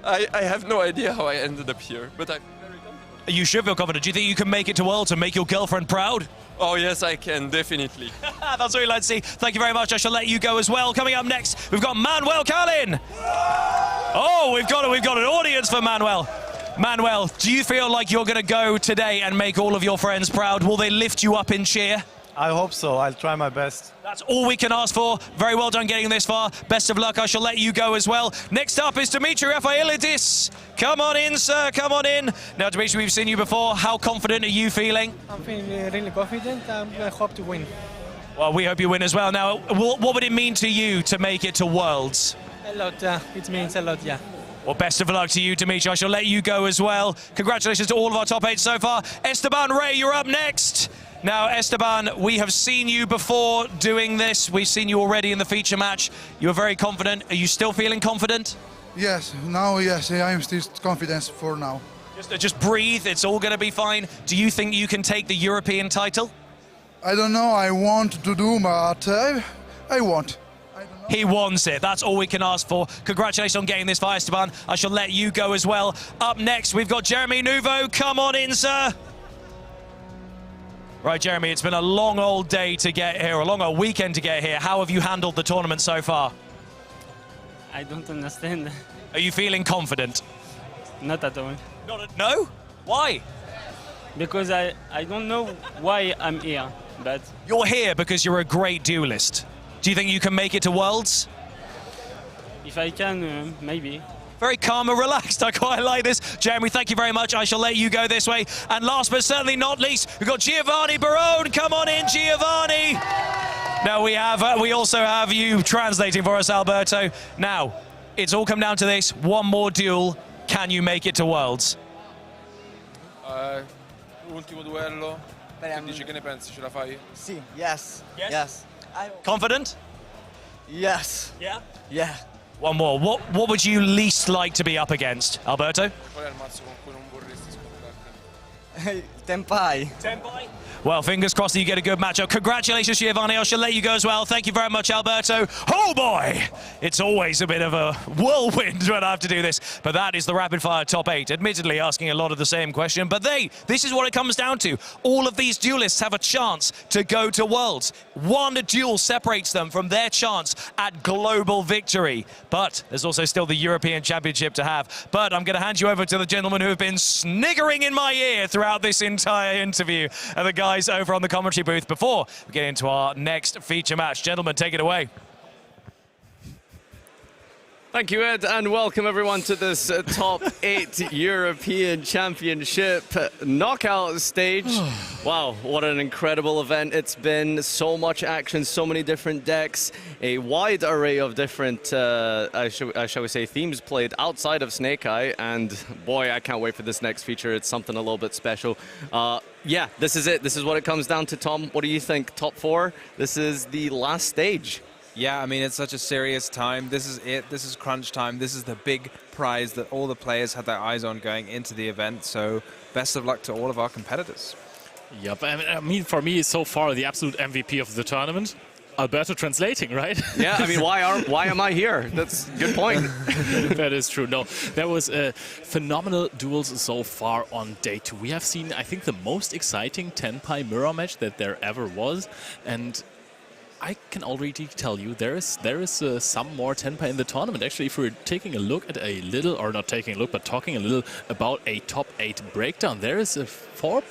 I have no idea how I ended up here, but I'm very confident. You should feel confident. Do you think you can make it to Worlds and make your girlfriend proud? Oh, yes, I can, definitely. That's what we like to see. Thank you very much. I shall let you go as well. Coming up next, we've got Manuel Carlin. Oh, we've got an audience for Manuel. Manuel, do you feel like you're going to go today and make all of your friends proud? Will they lift you up in cheer? I hope so. I'll try my best. That's all we can ask for. Very well done getting this far. Best of luck. I shall let you go as well. Next up is Dimitri Rafaelidis. Come on in, sir. Come on in. Now, Dimitri, we've seen you before. How confident are you feeling? I'm feeling really confident. I hope to win. Well, we hope you win as well. Now, what would it mean to you to make it to Worlds? A lot. It means a lot, yeah. Well, best of luck to you, Dimitri. I shall let you go as well. Congratulations to all of our top 8 so far. Esteban Rey, you're up next. Now, Esteban, we have seen you before doing this. We've seen you already in the feature match. You were very confident. Are you still feeling confident? Yes, now yes, I am still confident for now. Just breathe. It's all going to be fine. Do you think you can take the European title? I don't know. I want to do, but I want. He wants it. That's all we can ask for. Congratulations on getting this far, Esteban. I shall let you go as well. Up next, we've got Jeremy Nouveau. Come on in, sir. Right, Jeremy, it's been a long old day to get here, a long old weekend to get here. How have you handled the tournament so far? I don't understand. Are you feeling confident? Not at all. No? Why? Because I don't know why I'm here, but... You're here because you're a great duelist. Do you think you can make it to Worlds? If I can, maybe. Very calm and relaxed. I quite like this. Jeremy, thank you very much. I shall let you go this way. And last but certainly not least, we've got Giovanni Barone. Come on in, Giovanni. Now we also have you translating for us, Alberto. Now, it's all come down to this. One more duel. Can you make it to Worlds? Ultimo duello. Dici che ne pensi? Ce la fai? Sì, yes. Yes. Confident? Yes. Yeah? Yeah. One more. What would you least like to be up against, Alberto? Qual è il mazzo con cui non vorresti scontrarti? Tempai. Tempai? Well, fingers crossed that you get a good matchup. Congratulations, Giovanni. I shall let you go as well. Thank you very much, Alberto. Oh, boy! It's always a bit of a whirlwind when I have to do this. But that is the rapid-fire top 8. Admittedly, asking a lot of the same question. But this is what it comes down to. All of these duelists have a chance to go to Worlds. One duel separates them from their chance at global victory. But there's also still the European Championship to have. But I'm going to hand you over to the gentlemen who have been sniggering in my ear throughout this entire interview. And the guys over on the commentary booth before we get into our next feature match. Gentlemen, take it away. Thank you, Ed, and welcome everyone to this top 8 European Championship knockout stage. Wow, what an incredible event it's been. So much action, so many different decks, a wide array of different, shall we say, themes played outside of Snake Eye, and boy, I can't wait for this next feature. It's something a little bit special. Yeah, this is it. This is what it comes down to. Tom, what do you think? Top 4? This is the last stage. Yeah, I mean, it's such a serious time. This is it. This is crunch time. This is the big prize that all the players had their eyes on going into the event. So best of luck to all of our competitors. Yep, I mean, for me, so far, the absolute MVP of the tournament, Alberto translating, right? Yeah, I mean, why am I here? That's a good point. That is true. No, there was phenomenal duels so far on day 2. We have seen, I think, the most exciting Tenpai mirror match that there ever was, and I can already tell you there is some more Tenpai in the tournament. Actually, if we're taking a look at a little, or not taking a look, but talking a little about a top 8 breakdown, there is a 50%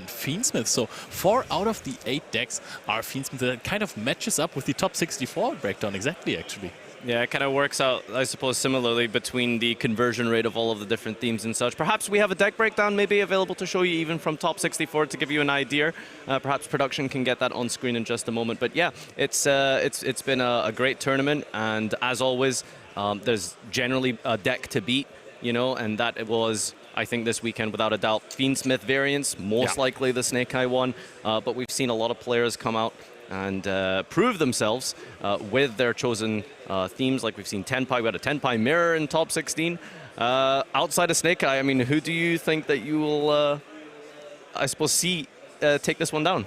Fiendsmith. So 4 out of the 8 decks are Fiendsmith. That kind of matches up with the top 64 breakdown exactly, actually. Yeah, it kind of works out, I suppose, similarly between the conversion rate of all of the different themes and such. Perhaps we have a deck breakdown maybe available to show you even from top 64 to give you an idea. Perhaps production can get that on screen in just a moment. But yeah, it's been a great tournament, and as always, there's generally a deck to beat, you know, and that it was, I think, this weekend without a doubt, Fiendsmith variants, most likely the Snake Eye one. But we've seen a lot of players come out and prove themselves with their chosen themes. Like we've seen Tenpai, we had a Tenpai mirror in top 16. Outside of Snake Eye, I mean, who do you think that you will, I suppose, see take this one down?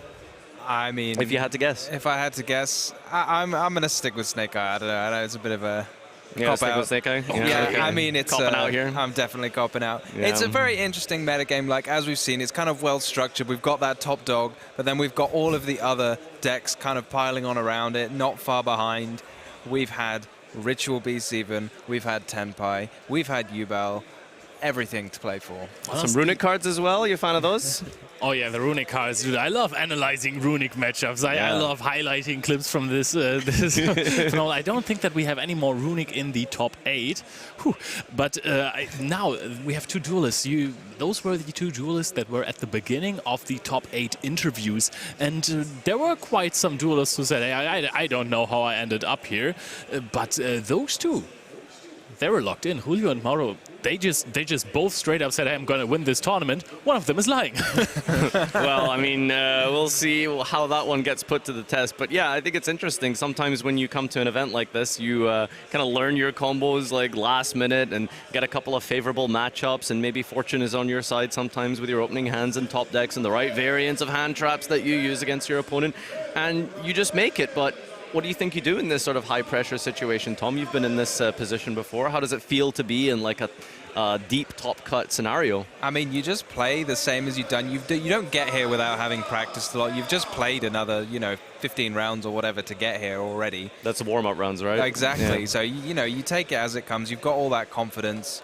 I mean, if you had to guess. If I had to guess, I'm going to stick with Snake Eye. I don't know. I know it's a bit of a Yeah, cop out. Snake Eye? Yeah, okay. I mean, it's copping out here. I'm definitely copping out. Yeah. It's a very interesting metagame. Like, as we've seen, it's kind of well structured. We've got that top dog, but then we've got all of the other decks kind of piling on around it, not far behind. We've had Ritual Beast even. We've had Tenpai. We've had Yubel. Everything to play for. Some runic cards as well. You a fan of those? Oh yeah, the runic cards, dude. I love analyzing runic matchups. I love highlighting clips from this. No, I don't think that we have any more runic in the top 8. Whew. But now we have 2 duelists. Those were the 2 duelists that were at the beginning of the top 8 interviews, and there were quite some duelists who said, hey, I don't know how I ended up here, but those 2. They were locked in. Julio and Mauro, they just both straight up said, hey, I'm going to win this tournament. One of them is lying. Well, I mean, we'll see how that one gets put to the test. But yeah, I think it's interesting. Sometimes when you come to an event like this, you kind of learn your combos like last minute and get a couple of favorable matchups, and maybe fortune is on your side sometimes with your opening hands and top decks and the right variants of hand traps that you use against your opponent, and you just make it. But what do you think you do in this sort of high-pressure situation, Tom? You've been in this position before. How does it feel to be in like a deep top-cut scenario? I mean, you just play the same as you've done. You don't get here without having practiced a lot. You've just played another, 15 rounds or whatever to get here already. That's the warm-up rounds, right? Exactly. Yeah. So, you take it as it comes. You've got all that confidence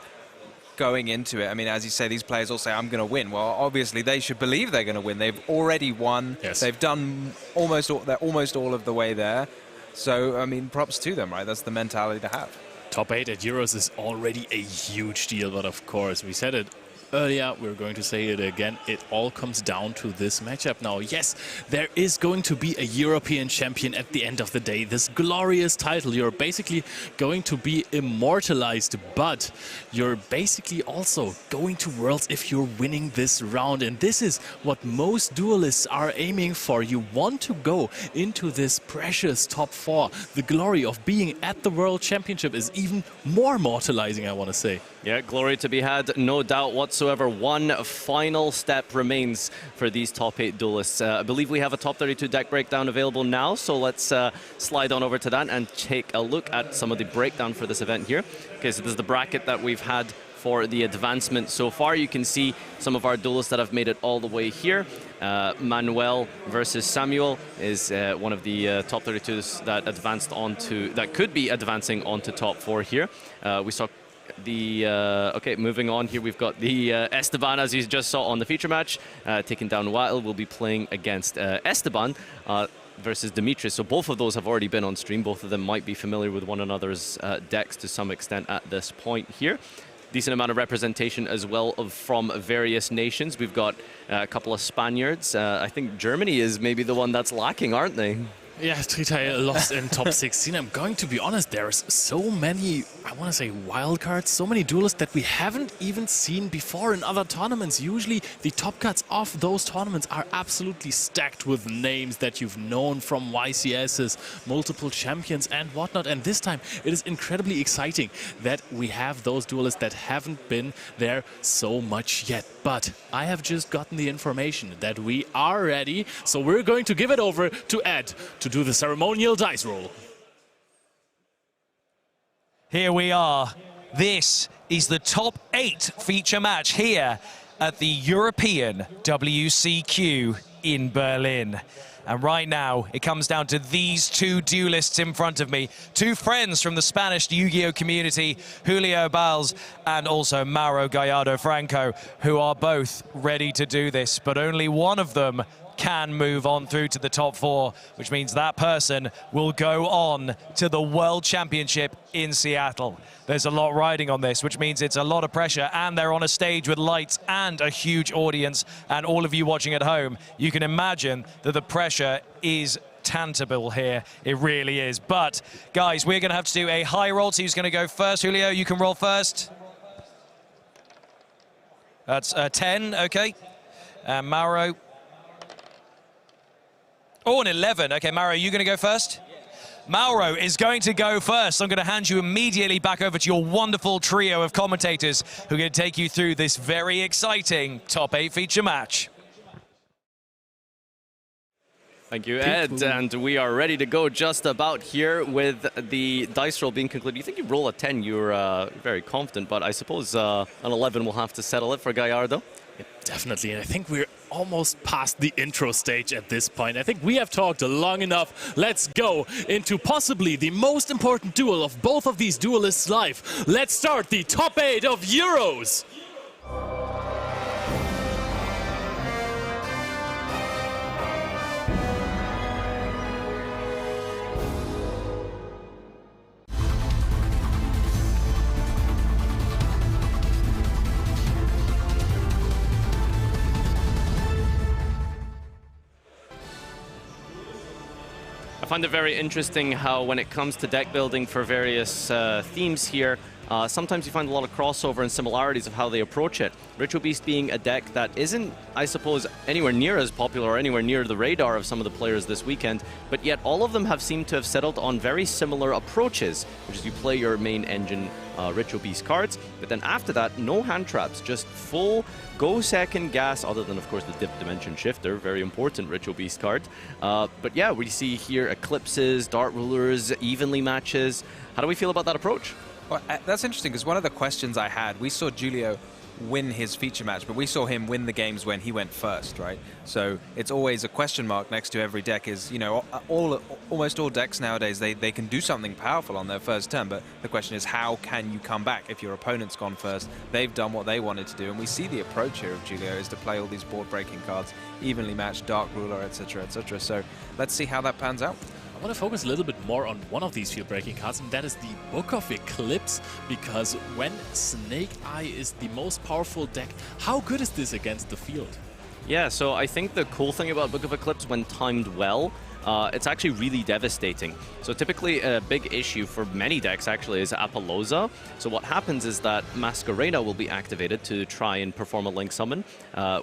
going into it. I mean, as you say, these players all say, I'm going to win. Well, obviously, they should believe they're going to win. They've already won. Yes. They've done almost all of the way there. So, I mean, props to them, right? That's the mentality to have. Top 8 at Euros is already a huge deal, but of course, we said it earlier, we're going to say it again, it all comes down to this matchup now. Yes, there is going to be a European champion at the end of the day. This glorious title, you're basically going to be immortalized, but you're basically also going to Worlds if you're winning this round. And this is what most duelists are aiming for. You want to go into this precious top 4. The glory of being at the World Championship is even more mortalizing, I want to say. Yeah, glory to be had, no doubt whatsoever. One final step remains for these top 8 duelists. I believe we have a top 32 deck breakdown available now, so let's slide on over to that and take a look at some of the breakdown for this event here. Okay, so this is the bracket that we've had for the advancement so far. You can see some of our duelists that have made it all the way here. Manuel versus Samuel is one of the top 32s that advanced onto, that could be advancing onto top 4 here. We saw okay, moving on here, we've got the Esteban, as you just saw on the feature match, taking down Wael. Will be playing against Esteban versus Dimitris. So both of those have already been on stream. Both of them might be familiar with one another's decks to some extent at this point here. Decent amount of representation as well from various nations. We've got a couple of Spaniards. I think Germany is maybe the one that's lacking, aren't they? Yeah, Tritai lost in top 16. I'm going to be honest, there's so many, I want to say wildcards, so many duelists that we haven't even seen before in other tournaments. Usually the top cuts of those tournaments are absolutely stacked with names that you've known from YCSs, multiple champions and whatnot. And this time it is incredibly exciting that we have those duelists that haven't been there so much yet. But I have just gotten the information that we are ready, so we're going to give it over to Ed to do the ceremonial dice roll. Here we are. This is the top 8 feature match here at the European WCQ in Berlin. And right now, it comes down to these two duelists in front of me. Two friends from the Spanish Yu-Gi-Oh community, Julio Balz and also Mauro Gallardo Franco, who are both ready to do this. But only one of them can move on through to the top 4, which means that person will go on to the World Championship in Seattle. There's a lot riding on this, which means it's a lot of pressure, and they're on a stage with lights and a huge audience. And all of you watching at home, you can imagine that the pressure is tangible here. It really is. But guys, we're going to have to do a high roll. So who's going to go first? Julio, you can roll first. That's 10, okay. And Mauro. Oh, an 11. Okay, Mauro, you going to go first? Mauro is going to go first. I'm going to hand you immediately back over to your wonderful trio of commentators who are going to take you through this very exciting top 8 feature match. Thank you, Ed. And we are ready to go just about here with the dice roll being concluded. You think you roll a 10, you're very confident, but I suppose an 11 will have to settle it for Gallardo. Definitely, and I think we're almost past the intro stage at this point. I think we have talked long enough. Let's go into possibly the most important duel of both of these duelists' life. Let's start the top 8 of Euros. I find it very interesting how when it comes to deck building for various themes here, sometimes you find a lot of crossover and similarities of how they approach it. Ritual Beast being a deck that isn't, I suppose, anywhere near as popular or anywhere near the radar of some of the players this weekend, but yet all of them have seemed to have settled on very similar approaches, which is you play your main engine Ritual Beast cards, but then after that, no hand traps, just full go second gas, other than, of course, the Dimension Shifter, very important Ritual Beast card. But yeah, we see here Eclipses, Dart Rulers, evenly matches. How do we feel about that approach? Well, that's interesting, because one of the questions I had, we saw Julio win his feature match, but we saw him win the games when he went first, right? So it's always a question mark next to every deck is, you know, almost all decks nowadays, they can do something powerful on their first turn, but the question is, how can you come back if your opponent's gone first? They've done what they wanted to do, and we see the approach here of Julio is to play all these board-breaking cards, evenly matched, Dark Ruler, etc., etc. So let's see how that pans out. I want to focus a little bit more on one of these field-breaking cards, and that is the Book of Eclipse, because when Snake Eye is the most powerful deck, how good is this against the field? Yeah, so I think the cool thing about Book of Eclipse, when timed well, it's actually really devastating. So typically a big issue for many decks actually is Apollousa. So what happens is that Masquerena will be activated to try and perform a Link Summon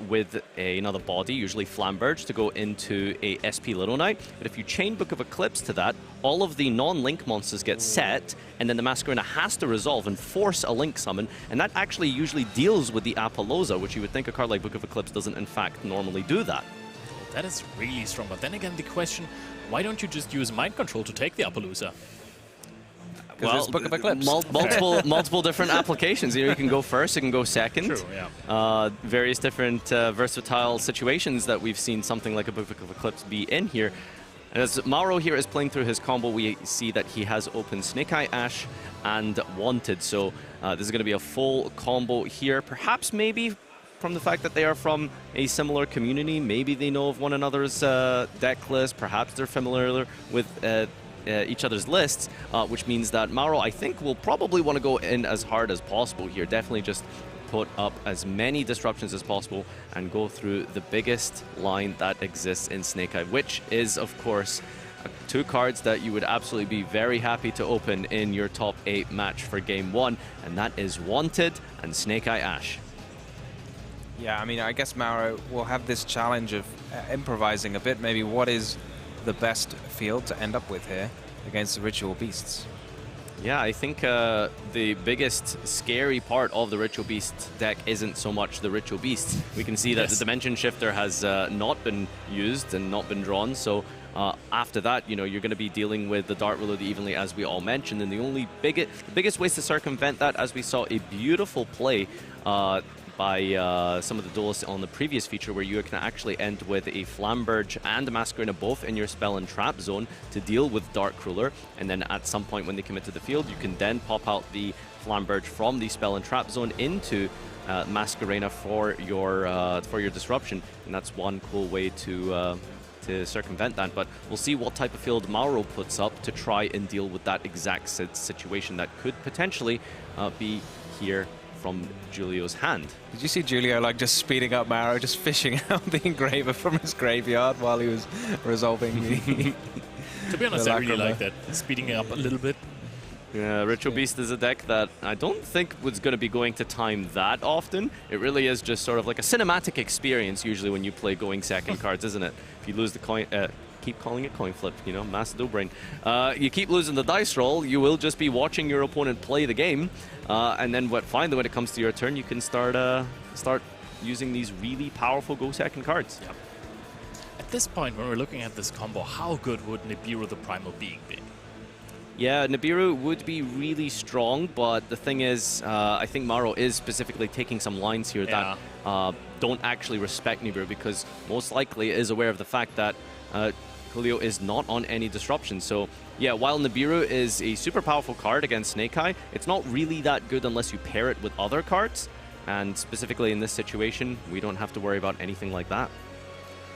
with another body, usually Flamberge, to go into a SP Little Knight. But if you chain Book of Eclipse to that, all of the non-Link monsters get set, and then the Masquerena has to resolve and force a Link Summon, and that actually usually deals with the Apollousa, which you would think a card like Book of Eclipse doesn't in fact normally do that. That is really strong, but then again the question, why don't you just use Mind Control to take the Appaloosa? Well, Book of Eclipse. multiple different applications. You know, you can go first, you can go second. True, yeah. Various different versatile situations that we've seen something like a Book of Eclipse be in here. And as Mauro here is playing through his combo, we see that he has open Snake Eye, Ash, and Wanted. So this is going to be a full combo here. Perhaps maybe from the fact that they are from a similar community, maybe they know of one another's deck list, perhaps they're familiar with each other's lists, which means that Mauro, I think, will probably want to go in as hard as possible here. Definitely just put up as many disruptions as possible and go through the biggest line that exists in Snake Eye, which is, of course, Two cards that you would absolutely be very happy to open in your top 8 match for Game 1, and that is Wanted and Snake Eye Ash. Yeah, I mean, I guess Mauro will have this challenge of improvising a bit. Maybe what is the best field to end up with here against the Ritual Beasts? Yeah, I think the biggest scary part of the Ritual Beast deck isn't so much the Ritual Beasts. We can see that the Dimension Shifter has not been used and not been drawn, so after that, you know, you're going to be dealing with the Dart Ruler, the Evenly, as we all mentioned, and the biggest ways to circumvent that, as we saw a beautiful play by some of the duelists on the previous feature, where you can actually end with a Flamberge and a Masquerena both in your spell and trap zone to deal with Dark Ruler, and then at some point when they commit to the field, you can then pop out the Flamberge from the spell and trap zone into Masquerena for your disruption, and that's one cool way to circumvent that. But we'll see what type of field Mauro puts up to try and deal with that exact situation that could potentially be here from Julio's hand. Did you see Julio like just speeding up Mauro, just fishing out the engraver from his graveyard while he was resolving the To be honest, I really like that, speeding it up a little bit. Yeah, Ritual Beast is a deck that I don't think was going to be going to time that often. It really is just sort of like a cinematic experience usually when you play going second cards, isn't it? If you lose the coin, keep calling it coin flip, you know, Macedo brain. You keep losing the dice roll, you will just be watching your opponent play the game, and then finally when it comes to your turn, you can start using these really powerful go second cards. Yep. At this point, when we're looking at this combo, how good would Nibiru the Primal Being be? Yeah, Nibiru would be really strong, but the thing is, I think Mauro is specifically taking some lines here that don't actually respect Nibiru, because most likely is aware of the fact that Julio is not on any disruption. So yeah, while Nibiru is a super powerful card against Snake Eye, it's not really that good unless you pair it with other cards. And specifically in this situation, we don't have to worry about anything like that.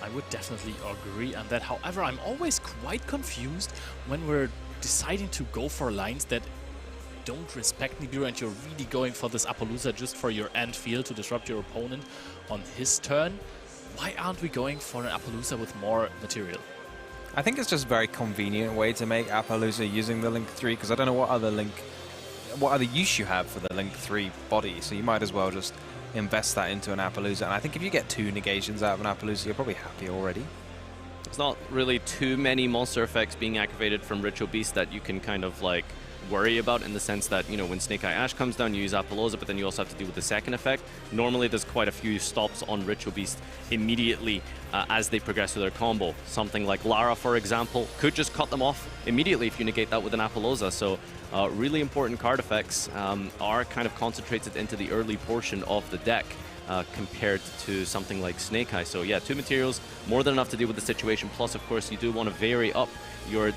I would definitely agree on that. However, I'm always quite confused when we're deciding to go for lines that don't respect Nibiru and you're really going for this Appaloosa just for your end field to disrupt your opponent on his turn. Why aren't we going for an Appaloosa with more material? I think it's just a very convenient way to make Appaloosa using the Link 3, because I don't know what other use you have for the Link 3 body, so you might as well just invest that into an Appaloosa. And I think if you get 2 negations out of an Appaloosa, you're probably happy already. There's not really too many monster effects being activated from Ritual Beast that you can kind of like worry about, in the sense that, you know, when Snake Eye Ash comes down, you use Appaloosa, but then you also have to deal with the second effect. Normally there's quite a few stops on Ritual Beast immediately as they progress through their combo. Something like Lara, for example, could just cut them off immediately if you negate that with an Appaloosa. So really important card effects are kind of concentrated into the early portion of the deck compared to something like Snake Eye. So yeah, 2 materials, more than enough to deal with the situation. Plus, of course, you do want to vary up your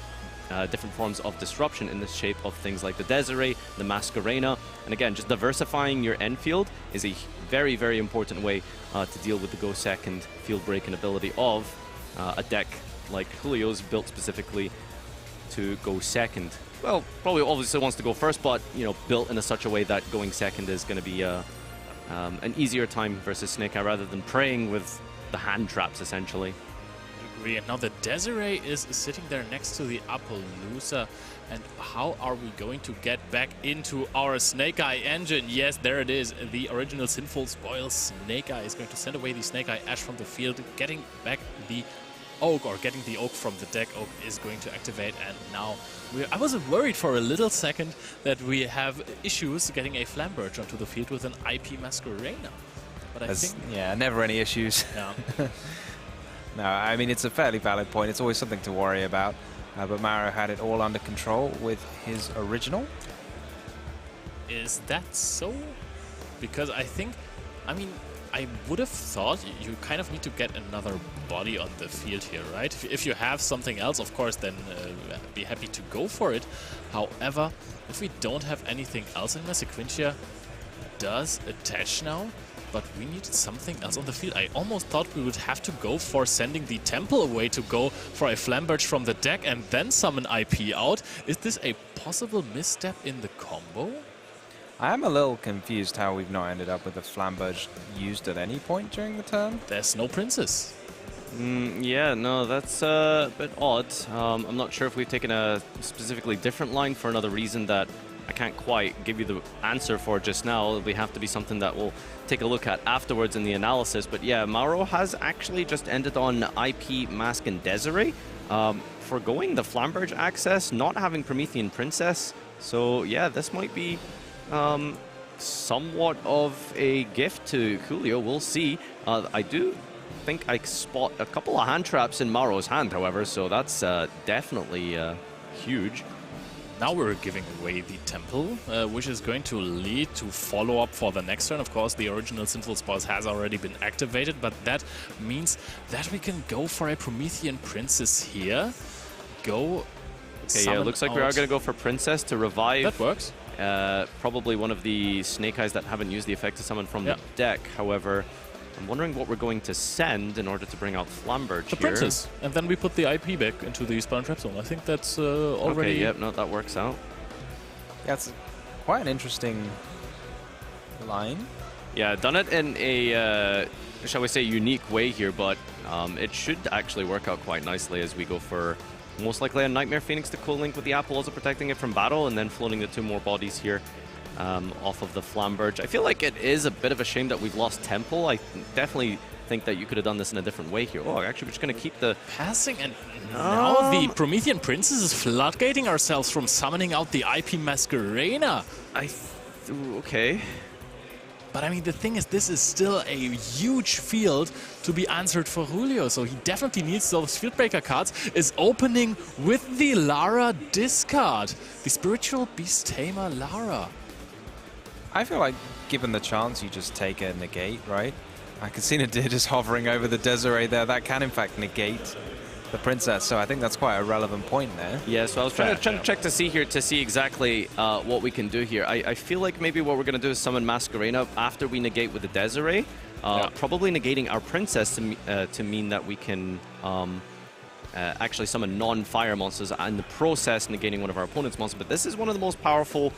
different forms of disruption in the shape of things like the Desiree, the Masquerena, and again, just diversifying your end field is a very, very important way to deal with the go second field breaking ability of a deck like Julio's, built specifically to go second. Well, probably obviously wants to go first, but you know, built in such a way that going second is going to be an easier time versus Snake Eye, rather than praying with the hand traps essentially. And now the Desiree is sitting there next to the Appaloosa. And how are we going to get back into our Snake Eye engine? Yes, there it is, the original Sinful Spoil. Snake Eye is going to send away the Snake Eye Ash from the field, getting back the Oak, or getting the Oak from the deck. Oak is going to activate, and now I was worried for a little second that we have issues getting a Flamberge onto the field with an IP Masquerena. But I think... Yeah, never any issues. Yeah. No, I mean, it's a fairly valid point. It's always something to worry about. But Mauro had it all under control with his original. Is that so? Because I think, I mean, I would have thought you kind of need to get another body on the field here, right? If you have something else, of course, then be happy to go for it. However, if we don't have anything else in Sequentia does attach now, but we need something else on the field. I almost thought we would have to go for sending the Temple away to go for a Flamberge from the deck and then summon IP out. Is this a possible misstep in the combo? I am a little confused how we've not ended up with the Flamberge used at any point during the turn. There's no Princess. Yeah, no, that's a bit odd. I'm not sure if we've taken a specifically different line for another reason that I can't quite give you the answer for just now. It'll have to be something that we'll take a look at afterwards in the analysis. But yeah, Mauro has actually just ended on IP, Mask, and Desiree. Forgoing the Flamberge access, not having Promethean Princess. So yeah, this might be somewhat of a gift to Julio. We'll see. I do think I spot a couple of hand traps in Mauro's hand, however, so that's definitely huge. Now we're giving away the temple, which is going to lead to follow-up for the next turn. Of course, the original Sinful Spoils has already been activated, but that means that we can go for a Promethean Princess here. Go. Okay, yeah, it looks like we are going to go for Princess to revive. That works. Probably one of the Snake Eyes that haven't used the effect to summon from the deck. However, I'm wondering what we're going to send in order to bring out Flamberge The here. Princess. And then we put the IP back into the Spawn Trap Zone. I think that's already... Okay, yep, no, that works out. That's quite an interesting line. Yeah, done it in a, shall we say, unique way here, but it should actually work out quite nicely as we go for most likely a Nightmare Phoenix to co-link with the Apple, also protecting it from battle, and then floating the 2 more bodies here off of the Flamberge. I feel like it is a bit of a shame that we've lost Temple. I definitely think that you could have done this in a different way here. Oh, actually, we're just going to keep the... Passing, and now the Promethean Princess is floodgating ourselves from summoning out the IP Masquerena. Okay. But I mean, the thing is, this is still a huge field to be answered for Julio, so he definitely needs those field breaker cards. Is opening with the Lara discard, the Spiritual Beast Tamer Lara. I feel like, given the chance, you just take a negate, right? I can see Nadir just hovering over the Desiree there. That can, in fact, negate the Princess, so I think that's quite a relevant point there. Yeah, so I was trying to check to see here to see exactly what we can do here. I feel like maybe what we're going to do is summon Masquerena after we negate with the Desiree, probably negating our Princess to mean that we can actually summon non-fire monsters, and in the process negating one of our opponent's monsters. But this is one of the most powerful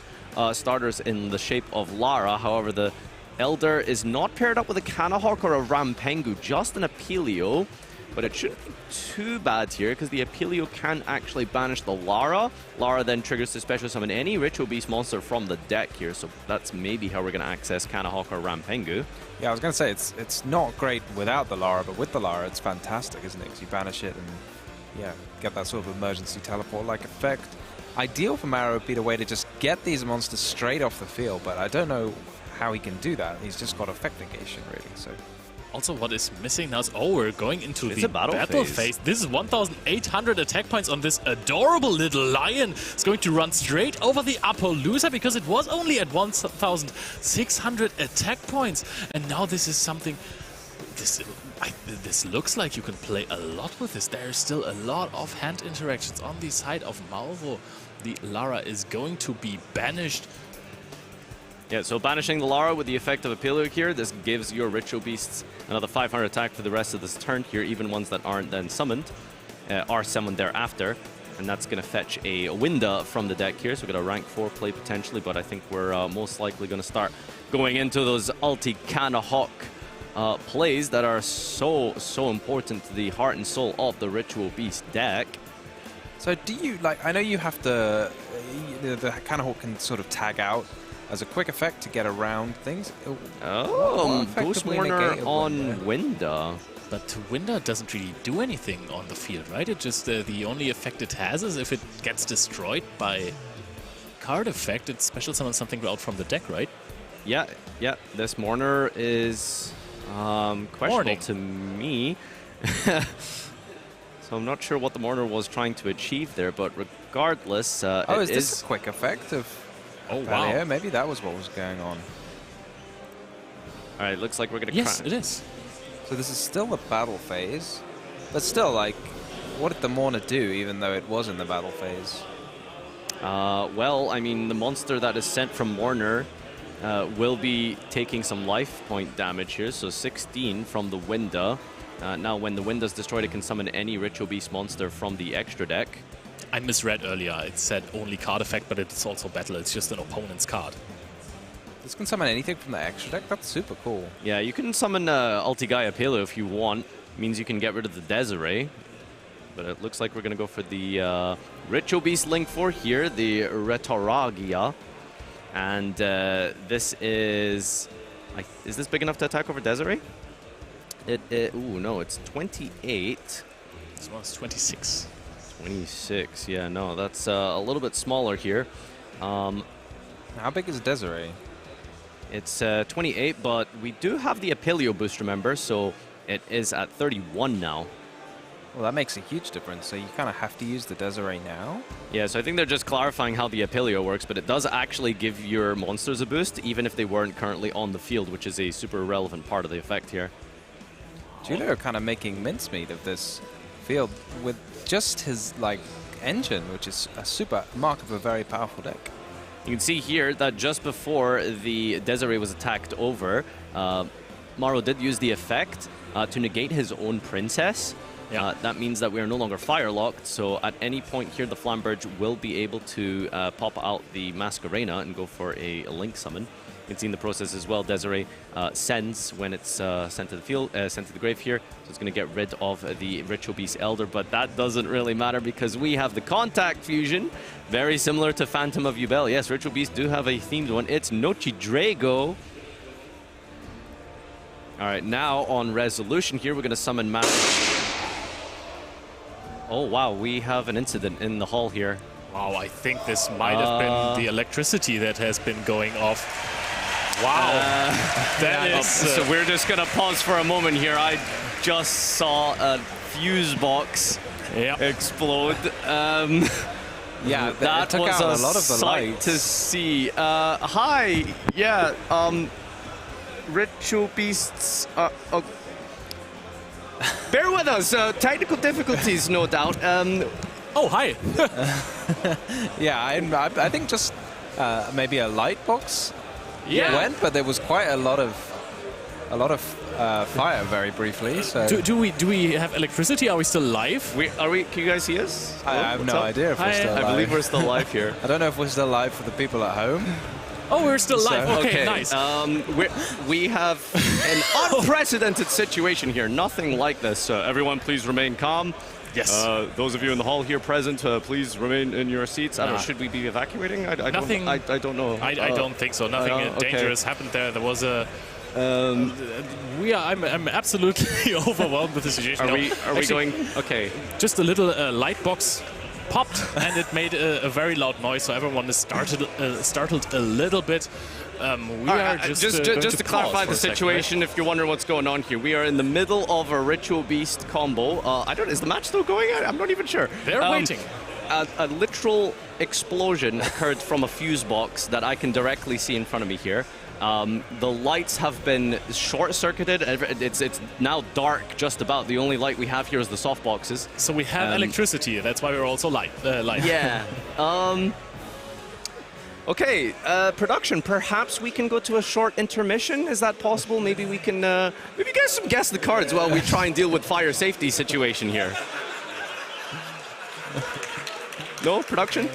starters in the shape of Lara. However, the Elder is not paired up with a Kanahawk or a Rampengu, just an Apelio. But it shouldn't be too bad here, because the Apelio can actually banish the Lara. Lara then triggers to special summon any Ritual Beast monster from the deck here, so that's maybe how we're going to access Kanahawk or Rampengu. Yeah, I was going to say, it's not great without the Lara, but with the Lara, it's fantastic, isn't it? Because you banish it and, yeah, get that sort of emergency teleport-like effect. Ideal for Maro would be the way to just get these monsters straight off the field, but I don't know how he can do that. He's just got effect negation, really, so... Also, what is missing now is, we're going into the battle phase. This is 1,800 attack points on this adorable little lion. It's going to run straight over the Appaloosa because it was only at 1,600 attack points. And now this is something... This looks like you can play a lot with this. There's still a lot of hand interactions on the side of Mauro. The Lara is going to be banished. Yeah, so banishing the Lara with the effect of Apelio here, this gives your Ritual Beasts another 500 attack for the rest of this turn here, even ones that aren't then summoned, are summoned thereafter. And that's going to fetch a Winda from the deck here, so we've got a rank 4 play potentially, but I think we're most likely going to start going into those Ulti Kanahawk plays that are so important to the heart and soul of the Ritual Beast deck. So do you, like, I know you have to, the Kanahawk can sort of tag out as a quick effect to get around things. Ghost Mourner on Winda. But Winda doesn't really do anything on the field, right? It just, the only effect it has is if it gets destroyed by card effect, it special summons something out from the deck, right? Yeah. This Mourner is questionable to me. So I'm not sure what the Mourner was trying to achieve there, but regardless, is this a quick effect of... Oh, wow. Yeah, maybe that was what was going on. All right, looks like we're going to... Yes, it is. So this is still the battle phase. But still, like, what did the Mourner do, even though it was in the battle phase? Well, I mean, the monster that is sent from Mourner will be taking some life point damage here, so 16 from the Winda. Now, when the Winda's destroyed, it can summon any Ritual Beast monster from the extra deck. I misread earlier. It said only card effect, but it's also battle. It's just an opponent's card. This can summon anything from the extra deck? That's super cool. Yeah, you can summon Ulti Gaia Apelio if you want. means you can get rid of the Desiree. But it looks like we're going to go for the Ritual Beast Link 4 here, the Retoragia. And this is this big enough to attack over Desiree? Ooh, no, it's 28. This one's 26. 26, yeah, no, that's a little bit smaller here. How big is Desiree? It's 28, but we do have the Apilio boost, remember, so it is at 31 now. Well, that makes a huge difference, so you kind of have to use the Desiree now? Yeah, so I think they're just clarifying how the Apilio works, but it does actually give your monsters a boost, even if they weren't currently on the field, which is a super relevant part of the effect here. Julio are kind of making mincemeat of this field with just his engine, which is a super mark of a very powerful deck. You can see here that just before the Desiree was attacked over, Maro did use the effect to negate his own princess. Yeah. That means that we are no longer fire locked, so at any point here the Flamberge will be able to pop out the Masquerena and go for a Link summon. You can see in the process as well, Desiree sends when it's sent to the field, sent to the grave here, so it's going to get rid of the Ritual Beast Elder, but that doesn't really matter because we have the Contact Fusion, very similar to Phantom of Yubel. Yes, Ritual Beasts do have a themed one. It's Nochi Drago. All right, now on Resolution here, we're going to summon Master. Oh, wow, we have an incident in the hall here. Wow, I think this might have been the electricity that has been going off. Wow, that is... So we're just going to pause for a moment here. I just saw a fuse box explode. Yeah, that took was out a lot of the sight lights. to see. Hi, yeah, Ritual Beasts... bear with us, technical difficulties, no doubt. Oh, hi. Yeah, I think just maybe a light box went, but there was quite a lot of fire very briefly. So do we have electricity? Are we still live? Can you guys see us? I have no idea if we're still live. I believe we're still live here. I don't know if we're still live for the people at home. Oh, we're still live. Okay, nice. We have an unprecedented situation here. Nothing like this. Everyone, please remain calm. Yes. Those of you in the hall here present, please remain in your seats. I don't know, should we be evacuating? I Nothing. don't know. I don't think so. Nothing dangerous happened there. There was a. I'm absolutely overwhelmed with the situation. Are we going? Okay. Just a little light box popped and it made a very loud noise, so everyone is startled a little bit. We are just to clarify the situation, if you're wondering what's going on here, we are in the middle of a Ritual Beast combo. Is the match still going? I'm not even sure. They're waiting. A literal explosion occurred from a fuse box that I can directly see in front of me here. The lights have been short-circuited. It's now dark just about. The only light we have here is the soft boxes. So we have electricity. That's why we're also light. Yeah. Okay, production, perhaps we can go to a short intermission. Is that possible? Maybe we can, maybe you guys guess the cards while we try and deal with fire safety situation here. No, production?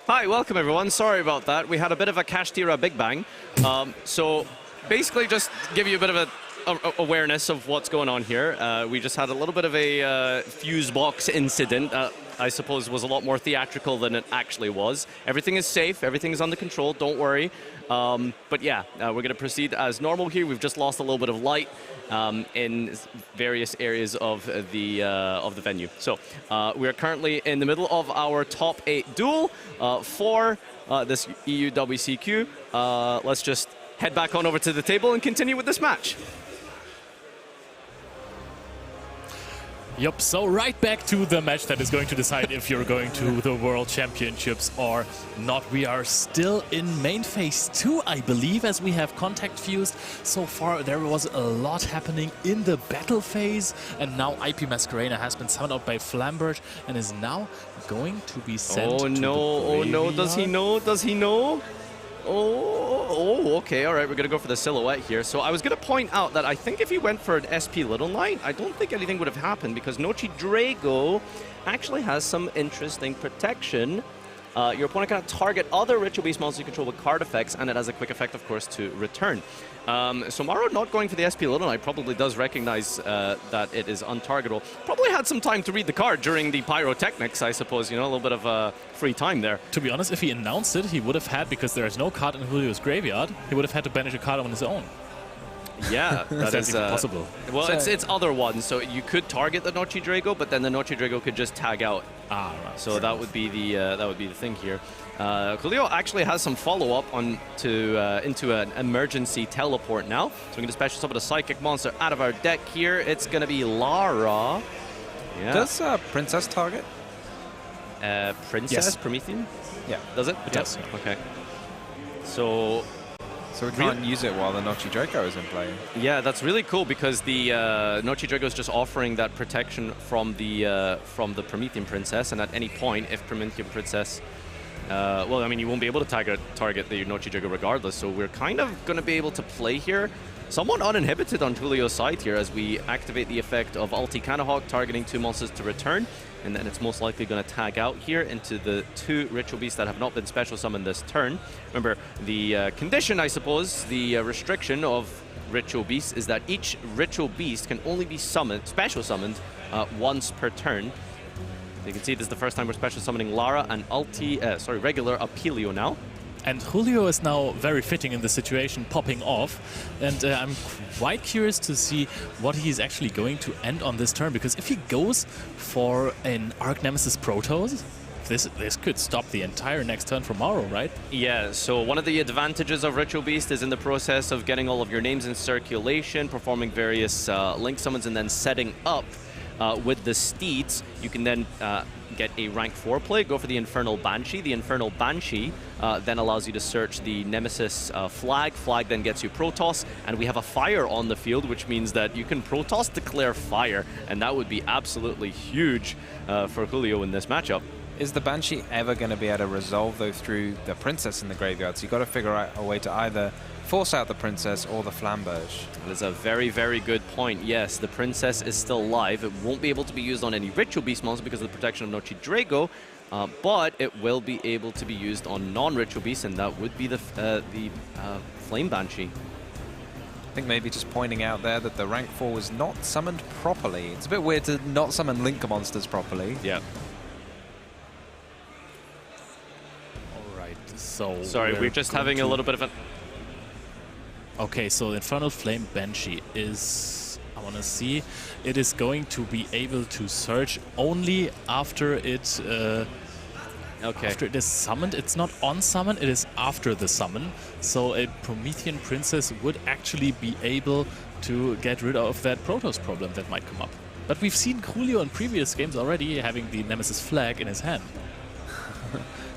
Hi, welcome everyone. Sorry about that. We had a bit of a Kashtira Big Bang. So basically just give you a bit of a awareness of what's going on here. We just had a little bit of a fuse box incident. I suppose was a lot more theatrical than it actually was. Everything is safe. Everything is under control. Don't worry. But yeah, we're going to proceed as normal here. We've just lost a little bit of light in various areas of the venue. So we are currently in the middle of our top 8 duel for this EU WCQ. Let's just head back on over to the table and continue with this match. Yep, so right back to the match that is going to decide if you're going to the World Championships or not. We are still in main phase 2, I believe, as we have contact fused. So far, there was a lot happening in the battle phase, and now IP Masquerena has been summoned out by Flambert and is now going to be sent to the graveyard. Does he know? Does he know? Oh, okay, all right, we're going to go for the silhouette here. So I was going to point out that I think if he went for an SP Little Knight, I don't think anything would have happened because Nochi Drago actually has some interesting protection. Your opponent cannot target other Ritual Beast monsters you control with card effects, and it has a quick effect, of course, to return. So Maro not going for the SP Little Knight probably does recognize that it is untargetable. Probably had some time to read the card during the pyrotechnics, I suppose, you know, a little bit of free time there. To be honest, if he announced it, he would have had, because there is no card in Julio's graveyard, he would have had to banish a card on his own. Yeah, that is possible. Well, it's other ones, so you could target the Nochi Drago, but then the Nochi Drago could just tag out. Ah, right. So that would be the thing here. Julio actually has some follow-up on into an emergency teleport now. So we're going to special summon a psychic monster out of our deck here. It's going to be Lara. Yeah. Does Princess target? Princess? Yes. Promethean? Yeah. Does it? It does. Okay. So we can't use it while the Nochi Draco is in play. Yeah, that's really cool because the Nochi Drago is just offering that protection from the Promethean Princess, and at any point, if Promethean Princess, well, I mean, you won't be able to target the Nochi Drago regardless. So we're kind of going to be able to play here somewhat uninhibited on Julio's side here as we activate the effect of Ulti Canahawk, targeting 2 monsters to return. And then it's most likely going to tag out here into the 2 Ritual Beasts that have not been special summoned this turn. Remember, the condition, I suppose, the restriction of Ritual Beasts is that each Ritual Beast can only be summoned, special summoned, once per turn. You can see this is the first time we're special summoning Lara and regular Apelio now. And Julio is now very fitting in the situation, popping off. And I'm quite curious to see what he's actually going to end on this turn, because if he goes for an Arch Nemesis Protoss, this could stop the entire next turn for Maro, right? Yeah, so one of the advantages of Ritual Beast is in the process of getting all of your names in circulation, performing various link summons, and then setting up with the steeds. You can then get a rank 4 play, go for the Infernal Banshee. The Infernal Banshee then allows you to search the Nemesis flag. Flag then gets you Protoss, and we have a fire on the field, which means that you can Protoss declare fire, and that would be absolutely huge for Julio in this matchup. Is the Banshee ever going to be able to resolve, though, through the Princess in the graveyard? So you've got to figure out a way to either force out the Princess or the Flamberge. That is a very, very good point. Yes, the Princess is still live. It won't be able to be used on any Ritual Beast monster because of the protection of Nochi Drago, but it will be able to be used on non-Ritual Beasts, and that would be the Flame Banshee. I think maybe just pointing out there that the rank 4 was not summoned properly. It's a bit weird to not summon Link monsters properly. Yeah. So sorry, we're just having a little bit of a... Okay, so Infernal Flame Banshee is... I want to see. It is going to be able to search only after it... After it is summoned. It's not on summon, it is after the summon. So a Promethean Princess would actually be able to get rid of that Protoss problem that might come up. But we've seen Julio in previous games already having the Nemesis flag in his hand.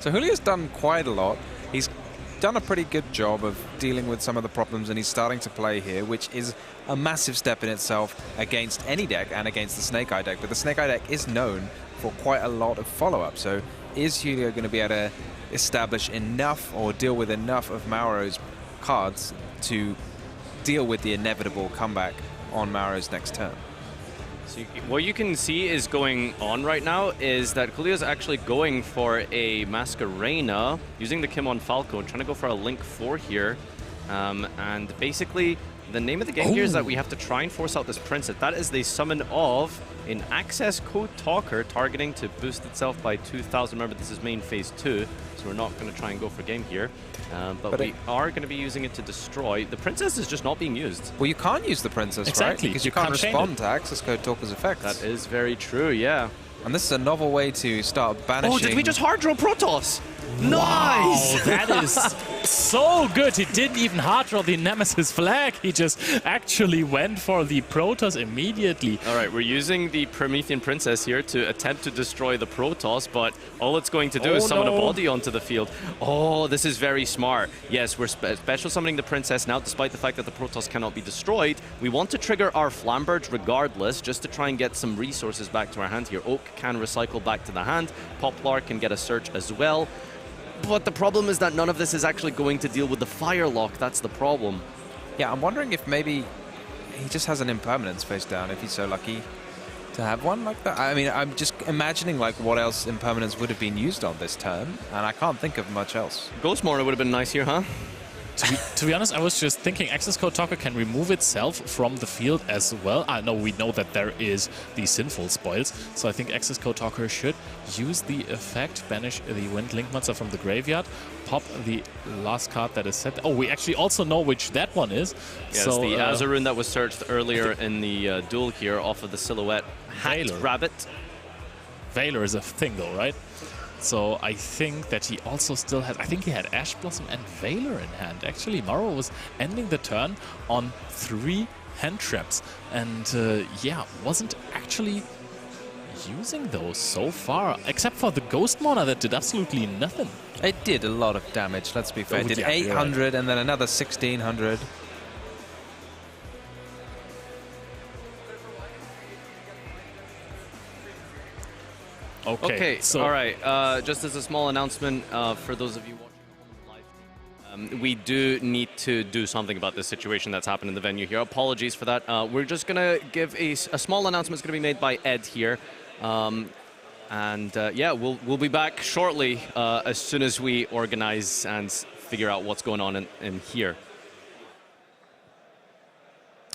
So Julio's done quite a lot. He's done a pretty good job of dealing with some of the problems, and he's starting to play here, which is a massive step in itself against any deck and against the Snake Eye deck. But the Snake Eye deck is known for quite a lot of follow-up. So is Julio going to be able to establish enough or deal with enough of Mauro's cards to deal with the inevitable comeback on Mauro's next turn? So what you can see is going on right now is that Coolio's actually going for a Masquerena, using the Kimon Falco, trying to go for a Link 4 here. And basically, the name of the game here is that we have to try and force out this Princess. That is the summon of an access code talker targeting to boost itself by 2,000. Remember, this is main phase 2, so we're not going to try and go for game here. But we are going to be using it to destroy. The Princess is just not being used. Well, you can't use the Princess, Exactly, right? Because you can't respond to access code talker's effects. That is very true, yeah. And this is a novel way to start banishing... Oh, did we just hard draw Protoss? Nice! Wow, that is so good. He didn't even hard draw the Nemesis flag. He just actually went for the Protoss immediately. All right, we're using the Promethean Princess here to attempt to destroy the Protoss, but all it's going to do is summon a body onto the field. Oh, this is very smart. Yes, we're special summoning the Princess now, despite the fact that the Protoss cannot be destroyed. We want to trigger our Flambirds regardless, just to try and get some resources back to our hand here. Oak can recycle back to the hand. Poplar can get a search as well. But the problem is that none of this is actually going to deal with the fire lock. That's the problem. Yeah, I'm wondering if maybe he just has an impermanence face down, if he's so lucky to have one like that. I mean, I'm just imagining like what else impermanence would have been used on this turn, and I can't think of much else. Ghost Mourner would have been nice here, huh? To be honest, I was just thinking access code talker can remove itself from the field as well. I know we know that there is the sinful spoils, so I think access code talker should use the effect, banish the Wind Link monster from the graveyard, pop the last card that is set. Oh, we actually also know which that one is. Yes, so, the Azarun that was searched earlier in the duel here off of the Silhouette Hat Rabbit. Veiler is a thing though, right? So I think that he also still has... I think he had Ash Blossom and Veiler in hand. Actually, Maro was ending the turn on 3 hand traps. And yeah, wasn't actually using those so far, except for the Ghost Mourner that did absolutely nothing. It did a lot of damage, let's be fair. It did 800 and then another 1,600. Okay, so all right. Just as a small announcement for those of you watching live, we do need to do something about this situation that's happened in the venue here. Apologies for that. We're just going to give a small announcement. It's going to be made by Ed here. Yeah, we'll be back shortly as soon as we organize and figure out what's going on in here.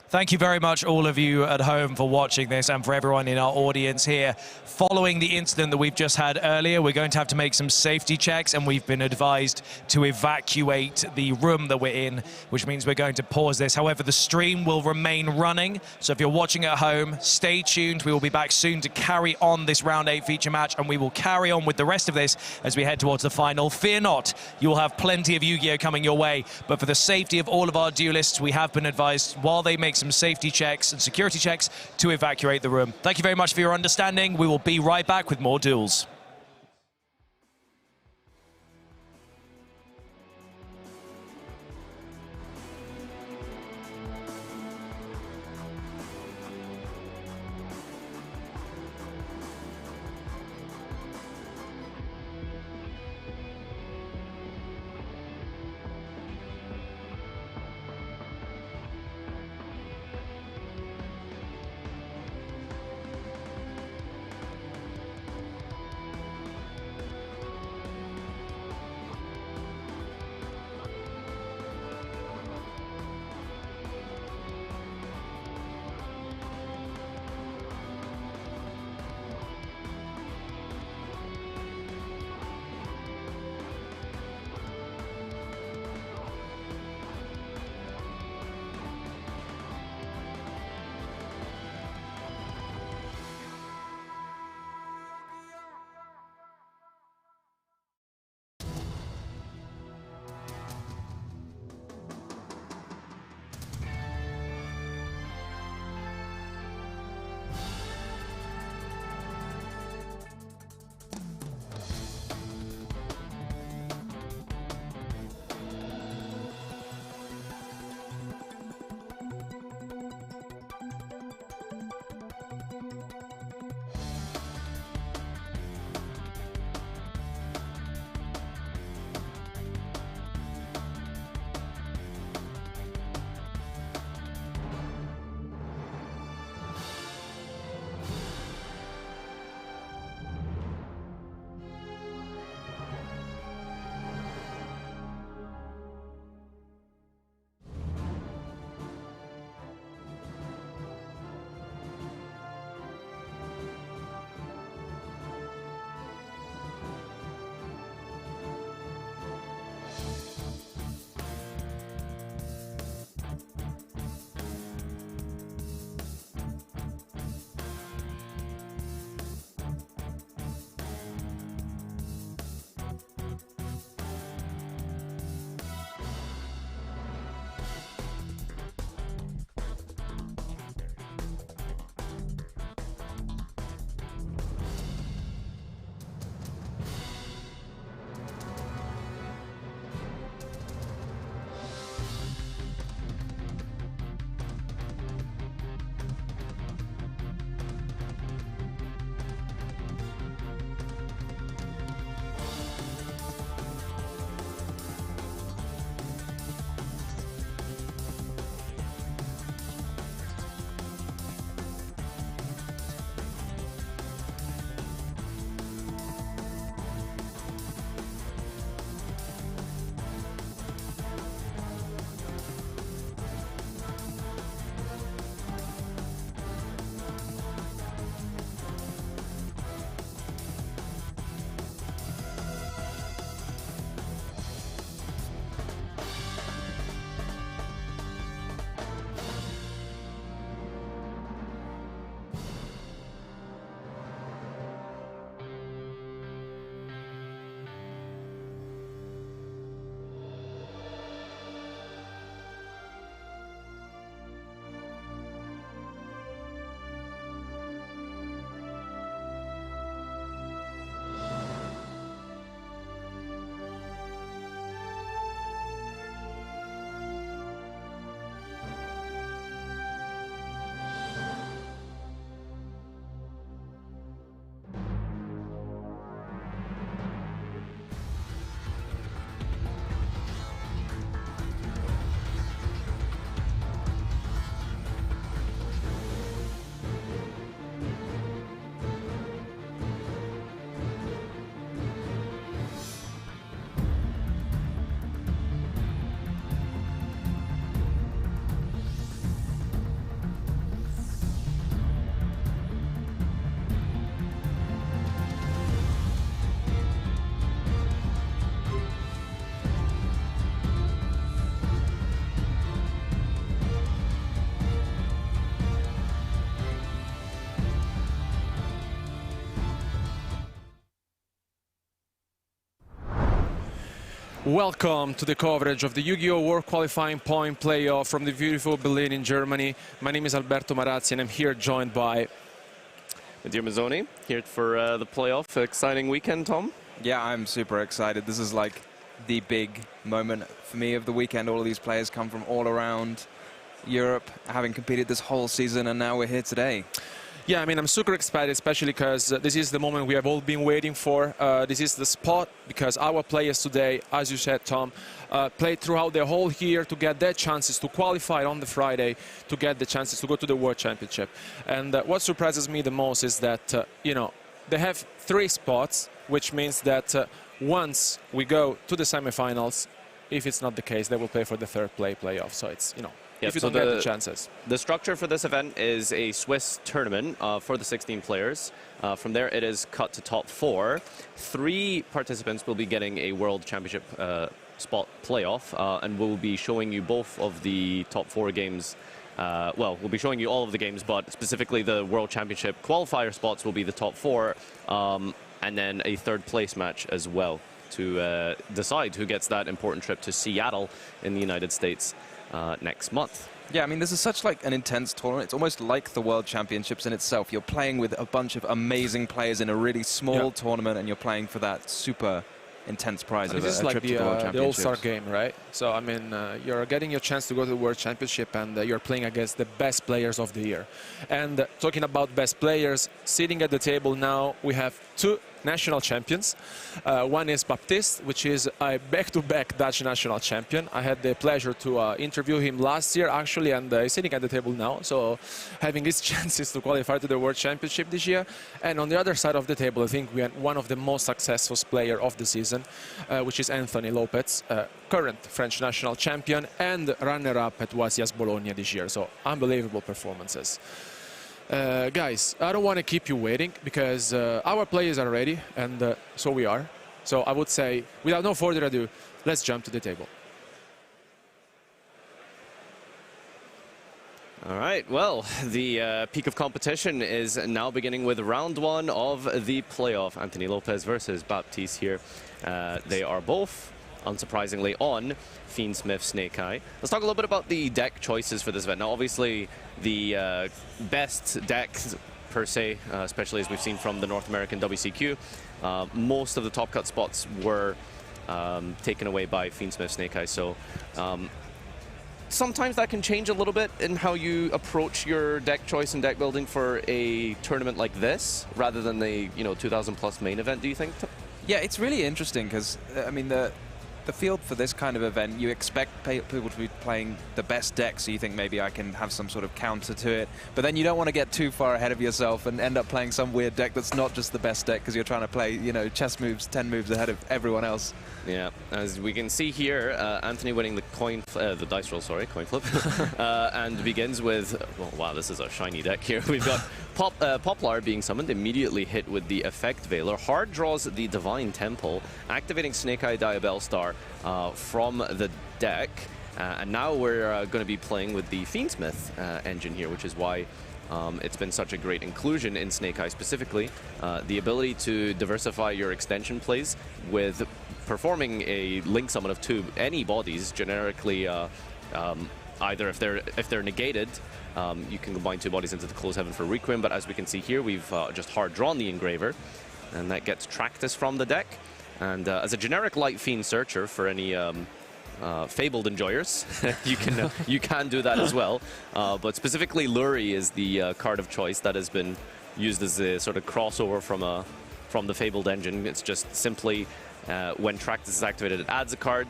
Thank you very much, all of you at home, for watching this, and for everyone in our audience here. Following the incident that we've just had earlier, we're going to have to make some safety checks, and we've been advised to evacuate the room that we're in, which means we're going to pause this. However, the stream will remain running, so if you're watching at home, stay tuned. We will be back soon to carry on this Round 8 feature match, and we will carry on with the rest of this as we head towards the final. Fear not, you will have plenty of Yu-Gi-Oh! Coming your way, but for the safety of all of our duelists, we have been advised, while they make some safety checks and security checks, to evacuate the room. Thank you very much for your understanding. We will be right back with more duels. Welcome to the coverage of the Yu-Gi-Oh! World Qualifying Point Playoff from the beautiful Berlin in Germany. My name is Alberto Marazzi and I'm here joined by... Dear Mazzoni, here for the playoff. Exciting weekend, Tom? Yeah, I'm super excited. This is like the big moment for me of the weekend. All of these players come from all around Europe, having competed this whole season, and now we're here today. Yeah, I mean, I'm super excited, especially because this is the moment we have all been waiting for. This is the spot because our players today, as you said, Tom, played throughout the whole year to get their chances to qualify on the Friday, to get the chances to go to the World Championship. And what surprises me the most is that, you know, they have 3 spots, which means that once we go to the semifinals, if it's not the case, they will play for the 3rd playoff. So it's, you know, if you don't get the chances. The structure for this event is a Swiss tournament for the 16 players. From there, it is cut to top 4. 3 participants will be getting a World Championship spot playoff, and we'll be showing you both of the top 4 games. Well, we'll be showing you all of the games, but specifically the World Championship qualifier spots will be the top 4, and then a 3rd place match as well to decide who gets that important trip to Seattle in the United States next month. Yeah, I mean, this is such like an intense tournament. It's almost like the World Championships in itself. You're playing with a bunch of amazing players in a really small tournament, and you're playing for that super intense prize of this is a like trip to the World the All-Star Championships. game, right? So, I mean, you're getting your chance to go to the World Championship, and you're playing against the best players of the year. And talking about best players, sitting at the table now, we have 2 national champions. One is Baptiste, which is a back-to-back Dutch national champion. I had the pleasure to interview him last year, actually, and he's sitting at the table now, so having his chances to qualify to the World Championship this year. And on the other side of the table, I think we had one of the most successful players of the season, which is Anthony Lopez, current French national champion and runner-up at Wasias Bologna this year. So unbelievable performances. Guys, I don't want to keep you waiting because our players are ready, and so we are. So I would say, without no further ado, let's jump to the table. All right, well, the peak of competition is now beginning with round 1 of the playoff. Anthony Lopez versus Baptiste here. They are both, unsurprisingly, on Fiend Smith Snake Eye. Let's talk a little bit about the deck choices for this event. Now, obviously, the best decks per se, especially as we've seen from the North American WCQ, most of the top cut spots were taken away by Fiend Smith Snake Eye. So sometimes that can change a little bit in how you approach your deck choice and deck building for a tournament like this, rather than the 2,000+ main event. Do you think? Yeah, it's really interesting because, I mean, the field for this kind of event, you expect people to be playing the best deck, so you think maybe I can have some sort of counter to it. But then you don't want to get too far ahead of yourself and end up playing some weird deck that's not just the best deck because you're trying to play, you know, chess moves 10 moves ahead of everyone else. Yeah, as we can see here, Anthony winning the dice roll, sorry, coin flip, and begins with, well, wow, this is a shiny deck here. We've got Poplar being summoned, immediately hit with the Effect Veiler. Hard draws the Divine Temple, activating Snake Eye Diabell Star from the deck. And now we're going to be playing with the Fiendsmith engine here, which is why it's been such a great inclusion in Snake Eye specifically. The ability to diversify your extension plays with performing a link summon of 2 any bodies, generically either if they're negated, you can combine 2 bodies into the Close Heaven for Requiem, but as we can see here, we've just hard drawn the Engraver, and that gets Tractus from the deck. And as a generic Light Fiend Searcher for any Fabled enjoyers, you can do that as well. But specifically, Lurie is the card of choice that has been used as a sort of crossover from the Fabled engine. It's just simply when Tractus is activated, it adds a card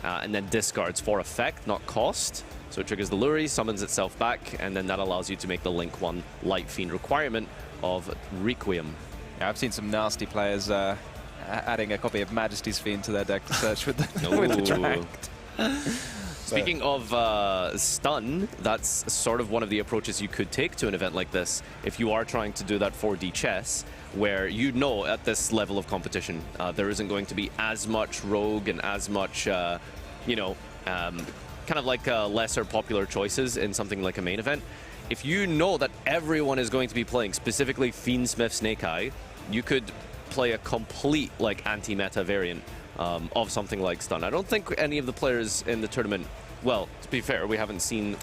and then discards for effect, not cost. So it triggers the Lurie, summons itself back, and then that allows you to make the Link 1 Light Fiend requirement of Requiem. Yeah, I've seen some nasty players adding a copy of Majesty's Fiend to their deck to search with the Tract. Speaking of stun, that's sort of one of the approaches you could take to an event like this if you are trying to do that 4D chess, where you know at this level of competition there isn't going to be as much rogue and as much, kind of like lesser popular choices in something like a main event. If you know that everyone is going to be playing specifically Fiendsmith Snake Eye, you could play a complete like anti-meta variant of something like stun. I don't think any of the players in the tournament, well, to be fair, we haven't seen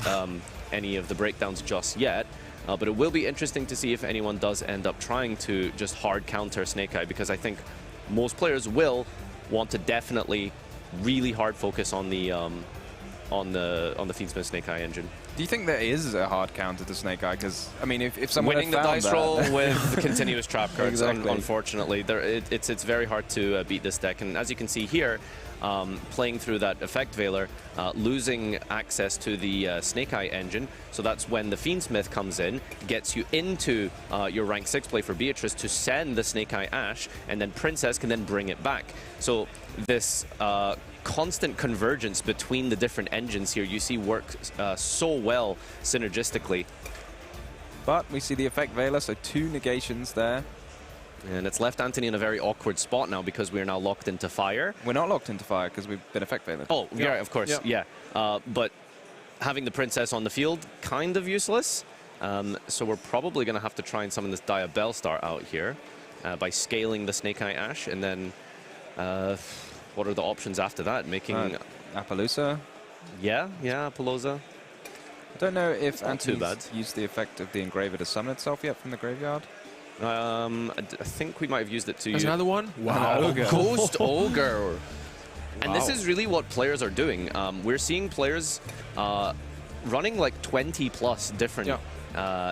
any of the breakdowns just yet, but it will be interesting to see if anyone does end up trying to just hard counter Snake Eye, because I think most players will want to definitely really hard focus on the Fiendsmith Snake Eye engine. Do you think there is a hard counter to Snake Eye? Because I mean, if someone winning the dice roll with the continuous trap cards, exactly. Unfortunately, it's very hard to beat this deck. And as you can see here, playing through that Effect Veiler, losing access to the Snake Eye engine. So that's when the Fiendsmith comes in, gets you into your rank 6 play for Beatrice to send the Snake Eye Ash, and then Princess can then bring it back. So this constant convergence between the different engines here, you see work so well synergistically. But we see the Effect Veiler, so 2 negations there. And it's left Anthony in a very awkward spot now because we are now locked into fire. We're not locked into fire because we've been Effect Veiler. Oh, yeah, of course, yeah. But having the Princess on the field, kind of useless. So we're probably going to have to try and summon this Diabell Star out here by scaling the Snake Eye Ash, and then what are the options after that? Making Appaloosa? Yeah, Appaloosa. I don't know if Anthony's used the effect of the Engraver to summon itself yet from the graveyard. I think we might have used it to... There's another one? Wow. Ghost Ogre. And this is really what players are doing. We're seeing players running like 20 plus different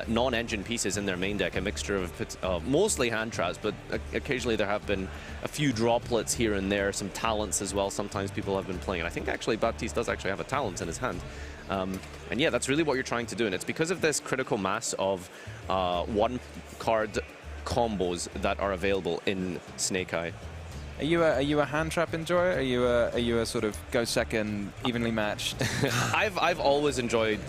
non-engine pieces in their main deck, a mixture of mostly hand traps, but occasionally there have been a few droplets here and there, some talents as well. Sometimes people have been playing, and I think actually Baptiste does actually have a talent in his hand. And yeah, that's really what you're trying to do, and it's because of this critical mass of one-card combos that are available in Snake Eye. Are you a hand trap enjoyer? Are you a sort of go second, evenly matched? I've always enjoyed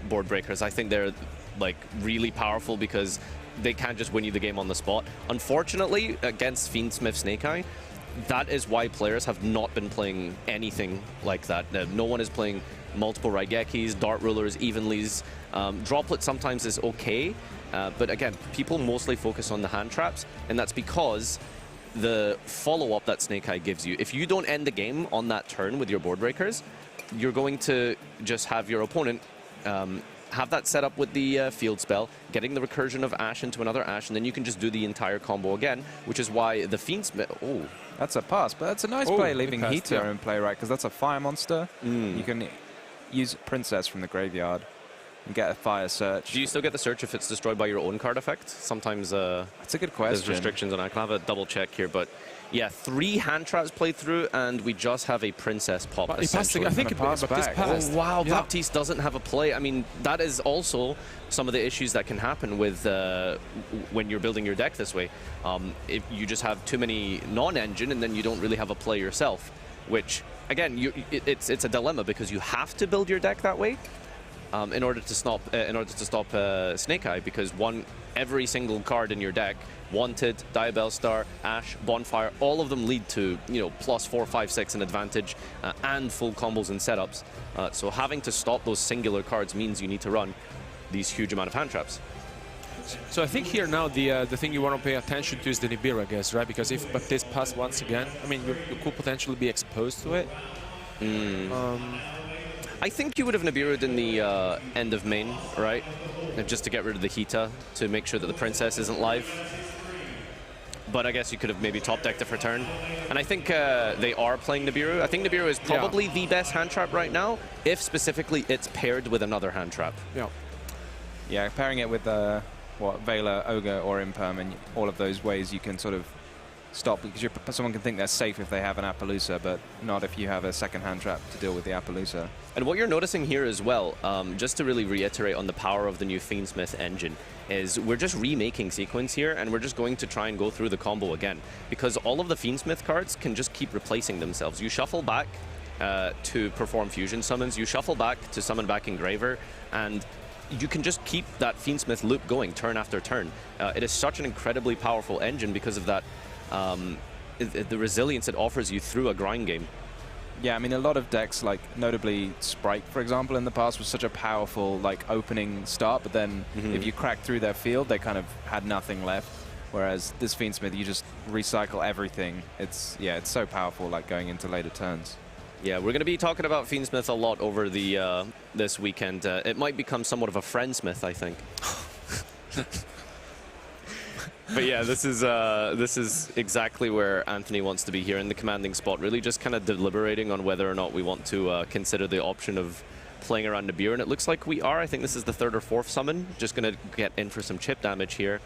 board breakers. I think they're like really powerful because they can't just win you the game on the spot. Unfortunately, against Fiendsmith Snake Eye, that is why players have not been playing anything like that. No one is playing multiple Raigekis, Dart Rulers, Evenlies. Droplet sometimes is okay, but again, people mostly focus on the hand traps, and that's because the follow-up that Snake Eye gives you, if you don't end the game on that turn with your board breakers, you're going to just have your opponent have that set up with the field spell, getting the recursion of Ash into another Ash, and then you can just do the entire combo again, which is why the Fiendsmith... Oh, that's a pass, but that's a nice play, leaving Heater in play, right? Because that's a fire monster. You can use Princess from the graveyard and get a fire search. Do you still get the search if it's destroyed by your own card effect? Sometimes that's a good question. There's restrictions, and I can have a double check here, but yeah, 3 hand traps played through, and we just have a Princess pop. I think it passed back. Oh, wow, Baptiste doesn't have a play. I mean, that is also some of the issues that can happen with when you're building your deck this way. If you just have too many non-engine, and then you don't really have a play yourself, which again, it's a dilemma because you have to build your deck that way. In order to stop Snake Eye, because every single card in your deck, Wanted, Diabell Star, Ash, Bonfire, all of them lead to +4, 5, 6 an advantage and full combos and setups. So having to stop those singular cards means you need to run these huge amount of hand traps. So I think here now the thing you want to pay attention to is the Nibiru, I guess, right? Because if Baptiste pass once again, I mean, you could potentially be exposed to it. I think you would have Nibiru'd in the end of main, right? Just to get rid of the Hita, to make sure that the Princess isn't live. But I guess you could have maybe top decked it for turn. And I think they are playing Nibiru. I think Nibiru is probably the best hand trap right now, if specifically it's paired with another hand trap. Yeah, pairing it with Veiler, Ogre, or Imperm, and all of those ways you can sort of stop, because someone can think they're safe if they have an Appaloosa, but not if you have a second hand trap to deal with the Appaloosa. And what you're noticing here as well, just to really reiterate on the power of the new Fiendsmith engine, is we're just remaking sequence here, and we're just going to try and go through the combo again, because all of the Fiendsmith cards can just keep replacing themselves. You shuffle back to perform fusion summons, you shuffle back to summon back Engraver, and you can just keep that Fiendsmith loop going turn after turn. It is such an incredibly powerful engine because of that the resilience it offers you through a grind game. Yeah, I mean, a lot of decks, like notably Sprite, for example, in the past was such a powerful like opening start, but then if you crack through their field, they kind of had nothing left. Whereas this Fiendsmith, you just recycle everything. It's so powerful, like going into later turns. Yeah, we're going to be talking about Fiendsmith a lot over the this weekend. It might become somewhat of a Friendsmith, I think. But yeah, this is exactly where Anthony wants to be here in the commanding spot. Really, just kind of deliberating on whether or not we want to consider the option of playing around Nibiru, and it looks like we are. I think this is the 3rd or 4th summon. Just going to get in for some chip damage here,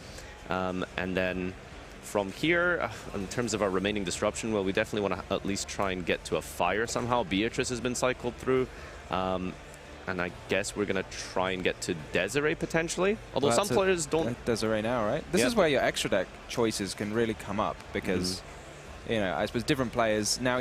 and then from here, in terms of our remaining disruption, well, we definitely want to at least try and get to a fire somehow. Beatrice has been cycled through. And I guess we're going to try and get to Desiree potentially. Although some players don't. Desiree now, right? This is where your extra deck choices can really come up because, you know, I suppose different players now.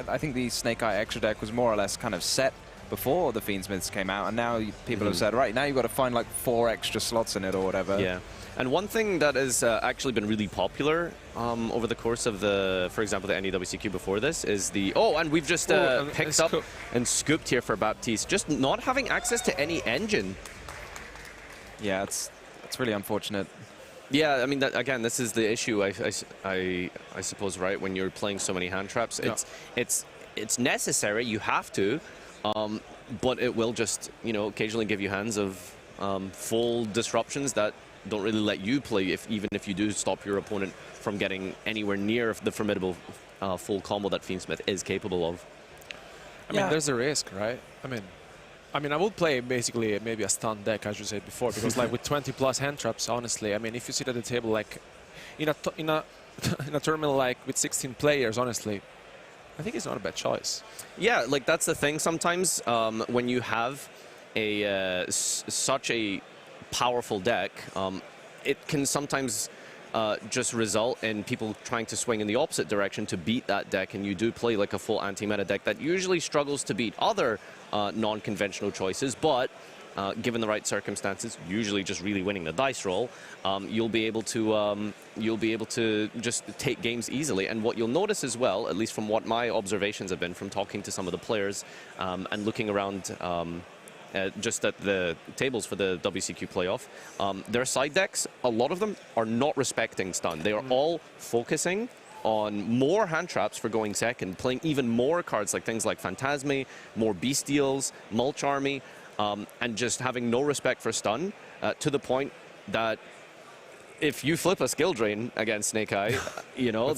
I think the Snake Eye extra deck was more or less kind of set before the Fiendsmiths came out, and now people have said, right, now you've got to find like 4 extra slots in it or whatever. Yeah. And one thing that has actually been really popular over the course of for example, the NEWCQ before this is and we've just picked up and scooped here for Baptiste, just not having access to any engine. Yeah, it's really unfortunate. Yeah, I mean, again, this is the issue, I suppose, right? When you're playing so many hand traps, it's necessary, you have to, but it will just, you know, occasionally give you hands of full disruptions that don't really let you play, even if you do stop your opponent from getting anywhere near the formidable full combo that Fiendsmith is capable of. I mean, there's a risk, right? I mean, I would play basically maybe a stun deck, as you said before, because like with 20+ hand traps, honestly, I mean, if you sit at the table like in a tournament like with 16 players, honestly, I think it's not a bad choice. Yeah, like that's the thing. Sometimes when you have such a powerful deck, it can sometimes just result in people trying to swing in the opposite direction to beat that deck, and you do play like a full anti-meta deck that usually struggles to beat other non-conventional choices, but given the right circumstances, usually just really winning the dice roll, you'll be able to just take games easily. And what you'll notice as well, at least from what my observations have been from talking to some of the players and looking around just at the tables for the WCQ playoff, their side decks, a lot of them are not respecting stun. They are all focusing on more hand traps for going second, playing even more cards like things like Phantasme, more Bestials, Mulch Army, and just having no respect for stun to the point that if you flip a skill drain against Snake Eye, you know,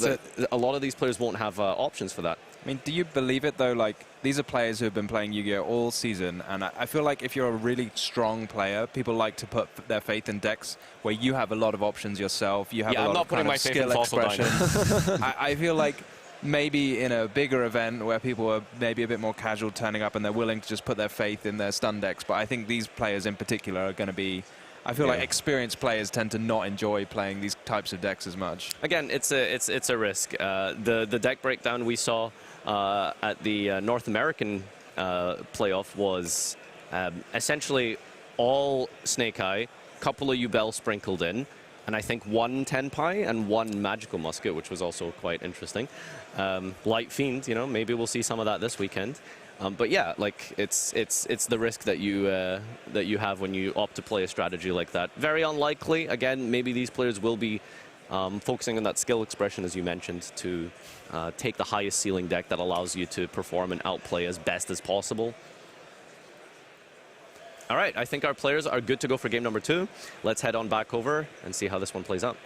a lot of these players won't have options for that. I mean, do you believe it, though? Like, these are players who have been playing Yu-Gi-Oh! All season, and I feel like if you're a really strong player, people like to put their faith in decks where you have a lot of options yourself, you have a lot of kind of skill expression. I feel like maybe in a bigger event where people are maybe a bit more casual turning up and they're willing to just put their faith in their stun decks, but I think these players in particular are going to be... I feel like experienced players tend to not enjoy playing these types of decks as much. Again, it's a risk. The deck breakdown we saw at the North American playoff was essentially all Snake Eye, couple of Yubel sprinkled in, and I think 1 Tenpai and 1 Magical Musket, which was also quite interesting. Light Fiend, you know, maybe we'll see some of that this weekend. But yeah, like it's the risk that you have when you opt to play a strategy like that. Very unlikely. Again, maybe these players will be focusing on that skill expression, as you mentioned, to take the highest ceiling deck that allows you to perform and outplay as best as possible. All right, I think our players are good to go for game number 2. Let's head on back over and see how this one plays out.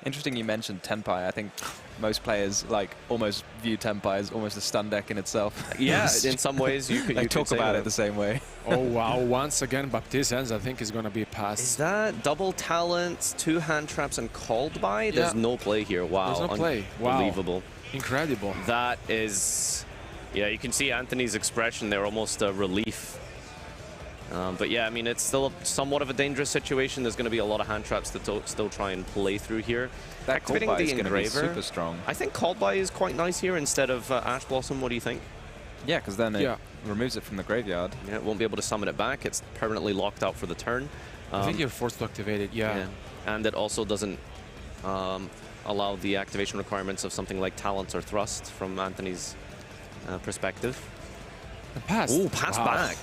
Interesting you mentioned Tenpai. I think most players like almost view Tenpai as almost a stun deck in itself. Yeah, in some ways you could talk about it the same way. Oh wow, once again Baptiste ends, I think is going to be passed. Is that double talents, 2 hand traps and called by? There's no play here. Wow. There's no play. Unbelievable. Wow. Incredible. That is, yeah, you can see Anthony's expression there, almost a relief. But yeah, I mean, it's still somewhat of a dangerous situation. There's going to be a lot of hand traps to still try and play through here. That Activating called by the is going to be super strong. I think called by is quite nice here instead of Ash Blossom. What do you think? Yeah, because then it removes it from the graveyard. Yeah, it won't be able to summon it back. It's permanently locked out for the turn. I think you're forced to activate it, yeah. And it also doesn't allow the activation requirements of something like Talents or Thrust from Anthony's perspective. Pass. Ooh, pass back.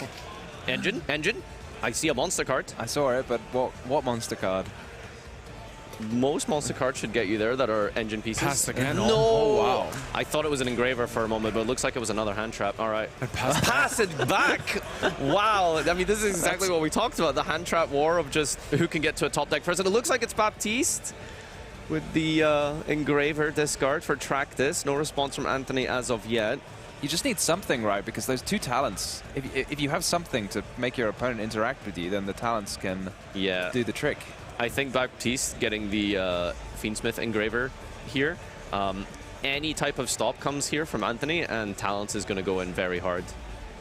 Engine. I see a monster card. I saw it, but what monster card? Most monster cards should get you there that are engine pieces. Pass again. No! Oh, wow. I thought it was an engraver for a moment, but it looks like it was another hand trap. All right. Pass it back! Wow. I mean, this is exactly what we talked about. The hand trap war of just who can get to a top deck first. And it looks like it's Baptiste with the engraver discard for track this. No response from Anthony as of yet. You just need something, right? Because those two talents, if you have something to make your opponent interact with you, then the talents can do the trick. I think Baptiste getting the Fiendsmith engraver here. Any type of stop comes here from Anthony, and Talents is going to go in very hard.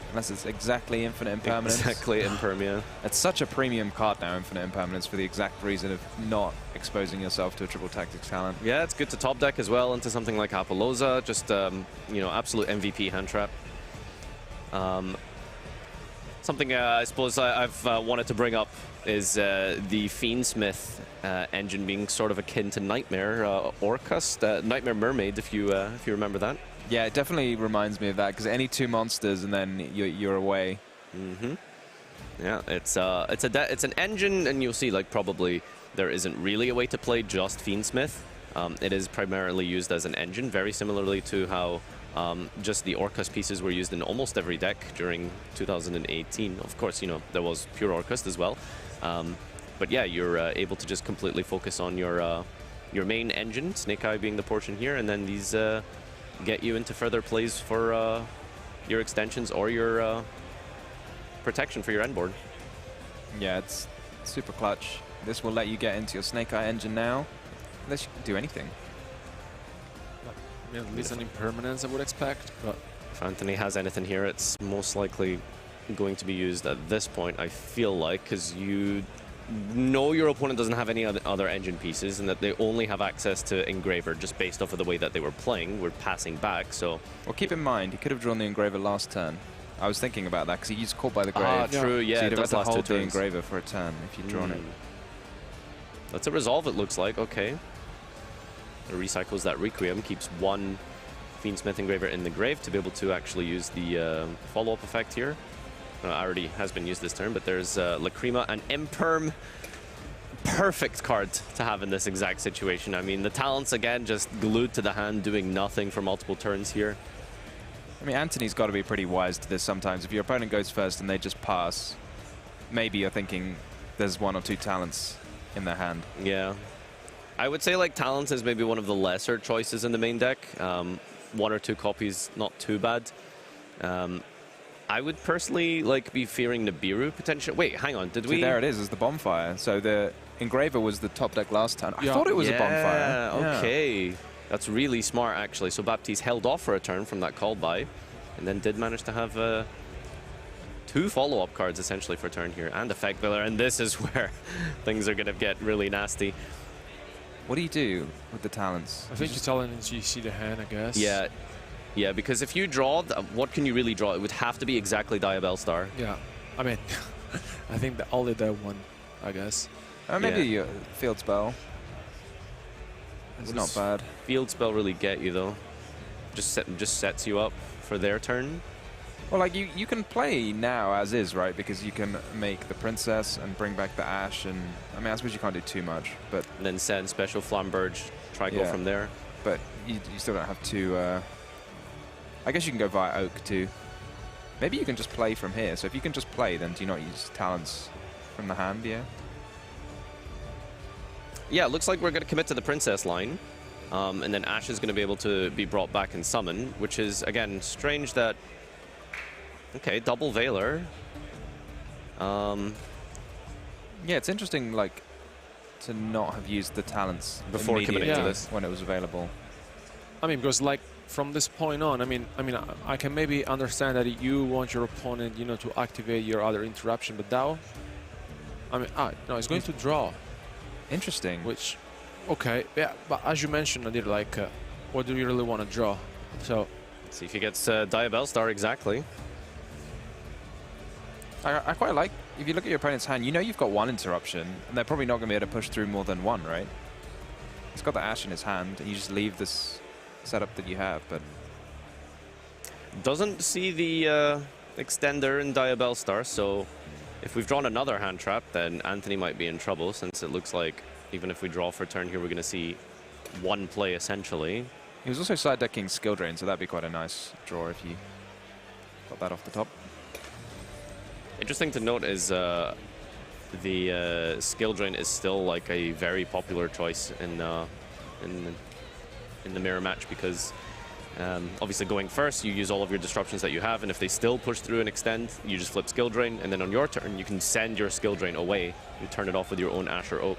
Unless it's exactly Infinite Impermanence. Exactly, Impermia. It's such a premium card now, Infinite Impermanence, for the exact reason of not exposing yourself to a triple tactics talent. Yeah, it's good to top deck as well into something like Apollosa, just, you know, absolute MVP hand trap. Something I suppose I've wanted to bring up is the Fiendsmith engine being sort of akin to Nightmare Orcust, Nightmare Mermaid, if you remember that. Yeah, it definitely reminds me of that, because any two monsters and then you're away. Mm-hmm. Yeah, it's an engine, and you'll see like probably there isn't really a way to play just Fiendsmith. It is primarily used as an engine, very similarly to how just the Orcust pieces were used in almost every deck during 2018. Of course, you know, there was pure Orcust as well. But yeah, you're able to just completely focus on your main engine, Snake Eye being the portion here, and then these get you into further plays for your extensions or your protection for your end board. Yeah, it's super clutch. This will let you get into your Snake Eye engine now, unless you can do anything. Yeah, at least an impermanence I would expect. But if Anthony has anything here, it's most likely going to be used at this point, I feel like, because you know your opponent doesn't have any other engine pieces and that they only have access to Engraver just based off of the way that they were playing. We're passing back, so... Well, keep in mind, he could have drawn the Engraver last turn. I was thinking about that because he used Caught by the Grave. Ah, true, yeah, so it you'd have does had to last hold 2 the turns. Engraver for a turn if you'd drawn it. That's a resolve, it looks like. Okay. It recycles that Requiem, keeps one Fiendsmith Engraver in the grave to be able to actually use the follow-up effect here. Already has been used this turn, but there's Lacrima and Imperm. Perfect card to have in this exact situation. I mean, the talents, again, just glued to the hand, doing nothing for multiple turns here. I mean, Anthony's got to be pretty wise to this sometimes. If your opponent goes first and they just pass, maybe you're thinking there's 1 or 2 talents in their hand. Yeah. I would say, like, Talents is maybe one of the lesser choices in the main deck. 1 or 2 copies, not too bad. I would personally, like, be fearing Nibiru potentially. Wait, hang on, did we... There it is the Bonfire. So the Engraver was the top deck last turn. I thought it was a Bonfire. Yeah, okay. That's really smart, actually. So Baptiste held off for a turn from that call by, and then did manage to have 2 follow-up cards, essentially, for a turn here, and Effect Veiler, and this is where things are going to get really nasty. What do you do with the talents? I think you tell him you see the hand, I guess. Yeah. Yeah, because if you draw, what can you really draw? It would have to be exactly Diabell Star. Yeah, I mean, I think that only that one, I guess. Maybe your Field Spell. It's not bad. Field Spell really get you, though. Just sets you up for their turn. Well, like, you can play now as is, right? Because you can make the Princess and bring back the Ash, and I mean, I suppose you can't do too much, but... And then send Special Flamberge, try go from there. But you still don't have to... I guess you can go via Oak, too. Maybe you can just play from here. So if you can just play, then do you not use talents from the hand, yeah? Yeah, it looks like we're going to commit to the Princess line. And then Ash is going to be able to be brought back and summon, which is, again, strange that... Okay, double Veiler. Yeah, it's interesting, like, to not have used the talents before committing to this when it was available. I mean, because, like, from this point on, I mean, I can maybe understand that you want your opponent, you know, to activate your other interruption, but Dao, I mean, no, it's going to draw. Interesting. Which, okay, yeah, but as you mentioned, Nadir, like, what do you really want to draw? So, let's see if he gets Diabell Star exactly. I quite like, if you look at your opponent's hand, you know you've got 1 interruption, and they're probably not going to be able to push through more than 1, right? He's got the Ash in his hand, and you just leave this setup that you have, but... Doesn't see the extender in Diabell Star, so if we've drawn another hand trap, then Anthony might be in trouble, since it looks like even if we draw for a turn here, we're going to see one play essentially. He was also side decking skill drain, so that'd be quite a nice draw if you got that off the top. Interesting to note is the skill drain is still like a very popular choice in the mirror match, because obviously going first, you use all of your disruptions that you have, and if they still push through and extend, you just flip skill drain, and then on your turn, you can send your skill drain away. You turn it off with your own Ash or Oak.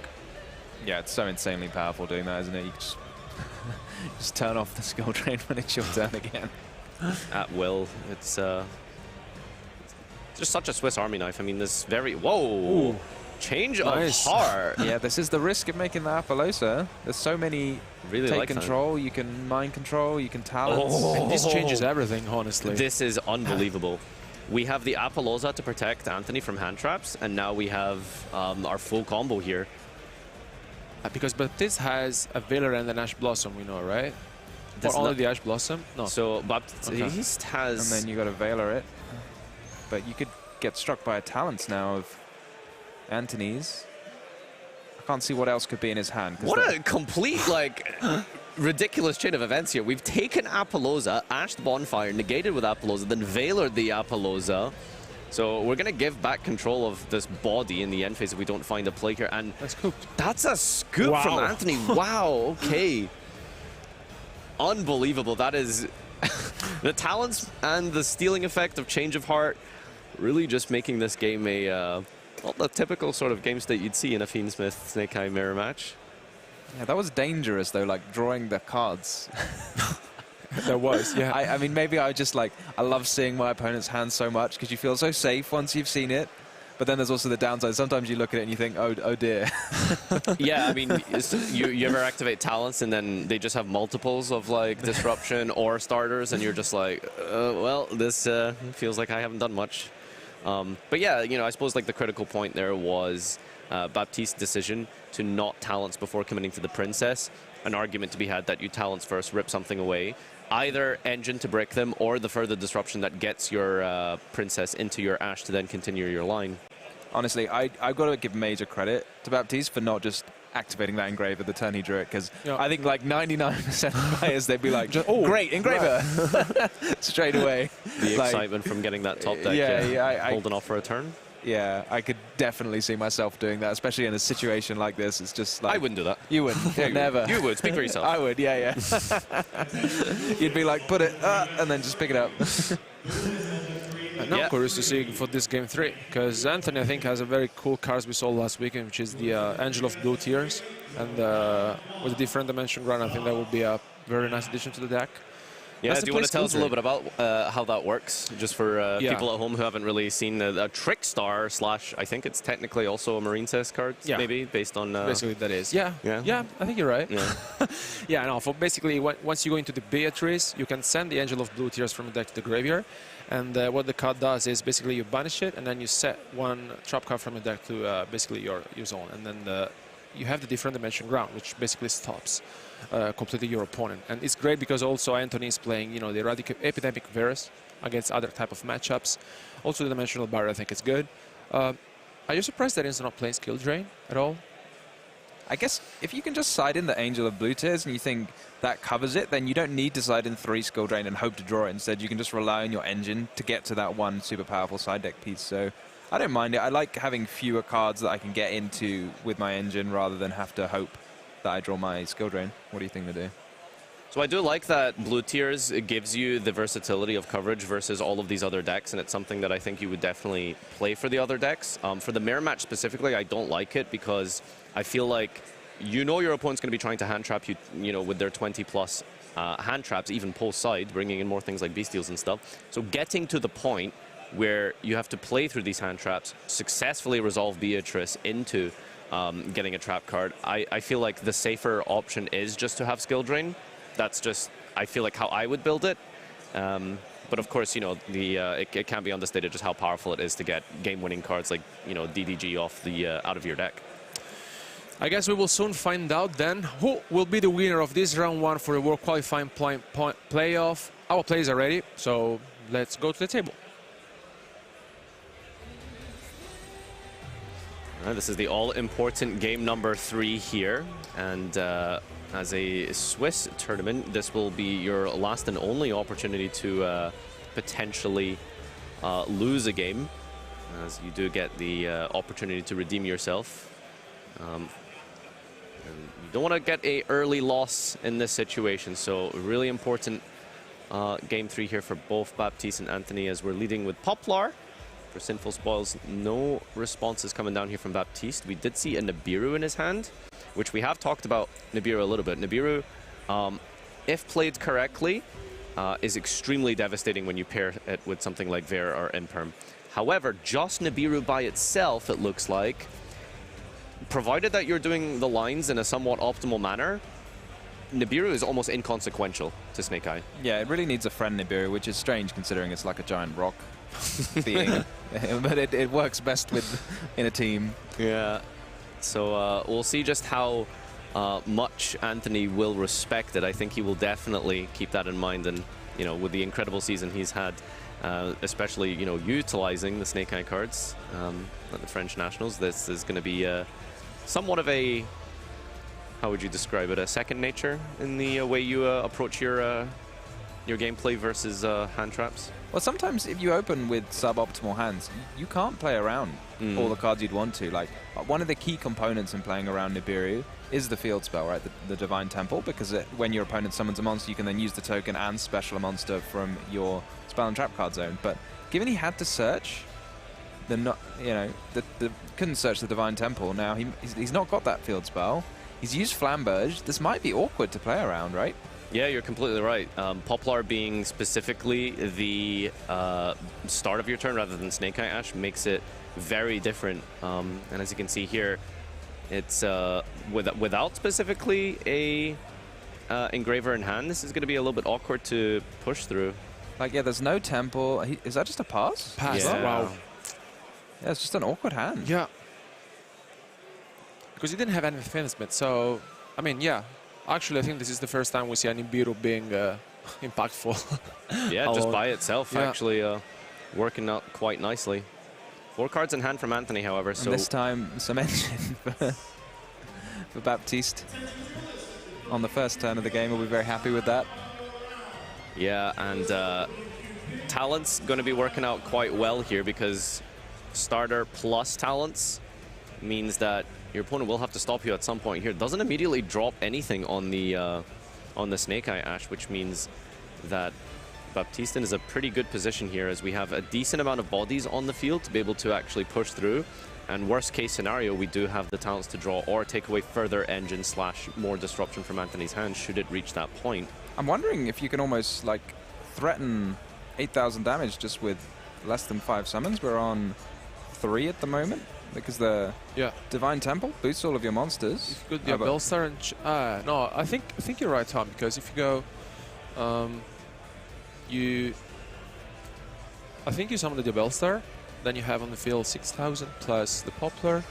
Yeah, it's so insanely powerful doing that, isn't it? You just, just turn off the skill drain when it's your turn again. At will. It's just such a Swiss Army knife. I mean, this very... Whoa! Ooh. Change of heart. Yeah, this is the risk of making the Appaloosa. There's so many really take like control, you can mind control, you can talent. And this changes everything, honestly. This is unbelievable. We have the Appaloosa to protect Anthony from hand traps, and now we have our full combo here. Because Baptiste has a Veiler and an Ash Blossom, we know, right? Or only the Ash Blossom? No. So Baptiste has... And then you got to Veiler it. But you could get struck by a Talents now of Anthony's. I can't see what else could be in his hand. What a complete, like, ridiculous chain of events here. We've taken Appaloosa, Ashed Bonfire, negated with Appaloosa, then Veilered the Appaloosa. So we're going to give back control of this body in the end phase if we don't find a play here. And that's a scoop from Anthony. Wow, okay. Unbelievable. That is the talents and the stealing effect of Change of Heart really just making this game a well, the typical sort of game state you'd see in a Fiendsmith Snake Eye mirror match. Yeah, that was dangerous though, like drawing the cards. There was, yeah. I mean, maybe I just like, I love seeing my opponent's hand so much because you feel so safe once you've seen it. But then there's also the downside. Sometimes you look at it and you think, oh dear. Yeah, I mean, you ever activate talents and then they just have multiples of like disruption or starters, and you're just like, well, this feels like I haven't done much. But yeah, you know, I suppose like the critical point there was Baptiste's decision to not talents before committing to the Princess. An argument to be had that you talents first, rip something away. Either engine to break them or the further disruption that gets your Princess into your Ash to then continue your line. Honestly, I've got to give major credit to Baptiste for not just activating that engraver the turn he drew it, because I think like 99% of players, they'd be like, oh, great, engraver! Right. Straight away. The excitement from getting that top deck holding off for a turn. Yeah, I could definitely see myself doing that, especially in a situation like this. It's just like... I wouldn't do that. You wouldn't? Yeah, never. You would. Speak for yourself. I would, yeah. You'd be like, put it, and then just pick it up. And now I'm curious to see for this game 3, because Anthony, I think, has a very cool card we saw last weekend, which is the Angel of Blue Tears. And with a different dimension run, I think that would be a very nice addition to the deck. Yeah, do you want to tell us a little bit about how that works, just for people at home who haven't really seen a Trickstar / I think it's technically also a Marine Cess card, maybe, based on... Basically, that is. Yeah, I think you're right. Yeah, yeah, no, for basically, once you go into the Beatrice, you can send the Angel of Blue Tears from the deck to the graveyard. And what the card does is basically you banish it, and then you set one trap card from the deck to basically your zone. And then you have the different dimension ground, which basically stops completely your opponent. And it's great because also Anthony is playing, you know, the Epidemic Virus against other type of matchups. Also the Dimensional Barrier, I think it's good. Are you surprised that he's not playing Skill Drain at all? I guess if you can just side in the Angel of Blue Tears and you think that covers it, then you don't need to side in 3 Skill Drain and hope to draw it. Instead, you can just rely on your engine to get to that one super powerful side deck piece. So I don't mind it. I like having fewer cards that I can get into with my engine rather than have to hope that I draw my Skill Drain. What do you think they do? So I do like that Blue Tears, it gives you the versatility of coverage versus all of these other decks, and it's something that I think you would definitely play for the other decks. For the mirror match specifically, I don't like it because I feel like you know your opponent's going to be trying to hand trap you, you know, with their 20+ hand traps, even post side, bringing in more things like Bestials and stuff. So getting to the point where you have to play through these hand traps, successfully resolve Beatrice into getting a trap card, I feel like the safer option is just to have Skill Drain. That's just, I feel like, how I would build it. But of course, you know, it can't be understated just how powerful it is to get game-winning cards like, you know, DDG off the out of your deck. I guess we will soon find out then who will be the winner of this round 1 for the World Qualifying Playoff. Our players are ready, so let's go to the table. This is the all-important game number 3 here, and as a Swiss tournament, this will be your last and only opportunity to potentially lose a game, as you do get the opportunity to redeem yourself. And you don't want to get an early loss in this situation, so really important game 3 here for both Baptiste and Anthony, as we're leading with Poplar. For Sinful Spoils, no responses coming down here from Baptiste. We did see a Nibiru in his hand, which we have talked about Nibiru a little bit. Nibiru, if played correctly, is extremely devastating when you pair it with something like Ver or Imperm. However, just Nibiru by itself, it looks like, provided that you're doing the lines in a somewhat optimal manner, Nibiru is almost inconsequential to Snake Eye. Yeah, it really needs a friend Nibiru, which is strange considering it's like a giant rock being. But it works best in a team. Yeah. So we'll see just how much Anthony will respect it. I think he will definitely keep that in mind, and with the incredible season he's had, especially utilizing the Snake Eye cards at the French Nationals, this is going to be somewhat of a, how would you describe it, a second nature in the way you approach your gameplay versus hand traps? Well, sometimes if you open with suboptimal hands, you can't play around all the cards you'd want to. Like, one of the key components in playing around Nibiru is the field spell, right? The Divine Temple, because when your opponent summons a monster, you can then use the token and special a monster from your spell and trap card zone. But given he had to search, couldn't search the Divine Temple. Now he's not got that field spell. He's used Flamberge. This might be awkward to play around, right? Yeah, you're completely right. Poplar being specifically the start of your turn rather than Snake Eye Ash makes it very different. And as you can see here, it's without specifically a engraver in hand, this is going to be a little bit awkward to push through. Like, yeah, there's no temple. Is that just a pass? Pass. Yeah. Wow. Yeah, it's just an awkward hand. Yeah. Because he didn't have any defense, so I mean, yeah. Actually, I think this is the first time we see an Nibiru being impactful. Yeah, just by itself, actually working out quite nicely. 4 cards in hand from Anthony, however. So and this time, some engine for Baptiste. On the first turn of the game, we'll be very happy with that. Yeah, and talent's going to be working out quite well here, because starter plus talents means that your opponent will have to stop you at some point here. Doesn't immediately drop anything on the Snake Eye Ash, which means that Baptiste is a pretty good position here, as we have a decent amount of bodies on the field to be able to actually push through. And worst case scenario, we do have the talents to draw or take away further engine / more disruption from Anthony's hand should it reach that point. I'm wondering if you can almost like threaten 8,000 damage just with less than 5 summons. We're on 3 at the moment, because the Divine Temple boosts all of your monsters. If you go Bellstar and no, I think you're right, Tom, because if you go, I think you summon the Bellstar, then you have on the field 6,000 plus the Poplar.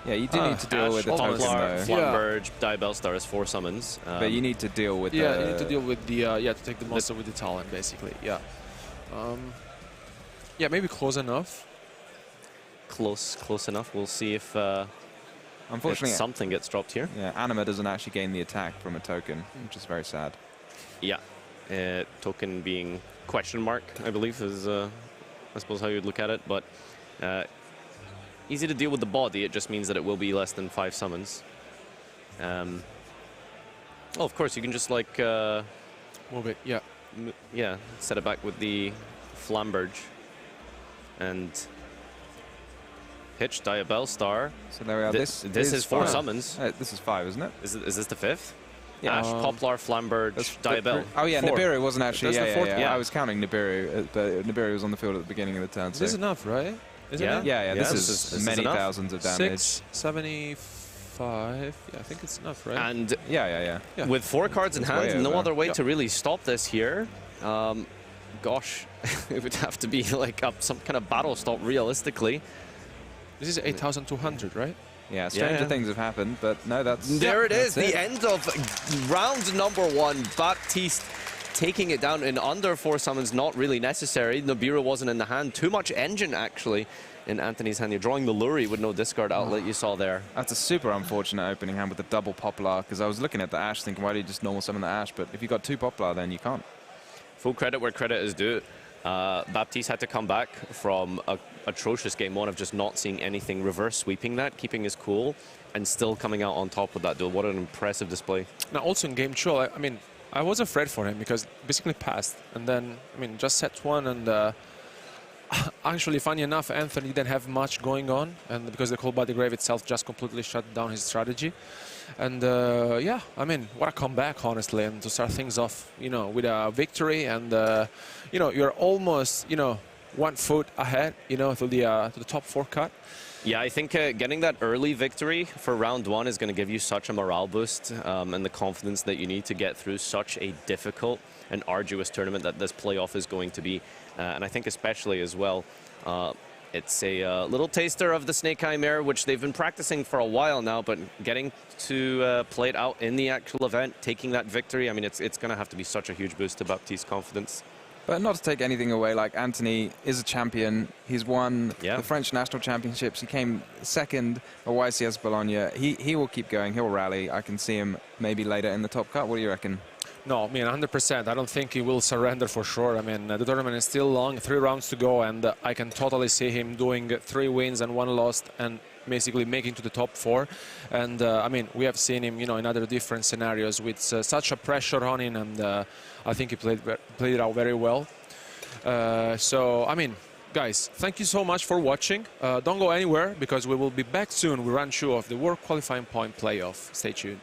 Yeah, you do need to deal with the token, though. Flamberge, Bellstar is 4 summons. But you need to deal with you need to deal with the, to take the monster with the talent, basically, yeah. Yeah, maybe close enough. Close enough. We'll see if unfortunately something gets dropped here. Yeah, Anima doesn't actually gain the attack from a token, which is very sad. Yeah, token being question mark, I believe, is I suppose how you'd look at it. But easy to deal with the body. It just means that it will be less than 5 summons. Oh, of course, you can just like move it. Yeah, yeah, set it back with the Flamberge and pitch Bellstar. So there we are. This is 4 summons. This is 5, isn't it? Is this the 5th? Yeah. Ash, Poplar, Flamberge, Diabell. Oh yeah, 4. Nibiru wasn't actually. That's the 4th. I was counting Nibiru, but Nibiru was on the field at the beginning of the turn. This is enough, right? Yeah. This is many thousands of damage. 675. Yeah, I think it's enough, right? And yeah. With 4 cards in hand, no other way to really stop this here. Gosh, it would have to be like some kind of battle stop realistically. This is 8,200, right? Yeah, stranger things have happened, but no, that's... There it is, the end of round number 1. Baptiste taking it down in under 4 summons, not really necessary. Nibiru wasn't in the hand. Too much engine, actually, in Anthony's hand. You're drawing the Luri with no discard outlet you saw there. That's a super unfortunate opening hand with the double Poplar, because I was looking at the Ashe thinking, why do you just normal summon the Ashe? But if you got 2 Poplar, then you can't. Full credit where credit is due. Baptiste had to come back from a atrocious game 1 of just not seeing anything, reverse sweeping that, keeping his cool, and still coming out on top with that duel. What an impressive display. Now, also in game 2, I mean, I was afraid for him because basically passed, and then, I mean, just set 1, and actually, funny enough, Anthony didn't have much going on, and because the Cold Body Grave itself just completely shut down his strategy. And yeah, I mean, what a comeback, honestly, and to start things off, you know, with a victory, and you know, you're almost, you know, 1 foot ahead, you know, to the top 4 cut. Yeah, I think getting that early victory for round 1 is going to give you such a morale boost and the confidence that you need to get through such a difficult and arduous tournament that this playoff is going to be. And I think especially as well, it's a little taster of the Snake Eye Mare, which they've been practicing for a while now, but getting to play it out in the actual event, taking that victory, I mean, it's going to have to be such a huge boost to Baptiste's confidence. But not to take anything away, like Anthony is a champion. He's won the French national championships. He came 2nd at YCS Bologna. He will keep going. He'll rally. I can see him maybe later in the top cut. What do you reckon? No, I mean, 100%. I don't think he will surrender for sure. I mean, the tournament is still long, 3 rounds to go, and I can totally see him doing 3 wins and 1 loss and basically making to the top 4. And I mean, we have seen him, you know, in other different scenarios with such a pressure on him, and I think he played it out very well. So, I mean, guys, thank you so much for watching. Don't go anywhere, because we will be back soon with round 2 of the World Qualifying Point Playoff. Stay tuned.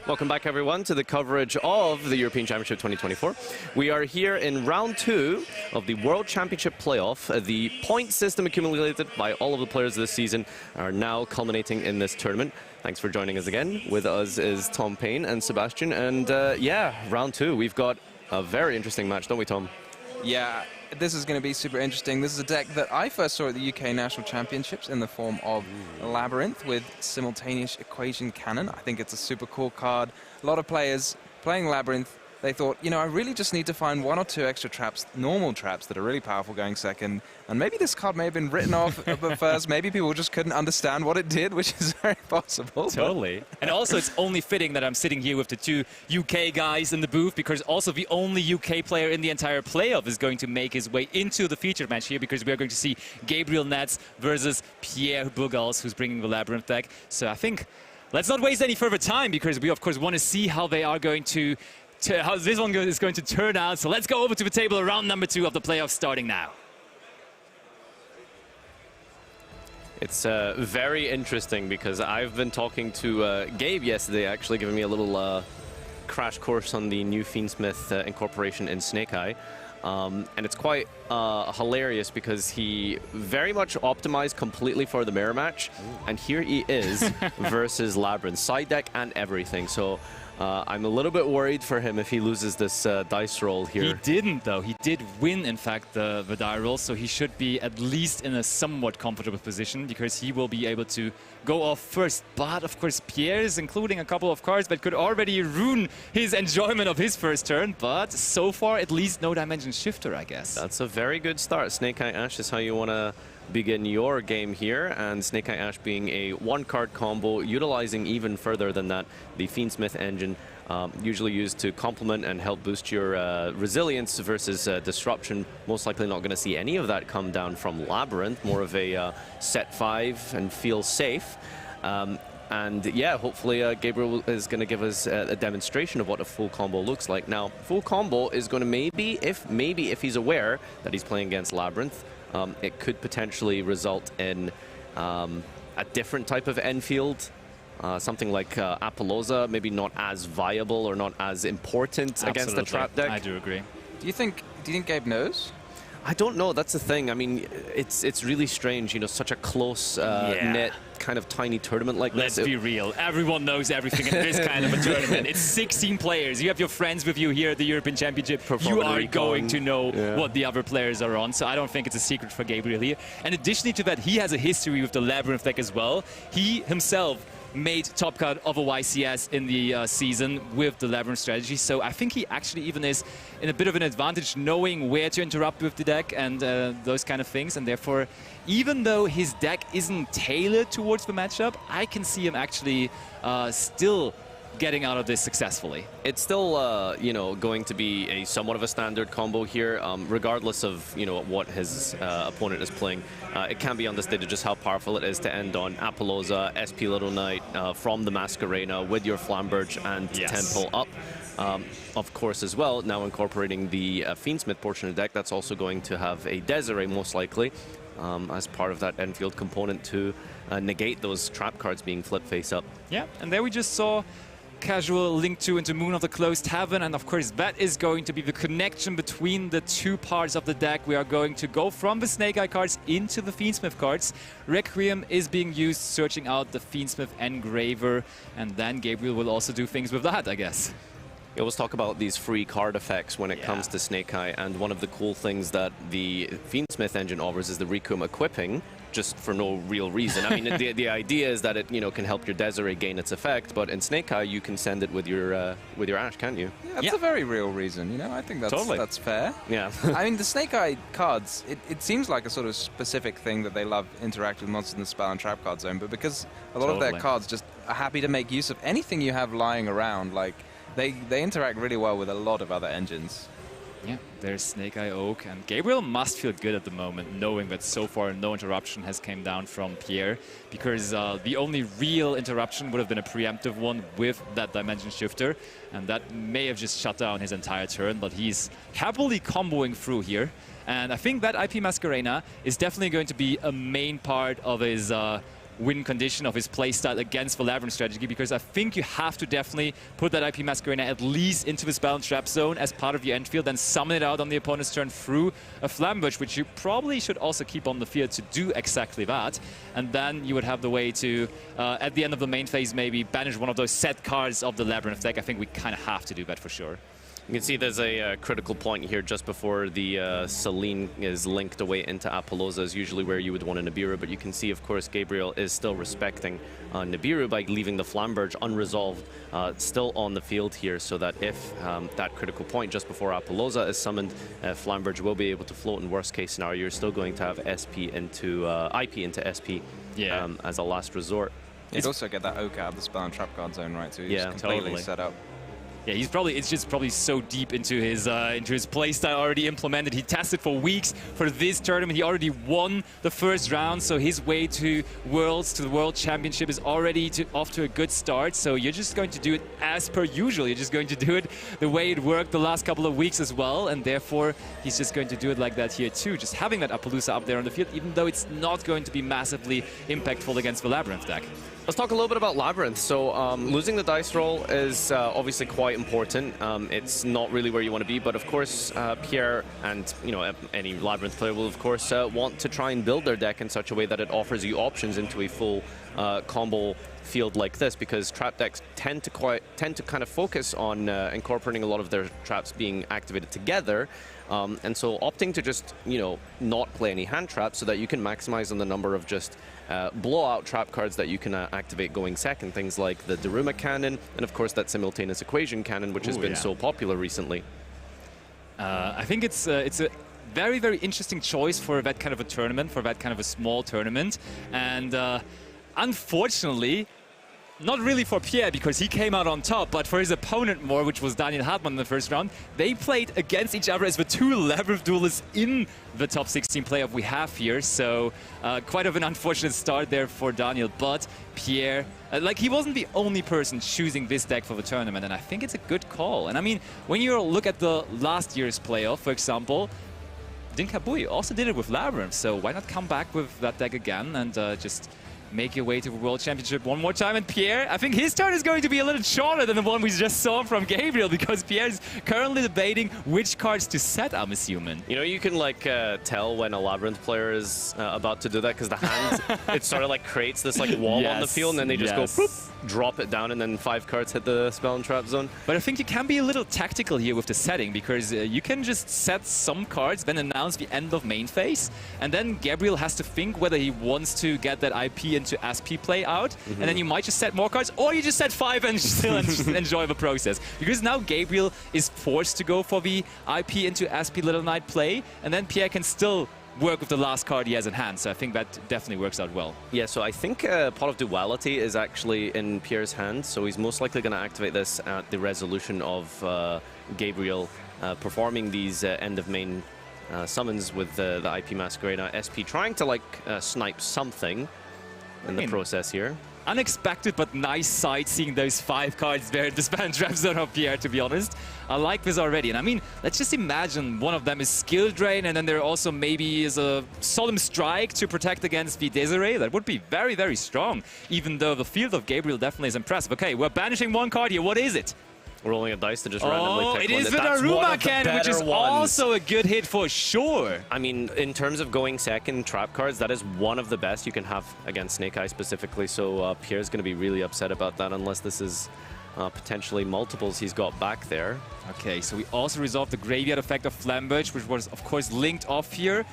Welcome back, everyone, to the coverage of the European Championship 2024. We are here in round 2 of the World Championship playoff. The point system accumulated by all of the players this season are now culminating in this tournament. Thanks for joining us again. With us is Tom Payne and Sebastian. And yeah, round 2, we've got a very interesting match, don't we, Tom? Yeah, this is going to be super interesting. This is a deck that I first saw at the UK National Championships in the form of Labyrinth with Simultaneous Equation Cannon. I think it's a super cool card. A lot of players playing Labyrinth, they thought, you know, I really just need to find 1 or 2 extra traps, normal traps that are really powerful going second. And maybe this card may have been written off at first. Maybe people just couldn't understand what it did, which is very possible. Totally. And also, it's only fitting that I'm sitting here with the 2 UK guys in the booth, because also the only UK player in the entire playoff is going to make his way into the featured match here, because we are going to see Gabriel Nats versus Pierre Bugals, who's bringing the Labyrinth deck. So I think let's not waste any further time, because we, of course, want to see how they are going to how this one is going to turn out. So let's go over to the table. Round number 2 of the playoffs starting now. It's very interesting, because I've been talking to Gabe yesterday, actually giving me a little crash course on the new Fiendsmith incorporation in Snake Eye. And it's quite hilarious, because he very much optimized completely for the mirror match. And here he is versus Labyrinth, side deck and everything. So I'm a little bit worried for him if he loses this dice roll here. He didn't, though. He did win, in fact, the die roll, so he should be at least in a somewhat comfortable position, because he will be able to go off first. But, of course, Pierre is including a couple of cards that could already ruin his enjoyment of his first turn. But so far, at least no Dimension Shifter, I guess. That's a very good start. Snake Eye Ash is how you want to begin your game here, and Snake Eye Ash being a 1-card combo, utilizing even further than that the Fiendsmith engine, usually used to complement and help boost your resilience versus disruption. Most likely not going to see any of that come down from Labyrinth, more of a set 5 and feel safe. And yeah, hopefully Gabriel is going to give us a demonstration of what a full combo looks like. Now, full combo is going to maybe if he's aware that he's playing against Labyrinth, it could potentially result in a different type of Enfield, something like Apollosa, maybe not as viable or not as important against the trap deck. I do agree. Do you think Gabe knows? I don't know. That's the thing. I mean, it's really strange. You know, such a close knit kind of tiny tournament like this. Let's be real. Everyone knows everything in this kind of a tournament. It's 16 players. You have your friends with you here at the European Championship. You are going to know what the other players are on. So I don't think it's a secret for Gabriel here. And additionally to that, he has a history with the Labyrinth deck as well. He himself made top card of a YCS in the season with the Labyrinth strategy. So I think he actually even is in a bit of an advantage knowing where to interrupt with the deck and those kind of things. And therefore, even though his deck isn't tailored towards the matchup, I can see him actually still getting out of this successfully. It's still, you know, going to be a somewhat of a standard combo here, regardless of, you know, what his opponent is playing. It can be understated just how powerful it is to end on Apollousa, SP Little Knight from the Masquerena with your Flamberge and 10 pull up. Of course, as well, now incorporating the Fiendsmith portion of the deck, that's also going to have a Desiree, most likely, as part of that Enfield component to negate those trap cards being flipped face up. Yeah, and there we just saw casual Link 2 into Moon of the Closed Heaven, and of course that is going to be the connection between the two parts of the deck. We are going to go from the Snake Eye cards into the Fiendsmith cards. Requiem is being used, searching out the Fiendsmith Engraver, and then Gabriel will also do things with that, I guess. We always talk about these free card effects when it comes to Snake Eye, and one of the cool things that the Fiendsmith engine offers is the Requiem equipping, just for no real reason. I mean, the idea is that it, you know, can help your Desiree gain its effect, but in Snake Eye you can send it with your Ash, can't you? Yeah, that's a very real reason, you know, I think that's fair. Yeah. I mean, the Snake Eye cards, it seems like a sort of specific thing that they love interact with monsters in the spell and trap card zone, but because a lot of their cards just are happy to make use of anything you have lying around, like, they interact really well with a lot of other engines. Yeah, there's Snake Eye Oak, and Gabriel must feel good at the moment, knowing that so far no interruption has came down from Pierre, because the only real interruption would have been a preemptive one with that Dimension Shifter, and that may have just shut down his entire turn, but he's happily comboing through here. And I think that IP Masquerena is definitely going to be a main part of his win condition of his playstyle against the Labyrinth strategy, because I think you have to definitely put that IP Masquerena at least into the spell and trap zone as part of your end field, then summon it out on the opponent's turn through a Flamberge, which you probably should also keep on the field to do exactly that. And then you would have the way to, at the end of the main phase, maybe banish one of those set cards of the Labyrinth deck. I think we kind of have to do that for sure. You can see there's a critical point here just before the Celine is linked away into Apollousa, is usually where you would want a Nibiru, but you can see, of course, Gabriel is still respecting Nibiru by leaving the Flamberge unresolved, still on the field here, so that if that critical point just before Apollousa is summoned, Flamberge will be able to float in worst case scenario. You're still going to have SP into IP into SP as a last resort. You'd also get that Oak out of the spell and trap card zone, right? So he's completely set up. Yeah, it's just probably so deep into his playstyle already implemented. He tested for weeks for this tournament. He already won the first round, so his way to Worlds, to the World Championship is already off to a good start. So you're just going to do it as per usual. You're just going to do it the way it worked the last couple of weeks as well, and therefore he's just going to do it like that here too. Just having that Apollousa up there on the field, even though it's not going to be massively impactful against the Labyrinth deck. Let's talk a little bit about Labyrinth. So losing the dice roll is obviously quite important. It's not really where you want to be, but of course Pierre and any Labyrinth player will of course want to try and build their deck in such a way that it offers you options into a full combo field like this, because trap decks tend to kind of focus on incorporating a lot of their traps being activated together. And so opting to just, not play any hand traps so that you can maximize on the number of just blowout trap cards that you can activate going second. Things like the Daruma Cannon and, of course, that Simultaneous Equation Cannon, which has been so popular recently. I think it's a very, very interesting choice for that kind of a tournament, for that kind of a small tournament. And unfortunately, not really for Pierre, because he came out on top, but for his opponent more, which was Daniel Hartmann in the first round. They played against each other as the two Labyrinth duelists in the top 16 playoff we have here. So quite of an unfortunate start there for Daniel, but Pierre, he wasn't the only person choosing this deck for the tournament, and I think it's a good call. And I mean, when you look at the last year's playoff, for example, Dinkabui also did it with Labyrinth, so why not come back with that deck again and just make your way to the World Championship one more time. And Pierre, I think his turn is going to be a little shorter than the one we just saw from Gabriel, because Pierre is currently debating which cards to set, I'm assuming. You can tell when a Labyrinth player is about to do that, because the hand, it sort of creates this wall on the field, and then they just go poof, drop it down, and then 5 cards hit the spell and trap zone. But I think you can be a little tactical here with the setting, because you can just set some cards, then announce the end of main phase, and then Gabriel has to think whether he wants to get that IP into SP play out, and then you might just set more cards, or you just set 5 and still just enjoy the process. Because now Gabriel is forced to go for the IP into SP Little Knight play, and then Pierre can still work with the last card he has in hand. So I think that definitely works out well. Yeah, so I think Pot of Duality is actually in Pierre's hand, so he's most likely going to activate this at the resolution of Gabriel performing these end of main summons with the IP Masquerade. SP trying to like snipe something in the process here. Unexpected but nice sight seeing those 5 cards there in the spam trap zone of Pierre, to be honest. I like this already. And I mean, let's just imagine one of them is Skill Drain, and then there also maybe is a Solemn Strike to protect against the Desiree. That would be very, very strong, even though the field of Gabriel definitely is impressive. Okay, we're banishing one card here. What is it? Rolling a dice to just randomly pick it one. is the Daruma Cannon, which is also a good hit for sure. I mean, in terms of going second trap cards, that is one of the best you can have against Snake Eye specifically. So Pierre's going to be really upset about that unless this is potentially multiples he's got back there. Okay, so we also resolved the Graveyard effect of Flamberge, which was, of course, linked off here.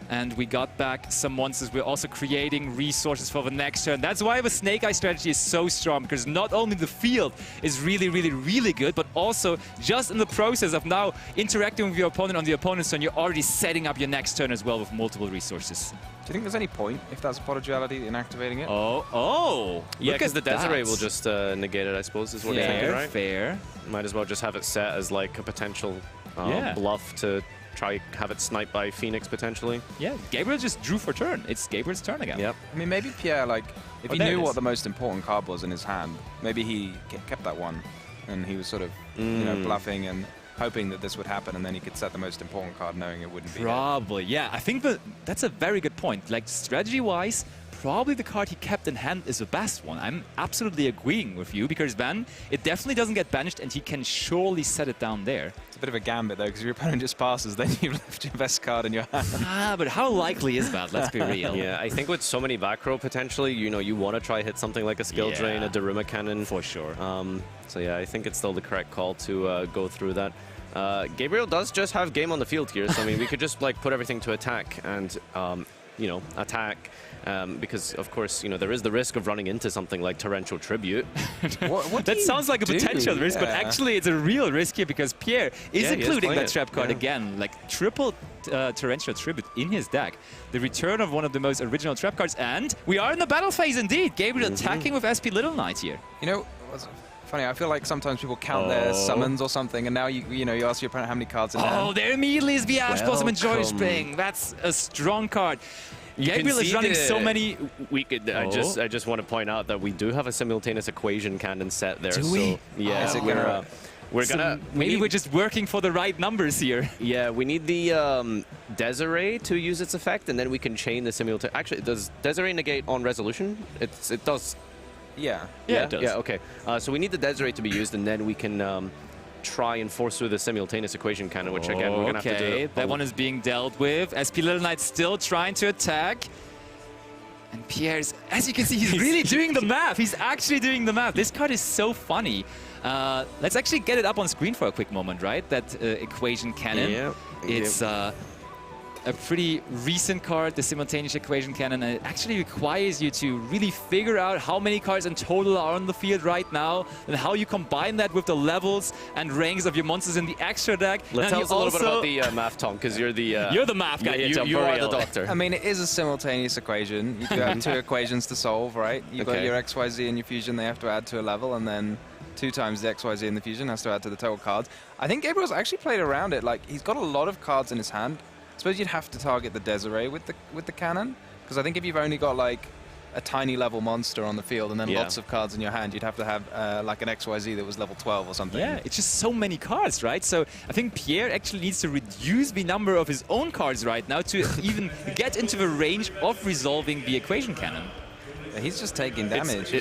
And we got back some monsters. We're also creating resources for the next turn. That's why the Snake Eye strategy is so strong, because not only the field is really, really, really good, but also just in the process of now interacting with your opponent on the opponent's turn, you're already setting up your next turn as well with multiple resources. Do you think there's any point, if that's a Pot of Duality, in activating it? Yeah, because the Desiree will just negate it, I suppose, is what you're thinking, right? Fair. Might as well just have it set as like a potential bluff to try have it sniped by Phoenix potentially. Yeah, Gabriel just drew for turn. It's Gabriel's turn again. Yep. I mean, maybe Pierre, like, if he knew what the most important card was in his hand, maybe he kept that one, and he was sort of, you know, bluffing and hoping that this would happen, and then he could set the most important card knowing it wouldn't be Probably, yeah. I think that's a very good point. Like, strategy-wise, probably the card he kept in hand is the best one. I'm absolutely agreeing with you, because then it definitely doesn't get banished, and he can surely set it down there. It's a bit of a gambit, though, because your opponent just passes, then you've left your best card in your hand. But how likely is that? Let's be real. Yeah, I think with so many back row potentially, you know, you want to try hit something like a Skill Drain, a Daruma Cannon. For sure. So yeah, I think it's still the correct call to go through that. Gabriel does just have game on the field here, so I mean, we could just like put everything to attack and, you know, attack. Because, of course, you know, there is the risk of running into something like Torrential Tribute. That sounds like a potential risk, but actually it's a real risk here because Pierre is including that trap card again. Like, triple Torrential Tribute in his deck. The return of one of the most original trap cards, and we are in the battle phase indeed. Gabriel attacking with SP Little Knight here. You know, funny, I feel like sometimes people count their summons or something, and now you know, you ask your opponent how many cards in hand. Oh, there immediately is the Ash Blossom and Joy Spring. That's a strong card. Gabriel is running so many. We could. I just want to point out that we do have a simultaneous equation cannon set there. Do we? So, yeah, we're gonna. Maybe we're just working for the right numbers here. Yeah, we need the Desiree to use its effect, and then we can chain the simultaneous. Actually, does Desiree negate on resolution? It does. Yeah. Yeah, it does. Yeah. Okay. So we need the Desiree to be used, and then we can. Try and force through the simultaneous equation cannon, which again we're gonna have to do. That one is being dealt with. SP Little Knight still trying to attack. And Pierre's, as you can see, he's really doing the math. He's actually doing the math. This card is so funny. Let's actually get it up on screen for a quick moment, right? That equation cannon. Yeah. It's a pretty recent card, the simultaneous equation cannon, and it actually requires you to really figure out how many cards in total are on the field right now, and how you combine that with the levels and ranks of your monsters in the extra deck. Let's tell us a little bit about the math, Tom, because you're the you're the math guy. You are the doctor. I mean, it is a simultaneous equation. You do have 2 equations to solve, right? You've got your XYZ and your fusion. They have to add to a level, and then 2 times the XYZ in the fusion has to add to the total cards. I think Gabriel's actually played around it. Like, he's got a lot of cards in his hand. I suppose you'd have to target the Desiree with the cannon, because I think if you've only got like a tiny level monster on the field and then lots of cards in your hand, you'd have to have like an XYZ that was level 12 or something. Yeah, it's just so many cards, right? So I think Pierre actually needs to reduce the number of his own cards right now to even get into the range of resolving the equation cannon. Yeah, he's just taking damage.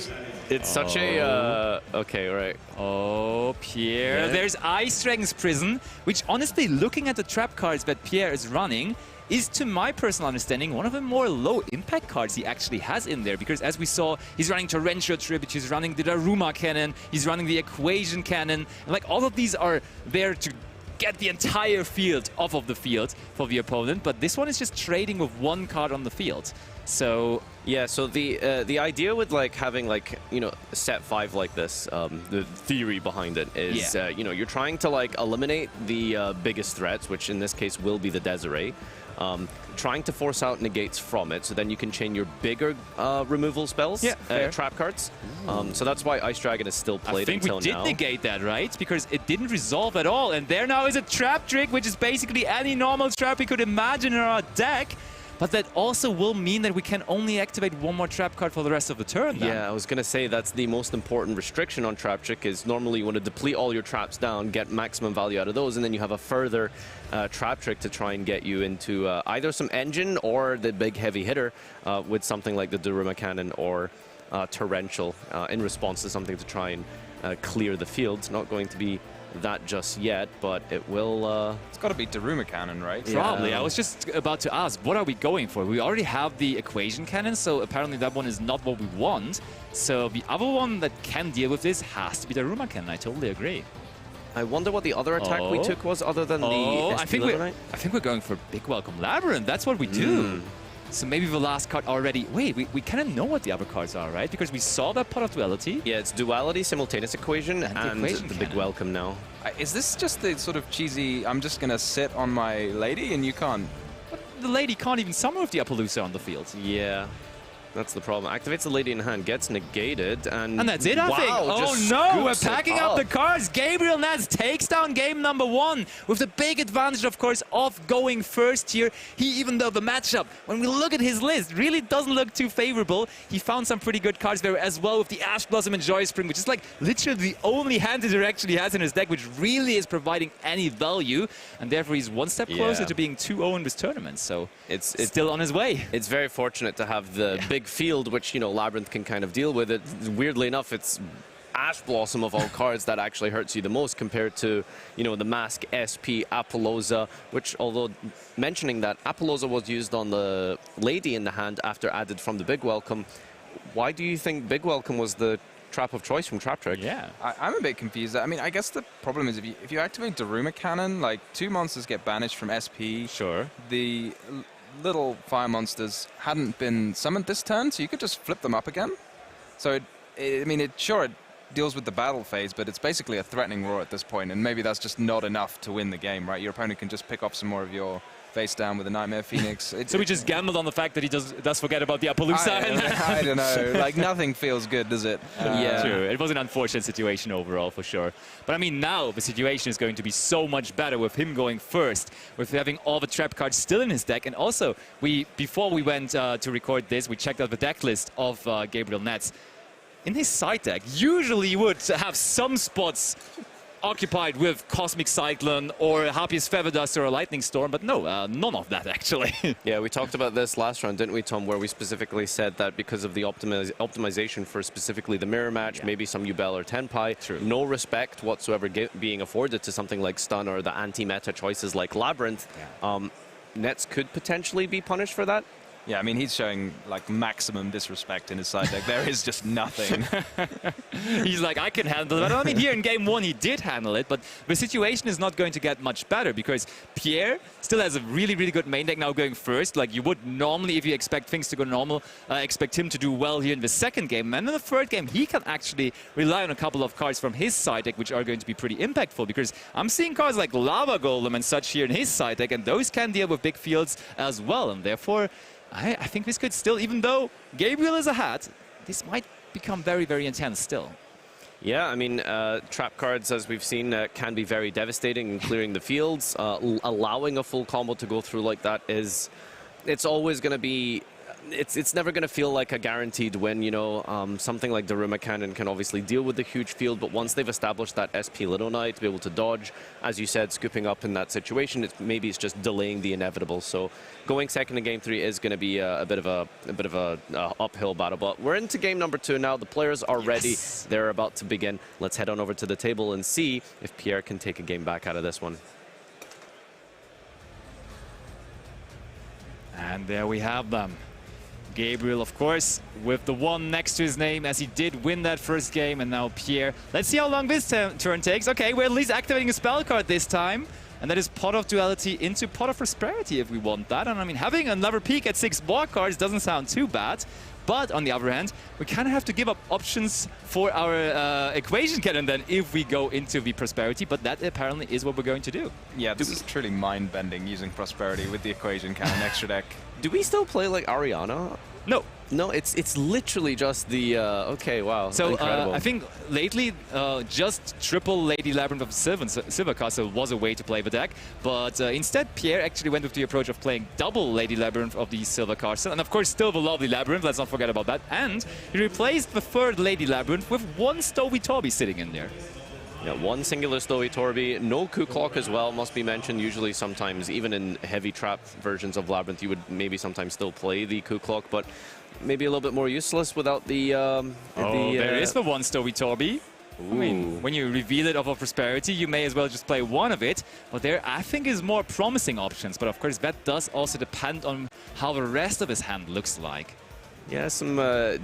It's such a... okay, right. Oh, Pierre. Yeah. There's Ice Dragon's Prison, which honestly, looking at the trap cards that Pierre is running, is, to my personal understanding, one of the more low-impact cards he actually has in there. Because as we saw, he's running Torrential Tribute, he's running the Daruma Cannon, he's running the Equation Cannon. And like, all of these are there to get the entire field off of the field for the opponent. But this one is just trading with 1 card on the field. So Yeah, so the idea with like having like, you know, set 5 like this, the theory behind it is, you know, you're trying to like eliminate the biggest threats, which in this case will be the Desiree. Trying to force out negates from it, so then you can chain your bigger removal spells, trap cards. So that's why Ice Dragon is still played until now. I think we did negate that, right? Because it didn't resolve at all. And there now is a trap trick, which is basically any normal trap we could imagine in our deck. But that also will mean that we can only activate one more trap card for the rest of the turn then. Yeah, I was going to say that's the most important restriction on Trap Trick is normally you want to deplete all your traps down, get maximum value out of those, and then you have a further Trap Trick to try and get you into either some engine or the big heavy hitter with something like the Daruma Cannon or Torrential in response to something to try and clear the field. It's not going to be that just yet, but it will... It's got to be Daruma Cannon, right? Probably. I was just about to ask, what are we going for? We already have the Equation Cannon, so apparently that one is not what we want. So the other one that can deal with this has to be the Daruma Cannon. I totally agree. I wonder what the other attack we took was other than the I think we're going for Big Welcome Labyrinth. That's what we do. So maybe the last card already... Wait, we kind of know what the other cards are, right? Because we saw that Pot of Duality. Yeah, it's Duality, Simultaneous Equation, and the Big Welcome now. Is this just the sort of cheesy, I'm just going to sit on my lady and you can't... But the lady can't even summon with the Appaloosa on the field. Yeah. That's the problem. Activates the lady in hand, gets negated, and that's it, I think. Oh no, we're packing up the cards. Gabriel Nats takes down game number 1 with the big advantage, of course, of going first here. Even though the matchup, when we look at his list, really doesn't look too favorable. He found some pretty good cards there as well with the Ash Blossom and Joy Spring, which is like literally the only hand hitter actually has in his deck, which really is providing any value. And therefore, he's one step closer to being 2-0 in this tournament. So it's still on his way. It's very fortunate to have the big field, which, you know, Labyrinth can kind of deal with it. Weirdly enough, it's Ash Blossom of all cards that actually hurts you the most compared to, you know, the Mask, SP, Appaloosa, which, although mentioning that Appaloosa was used on the lady in the hand after added from the Big Welcome, why do you think Big Welcome was the trap of choice from Trap Trick? Yeah. I'm a bit confused. I mean, I guess the problem is if you activate Daruma Cannon, like 2 monsters get banished from SP. Sure. The little fire monsters hadn't been summoned this turn, so you could just flip them up again. So, I mean, it deals with the battle phase, but it's basically a threatening roar at this point, and maybe that's just not enough to win the game, right? Your opponent can just pick off some more of your face down with a Nightmare Phoenix. So we just gambled on the fact that he does forget about the Appaloosa. I don't know. Like, nothing feels good, does it? Yeah, true. It was an unfortunate situation overall, for sure. But I mean, now the situation is going to be so much better with him going first, with having all the trap cards still in his deck. And also, before we went to record this, we checked out the deck list of Gabriel Nats. In his side deck, usually you would have some spots occupied with Cosmic Cyclone or Harpiest Feather Duster or a Lightning Storm, but no, none of that actually. Yeah, we talked about this last round, didn't we, Tom, where we specifically said that because of the optimization for specifically the mirror match, maybe some Yubel or Tenpai, no respect whatsoever being afforded to something like Stun or the anti-meta choices like Labyrinth, Nets could potentially be punished for that. Yeah, I mean, he's showing, like, maximum disrespect in his side deck. There is just nothing. He's like, I can handle it. I mean, here in game 1, he did handle it, but the situation is not going to get much better because Pierre still has a really, really good main deck now going first. Like, you would normally, if you expect things to go normal, expect him to do well here in the second game. And in the third game, he can actually rely on a couple of cards from his side deck, which are going to be pretty impactful because I'm seeing cards like Lava Golem and such here in his side deck, and those can deal with big fields as well. And therefore, I think this could still, even though Gabriel is ahead, this might become very, very intense still. Yeah, I mean, trap cards, as we've seen, can be very devastating in clearing the fields. Allowing a full combo to go through like that it's always going to be... It's never going to feel like a guaranteed win, you know. Something like Daruma Cannon can obviously deal with the huge field, but once they've established that SP Little Knight to be able to dodge, as you said, scooping up in that situation, maybe it's just delaying the inevitable. So going second in game 3 is going to be a bit of a uphill battle. But we're into game number 2 now. The players are ready. They're about to begin. Let's head on over to the table and see if Pierre can take a game back out of this one. And there we have them. Gabriel, of course, with the 1 next to his name, as he did win that first game, and now Pierre. Let's see how long this turn takes. Okay, we're at least activating a spell card this time, and that is Pot of Duality into Pot of Prosperity if we want that. And I mean, having another peek at 6 more cards doesn't sound too bad, But on the other hand, we kind of have to give up options for our equation cannon then if we go into the Prosperity, but that apparently is what we're going to do. Yeah, this is truly mind-bending using Prosperity with the equation cannon extra deck. Do we still play like Ariana? No. No, it's literally just the, okay, wow, So incredible. I think lately just triple Lady Labyrinth of Silver Castle was a way to play the deck, but instead Pierre actually went with the approach of playing double Lady Labyrinth of the Silver Castle, and of course still the lovely Labyrinth, let's not forget about that, and he replaced the third Lady Labyrinth with one Stowy Torby sitting in there. Yeah, one singular Stowy Torby, no coup clock as well, must be mentioned. Usually sometimes, even in heavy trap versions of Labyrinth, you would maybe sometimes still play the coup clock, but maybe a little bit more useless without the... there is the one Stowy Torby. I mean, when you reveal it off of Prosperity, you may as well just play one of it, but there I think is more promising options, but of course that does also depend on how the rest of his hand looks like. Yeah, some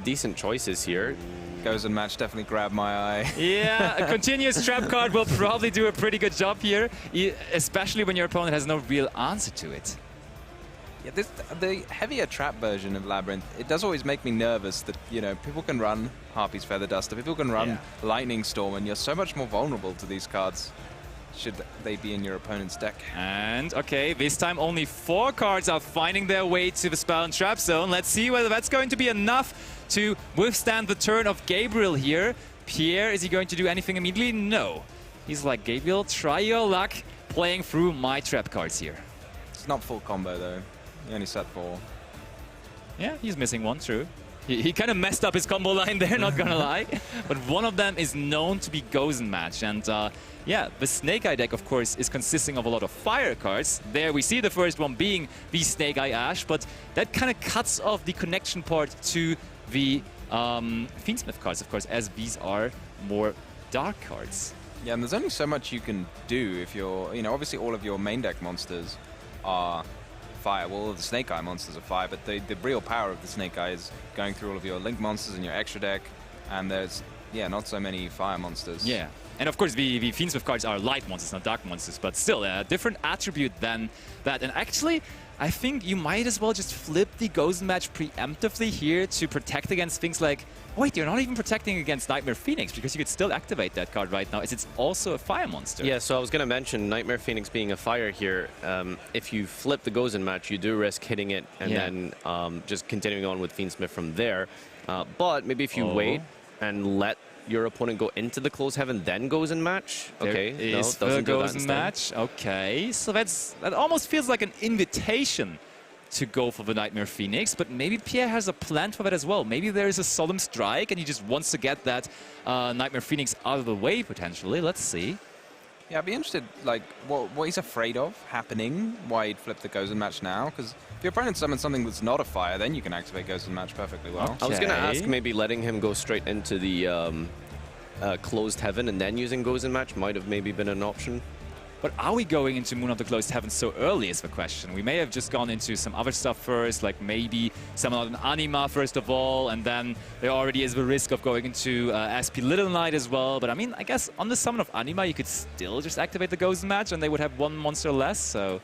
decent choices here. Goes and match definitely grabbed my eye. Yeah, a continuous trap card will probably do a pretty good job here, especially when your opponent has no real answer to it. Yeah, the heavier trap version of Labyrinth, it does always make me nervous that, you know, people can run Harpy's Feather Duster, people can run Lightning Storm, and you're so much more vulnerable to these cards should they be in your opponent's deck. And, okay, this time only 4 cards are finding their way to the Spell and Trap Zone. Let's see whether that's going to be enough to withstand the turn of Gabriel here. Pierre, is he going to do anything immediately? No. He's like, Gabriel, try your luck playing through my trap cards here. It's not full combo, though. He only set 4. Yeah, he's missing one, true. He kind of messed up his combo line there, not gonna lie. But one of them is known to be Gozen Match. And yeah, the Snake Eye deck, of course, is consisting of a lot of fire cards. There we see the first one being the Snake Eye Ash, but that kind of cuts off the connection part to the Fiendsmith cards, of course, as these are more dark cards. Yeah, and there's only so much you can do if you're, you know, obviously all of your main deck monsters are fire. Well, all of the Snake Eye monsters are fire, but the real power of the Snake Eye is going through all of your Link monsters in your extra deck, and there's, yeah, not so many fire monsters. Yeah, and of course the Fiendsmith cards are light monsters, not dark monsters, but still a different attribute than that. And actually, I think you might as well just flip the Gozen Match preemptively here to protect against things like, wait, you're not even protecting against Nightmare Phoenix because you could still activate that card right now. It's also a fire monster. Yeah, so I was going to mention Nightmare Phoenix being a fire here. If you flip the Gozen Match, you do risk hitting it and then just continuing on with Fiendsmith from there. But maybe if you wait and let your opponent go into the Closed Heaven, then Gozen Match. Okay, there is the Gozen Match. Okay, so that almost feels like an invitation to go for the Nightmare Phoenix, but maybe Pierre has a plan for that as well. Maybe there is a Solemn Strike and he just wants to get that Nightmare Phoenix out of the way, potentially. Let's see. Yeah, I'd be interested, like, what he's afraid of happening, why he'd flip the Gozen Match now, because if your opponent summons something that's not a fire, then you can activate Gozen Match perfectly well. Okay. I was going to ask maybe letting him go straight into the Closed Heaven and then using Gozen Match might have maybe been an option. But are we going into Moon of the Closed Heaven so early is the question. We may have just gone into some other stuff first, like maybe summon out an Anima first of all, and then there already is the risk of going into SP Little Knight as well. But I mean, I guess on the summon of Anima, you could still just activate the Gozen Match and they would have one monster less, so...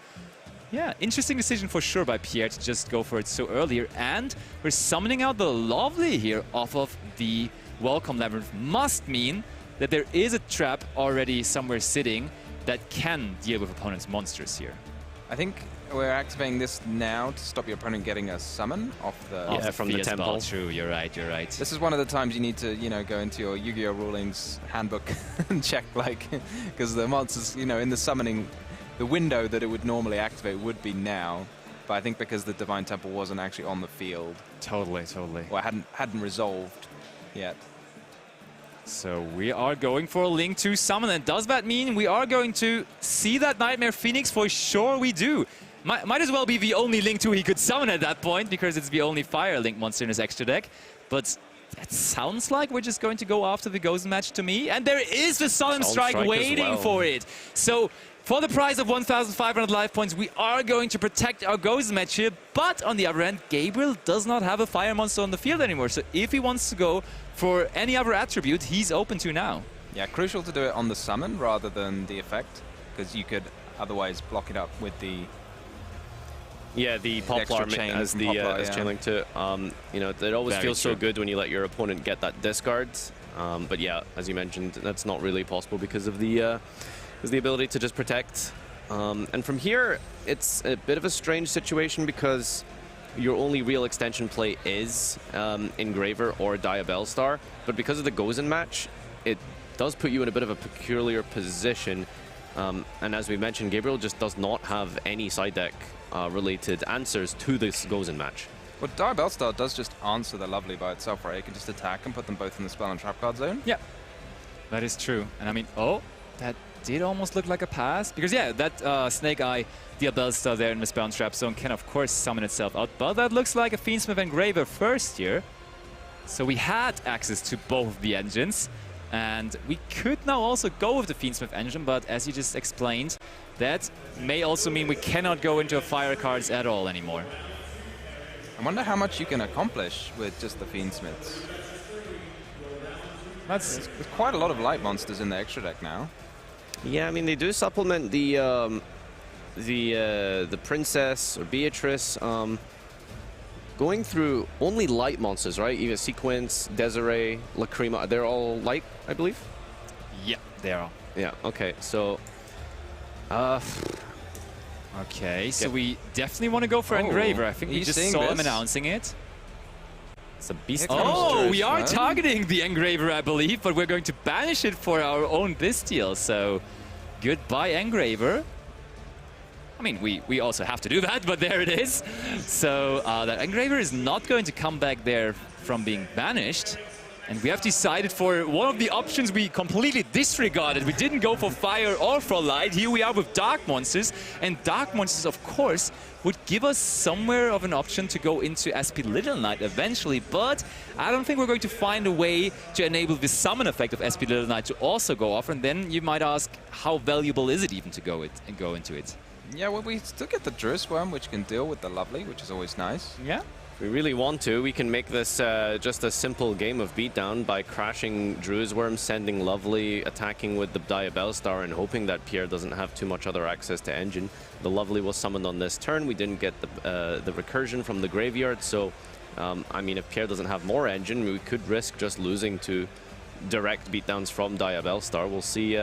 Yeah, interesting decision for sure by Pierre to just go for it so earlier. And we're summoning out the Lovely here off of the Welcome Labyrinth. Must mean that there is a trap already somewhere sitting that can deal with opponent's monsters here. I think we're activating this now to stop your opponent getting a summon off the from the temple. True, you're right, you're right. This is one of the times you need to, you know, go into your Yu-Gi-Oh! Rulings handbook and check, like, because the monsters, you know, in the summoning, the window that it would normally activate would be now. But I think because the Divine Temple wasn't actually on the field. Totally, totally. Or hadn't resolved yet. So we are going for a Link 2 summon, and does that mean we are going to see that Nightmare Phoenix? For sure we do. Might as well be the only Link 2 he could summon at that point, because it's the only Fire Link monster in his extra deck. But that sounds like we're just going to go after the Gozen Match to me, and there is the Solemn Strike waiting for it. So for the price of 1,500 life points, we are going to protect our Gozen Match here, but on the other hand, Gabriel does not have a fire monster on the field anymore, so if he wants to go for any other attribute, he's open to now. Yeah, crucial to do it on the summon rather than the effect, because you could otherwise block it up with the Yeah, the Poplar as the chain-link too. You know, it always feels so good when you let your opponent get that discard. But yeah, as you mentioned, that's not really possible because of the ability to just protect. And from here, it's a bit of a strange situation because your only real extension play is Engraver or Diabellstar. But because of the Gozen match, it does put you in a bit of a peculiar position. And as we mentioned, Gabriel just does not have any side deck related answers to this Gozen match. Well, Diabellstar does just answer the Lovely by itself, right? You can just attack and put them both in the spell and trap card zone. Yeah, that is true. And I mean, oh, that did almost look like a pass. Because yeah, that Snake Eye Diabellstar there in the spell and trap zone can of course summon itself out. But that looks like a Fiendsmith Engraver first here. So we had access to both of the engines. And we could now also go with the Fiendsmith engine, but as you just explained, that may also mean we cannot go into a fire cards at all anymore. I wonder how much you can accomplish with just the Fiendsmiths. There's quite a lot of light monsters in the extra deck now. Yeah, I mean they do supplement the Princess or Beatrice. Going through only light monsters, right? Even Sequence, Desiree, Lacrima, they're all light, I believe? Yeah, they are. Yeah, okay, so... okay, so we definitely want to go for Engraver. I think we just saw him announcing it. It's a beast. Oh, we are targeting the Engraver, I believe, but we're going to banish it for our own Bystial, so goodbye, Engraver. I mean, we also have to do that, but there it is. So that Engraver is not going to come back there from being banished. And we have decided for one of the options we completely disregarded. We didn't go for fire or for light. Here we are with Dark Monsters. And Dark Monsters, of course, would give us somewhere of an option to go into SP Little Knight eventually. But I don't think we're going to find a way to enable the summon effect of SP Little Knight to also go off. And then you might ask, how valuable is it even to go into it? Yeah, well, we still get the Druid Worm, which can deal with the Lovely, which is always nice. Yeah. If we really want to, we can make this just a simple game of beatdown by crashing Druid Worm, sending Lovely, attacking with the Diabellstar, and hoping that Pierre doesn't have too much other access to engine. The Lovely was summoned on this turn. We didn't get the recursion from the graveyard, so I mean, if Pierre doesn't have more engine, we could risk just losing to direct beatdowns from Diabellstar. We'll see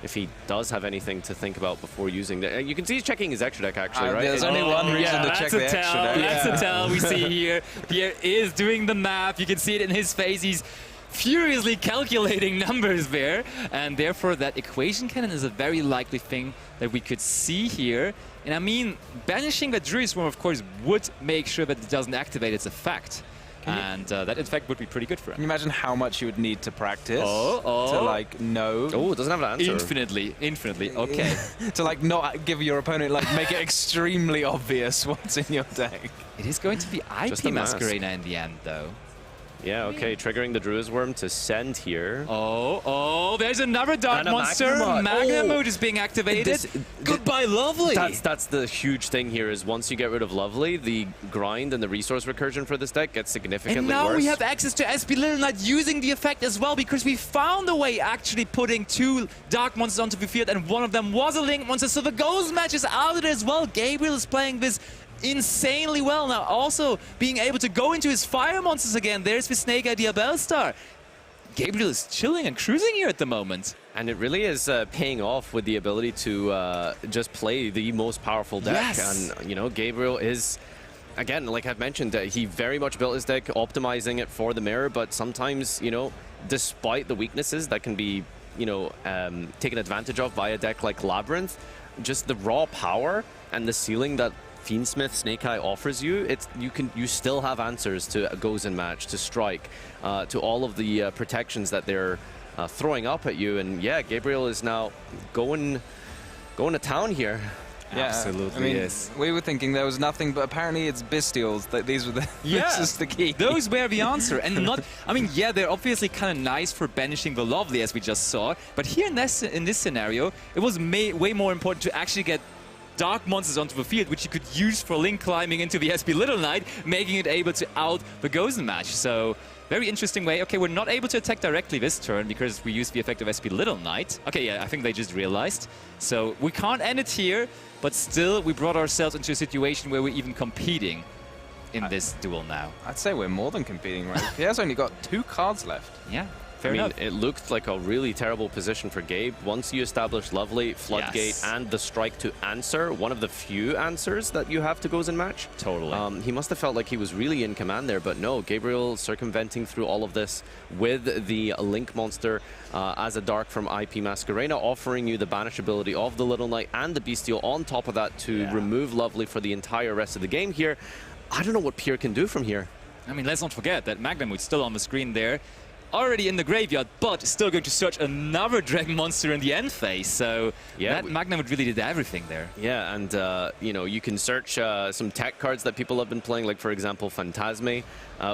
if he does have anything to think about before using that. You can see he's checking his extra deck, actually, right? There's only one reason to check the extra deck. That's a tell we see here. Pierre is doing the math. You can see it in his face. He's furiously calculating numbers there. And therefore, that equation cannon is a very likely thing that we could see here. And I mean, banishing the Druid Swarm, of course, would make sure that it doesn't activate its effect. And that, in fact, would be pretty good for him. Can you imagine how much you would need to practice to, like, know? Oh, it doesn't have an answer. Infinitely, okay. To, like, not give your opponent, like, make it extremely obvious what's in your deck. It is going to be IP Masquerena in the end, though. Yeah, okay, triggering the Druid Worm to send here. Oh, there's another Dark Monster. Magnemute is being activated. Goodbye, Lovely. That's the huge thing here is once you get rid of Lovely, the grind and the resource recursion for this deck gets significantly worse. And now we have access to SP Little Knight using the effect as well, because we found a way actually putting 2 Dark Monsters onto the field, and one of them was a Link Monster, so the Ghost match is out of it as well. Gabriel is playing this insanely well now, also being able to go into his fire monsters again. There's the Snake Eye Diabellstar. Gabriel is chilling and cruising here at the moment. And it really is paying off with the ability to just play the most powerful deck. Yes. And, you know, Gabriel is, again, like I've mentioned, he very much built his deck, optimizing it for the mirror, but sometimes, you know, despite the weaknesses that can be, you know, taken advantage of by a deck like Labyrinth, just the raw power and the ceiling that Fiendsmith Snake Eye offers you, you still have answers to a Gozen match, to Strike, to all of the protections that they're throwing up at you. And yeah, Gabriel is now going to town here. Yeah, absolutely. I mean, yes. We were thinking there was nothing, but apparently it's Bystials. That these were the this is the key. Those were the answer, and not. I mean, yeah, they're obviously kind of nice for banishing the Lovely, as we just saw. But here in this scenario, it was way more important to actually get dark monsters onto the field, which you could use for link climbing into the SP Little Knight, making it able to out the Gozen match. So very interesting way. Okay, we're not able to attack directly this turn because we used the effect of SP Little Knight. Okay, yeah, I think they just realized. So we can't end it here, but still we brought ourselves into a situation where we're even competing in this duel now. I'd say we're more than competing, right? Pierre's only got 2 cards left. Yeah. I mean, it looked like a really terrible position for Gabe. Once you establish Lovely, Floodgate, and the strike to answer, one of the few answers that you have to Gozen match. Totally. He must have felt like he was really in command there, but no, Gabriel circumventing through all of this with the Link monster as a Dark from IP Masquerena, offering you the banish ability of the Little Knight and the Bestial on top of that to remove Lovely for the entire rest of the game here. I don't know what Pierre can do from here. I mean, let's not forget that Magnamut's still on the screen there. Already in the graveyard, but still going to search another Dragon monster in the end phase. So that Magnamut really did everything there. Yeah, and you know, you can search some tech cards that people have been playing, like for example Phantasme,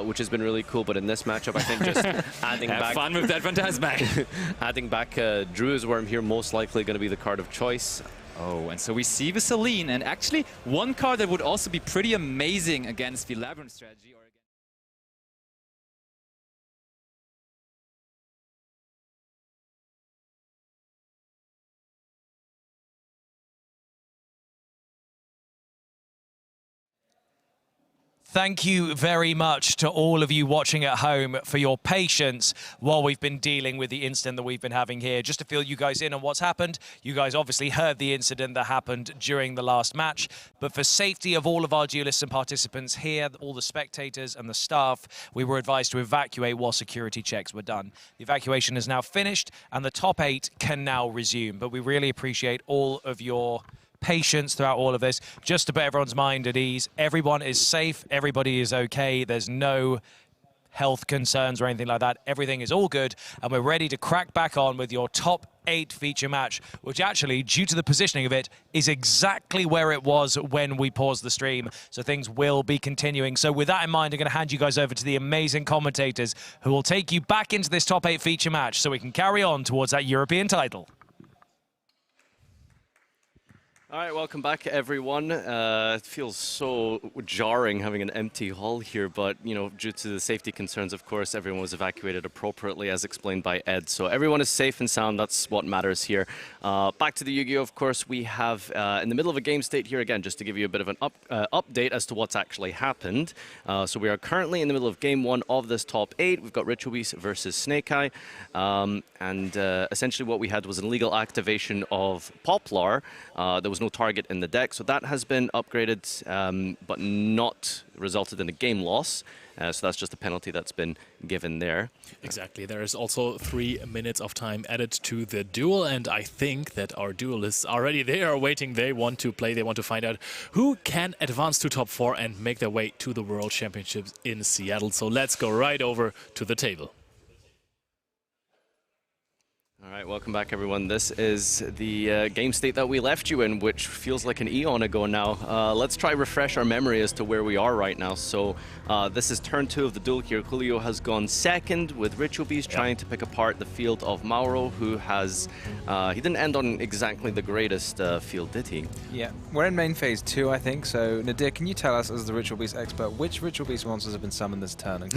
which has been really cool. But in this matchup, I think just adding Have back fun with that Phantasme. adding back Druid's Worm here, most likely going to be the card of choice. Oh, and so we see the Selene, and actually one card that would also be pretty amazing against the Labyrinth strategy. Thank you very much to all of you watching at home for your patience while we've been dealing with the incident that we've been having here. Just to fill you guys in on what's happened, you guys obviously heard the incident that happened during the last match, but for safety of all of our duelists and participants here, all the spectators and the staff, we were advised to evacuate while security checks were done. The evacuation is now finished and the top 8 can now resume, but we really appreciate all of your patience throughout all of this. Just to put everyone's mind at ease, everyone is safe, everybody is okay, there's no health concerns or anything like that. Everything is all good, and we're ready to crack back on with your top 8 feature match, which actually, due to the positioning of it, is exactly where it was when we paused the stream. So things will be continuing. So with that in mind, I'm going to hand you guys over to the amazing commentators who will take you back into this top 8 feature match so we can carry on towards that European title. All right, welcome back, everyone. It feels so jarring having an empty hall here, but, you know, due to the safety concerns, of course, everyone was evacuated appropriately, as explained by Ed. So everyone is safe and sound. That's what matters here. Back to the Yu-Gi-Oh! Of course, we have in the middle of a game state here again, just to give you a bit of an update as to what's actually happened. So we are currently in the middle of Game 1 of this top 8. We've got Ritual Beast versus Snake Eye. And essentially what we had was an illegal activation of Poplar. There was no target in the deck, so that has been upgraded, but not resulted in a game loss. So that's just a penalty that's been given there. Exactly. There is also 3 minutes of time added to the duel, and I think that our duelists already, they are waiting. They want to play. They want to find out who can advance to top 4 and make their way to the World Championships in Seattle. So let's go right over to the table. All right, welcome back, everyone. This is the game state that we left you in, which feels like an eon ago now. Let's try refresh our memory as to where we are right now. So this is turn 2 of the duel here. Julio has gone second with Ritual Beast trying to pick apart the field of Mauro, who has... he didn't end on exactly the greatest field, did he? Yeah, we're in main phase 2, I think. So, Nadir, can you tell us, as the Ritual Beast expert, which Ritual Beast monsters have been summoned this turn? And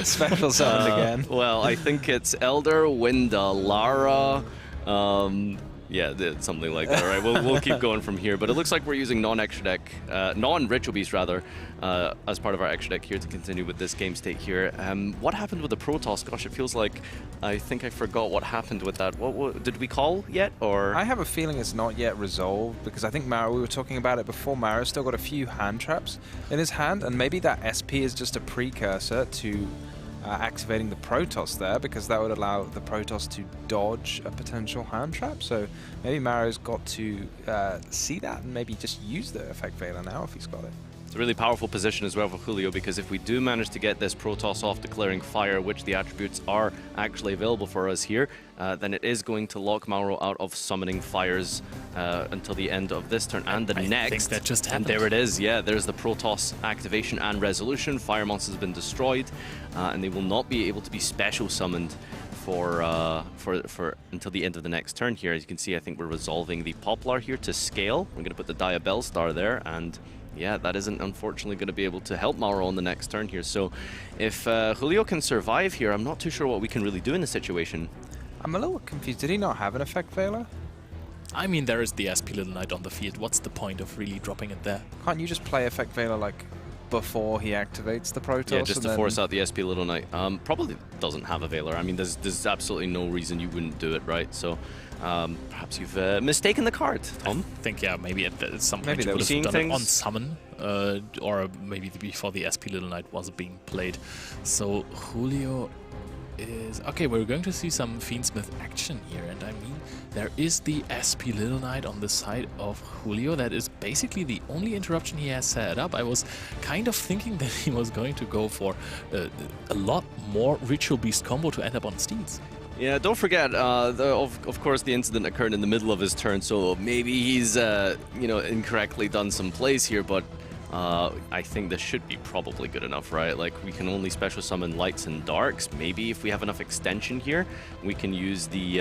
special summoned again? Well, I think it's Elder, Winda, Lara, yeah, something like that. All right, we'll keep going from here. But it looks like we're using non-extra deck, non-Ritual Beast rather, as part of our extra deck here to continue with this game state here. What happened with the Protoss? Gosh, it feels like I think I forgot what happened with that. What did we call yet? Or I have a feeling it's not yet resolved, because I think Maro, we were talking about it before, Maro's still got a few hand traps in his hand, and maybe that SP is just a precursor to activating the Protoss there, because that would allow the Protoss to dodge a potential hand trap. So maybe Maro's got to see that and maybe just use the Effect Veiler now if he's got it. It's a really powerful position as well for Julio, because if we do manage to get this Protoss off declaring fire, which the attributes are actually available for us here, then it is going to lock Mauro out of summoning fires until the end of this turn and the next. I think that just happened. And there it is, yeah, there's the Protoss activation and resolution. Fire monster has been destroyed, and they will not be able to be special summoned for until the end of the next turn here. As you can see, I think we're resolving the Poplar here to scale. We're going to put the Diabell Star there, and yeah, that isn't unfortunately going to be able to help Mauro on the next turn here. So if Julio can survive here, I'm not too sure what we can really do in the situation. I'm a little confused. Did he not have an Effect Veiler? I mean, there is the SP Little Knight on the field. What's the point of really dropping it there? Can't you just play Effect Veiler like before he activates the Protoss? Yeah, just to force out the SP Little Knight. Probably doesn't have a Veiler. I mean, there's absolutely no reason you wouldn't do it, right? So perhaps you've mistaken the card, Tom. I think, yeah, maybe at some point Maybe you would seeing have done things it on summon, or maybe before the SP Little Knight was being played. So Julio is... Okay, we're going to see some Fiendsmith action here, and I mean, there is the SP Little Knight on the side of Julio. That is basically the only interruption he has set up. I was kind of thinking that he was going to go for a lot more Ritual Beast combo to end up on Steeds. Yeah, don't forget, of course, the incident occurred in the middle of his turn, so maybe he's, you know, incorrectly done some plays here, but I think this should be probably good enough, right? Like, we can only special summon lights and darks. Maybe if we have enough extension here, we can use the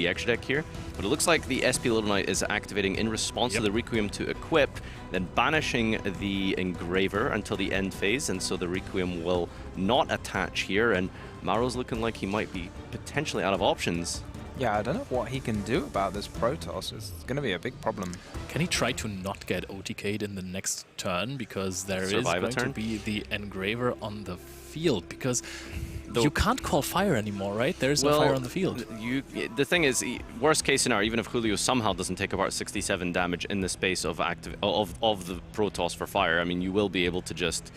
extra deck here. But it looks like the SP Little Knight is activating in response to the Requiem to equip, then banishing the Engraver until the end phase, and so the Requiem will not attach here, and Mauro's looking like he might be potentially out of options. Yeah, I don't know what he can do about this Protoss. It's going to be a big problem. Can he try to not get OTK'd in the next turn, because there is going to be the Engraver on the field, because you can't call fire anymore, right? There is no fire on the field. The thing is, worst case scenario, even if Julio somehow doesn't take apart 67 damage in the space of the Protoss for fire, I mean, you will be able to just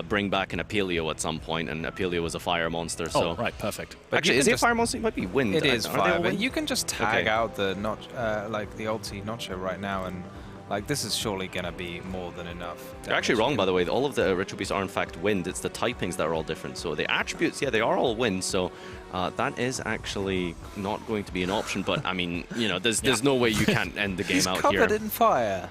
bring back an Apelio at some point, and Apelio is a fire monster. So right, perfect. But actually, is he a fire monster? He might be wind. It is fire, but wind? you can just tag out the like the ulti Nacho right now, and like this is surely going to be more than enough. You're actually wrong, by the way. All of the Ritual Beasts are in fact wind. It's the typings that are all different. So the attributes, yeah, they are all wind. So that is actually not going to be an option. But I mean, you know, there's no way you can't end the game out here. He's covered in fire.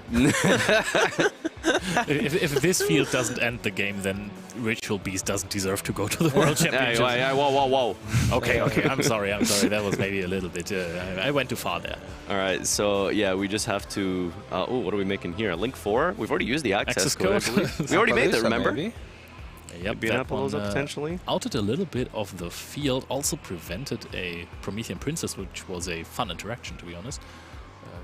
if this field doesn't end the game, then Ritual Beast doesn't deserve to go to the World Championship. Whoa. Okay, I'm sorry. That was maybe a little bit... I went too far there. All right, so yeah, we just have to... oh, what are we making here? Link 4? We've already used the access code. We already made that, remember? Yep, that one potentially. Outed a little bit of the field, also prevented a Promethean Princess, which was a fun interaction, to be honest.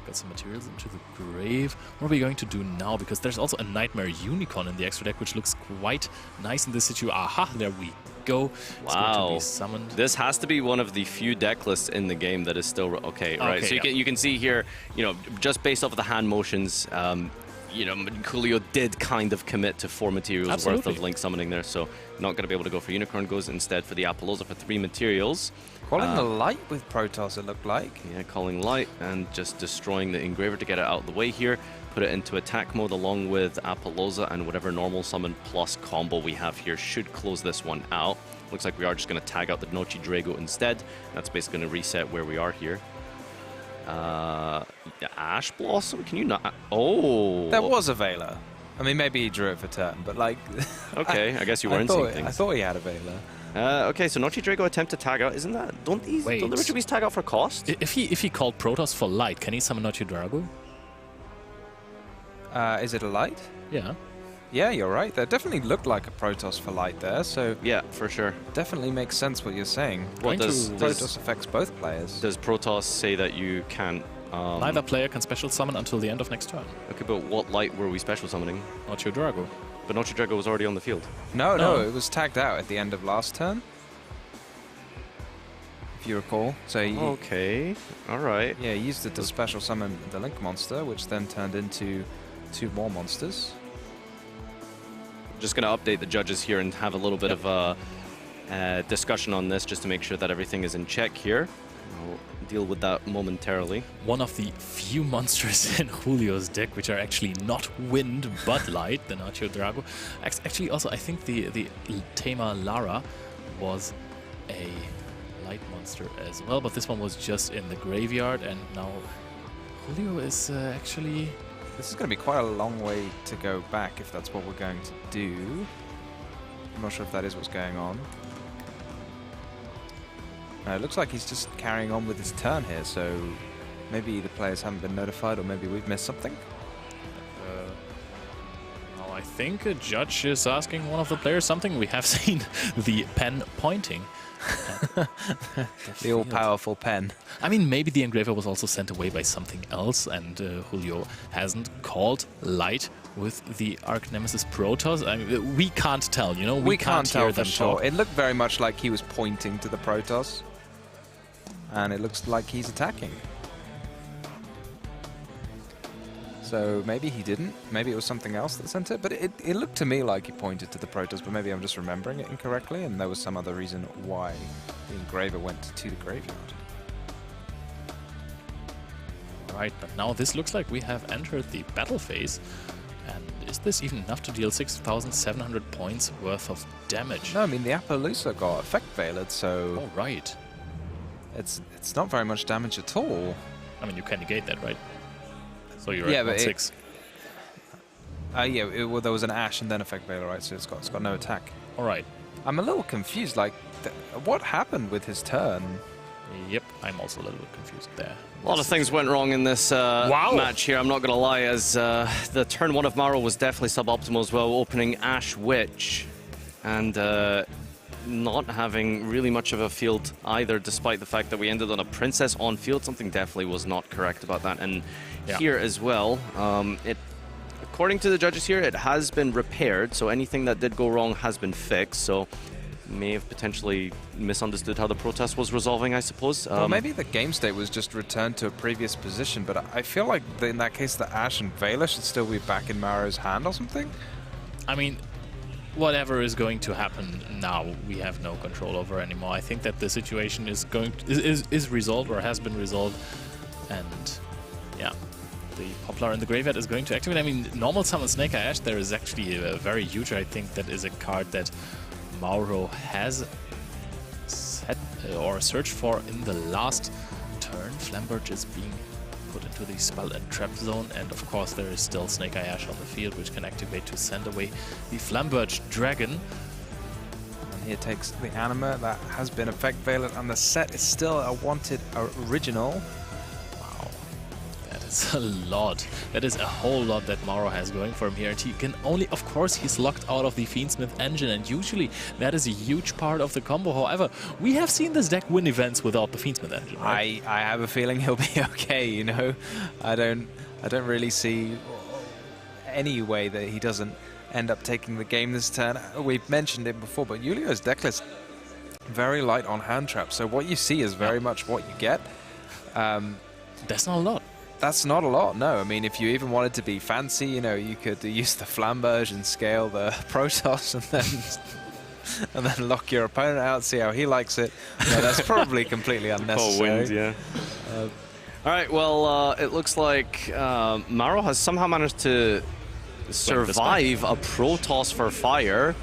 Got some materials into the grave. What are we going to do now? Because there's also a Nightmare Unicorn in the extra deck, which looks quite nice in this situation. Aha, there we go. It's going to be summoned. This has to be one of the few deck lists in the game that is still... Okay, right. So you can see here, you know, just based off of the hand motions, you know, Julio did kind of commit to 4 materials worth of Link summoning there, so not going to be able to go for Unicorn. Goes instead for the Apollosa for 3 materials. Calling the light with Protoss, it looked like. Yeah, calling light and just destroying the Engraver to get it out of the way here. Put it into attack mode along with Apollosa, and whatever normal summon plus combo we have here should close this one out. Looks like we are just going to tag out the Nochi Drago instead. That's basically going to reset where we are here. Ash Blossom? Can you not? Oh! There was a Veiler. I mean, maybe he drew it for turn, but like... Okay, I guess you weren't seeing things. I thought he had a Veiler. Okay, so Nochi Drago attempt to tag out. Isn't that... Don't the Ritual Beasts tag out for cost? If he called Protoss for light, can he summon Nochi Drago? Is it a light? Yeah. Yeah, you're right. That definitely looked like a Protoss for light there, so... Yeah, for sure. Definitely makes sense what you're saying. What does Protoss affects both players. Does Protoss say that you can't... Neither player can special summon until the end of next turn. Okay, but what light were we special summoning? Nochi Drago. But Nochi Drago was already on the field. No, it was tagged out at the end of last turn. If you recall. So okay, all right. Yeah, he used it to special summon the Link monster, which then turned into 2 more monsters. Just going to update the judges here and have a little bit of a discussion on this just to make sure that everything is in check here. We'll deal with that momentarily. One of the few monsters in Julio's deck which are actually not wind but light, the Nochi Drago. Actually, also, I think the Tema Lara was a light monster as well, but this one was just in the graveyard, and now Julio is actually... This is going to be quite a long way to go back if that's what we're going to do. I'm not sure if that is what's going on. It looks like he's just carrying on with his turn here, so maybe the players haven't been notified, or maybe we've missed something. Well, I think a judge is asking one of the players something. We have seen the pen pointing. The all-powerful pen. I mean, maybe the engraver was also sent away by something else, and Julio hasn't called light with the Arch Nemesis Protoss. I mean, we can't tell, you know? We can't hear tell them for sure. talk. It looked very much like he was pointing to the Protoss. And it looks like he's attacking. So maybe he didn't. Maybe it was something else that sent it. But it looked to me like he pointed to the Protoss, but maybe I'm just remembering it incorrectly, and there was some other reason why the engraver went to the graveyard. Right, but now this looks like we have entered the battle phase. And is this even enough to deal 6,700 points worth of damage? No, I mean, the Appaloosa got effect veilered, so... Oh, right. It's not very much damage at all. I mean, you can negate that, right? So you're yeah, at but 1/6. Well, there was an Ash and then effect veiler, right? So it's got no attack. All right. I'm a little confused. Like, what happened with his turn? Yep, I'm also a little bit confused there. A lot of things went wrong in this match here, I'm not going to lie, as the turn 1 of Maro was definitely suboptimal as well, opening Ash Witch and not having really much of a field either, despite the fact that we ended on a Princess on field. Something definitely was not correct about that. And here as well, according to the judges here, it has been repaired, so anything that did go wrong has been fixed. So may have potentially misunderstood how the protest was resolving, I suppose. Well, maybe the game state was just returned to a previous position, but I feel like in that case the Ash and Veiler should still be back in Maro's hand or something. I mean, whatever is going to happen now, we have no control over anymore. I think that the situation is is resolved or has been resolved, and yeah, the Poplar in the Graveyard is going to activate. I mean, normal summon Snake Eye Ash there is actually a very huge. I think that is a card that Mauro has set or searched for in the last turn. Flamberge is being put into the spell and trap zone, and of course there is still Snake Eye Ash on the field, which can activate to send away the Flamberge Dragon. And here takes the Anima that has been effect veiled, and the set is still a wanted original. That's a lot. That is a whole lot that Mauro has going for him here. And he can only, of course, he's locked out of the Fiendsmith engine, and usually that is a huge part of the combo. However, we have seen this deck win events without the Fiendsmith engine, right? I have a feeling he'll be okay, you know. I don't really see any way that he doesn't end up taking the game this turn. We've mentioned it before, but Julio's deck list very light on hand traps. So what you see is very much what you get. That's not a lot. That's not a lot, no. I mean, if you even wanted to be fancy, you know, you could use the Flamberge and scale the Protoss and then lock your opponent out, see how he likes it. No, that's probably completely unnecessary. Wind, yeah. All right, well, it looks like Mauro has somehow managed to survive a Protoss for fire,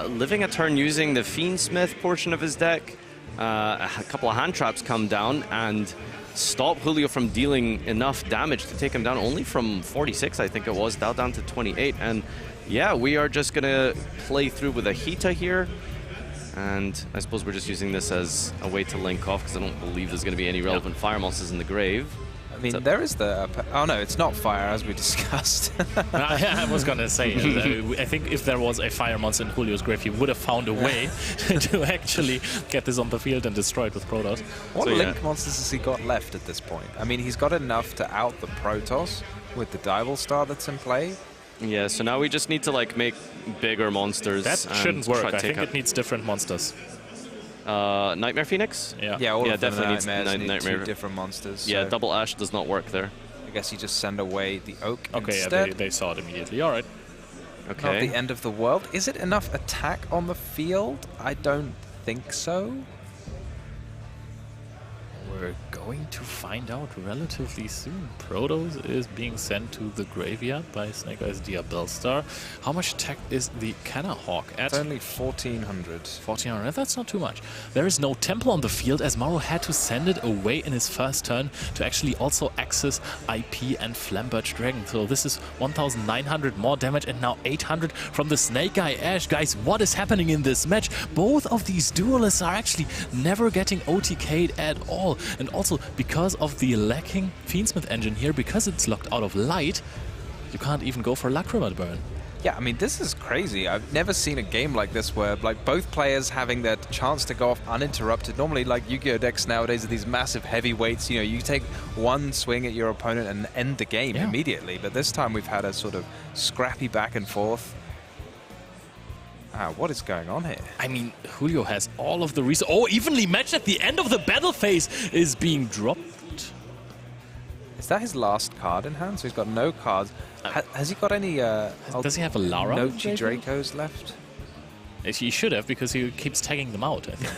living a turn using the Fiendsmith portion of his deck. A couple of hand traps come down and stop Julio from dealing enough damage to take him down, only from 46, I think it was, down to 28. And yeah, we are just gonna play through with a Hita here. And I suppose we're just using this as a way to link off, because I don't believe there's gonna be any relevant fire monsters in the grave. I mean, there is the... oh no, it's not fire, as we discussed. I was gonna say, I think if there was a fire monster in Julio's grave, he would have found a way to actually get this on the field and destroy it with Protoss. What link monsters has he got left at this point? I mean, he's got enough to out the Protoss with the Dival Star that's in play. Yeah, so now we just need to like make bigger monsters. That shouldn't work. I think it needs different monsters. Nightmare Phoenix? Yeah, all of definitely needs Nightmare. Two different monsters. Yeah, so double Ash does not work there. I guess you just send away the Oak Okay, instead. yeah, they saw it immediately. All right. Okay. Not the end of the world. Is it enough attack on the field? I don't think so. We're going to find out relatively soon. Protoss is being sent to the graveyard by Snake Eyes Diabellstar. How much attack is the Canna Hawk at? It's only 1400. 1400, that's not too much. There is no temple on the field as Mauro had to send it away in his first turn to actually also access IP and Flamberge Dragon. So this is 1900 more damage and now 800 from the Snake Eye Ash. Guys, what is happening in this match? Both of these duelists are actually never getting OTK'd at all. And also, because of the lacking Fiendsmith engine here, because it's locked out of light, you can't even go for Lacrima Burn. Yeah, I mean, this is crazy. I've never seen a game like this where, like, both players having their chance to go off uninterrupted. Normally, like, Yu-Gi-Oh! Decks nowadays are these massive heavyweights. You know, you take one swing at your opponent and end the game immediately. But this time we've had a sort of scrappy back and forth. What is going on here? I mean, Julio has all of the reasons. Oh, evenly matched at the end of the battle phase is being dropped. Is that his last card in hand? So he's got no cards. Has he got any... does he have a Lara? Nochi Dracos left? He should have, because he keeps tagging them out, I think.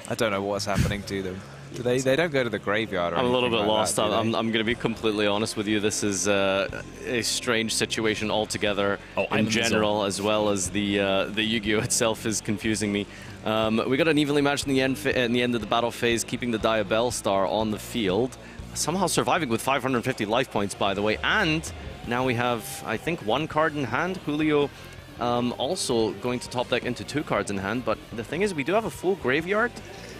I don't know what's happening to them. They don't go to the graveyard or I'm a little bit like lost. That, I'm going to be completely honest with you. This is a strange situation altogether in general, as well as the Yu-Gi-Oh! Itself is confusing me. We got an evenly matched in the end of the battle phase, keeping the Diabellstar on the field. Somehow surviving with 550 life points, by the way. And now we have, I think, one card in hand. Julio also going to top deck into 2 cards in hand. But the thing is, we do have a full graveyard.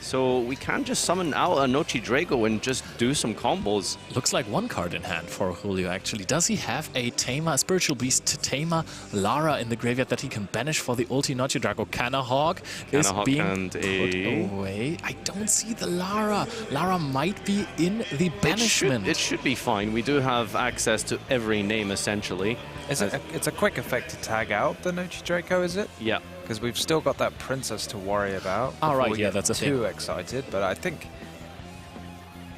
So we can just summon out a Nochi Drago and just do some combos. Looks like 1 card in hand for Julio, actually. Does he have a Tamer, Spiritual Beast, Tamer, Lara in the graveyard that he can banish for the ulti Nochi Drago? Canna Hawk is being put away. I don't see the Lara. Lara might be in the banishment. It should be fine. We do have access to every name, essentially. It's a quick effect to tag out the Nochi Draco, is it? Yeah. Because we've still got that princess to worry about. Oh, right, we yeah, get that's a too thing. excited, but I think...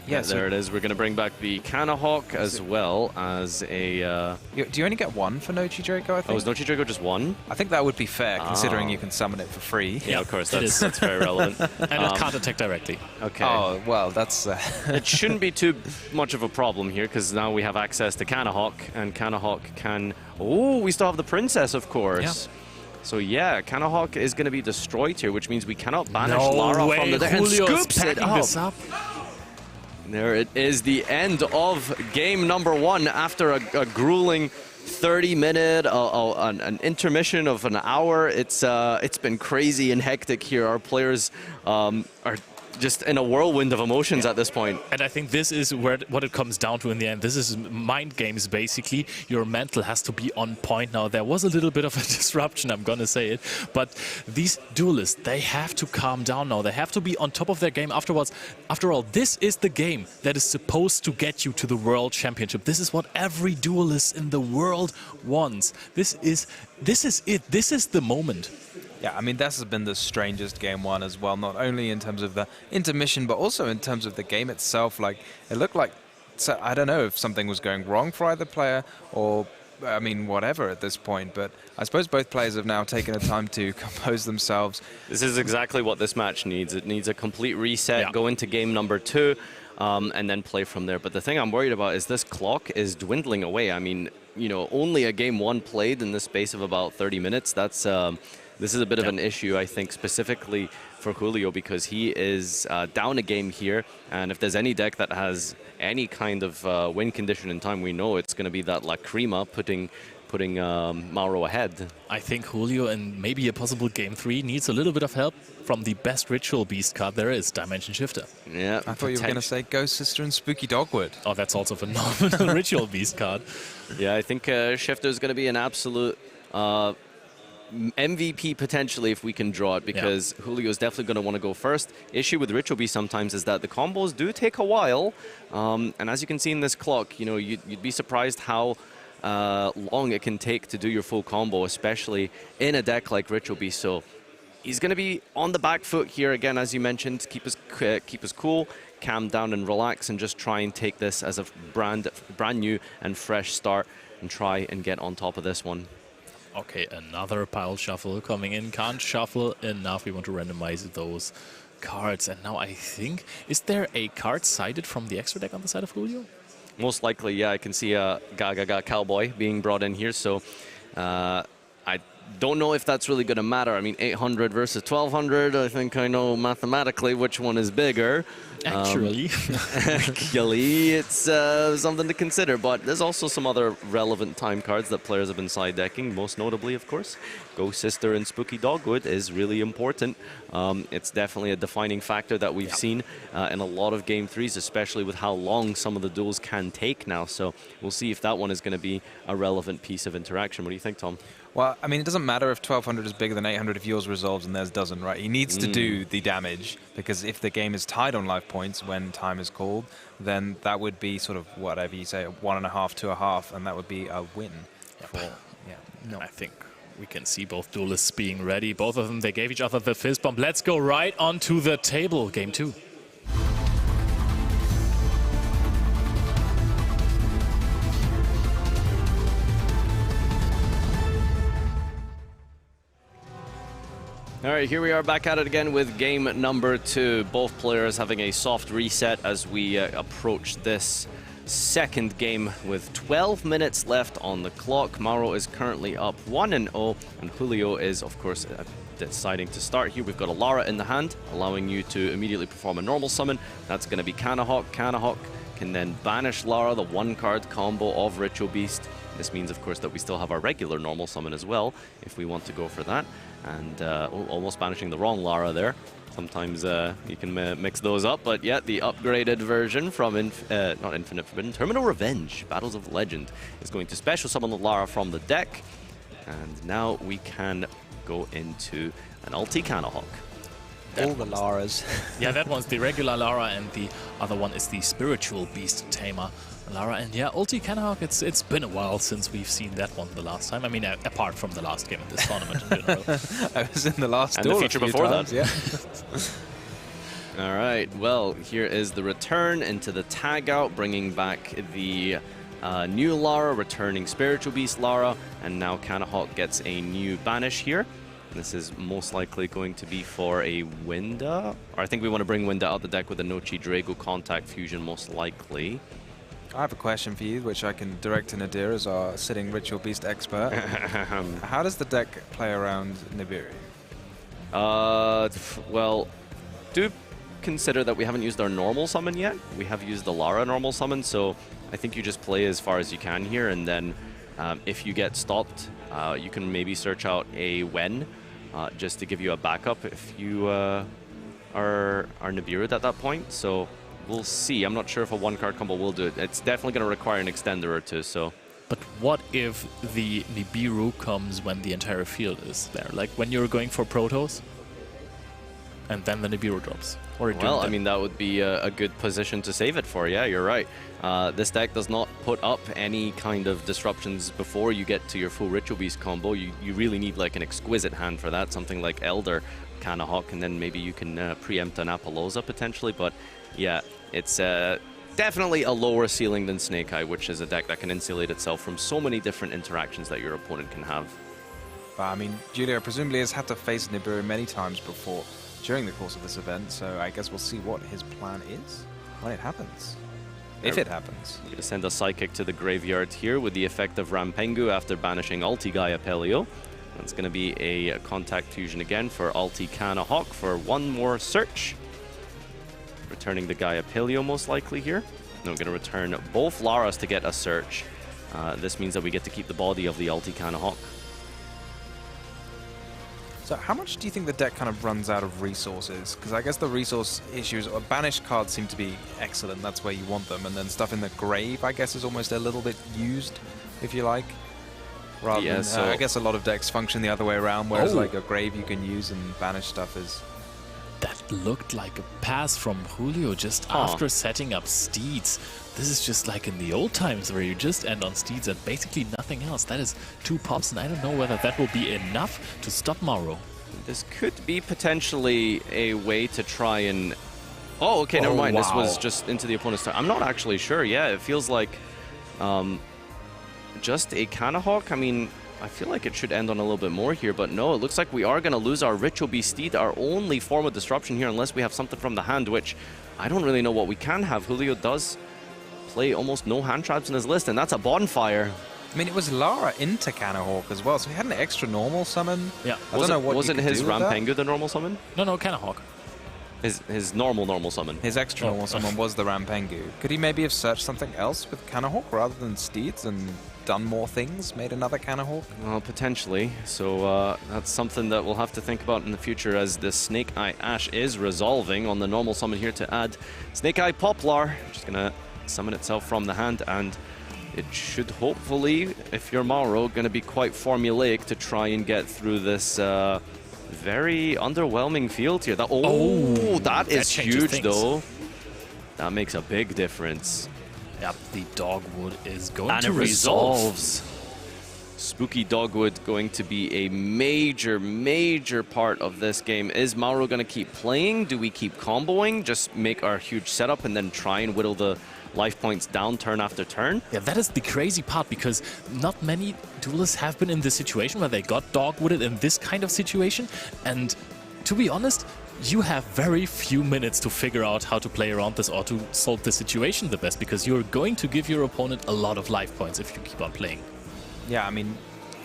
Yeah, there it is. We're going to bring back the Canna Hawk as well as a... Do you only get 1 for Nochi Draco, I think? Oh, is Nochi Draco just 1? I think that would be fair, considering you can summon it for free. Yeah, of course, that's very relevant. And it can't attack directly. Okay. Oh, well, that's... It shouldn't be too much of a problem here, because now we have access to Canna Hawk, and Canna Hawk can... Oh, we still have the princess, of course. Yeah. So yeah, Canna Hawk is going to be destroyed here, which means we cannot banish Lara from the deck. And scoops it up. There it is, the end of game number 1 after a grueling 30-minute, an intermission of an hour. It's been crazy and hectic here. Our players are just in a whirlwind of emotions at this point. And I think this is what it comes down to in the end. This is mind games, basically. Your mental has to be on point now. There was a little bit of a disruption, I'm gonna say it. But these duelists, they have to calm down now. They have to be on top of their game afterwards. After all, this is the game that is supposed to get you to the World Championship. This is what every duelist in the world wants. This is it. This is the moment. Yeah, I mean, this has been the strangest game 1 as well, not only in terms of the intermission, but also in terms of the game itself. Like, it looked like, so I don't know if something was going wrong for either player or, I mean, whatever at this point. But I suppose both players have now taken the time to compose themselves. This is exactly what this match needs. It needs a complete reset, go into game number 2, and then play from there. But the thing I'm worried about is this clock is dwindling away. I mean, you know, only a game 1 played in the space of about 30 minutes. That's... This is a bit of an issue, I think, specifically for Julio, because he is down a game here. And if there's any deck that has any kind of win condition in time, we know it's going to be that Lacrima putting Mauro ahead. I think Julio, and maybe a possible game 3, needs a little bit of help from the best Ritual Beast card there is, Dimension Shifter. Yeah, I thought you were going to say Ghost Sister and Spooky Dogwood. Oh, that's also a phenomenal Ritual Beast card. Yeah, I think Shifter is going to be an absolute... MVP potentially if we can draw it, because Julio is definitely going to want to go first. Issue with Ritual Beast sometimes is that the combos do take a while, and as you can see in this clock, you know, you'd be surprised how long it can take to do your full combo, especially in a deck like Ritual Beast. So he's going to be on the back foot here again, as you mentioned. Keep us cool, calm down and relax, and just try and take this as a brand new and fresh start and try and get on top of this one. Okay, another pile shuffle coming in. Can't shuffle enough. We want to randomize those cards, and now I think, is there a card sighted from the extra deck on the side of Julio? Most likely, yeah. I can see a Gaga Cowboy being brought in here, so I don't know if that's really going to matter. I mean, 800 versus 1200, I think I know mathematically which one is bigger. Actually. Actually, it's something to consider, but there's also some other relevant time cards that players have been side decking, most notably, of course. Ghost Sister and Spooky Dogwood is really important. It's definitely a defining factor that we've seen in a lot of Game 3s, especially with how long some of the duels can take now. So we'll see if that one is going to be a relevant piece of interaction. What do you think, Tom? Well, I mean, it doesn't matter if 1200 is bigger than 800 if yours resolves and theirs doesn't, right? He needs to do the damage, because if the game is tied on life points when time is called, then that would be sort of, whatever you say, 1.5 to a half, and that would be a win. I think we can see both duelists being ready. Both of them, they gave each other the fist bump. Let's go right onto the table. Game 2. All right, here we are back at it again with game number 2. Both players having a soft reset as we approach this second game with 12 minutes left on the clock. Mauro is currently up 1-0, and Julio is, of course, deciding to start here. We've got a Lara in the hand, allowing you to immediately perform a normal summon. That's going to be Kanahawk. Kanahawk can then banish Lara, the one-card combo of Ritual Beast. This means, of course, that we still have our regular normal summon as well, if we want to go for that. And almost banishing the wrong Lara there. Sometimes you can mix those up, but yeah, the upgraded version from not Infinite Forbidden, Terminal Revenge, Battles of Legend, is going to special summon the Lara from the deck. And now we can go into an ulti Kanahawk. All the Laras. Yeah, that one's the regular Lara, and the other one is the Spiritual Beast Tamer Lara. And yeah, ulti Kanahawk, it's been a while since we've seen that one the last time. I mean, apart from the last game of this tournament in general. I was in the last and the feature before times, that. Yeah. All right, well, here is the return into the tag out, bringing back the new Lara, returning Spiritual Beast Lara, and now Kanahawk gets a new banish here. This is most likely going to be for a Winda, or I think we want to bring Winda out the deck with a Nochi Drago Contact Fusion, most likely. I have a question for you, which I can direct to Nadir as our sitting Ritual Beast expert. How does the deck play around Nibiru? Well, do consider that we haven't used our normal summon yet. We have used the Lara normal summon, so I think you just play as far as you can here, and then if you get stopped, you can maybe search out a Wen just to give you a backup if you are Nibiru at that point. So we'll see. I'm not sure if a one-card combo will do it. It's definitely going to require an extender or two. So. But what if the Nibiru comes when the entire field is there? Like when you're going for Protoss, and then the Nibiru drops? Well, I mean, that would be a good position to save it for. Yeah, you're right. This deck does not put up any kind of disruptions before you get to your full Ritual Beast combo. You really need like an exquisite hand for that, something like Elder Kanahawk, and then maybe you can preempt an Apollosa potentially. But yeah, it's definitely a lower ceiling than Snake Eye, which is a deck that can insulate itself from so many different interactions that your opponent can have. But I mean, Julio presumably has had to face Nibiru many times before during the course of this event, so I guess we'll see what his plan is when it happens. If it happens. Going to send a Psychic to the graveyard here with the effect of Rampengu after banishing Ulti Gaia Pelio. That's going to be a Contact Fusion again for Ulti Kanahawk for one more search. Returning the Gaia Pelio most likely here. And we're going to return both Laras to get a search. This means that we get to keep the body of the Ulti Kanahawk. So how much do you think the deck kind of runs out of resources? Because I guess the resource issues, or banished cards seem to be excellent, that's where you want them, and then stuff in the grave, I guess, is almost a little bit used, if you like. Rather than, so I guess a lot of decks function the other way around, whereas like a grave you can use and banished stuff is... That looked like a pass from Julio just after setting up Steeds. This is just like in the old times where you just end on Steeds and basically nothing else. That is 2 pops, and I don't know whether that will be enough to stop Mauro. This could be potentially a way to try and... Oh, okay, never mind. Wow. This was just into the opponent's turn. I'm not actually sure. Yeah, it feels like just a Kanahawk. I mean, I feel like it should end on a little bit more here, but no, it looks like we are going to lose our Ritual Beast Steed, our only form of disruption here, unless we have something from the hand, which I don't really know what we can have. Julio does play almost no hand traps in his list, and that's a bonfire. I mean, it was Lara into Canahawk as well, so he had an extra normal summon. Yeah. I don't know what Wasn't you could his do with that. Rampengu the normal summon? No, Canahawk. His normal summon. His extra normal summon was the Rampengu. Could he maybe have searched something else with Canahawk rather than Steeds and done more things, made another Canahawk? Well, potentially. So that's something that we'll have to think about in the future as the Snake Eye Ash is resolving on the normal summon here to add Snake Eye Poplar, which is going to summon itself from the hand, and it should hopefully, if you're Mauro, going to be quite formulaic to try and get through this very underwhelming field here. That is huge though. That makes a big difference. Yep, the Dogwood is going And to it resolve. resolves. Spooky Dogwood going to be a major part of this game. Is Mauro going to keep playing? Do we keep comboing? Just make our huge setup and then try and whittle the life points down turn after turn? Yeah, that is the crazy part, because not many duelists have been in this situation where they got dogwooded in this kind of situation. And to be honest, you have very few minutes to figure out how to play around this or to solve the situation the best, because you're going to give your opponent a lot of life points if you keep on playing. Yeah, I mean,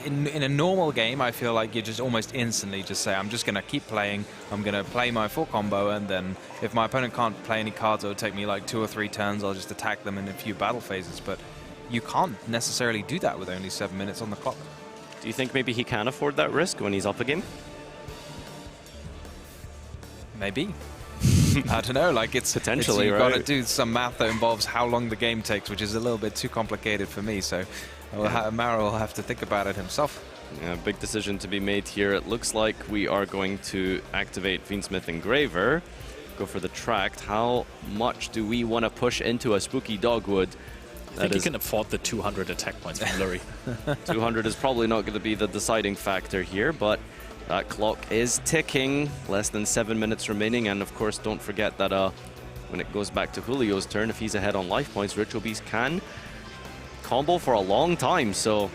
in a normal game, I feel like you just almost instantly just say, I'm just going to keep playing, I'm going to play my full combo, and then if my opponent can't play any cards, it'll take me like 2 or 3 turns, I'll just attack them in a few battle phases. But you can't necessarily do that with only 7 minutes on the clock. Do you think maybe he can afford that risk when he's up again? Maybe. I don't know, like it's potentially, you've right? got to do some math that involves how long the game takes, which is a little bit too complicated for me, so Mauro will have to think about it himself. Yeah, big decision to be made here. It looks like we are going to activate Fiendsmith Engraver, go for the Tract. How much do we want to push into a Spooky Dogwood? I think he can afford the 200 attack points from Lurie. 200 is probably not going to be the deciding factor here, but that clock is ticking. Less than 7 minutes remaining, and of course, don't forget that when it goes back to Julio's turn, if he's ahead on life points, Ritual Beast can combo for a long time, so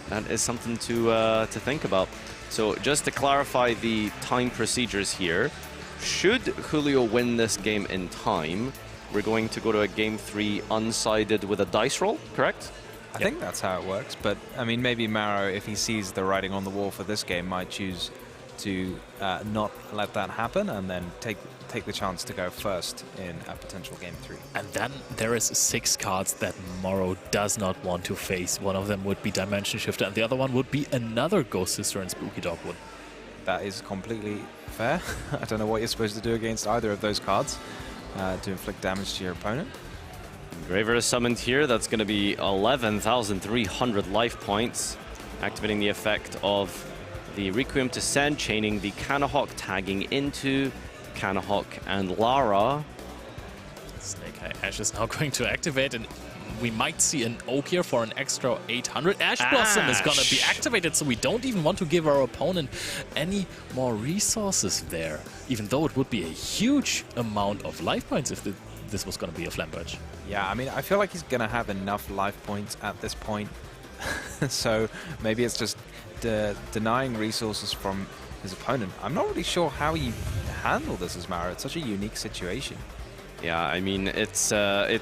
that is something to think about. So just to clarify the time procedures here, should Julio win this game in time, we're going to go to a game 3 unsided with a dice roll, correct? I think that's how it works, but I mean, maybe Mauro, if he sees the writing on the wall for this game, might choose to not let that happen and then take the chance to go first in a potential game 3. And then there is 6 cards that Mauro does not want to face. One of them would be Dimension Shifter, and the other one would be another Ghost Sister and Spooky Dogwood. That is completely fair. I don't know what you're supposed to do against either of those cards to inflict damage to your opponent. Engraver is summoned here. That's going to be 11,300 life points. Activating the effect of the Requiem to Send, chaining the Canahawk, tagging into Canahawk and Lara. Snake Eye Ash is now going to activate, and we might see an Oak here for an extra 800. Ash Blossom is going to be activated, so we don't even want to give our opponent any more resources there, even though it would be a huge amount of life points if this was going to be a Flamberge. Yeah, I mean, I feel like he's going to have enough life points at this point. So maybe it's just denying resources from his opponent. I'm not really sure how you handle this as Mauro. It's such a unique situation. Yeah, I mean, it's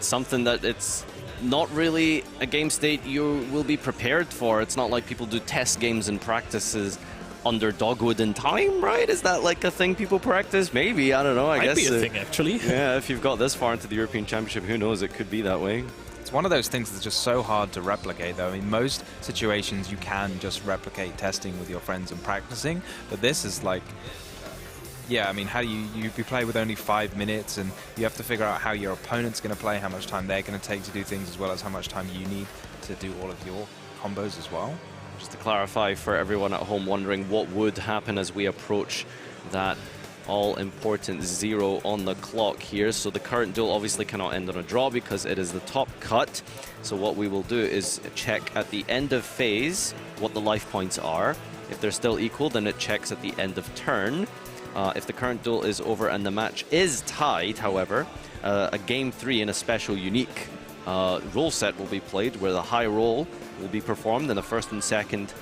something that it's not really a game state you will be prepared for. It's not like people do test games and practices under Dogwood in time, right? Is that like a thing people practice? Maybe, I don't know. I guess might be a thing, actually. Yeah, if you've got this far into the European Championship, who knows? It could be that way. It's one of those things that's just so hard to replicate, though. I mean, most situations you can just replicate testing with your friends and practicing, but this is like, yeah, I mean, how do you play with only 5 minutes, and you have to figure out how your opponent's going to play, how much time they're going to take to do things, as well as how much time you need to do all of your combos as well. Just to clarify for everyone at home wondering what would happen as we approach that all-important 0 on the clock here. So the current duel obviously cannot end on a draw because it is the top cut. So what we will do is check at the end of phase what the life points are. If they're still equal, then it checks at the end of turn. If the current duel is over and the match is tied, however, a game 3 in a special unique roll set will be played where the high roll will be performed and the first and second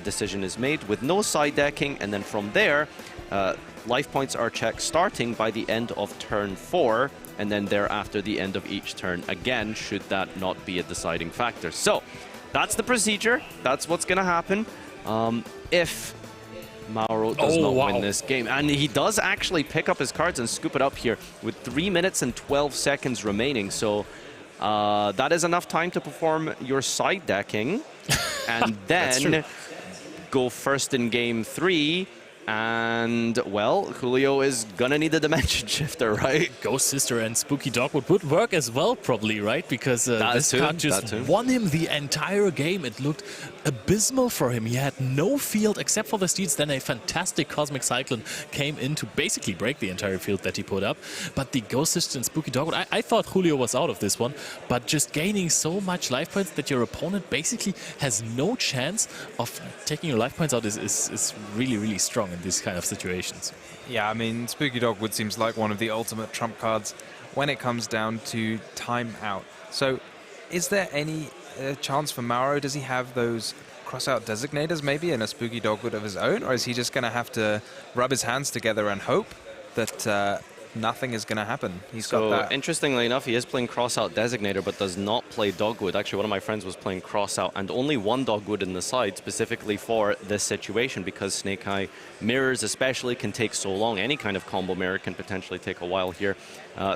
decision is made with no side decking, and then from there, life points are checked starting by the end of turn 4, and then thereafter the end of each turn again, should that not be a deciding factor. So that's the procedure. That's what's going to happen if Mauro does not win this game. And he does actually pick up his cards and scoop it up here with 3 minutes and 12 seconds remaining. So that is enough time to perform your side decking and then go first in game 3. And, well, Julio is gonna need a dimension shifter, right? Ghost Sister and Spooky Dogwood would work as well, probably, right? Because this card just won him the entire game. It looked abysmal for him. He had no field except for the steeds. Then a fantastic Cosmic Cyclone came in to basically break the entire field that he put up. But the Ghost Sister and Spooky Dogwood, I thought Julio was out of this one, but just gaining so much life points that your opponent basically has no chance of taking your life points out is really, really strong in these kind of situations. Yeah, I mean, Spooky Dogwood seems like one of the ultimate trump cards when it comes down to timeout. So is there any chance for Mauro? Does he have those crossout designators maybe in a Spooky Dogwood of his own? Or is he just going to have to rub his hands together and hope that nothing is going to happen? He's got that. Interestingly enough, he is playing Crossout Designator, but does not play Dogwood. Actually, one of my friends was playing Crossout, and only one Dogwood in the side, specifically for this situation, because Snake Eye mirrors especially can take so long. Any kind of combo mirror can potentially take a while here.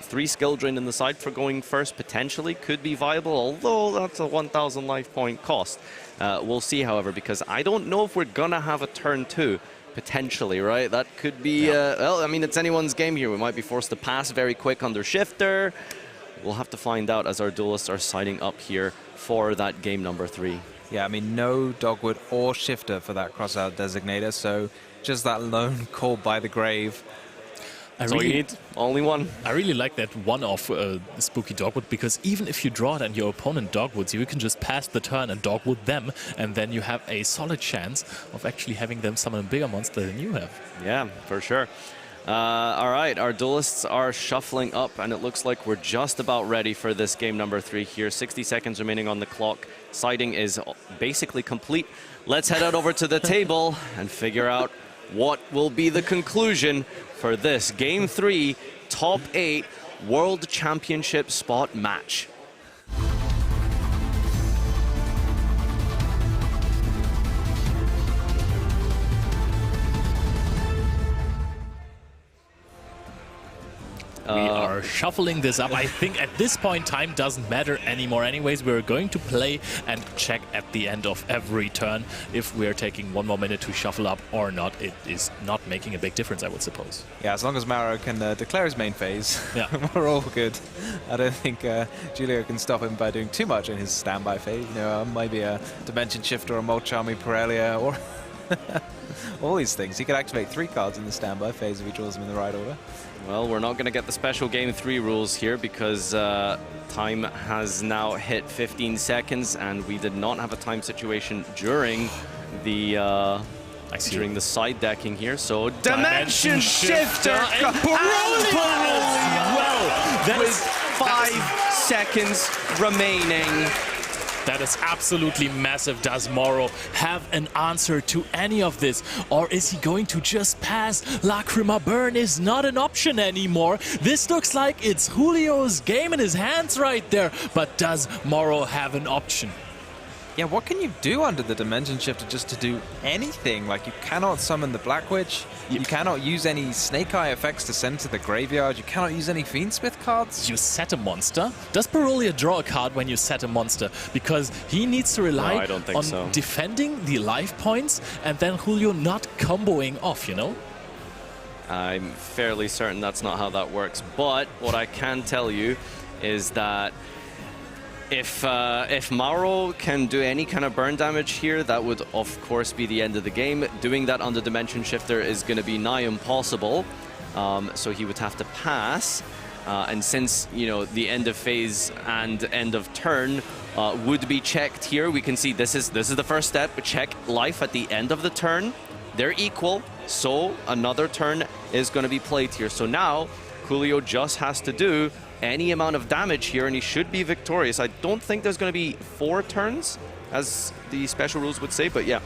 3 skill drain in the side for going first potentially could be viable, although that's a 1,000 life point cost. We'll see, however, because I don't know if we're gonna have a turn 2. Potentially, right? That could be, well, I mean, it's anyone's game here. We might be forced to pass very quick under shifter. We'll have to find out as our duelists are siding up here for that game number 3. Yeah, I mean, no Dogwood or shifter for that crossout designator, so just that lone call by the grave. That's all you need. Only one. I really like that one of Spooky Dogwood, because even if you draw it and your opponent Dogwoods, you can just pass the turn and Dogwood them, and then you have a solid chance of actually having them summon a bigger monster than you have. Yeah, for sure. All right, our duelists are shuffling up, and it looks like we're just about ready for this game number 3 here. 60 seconds remaining on the clock. Siding is basically complete. Let's head out over to the table and figure out what will be the conclusion for this Game 3 Top 8 World Championship spot match. We are shuffling this up. I think at this point time doesn't matter anymore. Anyways, we're going to play and check at the end of every turn if we're taking 1 more minute to shuffle up or not. It is not making a big difference, I would suppose. Yeah, as long as Mauro can declare his main phase, we're all good. I don't think Julio can stop him by doing too much in his standby phase. You know, maybe a Dimension Shift or a Molchami Pirellia or all these things. He could activate 3 cards in the standby phase if he draws them in the right order. Well, we're not going to get the special Game 3 rules here because time has now hit 15 seconds, and we did not have a time situation during the during the side decking here. So Dimension Shifter and Pirelli as well. With 5 seconds remaining. That is absolutely massive. Does Mauro have an answer to any of this? Or is he going to just pass? Lacrima Burn is not an option anymore. This looks like it's Julio's game in his hands right there. But does Mauro have an option? Yeah, what can you do under the Dimension Shifter just to do anything? Like, you cannot summon the Black Witch. You cannot use any Snake Eye effects to send to the graveyard. You cannot use any Fiendsmith cards. You set a monster? Does Pirellia draw a card when you set a monster? Because he needs to rely on defending the life points and then Julio not comboing off, you know? I'm fairly certain that's not how that works. But what I can tell you is that if Mauro can do any kind of burn damage here, that would of course be the end of the game. Doing that on the Dimension Shifter is going to be nigh impossible, so he would have to pass. And since, you know, the end of phase and end of turn would be checked here, we can see this is the first step. Check life at the end of the turn. They're equal, so another turn is going to be played here. So now Julio just has to do any amount of damage here, and he should be victorious. I don't think there's going to be 4 turns, as the special rules would say, but yeah,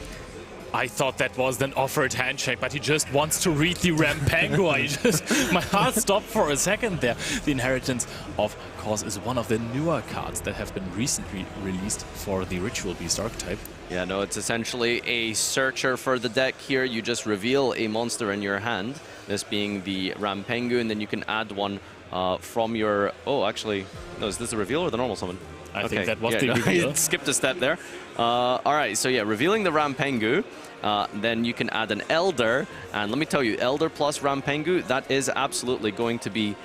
I thought that was an offered handshake, but he just wants to read the Rampengu. My heart stopped for a second there. The Inheritance, of course, is one of the newer cards that have been recently released for the Ritual Beast archetype. Yeah, no, it's essentially a searcher for the deck here. You just reveal a monster in your hand, this being the Rampengu, and then you can add one from your... Oh, actually, no, is this a reveal or the normal summon? I think that was the reveal. Skipped a step there. All right, so yeah, revealing the Rampengu. Then you can add an Elder, and let me tell you, Elder plus Rampengu, that is absolutely going to be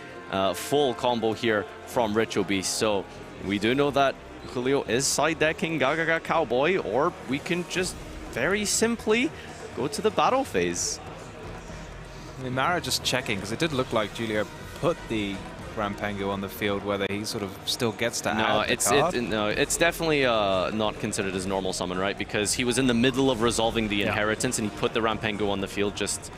full combo here from Ritual Beast. So we do know that Julio is side decking Gagaga Cowboy, or we can just very simply go to the battle phase. I mean, Mara just checking, because it did look like Julio put the Rampengu on the field, whether he sort of still gets to add the card. No, it's definitely not considered as normal summon, right? Because he was in the middle of resolving the Inheritance, and he put the Rampengu on the field just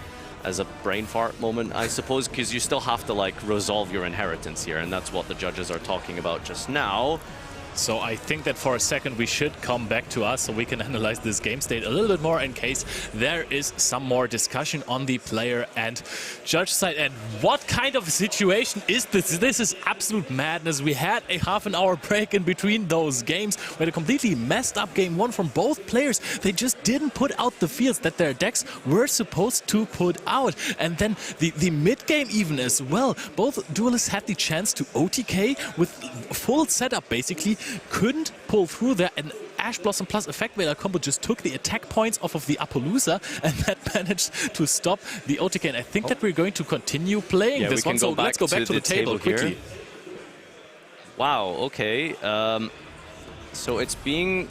as a brain fart moment, I suppose, because you still have to like resolve your Inheritance here, and that's what the judges are talking about just now. So I think that for a second we should come back to us so we can analyze this game state a little bit more in case there is some more discussion on the player and judge side. And what kind of situation is this? This is absolute madness. We had a half-an-hour break in between those games. We had a completely messed up game one from both players. They just didn't put out the fields that their decks were supposed to put out. And then the mid-game even as well. Both duelists had the chance to OTK with full setup basically. Couldn't pull through there, and Ash Blossom plus Effect Veiler combo just took the attack points off of the Appaloosa, and that managed to stop the OTK. And I think that we're going to continue playing this one, so let's go back to the table quickly. Wow, okay. So it's being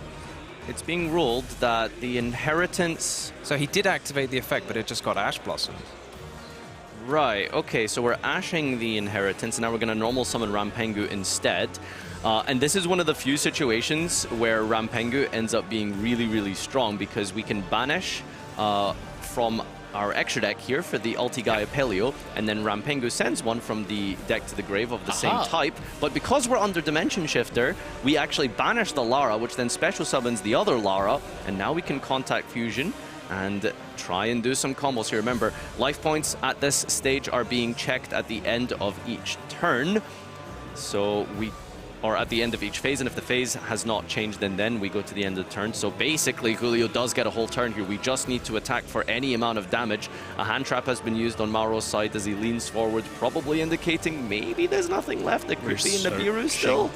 ruled that the Inheritance... So he did activate the effect, but it just got Ash Blossom. Right, okay, so we're ashing the Inheritance, and now we're going to normal summon Rampengu instead. And this is one of the few situations where Rampengu ends up being really, really strong, because we can banish from our extra deck here for the Ulti-Gaia Paleo, and then Rampengu sends one from the deck to the grave of the same type. But because we're under Dimension Shifter, we actually banish the Lara, which then special summons the other Lara, and now we can contact Fusion and try and do some combos here. Remember, life points at this stage are being checked at the end of each turn. So or at the end of each phase, and if the phase has not changed, then we go to the end of the turn. So basically, Julio does get a whole turn here. We just need to attack for any amount of damage. A hand trap has been used on Mauro's side as he leans forward, probably indicating maybe there's nothing left. It could be in the Biru still.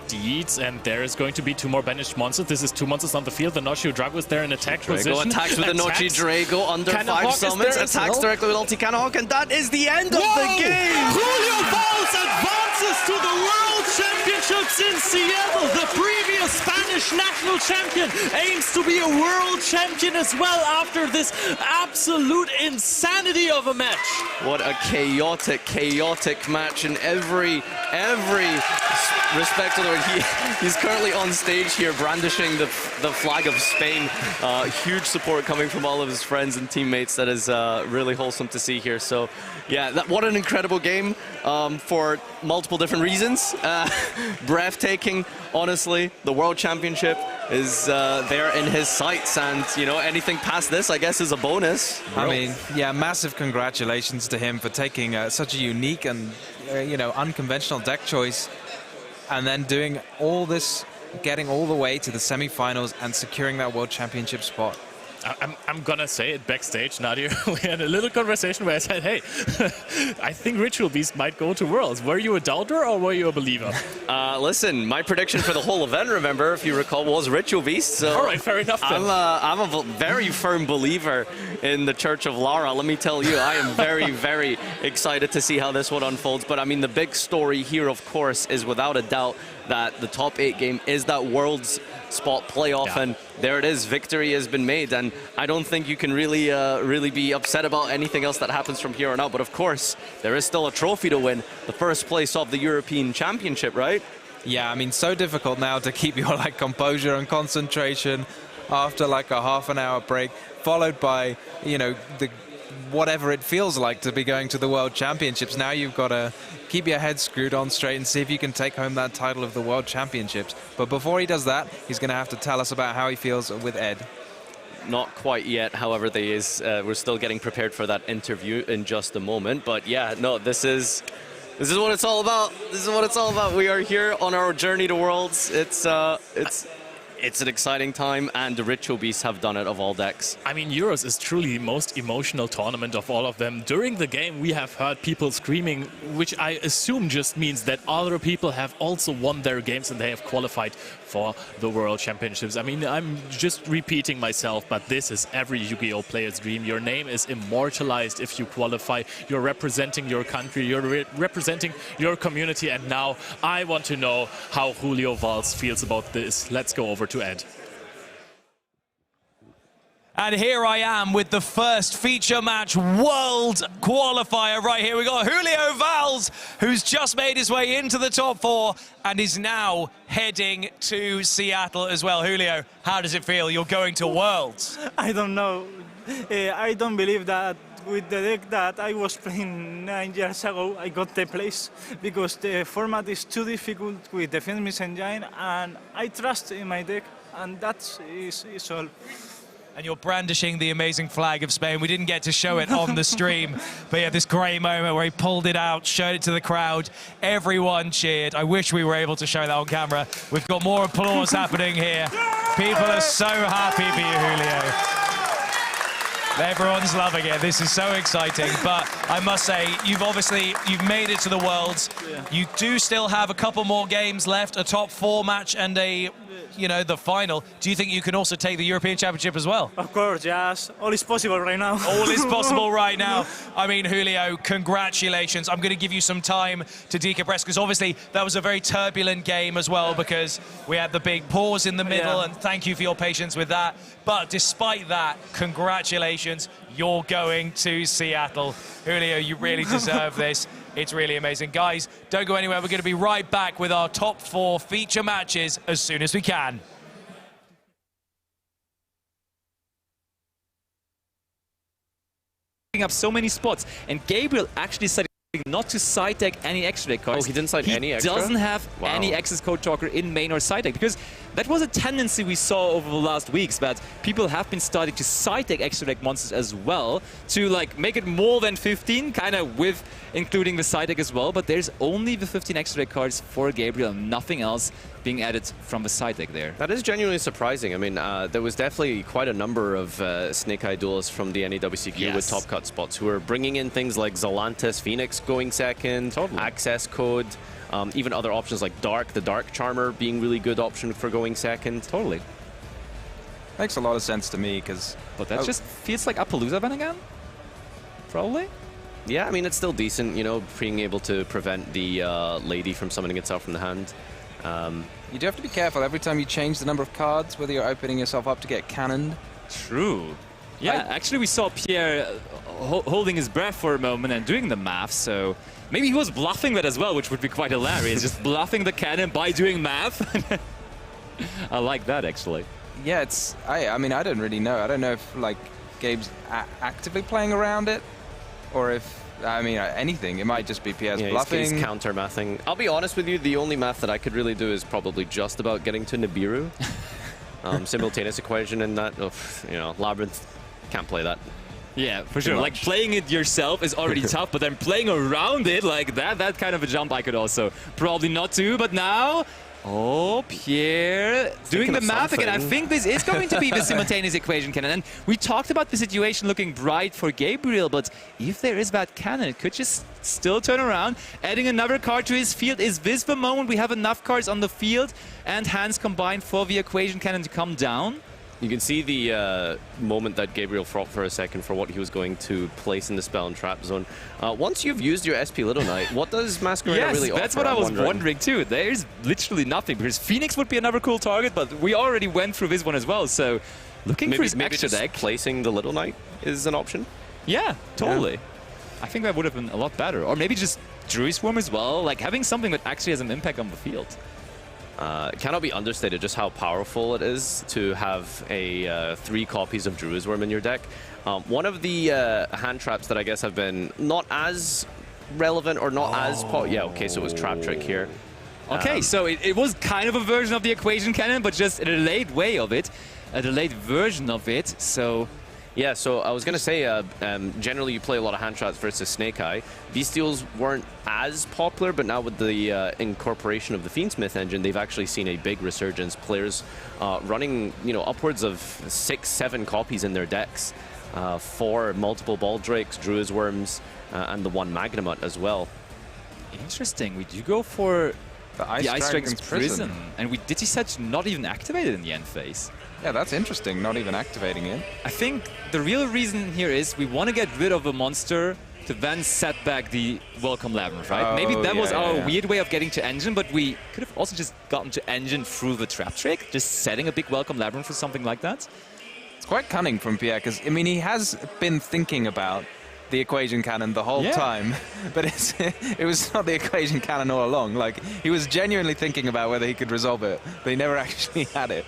Deeds, and there is going to be 2 more banished monsters. This is 2 monsters on the field. The Noshi Drago is there in attack position. Attacks with the Nochi Drago under 5 summons, attacks directly with Ulti Canahawk, and that is the end of the game! Julio Balls advances to the World Championships in Seattle. The previous Spanish national champion aims to be a world champion as well after this absolute insanity of a match. What a chaotic match in every respect. He's currently on stage here brandishing the flag of Spain. Huge support coming from all of his friends and teammates. That is really wholesome to see here. So yeah, what an incredible game for multiple different reasons. Breathtaking, honestly. The World Championship is there in his sights, and you know, anything past this I guess is a bonus. I mean, yeah, massive congratulations to him for taking such a unique and unconventional deck choice, and then doing all this, getting all the way to the semi-finals and securing that World Championship spot. I'm gonna say it backstage, Nadir. We had a little conversation where I said, hey, I think Ritual Beast might go to Worlds. Were you a doubter or were you a believer? Listen, my prediction for the whole event, remember, if you recall, was Ritual Beast. So all right, fair enough then. I'm a very firm believer in the Church of Lara. Let me tell you, I am very, very excited to see how this one unfolds. But I mean, the big story here, of course, is without a doubt that the top 8 game is that Worlds spot playoff, and there it is. Victory has been made, and I don't think you can really be upset about anything else that happens from here on out. But of course, there is still a trophy to win, the first place of the European Championship, right? Yeah, I mean, so difficult now to keep your composure and concentration after a half-an-hour break, followed by whatever it feels like to be going to the World Championships. Now you've got to keep your head screwed on straight and see if you can take home that title of the World Championships. But before he does that, he's going to have to tell us about how he feels with Ed. not quite yet. However, we're still getting prepared for that interview in just a moment. But yeah, no, this is what it's all about. This is what it's all about. We are here on our journey to Worlds. It's an exciting time, and the Ritual Beasts have done it of all decks. I mean, Euros is truly the most emotional tournament of all of them. During the game, we have heard people screaming, which I assume just means that other people have also won their games and they have qualified for the World Championships. I mean, I'm just repeating myself, but this is every Yu-Gi-Oh player's dream. Your name is immortalized if you qualify. You're representing your country, you're representing your community, and now I want to know how Julio Valls feels about this. Let's go over to Ed. And here I am with the first feature match world qualifier right here. We got Julio Valls, who's just made his way into the top 4 and is now heading to Seattle as well. Julio, how does it feel? You're going to Worlds. I don't know. I don't believe that with the deck that I was playing 9 years ago, I got the place because the format is too difficult with Defense Mission Engine, and I trust in my deck, and that is all. And you're brandishing the amazing flag of Spain. We didn't get to show it on the stream, but yeah, this great moment where he pulled it out, showed it to the crowd. Everyone cheered. I wish we were able to show that on camera. We've got more applause happening here. People are so happy for you, Julio. Everyone's loving it. This is so exciting. But I must say, you've made it to the Worlds. You do still have a couple more games left, a top 4 match and the final. Do you think you can also take the European Championship as well? Of course, yes. All is possible right now. All is possible right now. I mean, Julio, congratulations. I'm going to give you some time to decompress, because obviously that was a very turbulent game as well, because we had the big pause in the middle, and thank you for your patience with that. But despite that, congratulations. You're going to Seattle. Julio, you really deserve this. It's really amazing. Guys, don't go anywhere. We're going to be right back with our top 4 feature matches as soon as we can. Picking up so many spots, and Gabriel actually said not to side deck any extra deck cards. Oh, he didn't side any extra? He doesn't have any access code talker in main or side deck, because that was a tendency we saw over the last weeks, that people have been starting to side deck extra deck monsters as well, to like make it more than 15, kind of with including the side deck as well, but there's only the 15 extra deck cards for Gabriel, nothing else being added from the side deck there. That is genuinely surprising. I mean, there was definitely quite a number of Snake Eye duelists from the NEWCQ with top cut spots who are bringing in things like Zalantis Phoenix going second, access code, even other options like Dark, the Dark Charmer being really good option for going second. Totally. Makes a lot of sense to me, because... But that just feels like Appaloosa then again? Probably? Yeah, I mean, it's still decent, you know, being able to prevent the lady from summoning itself from the hand. You do have to be careful every time you change the number of cards, whether you're opening yourself up to get cannoned. True. Yeah, actually we saw Pierre holding his breath for a moment and doing the math, so maybe he was bluffing that as well, which would be quite hilarious, just bluffing the cannon by doing math. I like that, actually. Yeah, I mean, I don't really know. I don't know if, like, Gabe's actively playing around it, or if, I mean, anything. It might just be Pierre's bluffing. He's counter-mathing. I'll be honest with you, the only math that I could really do is probably just about getting to Nibiru. Simultaneous equation in that, Labyrinth, can't play that. Yeah, for sure. Like, playing it yourself is already tough, but then playing around it, like that kind of a jump I could also probably not do, but now... Oh, Pierre doing the math again. I think this is going to be the simultaneous equation cannon. And we talked about the situation looking bright for Gabriel, but if there is that cannon, it could just still turn around. Adding another card to his field. Is this the moment we have enough cards on the field and hands combined for the equation cannon to come down? You can see the moment that Gabriel fought for a second for what he was going to place in the spell and trap zone. Once you've used your SP Little Knight, what does Masquerade really offer? Yes, that's what I was wondering too. There's literally nothing, because Phoenix would be another cool target, but we already went through this one as well, so looking for his extra deck. Placing the Little Knight is an option? Yeah, totally. Yeah. I think that would have been a lot better. Or maybe just Druid Swarm as well, like having something that actually has an impact on the field. It cannot be understated just how powerful it is to have a 3 copies of Druid Worm in your deck. One of the hand traps that I guess have been not as relevant or not as... Yeah, okay, so it was Trap Trick here. Okay, so it was kind of a version of the equation cannon, but just in a late way of it. a delayed version of it, so... Yeah, so I was going to say, generally you play a lot of hand shots versus Snake Eye. These steals weren't as popular, but now with the incorporation of the Fiendsmith engine, they've actually seen a big resurgence. Players running, upwards of 6-7 copies in their decks. 4 multiple Ball Drakes, Druid's Worms, and the 1 Magnamut as well. Interesting. We do go for the Ice Dragon's Prison. And did he set not even activated in the end phase? Yeah, that's interesting, not even activating it. I think the real reason here is we want to get rid of a monster to then set back the Welcome Labyrinth, right? Oh, Maybe that was our yeah. weird way of getting to Engine, but we could have also just gotten to Engine through the Trap Trick, just setting a big Welcome Labyrinth or something like that. It's quite cunning from Pierre, because, I mean, he has been thinking about the equation cannon the whole time, but it was not the equation cannon all along. Like, he was genuinely thinking about whether he could resolve it, but he never actually had it.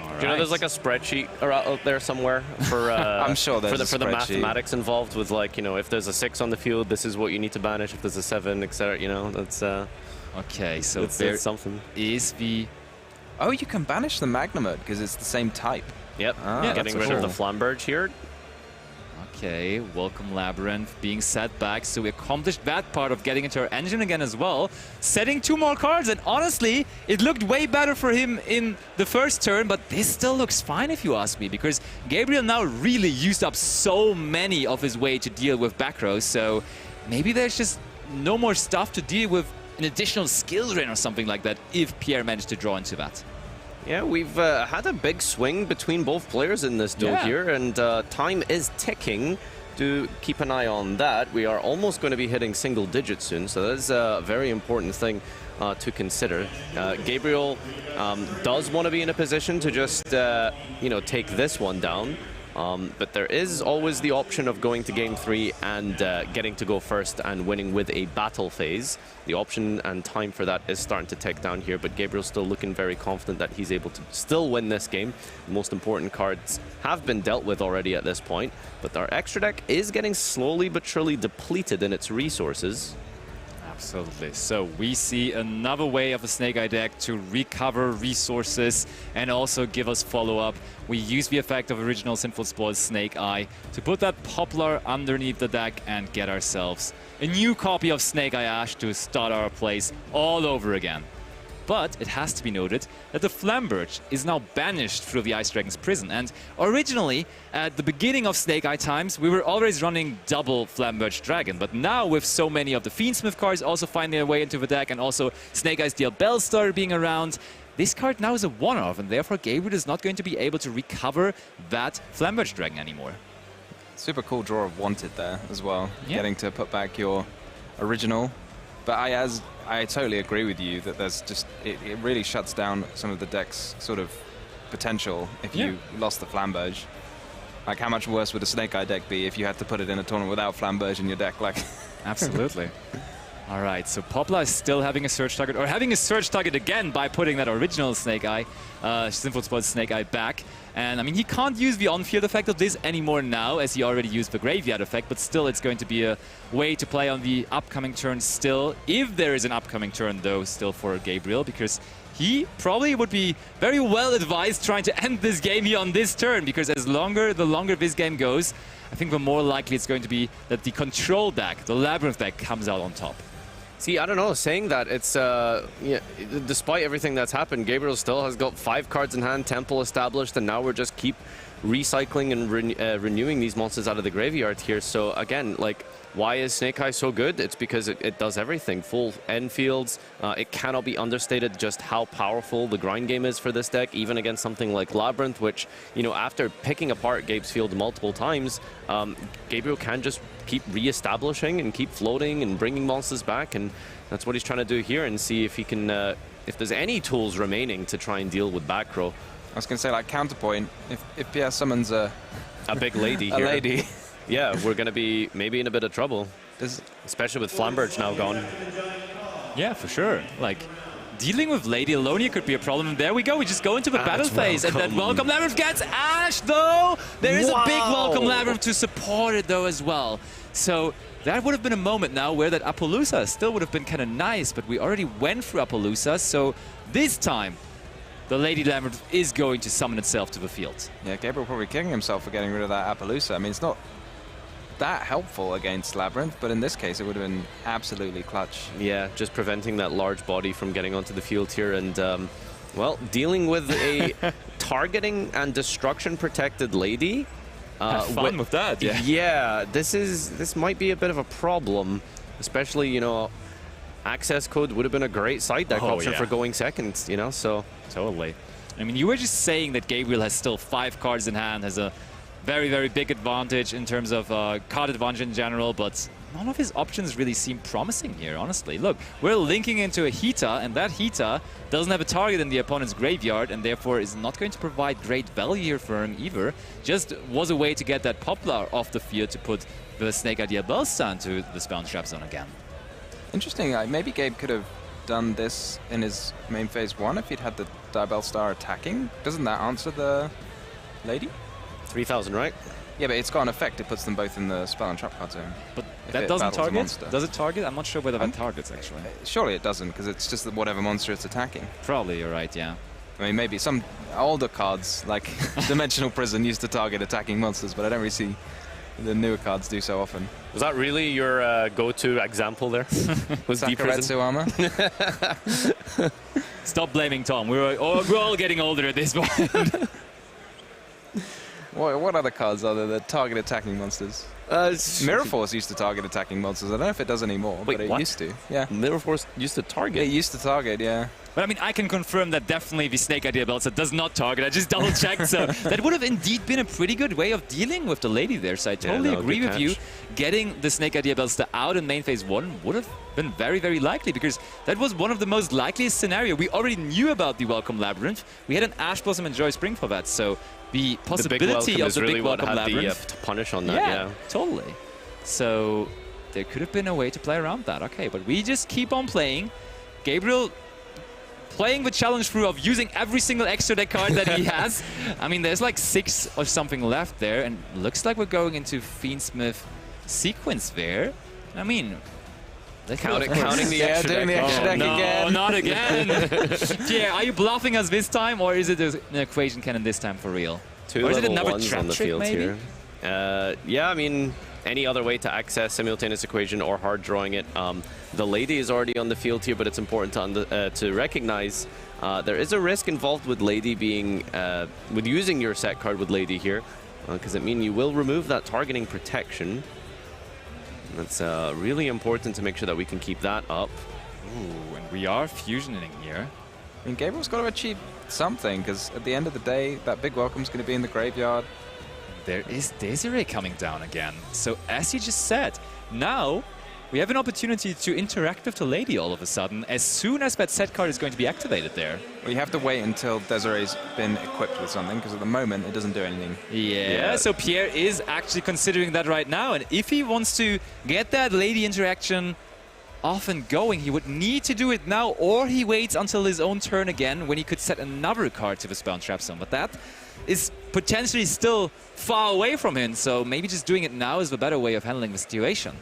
Do you know there's like a spreadsheet out there somewhere for I'm sure there's for the mathematics involved with, like, if there's a 6 on the field, this is what you need to banish. If there's a 7, etc. That's okay. So it's something. Is the oh, you can banish the Magnamut because it's the same type. Yep. Ah, Getting rid of the Flamberge here. Okay, Welcome Labyrinth being set back, so we accomplished that part of getting into our engine again as well. Setting 2 more cards, and honestly, it looked way better for him in the first turn, but this still looks fine if you ask me, because Gabriel now really used up so many of his way to deal with back rows, so maybe there's just no more stuff to deal with an additional skill drain or something like that if Pierre managed to draw into that. Yeah, we've had a big swing between both players in this duel here, and time is ticking to keep an eye on that. We are almost going to be hitting single digits soon, so that is a very important thing to consider. Gabriel does want to be in a position to just, take this one down. But there is always the option of going to game 3 and getting to go first and winning with a battle phase. The option and time for that is starting to tick down here, but Gabriel's still looking very confident that he's able to still win this game. The most important cards have been dealt with already at this point, but our extra deck is getting slowly but surely depleted in its resources. Absolutely. So we see another way of a Snake Eye deck to recover resources and also give us follow-up. We use the effect of original Sinful Spoil's Snake Eye to put that Poplar underneath the deck and get ourselves a new copy of Snake Eye Ash to start our place all over again. But it has to be noted that the Flamberge is now banished through the Ice Dragon's Prison. And originally, at the beginning of Snake Eye times, we were always running double Flamberge Dragon. But now, with so many of the Fiendsmith cards also finding their way into the deck, and also Snake Eye's DL Bellstar being around, this card now is a one-off, and therefore Gabriel is not going to be able to recover that Flamberge Dragon anymore. Super cool draw of Wanted there as well, Yeah. getting to put back your original. But I totally agree with you that there's just it really shuts down some of the deck's sort of potential if you lost the Flamberge. Like, how much worse would a Snake Eye deck be if you had to put it in a tournament without Flamberge in your deck? Like, absolutely. All right, so Poplar is still having a search target, or having a search target again by putting that original Snake Eye, Sinful Spoil's Snake Eye back. And I mean, he can't use the on-field effect of this anymore now, as he already used the graveyard effect, but still it's going to be a way to play on the upcoming turn still, if there is an upcoming turn though, still for Gabriel, because he probably would be very well advised trying to end this game here on this turn, because the longer this game goes, I think the more likely it's going to be that the control deck, the Labyrinth deck, comes out on top. See, I don't know, saying that, it's, despite everything that's happened, Gabriel still has got 5 cards in hand, Temple established, and now we're just keep recycling and renewing these monsters out of the graveyard here. So again, like, why is Snake Eye so good? It's because it does everything. Full end fields. It cannot be understated just how powerful the grind game is for this deck, even against something like Labyrinth, which, after picking apart Gabe's field multiple times, Gabriel can just keep re-establishing and keep floating and bringing monsters back, and that's what he's trying to do here, and see if he can, if there's any tools remaining to try and deal with back row. I was going to say, like, counterpoint, if Pierre summons a big lady here. A lady. Yeah, we're going to be maybe in a bit of trouble, especially with Flamberge now gone. Yeah, for sure. Like, dealing with Lady Alonia could be a problem. There we go. We just go into the battle phase. And then Welcome Labyrinth gets Ash, though. There is a big Welcome Labyrinth to support it, though, as well. So that would have been a moment now where that Appaloosa still would have been kind of nice. But we already went through Appaloosa. So this time, the Lady Labyrinth is going to summon itself to the field. Yeah, Gabriel probably kicking himself for getting rid of that Appaloosa. I mean, it's not that helpful against Labyrinth, but in this case, it would have been absolutely clutch. Yeah, just preventing that large body from getting onto the field here and, well, dealing with a targeting and destruction protected Lady. Have fun with that, yeah. Yeah, this might be a bit of a problem, especially, you know, access code would have been a great side deck option for going second, you know, so. Totally. I mean, you were just saying that Gabriel has still 5 cards in hand, has a very, very big advantage in terms of card advantage in general, but none of his options really seem promising here, honestly. Look, we're linking into a Hita, and that Hita doesn't have a target in the opponent's graveyard, and therefore is not going to provide great value here for him either. Just was a way to get that Poplar off the field to put the Snake Idea Bellstar into the Spell and Trap zone again. Interesting. Maybe Gabe could have done this in his main phase 1 if he'd had the Diabell Star attacking. Doesn't that answer the Lady? 3,000, right? Yeah, but it's got an effect. It puts them both in the Spell and Trap card zone. But that doesn't target? Does it target? I'm not sure whether that targets, actually. Surely it doesn't, because it's just whatever monster it's attacking. Probably, you're right, yeah. I mean, maybe some older cards, like Dimensional Prison, used to target attacking monsters, but I don't really see the newer cards do so often. Was that really your go-to example there? Was Sakaretsu armor? Stop blaming Tom. We're all getting older at this point. What other cards are there that target attacking monsters? Mirror Force used to target attacking monsters. I don't know if it does anymore, but it used to. Yeah. Mirror Force used to target? It used to target, yeah. But I mean, I can confirm that definitely the Snake Idea Bellstar does not target. I just double-checked, so that would have indeed been a pretty good way of dealing with the Lady there. So I totally agree with you. Getting the Snake Idea Bellstar out in main phase 1 would have been very, very likely, because that was one of the most likeliest scenario. We already knew about the Welcome Labyrinth. We had an Ash Blossom and Joy Spring for that, so the possibility of the Big Welcome Labyrinth to punish on that, yeah. Totally. So there could have been a way to play around that. Okay, but we just keep on playing. Gabriel playing the challenge through of using every single extra deck card that he has. I mean, there's like 6 or something left there, and looks like we're going into Fiendsmith sequence there. I mean, counting the extra deck. No, again. not again. Pierre, are you bluffing us this time, or is it an equation cannon this time for real? Or is it another trap on the field here? Yeah, I mean, any other way to access simultaneous equation or hard drawing it. The Lady is already on the field here, but it's important to recognize there is a risk involved with Lady being with using your set card with Lady here, because it means you will remove that targeting protection. That's really important to make sure that we can keep that up. Ooh, and we are fusioning here. I mean, Gabriel's got to achieve something, because at the end of the day, that big welcome's going to be in the graveyard. There is Desiree coming down again. So as you just said, now we have an opportunity to interact with the Lady all of a sudden, as soon as that set card is going to be activated there. Well, you have to wait until Desiree's been equipped with something, because at the moment it doesn't do anything. Yeah, so Pierre is actually considering that right now, and if he wants to get that Lady interaction off and going, he would need to do it now, or he waits until his own turn again, when he could set another card to the Spell and Trap zone. But that is potentially still far away from him, so maybe just doing it now is the better way of handling the situation.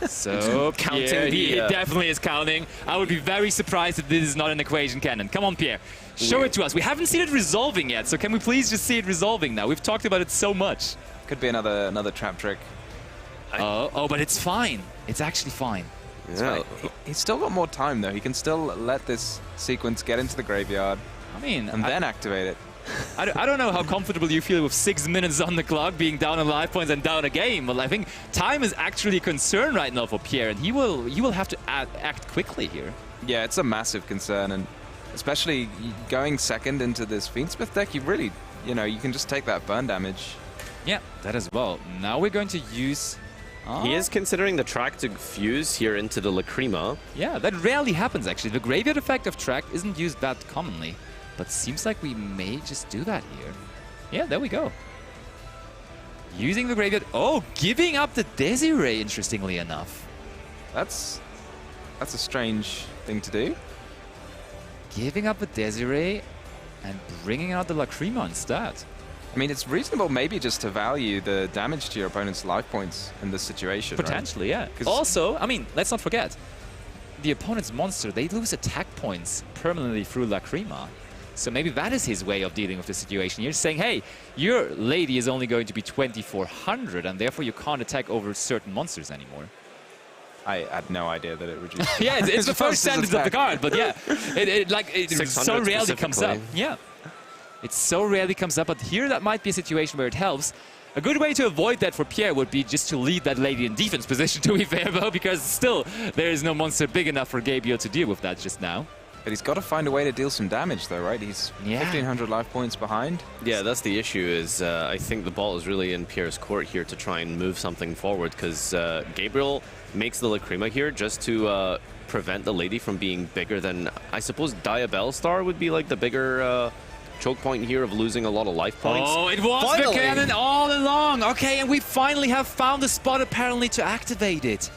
So counting he definitely is counting. I would be very surprised if this is not an equation cannon. Come on, Pierre. Show it to us. We haven't seen it resolving yet, so can we please just see it resolving now? We've talked about it so much. Could be another trap trick. Oh, but it's fine. It's actually fine. Yeah. He's still got more time, though. He can still let this sequence get into the graveyard. I mean, and then activate it. I don't know how comfortable you feel with 6 minutes on the clock, being down on life points and down a game, but I think time is actually a concern right now for Pierre, and he will have to act quickly here. Yeah, it's a massive concern, and especially going second into this Fiendsmith deck, you really, you can just take that burn damage. Yeah, that as well. Now we're going to use... He is considering the track to fuse here into the Lacrima. Yeah, that rarely happens, actually. The graveyard effect of track isn't used that commonly. But seems like we may just do that here. Yeah, there we go. Using the graveyard. Oh, giving up the Desiree, interestingly enough. That's a strange thing to do. Giving up the Desiree and bringing out the Lacrima instead. I mean, it's reasonable maybe just to value the damage to your opponent's life points in this situation, Potentially, right? yeah. Also, I mean, let's not forget, the opponent's monster, they lose attack points permanently through Lacrima. So maybe that is his way of dealing with the situation. You're saying, hey, your lady is only going to be 2400, and therefore you can't attack over certain monsters anymore. I had no idea that it reduced. Yeah, it's the first sentence of the card, but yeah, it so rarely comes up. Yeah, it so rarely comes up, but here that might be a situation where it helps. A good way to avoid that for Pierre would be just to leave that lady in defense position, to be fair, though, because still there is no monster big enough for Gabriel to deal with that just now. But he's got to find a way to deal some damage, though, right? He's 1,500 life points behind. Yeah, that's the issue. Is I think the ball is really in Pierre's court here to try and move something forward, because Gabriel makes the Lacrima here just to prevent the lady from being bigger than, I suppose, Diabell Star would be like the bigger choke point here of losing a lot of life points. Oh, it was the cannon all along. Okay, and we finally have found the spot apparently to activate it.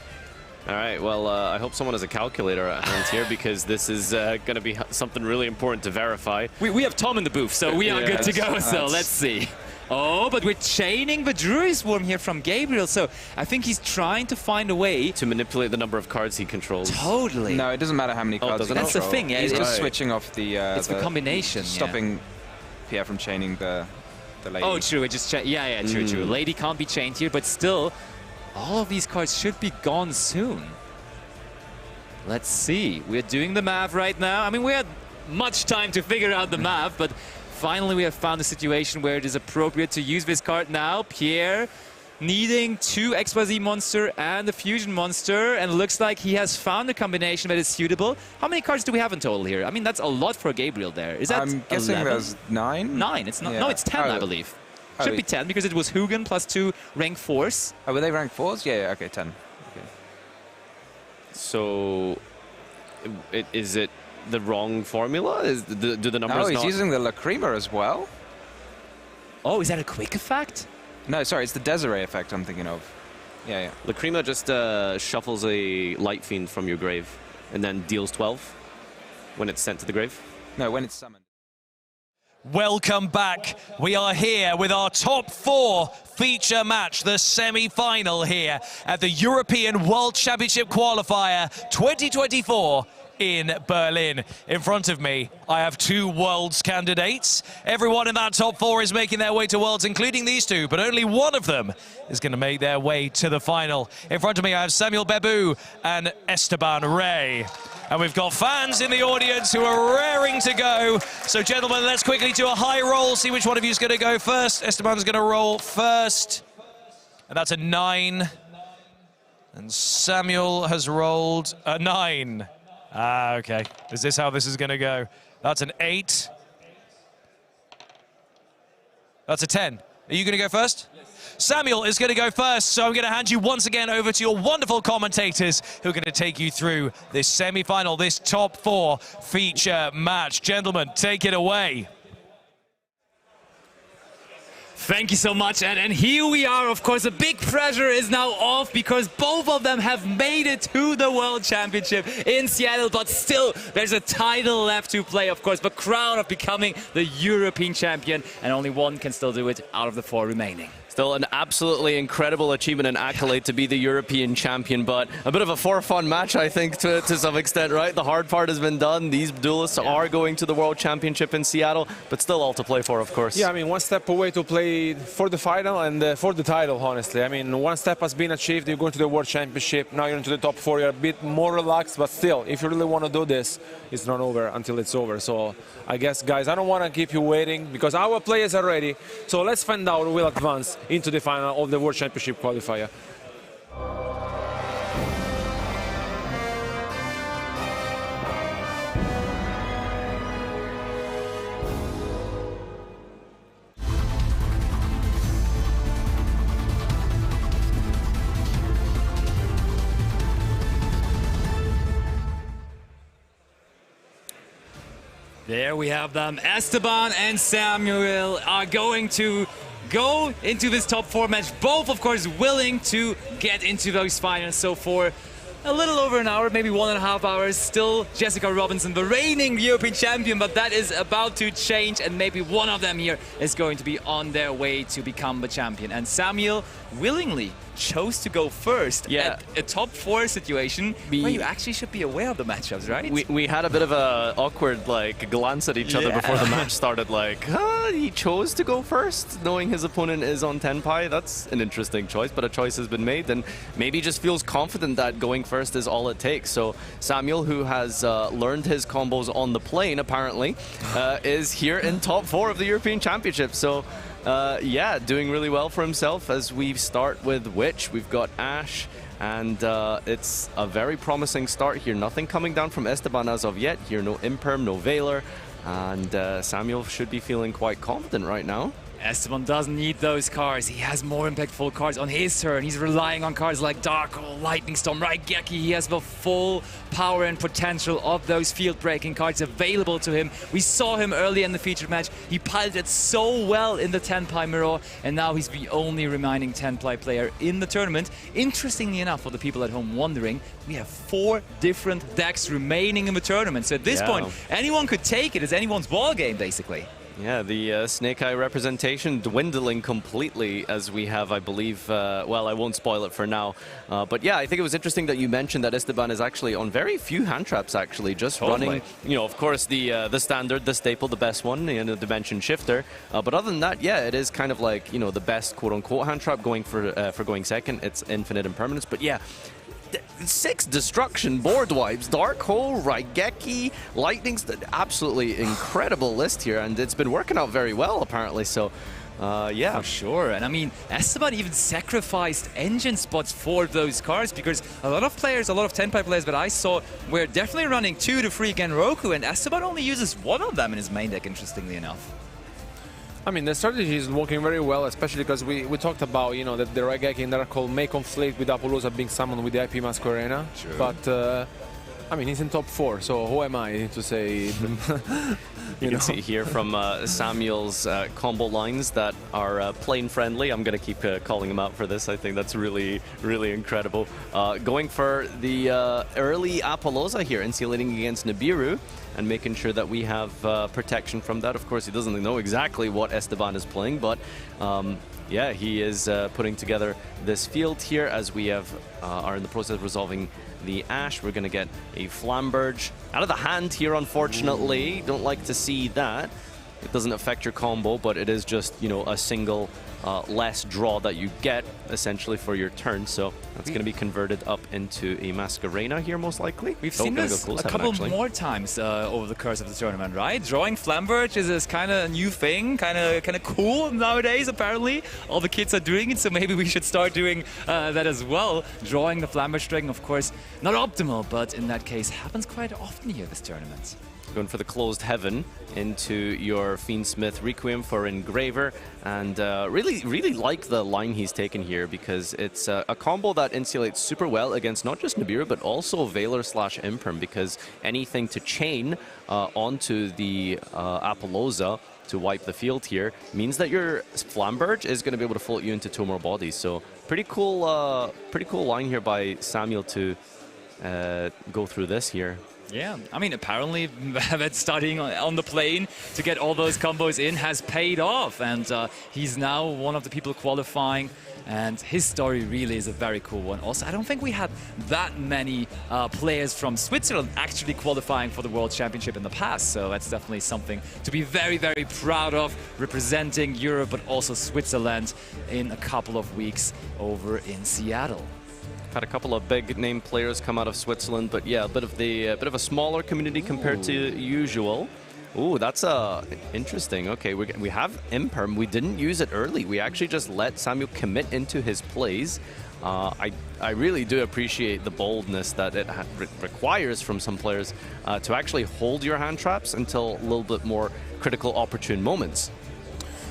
All right, well, I hope someone has a calculator at hand here, because this is going to be something really important to verify. We have Tom in the booth, so we are good to go, so let's see. Oh, but we're chaining the Druid Swarm here from Gabriel, so I think he's trying to find a way to manipulate the number of cards he controls. Totally. No, it doesn't matter how many cards he controls. That's the thing, yeah. He's just switching off the... it's the combination, stopping Pierre from chaining the lady. Oh, true, it just... Yeah, true. Lady can't be chained here, but still... all of these cards should be gone soon. Let's see. We're doing the math right now. I mean, we had much time to figure out the math, but finally we have found a situation where it is appropriate to use this card now. Pierre needing 2 XYZ monster and a fusion monster, and looks like he has found a combination that is suitable. How many cards do we have in total here? I mean, that's a lot for Gabriel there. Is that I'm guessing 11? there's 9? 9. It's not. Yeah. No, it's 10, I believe. Should be 10, because it was Hugin plus 2 rank 4s. Oh, were they rank 4s? Yeah, okay, 10. Okay. So, is it the wrong formula? Do the numbers No, he's using the Lacrima as well. Oh, is that a quick effect? No, sorry, it's the Desiree effect I'm thinking of. Yeah. Lacrima just shuffles a Light Fiend from your grave and then deals 12 when it's sent to the grave? No, when it's summoned. Welcome back. We are here with our top 4 feature match, the semi-final here at the European World Championship Qualifier 2024 in Berlin. In front of me, I have 2 Worlds candidates. Everyone in that top 4 is making their way to Worlds, including these 2, but only one of them is going to make their way to the final. In front of me, I have Samuel Bebu and Esteban Rey. And we've got fans in the audience who are raring to go. So, gentlemen, let's quickly do a high roll, see which one of you is going to go first. Esteban's going to roll first. And that's a 9. And Samuel has rolled a 9. Ah, okay. Is this how this is going to go? That's an 8. That's a 10. Are you going to go first? Yes. Samuel is going to go first, so I'm going to hand you once again over to your wonderful commentators who are going to take you through this semi-final, this top 4 feature match. Gentlemen, take it away. Thank you so much, and here we are. Of course, the big pressure is now off, because both of them have made it to the World Championship in Seattle, but still there's a title left to play, of course, the crown of becoming the European champion, and only one can still do it out of the 4 remaining. Still an absolutely incredible achievement and accolade to be the European champion, but a bit of a for-fun match, I think, to some extent, right? The hard part has been done. These duelists are going to the World Championship in Seattle, but still all to play for, of course. Yeah, I mean, one step away to play for the final and for the title, honestly. I mean, one step has been achieved. You're going to the World Championship. Now you're into the top 4. You're a bit more relaxed, but still, if you really want to do this, it's not over until it's over. So I guess, guys, I don't want to keep you waiting, because our players are ready. So let's find out who will advance into the final of the World Championship qualifier. There we have them. Esteban and Samuel are going to go into this top 4 match. Both, of course, willing to get into those finals. So for a little over an hour, maybe 1.5 hours. Still Jessica Robinson, the reigning European champion, but that is about to change, and maybe one of them here is going to be on their way to become the champion. And Samuel willingly chose to go first at a top 4 situation where you actually should be aware of the matchups, right? We had a bit of a awkward like glance at each other before the match started, like, he chose to go first, knowing his opponent is on Tenpai. That's an interesting choice, but a choice has been made, and maybe just feels confident that going first is all it takes. So Samuel, who has learned his combos on the plane, apparently, is here in top 4 of the European Championship. So yeah, doing really well for himself. As we start with Witch, we've got Ash, and it's a very promising start here. Nothing coming down from Esteban as of yet here. No Imperm, no Veiler, and Samuel should be feeling quite confident right now. Esteban doesn't need those cards. He has more impactful cards on his turn. He's relying on cards like Dark Hole, Lightning Storm, Raigeki. He has the full power and potential of those field-breaking cards available to him. We saw him early in the featured match. He piloted so well in the Tenpai Mirror, and now he's the only remaining Tenpai player in the tournament. Interestingly enough, for the people at home wondering, we have 4 different decks remaining in the tournament. So at this point, anyone could take it. It's anyone's ball game, basically. Yeah, the Snake Eye representation dwindling completely as we have, I believe, well, I won't spoil it for now. But yeah, I think it was interesting that you mentioned that Esteban is actually on very few hand traps, actually, just running, you know, of course, the standard, the staple, the best one, the Dimension Shifter. But other than that, yeah, it is kind of like, you know, the best quote-unquote hand trap going for going second. It's Infinite Impermanence, but yeah. 6 destruction board wipes, Dark Hole, Raigeki, Lightning, absolutely incredible list here, and it's been working out very well apparently, so yeah. For sure, and I mean, Esteban even sacrificed engine spots for those cards, because a lot of players, a lot of Tenpai players that I saw were definitely running 2 to 3 Genroku, and Esteban only uses 1 of them in his main deck, interestingly enough. I mean, the strategy is working very well, especially because we talked about, you know, that the Raigeki and Dark Hole may conflict with Apollousa being summoned with the IP Mask Arena. True. But, I mean, he's in top 4, so who am I to say? You can see here from Samuel's combo lines that are plane friendly. I'm going to keep calling him out for this. I think that's really, really incredible. Going for the early Apollousa here, insulating against Nibiru, and making sure that we have protection from that. Of course, he doesn't know exactly what Esteban is playing, but yeah, he is putting together this field here as we have are in the process of resolving the Ash. We're going to get a Flamberge out of the hand here, unfortunately. Don't like to see that. It doesn't affect your combo, but it is just, you know, a single less draw that you get essentially for your turn. So that's going to be converted up into a Masquerena here, most likely. We've seen this a couple more times over the course of the tournament, right? Drawing Flamberge is kind of a new thing, kind of cool nowadays. Apparently, all the kids are doing it, so maybe we should start doing that as well. Drawing the Flamberge Dragon, of course, not optimal, but in that case happens quite often here this tournament. Going for the Closed Heaven into your Fiendsmith Requiem for Engraver, and really like the line he's taken here, because it's a combo that insulates super well against not just Nibiru but also Veiler / Imperm, because anything to chain onto the Apollousa to wipe the field here means that your Flamberge is going to be able to float you into 2 more bodies. So pretty cool line here by Samuel to go through this here. Yeah, I mean, apparently that studying on the plane to get all those combos in has paid off, and he's now one of the people qualifying, and his story really is a very cool one. Also, I don't think we had that many players from Switzerland actually qualifying for the World Championship in the past, so that's definitely something to be very, very proud of, representing Europe but also Switzerland in a couple of weeks over in Seattle. Had a couple of big name players come out of Switzerland, but yeah, a bit of a smaller community compared to usual. Ooh, that's interesting. Okay, we have Imperm. We didn't use it early. We actually just let Samuel commit into his plays. I really do appreciate the boldness that it requires from some players to actually hold your hand traps until a little bit more critical, opportune moments.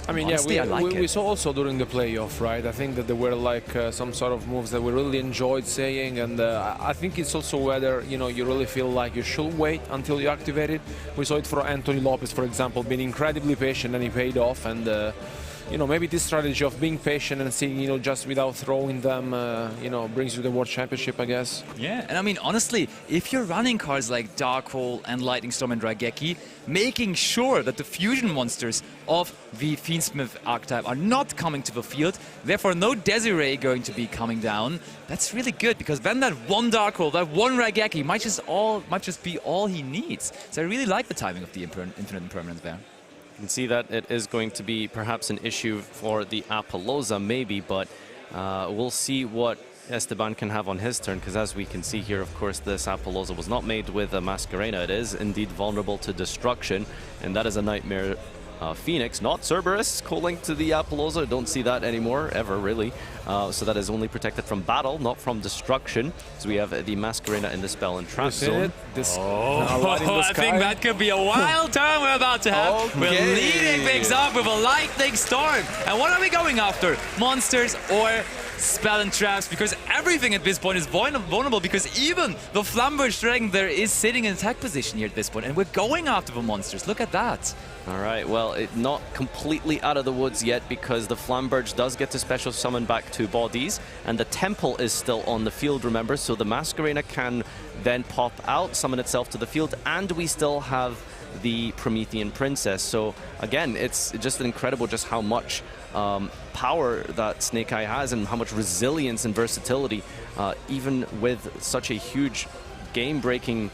I mean, honestly, yeah, we saw also during the playoff, right? I think that there were like some sort of moves that we really enjoyed saying, and I think it's also whether, you know, you really feel like you should wait until you activate it. We saw it for Anthony Lopez, for example, being incredibly patient, and he paid off. And you know, maybe this strategy of being patient and seeing, you know, just without throwing them, you know, brings you the World Championship, I guess. Yeah, and I mean, honestly, if you're running cards like Dark Hole and Lightning Storm and Raigeki, making sure that the fusion monsters of the Fiendsmith archetype are not coming to the field, therefore no Desiree going to be coming down, that's really good, because then that one Dark Hole, that one Raigeki might just be all he needs. So I really like the timing of the Infinite Impermanence there. You can see that it is going to be perhaps an issue for the Apollosa, maybe, but we'll see what Esteban can have on his turn, because as we can see here, of course, this Apollosa was not made with a Masquerena. It is indeed vulnerable to destruction, and that is a Nightmare Phoenix, not Cerberus, calling to the Apollosa. Don't see that anymore, ever, really. So that is only protected from battle, not from destruction. So we have the Masquerena in the Spell and Trap Zone. I think that could be a wild turn we're about to have. Okay. We're leading things up with a Lightning Storm. And what are we going after? Monsters or Spell and Traps? Because everything at this point is vulnerable, because even the Flamberge Dragon there is sitting in attack position here at this point, and we're going after the monsters. Look at that. All right, well, not completely out of the woods yet, because the Flamberge does get to special summon back 2 bodies, and the Temple is still on the field, remember, so the Masquerena can then pop out, summon itself to the field, and we still have the Promethean Princess. So again, it's just incredible just how much power that Snake Eye has, and how much resilience and versatility, even with such a huge game-breaking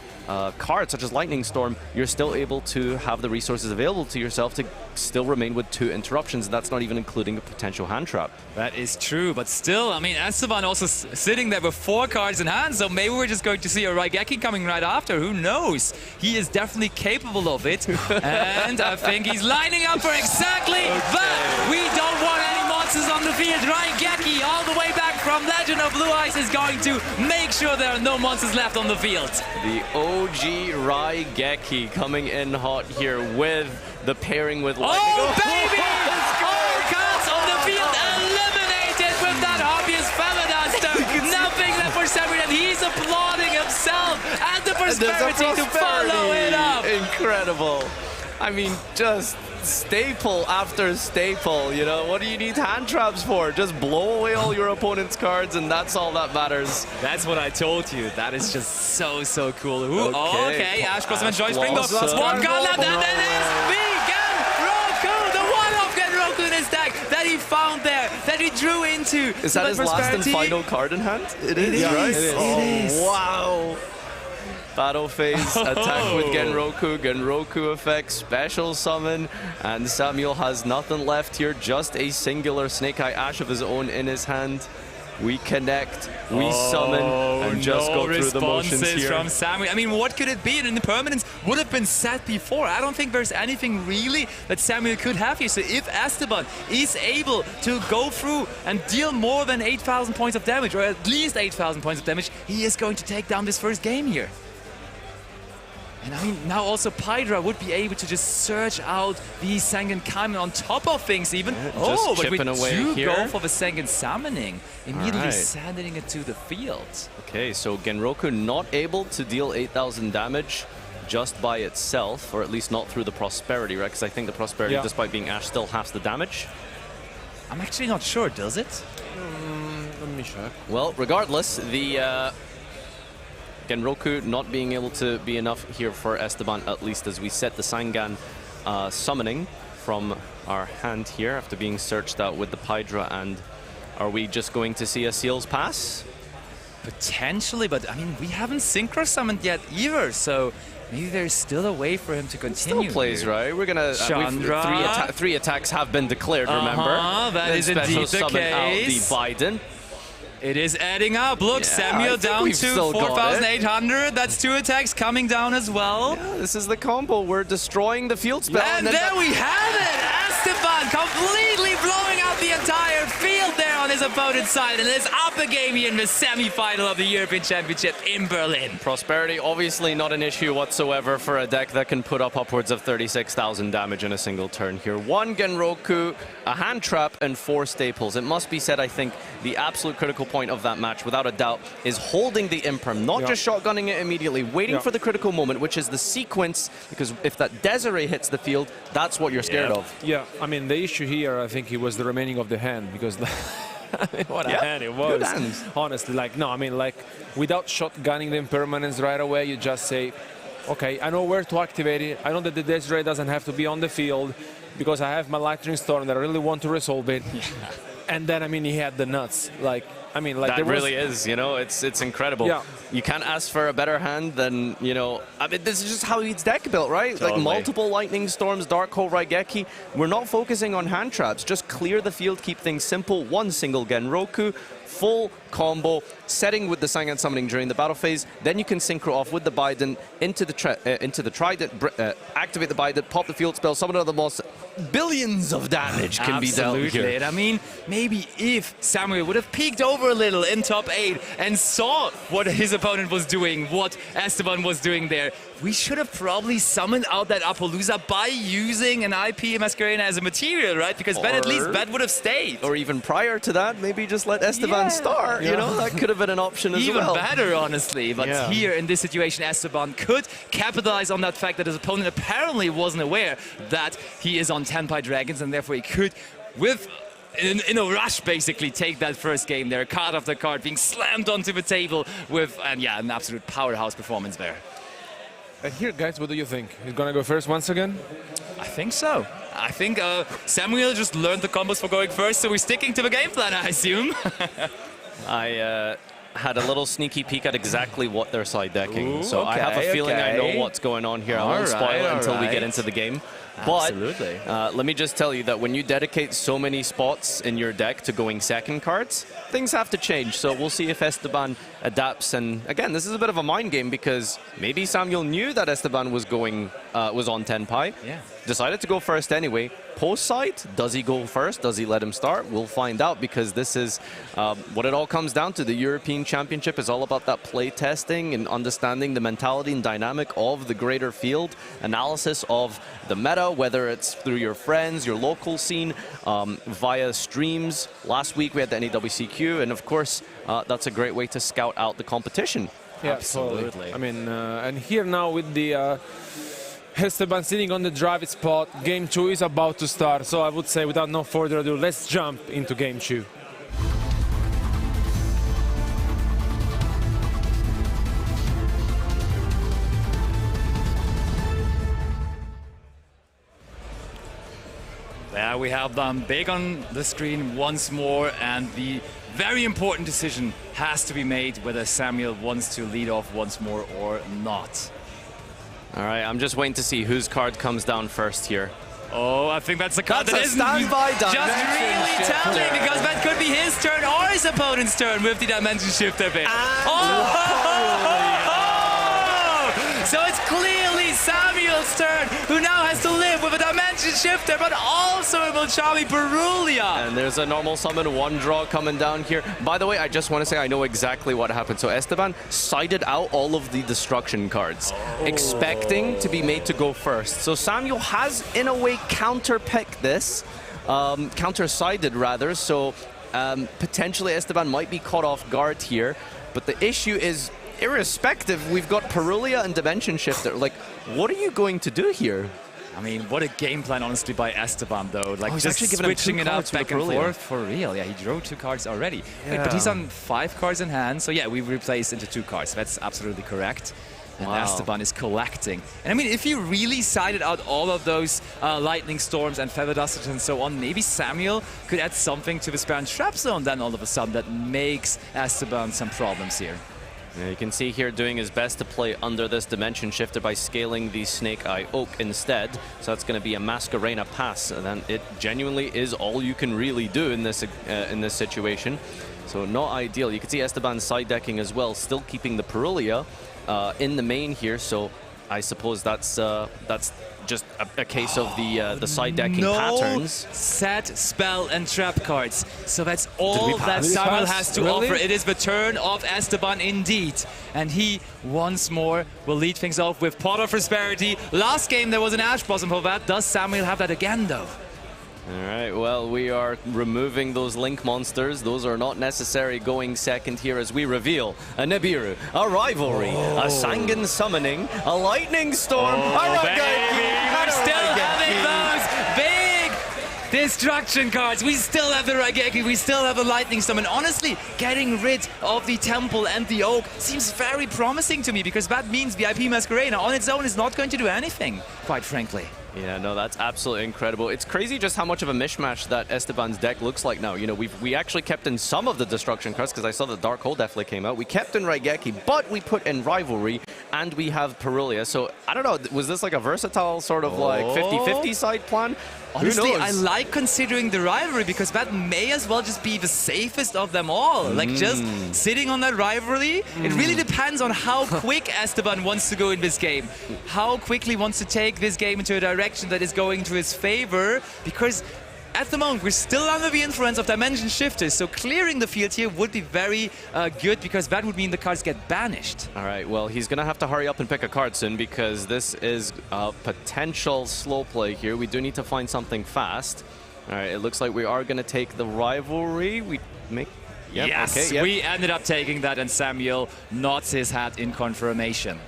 card such as Lightning Storm, you're still able to have the resources available to yourself to still remain with 2 interruptions. That's not even including a potential hand trap. That is true, but still, I mean, Esteban also sitting there with 4 cards in hand, so maybe we're just going to see a Raigeki coming right after. Who knows? He is definitely capable of it, and I think he's lining up for exactly that. We don't want any monsters on the field. Raigeki, all the way back from Legend of Blue Eyes, is going to make sure there are no monsters left on the field. The OG Raigeki coming in hot here with the pairing with Lightning. Oh, baby! All cards on the field eliminated with that obvious Feladuster. Nothing left for Samuel, and he's applauding himself and the prosperity to follow it up. Incredible. I mean, just staple after staple, you know? What do you need hand traps for? Just blow away all your opponent's cards, and that's all that matters. That's what I told you. That is just so, so cool. Ooh, okay, Ash Blossom and Joy Spring. One card left, and that is the Genroku, the one-off Genroku in his deck that he found there, that he drew into. Is that his last and final card in hand? It is, right? It is. Wow. Battle phase, attack with Genroku, Genroku effect, special summon, and Samuel has nothing left here, just a singular Snake Eye Ash of his own in his hand. We connect, we summon, and just go through the motions here. From Samuel. I mean, what could it be? An impermanence would have been set before. I don't think there's anything really that Samuel could have here. So if Esteban is able to go through and deal more than 8,000 points of damage, or at least 8,000 points of damage, he is going to take down this first game here. And I mean, now also Pydra would be able to just search out the Sengen Kaiman on top of things even. Yeah, but we do here. go for the Sengen Summoning, immediately sending it to the field. Okay, so Genroku not able to deal 8,000 damage just by itself, or at least not through the Prosperity, right? Because I think the Prosperity, despite being Ash, still halves the damage. I'm actually not sure, does it? Let me check. Well, regardless, the Genroku not being able to be enough here for Esteban, at least as we set the Sangan summoning from our hand here after being searched out with the Pydra. And are we just going to see a Seals pass? Potentially, but I mean, we haven't Synchro summoned yet either, so maybe there's still a way for him to continue. Still plays, right? We're gonna Chandra. three attacks have been declared, remember? That is indeed the Out case. the Biden. It is adding up. Look, Samuel down to 4,800. That's 2 attacks coming down as well. Yeah, this is the combo. We're destroying the field spell. And there we have it. Esteban completely blowing out the entire field there on his opponent's side. And it's up a game here in the semi-final of the European Championship in Berlin. Prosperity, obviously not an issue whatsoever for a deck that can put up upwards of 36,000 damage in a single turn here. 1 Genroku, a hand trap, and 4 staples. It must be said, I think, the absolute critical point of that match, without a doubt, is holding the imperm, not just shotgunning it immediately, waiting for the critical moment, which is the sequence, because if that Desiree hits the field, that's what you're scared of. Yeah, I mean, the issue here, I think, it was the remaining of the hand, because what a hand it was. Good hands. Honestly, like, no, I mean, like, without shotgunning the impermanence right away, you just say, okay, I know where to activate it. I know that the Desiree doesn't have to be on the field because I have my Lightning Storm that I really want to resolve it. And then, I mean, he had the nuts. Like, I mean, like, that really is, you know, it's incredible. Yeah. You can't ask for a better hand than, you know, I mean, this is just how he's deck built, right? Totally. Like multiple Lightning Storms, Dark Hole, Raigeki. We're not focusing on hand traps. Just clear the field, keep things simple. One single Genroku, full combo, setting with the Sangan summoning during the battle phase. Then you can synchro off with the Bident into the Trident, activate the Bident, pop the field spell, summon another boss. Billions of damage can be dealt here. And I mean, maybe if Samuel would have peeked over a little in top 8 and saw what his opponent was doing, what Esteban was doing there, we should have probably summoned out that Appaloosa by using an IP Masquerena as a material, right? Because then at least that would have stayed. Or even prior to that, maybe just let Esteban start. You know, that could have been an option as well. Even better, honestly. But here in this situation, Esteban could capitalize on that fact that his opponent apparently wasn't aware that he is on 10 Pi Dragons, and therefore he could, in a rush, basically take that first game there, card after card, being slammed onto the table with, and yeah, an absolute powerhouse performance there. Here, guys, what do you think? He's gonna go first once again? I think so. I think Samuel just learned the combos for going first, so we're sticking to the game plan, I assume. I had a little sneaky peek at exactly what they're side decking. Ooh, so I have a feeling I know okay. what's going on here. I won't spoil it until we get into the game. Absolutely. But let me just tell you that when you dedicate so many spots in your deck to going second cards, things have to change. So we'll see if Esteban adapts. And again, this is a bit of a mind game because maybe Samuel knew that Esteban was on 10 Pi. Yeah. Decided to go first anyway. Post side, does he go first? Does he let him start? We'll find out, because this is what it all comes down to. The European Championship is all about that play testing and understanding the mentality and dynamic of the greater field, analysis of the meta, whether it's through your friends, your local scene, via streams. Last week we had the NAWCQ, and of course that's a great way to scout out the competition. Yeah, absolutely. Totally. I mean, and here now with the Esteban sitting on the drive spot, game 2 is about to start. So I would say, without no further ado, let's jump into game 2. There we have them big on the screen once more, and the very important decision has to be made whether Samuel wants to lead off once more or not. All right, I'm just waiting to see whose card comes down first here. Oh, I think that's a card That's that a isn't standby just really dimension telling, shifter. because that could be his turn or his opponent's turn with the dimension shifter bit. So it's clearly Samuel's turn, who now has to live with a dimension shifter, but also a Mulchami Berulia. And there's a normal summon, one draw coming down here. By the way, I just want to say I know exactly what happened. So Esteban sided out all of the destruction cards, expecting to be made to go first. So Samuel has, in a way, counter-picked this, counter-sided rather. So potentially Esteban might be caught off guard here. But the issue is, irrespective, we've got Perulia and Dimension Shifter. Like, what are you going to do here? I mean, what a game plan, honestly, by Esteban, though. Like, he's just actually giving him switching two it up cards back for and Perulia. forth for real. Yeah, he drew 2 cards already. Wait, Yeah. but he's on 5 cards in hand, so yeah, we replaced into 2 cards. That's absolutely correct. And Wow. Esteban is collecting. And I mean, if you really sided out all of those Lightning Storms and Feather Dusters and so on, maybe Samuel could add something to the Sparran Trap Zone then all of a sudden that makes Esteban some problems here. Yeah, you can see here doing his best to play under this Dimension Shifter by scaling the Snake Eye Oak instead. So that's going to be a Masquerena pass, and then it genuinely is all you can really do in this situation. So not ideal. You can see Esteban side decking as well, still keeping the Perulia in the main here. So I suppose that's just a case of the side decking patterns. Set, spell, and trap cards. So that's all that pass? Samuel has to Really? offer. It is the turn of Esteban indeed. And he, once more, will lead things off with Pot of Prosperity. Last game there was an Ash Blossom for that. Does Samuel have that again, though? All right, well, we are removing those Link monsters. Those are not necessary going second here as we reveal a Nibiru, a Rivalry, a Sangan Summoning, a Lightning Storm, a Raigeki. We're still having those big destruction cards. We still have the Raigeki, we still have the Lightning Storm. And honestly, getting rid of the Temple and the Oak seems very promising to me, because that means the IP Masquerade on its own is not going to do anything, quite frankly. Yeah, no, that's absolutely incredible. It's crazy just how much of a mishmash that Esteban's deck looks like now. You know, we actually kept in some of the destruction cards, because I saw that Dark Hole definitely came out. We kept in Raigeki, but we put in Rivalry, and we have Perulia. So, I don't know, was this like a versatile sort of like 50-50 side plan? Honestly, I like considering the Rivalry, because that may as well just be the safest of them all. Like, just sitting on that Rivalry, it really depends on how quick Esteban wants to go in this game. How quickly wants to take this game into a direction that is going to his favor, because at the moment we're still under the influence of Dimension Shifters, so clearing the field here would be very good, because that would mean the cards get banished. All right, well, he's going to have to hurry up and pick a card soon, because this is a potential slow play here. We do need to find something fast. All right, it looks like we are going to take the Rivalry. We make... Yep, yes, okay, yep. We ended up taking that, and Samuel nods his hat in confirmation.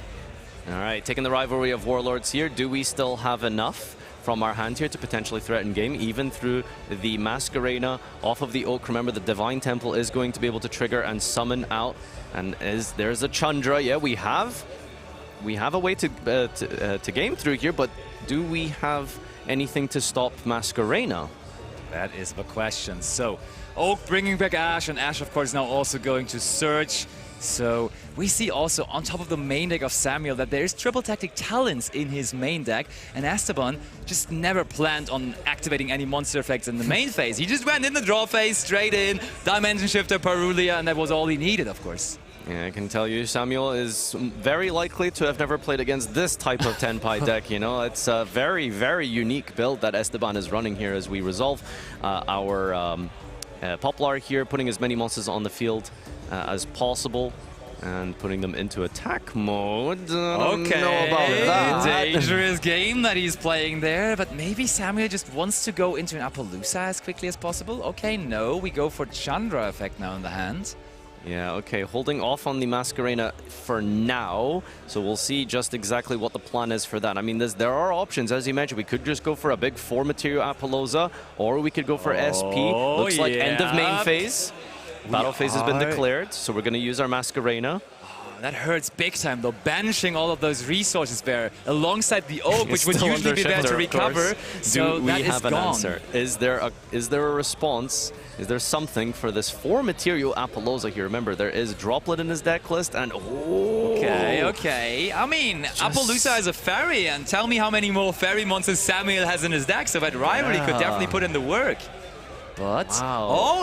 All right, taking the Rivalry of Warlords here. Do we still have enough from our hand here to potentially threaten game, even through the Masquerena off of the Oak? Remember, the Divine Temple is going to be able to trigger and summon out. And there's a Chandra. Yeah, we have a way to game through here, but do we have anything to stop Masquerena? That is the question. So, Oak bringing back Ash, and Ash, of course, now also going to Surge. So we see also on top of the main deck of Samuel that there is triple tactic talents in his main deck, and Esteban just never planned on activating any monster effects in the main phase. He just went in the draw phase, straight in, Dimension Shifter, Perulia, and that was all he needed, of course. Yeah, I can tell you, Samuel is very likely to have never played against this type of Tenpai deck, you know. It's a very, very unique build that Esteban is running here as we resolve our Poplar here, putting as many monsters on the field as possible and putting them into attack mode. I don't know about that. Dangerous game that he's playing there, but maybe Samuel just wants to go into an Appaloosa as quickly as possible. Okay, no, we go for Chandra effect now in the hand. Yeah, okay, holding off on the Masquerena for now, so we'll see just exactly what the plan is for that. I mean, there are options, as you mentioned. We could just go for a big 4-material Appaloosa, or we could go for SP. Looks like end of main phase. Battle phase has been declared, so we're going to use our Masquerena. That hurts big time, though, banishing all of those resources there alongside the Oak, which would usually be there to recover. So do we have an answer? Is there a response? Is there something for this 4-material Appaloosa here? Remember, there is Droplet in his deck list, and Okay. I mean, Appaloosa is a fairy, and tell me how many more fairy monsters Samuel has in his deck, so that Rivalry could definitely put in the work. But,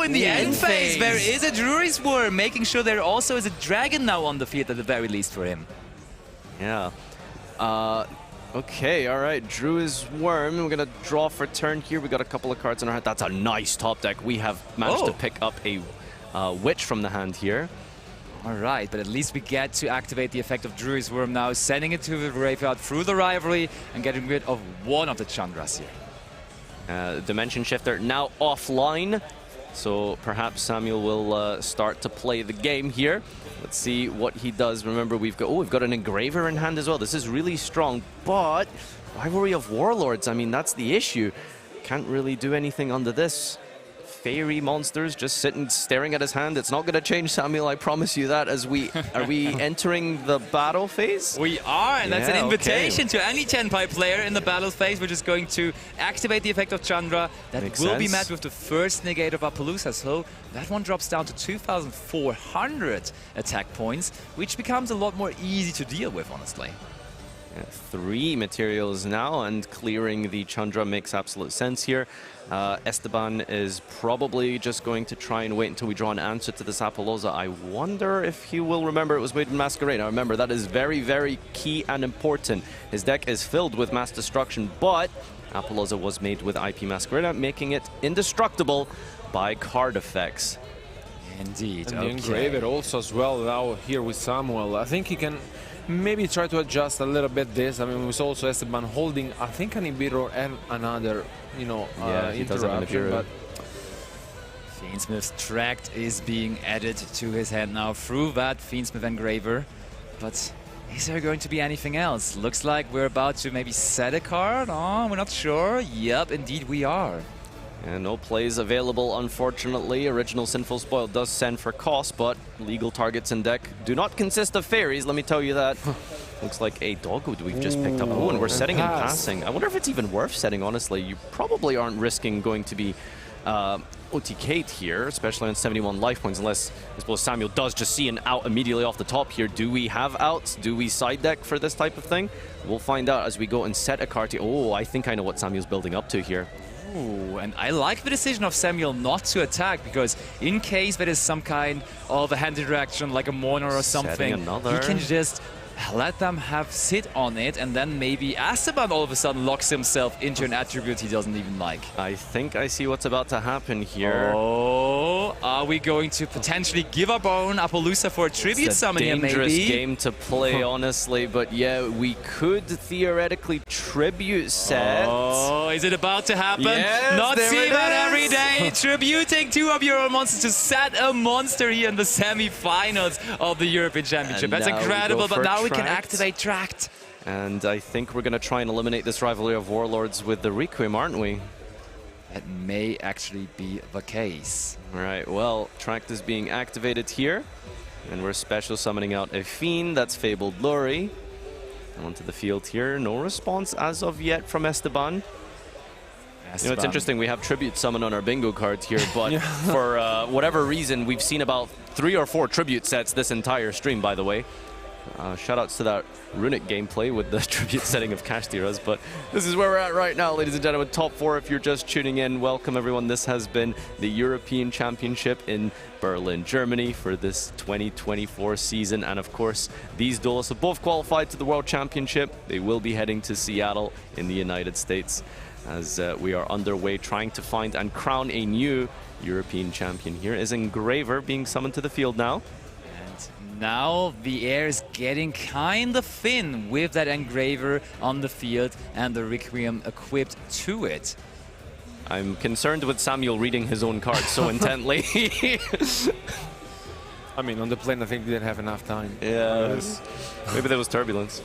in the end phase, there is a Drury Swarm, making sure there also is a dragon now on the field at the very least for him. Yeah. Okay, all right, Druid's Worm. We're going to draw for turn here. We got a couple of cards in our hand. That's a nice top deck. We have managed to pick up a Witch from the hand here. All right, but at least we get to activate the effect of Druid's Worm now, sending it to the graveyard through the Rivalry and getting rid of one of the Chandras here. Dimension Shifter now offline, so perhaps Samuel will start to play the game here. Let's see what he does. Remember, we've got an Engraver in hand as well. This is really strong, but Rivalry of Warlords, I mean, that's the issue. Can't really do anything under this. Fairy monsters just sitting staring at his hand. It's not going to change, Samuel, I promise you that. As we are we entering the battle phase? We are, and that's an invitation to any Tenpai player in the battle phase. We're just going to activate the effect of Chandra. That will be met with the first negate of Appaloosa. So that one drops down to 2,400 attack points, which becomes a lot more easy to deal with, honestly. Yeah, 3 materials now, and clearing the Chandra makes absolute sense here. Esteban is probably just going to try and wait until we draw an answer to this Appaloosa. I wonder if he will remember it was made in Masquerade. Now remember, that is very, very key and important. His deck is filled with Mass Destruction, but Appaloosa was made with IP Masquerade, making it indestructible by card effects. Indeed. And the Engraver also as well now here with Samuel. I think he can maybe try to adjust a little bit this. I mean, we saw also Esteban holding, I think, an inhibitor and another, you know, interruption. But Fiendsmith's tract is being added to his hand now through that Fiendsmith Engraver. But is there going to be anything else? Looks like we're about to maybe set a card. Oh, we're not sure. Yep, indeed we are. And no plays available, unfortunately. Original Sinful Spoil does send for cost, but legal targets in deck do not consist of fairies, let me tell you that. Looks like a Dogwood we've just picked up. Oh, and we're setting and passing. I wonder if it's even worth setting, honestly. You probably aren't risking going to be OTK'd here, especially on 71 life points, unless I suppose Samuel does just see an out immediately off the top here. Do we have outs? Do we side deck for this type of thing? We'll find out as we go and set a card. Oh, I think I know what Samuel's building up to here. Ooh, and I like the decision of Samuel not to attack, because in case there is some kind of a hand interaction like a Mourner or something, he can just let them have sit on it, and then maybe Esteban all of a sudden locks himself into an attribute he doesn't even like. I think I see what's about to happen here. Oh, are we going to potentially give up our own Appaloosa for a tribute summon here, maybe? It's a dangerous game to play, honestly, but yeah, we could theoretically tribute set. Oh, is it about to happen? Yes, Not see that every day. Tributing two of your own monsters to set a monster here in the semi-finals of the European Championship. That's incredible, but now we can activate Tract. And I think we're going to try and eliminate this rivalry of Warlords with the Requiem, aren't we? That may actually be the case. All right, well, Tract is being activated here. And we're special summoning out a Fiend. That's Fabled Luri. Onto the field here. No response as of yet from Esteban. You know, it's interesting, we have Tribute Summon on our bingo card here, but for whatever reason, we've seen about 3 or 4 Tribute sets this entire stream, by the way. Shoutouts to that Runic gameplay with the Tribute setting of Kashtiras, but this is where we're at right now, ladies and gentlemen. Top 4 if you're just tuning in. Welcome, everyone. This has been the European Championship in Berlin, Germany for this 2024 season. And of course, these duelists have both qualified to the World Championship. They will be heading to Seattle in the United States as we are underway trying to find and crown a new European champion. Here is Engraver being summoned to the field now. Now the air is getting kind of thin with that Engraver on the field and the Requiem equipped to it. I'm concerned with Samuel reading his own cards so intently. I mean, on the plane, I think we didn't have enough time. Yeah, maybe there was turbulence.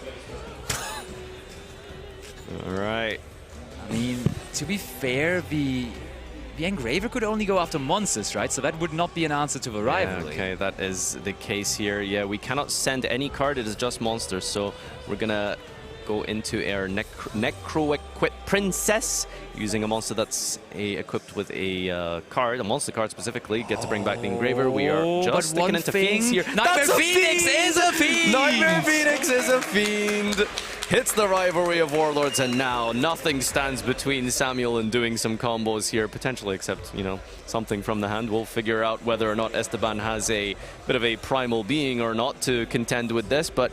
All right. I mean, to be fair, the Engraver could only go after monsters, right? So that would not be an answer to the rivalry. Okay, that is the case here. Yeah, we cannot send any card. It is just monsters. So we're going to go into our Necro-equipped Princess using a monster that's equipped with a card, a monster card specifically. Get to bring back the Engraver. We are just sticking into Fiends here. Nightmare Phoenix is a Fiend! Nightmare Phoenix is a Fiend! Hits the rivalry of Warlords, and now nothing stands between Samuel and doing some combos here, potentially, except, you know, something from the hand. We'll figure out whether or not Esteban has a bit of a primal being or not to contend with this, but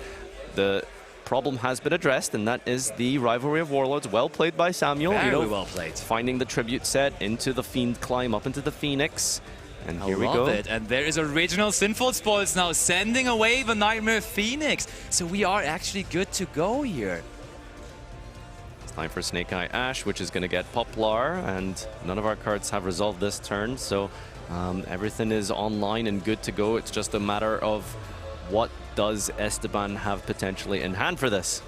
the problem has been addressed, and that is the rivalry of Warlords. Well played by Samuel. Very well played. Finding the tribute set into the Fiend climb up into the Phoenix. And here we go. It. And there is original Sinful Spoils now sending away the Nightmare Phoenix. So we are actually good to go here. It's time for Snake Eye Ash, which is going to get Poplar, and none of our cards have resolved this turn. So everything is online and good to go. It's just a matter of what does Esteban have potentially in hand for this.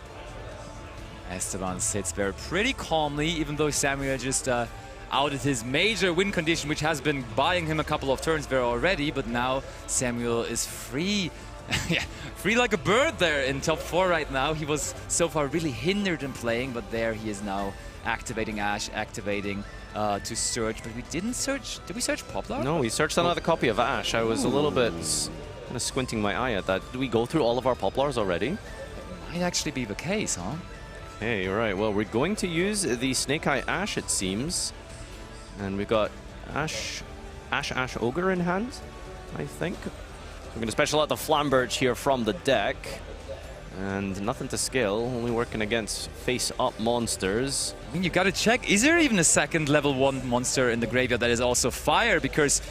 Esteban sits there pretty calmly, even though Samuel just outed his major win condition, which has been buying him a couple of turns there already, but now Samuel is free. Yeah, free like a bird there in top 4 right now. He was so far really hindered in playing, but there he is now activating Ash, activating to search. But we didn't search. Did we search Poplar? No, we searched another copy of Ash. I was a little bit kind of squinting my eye at that. Did we go through all of our Poplars already? It might actually be the case, huh? Okay, all right. Well, we're going to use the Snake Eye Ash, it seems. And we've got Ash Ogre in hand, I think. We're going to special out the Flamberge here from the deck. And nothing to scale, only working against face-up monsters. I mean, you got to check, is there even a second level 1 monster in the graveyard that is also fire? Because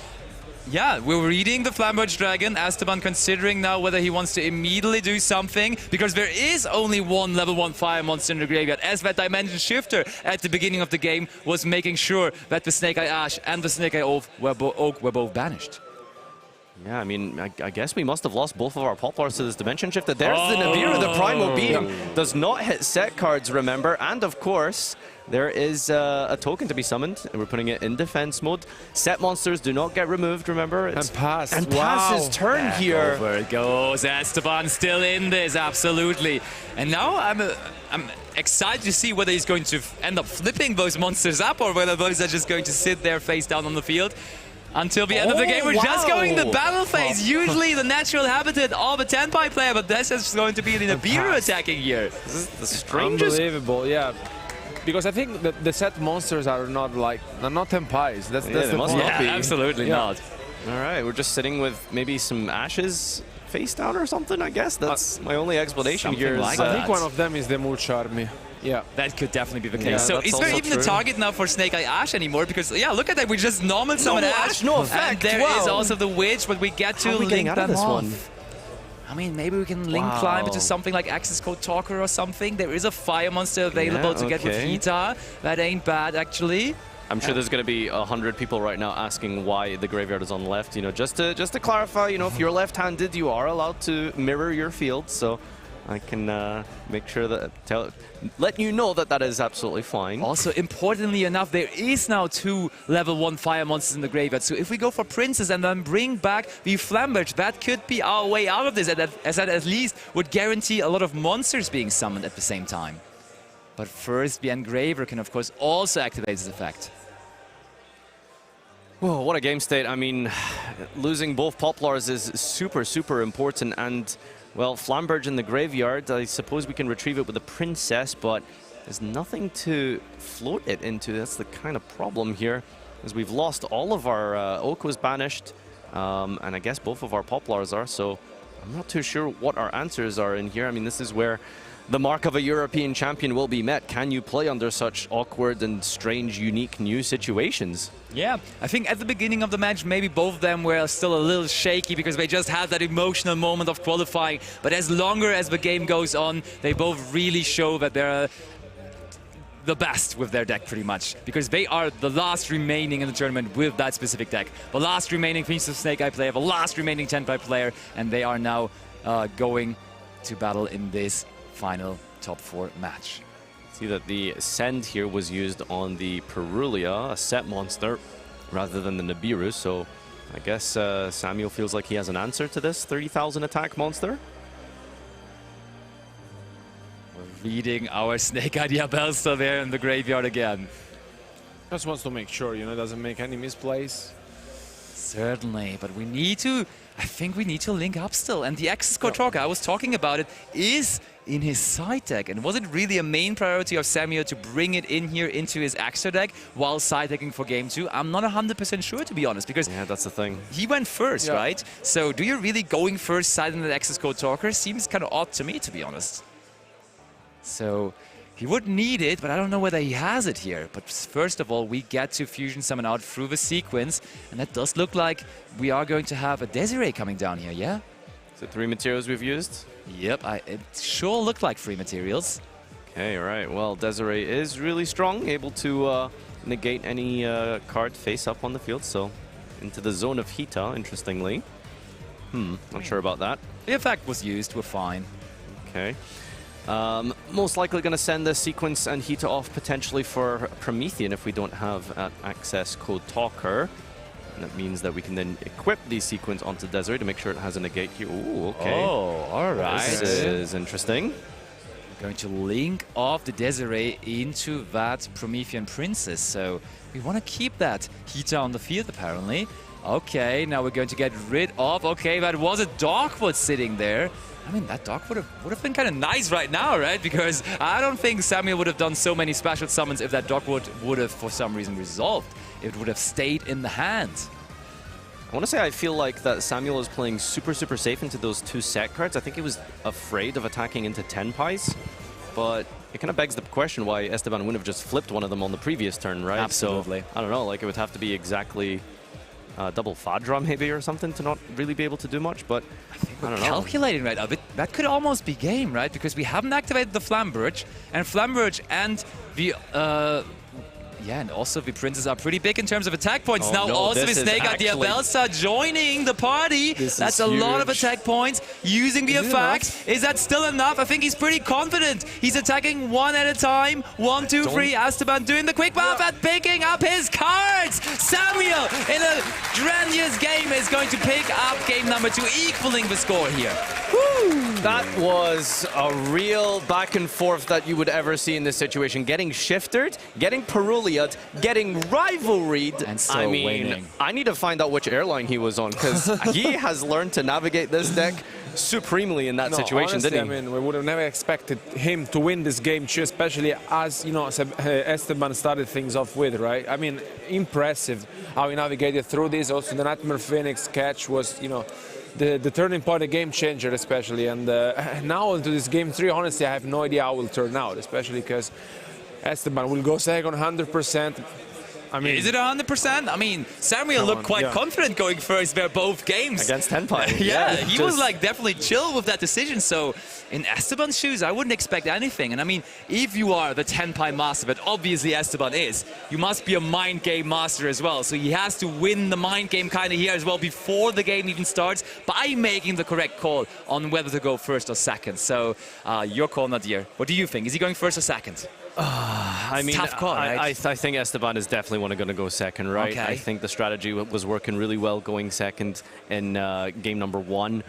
Yeah, we're reading the Flamberge Dragon. Esteban considering now whether he wants to immediately do something, because there is only one level 1 fire monster in the graveyard, as that Dimension Shifter at the beginning of the game was making sure that the Snake Eye Ash and the Snake Eye Oak were both banished. Yeah, I mean, I guess we must have lost both of our Poplars to this Dimension Shifter. There's the Nibiru, the Primal Beam. Does not hit set cards, remember. And of course, there is a token to be summoned, and we're putting it in defense mode. Set monsters do not get removed, remember. And pass. And pass his turn here. Over it goes. Esteban still in this, absolutely. And now I'm excited to see whether he's going to end up flipping those monsters up, or whether those are just going to sit there face down on the field until the end of the game. We're just going the battle phase. Usually the natural habitat of a Tenpai player, but this is going to be the Nibiru attacking here. This is the strangest. Unbelievable, yeah. Because I think that the set monsters are not Tenpais. That's the point. Yeah, absolutely not. All right, we're just sitting with maybe some ashes face down or something, I guess. That's my only explanation here. I think one of them is the Mulch army. Yeah, that could definitely be the case. Yeah, so is there even a target now for Snake Eye Ash anymore? Because yeah, look at that, we just normal summon Ash. No effect. And there is also the Witch, but we get to link out of this one. I mean, maybe we can link climb into something like Access Code Talker or something. There is a fire monster available to get with Hita. That ain't bad, actually. I'm sure there's going to be 100 people right now asking why the graveyard is on left. You know, just to clarify, you know, if you're left-handed, you are allowed to mirror your field. So I can make sure that let you know that that is absolutely fine. Also, importantly enough, there is now 2 level 1 fire monsters in the graveyard. So if we go for Princess and then bring back the Flamberge, that could be our way out of this, as that at least would guarantee a lot of monsters being summoned at the same time. But first, the Engraver can, of course, also activate this effect. Whoa, what a game state. I mean, losing both Poplars is super, super important. And, well, Flamberge in the graveyard, I suppose we can retrieve it with a Princess, but there's nothing to float it into. That's the kind of problem here, as we've lost all of our Oak was banished, and I guess both of our Poplars are, so I'm not too sure what our answers are in here. I mean, this is where the mark of a European champion will be met. Can you play under such awkward and strange, unique new situations? Yeah, I think at the beginning of the match, maybe both of them were still a little shaky because they just had that emotional moment of qualifying. But as longer as the game goes on, they both really show that they're the best with their deck, pretty much. Because they are the last remaining in the tournament with that specific deck. The last remaining Phoenix of Snake Eye player, the last remaining Tenpai player, and they are now going to battle in this final top 4 match. See that the Send here was used on the Perulia, a set monster, rather than the Nibiru, so I guess Samuel feels like he has an answer to this 30,000 attack monster. We're reading our Snake Eye Diabellstar there in the graveyard again. Just wants to make sure, you know, doesn't make any misplays. Certainly, but we need to, I think we need to link up still. And the Access Code Talker, I was talking about it, is in his side deck. And was it really a main priority of Samuel to bring it in here into his extra deck while side decking for game 2? I'm not 100% sure, to be honest, because yeah, that's the thing. He went first, right? So do you really going first side in the Access Code Talker? Seems kind of odd to me, to be honest. So he would need it, but I don't know whether he has it here. But first of all, we get to Fusion Summon out through the sequence, and that does look like we are going to have a Desiree coming down here, yeah? Is it 3 materials we've used? Yep, it sure looked like 3 materials. Okay, all right. Well, Desiree is really strong, able to negate any card face up on the field, so into the zone of Hita, interestingly. Not sure about that. The effect was used, we're fine. Okay. Most likely going to send the sequence and Hita off potentially for Promethean if we don't have Access Code Talker. And that means that we can then equip the sequence onto Desiree to make sure it has a negate here. Ooh, okay. Oh, all right. This is interesting. We're going to link off the Desiree into that Promethean Princess. So we want to keep that Hita on the field, apparently. Okay, now we're going to get rid of... Okay, that was a Dogwood sitting there. I mean, that dog would have been kind of nice right now, right? Because I don't think Samuel would have done so many special summons if that Dogwood would have, for some reason, resolved. It would have stayed in the hand. I want to say I feel like that Samuel is playing super, super safe into those 2 set cards. I think he was afraid of attacking into Tenpais, but it kind of begs the question why Esteban wouldn't have just flipped one of them on the previous turn, right? Absolutely. So, I don't know, like it would have to be exactly double Fadra maybe or something to not really be able to do much, but I don't know. Calculating right now, but that could almost be game, right? Because we haven't activated the Flamberge, and Flamberge and the yeah, and also the Princes are pretty big in terms of attack points. Oh, now no, also the Snake at Diabelsa joining the party. That's a lot of attack points. Using the effect. Is that still enough? I think he's pretty confident. He's attacking one at a time. 1, 2, 3. Esteban doing the quick buff and picking up his cards. Samuel in a grandiose game is going to pick up game number 2, equaling the score here. That was a real back and forth that you would ever see in this situation. Getting shifted, getting Perulia'd, getting rivalried. And so I mean, winning. I need to find out which airline he was on, because he has learned to navigate this deck supremely in that situation, honestly, didn't he? I mean, we would have never expected him to win this game, too, especially as, you know, Esteban started things off with, right? I mean, impressive how he navigated through this. Also, the Nightmare Phoenix catch was, you know, the turning point, a game changer, especially. And now into this game 3, honestly, I have no idea how it will turn out, especially because Esteban will go second 100%. I mean, is it 100%? I mean, Samuel looked quite confident going first there both games. Against Tenpai. Yeah, he was like definitely chill with that decision. So in Esteban's shoes, I wouldn't expect anything. And I mean, if you are the Tenpai master, but obviously Esteban is, you must be a mind game master as well. So he has to win the mind game kind of here as well before the game even starts by making the correct call on whether to go first or second. So your call, Nadir. What do you think? Is he going first or second? I mean, tough call, right? I think Esteban is definitely going to go second, right? Okay. I think the strategy was working really well going second in game number 1.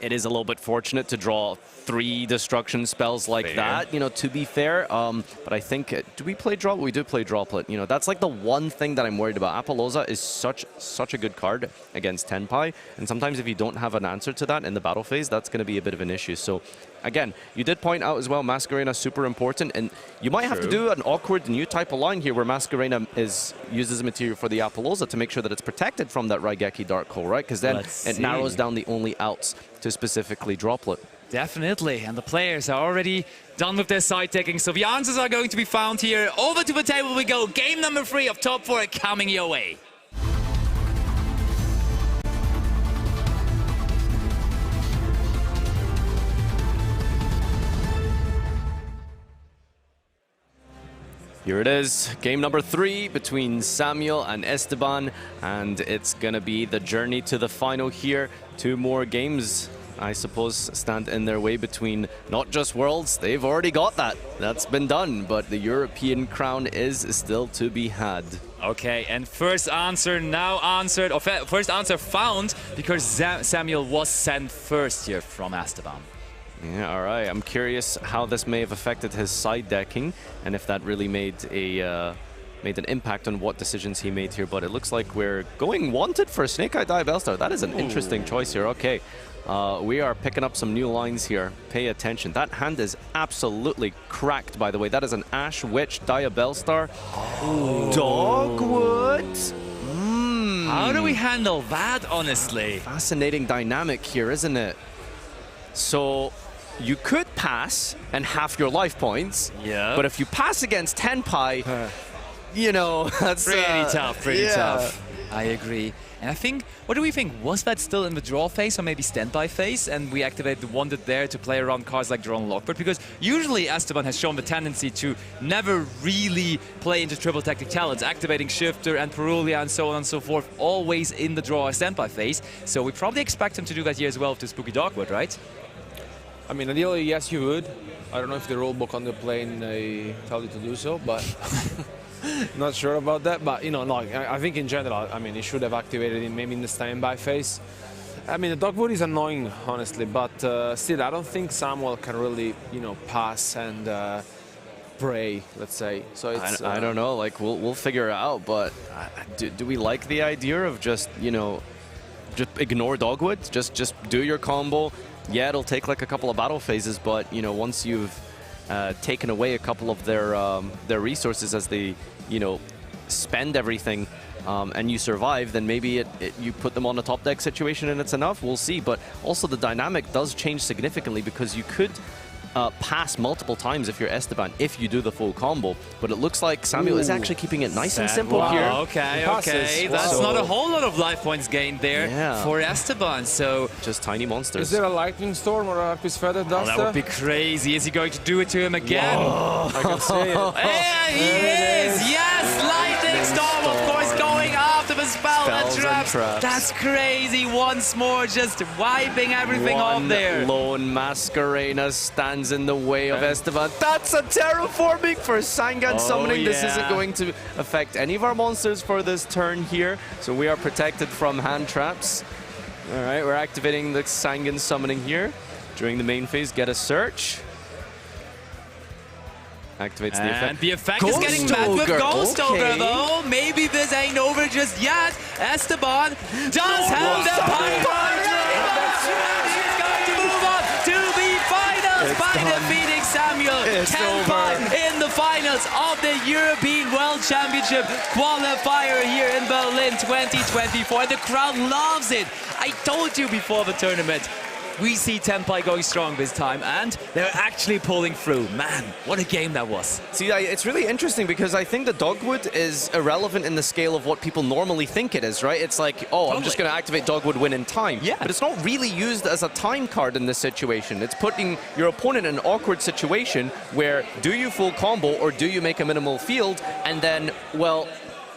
It is a little bit fortunate to draw 3 destruction spells like that, you know, to be fair. But I think, do we play Droplet? We do play Droplet. You know, that's like the one thing that I'm worried about. Apollosa is such a good card against Tenpai. And sometimes if you don't have an answer to that in the battle phase, that's going to be a bit of an issue. So again, you did point out as well, Masquerena super important. And you might have to do an awkward new type of line here where Masquerena uses a material for the Apollosa to make sure that it's protected from that Raigeki Dark Hole, right? Because then it narrows down the only outs to specifically Droplet. Definitely, and the players are already done with their side taking, so the answers are going to be found here. Over to the table we go. Game number 3 of top 4 coming your way. Here it is, game number 3 between Samuel and Esteban, and it's gonna be the journey to the final here. 2 more games, I suppose, stand in their way between not just Worlds, they've already got that. That's been done, but the European crown is still to be had. Okay, and first answer now answered, or first answer found, because Samuel was sent first here from Esteban. Yeah, all right. I'm curious how this may have affected his side decking, and if that really made an impact on what decisions he made here. But it looks like we're going wanted for Snake Eye Diabellstar. That is an interesting choice here. Okay, we are picking up some new lines here. Pay attention. That hand is absolutely cracked, by the way. That is an Ash Witch Diabellstar. Dogwood. How do we handle that, honestly? Fascinating dynamic here, isn't it? So you could pass and half your life points. Yeah. But if you pass against Tenpai, you know, that's pretty tough. I agree. And I think, what do we think? Was that still in the draw phase or maybe standby phase? And we activate the Wanted there to play around cards like Drawn Lockbird? Because usually Esteban has shown the tendency to never really play into triple tactic talents, activating Shifter and Perulia and so on and so forth, always in the draw or standby phase. So we probably expect him to do that here as well with the Spooky Dogwood, right? I mean, ideally, yes, you would. I don't know if the rulebook on the plane tells you to do so, but not sure about that. But, you know, no, I think in general, I mean, he should have activated it maybe in the standby phase. I mean, the Dogwood is annoying, honestly, but still, I don't think Samuel can really, you know, pass and pray, let's say. So it's, I don't know, like, we'll figure it out, but do we like the idea of just, you know, just ignore Dogwood? Just do your combo. Yeah, it'll take like a couple of battle phases, but you know, once you've taken away a couple of their resources as they, you know, spend everything, and you survive, then maybe you put them on a top deck situation and it's enough. We'll see. But also the dynamic does change significantly because you could pass multiple times if you're Esteban, if you do the full combo. But it looks like Samuel is actually keeping it nice and simple here. Okay, okay. That's not a whole lot of life points gained there for Esteban. So just tiny monsters. Is there a lightning storm or a Harpy's Feather Duster? that would be crazy. Is he going to do it to him again? I can see it. Yeah, he is! Yes! Lightning Storm, of course, going after the spell and traps. That's crazy. Once more, just wiping everything off there. Lone Masquerena stands in the way of Esteban. That's a terraforming for Sangan summoning. This isn't going to affect any of our monsters for this turn here. So we are protected from hand traps. All right, we're activating the Sangan summoning here. During the main phase, get a search. Activates the effect. And the effect is getting met with Ghost Ogre, though. Maybe this ain't over just yet. Esteban does have the pipeline. He's going to move on to the finals by defeating Samuel. Tenpai in the finals of the European World Championship qualifier here in Berlin 2024. The crowd loves it. I told you before the tournament. We see Tenpai going strong this time, and they're actually pulling through. Man, what a game that was. See, it's really interesting because I think the Dogwood is irrelevant in the scale of what people normally think it is, right? It's like, oh, I'm just going to activate Dogwood win in time. Yeah. But it's not really used as a time card in this situation. It's putting your opponent in an awkward situation where do you full combo or do you make a minimal field, and then, well,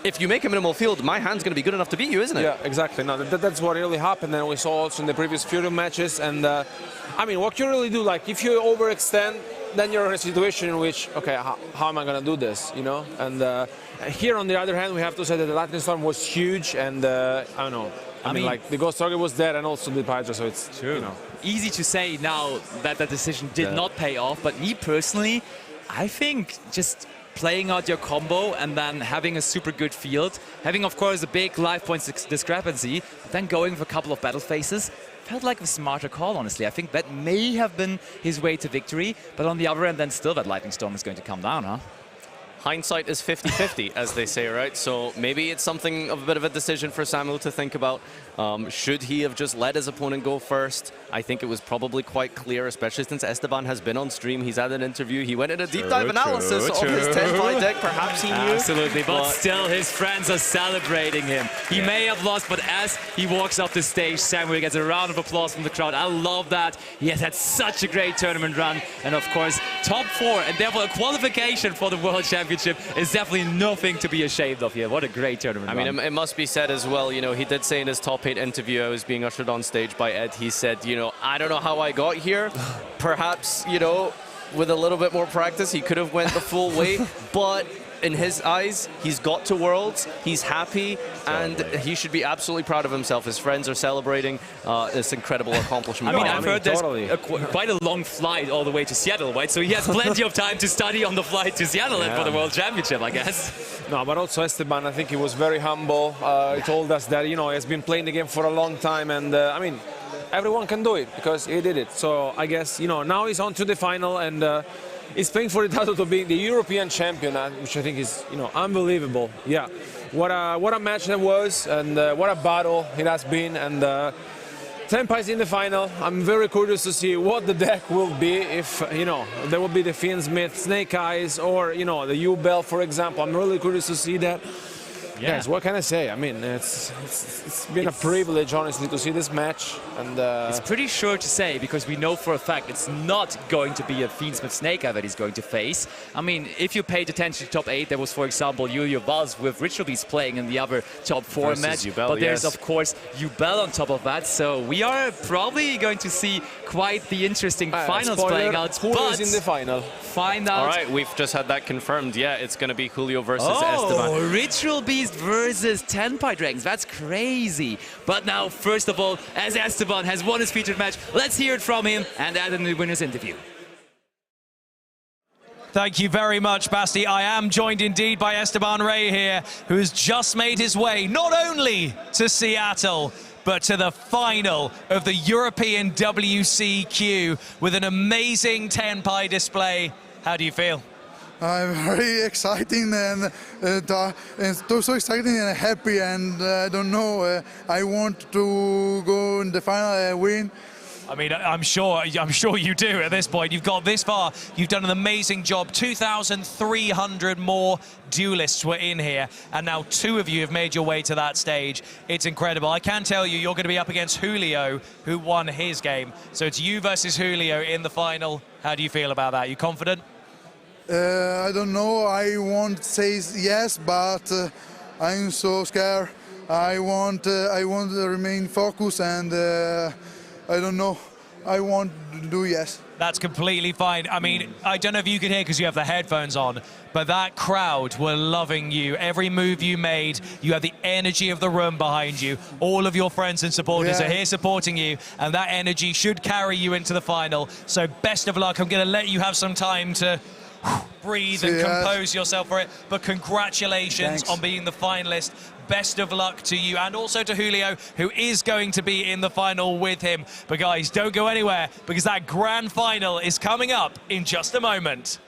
if you make a minimal field, my hand's going to be good enough to beat you, isn't it? Yeah, exactly. No, that's what really happened, and we saw also in the previous Fury matches. And I mean, what you really do, like, if you overextend, then you're in a situation in which, okay, how am I going to do this, you know? And here, on the other hand, we have to say that the Lightning Storm was huge, and I don't know. I mean, like, the Ghost Target was there, and also the Hydra, so it's true. You know. Easy to say now that that decision did not pay off, but me personally, I think just playing out your combo and then having a super good field, having, of course, a big life points discrepancy, but then going for a couple of battle phases, felt like a smarter call, honestly. I think that may have been his way to victory, but on the other end, then still that Lightning Storm is going to come down, huh? Hindsight is 50-50, as they say, right? So maybe it's something of a bit of a decision for Samuel to think about. Should he have just let his opponent go first? I think it was probably quite clear, especially since Esteban has been on stream. He's had an interview. He went in a deep dive analysis of his Tenpai deck. Perhaps he knew. Absolutely, but still his friends are celebrating him. He may have lost, but as he walks off the stage, Samuel gets a round of applause from the crowd. I love that. He has had such a great tournament run. And of course, top 4, and therefore a qualification for the World Championship is definitely nothing to be ashamed of here. What a great tournament run. I mean, it must be said as well, you know, he did say in his top 8 interview, I was being ushered on stage by Ed, he said, you know, I don't know how I got here. Perhaps, you know, with a little bit more practice, he could have went the full way, but in his eyes, he's got to Worlds, he's happy, and he should be absolutely proud of himself. His friends are celebrating this incredible accomplishment. I mean, I've heard there's quite a long flight all the way to Seattle, right? So he has plenty of time to study on the flight to Seattle and for the World Championship, I guess. No, but also Esteban, I think he was very humble. He told us that, you know, he has been playing the game for a long time, and I mean, everyone can do it because he did it. So I guess, you know, now he's on to the final, and he's playing for the title to be the European champion, which I think is, you know, unbelievable. Yeah, what a match that was, and what a battle it has been. And Tenpai's in the final. I'm very curious to see what the deck will be. If, you know, there will be the Fiendsmith, Snake Eyes, or, you know, the U-Bell, for example. I'm really curious to see that. Yes, what can I say? I mean, it's been a privilege, honestly, to see this match. And it's pretty sure to say, because we know for a fact it's not going to be a Fiendsmith Snake Eye that he's going to face. I mean, if you paid attention to top 8, there was, for example, Julio Vaz with Ritual Beast playing in the other top 4 versus match. U-Bell, but there's, of course, U-Bell on top of that. So we are probably going to see quite the interesting finals playing out. Who is in the final? Find out. All right, we've just had that confirmed. Yeah, it's going to be Julio versus Esteban. Ritual Beast versus Tenpai Dragons. That's crazy. But now, first of all, as Esteban has won his featured match, let's hear it from him and add in the winner's interview. Thank you very much, Basti. I am joined indeed by Esteban Rey here, who has just made his way not only to Seattle, but to the final of the European WCQ with an amazing Tenpai display. How do you feel? I'm very exciting and so exciting and happy, and I don't know, I want to go in the final and win. I mean, I'm sure you do at this point. You've got this far. You've done an amazing job. 2,300 more duelists were in here, and now 2 of you have made your way to that stage. It's incredible. I can tell you, you're going to be up against Julio, who won his game. So it's you versus Julio in the final. How do you feel about that? You confident? I don't know. I won't say yes, but I'm so scared. I want to remain focused, and I don't know. I want to do yes. That's completely fine. I mean, I don't know if you can hear because you have the headphones on, but that crowd were loving you. Every move you made, you have the energy of the room behind you. All of your friends and supporters are here supporting you, and that energy should carry you into the final. So best of luck. I'm going to let you have some time to breathe and compose yourself for it, but congratulations on being the finalist. Best of luck to you, and also to Julio, who is going to be in the final with him. But guys, don't go anywhere, because that grand final is coming up in just a moment.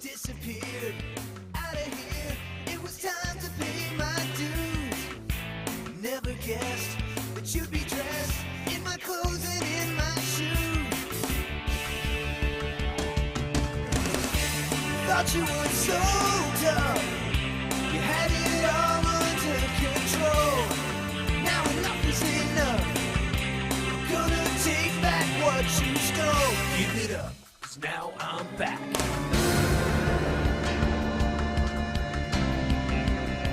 Disappeared out of here. It was time to pay my dues. Never guessed that you'd be dressed in my clothes and in my shoes. Thought you were so tough. You had it all under control. Now enough is enough. Gonna take back what you stole. Give it up, 'cause now I'm back.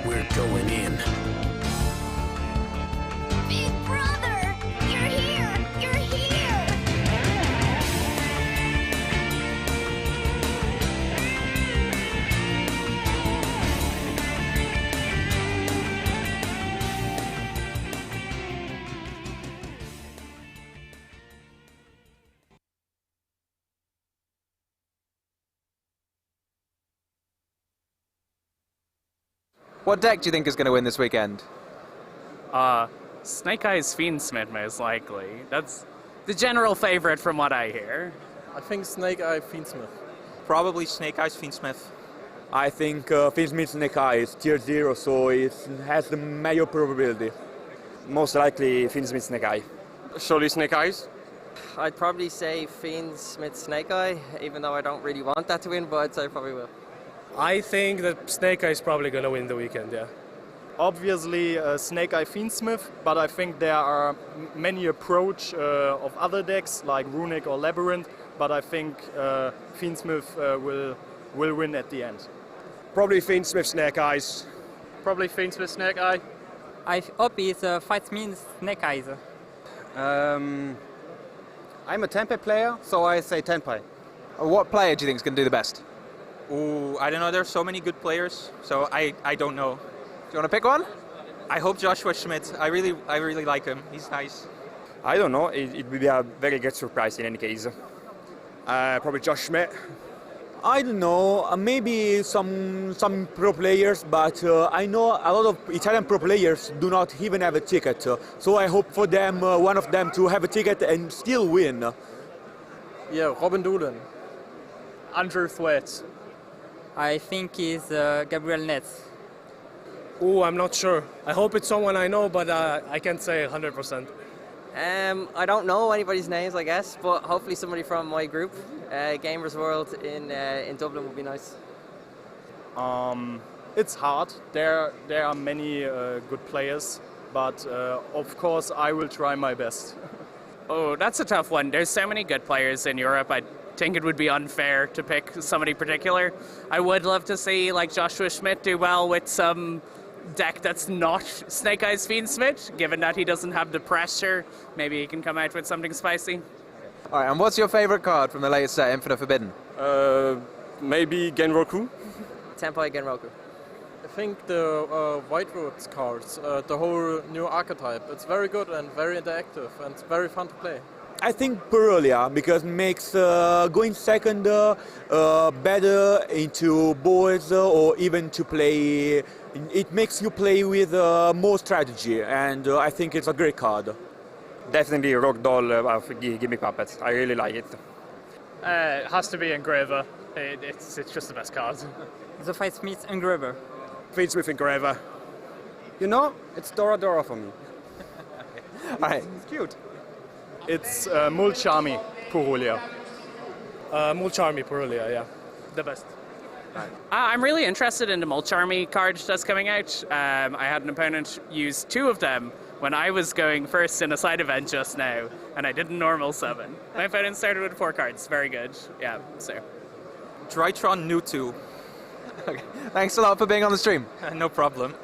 We're going in. Big brother, you're here, you're here. What deck do you think is going to win this weekend? Snake Eyes Fiendsmith most likely. That's the general favorite from what I hear. I think Snake Eye Fiendsmith. Probably Snake Eyes Fiendsmith. I think Fiendsmith Snake Eyes tier 0, so it has the major probability. Most likely Fiendsmith Snake Eye. Surely Snake Eyes? I'd probably say Fiendsmith Snake Eye, even though I don't really want that to win, but I'd say I probably will. I think that Snake Eye is probably going to win the weekend, yeah. Obviously Snake Eye Fiendsmith, but I think there are many approach of other decks like Runic or Labyrinth, but I think Fiendsmith will win at the end. Probably Fiendsmith Snake Eyes. Probably Fiendsmith Snake Eye. I hope it fights me in Snake Eyes. I'm a Tenpai player, so I say Tenpai. What player do you think is going to do the best? Ooh, I don't know. There's so many good players, so I don't know. Do you want to pick one? I hope Joshua Schmidt. I really like him. He's nice. I don't know. It will be a very good surprise in any case. Probably Josh Schmidt. I don't know. Maybe some pro players, but I know a lot of Italian pro players do not even have a ticket. So I hope for them, one of them, to have a ticket and still win. Yeah, Robin Doolin. Andrew Thwaites. I think he's Gabriel Netz. I'm not sure. I hope it's someone I know, but I can't say 100%. I don't know anybody's names, I guess, but hopefully somebody from my group, Gamers World in Dublin, would be nice. It's hard. There are many good players, but of course I will try my best. Oh, that's a tough one. There's so many good players in Europe. I think it would be unfair to pick somebody particular. I would love to see like Joshua Schmidt do well with some deck that's not Snake Eyes Fiend Smith, given that he doesn't have the pressure. Maybe he can come out with something spicy. All right, and what's your favorite card from the latest set, Infinite Forbidden? Maybe Genroku. Tenpai Genroku. I think the White Roots cards, the whole new archetype, it's very good and very interactive and it's very fun to play. I think Perulia, because makes going second better into boards or even to play. It makes you play with more strategy, and I think it's a great card. Definitely Rockdoll of Gimmick Puppets. I really like it. It has to be Engraver. It's just the best card. The Fight Smith Engraver. Fight Smith Engraver. You know, it's Dora Dora for me. All right. It's cute. It's Mulcharmy Purulia. Mulcharmy Purulia, yeah. The best. I'm really interested in the Mulcharmy card that's coming out. I had an opponent use 2 of them when I was going first in a side event just now, and I did a normal 7. My opponent started with 4 cards. Very good. Yeah, so. Drytron New 2. Okay. Thanks a lot for being on the stream. No problem.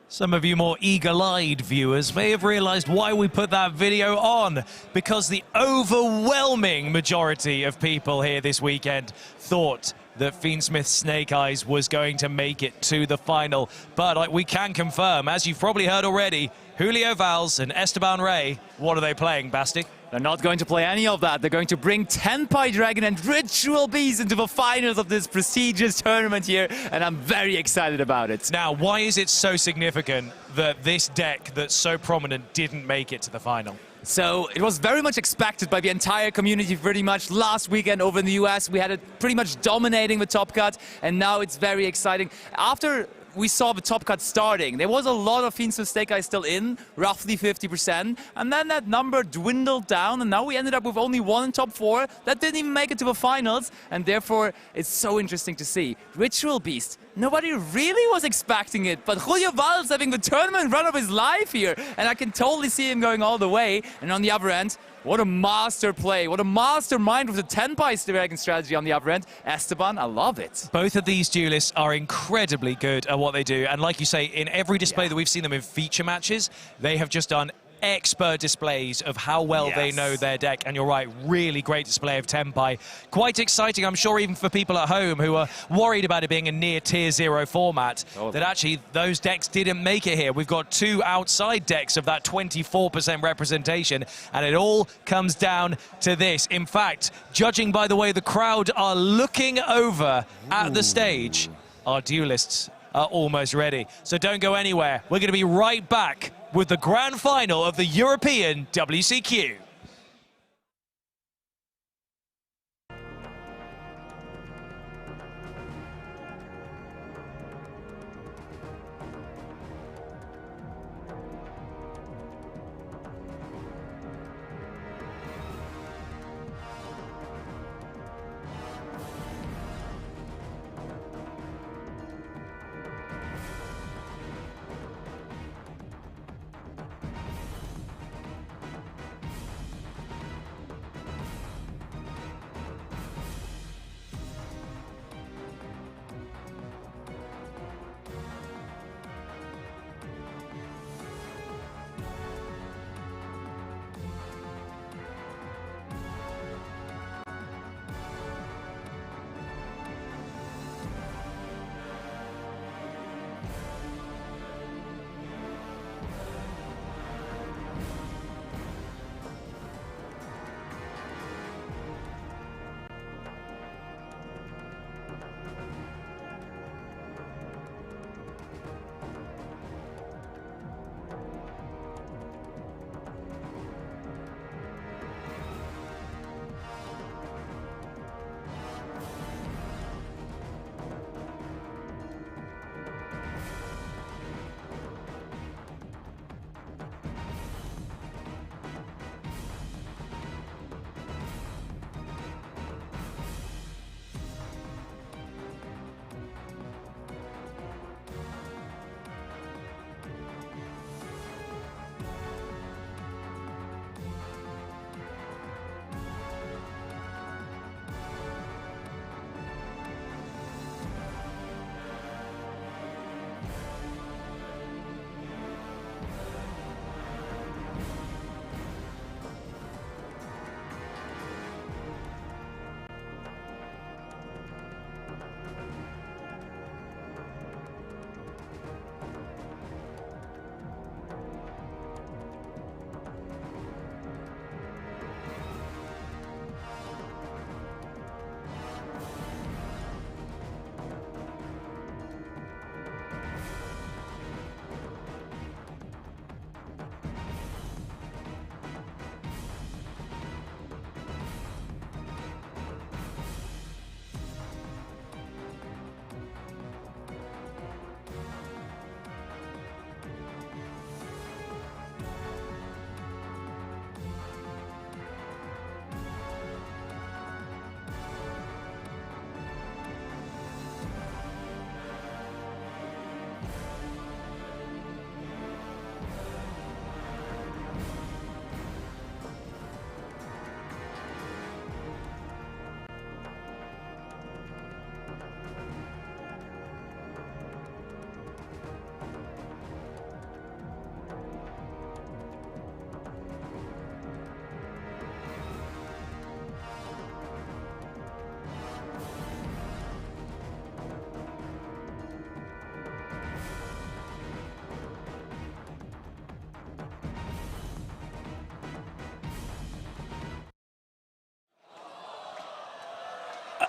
Some of you more eagle-eyed viewers may have realized why we put that video on, because the overwhelming majority of people here this weekend thought that Fiendsmith Snake Eyes was going to make it to the final. But we can confirm, as you've probably heard already, Julio Valls and Esteban Rey, what are they playing, Basti? They're not going to play any of that. They're going to bring Tenpai Dragon and Ritual Beast into the finals of this prestigious tournament here, and I'm very excited about it. Now, why is it so significant that this deck that's so prominent didn't make it to the final? So it was very much expected by the entire community pretty much last weekend over in the US. We had it pretty much dominating the top cut, and now it's very exciting. After we saw the top cut starting, there was a lot of Fiendsmith Snake Eyes still in, roughly 50%, and then that number dwindled down, and now we ended up with only 1 in top 4 that didn't even make it to the finals, and therefore it's so interesting to see. Ritual Beast, nobody really was expecting it, but Julio Valls having the tournament run of his life here, and I can totally see him going all the way. And on the other end, what a master play, what a mastermind with the Tenpai Dragon strategy on the other end. Esteban, I love it. Both of these duelists are incredibly good at what they do, and like you say, in every display that we've seen them in feature matches, they have just done expert displays of how well they know their deck. And you're right, really great display of Tenpai. Quite exciting, I'm sure, even for people at home who are worried about it being a near tier 0 format, that actually those decks didn't make it here. We've got 2 outside decks of that 24% representation, and it all comes down to this. In fact, judging by the way the crowd are looking over at the stage, our duelists are almost ready. So don't go anywhere. We're going to be right back with the grand final of the European WCQ.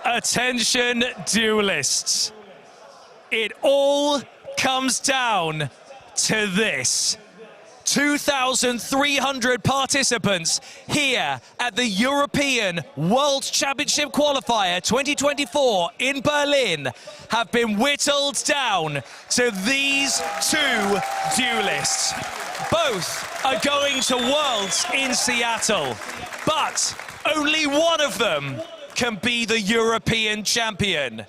Attention, duelists. It all comes down to this. 2,300 participants here at the European World Championship Qualifier 2024 in Berlin have been whittled down to these two duelists. Both are going to Worlds in Seattle, but only one of them can be the European champion.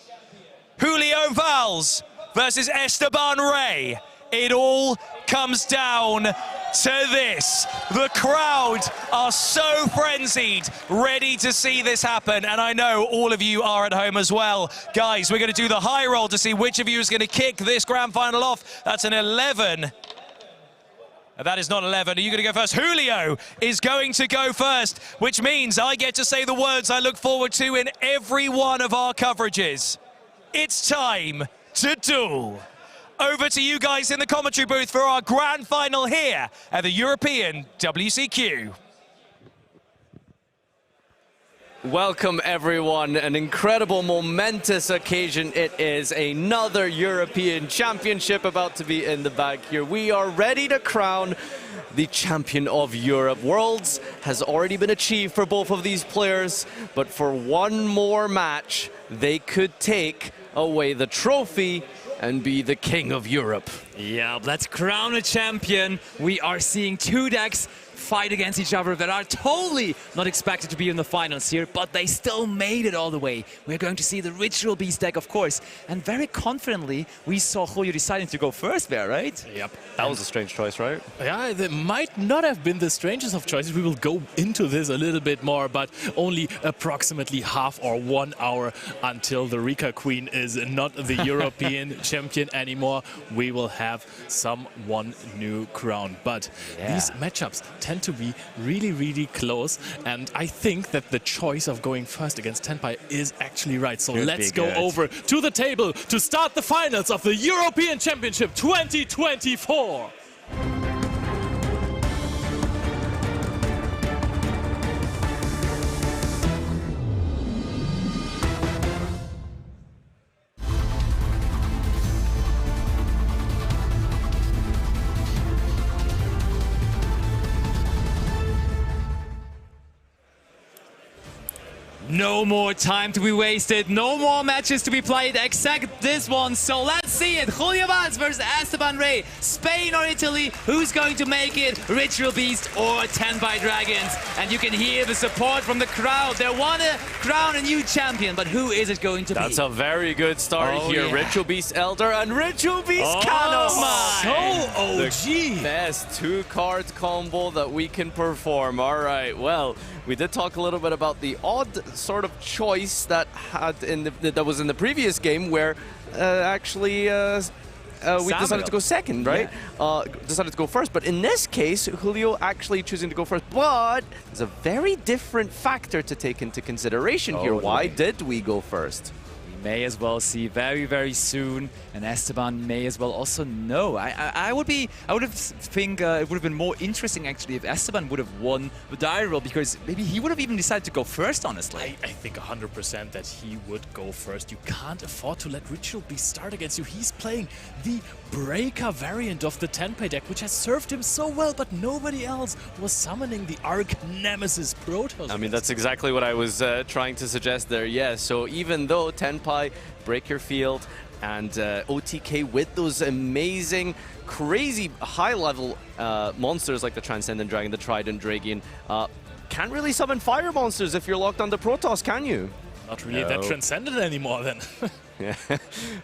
Julio Valls versus Esteban Rey. It all comes down to this. The crowd are so frenzied, ready to see this happen, and I know all of you are at home as well. Guys, we're going to do the high roll to see which of you is going to kick this grand final off. That's an 11. That is not 11. Are you going to go first? Julio is going to go first, which means I get to say the words I look forward to in every one of our coverages. It's time to duel. Over to you guys in the commentary booth for our grand final here at the European WCQ. Welcome everyone, an incredible, momentous occasion it is. Another European Championship about to be in the bag here. We are ready to crown the champion of Europe. Worlds has already been achieved for both of these players, but for one more match, they could take away the trophy and be the king of Europe. Yeah, let's crown a champion. We are seeing two decks fight against each other that are totally not expected to be in the finals here, but they still made it all the way. We're going to see the Ritual Beast deck, of course, and very confidently we saw Julio deciding to go first there, right? Yep, that was a strange choice, right? Yeah, it might not have been the strangest of choices. We will go into this a little bit more, but only approximately half or 1 hour until the Rika Queen is not the European champion anymore. We will have someone new crowned. But these matchups tend to be really, really close, and I think that the choice of going first against Tenpai is actually right. So let's go over to the table to start the finals of the European Championship 2024. No more time to be wasted, no more matches to be played except this one, so let's see it. Julio Valls versus Esteban Rey, Spain or Italy, who's going to make it? Ritual Beast or Tenpai Dragons? And you can hear the support from the crowd. They want to crown a new champion, but who is it going to be? That's a very good start here. Yeah. Ritual Beast Elder and Ritual Beast Canos. So OG. The best two-card combo that we can perform. All right, well, we did talk a little bit about the odd sort of choice that was in the previous game, where actually we decided to go second, right? Yeah. Decided to go first, but in this case, Julio actually choosing to go first. But there's a very different factor to take into consideration here. Why did we go first? May as well see very, very soon, and Esteban may as well also know. I would have think it would have been more interesting actually if Esteban would have won the diary roll, because maybe he would have even decided to go first, honestly. I think 100% that he would go first. You can't afford to let Ritual Beast start against you. He's playing the Breaker variant of the Tenpai deck, which has served him so well, but nobody else was summoning the Arch Nemesis Protoss. I mean, that's exactly what I was trying to suggest there, yeah. So even though Tenpai break your field and OTK with those amazing, crazy high-level monsters like the Transcendent Dragon, the Trident Dragon, can't really summon fire monsters if you're locked on the Protoss, can you? Not really that Transcendent anymore then. Yeah.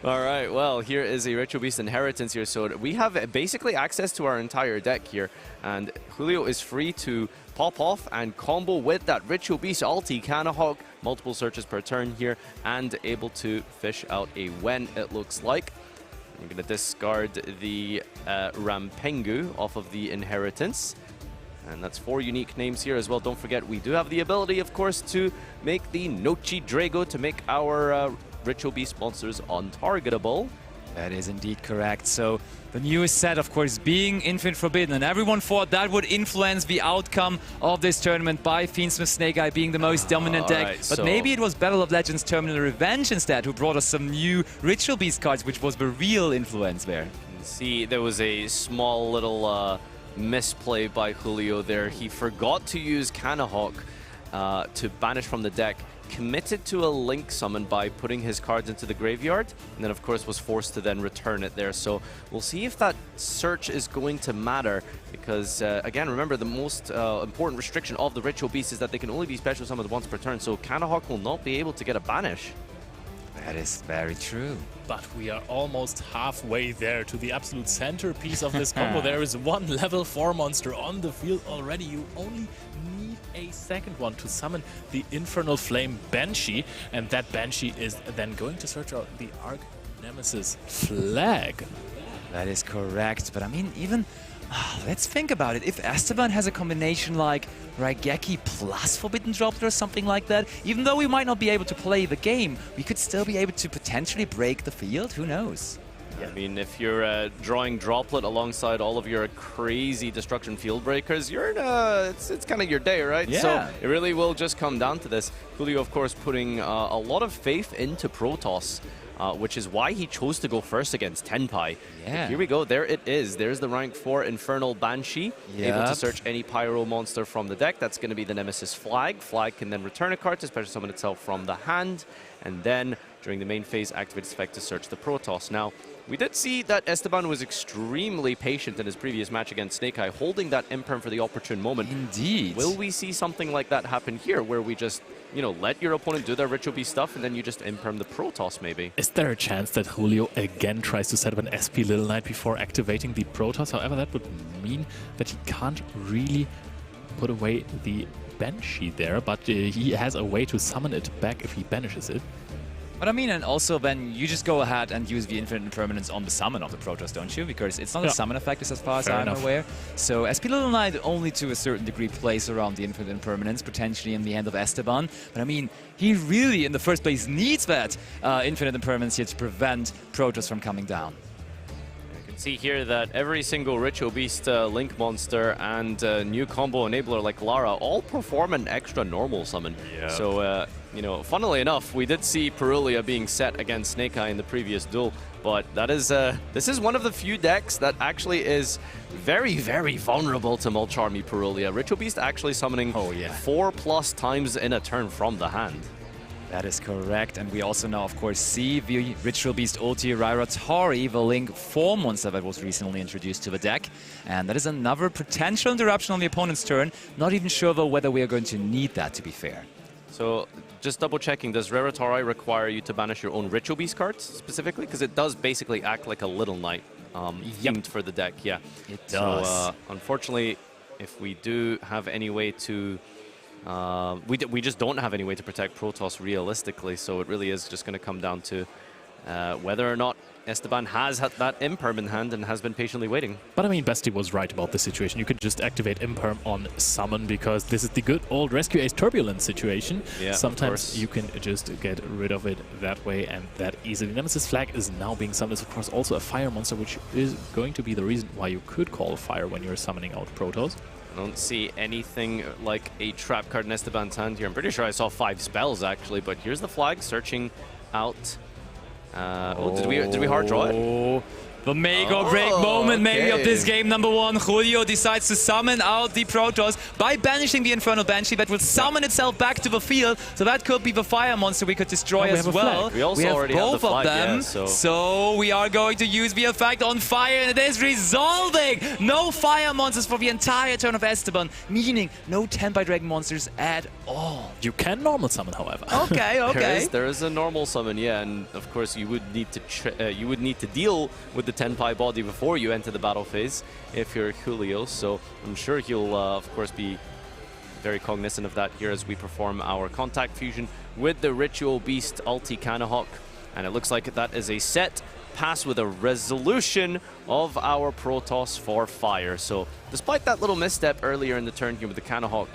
All right, well, here is a Ritual Beast Inheritance here, so we have basically access to our entire deck here, and Julio is free to pop off and combo with that Ritual Beast ulti, Canahawk, multiple searches per turn here, and able to fish out a Wen, it looks like. I'm going to discard the Rampengu off of the Inheritance. And that's 4 unique names here as well. Don't forget, we do have the ability, of course, to make the Nochi Drago to make our Ritual Beast monsters untargetable. That is indeed correct. So the newest set, of course, being Infinite Forbidden, and everyone thought that would influence the outcome of this tournament by Fiendsmith Snake Eye being the most dominant deck. Right, but so maybe it was Battle of Legends Terminal Revenge instead who brought us some new Ritual Beast cards, which was the real influence there. See, there was a small little misplay by Julio there. He forgot to use Canahawk to banish from the deck, committed to a Link summon by putting his cards into the graveyard, and then of course was forced to then return it there. So we'll see if that search is going to matter, because again, remember, the most important restriction of the Ritual Beast is that they can only be special summoned once per turn, so Canahawk will not be able to get a banish. That is very true. But we are almost halfway there to the absolute centerpiece of this combo. There is one level 4 monster on the field already. You only need a second one to summon the Infernal Flame Banshee, and that Banshee is then going to search out the Arch Nemesis flag. That is correct, but I mean, even let's think about it. If Esteban has a combination like Raigeki plus Forbidden Droplet or something like that, even though we might not be able to play the game, we could still be able to potentially break the field. Who knows? Yeah. I mean, if you're drawing Droplet alongside all of your crazy Destruction Field Breakers, you're in it's kind of your day, right? Yeah. So it really will just come down to this. Julio, of course, putting a lot of faith into Protoss, which is why he chose to go first against Tenpai. Yeah. Here we go. There it is. There's the rank 4 Infernal Banshee. Able to search any Pyro monster from the deck. That's going to be the Nemesis Flag. Flag can then return a card to special summon itself from the hand. And then, during the main phase, activate its effect to search the Protoss. Now, we did see that Esteban was extremely patient in his previous match against Snake Eye, holding that Imperm for the opportune moment. Indeed. Will we see something like that happen here, where we just, you know, let your opponent do their Ritual Beast stuff, and then you just Imperm the Protoss, maybe? Is there a chance that Julio again tries to set up an SP Little Knight before activating the Protoss? However, that would mean that he can't really put away the Banshee there, but he has a way to summon it back if he banishes it. But I mean, and also then you just go ahead and use the Infinite Impermanence on the summon of the Protoss, don't you? Because it's not a summon effect, as far as I'm aware. So SP Little Knight only to a certain degree plays around the Infinite Impermanence, potentially in the hand of Esteban. But I mean, he really, in the first place, needs that Infinite Impermanence here to prevent Protoss from coming down. You can see here that every single Ritual Beast Link monster and new combo enabler like Lara all perform an extra normal summon. Yep. So, you know, funnily enough, we did see Perulia being set against Snake Eye in the previous duel, but that is this is one of the few decks that actually is very, very vulnerable to Mulcharmy Perulia. Ritual Beast actually summoning 4+ times in a turn from the hand. That is correct, and we also now, of course, see the Ritual Beast ulti Rairatari, the Link 4 monster that was recently introduced to the deck. And that is another potential interruption on the opponent's turn. Not even sure, though, whether we are going to need that, to be fair. So, just double-checking, does Rairatari require you to banish your own Ritual Beast cards, specifically? Because it does basically act like a Little Knight themed for the deck, yeah. It does. So, unfortunately, if we do have any way to... we just don't have any way to protect Protoss realistically, so it really is just going to come down to whether or not Esteban has had that Imperm in hand and has been patiently waiting. But I mean, Besti was right about this situation. You could just activate Imperm on Summon, because this is the good old Rescue Ace Turbulence situation. Yeah, sometimes you can just get rid of it that way and that easily. Nemesis Flag is now being summoned. It's, of course, also a fire monster, which is going to be the reason why you could call fire when you're summoning out Protoss. I don't see anything like a trap card in Esteban's hand here. I'm pretty sure I saw 5 spells, actually, but here's the flag searching out. Did we hard draw it? The make or break moment maybe of this game. Number 1, Julio decides to summon out the Protoss by banishing the Infernal Banshee that will summon itself back to the field. So that could be the fire monster we could destroy as well. We also already have both the flag, of them. yeah, so we are going to use the effect on fire, and it is resolving. No fire monsters for the entire turn of Esteban, meaning no Tenpai Dragon monsters at all. You can normal summon, however. Okay, okay. There is a normal summon, yeah, and of course you would need to deal with the Tenpai body before you enter the battle phase if you're Julio, so I'm sure he'll of course be very cognizant of that here as we perform our contact fusion with the Ritual Beast ulti Canahawk, and it looks like that is a set pass with a resolution of our Protoss for fire. So despite that little misstep earlier in the turn here with the Canahawk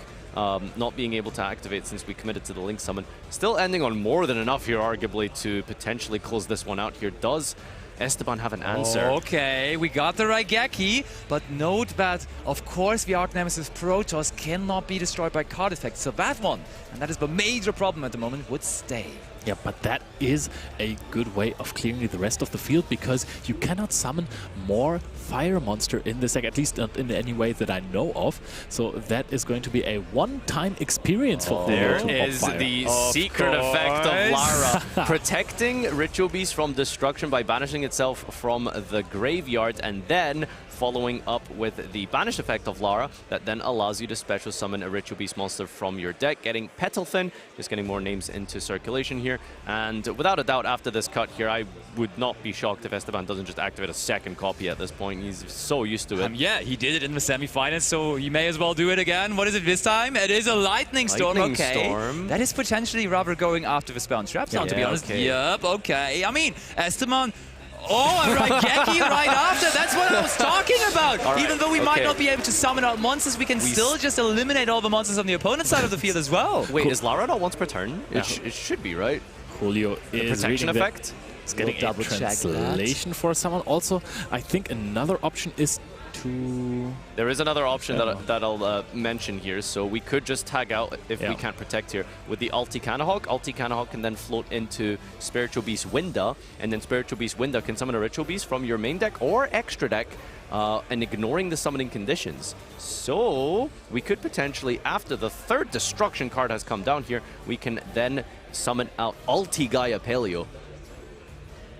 not being able to activate since we committed to the Link summon, still ending on more than enough here arguably to potentially close this one out here. Does Esteban have an answer. Okay, we got the Raigeki, but note that, of course, the Arch Nemesis Protoss cannot be destroyed by card effects. So that one, and that is the major problem at the moment, would stay. Yeah, but that is a good way of clearing the rest of the field, because you cannot summon more fire monster in this deck, at least not in any way that I know of. So that is going to be a one-time experience for There is the secret effect of Lara, protecting Ritual Beast from destruction by banishing itself from the graveyard, and then following up with the banished effect of Lara that then allows you to special summon a Ritual Beast monster from your deck, getting Petalfin, just getting more names into circulation here. And without a doubt, after this cut here, I would not be shocked if Esteban doesn't just activate a second copy at this point. He's so used to it. Yeah, he did it in the semi-finals, so he may as well do it again. What is it this time? It is a Lightning Storm. Okay. That is potentially rather going after the spell and trap zone, to be honest. Okay. Yep, okay. I mean, Esteban... Oh, and Raigeki right after. That's what I was talking about. Right, even though we might not be able to summon out monsters, we can still just eliminate all the monsters on the opponent's side of the field as well. Wait, is Lara not once per turn? No. It should be, right? Julio is protection effect. It's getting a translation for someone. Also, I think another option is to... There is another option that I'll mention here. So we could just tag out if we can't protect here with the Ulti Canahawk. Ulti Canahawk can then float into Spiritual Beast Winda, and then Spiritual Beast Winda can summon a Ritual Beast from your main deck or extra deck, and ignoring the summoning conditions. So we could potentially, after the third destruction card has come down here, we can then summon out Ulti Gaia Paleo.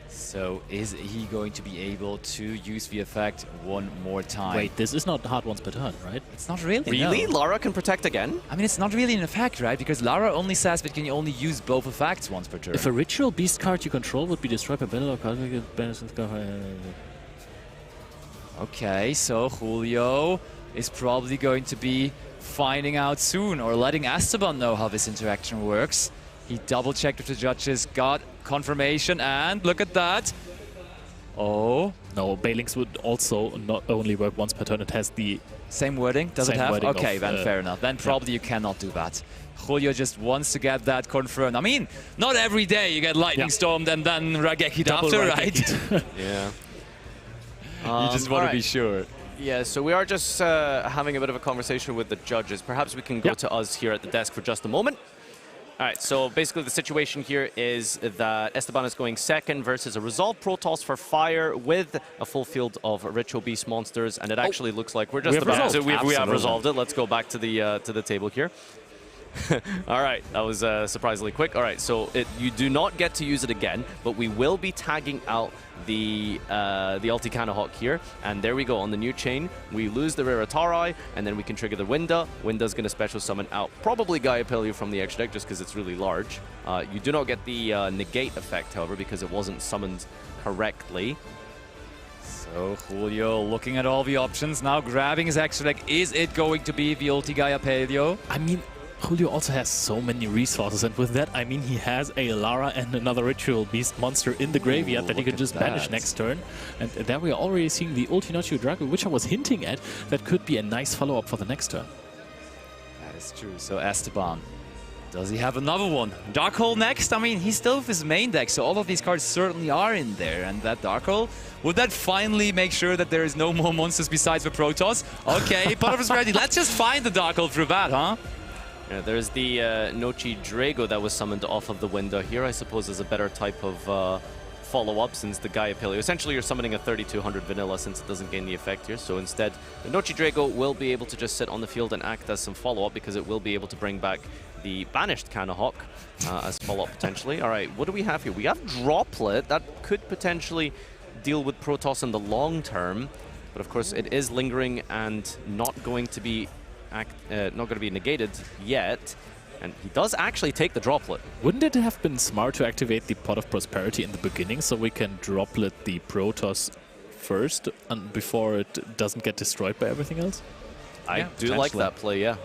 So is he going to be able to use the effect one more time? Wait, this is not hard once per turn, right? It's not really. Really? No. Lara can protect again? I mean, it's not really an effect, right? Because Lara only says that you can only use both effects once per turn. If a Ritual Beast card you control would be destroyed by battle or card... Okay, so Julio is probably going to be finding out soon, or letting Esteban know how this interaction works. He double-checked with the judges, got confirmation, and look at that. Oh. No, Balinks would also not only work once per turn. It has the same wording. Does it have? Okay, then fair enough. Then probably you cannot do that. Julio just wants to get that confirmed. I mean, not every day you get Lightning Stormed and then Raigeki after, right? Yeah. You just want to be sure. Yeah, so we are just having a bit of a conversation with the judges. Perhaps we can go to us here at the desk for just a moment. All right, so basically the situation here is that Esteban is going second versus a Resolve Protoss for fire with a full field of Ritual Beast monsters, and it actually looks like we're just about to... We have resolved it. Let's go back to the table here. All right, that was surprisingly quick. All right, so you do not get to use it again, but we will be tagging out the Ulti Canahawk here, and there we go. On the new chain, we lose the Raritari, and then we can trigger the Winda. Winda's going to special summon out probably Gaia Paleo from the extra deck just because it's really large. You do not get the negate effect, however, because it wasn't summoned correctly. So Julio looking at all the options, now grabbing his extra deck. Is it going to be the Ulti Gaia Paleo? I mean, Julio also has so many resources, and with that, I mean, he has a Lara and another Ritual Beast monster in the graveyard that he can just banish next turn. And there we are already seeing the Ulti Drago, which I was hinting at, that could be a nice follow-up for the next turn. That is true. So Esteban, does he have another one? Darkhold next? I mean, he's still with his main deck, so all of these cards certainly are in there. And that Darkhold, would that finally make sure that there is no more monsters besides the Protoss? Okay, Pot is ready. Let's just find the Darkhold through that, huh? Yeah, there's the Nochi Drago that was summoned off of the window here. I suppose is a better type of follow-up since the Gaia Paleo. Essentially, you're summoning a 3200 vanilla since it doesn't gain the effect here. So instead, the Nochi Drago will be able to just sit on the field and act as some follow-up because it will be able to bring back the banished Canahawk as follow-up potentially. All right, what do we have here? We have Droplet. That could potentially deal with Protoss in the long term. But of course, it is lingering and not going to be negated yet, and he does actually take the Droplet. Wouldn't it have been smart to activate the Pot of Prosperity in the beginning so we can Droplet the Protoss first and before it doesn't get destroyed by everything else? I do like that play, yeah.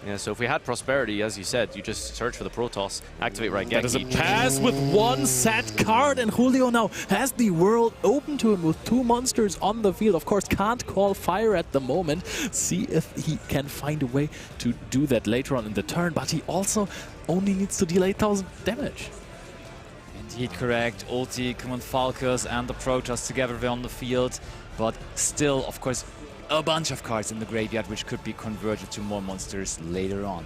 Yeah, so if we had Prosperity, as you said, you just search for the Protoss, activate Raigeki. That is a pass with one set card, and Julio now has the world open to him with two monsters on the field. Of course, can't call fire at the moment. See if he can find a way to do that later on in the turn, but he also only needs to deal 8,000 damage. Indeed correct. Ulti, Command Falcos and the Protoss together on the field. But still, of course, a bunch of cards in the graveyard which could be converted to more monsters later on.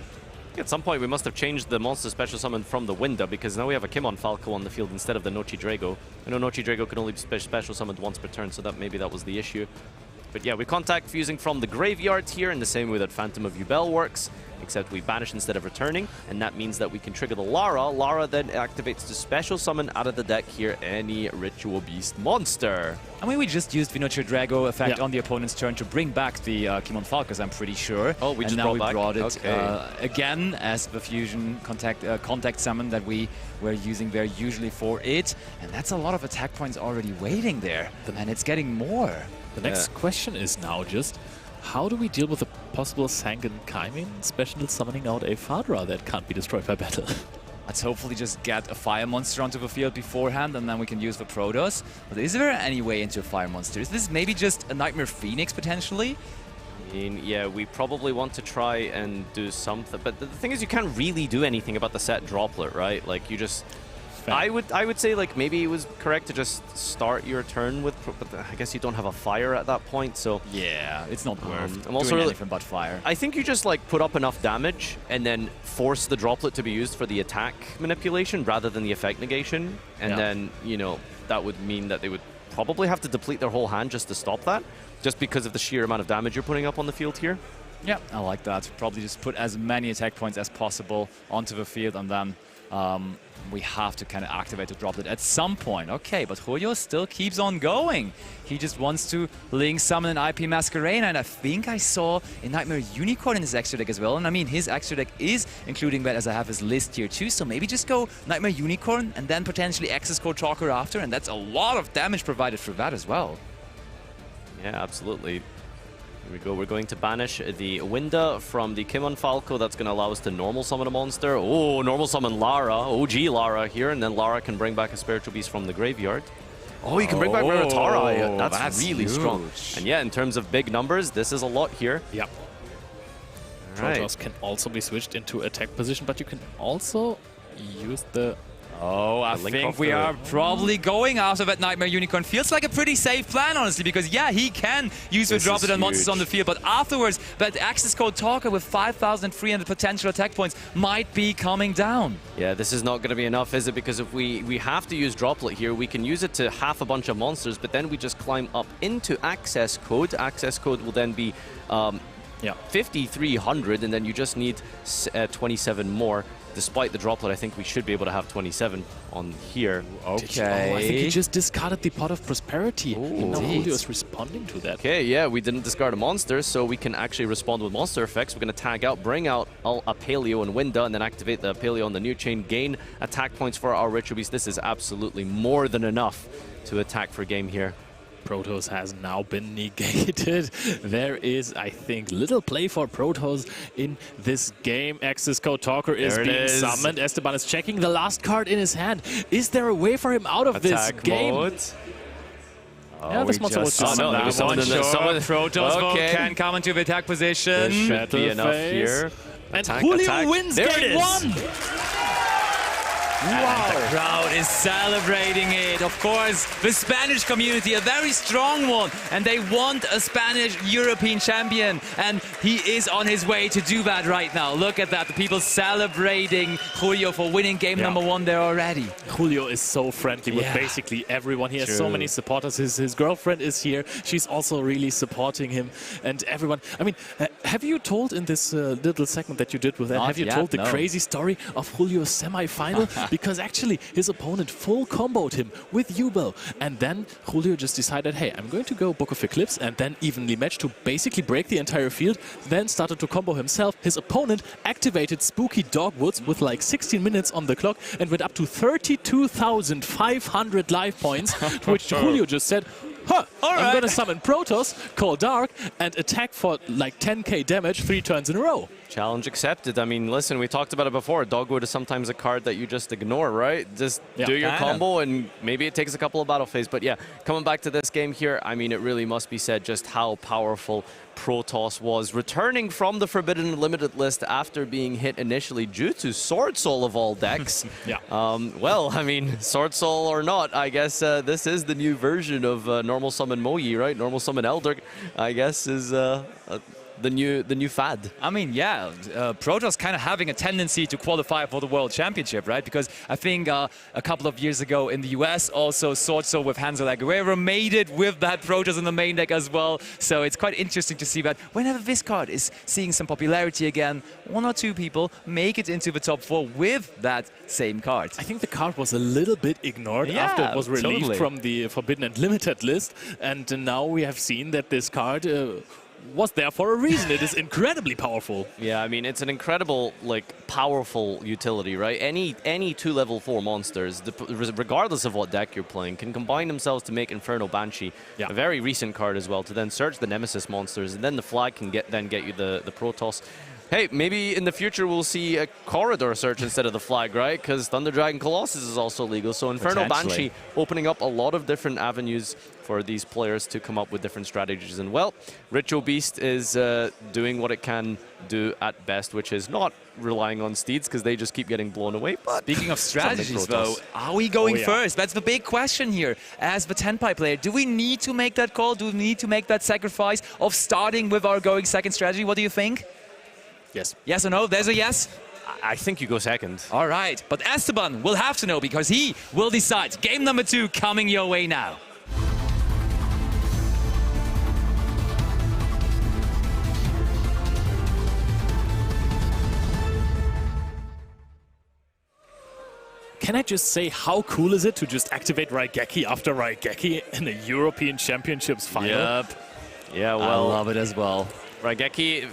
At some point, we must have changed the monster special summon from the window, because now we have a Kimon Falco on the field instead of the Nochi Drago. I know Nochi Drago can only be special summoned once per turn, so that maybe that was the issue. But yeah, we contact fusing from the graveyard here in the same way that Phantom of Yubel works, except we banish instead of returning, and that means that we can trigger the Lara. Lara then activates to special summon out of the deck here any Ritual Beast monster. I mean, we just used Nochi Drago effect on the opponent's turn to bring back the Kimon Falcos, I'm pretty sure. Oh, we just brought it okay. Again as the fusion contact summon that we were using there usually for it. And that's a lot of attack points already waiting there, and it's getting more. The next question is now just, how do we deal with the possible Sangan Kaimin special summoning out a Fadra that can't be destroyed by battle? Let's hopefully just get a fire monster onto the field beforehand, and then we can use the Protoss. But is there any way into a fire monster? Is this maybe just a Nightmare Phoenix potentially? I mean, yeah, we probably want to try and do something, but the thing is, you can't really do anything about the set droplet, right? Like, you just... I would say, like, maybe it was correct to just start your turn with, but I guess you don't have a fire at that point, so... Yeah, it's not worth I'm also doing really, anything but fire. I think you just, like, put up enough damage and then force the droplet to be used for the attack manipulation rather than the effect negation, and then, you know, that would mean that they would probably have to deplete their whole hand just to stop that, just because of the sheer amount of damage you're putting up on the field here. Yeah, I like that. Probably just put as many attack points as possible onto the field, and then we have to kind of activate the droplet at some point. Okay, but Julio still keeps on going. He just wants to link summon an IP Masquerade, and I think I saw a Nightmare Unicorn in his extra deck as well. And I mean, his extra deck is including that, as I have his list here too. So maybe just go Nightmare Unicorn and then potentially Access Code Talker after, and that's a lot of damage provided for that as well. Yeah, absolutely. Here we go. We're going to banish the Winda from the Kimon Falco. That's going to allow us to normal summon a monster. Oh, normal summon Lara, OG Lara here, and then Lara can bring back a Spiritual Beast from the graveyard. Oh, you can bring back Raratara. That's really huge. strong. And yeah, in terms of big numbers, this is a lot here. Yep. Protoss can also be switched into attack position, but you can also use the... Oh, I think we are probably going after that Nightmare Unicorn. Feels like a pretty safe plan, honestly, because yeah, he can use the droplet and monsters on the field, but afterwards, that Access Code Talker with 5,300 potential attack points might be coming down. Yeah, this is not going to be enough, is it? Because if we have to use droplet here, we can use it to half a bunch of monsters, but then we just climb up into Access Code. Access Code will then be 5,300, and then you just need 27 more. Despite the droplet, I think we should be able to have 27 on here. Okay. I think he just discarded the Pot of Prosperity. And now Julio is responding to that. Okay, yeah, we didn't discard a monster, so we can actually respond with monster effects. We're going to tag out, bring out a Paleo and Winda, and then activate the Paleo on the new chain, gain attack points for our Ritual Beast. This is absolutely more than enough to attack for game here. Protoss has now been negated. There is, I think, little play for Protoss in this game. Access Code Talker is being summoned. Esteban is checking the last card in his hand. Is there a way for him out of this game? Yeah, this monster was just Protoss can come into the attack position. Should be enough here. And Julio wins game 1! Wow. And the crowd is celebrating it. Of course, the Spanish community, a very strong one, and they want a Spanish European champion, and he is on his way to do that right now. Look at that, the people celebrating Julio for winning game number 1 there already. Julio is so friendly with basically everyone. He has so many supporters. His girlfriend is here. She's also really supporting him, and everyone. I mean, have you told in this little segment that you did with that, have you told the crazy story of Julio's semi-final? Because actually his opponent full comboed him with Yubel, and then Julio just decided, hey, I'm going to go Book of Eclipse, and then evenly matched to basically break the entire field, then started to combo himself. His opponent activated Spooky Dogwoods with like 16 minutes on the clock and went up to 32,500 life points, to which Julio just said, huh, I'm right. going to summon Protoss, call Dark, and attack for like 10k damage 3 turns in a row. Challenge accepted. I mean, listen, we talked about it before. Dogwood is sometimes a card that you just ignore, right? Just do your combo, and maybe it takes a couple of battle phases. But yeah, coming back to this game here, I mean, it really must be said just how powerful Protoss was, returning from the Forbidden Limited list after being hit initially due to Sword Soul of all decks. Well, I mean, Sword Soul or not, I guess this is the new version of Normal Summon Moyi, right? Normal Summon Elder, I guess, is the new fad. I mean, yeah, Protoss kind of having a tendency to qualify for the World Championship, right? Because I think a couple of years ago in the US, also Sword Soul with Hansel Aguero made it with that Protoss in the main deck as well. So it's quite interesting to see that whenever this card is seeing some popularity again, 1 or 2 people make it into the top 4 with that same card. I think the card was a little bit ignored after it was released from the Forbidden and Limited list. And now we have seen that this card was there for a reason. It is incredibly powerful. Yeah, I mean, it's an incredible, like, powerful utility, right? Any 2 level 4 monsters, regardless of what deck you're playing, can combine themselves to make Inferno Banshee, a very recent card as well, to then search the Nemesis monsters, and then the flag can get you the Protoss. Hey, maybe in the future we'll see a corridor search instead of the flag, right? Because Thunder Dragon Colossus is also legal. So Inferno Banshee opening up a lot of different avenues for these players to come up with different strategies. And well, Ritual Beast is doing what it can do at best, which is not relying on steeds because they just keep getting blown away. But speaking of strategies, though, are we going first? That's the big question here. As the Tenpai player, do we need to make that call? Do we need to make that sacrifice of starting with our going second strategy? What do you think? Yes. Yes or no? There's a yes. I think you go second. All right. But Esteban will have to know because he will decide. Game number 2 coming your way now. Can I just say, how cool is it to just activate Raigeki after Raigeki in a European Championships final? Yep. Yeah, well, I love it as well. Raigeki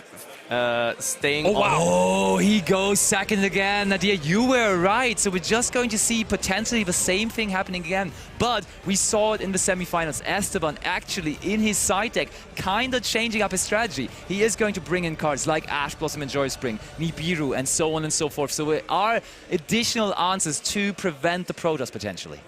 staying on. Oh, he goes second again. Nadia, you were right. So we're just going to see potentially the same thing happening again. But we saw it in the semifinals. Esteban actually in his side deck kind of changing up his strategy. He is going to bring in cards like Ash Blossom and Joy Spring, Nibiru, and so on and so forth. So there are additional answers to prevent the Protoss potentially.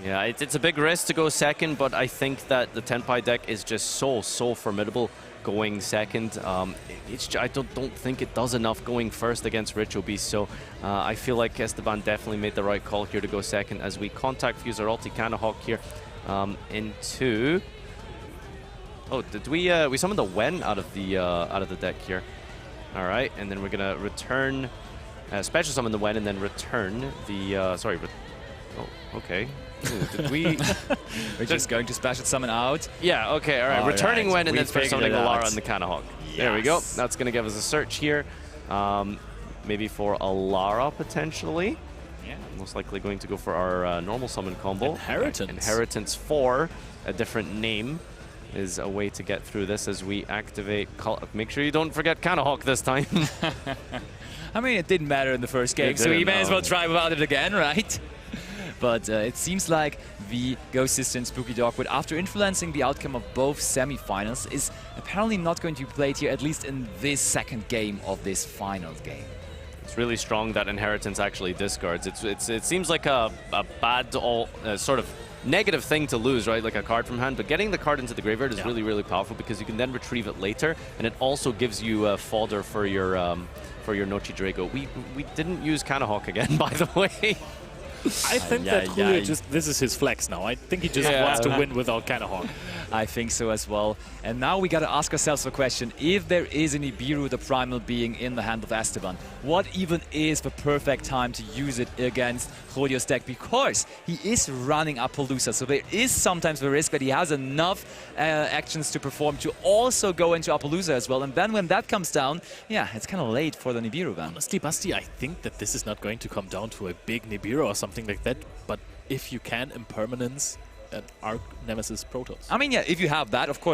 Yeah, it's a big risk to go second, but I think that the Tenpai deck is just so formidable going second. I don't think it does enough going first against Ritual Beast, so I feel like Esteban definitely made the right call here to go second as we contact Fusarati Kanahawk here into... Oh, did we summoned the Wen out of the deck here. All right, and then we're gonna return, special summon the Wen and then return the, oh, okay. Ooh, did we... We're just going to special summon out. Yeah, okay, all right. Returning Wen and then special summoning Alara and the Kanahawk. Yes. There we go. That's going to give us a search here. Maybe for Alara, potentially. Yeah. Most likely going to go for our normal summon combo. Inheritance. Inheritance 4, a different name, is a way to get through this as we activate... Make sure you don't forget Kanahawk this time. I mean, it didn't matter in the first game, so we may as well try without it again, right? But it seems like the Ghost Sister and Spooky Dogwood, after influencing the outcome of both semi-finals, is apparently not going to be played here, at least in this second game of this finals game. It's really strong that Inheritance actually discards. It seems like a bad, sort of negative thing to lose, right? Like a card from hand, but getting the card into the graveyard is really, really powerful because you can then retrieve it later, and it also gives you fodder for your Nochi Drago. We didn't use Kanahawk again, by the way. I think that Julio this is his flex now. I think he just wants to win without Kanahawk. I think so as well. And now we got to ask ourselves the question, if there is an Nibiru, the primal being in the hand of Esteban, what even is the perfect time to use it against Julio's deck? Because he is running Appaloosa, so there is sometimes the risk that he has enough actions to perform to also go into Appaloosa as well. And then when that comes down, yeah, it's kind of late for the Nibiru ban. Honestly, Basti, I think that this is not going to come down to a big Nibiru or something like that, but if you can impermanence an Arc Nemesis Protoss. I mean, yeah, if you have that, of course,